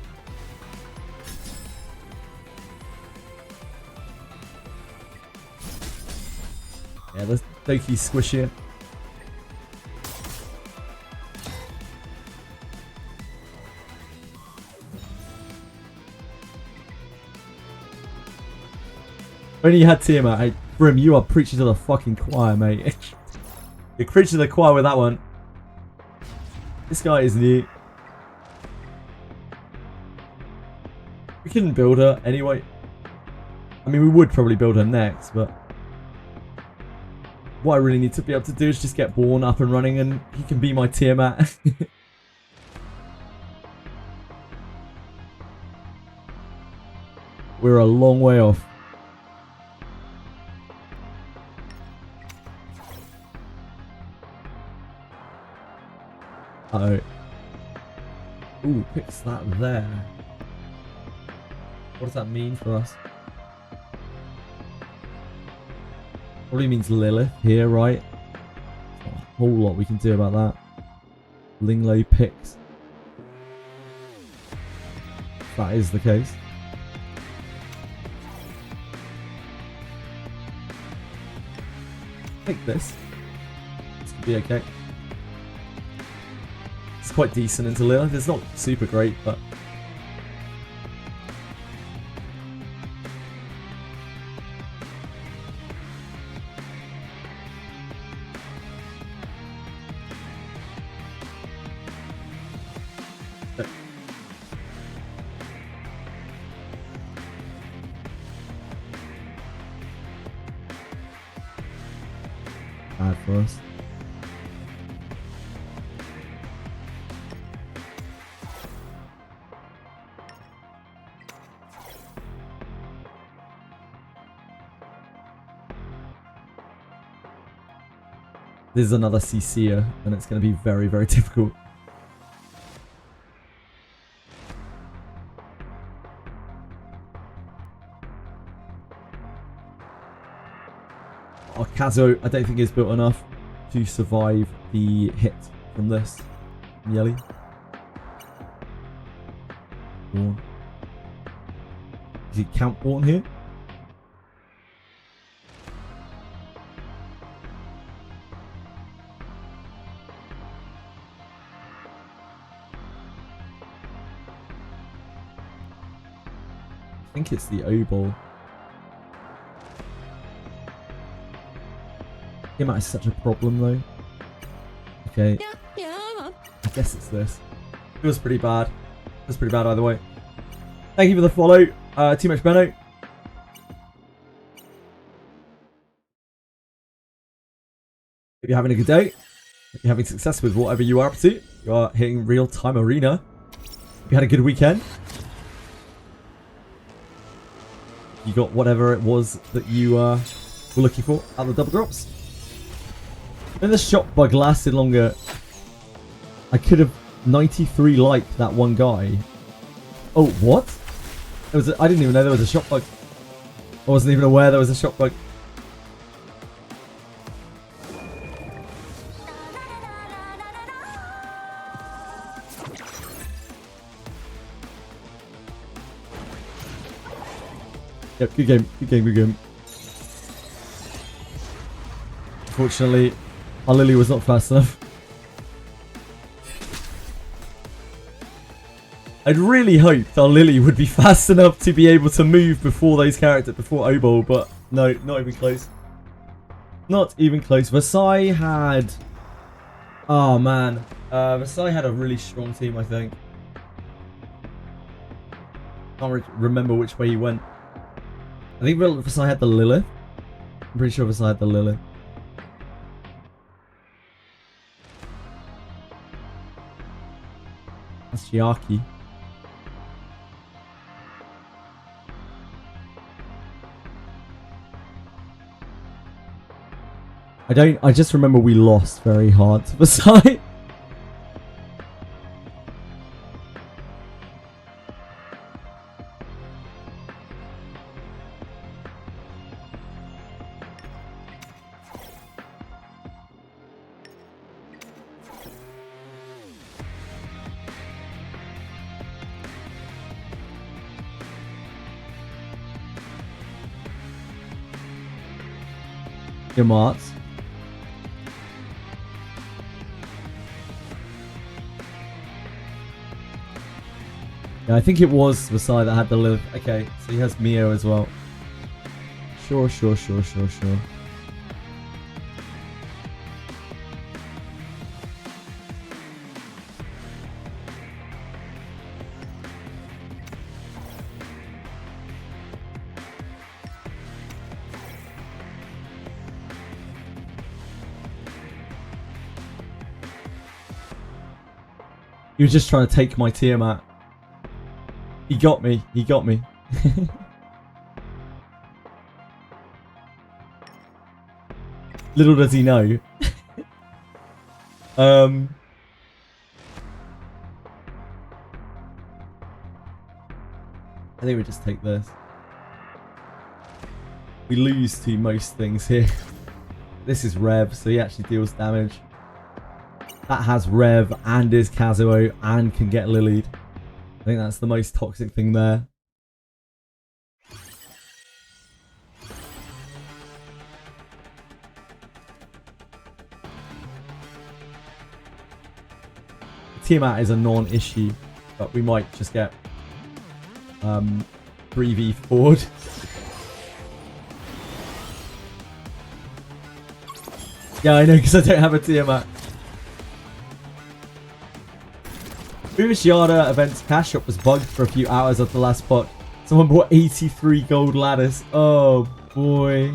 S4: Yeah, the Doki's squishier. Only you had Tiamat. Hey, Brim, you are preaching to the fucking choir, mate. You're preaching to the choir with that one. This guy is new. We couldn't build her anyway. I mean, we would probably build her next, but what I really need to be able to do is just get Born up and running, and he can be my Tiamat. We're a long way off. Uh-oh. Ooh, picks that there. What does that mean for us? Probably means Lilith here, right? Not a whole lot we can do about that. Linglo picks. If that is the case. Take this. This could be okay. It's quite decent into Lilith. It's not super great, but bad for us. This is another CC'er, and it's going to be very, very difficult. Our Kazo, I don't think is built enough to survive the hit from this. Yelly. Born. Is it Count Born here? I think it's the O-Ball. Tiamat is such a problem though. Okay. I guess it's this. It was pretty bad. It was pretty bad either way. Thank you for the follow. Too much Benno. Hope you're having a good day. Hope you're having success with whatever you are up to. You are hitting real-time arena. Hope you had a good weekend. You got whatever it was that you were looking for at the double drops. And the shot bug lasted longer. I could have 93 liked that one guy. Oh, what? I didn't even know there was a shot bug. I wasn't even aware there was a shot bug. Yep, good game, good game, good game. Unfortunately, our Lily was not fast enough. I'd really hoped our Lily would be fast enough to be able to move before those characters, before Obol, but no, not even close. Not even close. Versailles had... Oh, man. Versailles had a really strong team, I think. Can't remember which way he went. I think Versailles had the Lilith. I'm pretty sure Versailles had the Lilith. That's Chiaki. I just remember we lost very hard to Versailles. Your marks. Yeah, I think it was Versailles that had the live. Okay, so he has Mio as well. Sure. He was just trying to take my Tiamat. He got me. He got me. Little does he know. I think we just take this. We lose to most things here. This is Rev, so he actually deals damage. That has Rev and is Kazuo and can get Lilied. I think that's the most toxic thing there. Tiamat is a non-issue, but we might just get 3v forward. Yeah, I know, because I don't have a Tiamat. Previous Yada event's cash shop was bugged for a few hours at the last spot. Someone bought 83 gold lattice. Oh boy.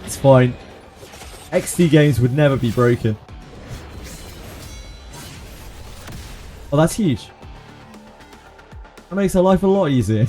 S4: It's fine. XT games would never be broken. Oh, that's huge. That makes our life a lot easier.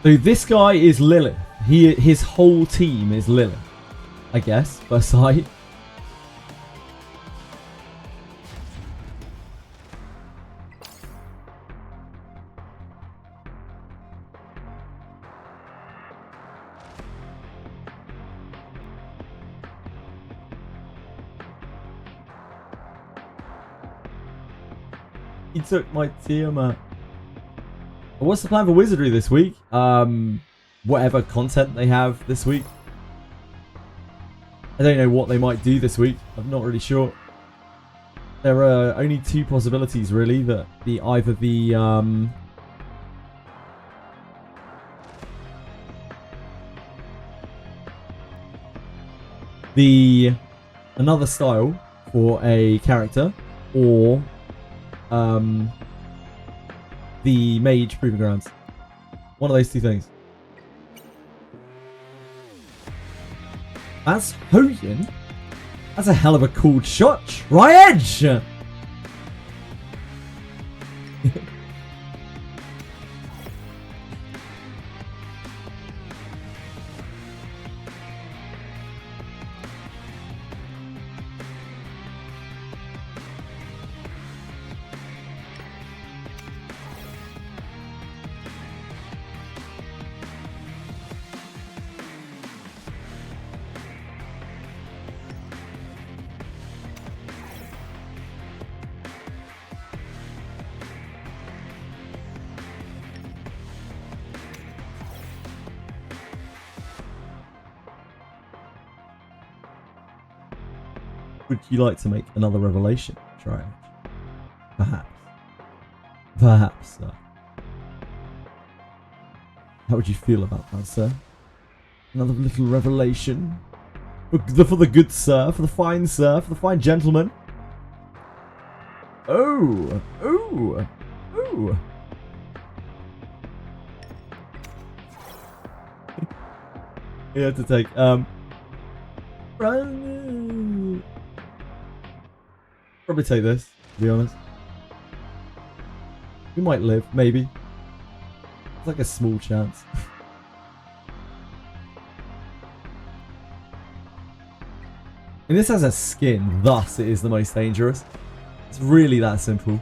S4: So this guy is Lilith. His whole team is Lilith, I guess, Versailles. He took my Tiamat. What's the plan for Wizardry this week? Whatever content they have this week. I don't know what they might do this week. I'm not really sure. There are only two possibilities really. That be either the another style for a character, or the Mage Proving Grounds. One of those two things. That's Hogan. That's a hell of a cool shot. Try edge! Would you like to make another revelation, Triage? Perhaps. Perhaps, sir. How would you feel about that, sir? Another little revelation? For the good sir, for the fine gentleman. Oh! Oh! Oh! You have to take, probably take this, to be honest. We might live, maybe. It's like a small chance. And this has a skin, thus it is the most dangerous. It's really that simple.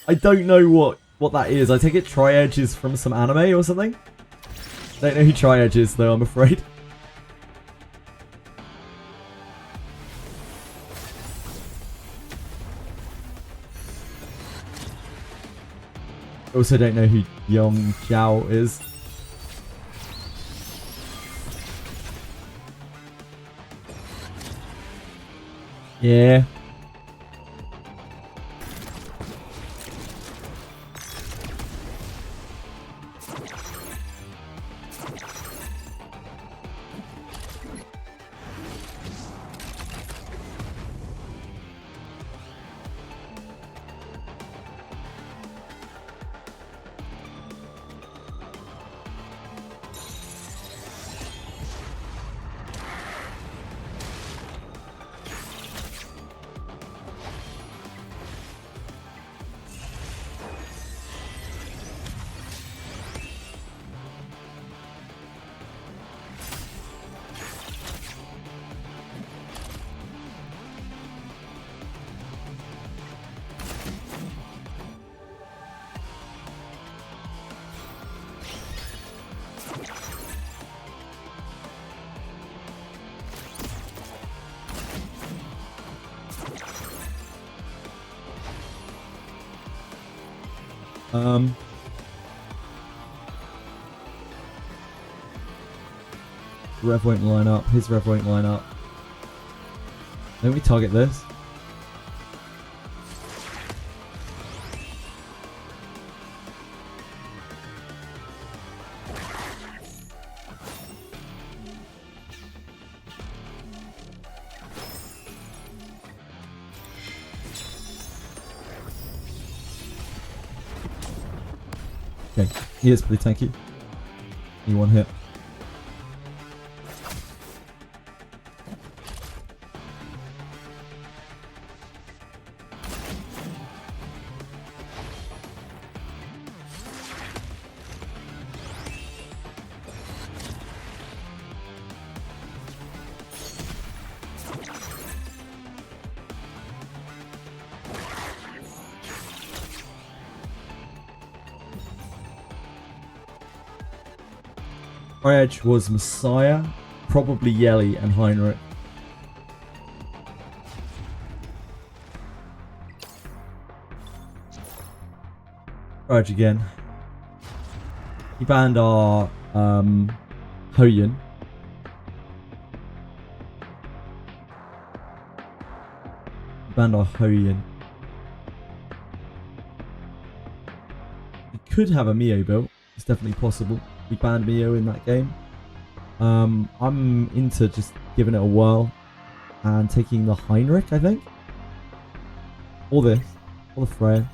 S4: I don't know what that is. I take it Triage is from some anime or something. Don't know who Triage is though, I'm afraid. Also don't know who Yong Xiao is. Yeah. Rev won't line up. His rev won't line up. Don't we target this? Okay, he is pretty tanky. He one hit. Edge was Messiah, probably Yelly and Heinrich. Edge again. He banned our Hoyan. He banned our Hoyan. We could have a Mio built. It's definitely possible. We banned Mio in that game. I'm into just giving it a whirl and taking the Heinrich, I think. Or this. Or the Freya.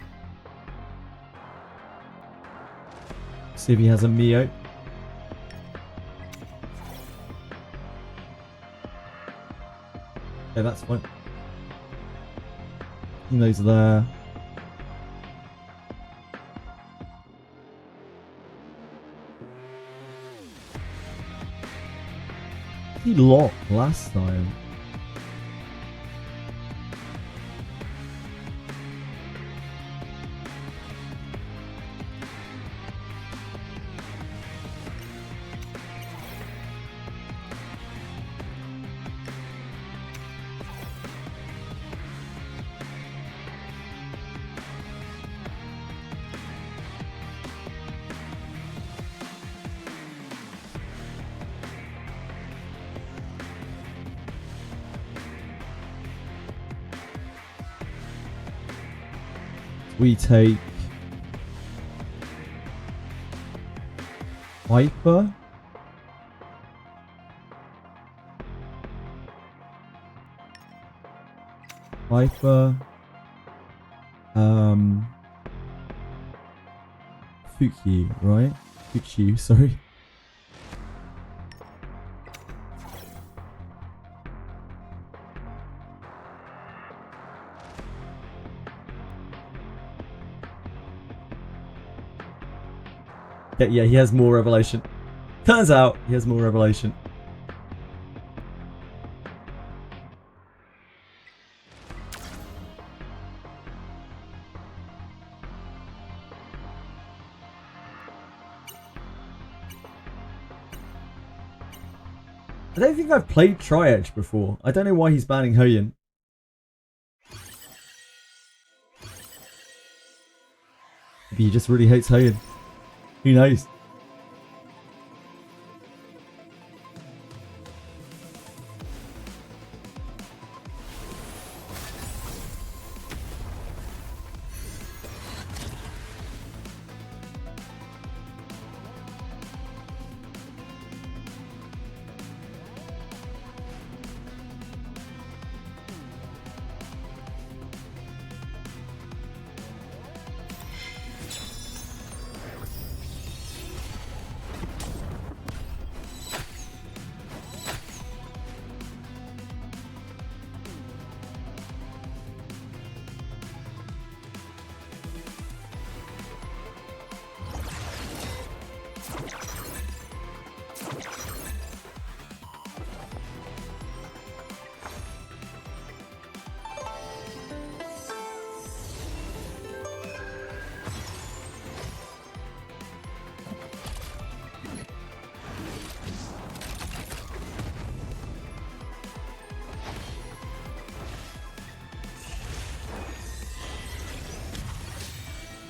S4: See if he has a Mio. Okay, that's fine. Those are there. He locked last time. we take Viper. Fukyu, right? Fukyu, sorry. Yeah, he has more revelation. Turns out he has more revelation. I don't think I've played Tri-Edge before. I don't know why he's banning Hoyin. Maybe he just really hates Hoyin. Who knows?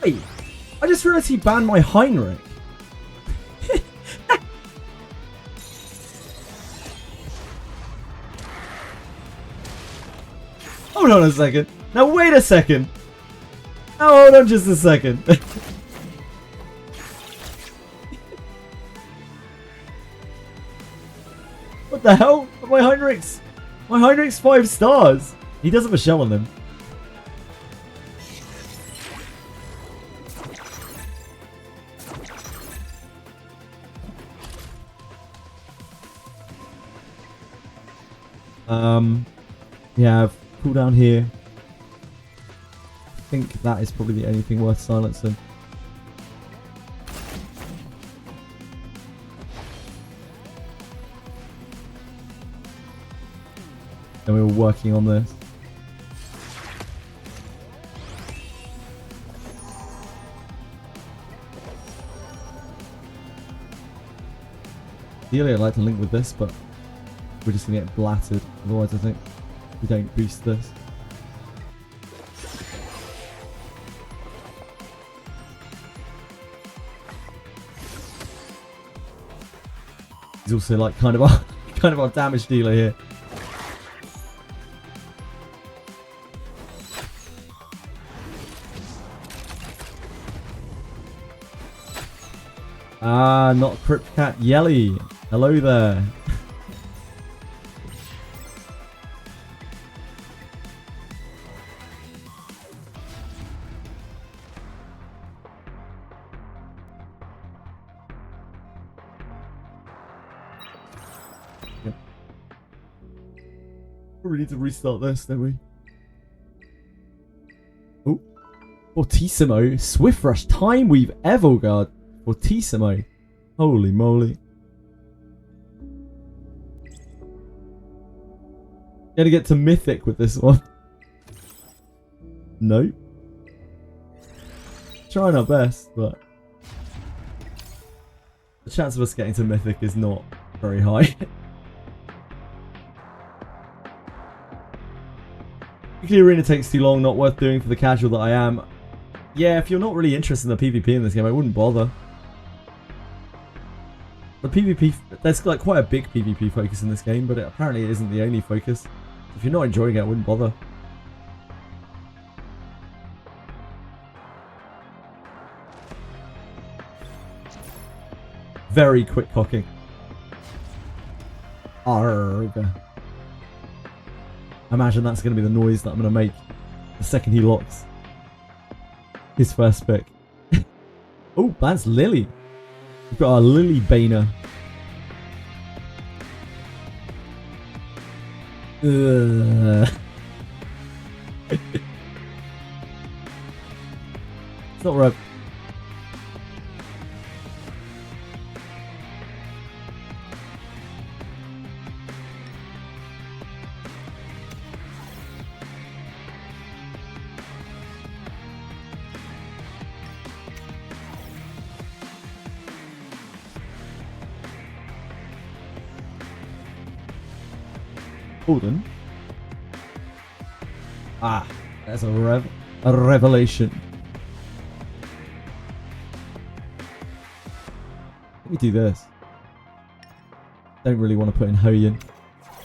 S4: Wait, I just realized he banned my Heinrich. Hold on a second. Now wait a second. Now hold on just a second. What the hell? My Heinrich's 5 stars. He does have a shell on him. Yeah, I've cooldown here. I think that is probably the only thing worth silencing. And we were working on this. Ideally, I'd like to link with this, but we're just gonna get blattered. Otherwise, I think we don't boost this. He's also like kind of our damage dealer here. Ah, not Cryptcat Yelly. Hello there. We need to restart this, don't we? Oh, Fortissimo, Swift Rush, Time Weave, Evilguard, Fortissimo, holy moly! Gonna get to Mythic with this one. Nope. Trying our best, but the chance of us getting to Mythic is not very high. Weekly Arena takes too long, not worth doing for the casual that I am. Yeah, if you're not really interested in the PvP in this game, I wouldn't bother. The PvP, there's like quite a big PvP focus in this game, but apparently it isn't the only focus. If you're not enjoying it, I wouldn't bother. very quick cocking. Arg. I imagine that's going to be the noise that I'm going to make the second he locks his first pick. Oh, that's Lily. We've got our Lily Baner. It's not right. Holden. Ah, that's a revelation. Let me do this. Don't really want to put in Hoyin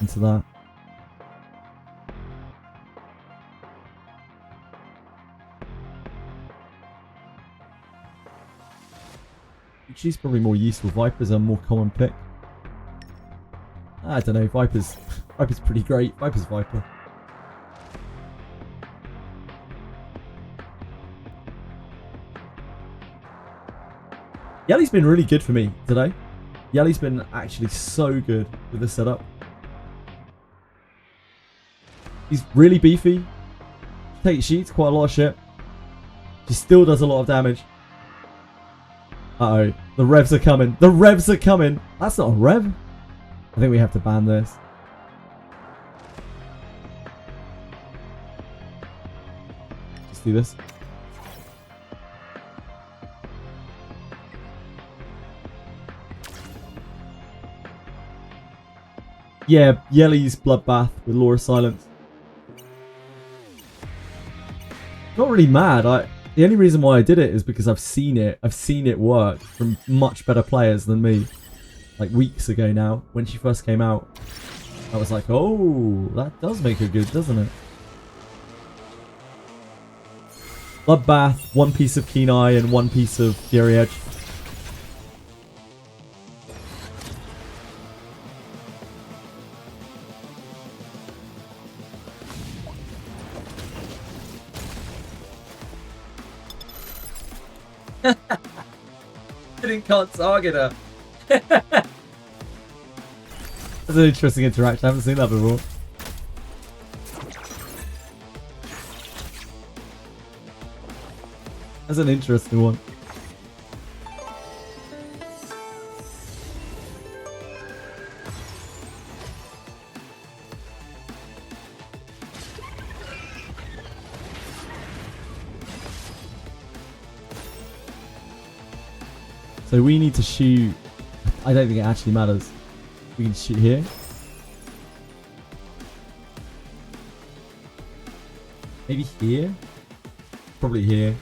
S4: into that. She's probably more useful. Viper's a more common pick. I don't know. Viper's pretty great. Viper's Viper. Yelly's been really good for me today. Yelly's been actually so good with the setup. He's really beefy. She eats quite a lot of shit. She still does a lot of damage. Uh-oh. The revs are coming. The revs are coming. That's not a rev. I think we have to ban this. Just do this. Yeah, Yelly's Bloodbath with Law of Silence. Not really mad. The only reason why I did it is because I've seen it work from much better players than me. Like weeks ago now, when she first came out. I was like, oh, that does make her good, doesn't it? Bloodbath, one piece of Keen Eye and one piece of Fury Edge. Can't target her. That's an interesting interaction. I haven't seen that before. That's an interesting one. So we need to shoot. I don't think it actually matters. We can shoot here. Maybe here? Probably here.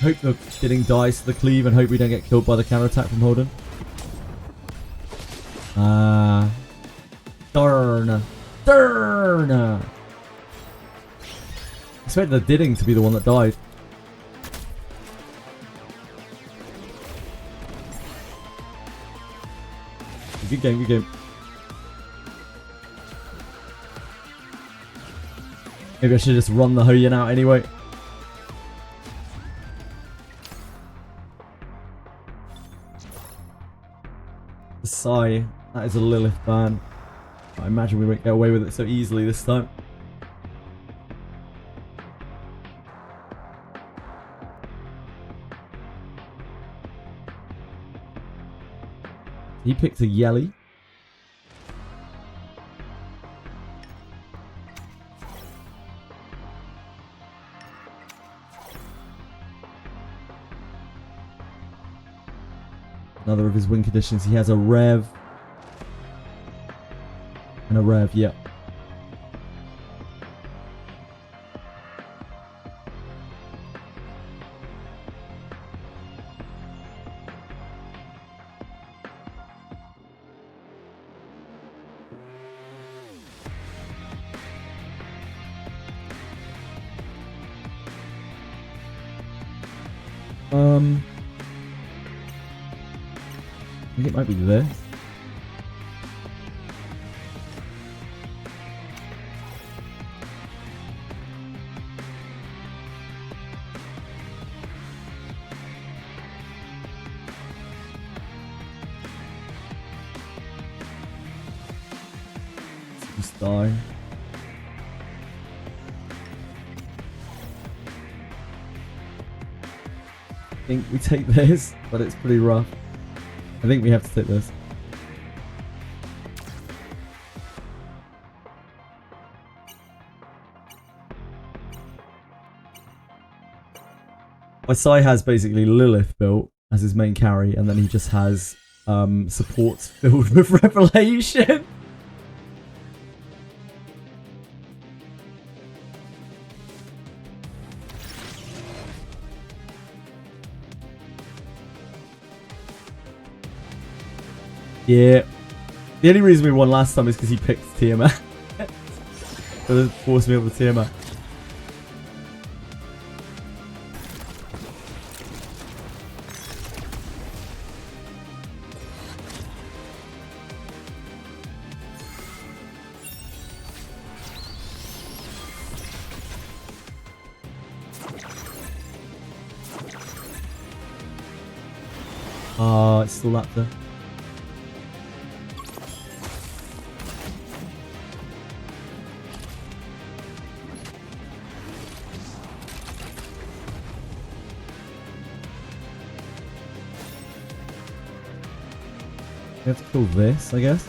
S4: Hope the bidding dies to the cleave and hope we don't get killed by the counter attack from Holden. Darn. Darn! I expected the bidding to be the one that died. Good game, good game. Maybe I should just run the Hoyin out anyway. The Sigh. That is a Lilith ban. I imagine we won't get away with it so easily this time. He picked a Yelly. Another of his win conditions. He has a Rev. And a Rev, yep. think it might be this. Just die. I think we take this, but it's pretty rough. I think we have to take this. My Sai has basically Lilith built as his main carry, and then he just has supports filled with Revelation. Yeah. The only reason we won last time is because he picked Tiamat. So it forced me over Tiamat. It's still up there. We have to kill this, I guess.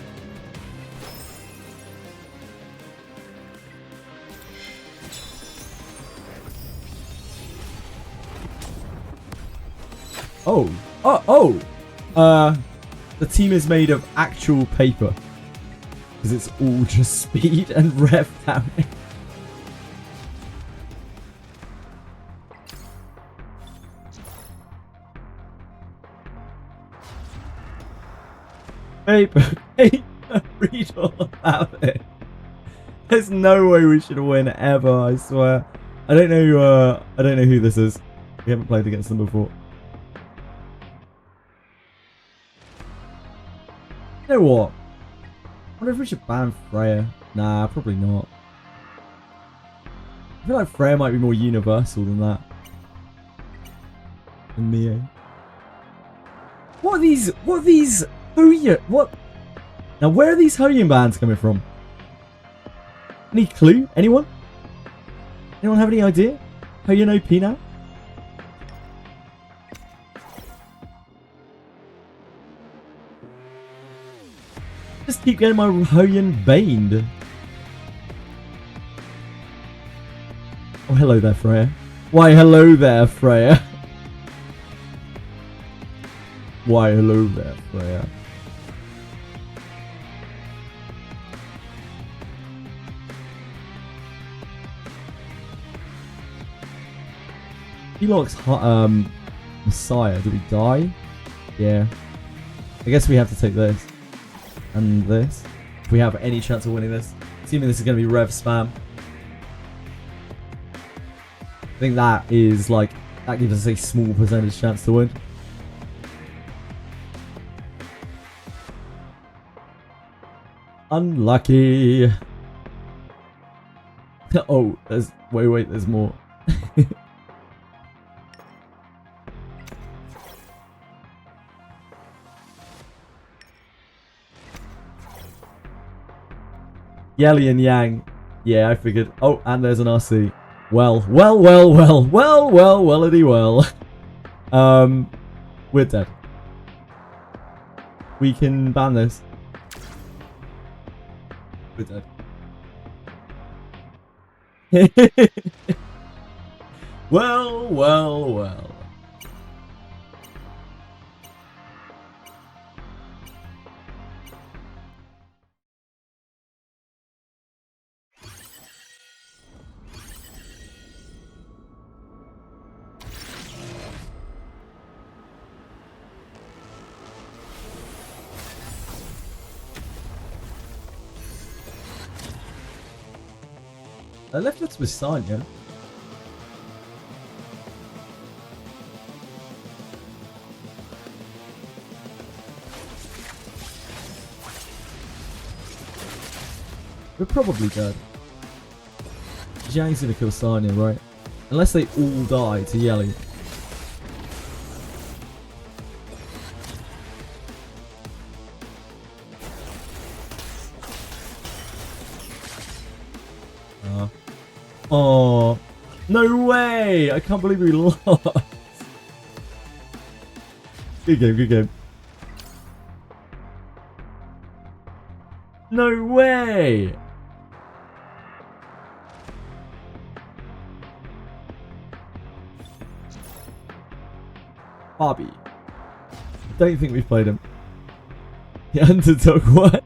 S4: The team is made of actual paper. Because it's all just speed and rev damage. Paper, read all about it. There's no way we should win ever, I swear. I don't know who this is. We haven't played against them before. You know what? I wonder if we should ban Freya. Nah, probably not. I feel like Freya might be more universal than that. Than Mio. What are these? What? Now, where are these Hoyan bands coming from? Any clue? Anyone? Anyone have any idea? Hoyan OP now? Just keep getting my Hoyan baned. Oh, hello there, Freya. Why, hello there, Freya. Why, hello there, Freya. He looks Messiah. Do we die? Yeah. I guess we have to take this. And this. If we have any chance of winning this. Assuming this is going to be rev spam. I think that is like, that gives us a small percentage chance to win. Unlucky. Oh, there's, wait, there's more. Yelly and Yang. Yeah, I figured. Oh, and there's an RC. Well. We're dead. We can ban this. We're dead. Well. I left us with sign, yeah. We're probably dead. Zhang's gonna kill Sanya, right? Unless they all die to Yelly. Oh, no way! I can't believe we lost. Good game, good game. No way! Bobby. I don't think we've played him. The underdog, what?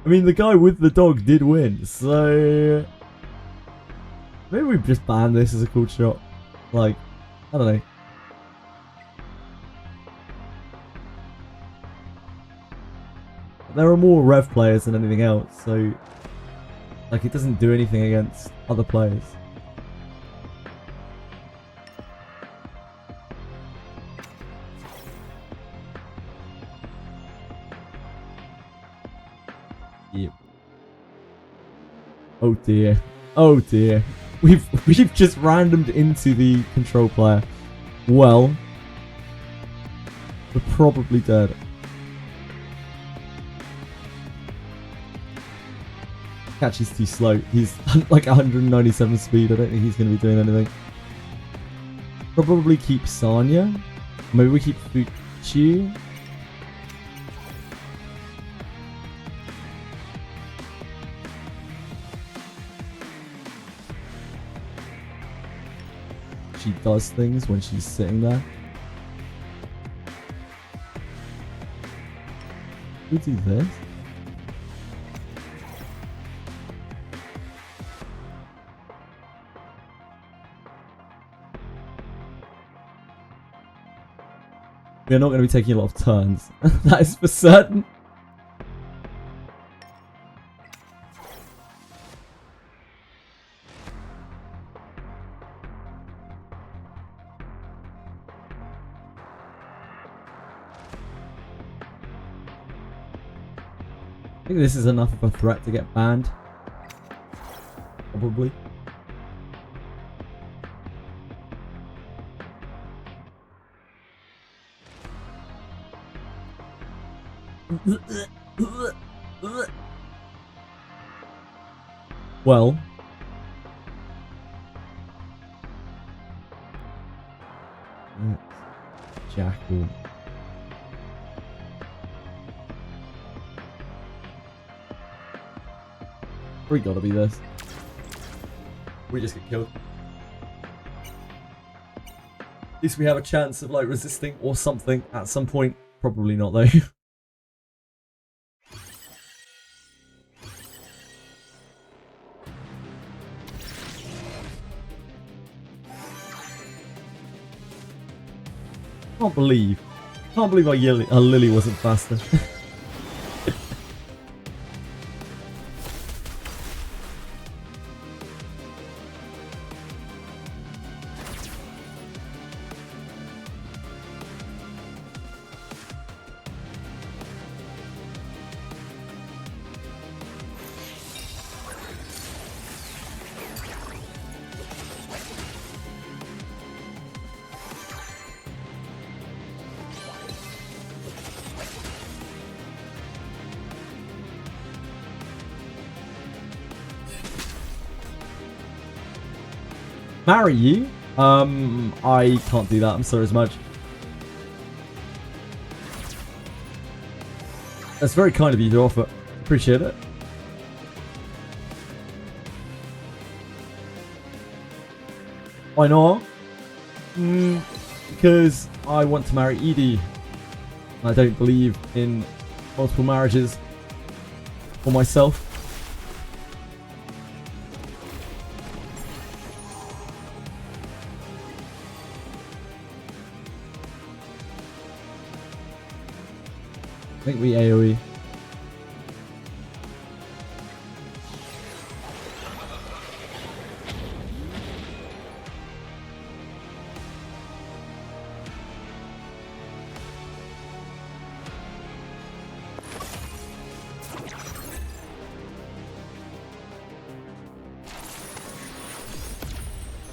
S4: I mean, the guy with the dog did win, so... Maybe we just ban this as a cool shot. Like, I don't know. There are more Rev players than anything else, so... Like, it doesn't do anything against other players. Yep. Oh dear. Oh dear. We've just randomed into the control player. Well, we're probably dead. Catch is too slow. He's like 197 speed. I don't think he's going to be doing anything. Probably keep Sanya. Maybe we keep Fuchi. She does things when she's sitting there. We do this. We're not going to be taking a lot of turns. That is for certain. I think this is enough of a threat to get banned. Probably. Well. Jackal. We gotta be this. We just get killed. At least we have a chance of like resisting or something at some point. Probably not though. Can't believe our Lily wasn't faster. Marry you? I can't do that. I'm sorry as much. That's very kind of you to offer. Appreciate it. Why not? Because I want to marry Edie. I don't believe in multiple marriages for myself. I think we AoE.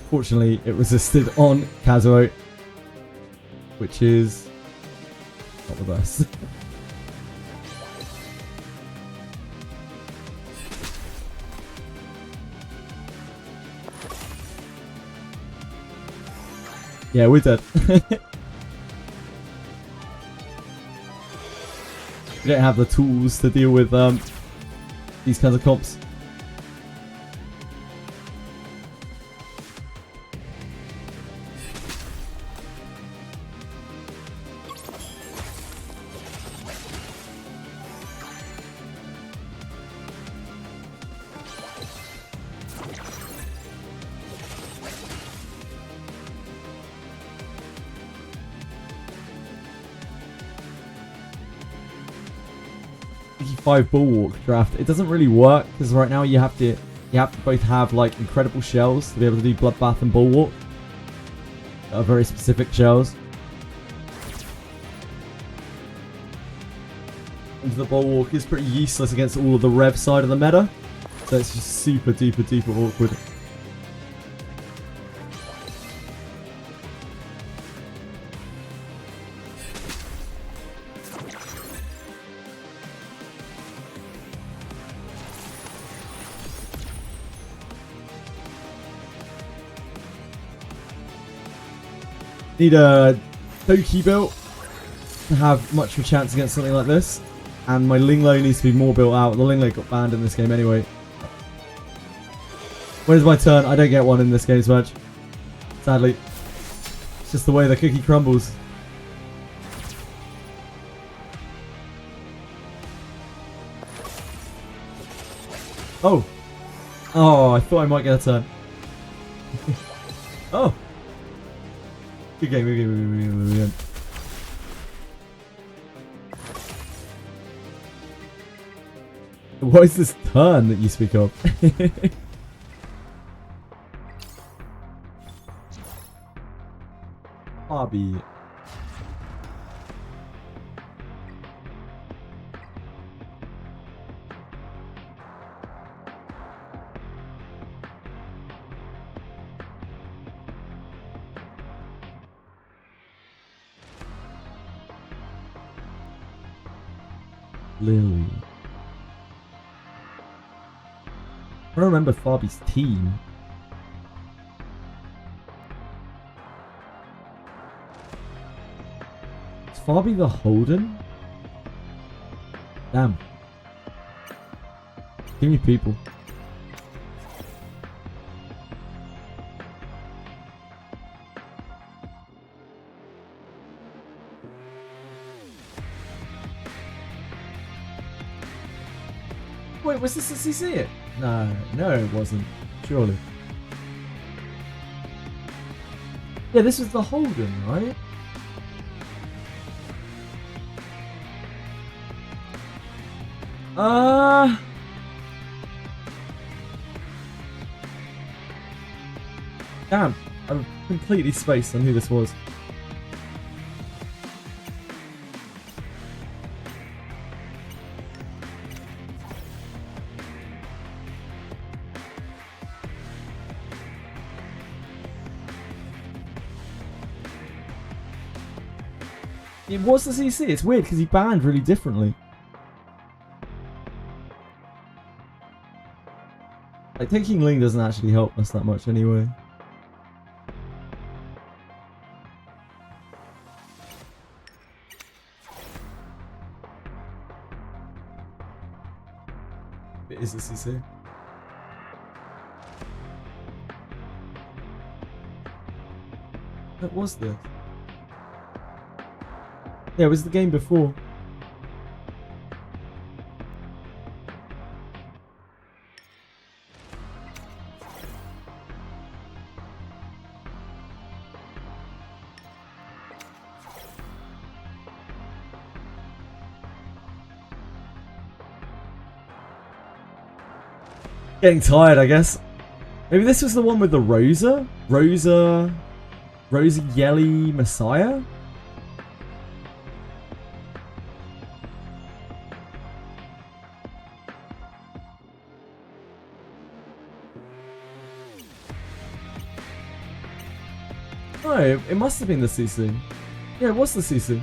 S4: Fortunately, it resisted on Kazuo, which is not the best. Yeah, we're dead. We don't have the tools to deal with these kinds of comps. Bulwark draft. It doesn't really work because right now you have to both have like incredible shells to be able to do Bloodbath and Bulwark. Very specific shells. And the Bulwark is pretty useless against all of the Rev side of the meta, so it's just super duper awkward. Need a Doki built to have much of a chance against something like this. And my Linglo needs to be more built out. The Linglo got banned in this game anyway. Where's my turn? I don't get one in this game's match. Sadly. It's just the way the cookie crumbles. Oh! Oh, I thought I might get a turn. Oh! Good game, good game, good game. What is this turn that you speak of? Bobby. Lily. I don't remember Fabi's team. Is Fabi the Holden? Damn. Give me people. Wait, was this a CC? No, it wasn't. Surely. Yeah, this was the Holden, right? Damn, I'm completely spaced on who this was. It was the CC. It's weird because he banned really differently. Like, taking Ling doesn't actually help us that much anyway. It is the CC. What was this? Yeah, it was the game before. Getting tired, I guess. Maybe this was the one with the Rosa Yelly Messiah? No, it must have been the CC. Yeah, it was the CC.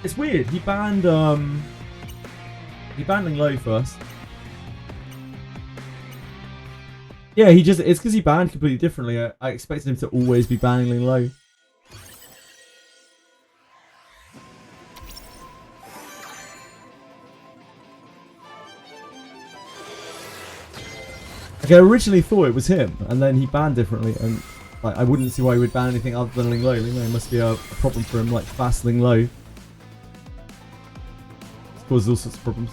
S4: It's weird. He banned Ling Lo first. Yeah, it's because he banned completely differently. I expected him to always be banning Ling Lo. Okay, I originally thought it was him, and then he banned differently, and like I wouldn't see why he would ban anything other than Ling Lo. Ling Lo must be a problem for him, like fast Ling Lo. It's caused all sorts of problems.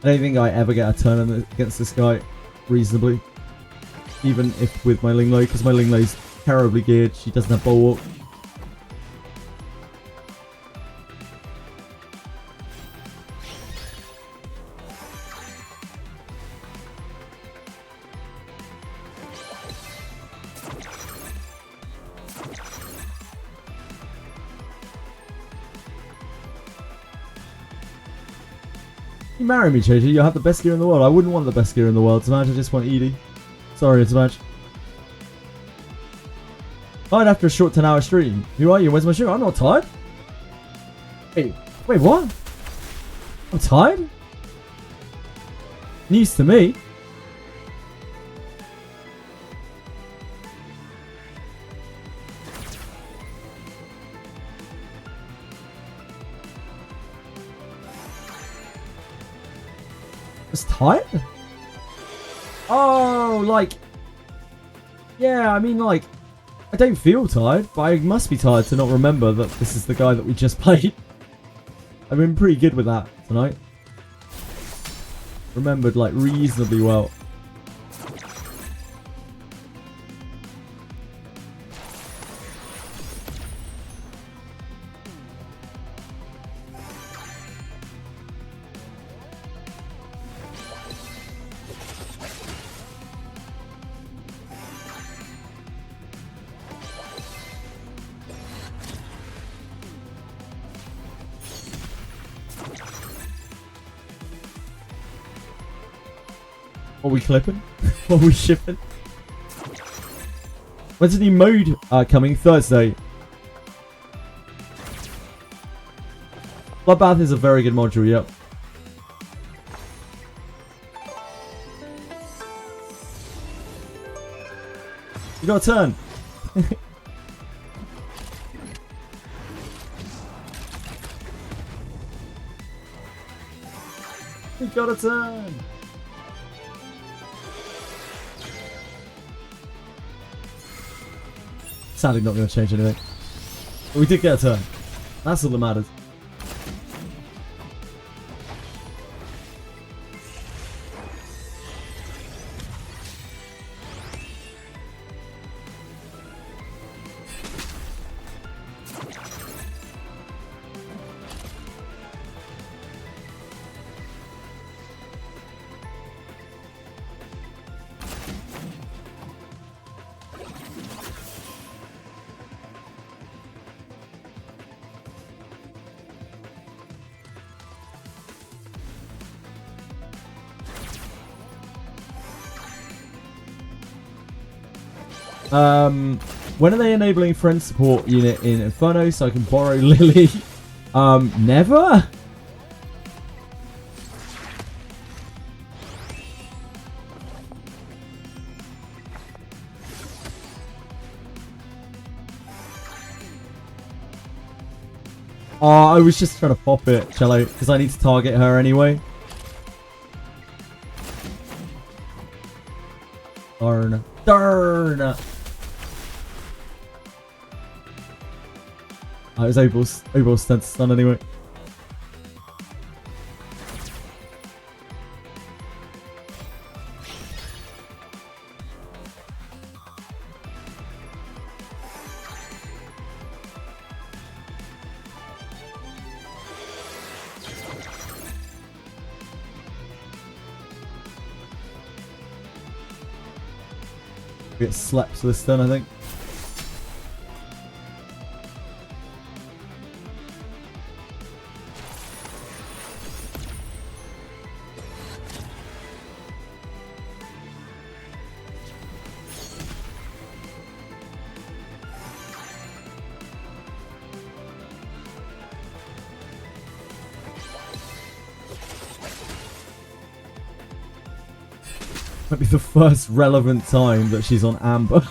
S4: I don't think I ever get a turn against this guy reasonably. Even if with my Ling Lo, because my Ling Lo's terribly geared. She doesn't have bulwark. You marry me, Choji. You'll have the best gear in the world. I wouldn't want the best gear in the world, Smash. I just want Edie. Sorry, Smash. Tired after a short 10-hour stream. Who are you? Where's my shoe? I'm not tired. Wait, what? I'm tired? News to me. Was tired? Oh, like, yeah, I mean, like, I don't feel tired, but I must be tired to not remember that this is the guy that we just played. I've been pretty good with that tonight. Remembered, like, reasonably well. What are we clipping? What are we shipping? When's the new mode coming? Thursday. Bloodbath is a very good module, yep. You got a turn. You got a turn. Sadly not going to change anything. But we did get a turn. That's all that matters. When are they enabling friend support unit in Inferno so I can borrow Lily? Never? Oh, I was just trying to pop it, Cello, because I need to target her anyway. Darn. Darn! Oh, it was Obol's stun anyway. Get slaps this turn, I think. Might be the first relevant time that she's on Amber.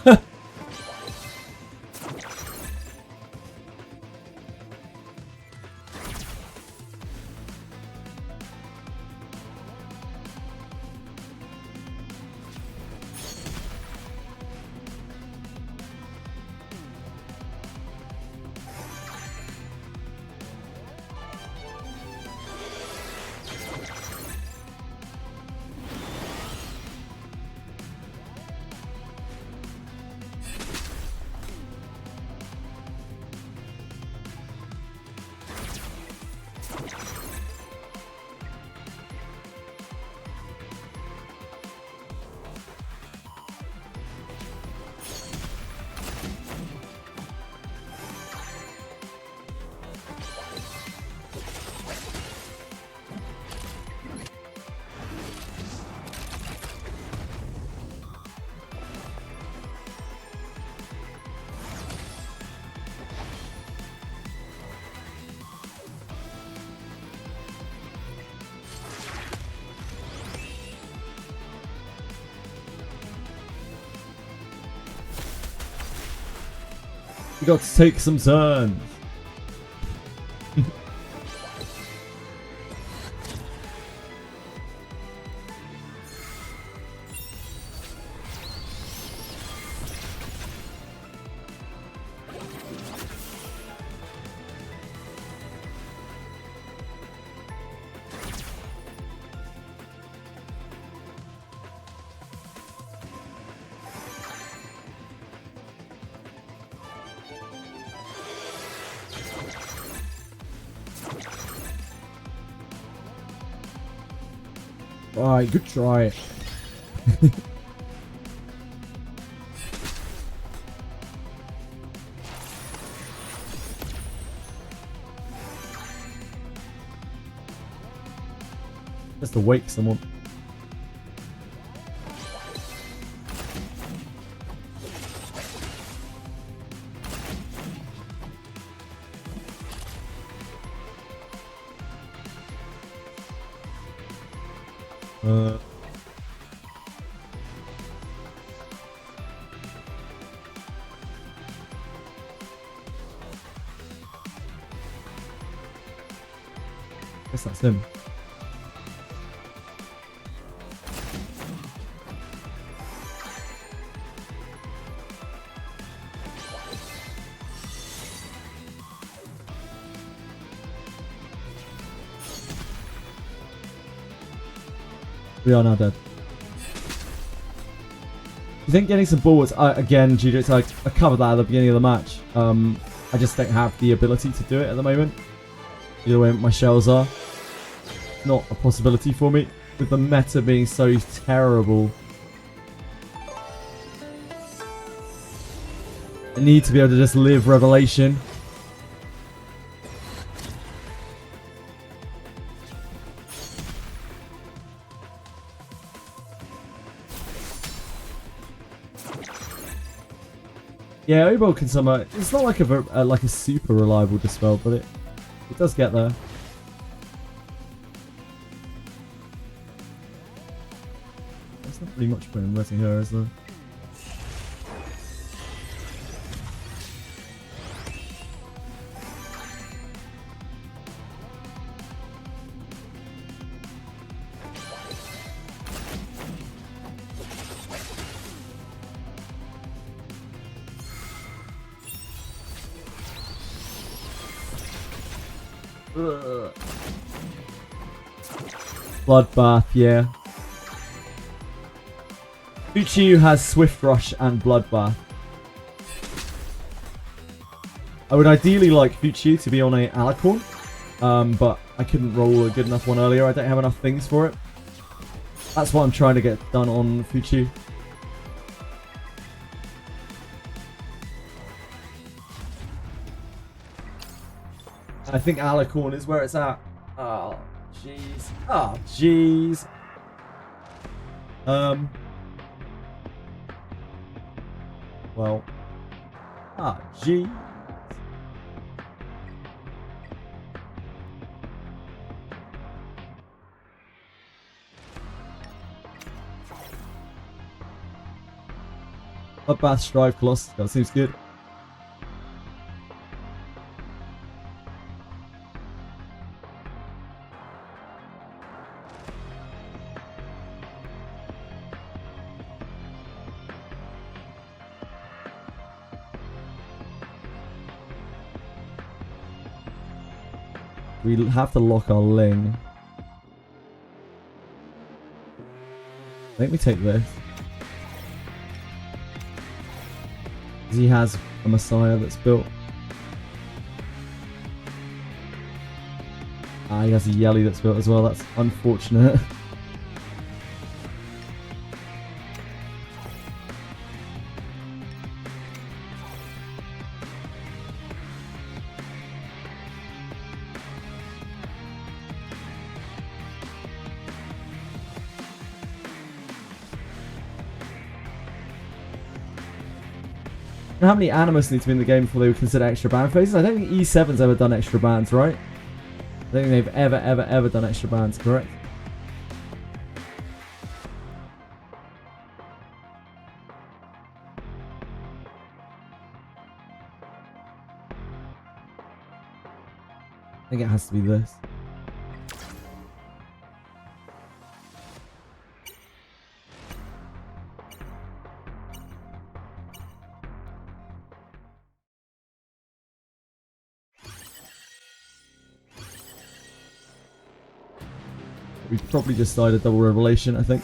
S4: We got to take some turns. Alright, good try. Just to wake someone. Guess that's him. We are now dead. You think getting some bullets, again, Judith, I covered that at the beginning of the match. I just don't have the ability to do it at the moment. Either way my shells are. Not a possibility for me. With the meta being so terrible. I need to be able to just live Revelation. Yeah, Obol can somehow. It's not like a super reliable dispel, but it does get there. There's not really much point in letting her, is there? Bloodbath, yeah. Uchiu has Swift Rush and Bloodbath. I would ideally like Uchiu to be on a Alicorn, but I couldn't roll a good enough one earlier. I don't have enough things for it. That's what I'm trying to get done on Fuchu. I think Alicorn is where it's at. Oh, jeez. Oh, jeez. Well. Ah, jeez. Bloodbath, Strive, Colossus. That seems good. We have to lock our Ling. I think we take this. He has a Messiah that's built. Ah, he has a Yelly that's built as well. That's unfortunate. How many Animus need to be in the game before they would consider extra ban phases? I don't think E7's ever done extra bans, right? I don't think they've ever done extra bans, correct? I think it has to be this. We probably just started a double revelation, I think.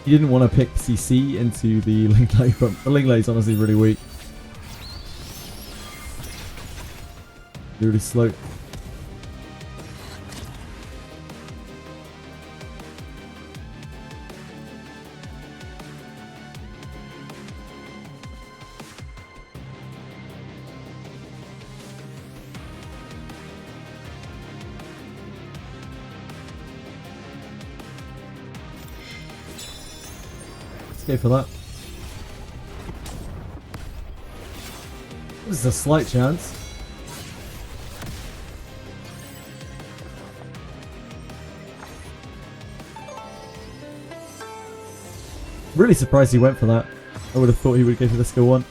S4: You didn't want to pick CC into the Linglay, but the Linglay is honestly really weak. Really slow. Go for that. This is a slight chance. Really surprised he went for that. I would have thought he would go for the skill 1.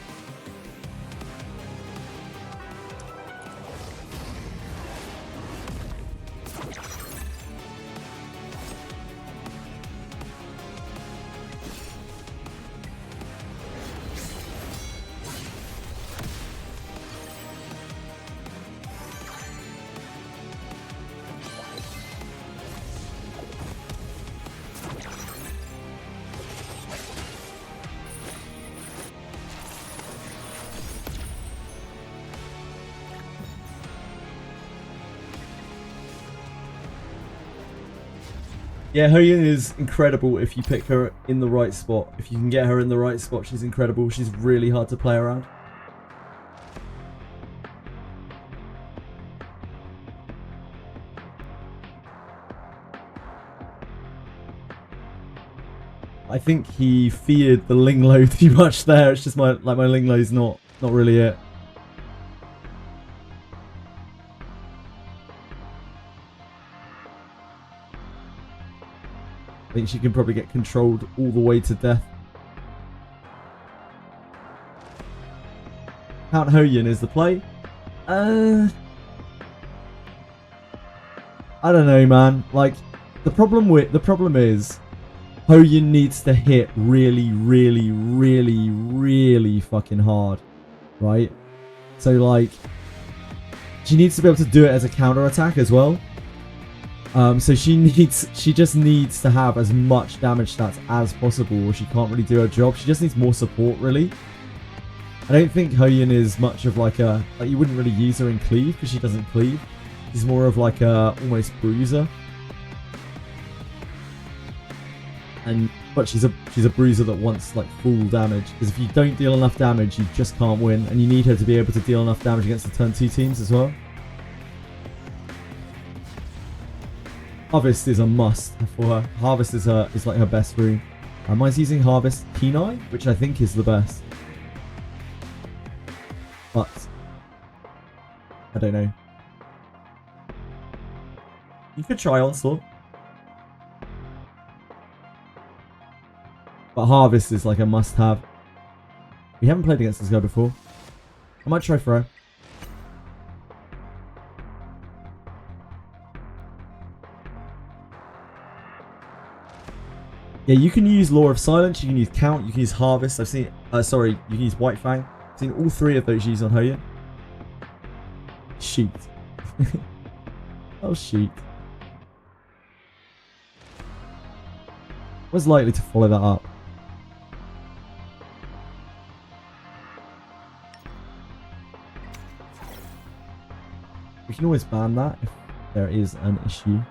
S4: Yeah, Hoyun is incredible if you pick her in the right spot. If you can get her in the right spot, she's incredible. She's really hard to play around. I think he feared the Linglo too much there. It's just my Linglow's not really it. I think she can probably get controlled all the way to death. Count Hoyun is the play. I don't know, man. Like, the problem is Hoyun needs to hit really fucking hard, right? So like, she needs to be able to do it as a counter attack as well. So she just needs to have as much damage stats as possible, or she can't really do her job. She just needs more support, really. I don't think Hoyun is much of like you wouldn't really use her in cleave because she doesn't cleave. She's more of like a almost bruiser. But she's a bruiser that wants like full damage, because if you don't deal enough damage, you just can't win, and you need her to be able to deal enough damage against the turn 2 teams as well. Harvest is a must for her. Harvest is like her best rune. Mine's using Harvest Kenai, which I think is the best. But I don't know. You could try Onslaught. But Harvest is like a must-have. We haven't played against this guy before. I might try Throw. Yeah, you can use Law of Silence, you can use Count, you can use Harvest. I've seen... sorry, you can use White Fang. I've seen all 3 of those used on Hoyan. Shoot. Oh, shoot. Was likely to follow that up. We can always ban that if there is an issue.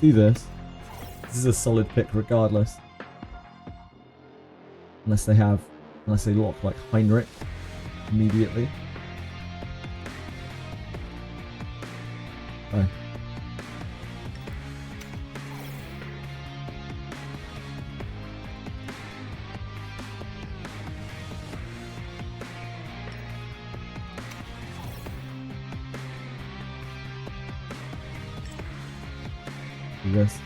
S4: Do this. This is a solid pick regardless. Unless they lock like Heinrich immediately. Oh. Do this.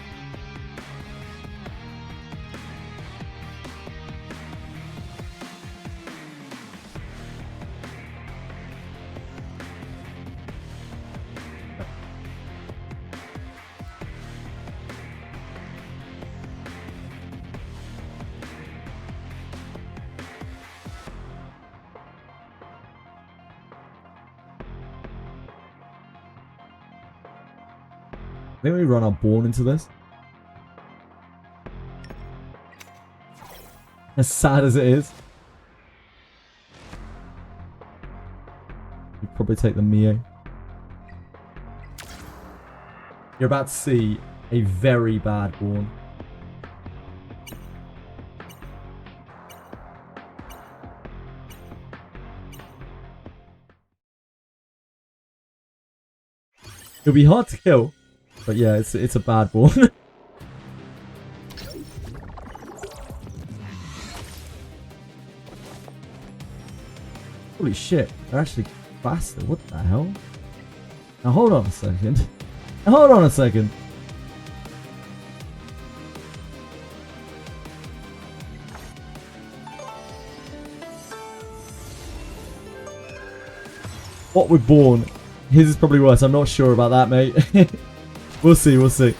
S4: I think we run our Born into this. As sad as it is. We'd probably take the Mio. You're about to see a very bad Born. It'll be hard to kill. But yeah, it's a bad Born. Holy shit, they're actually faster. What the hell? Now hold on a second. Now hold on a second. What with Born? His is probably worse. I'm not sure about that, mate. We'll see, we'll see.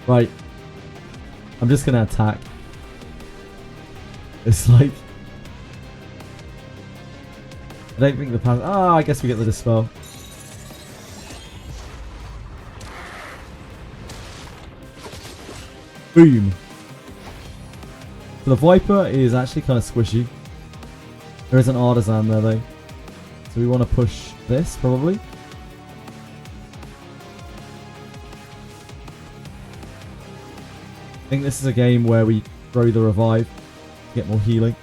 S4: Right. I'm just gonna attack. It's like... I don't think the pass... Ah, I guess we get the Dispel. Boom. So the Viper is actually kind of squishy. There is an Artisan there though. So we want to push this probably. I think this is a game where we throw the Revive to get more healing.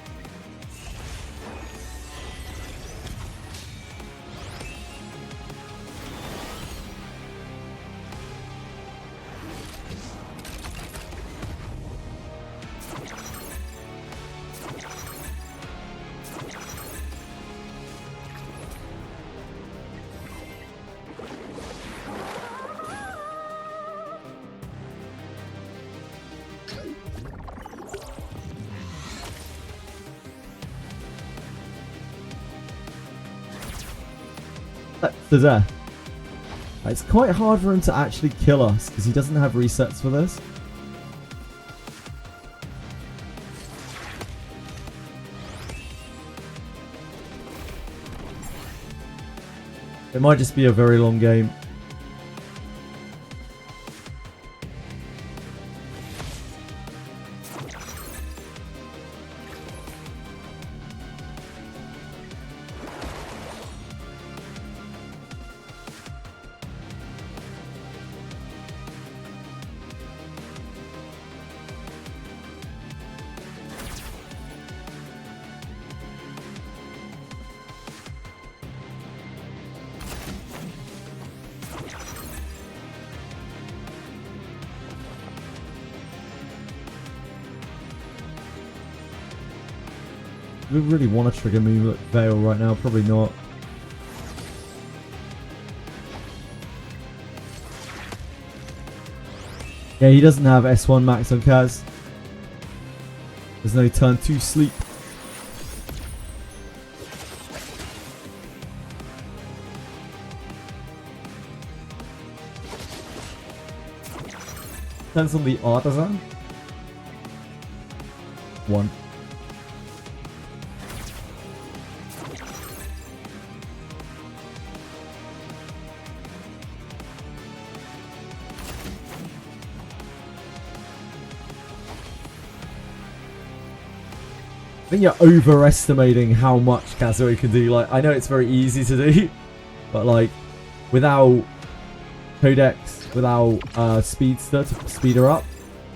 S4: To death. It's quite hard for him to actually kill us because he doesn't have resets for this. It might just be a very long game. Do we really want to trigger Moonlit Veil right now? Probably not. Yeah, he doesn't have S1 max on Kaz. There's no turn 2 sleep. Turns on the Artisan. 1. I think you're overestimating how much Kazuo can do. Like, I know it's very easy to do, but like, without Codex, without Speedster to speed her up,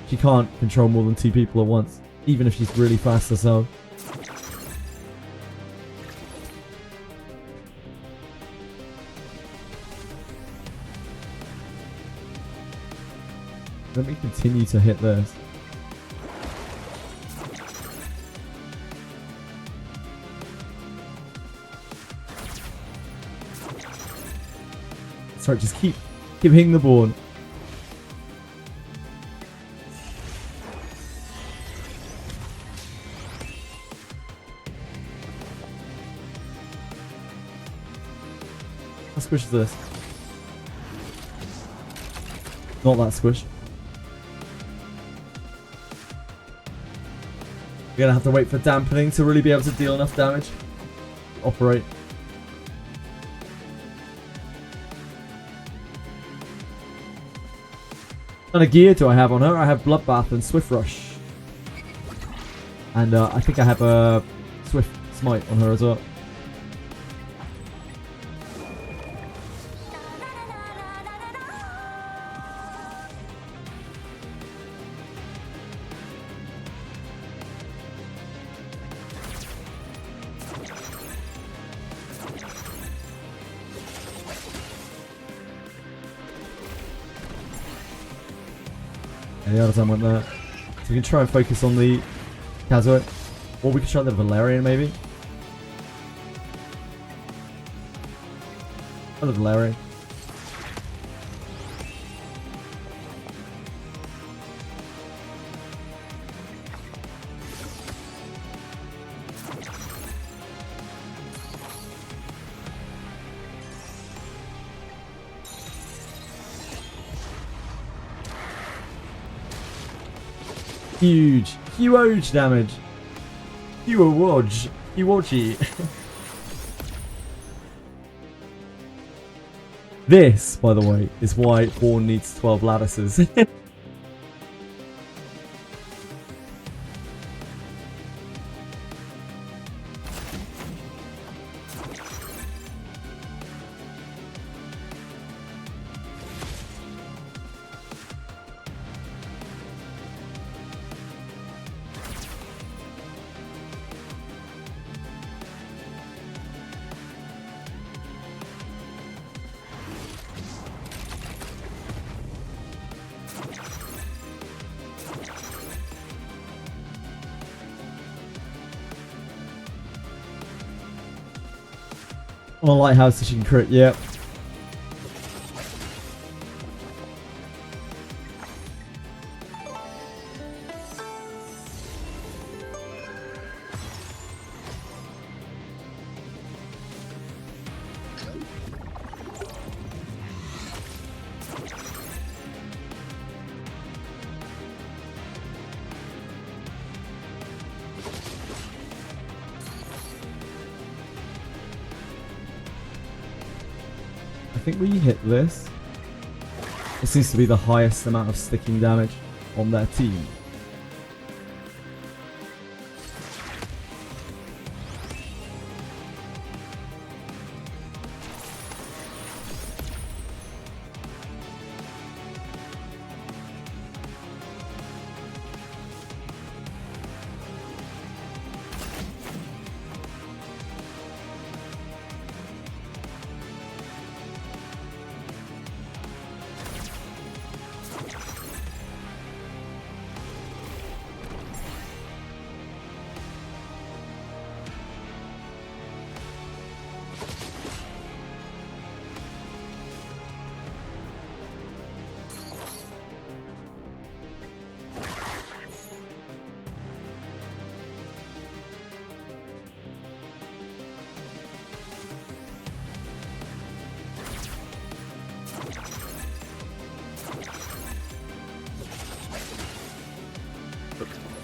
S4: she can't control more than 2 people at once, even if she's really fast herself. Let me continue to hit this. Sorry, just keep hitting the board. How squish is this? Not that squish. We're gonna have to wait for dampening to really be able to deal enough damage. Operate. What kind of gear do I have on her? I have Bloodbath and Swift Rush. And I think I have a Swift Smite on her as well. And the other time went there. So we can try and focus on the Kazuo. Or we could try the Valerian maybe. Try the Valerian. Huge damage. Huge. This, by the way, is why Born needs 12 lattices. On a lighthouse so she can crit, yep. think we hit this. It seems to be the highest amount of sticking damage on their team.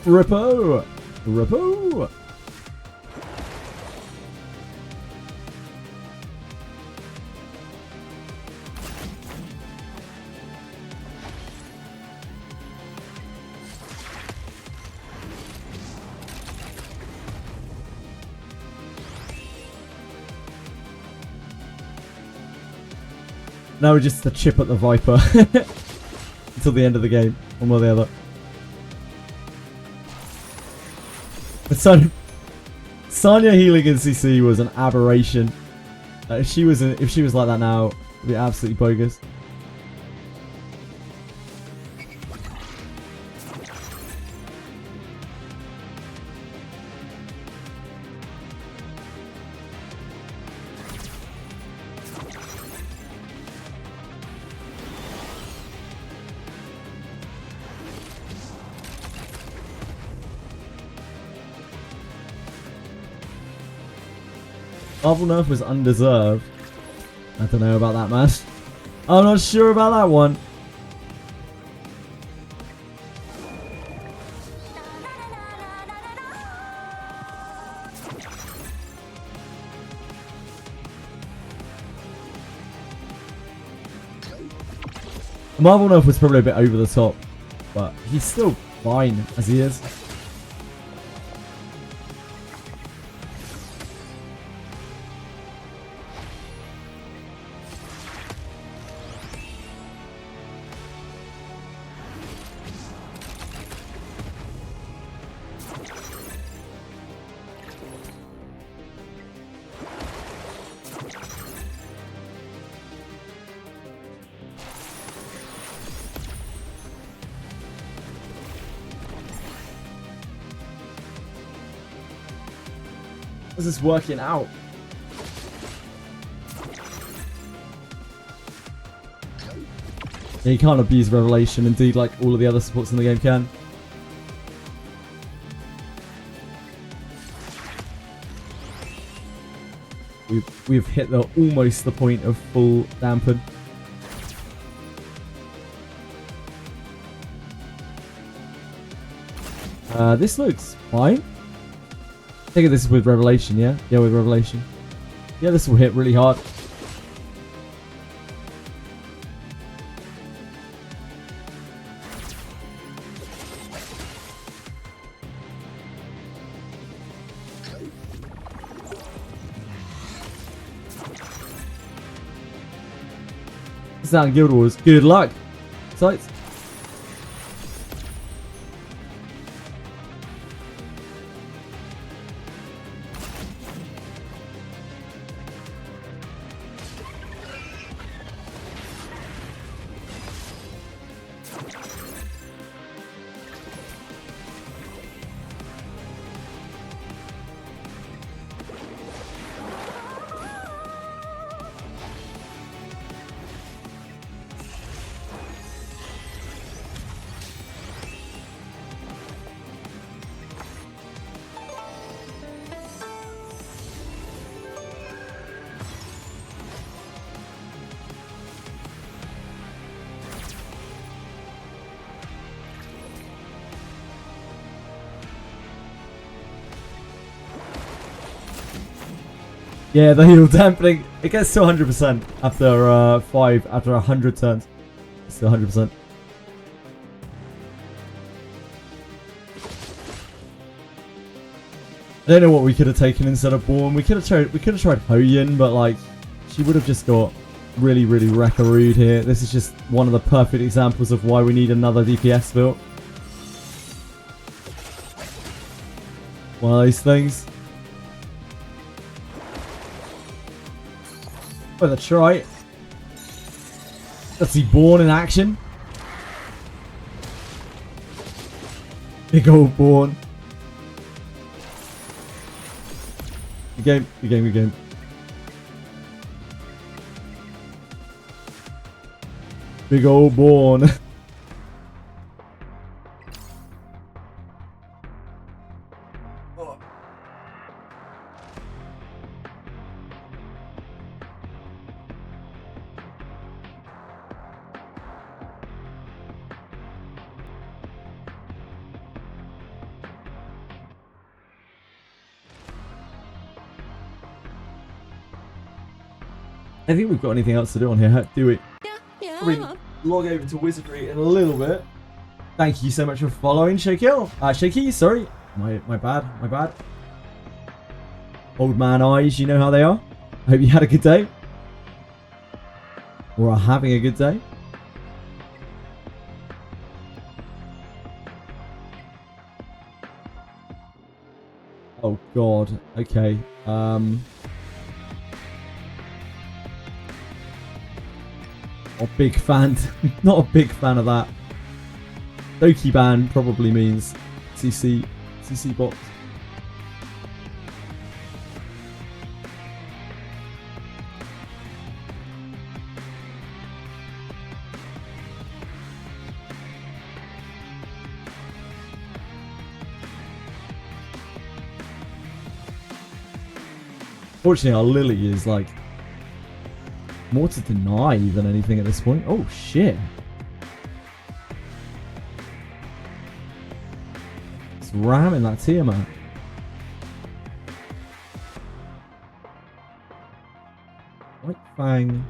S4: Rippo! Rippo! Now we're just a chip at the Viper until the end of the game, one way or the other. But Sonya healing in CC was an aberration. If she was like that now, it'd be absolutely bogus. Marvel nerf was undeserved. I don't know about that, man. I'm not sure about that one. Marvel nerf was probably a bit over the top, but he's still fine as he is. How's this working out? Yeah, you can't abuse Revelation, indeed, like all of the other supports in the game can. We've hit almost the point of full dampen. This looks fine. I think this is with Revelation, yeah? Yeah, with Revelation. Yeah, this will hit really hard. It's down Guild Wars. Good luck. Sights. Yeah, the heal dampening. It gets to 100% after 100 turns. It's to 100%. I don't know what we could have taken instead of Born. We could have tried Hoyin, but like she would have just got really wreckarooed here. This is just one of the perfect examples of why we need another DPS build. One of those things. With a try. Let's see Born in action. Big old Born. Good game. Big old Born. I think we've got anything else to do on here, do we?
S6: Yeah.
S4: We log over to Wizardry in a little bit. Thank you so much for following, Shaky, sorry. My bad. Old man eyes, you know how they are. I hope you had a good day. Or are having a good day. Oh god, okay. Not a big fan. Not a big fan of that. Doki ban probably means CC box. Fortunately, our Lily is like more to deny than anything at this point. Oh shit. It's ramming that Tiamat. White Fang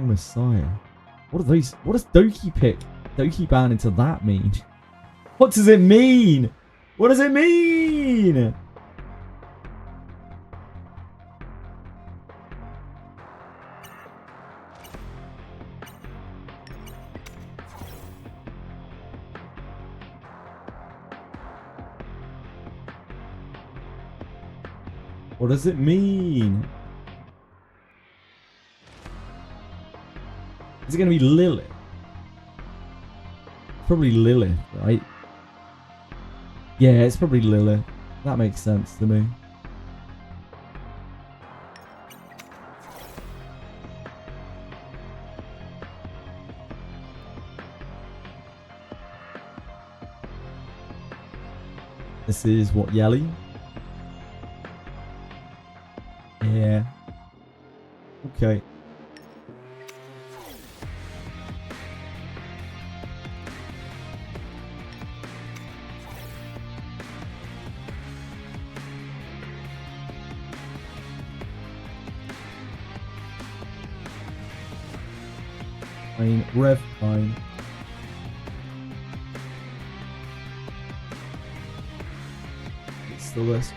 S4: Messiah. What are those? What does Doki ban into that mean? What does it mean? What does it mean? What does it mean? Is it going to be Lilith? Probably Lilith, right? Yeah, it's probably Lilith. That makes sense to me. This is what, Yelly? Yeah. Okay. Fine. Rev, fine. It's still this.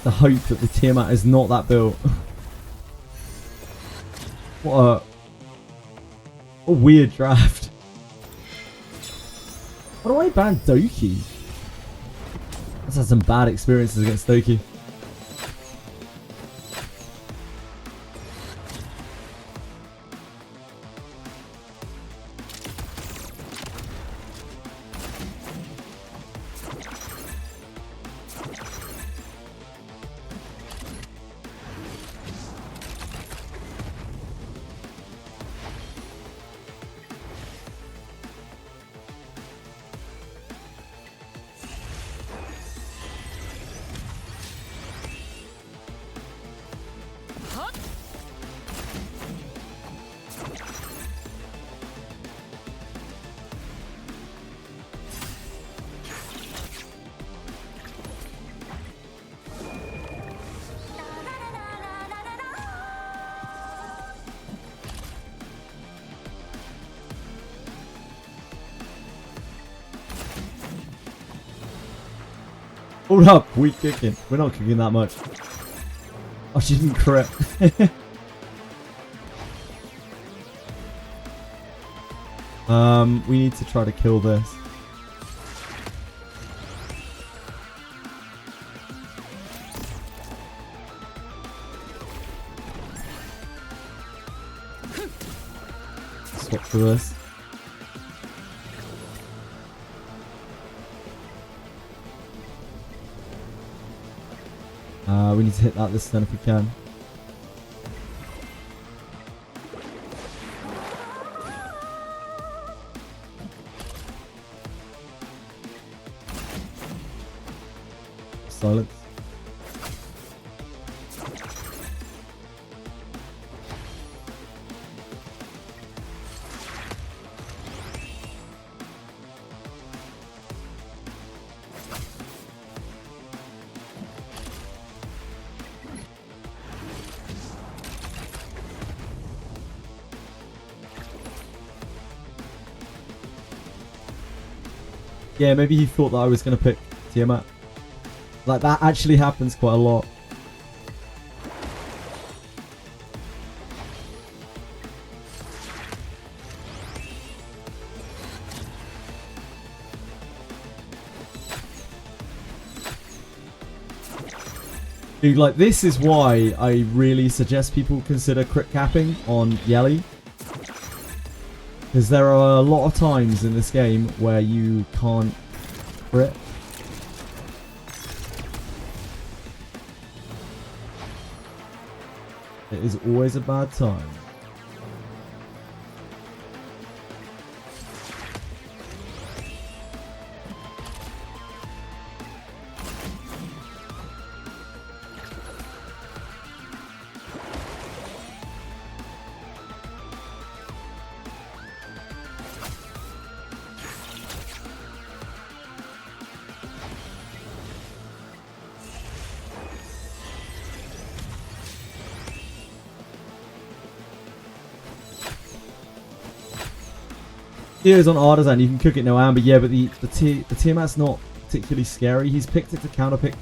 S4: The hope that the Tiamat is not that built. What a weird draft. Why do I ban Doki? I've had some bad experiences against Doki. Hold up, weak kicking. We're not kicking that much. Oh, she didn't crit. We need to try to kill this. Swap for this. We need to hit that this turn if we can. Silence. Yeah, maybe he thought that I was going to pick Tiamat. Like, that actually happens quite a lot. Dude, like, this is why I really suggest people consider crit capping on Yelly. Because there are a lot of times in this game where you can't crit. It is always a bad time. Is on Artisan, you can cook it no amber, yeah, but the Tiamat's not particularly scary. He's picked it to counterpick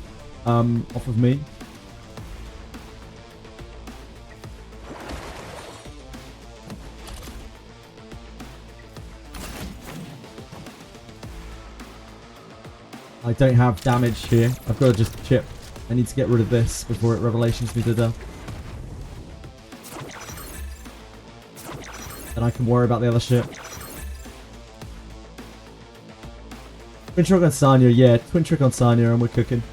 S4: off of me. I don't have damage here. I've got to just chip. I need to get rid of this before it revelations me to death. Then I can worry about the other shit. Twin trick on Sanya, yeah, twin trick on Sanya and we're cooking.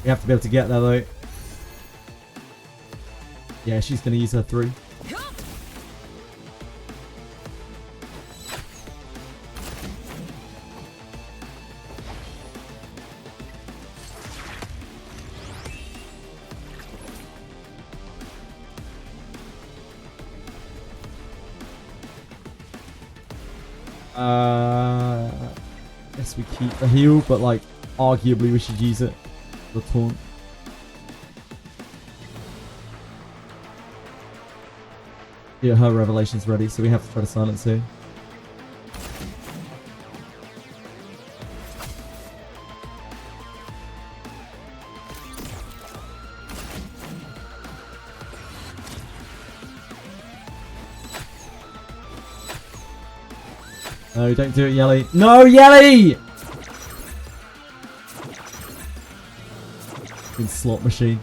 S4: We have to be able to get there though. Yeah, she's going to use her 3. Guess we keep the heal, but like arguably we should use it for the taunt. Yeah, her revelation's ready, so we have to try to silence her. No, don't do it, Yelly. No, Yelly! In slot machine.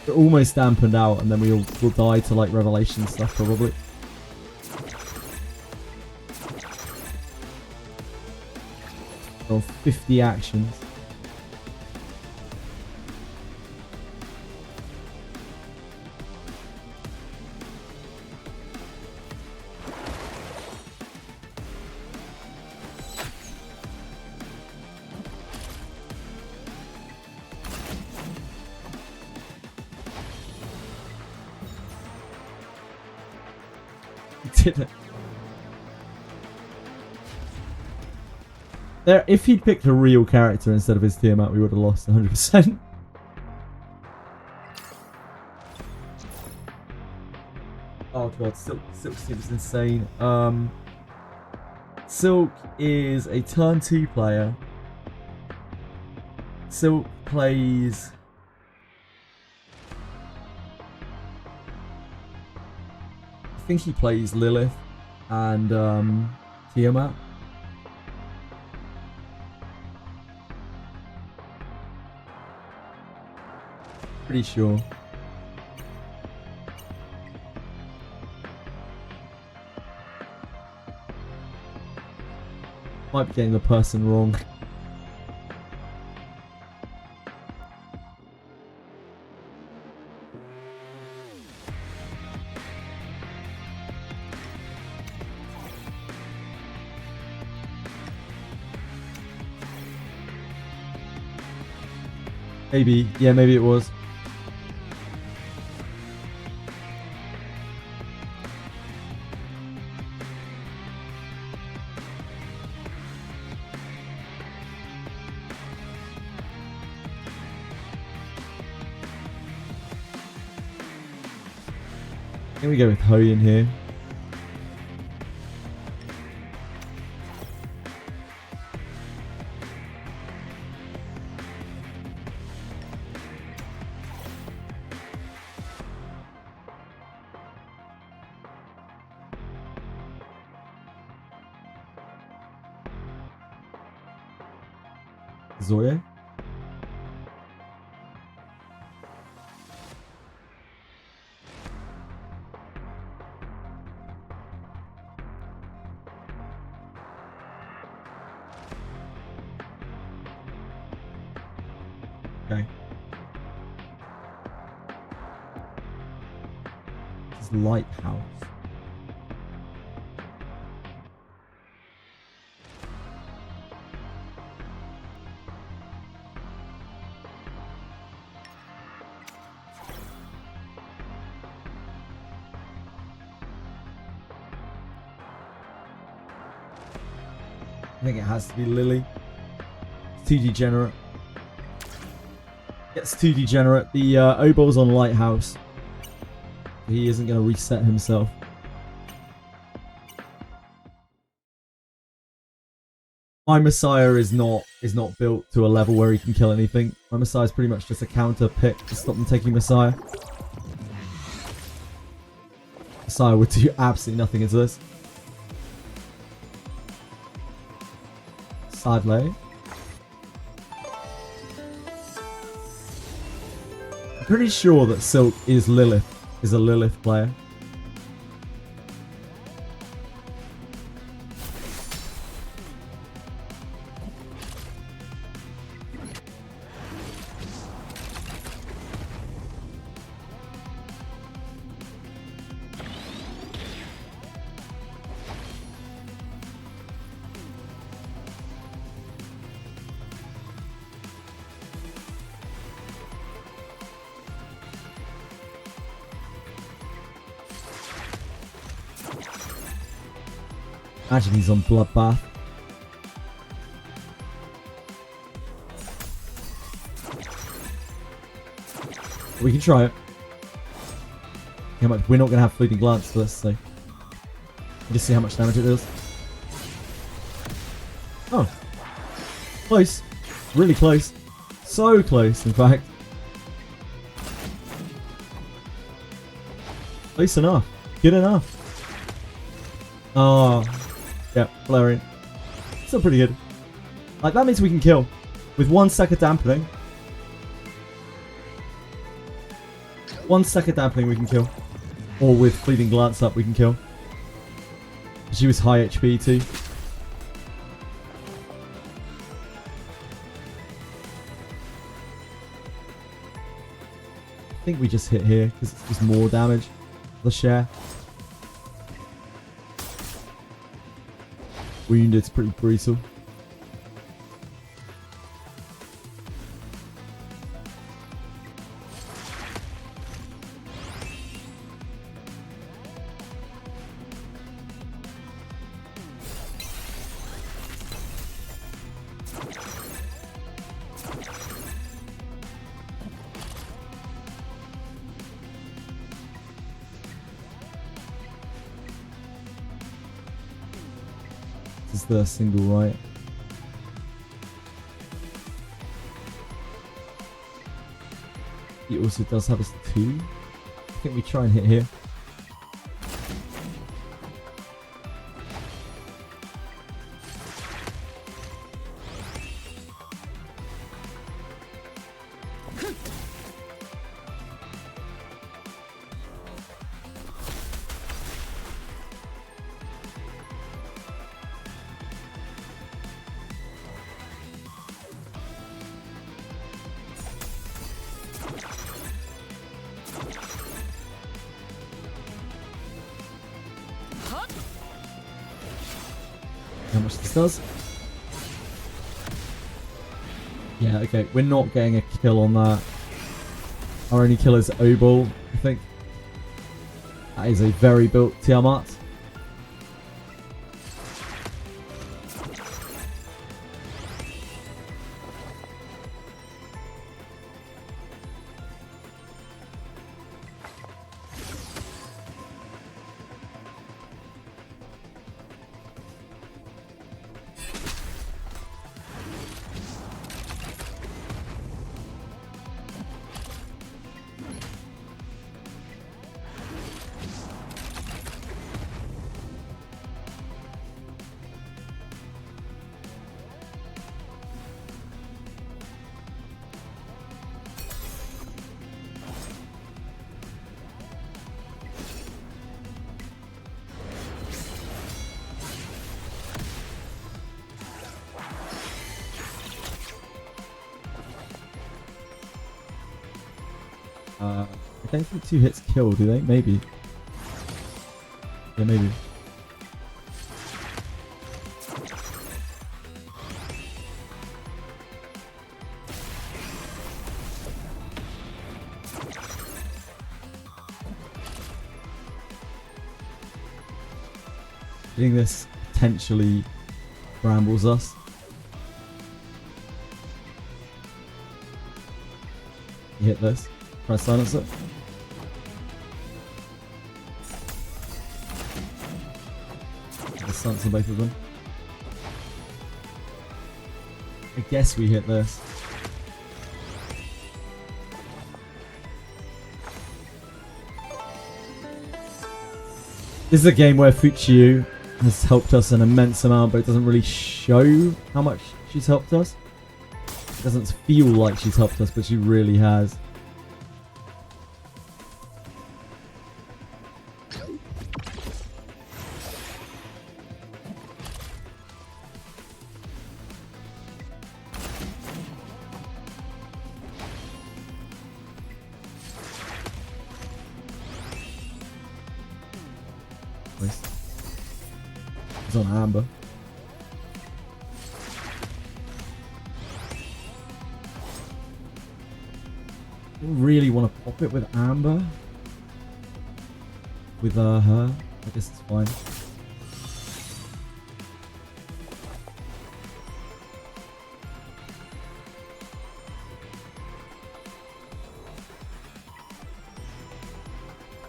S4: We're almost dampened out, and then we'll die to like revelation stuff probably. On 50 actions. Did it. There, if he'd picked a real character instead of his Tiamat, we would have lost 100%. Oh god, Silk seems insane. Silk is a turn 2 player. Silk plays... I think he plays Lilith and Tiamat. Pretty sure. Might be getting the person wrong. Maybe. Yeah, maybe it was. Here we go with Hoyan here. Zoya. Okay. This is Lighthouse. I think it has to be Lily. It's too degenerate. It's too degenerate. The Obol's on Lighthouse. He isn't going to reset himself. My Messiah is not built to a level where he can kill anything. My Messiah is pretty much just a counter pick to stop them taking Messiah. Messiah would do absolutely nothing into this. Side lay. I'm pretty sure that Silk is Lilith, is a Lilith player. Imagine he's on Bloodbath. We can try it. How much? We're not going to have Fleeting Glance for this, so just see how much damage it does. Oh, close, really close, so close. In fact, close enough, good enough. Oh. Yeah, Valerian. Still pretty good. Like, that means we can kill. With 1 second dampening. 1 second dampening we can kill. Or with Fleeting Glance up we can kill. She was high HP too. think we just hit here because it's just more damage. The share. Wounded's pretty brutal. This is the single right. He also does have us 2. I think we try and hit here. How much this does? Yeah, okay. We're not getting a kill on that. Our only kill is Obol, I think. That is a very built Tiamat. I don't think 2 hits kill, do they? Maybe. Yeah, maybe. Hitting this potentially brambles us. You hit this. Try to silence it. The silence on both of them. I guess we hit this. This is a game where Fuchiu has helped us an immense amount, but it doesn't really show how much she's helped us. It doesn't feel like she's helped us, but she really has. It's on Amber. I don't really want to pop it with Amber. With her. I guess it's fine.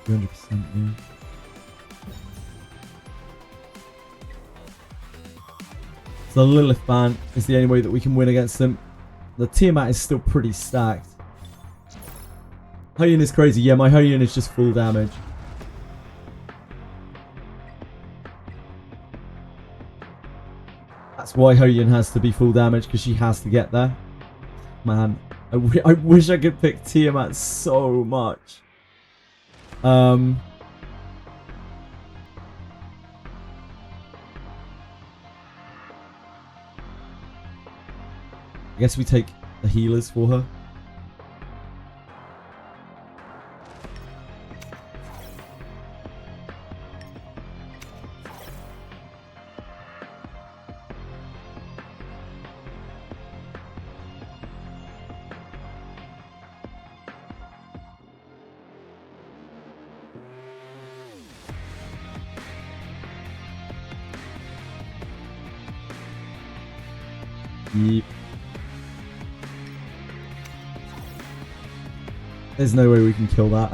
S4: %, yeah. So the Lilith ban is the only way that we can win against them. The Tiamat is still pretty stacked. Hoyun is crazy. Yeah, my Hoyun is just full damage. That's why Hoyun has to be full damage, because she has to get there. Man, I wish I could pick Tiamat so much. I guess we take the healers for her. Yep. There's no way we can kill that.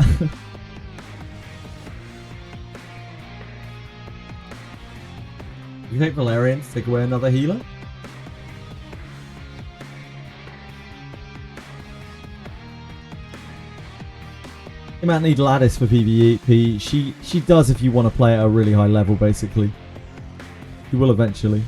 S4: We take Valerian to take away another healer. You might need Lattice for PvP. She does if you want to play at a really high level, basically. You will eventually.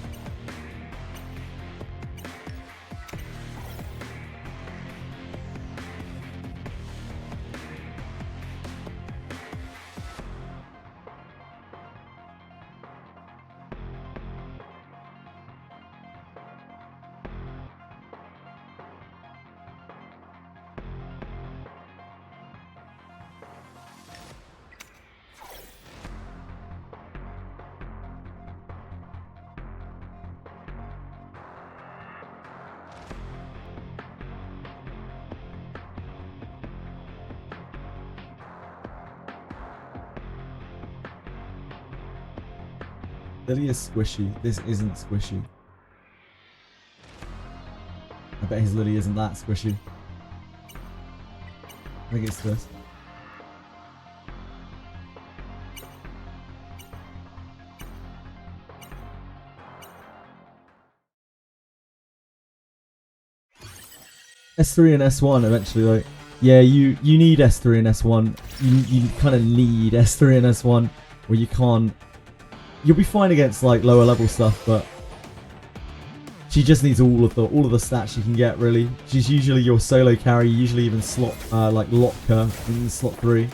S4: Lily is squishy. This isn't squishy. I bet his Lily isn't that squishy. I think it's this. S3 and S1 eventually, like, yeah, you need S3 and S1. You kind of need S3 and S1 where you can't. You'll be fine against like lower level stuff, but she just needs all of the stats she can get. Really, she's usually your solo carry. Usually even slot like lock her in slot 3.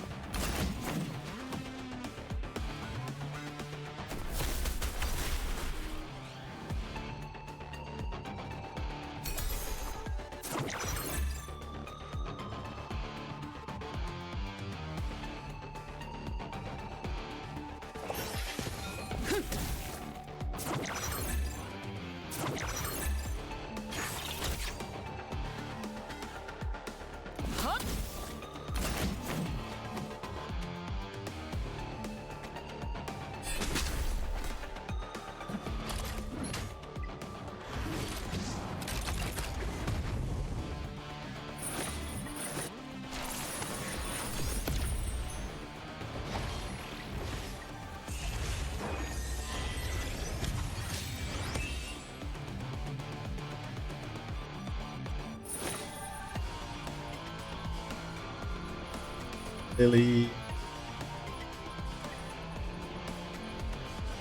S4: Lily.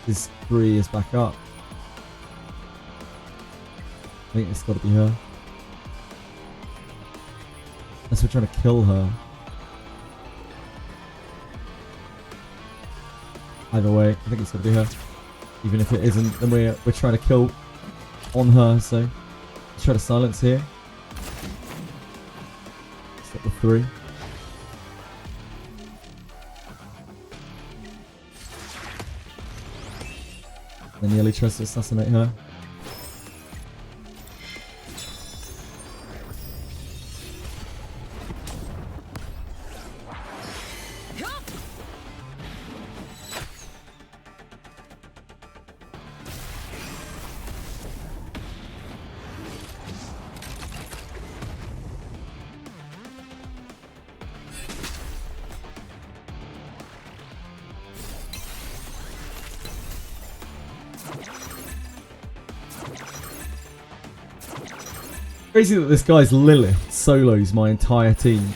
S4: His 3 is back up. I think it's got to be her. Unless we're trying to kill her. Either way, I think it's got to be her. Even if it isn't, then we're trying to kill on her. So let's try to silence here. Stop the 3. Then Nearly tries to assassinate her. Crazy that this guy's Lilith solos my entire team.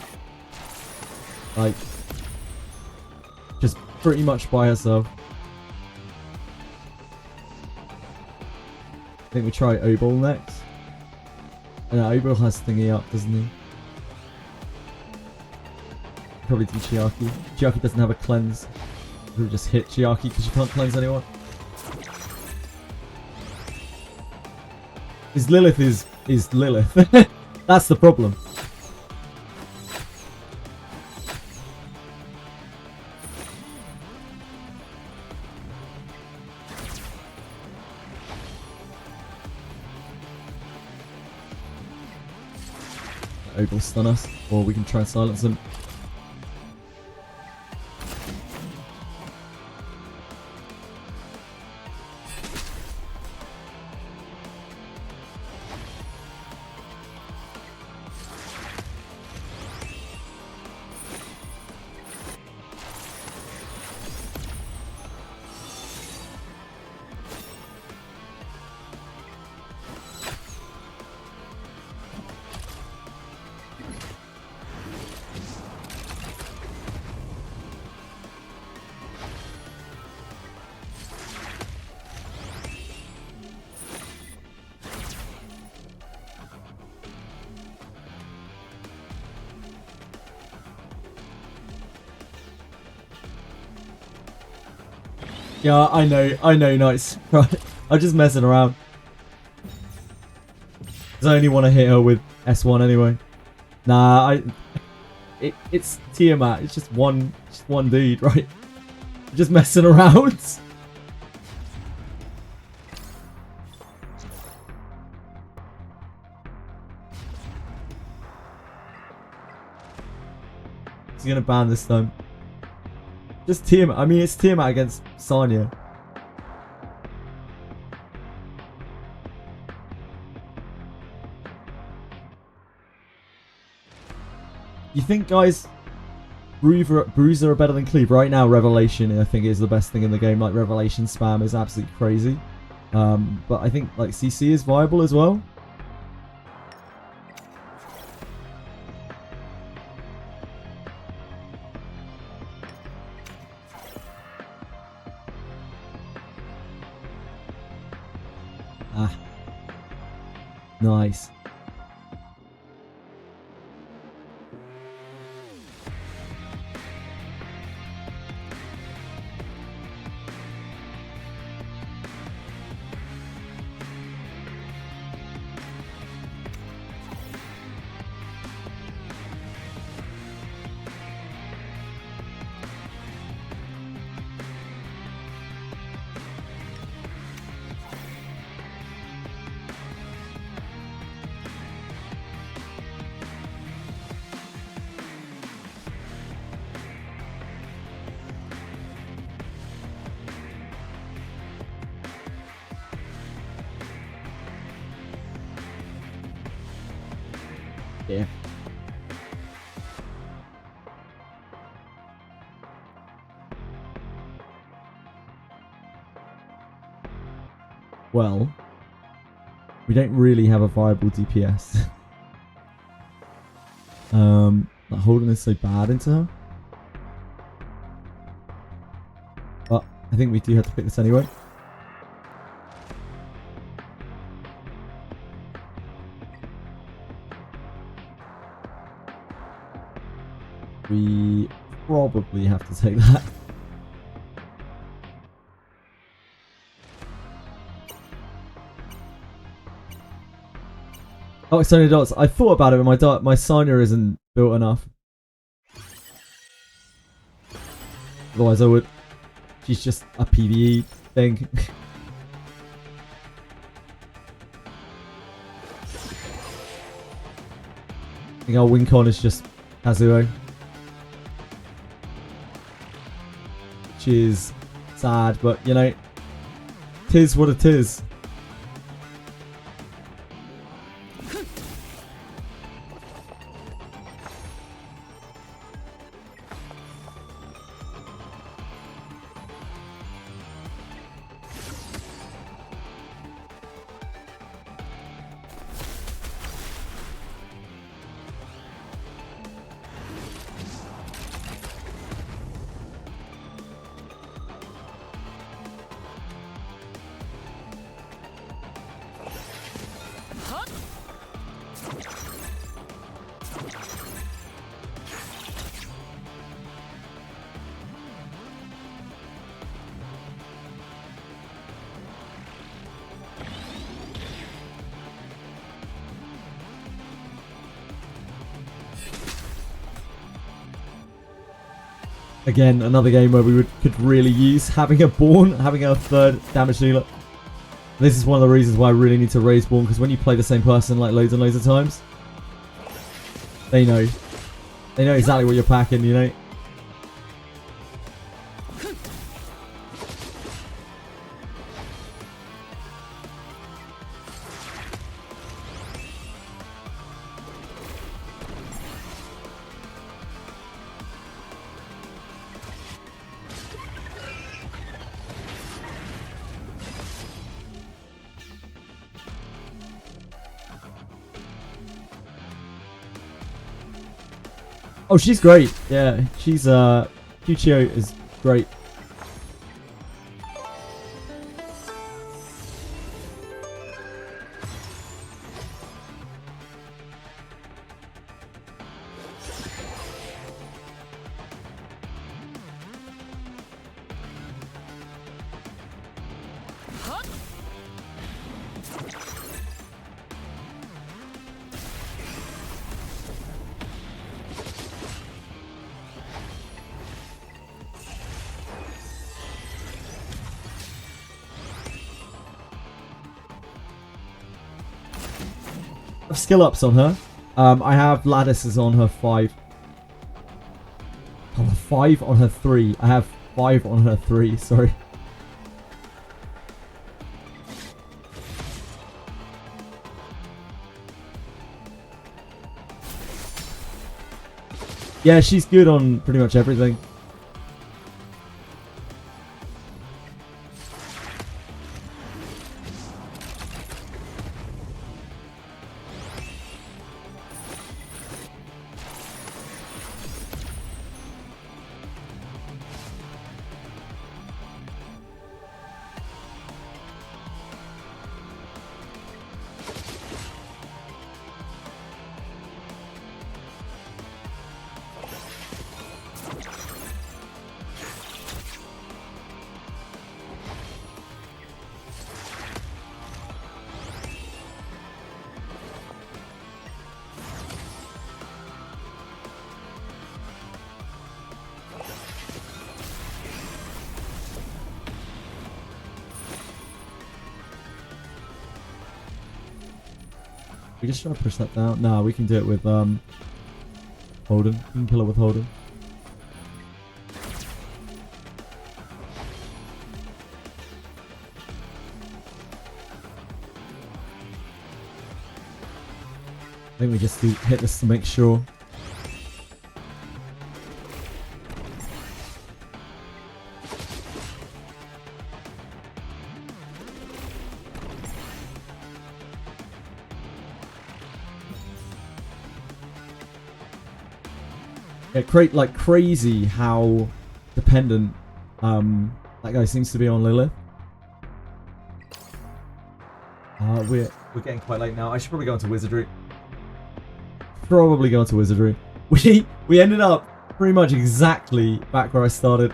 S4: Like, just pretty much by herself. I think we try Obol next. Yeah, Obol has thingy up, doesn't he? Probably do Chiaki. Chiaki doesn't have a cleanse. We'll just hit Chiaki because you can't cleanse anyone. His Lilith is Lilith. That's the problem. Ogre will stun us, or we can try and silence him. Yeah, I know, nice. Right, I'm just messing around. 'Cause I only want to hit her with S1 anyway. Nah, it's Tiamat. It's just one dude, right? I'm just messing around. He's gonna ban this time. Just Tiamat. I mean, it's Tiamat against Sanya. You think, guys, Bruiser are better than Cleave? Right now, Revelation, I think, is the best thing in the game. Like, Revelation spam is absolutely crazy. But I think, like, CC is viable as well. Ah. Nice. Yeah. Well, we don't really have a viable DPS. Like holding is so bad into her. But I think we do have to pick this anyway. We probably have to take that. Oh, it's only dots. I thought about it, but my Sanya isn't built enough. Otherwise, I would. She's just a PvE thing. I think our win con is just Kazuo. Which is sad, but you know, tis what it is. Again, another game where we could really use having a Born, having a third damage dealer. This is one of the reasons why I really need to raise Born, because when you play the same person like loads and loads of times, they know exactly what you're packing, you know. Oh, she's great. Yeah, she's Kyuchio is great. of skill ups on her. I have lattices on her 5. Oh, 5 on her 3. I have 5 on her 3, sorry. Yeah, she's good on pretty much everything. We just try to push that down. No, we can do it with Holden. We can kill it with Holden. I think we just hit this to make sure. Yeah, like crazy how dependent that guy seems to be on Lilith. We're getting quite late now. I should probably go into Wizardry. Probably go into Wizardry. We ended up pretty much exactly back where I started.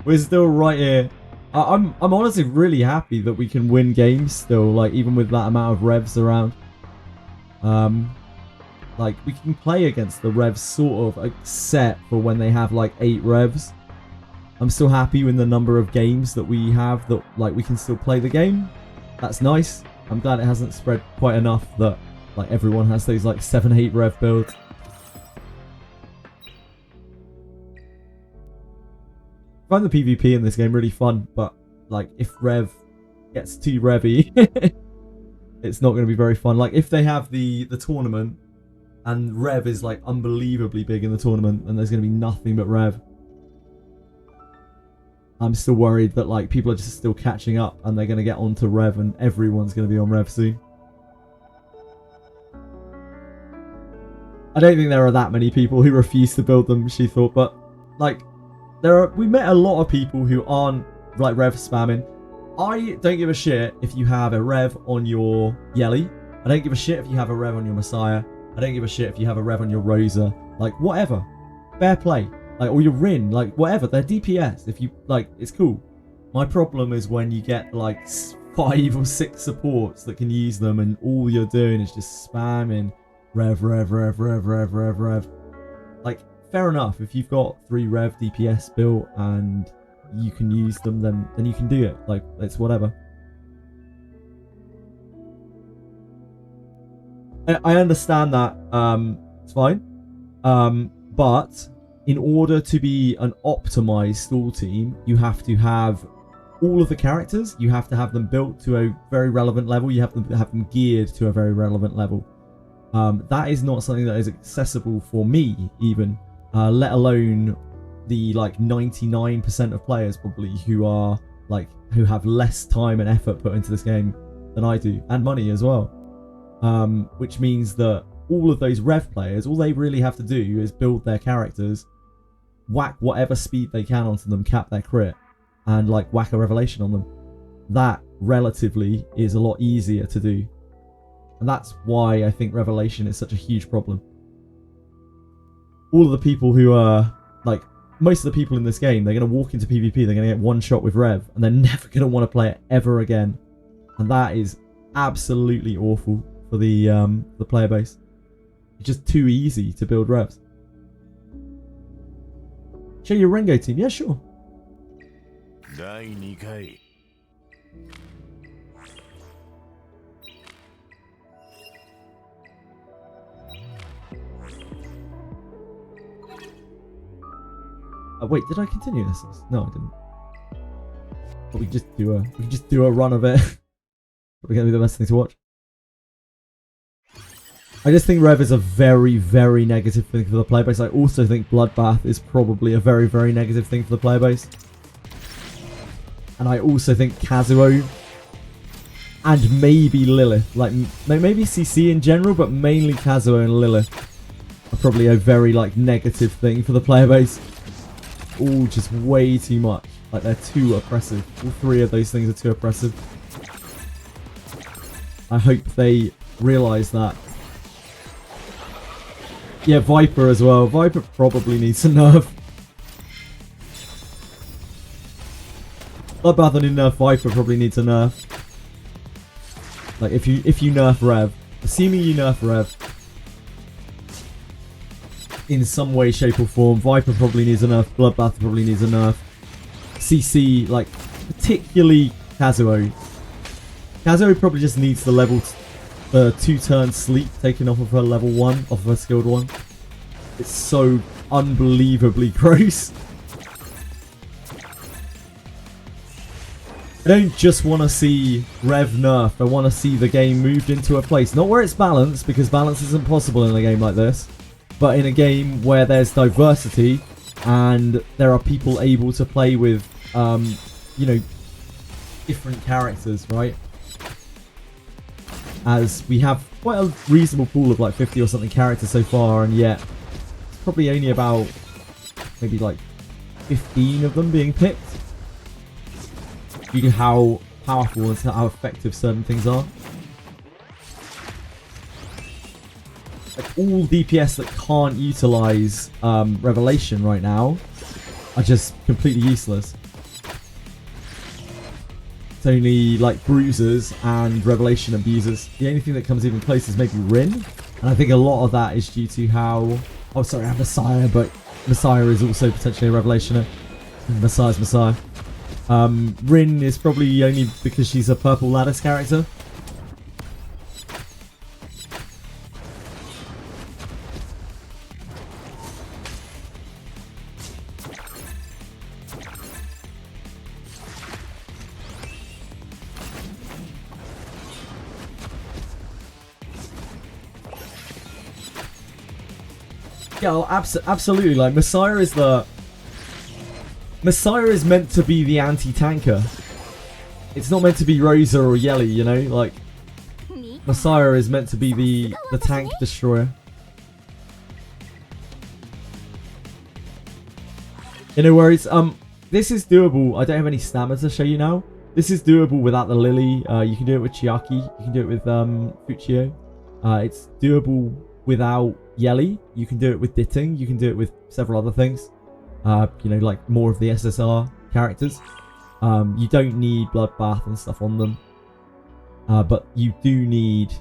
S4: We're still right here. I'm honestly really happy that we can win games still, like even with that amount of revs around. Like we can play against the revs sort of set for when they have like 8 revs. I'm still happy with the number of games that we have that like we can still play the game. That's nice. I'm glad it hasn't spread quite enough that like everyone has those like 7-8 rev builds. I find the PvP in this game really fun, but like if rev gets too revy, it's not going to be very fun. Like if they have the tournament and rev is like unbelievably big in the tournament and there's going to be nothing but rev, I'm still worried that like people are just still catching up and they're going to get onto rev and everyone's going to be on rev soon. I don't think there are that many people who refuse to build them, she thought, but like we met a lot of people who aren't like rev spamming. I don't give a shit if you have a rev on your Yelly. I don't give a shit if you have a rev on your Messiah. I don't give a shit if you have a rev on your Rosa. Like, whatever. Fair play. Like, or your Rin. Like, whatever. They're DPS. If you, like, it's cool. My problem is when you get, like, 5 or 6 supports that can use them and all you're doing is just spamming rev, rev, rev, rev, rev, rev, rev. Like, fair enough. If you've got 3 rev DPS built and you can use them, then you can do it. Like, it's whatever. I understand that it's fine, but in order to be an optimized stall team, you have to have all of the characters. You have to have them built to a very relevant level. You have to have them geared to a very relevant level. That is not something that is accessible for me, even, let alone the like 99% of players probably who have less time and effort put into this game than I do, and money as well. Which means that all of those rev players, all they really have to do is build their characters, whack whatever speed they can onto them, cap their crit, and like whack a revelation on them. That relatively is a lot easier to do. And that's why I think revelation is such a huge problem. All of the people who are, like, most of the people in this game, they're going to walk into PvP, they're going to get one shot with rev, and they're never going to want to play it ever again. And that is absolutely awful for the player base. It's just too easy to build revs. Show your Rengo team, yeah, sure. Wait, did I continue this? No, I didn't. But we can just do a run of it. Probably gonna be the best thing to watch. I just think Rev is a very, very negative thing for the player base. I also think Bloodbath is probably a very, very negative thing for the player base. And I also think Kazuo and maybe Lilith, like maybe CC in general, but mainly Kazuo and Lilith are probably a very like negative thing for the player base. All just way too much. Like they're too oppressive. All three of those things are too oppressive. I hope they realise that. Yeah, Viper as well. Viper probably needs a nerf. Bloodbath on nerf, Viper probably needs a nerf. Like if you nerf Rev, assuming you nerf Rev in some way, shape or form, Viper probably needs a nerf, Bloodbath probably needs a nerf. CC, like particularly Kazuo. Kazuo probably just needs the level 2-turn sleep taken off of her level 1, off of her skilled 1. It's so unbelievably gross. I don't just want to see Rev nerfed, I want to see the game moved into a place. Not where it's balanced, because balance isn't possible in a game like this. But in a game where there's diversity, and there are people able to play with, you know, different characters, right? As we have quite a reasonable pool of like 50 or something characters so far, and yet it's probably only about maybe like 15 of them being picked due to how powerful and how effective certain things are. Like all DPS that can't utilize Revelation right now are just completely useless. It's only like bruisers and Revelation abusers. The only thing that comes even close is maybe Rin, and I think a lot of that is due to how... Oh, sorry, I have Messiah, but Messiah is also potentially a Revelationer. Messiah's Messiah. Rin is probably only because she's a purple lattice character. Yeah, well, absolutely. Like Messiah is meant to be the anti-tanker. It's not meant to be Rosa or Yelly, you know. Like Messiah is meant to be the tank destroyer. You know, worries. This is doable. I don't have any stamina to show you now. This is doable without the Lily. You can do it with Chiaki. You can do it with Fuchio. It's doable without Yelly. You can do it with Ditting. You can do it with several other things. You know, like more of the SSR characters. You don't need Bloodbath and stuff on them. But you do need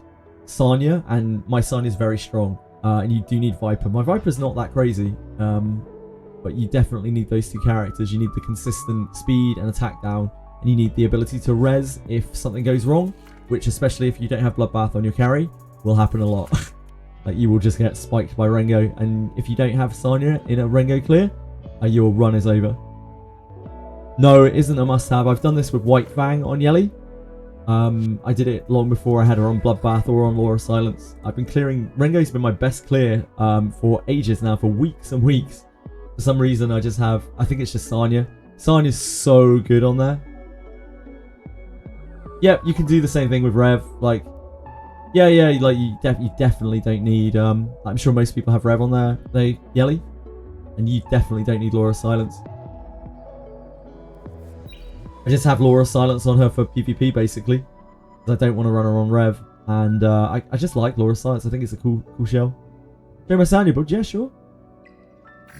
S4: Sanya, and my Sanya is very strong. And you do need Viper. My Viper's not that crazy. But you definitely need those two characters. You need the consistent speed and attack down. And you need the ability to res if something goes wrong. Which, especially if you don't have Bloodbath on your carry, will happen a lot. Like, you will just get spiked by Rengo. And if you don't have Sanya in a Rengo clear, your run is over. No, it isn't a must-have. I've done this with White Fang on Yelly. I did it long before I had her on Bloodbath or on Law of Silence. I've been clearing... Rengo's been my best clear for ages now, for weeks and weeks. For some reason, I just have... I think it's just Sanya. Sanya's so good on there. Yep, you can do the same thing with Rev. Like, yeah, like you definitely don't need... I'm sure most people have Rev on there. Yelly. And you definitely don't need Law of Silence. I just have Law of Silence on her for PvP, basically. Because I don't want to run her on Rev. And I just like Law of Silence. I think it's a cool shell. Show my sound, bud. Yeah, sure.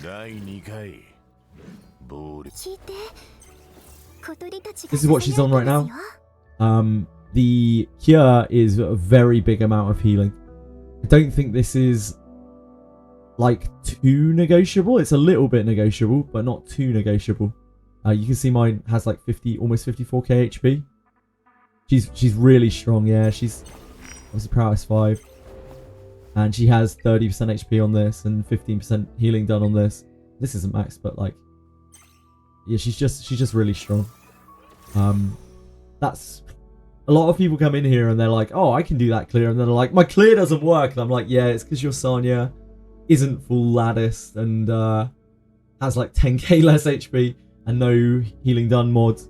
S4: This is what she's on right now. The cure is a very big amount of healing. I don't think this is like too negotiable. It's a little bit negotiable, but not too negotiable. You can see mine has like almost 54k HP. She's really strong. Yeah, she's obviously prowess 5. and she has 30% HP on this and 15% healing done on this. This isn't max, but like, yeah, she's just really strong. That's a lot of people come in here and they're like, oh, I can do that clear, and then they're like, my clear doesn't work, and I'm like, yeah, it's because your Sonya isn't full latticed and has like 10k less HP and no healing done mods.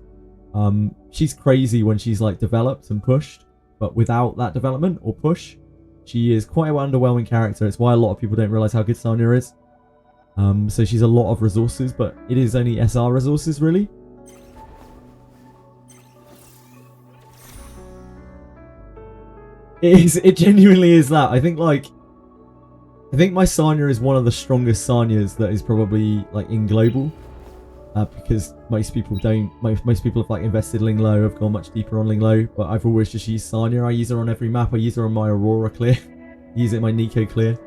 S4: She's crazy when she's like developed and pushed, but without that development or push, she is quite an underwhelming character. It's why a lot of people don't realize how good Sonya is. So she's a lot of resources, but it is only SR resources really. It genuinely is that. I think my Sonya is one of the strongest Sonyas that is probably like in global. Because most people don't, most people have like invested Ling Lo, have gone much deeper on Ling Lo, but I've always just used Sonya. I use her on every map. I use her on my Aurora clear, use it in my Nico clear.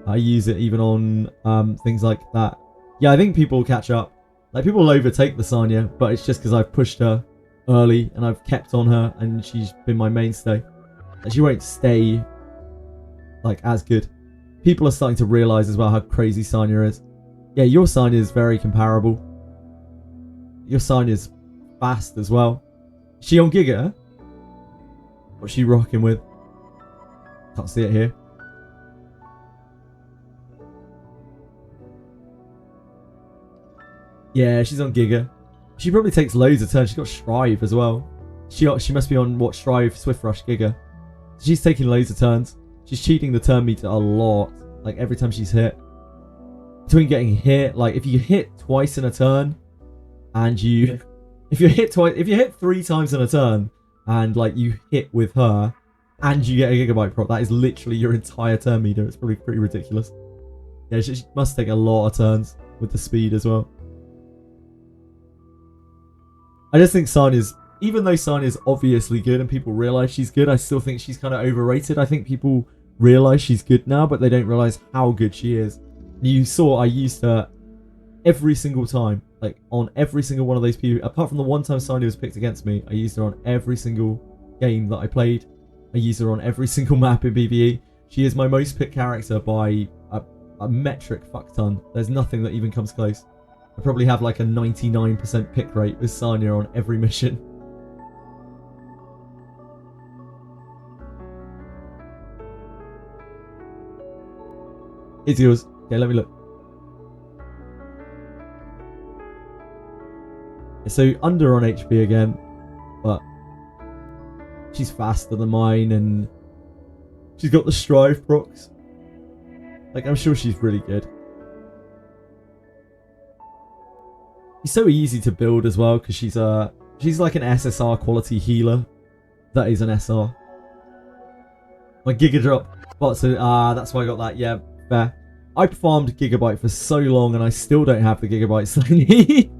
S4: I use it even on things like that. Yeah, I think people will catch up. Like, people will overtake the Sonya, but it's just because I've pushed her early and I've kept on her and she's been my mainstay. And she won't stay like as good. People are starting to realize as well how crazy Sonya is. Yeah, your Sonya is very comparable. Your Sonya's fast as well. Is she on Giga? What's she rocking with? Can't see it here. Yeah, she's on Giga. She probably takes loads of turns. She's got Strive as well. She must be on what, Strive, Swift Rush, Giga. She's taking loads of turns. She's cheating the turn meter a lot. Like every time she's hit. Between getting hit, like if you hit twice in a turn, and if you hit 3 times in a turn, and like you hit with her, and you get a gigabyte prop, that is literally your entire turn meter. It's probably pretty ridiculous. Yeah, she must take a lot of turns with the speed as well. I just think Sonya's, even though Sonya's obviously good and people realize she's good, I still think she's kind of overrated. I think people realize she's good now, but they don't realize how good she is. You saw I used her every single time, like on every single one of those people, apart from the one time Sonya was picked against me. I used her on every single game that I played. I used her on every single map in PvE. She is my most picked character by a metric fuck ton. There's nothing that even comes close. I probably have like a 99% pick rate with Sonya on every mission. It's yours. Okay, let me look. So under on HP again, but she's faster than mine and she's got the Strive procs. Like, I'm sure she's really good. She's so easy to build as well because she's like an SSR quality healer that is an SR. My Giga drop. But so that's why I got that. Yeah, fair. I farmed Gigabyte for so long and I still don't have the gigabytes I need.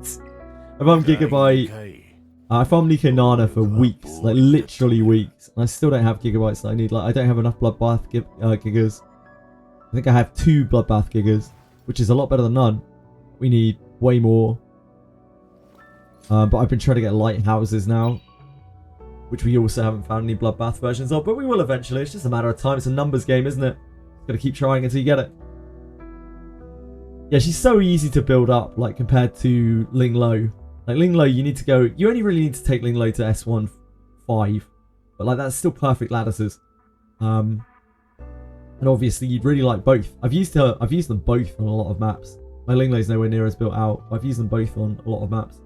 S4: I farmed Gigabyte. I farmed Nico Nana for weeks, like literally weeks, and I still don't have gigabytes that I need. Like, I don't have enough Bloodbath gigas. I think I have 2 Bloodbath gigas, which is a lot better than none. We need way more. But I've been trying to get lighthouses now, which we also haven't found any Bloodbath versions of, but we will eventually. It's just a matter of time. It's a numbers game, isn't it? Gotta keep trying until you get it. Yeah, she's so easy to build up, like compared to Ling Lo. Like Ling Lo, you only really need to take Ling Lo to S1 5, but like that's still perfect lattices. And obviously you'd really like both. I've used them both on a lot of maps. My Ling Lo's nowhere near as built out, but I've used them both on a lot of maps.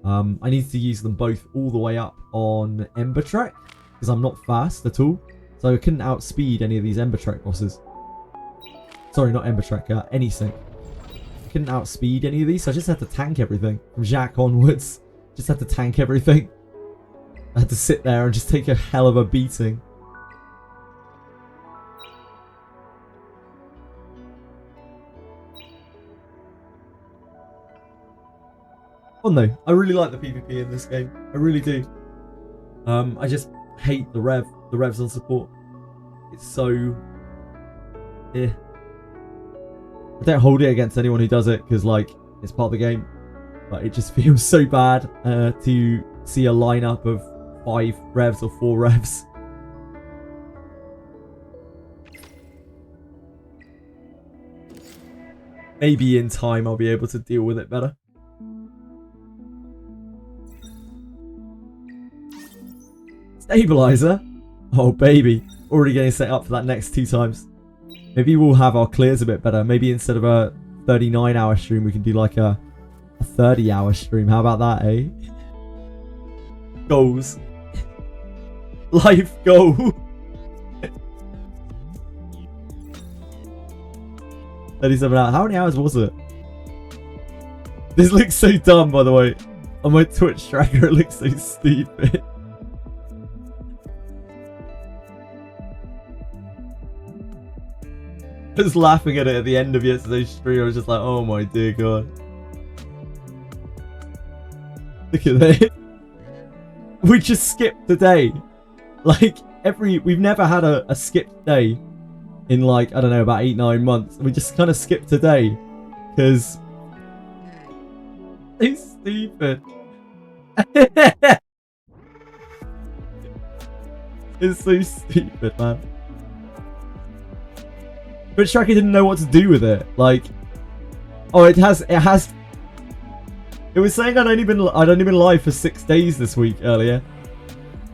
S4: I need to use them both all the way up on Ember Trek because I'm not fast at all, so I couldn't outspeed any of these Ember Trek bosses. Sorry, not Ember Trek, Any-Sync. I couldn't outspeed any of these, so I just had to tank everything. From Jacques onwards, just had to tank everything. I had to sit there and just take a hell of a beating. Oh no, I really like the PvP in this game. I really do. I just hate the revs on support. It's so... eh. I don't hold it against anyone who does it because, like, it's part of the game. But it just feels so bad to see a lineup of 5 revs or 4 revs. maybe in time I'll be able to deal with it better. Stabilizer? Oh, baby. Already getting set up for that next 2 times. Maybe we'll have our clears a bit better. Maybe instead of a 39-hour stream, we can do like a 30-hour stream. How about that, eh? Goals. Life goal. $37 hours. How many hours was it? This looks so dumb, by the way. On my Twitch tracker, it looks so stupid. I was laughing at it at the end of yesterday's stream. I was just like, oh my dear god. Look at that. We just skipped the day. Like, we've never had a skipped day in like, I don't know, about 8-9 months. We just kind of skipped a day. Because it's stupid. It's so stupid, man. But Tracker didn't know what to do with it. Like, oh, it has. It was saying I'd only been live for 6 days this week earlier.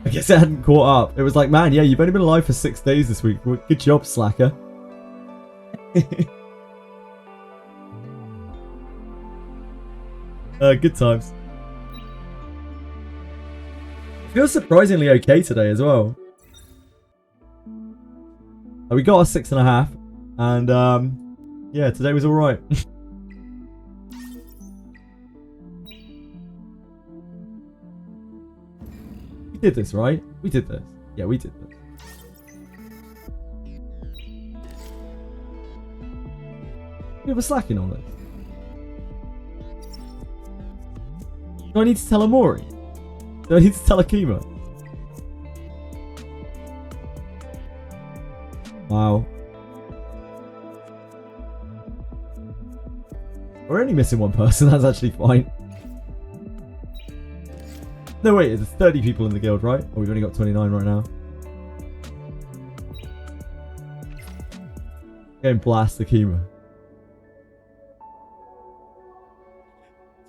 S4: I guess it hadn't caught up. It was like, man, yeah, you've only been live for 6 days this week. Well, good job, slacker. Good times. Feels surprisingly okay today as well. We got a 6.5. And, yeah, today was alright. We did this, right? We did this. Yeah, we did this. We were slacking on this. Do I need to tell Amori? Do I need to tell Akima? Wow. We're only missing one person, that's actually fine. No, wait, there's 30 people in the guild, right? Oh, we've only got 29 right now. Go and blast Akima.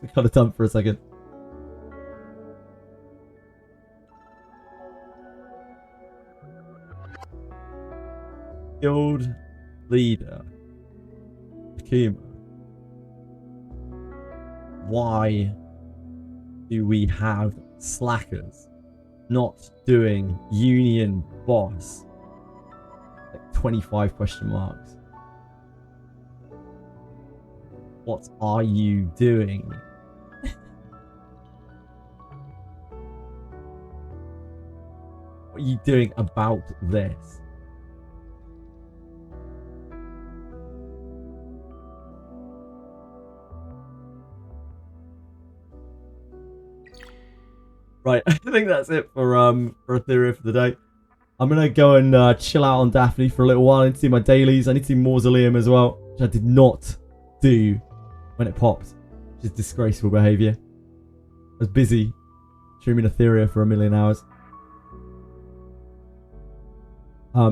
S4: We kind of dump for a second. Guild leader. Akima. Why do we have slackers not doing union boss? Like 25 question marks. What are you doing? What are you doing about this? Right, I think that's it for Etheria for the day. I'm gonna go and chill out on Daphne for a little while. I need to do my dailies. I need to do Mausoleum as well, which I did not do when it popped, which is disgraceful behaviour. I was busy streaming Etheria for 1,000,000 hours.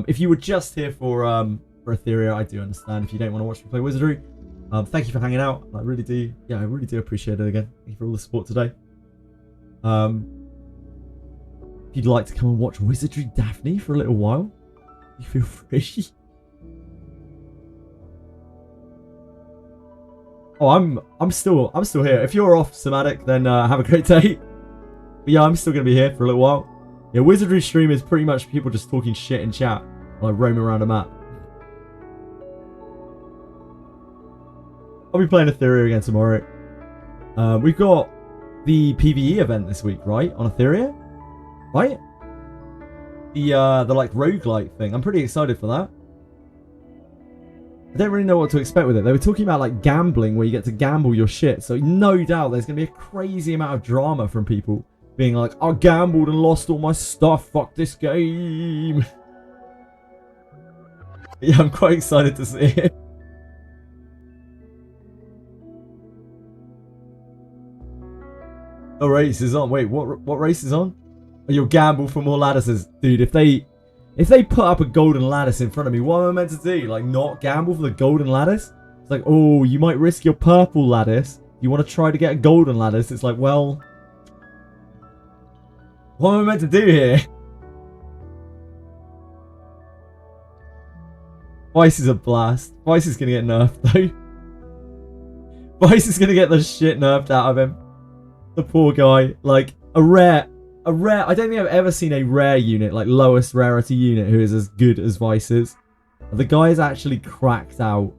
S4: If you were just here for Etheria, I do understand. If you don't want to watch me play Wizardry, thank you for hanging out. I really do. Yeah, I really do appreciate it again. Thank you for all the support today. If you'd like to come and watch Wizardry Daphne for a little while, you feel free. Oh, I'm still here. If you're off somatic, then have a great day. But yeah, I'm still gonna be here for a little while. Yeah, Wizardry stream is pretty much people just talking shit in chat while I roam around a map. I'll be playing Etheria again tomorrow. We've got the PvE event this week, right? On Etheria? Right? The like roguelike thing. I'm pretty excited for that. I don't really know what to expect with it. They were talking about like gambling where you get to gamble your shit. So no doubt there's going to be a crazy amount of drama from people being like, I gambled and lost all my stuff. Fuck this game. Yeah, I'm quite excited to see it. Oh, race is on. Wait, what race is on? Oh, you'll gamble for more lattices. Dude, if they put up a golden lattice in front of me, what am I meant to do? Like, not gamble for the golden lattice? It's like, oh, you might risk your purple lattice. You want to try to get a golden lattice? It's like, well, what am I meant to do here? Vice is a blast. Vice is going to get nerfed, though. Vice is going to get the shit nerfed out of him. The poor guy. Like, a rare... I don't think I've ever seen a rare unit, like lowest rarity unit, who is as good as Vice is. The guy is actually cracked out.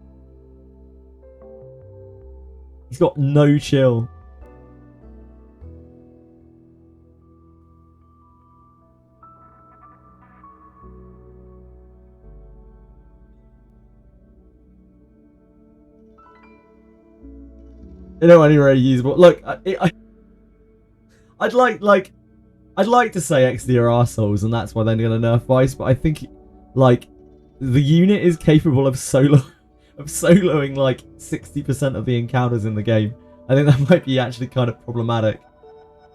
S4: He's got no chill. They don't want any really usable. Look, I'd like to say XD are arseholes and that's why they're going to nerf Vice, but I think, like, the unit is capable of soloing like 60% of the encounters in the game. I think that might be actually kind of problematic.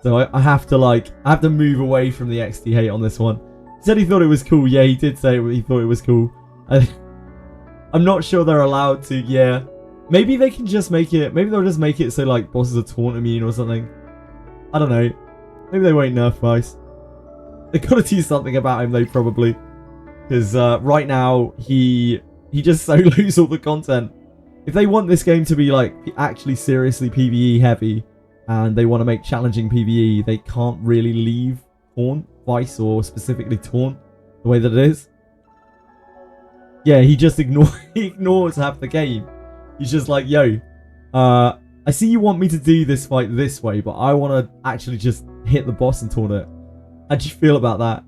S4: So I have to move away from the XD hate on this one. He said he thought it was cool. Yeah, he did say he thought it was cool. I'm not sure they're allowed to. Yeah, maybe they can just make it. Maybe they'll just make it so like bosses are taunt immune or something. I don't know. Maybe they won't nerf Vice. They gotta do something about him though, probably, because right now he just solos all the content. If they want this game to be like actually seriously PvE heavy, and they want to make challenging PvE, they can't really leave Taunt, Vice, or specifically Taunt the way that it is. Yeah, he just ignores half the game. He's just like, yo, I see you want me to do this fight this way, but I want to actually just hit the boss and taunt it. How do you feel about that?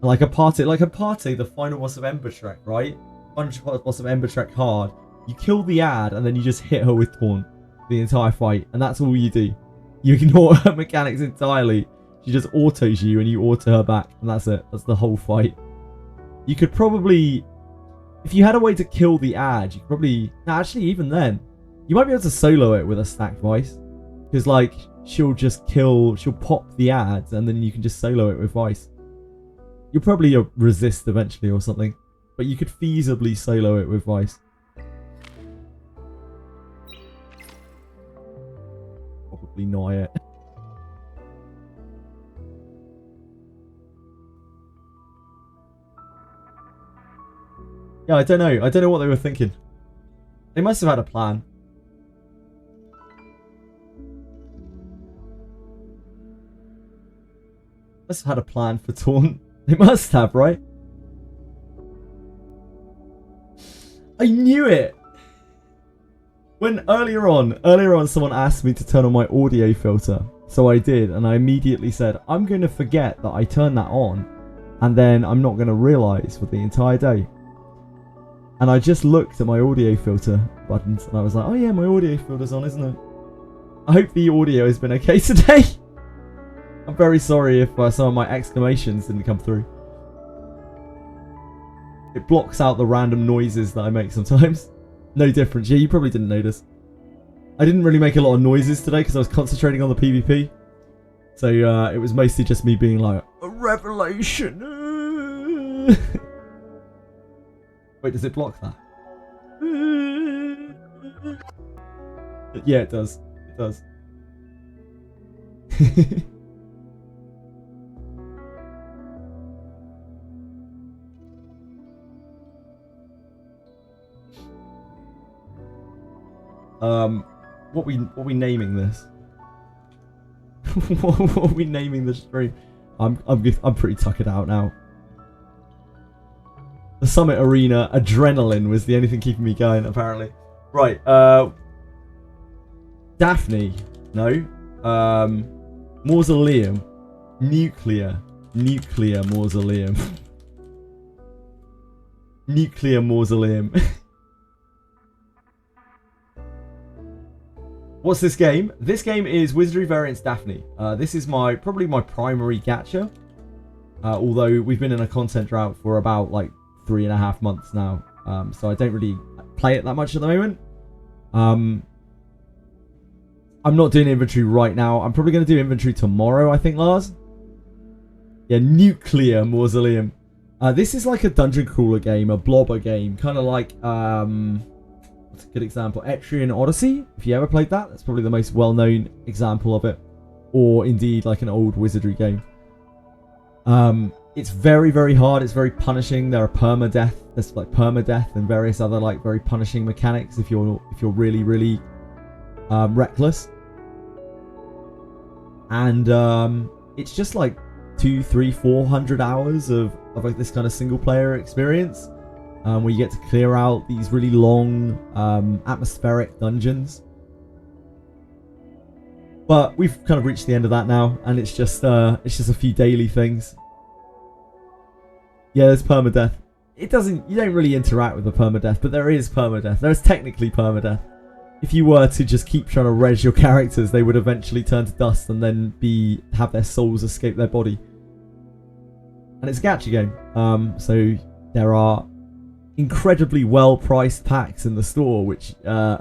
S4: Like a party, the final boss of Ember Trek, right? Final boss of Ember Trek hard. You kill the ad and then you just hit her with taunt the entire fight, and that's all you do. You ignore her mechanics entirely. She just autos you and you auto her back, and that's it. That's the whole fight. You could probably, if you had a way to kill the ad, you could probably, no, actually even then, you might be able to solo it with a stacked Vice, because like she'll pop the ads and then you can just solo it with Vice. You'll probably resist eventually or something, but you could feasibly solo it with Vice. Probably not it. Yeah, I don't know. I don't know what they were thinking. They must have had a plan. Must have had a plan for Taunt. They must have, right? I knew it! When earlier on someone asked me to turn on my audio filter. So I did, and I immediately said, I'm going to forget that I turned that on, and then I'm not going to realise for the entire day. And I just looked at my audio filter buttons, and I was like, oh yeah, my audio filter's on, isn't it? I hope the audio has been okay today. I'm very sorry if some of my exclamations didn't come through. It blocks out the random noises that I make sometimes. No difference. Yeah, you probably didn't notice. I didn't really make a lot of noises today because I was concentrating on the PvP. So it was mostly just me being like, a revelation. Wait, does it block that? Yeah, it does. It does. What we naming this? what are we naming the stream? I'm pretty tuckered out now. The Summit Arena adrenaline was the only thing keeping me going, apparently. Right, Daphne, no. Mausoleum, nuclear mausoleum, nuclear mausoleum. What's this game? This game is Wizardry Variants Daphne. This is probably my primary gacha. Although we've been in a content drought for about like 3.5 months now. So I don't really play it that much at the moment. I'm not doing inventory right now. I'm probably going to do inventory tomorrow, I think, Lars. Yeah, nuclear mausoleum. This is like a dungeon crawler game, a blobber game. Kind of like, What's a good example? Etrian Odyssey. If you ever played that, that's probably the most well-known example of it. Or indeed like an old Wizardry game. It's very, very hard. It's very punishing. There are permadeath. There's like permadeath and various other like very punishing mechanics if you're really, really reckless. And it's just like 200, 300, 400 hours of like this kind of single player experience, where you get to clear out these really long atmospheric dungeons. But we've kind of reached the end of that now, and it's just a few daily things. Yeah, there's permadeath. You don't really interact with the permadeath, but there is permadeath. There is technically permadeath. If you were to just keep trying to res your characters, they would eventually turn to dust and then have their souls escape their body. And it's a gacha game. So there are incredibly well-priced packs in the store, which yeah.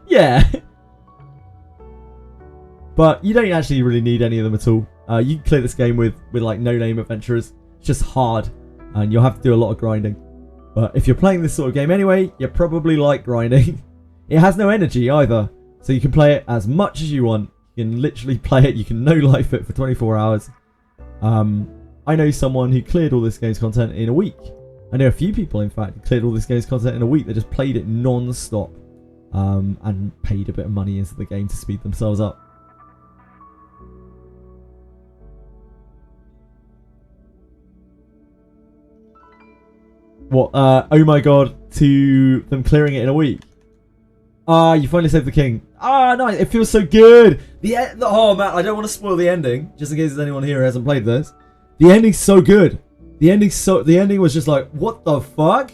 S4: Yeah. But you don't actually really need any of them at all. You can clear this game with like no-name adventurers. It's just hard, and you'll have to do a lot of grinding. But if you're playing this sort of game anyway, you probably like grinding. It has no energy either, so you can play it as much as you want. You can literally play it. You can no-life it for 24 hours. I know someone who cleared all this game's content in a week. I know a few people, in fact, who cleared all this game's content in a week. They just played it non-stop, and paid a bit of money into the game to speed themselves up. What? Oh my god, to them clearing it in a week. You finally saved the king. Nice. It feels so good. Oh man, I don't want to spoil the ending, just in case there's anyone here who hasn't played this. The ending's so good. The ending was just like, what the fuck?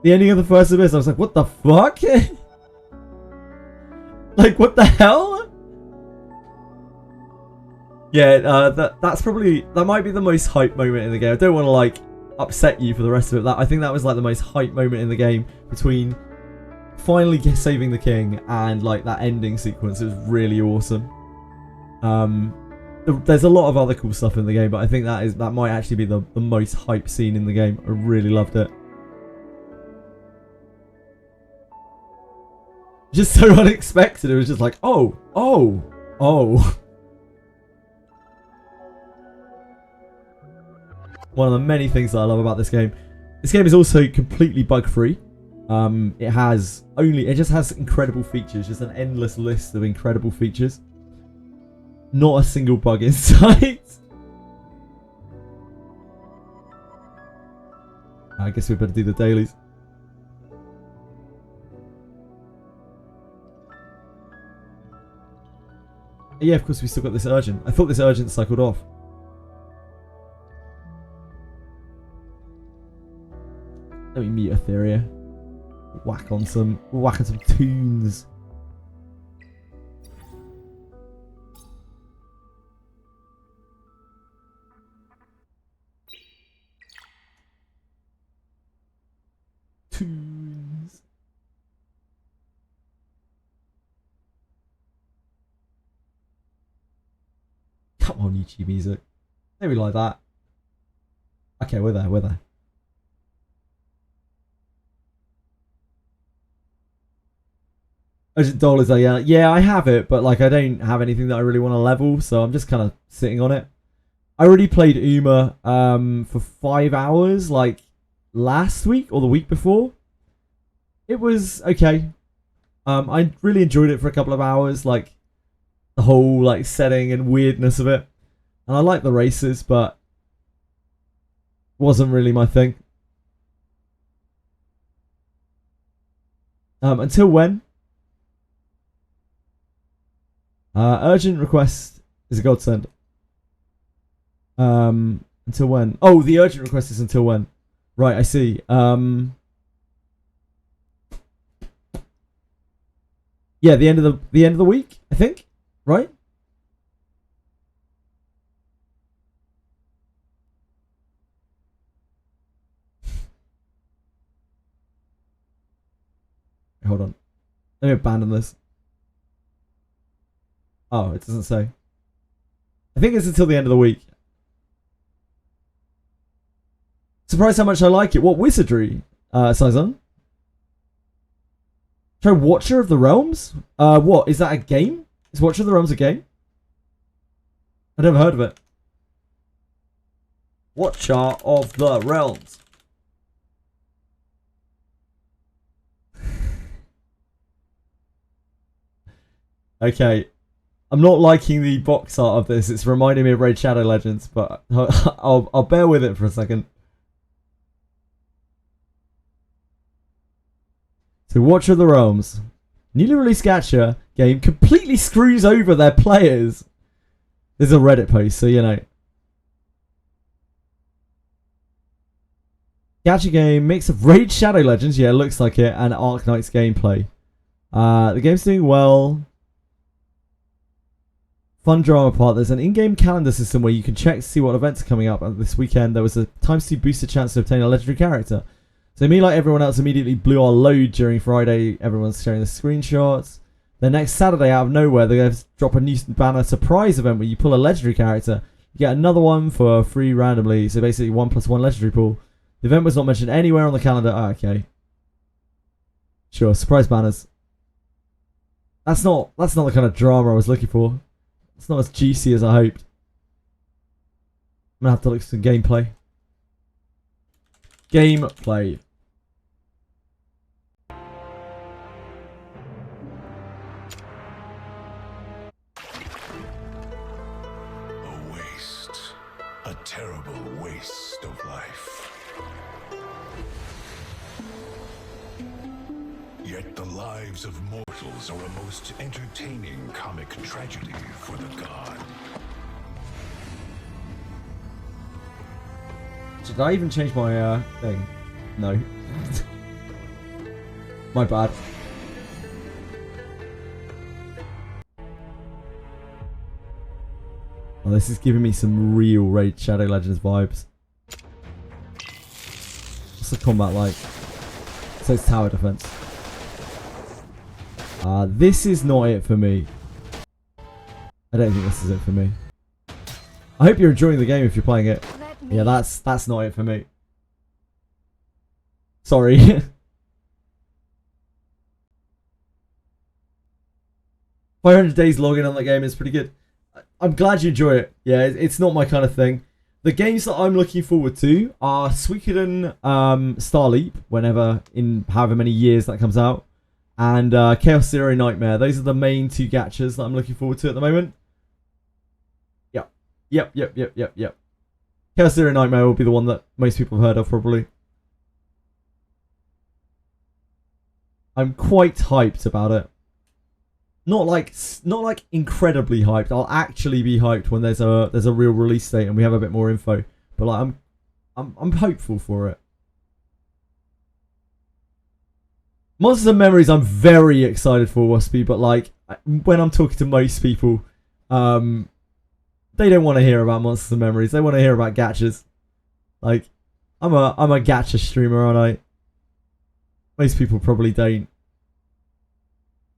S4: The ending of the first Abyss, I was like, what the fuck? Like, what the hell? Yeah, that might be the most hype moment in the game. I don't want to like upset you for the rest of it. I think that was like the most hype moment in the game, between finally saving the king and like that ending sequence. It was really awesome. There's a lot of other cool stuff in the game, but I think that might actually be the most hype scene in the game. I really loved it. Just so unexpected. It was just like, oh. One of the many things that I love about this game. This game is also completely bug-free. It just has incredible features, just an endless list of incredible features. Not a single bug in sight. I guess we better do the dailies. Yeah, of course we still got this urgent. I thought this urgent cycled off. Let me mute Etheria. Whack on some tunes. Tunes. Come on, YouTube music. Maybe like that. Okay, we're there. Urgent Doll is like, yeah, I have it, but like I don't have anything that I really want to level, so I'm just kind of sitting on it. I already played Uma for 5 hours, like last week or the week before. It was okay. I really enjoyed it for a couple of hours, like the whole like setting and weirdness of it, and I like the races, but wasn't really my thing. Until when? Urgent request is a godsend. Until when? Oh, the urgent request is until when? Right, I see. Yeah, the end of the week, I think. Right? Hold on. Let me abandon this. Oh, it doesn't say. I think it's until the end of the week. Surprised how much I like it. What, Wizardry? Saison? Try Watcher of the Realms? What? Is that a game? Is Watcher of the Realms a game? I've never heard of it. Watcher of the Realms. Okay. I'm not liking the box art of this. It's reminding me of Raid Shadow Legends, but I'll bear with it for a second. So Watcher of the Realms. Newly released gacha game completely screws over their players. There's a Reddit post, so you know. Gacha game, mix of Raid Shadow Legends, yeah, it looks like it, and Arc Knight's gameplay. The game's doing well. Fun drama part. There's an in-game calendar system where you can check to see what events are coming up. And this weekend, there was a ×2 boosted chance to obtain a legendary character. So me, like everyone else, immediately blew our load during Friday. Everyone's sharing the screenshots. Then next Saturday, out of nowhere, they're going to drop a new banner surprise event where you pull a legendary character. You get another one for free randomly. So basically 1+1 legendary pool. The event was not mentioned anywhere on the calendar. Ah, okay. Sure, surprise banners. That's not the kind of drama I was looking for. It's not as juicy as I hoped. I'm going to have to look at some gameplay. Gameplay.
S3: A waste. A terrible waste of life. Yet the lives of mortals are a most entertaining comic tragedy for the god.
S4: Did I even change my thing? No. My bad. Oh, this is giving me some real Raid Shadow Legends vibes. What's the combat like? So it's tower defense. This is not it for me. I don't think this is it for me. I hope you're enjoying the game if you're playing it. Yeah, that's not it for me. Sorry. 500 days logging on the game is pretty good. I'm glad you enjoy it. Yeah, it's not my kind of thing. The games that I'm looking forward to are Suikoden Starleap, whenever, in however many years that comes out, and Chaos Zero Nightmare. Those are the main two gachas that I'm looking forward to at the moment. Yep. Chaos Zero Nightmare will be the one that most people have heard of, probably. I'm quite hyped about it. Not like incredibly hyped. I'll actually be hyped when there's a real release date and we have a bit more info. But like I'm hopeful for it. Monsters and Memories I'm very excited for, Waspy, but like when I'm talking to most people, they don't want to hear about Monsters and Memories. They want to hear about gachas. Like I'm a gacha streamer, aren't I? Most people probably don't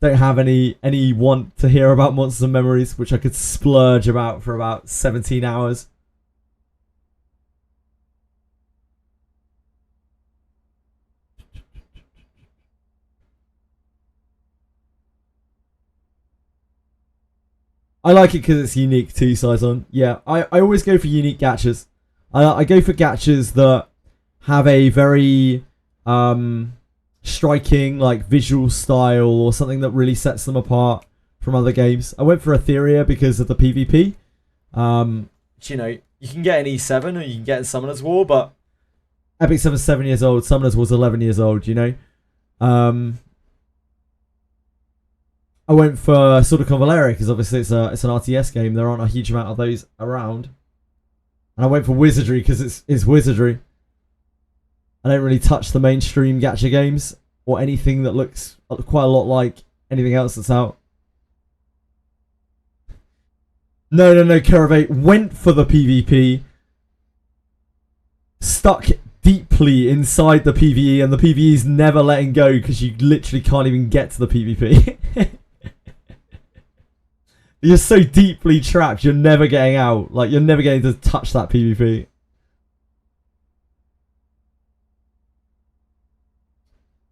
S4: have any want to hear about Monsters and Memories, which I could splurge about for about 17 hours. I like it because it's unique too, Saison. Yeah, I always go for unique gachas. I go for gachas that have a very striking like visual style or something that really sets them apart from other games. I went for Etheria because of the PvP. You know, you can get an E7 or you can get in Summoner's War, but Epic 7's 7 years old, Summoner's War's 11 years old, you know. I went for Sword of Convalera because obviously it's an RTS game. There aren't a huge amount of those around. And I went for Wizardry because it's Wizardry. I don't really touch the mainstream gacha games or anything that looks quite a lot like anything else that's out. No, Caravate went for the PvP. Stuck deeply inside the PvE and the PvE is never letting go because you literally can't even get to the PvP. You're so deeply trapped, you're never getting out. Like, you're never getting to touch that PvP.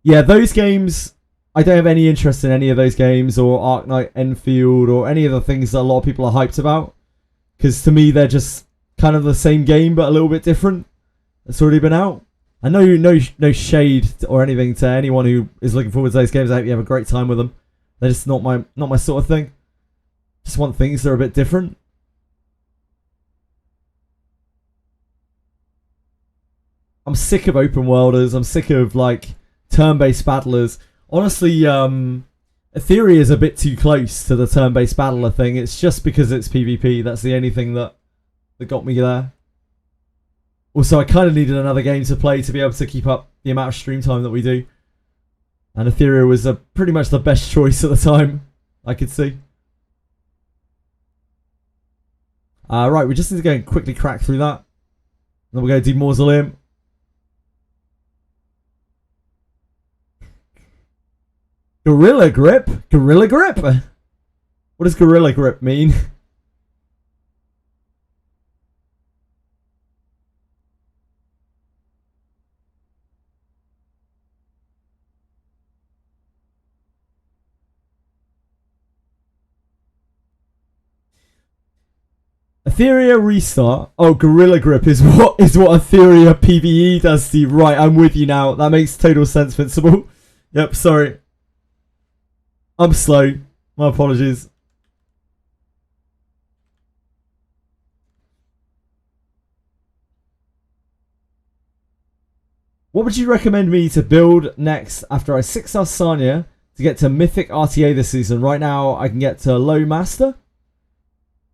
S4: Yeah, those games, I don't have any interest in any of those games, or Ark Knight Enfield, or any of the things that a lot of people are hyped about. Because to me, they're just kind of the same game, but a little bit different. It's already been out. I know no shade or anything to anyone who is looking forward to those games. I hope you have a great time with them. They're just not my sort of thing. Just want things that are a bit different. I'm sick of open worlders. I'm sick of like turn-based battlers. Honestly, Etheria is a bit too close to the turn-based battler thing. It's just because it's PvP. That's the only thing that got me there. Also, I kind of needed another game to play to be able to keep up the amount of stream time that we do. And Etheria was pretty much the best choice at the time, I could see. Right, we just need to go and quickly crack through that. Then we're going to do Mausoleum. Gorilla Grip? Gorilla Grip? What does Gorilla Grip mean? Etheria Restart. Oh, Gorilla Grip is what Etheria PvE does to you. Right, I'm with you now. That makes total sense, Vincible. Yep, sorry. I'm slow. My apologies. What would you recommend me to build next after I 6-star Sanya to get to Mythic RTA this season? Right now, I can get to Low Master.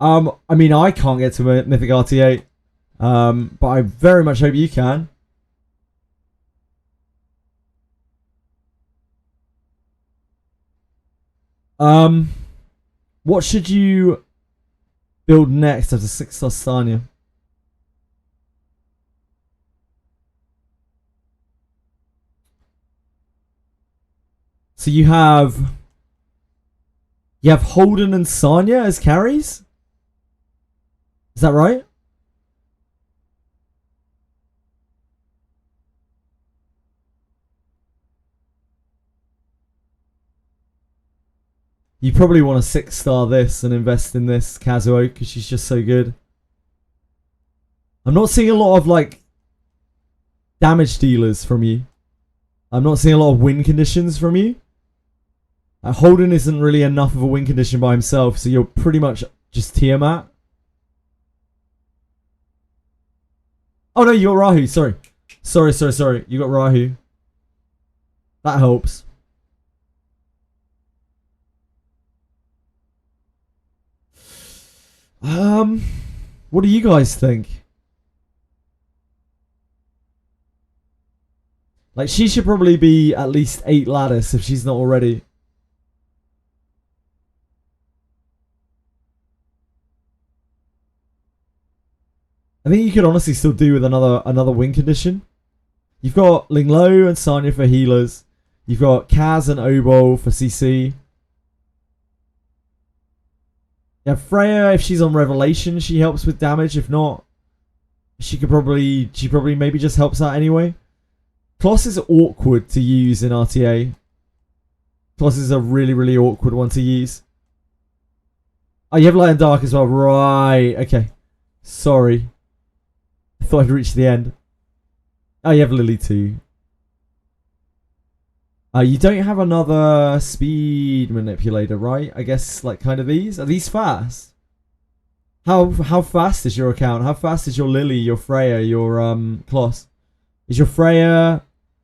S4: I mean, I can't get to Mythic RTA, but I very much hope you can. What should you build next after 6-star Sanya? So you have Holden and Sanya as carries? Is that right? You probably want to 6-star this and invest in this Kazuo because she's just so good. I'm not seeing a lot of like damage dealers from you. I'm not seeing a lot of win conditions from you. Holden isn't really enough of a win condition by himself, so you're pretty much just Tiamat. Oh no, you got Rahu, sorry. Sorry. You got Rahu. That helps. What do you guys think? Like, she should probably be at least 8 lattice if she's not already. I think you could honestly still do with another win condition. You've got Linglo and Sanya for healers. You've got Kaz and Obol for CC. Yeah, Freya, if she's on Revelation, she helps with damage. If not, she probably maybe just helps out anyway. Kloss is awkward to use in RTA. Kloss is a really, really awkward one to use. Oh, you have Light and Dark as well. Right, okay. Sorry. I thought I'd reached the end. Oh, you have Lily too. You don't have another speed manipulator, right? I guess, like, kind of these. Are these fast? How fast is your account? How fast is your Lily, your Freya, your Kloss? Is your Freya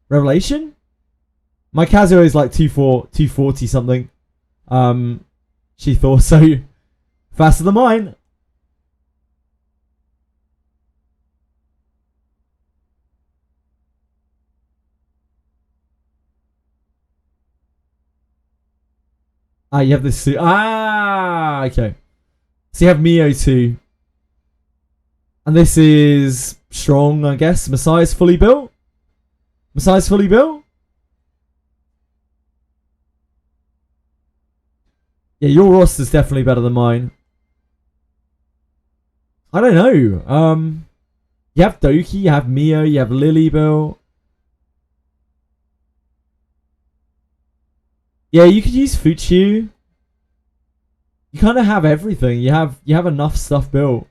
S4: Revelation? My Kazuo is like 240 something. She thought so. Faster than mine. You have this suit. Okay. So you have Mio too. And this is strong, I guess. Messiah's fully built? Messiah's fully built? Yeah, your roster's definitely better than mine. I don't know. You have Doki, you have Mio, you have Lily Bill. Yeah, you could use Fuchu. You kind of have everything. You have enough stuff built.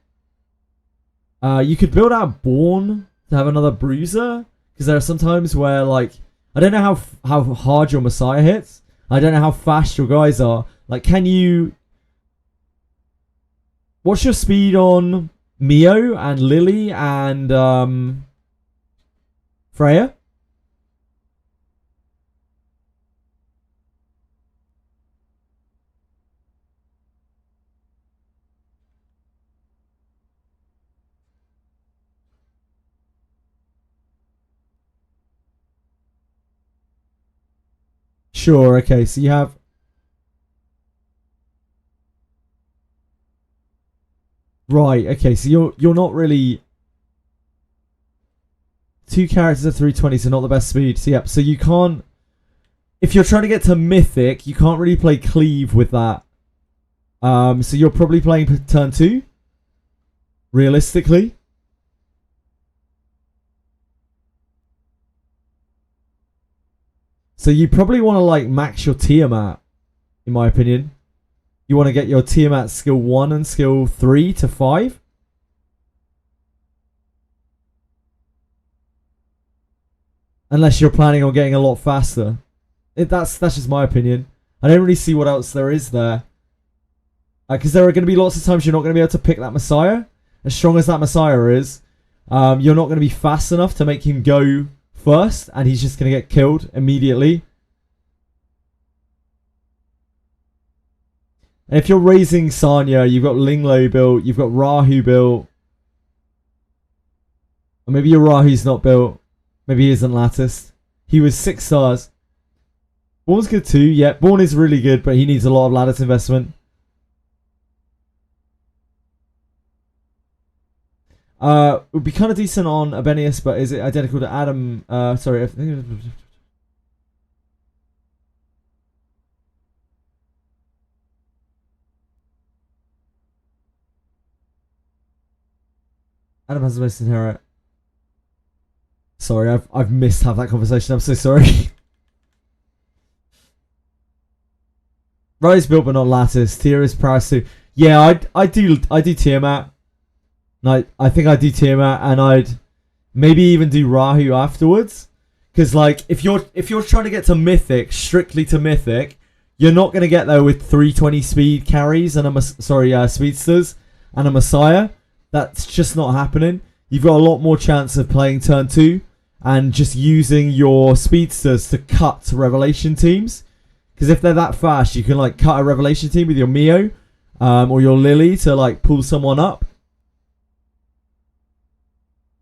S4: You could build out Born to have another bruiser, because there are some times where, like, I don't know how hard your Messiah hits. I don't know how fast your guys are. Like, can you... What's your speed on Mio and Lily and Freya? Sure, okay, so you have... Right, okay, so you're not really... 2 characters at 320, so not the best speed. So, yep, so you can't... If you're trying to get to Mythic, you can't really play Cleave with that. So you're probably playing turn 2? Realistically? So you probably want to, like, max your Tiamat, in my opinion. You want to get your Tiamat skill 1 and skill 3 to 5. Unless you're planning on getting a lot faster. That's just my opinion. I don't really see what else there is there. Because there are going to be lots of times you're not going to be able to pick that Messiah. As strong as that Messiah is, you're not going to be fast enough to make him go first, and he's just going to get killed immediately. And if you're raising Sanya, you've got Linglo built, you've got Rahu built. Or maybe your Rahu's not built. Maybe he isn't latticed. He was 6 stars. Born's good too. Yeah, Born is really good, but he needs a lot of lattice investment. Would be kind of decent on Abenius, but is it identical to Adam? Sorry. Adam has the most inherit. Sorry, I've missed have that conversation. I'm so sorry. Rise built but not lattice. Tier is prowess too. Yeah, I do Tiamat. I think I'd do Tiamat, and I'd maybe even do Rahu afterwards. Because, like, if you're trying to get to Mythic, strictly to Mythic, you're not going to get there with 320 speed carries and speedsters and a Messiah. That's just not happening. You've got a lot more chance of playing turn 2 and just using your speedsters to cut Revelation teams. Because if they're that fast, you can, like, cut a Revelation team with your Mio or your Lily to, like, pull someone up.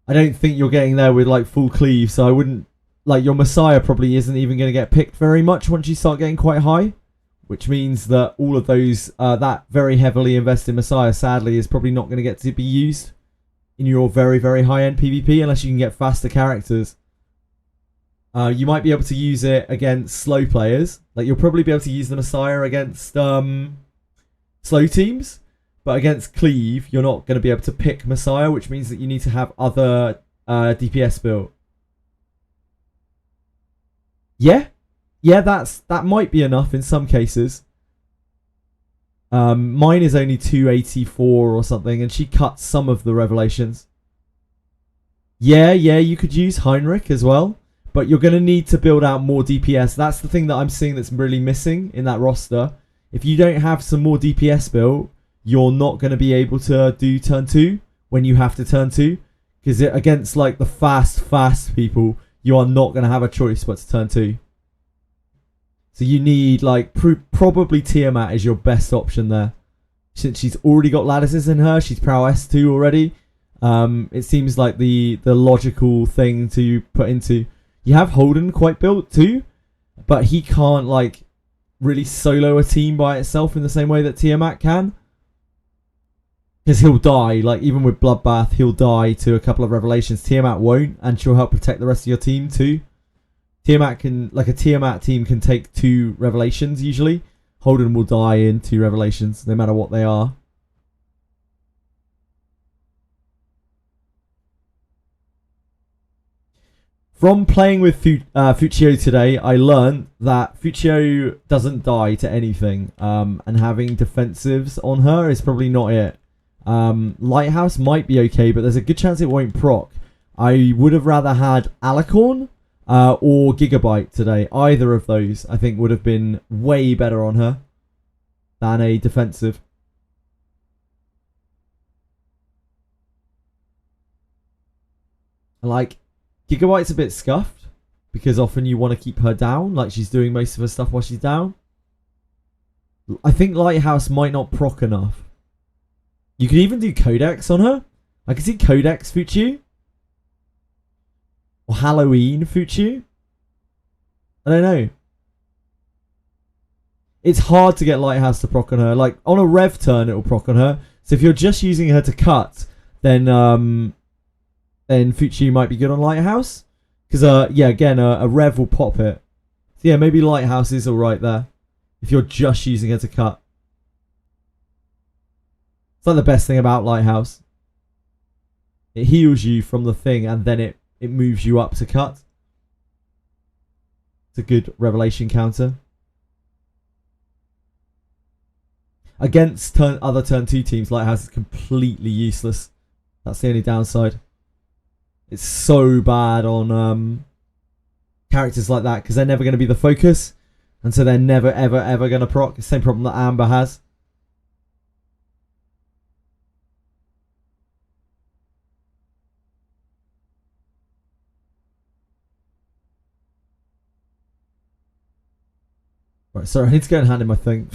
S4: I don't think you're getting there with, like, full cleave, so I wouldn't... Like, your Messiah probably isn't even going to get picked very much once you start getting quite high. Which means that all of those, that very heavily invested Messiah, sadly, is probably not going to get to be used in your very, very high-end PvP unless you can get faster characters. You might be able to use it against slow players. Like, you'll probably be able to use the Messiah against slow teams. But against Cleave, you're not going to be able to pick Messiah, which means that you need to have other DPS built. Yeah, that might be enough in some cases. Mine is only 284 or something, and she cuts some of the Revelations. Yeah, you could use Heinrich as well, but you're going to need to build out more DPS. That's the thing that I'm seeing that's really missing in that roster. If you don't have some more DPS built, you're not going to be able to do turn 2 when you have to turn 2. Because against, like, the fast people, you are not going to have a choice but to turn 2. So you need, like, probably Tiamat is your best option there. Since she's already got lattices in her, she's prowess 2 already. It seems like the logical thing to put into. You have Holden quite built too, but he can't, like, really solo a team by itself in the same way that Tiamat can. Because he'll die, like, even with Bloodbath, he'll die to a couple of Revelations. Tiamat won't, and she'll help protect the rest of your team too. Tiamat can, like, a Tiamat team can take 2 Revelations usually. Holden will die in 2 revelations, no matter what they are. From playing with Fuccio today, I learned that Fuccio doesn't die to anything, and having defensives on her is probably not it. Lighthouse might be okay, but there's a good chance it won't proc. I would have rather had Alicorn or Gigabyte today. Either of those, I think, would have been way better on her than a defensive. Like, Gigabyte's a bit scuffed because often you want to keep her down, like she's doing most of her stuff while she's down. I think Lighthouse might not proc enough. You could even do Codex on her. I can see Codex Fuchu. Or Halloween Fuchu. I don't know. It's hard to get Lighthouse to proc on her. Like, on a rev turn, it'll proc on her. So if you're just using her to cut, then Fuchu might be good on Lighthouse. Because, yeah, again, a rev will pop it. So yeah, maybe Lighthouse is alright there. If you're just using her to cut. It's like the best thing about Lighthouse. It heals you from the thing and then it moves you up to cut. It's a good revelation counter. Against other turn 2 teams, Lighthouse is completely useless. That's the only downside. It's so bad on characters like that because they're never going to be the focus. And so they're never, ever, ever going to proc. It's the same problem that Amber has. Right, sorry, I need to go and hand in my thing.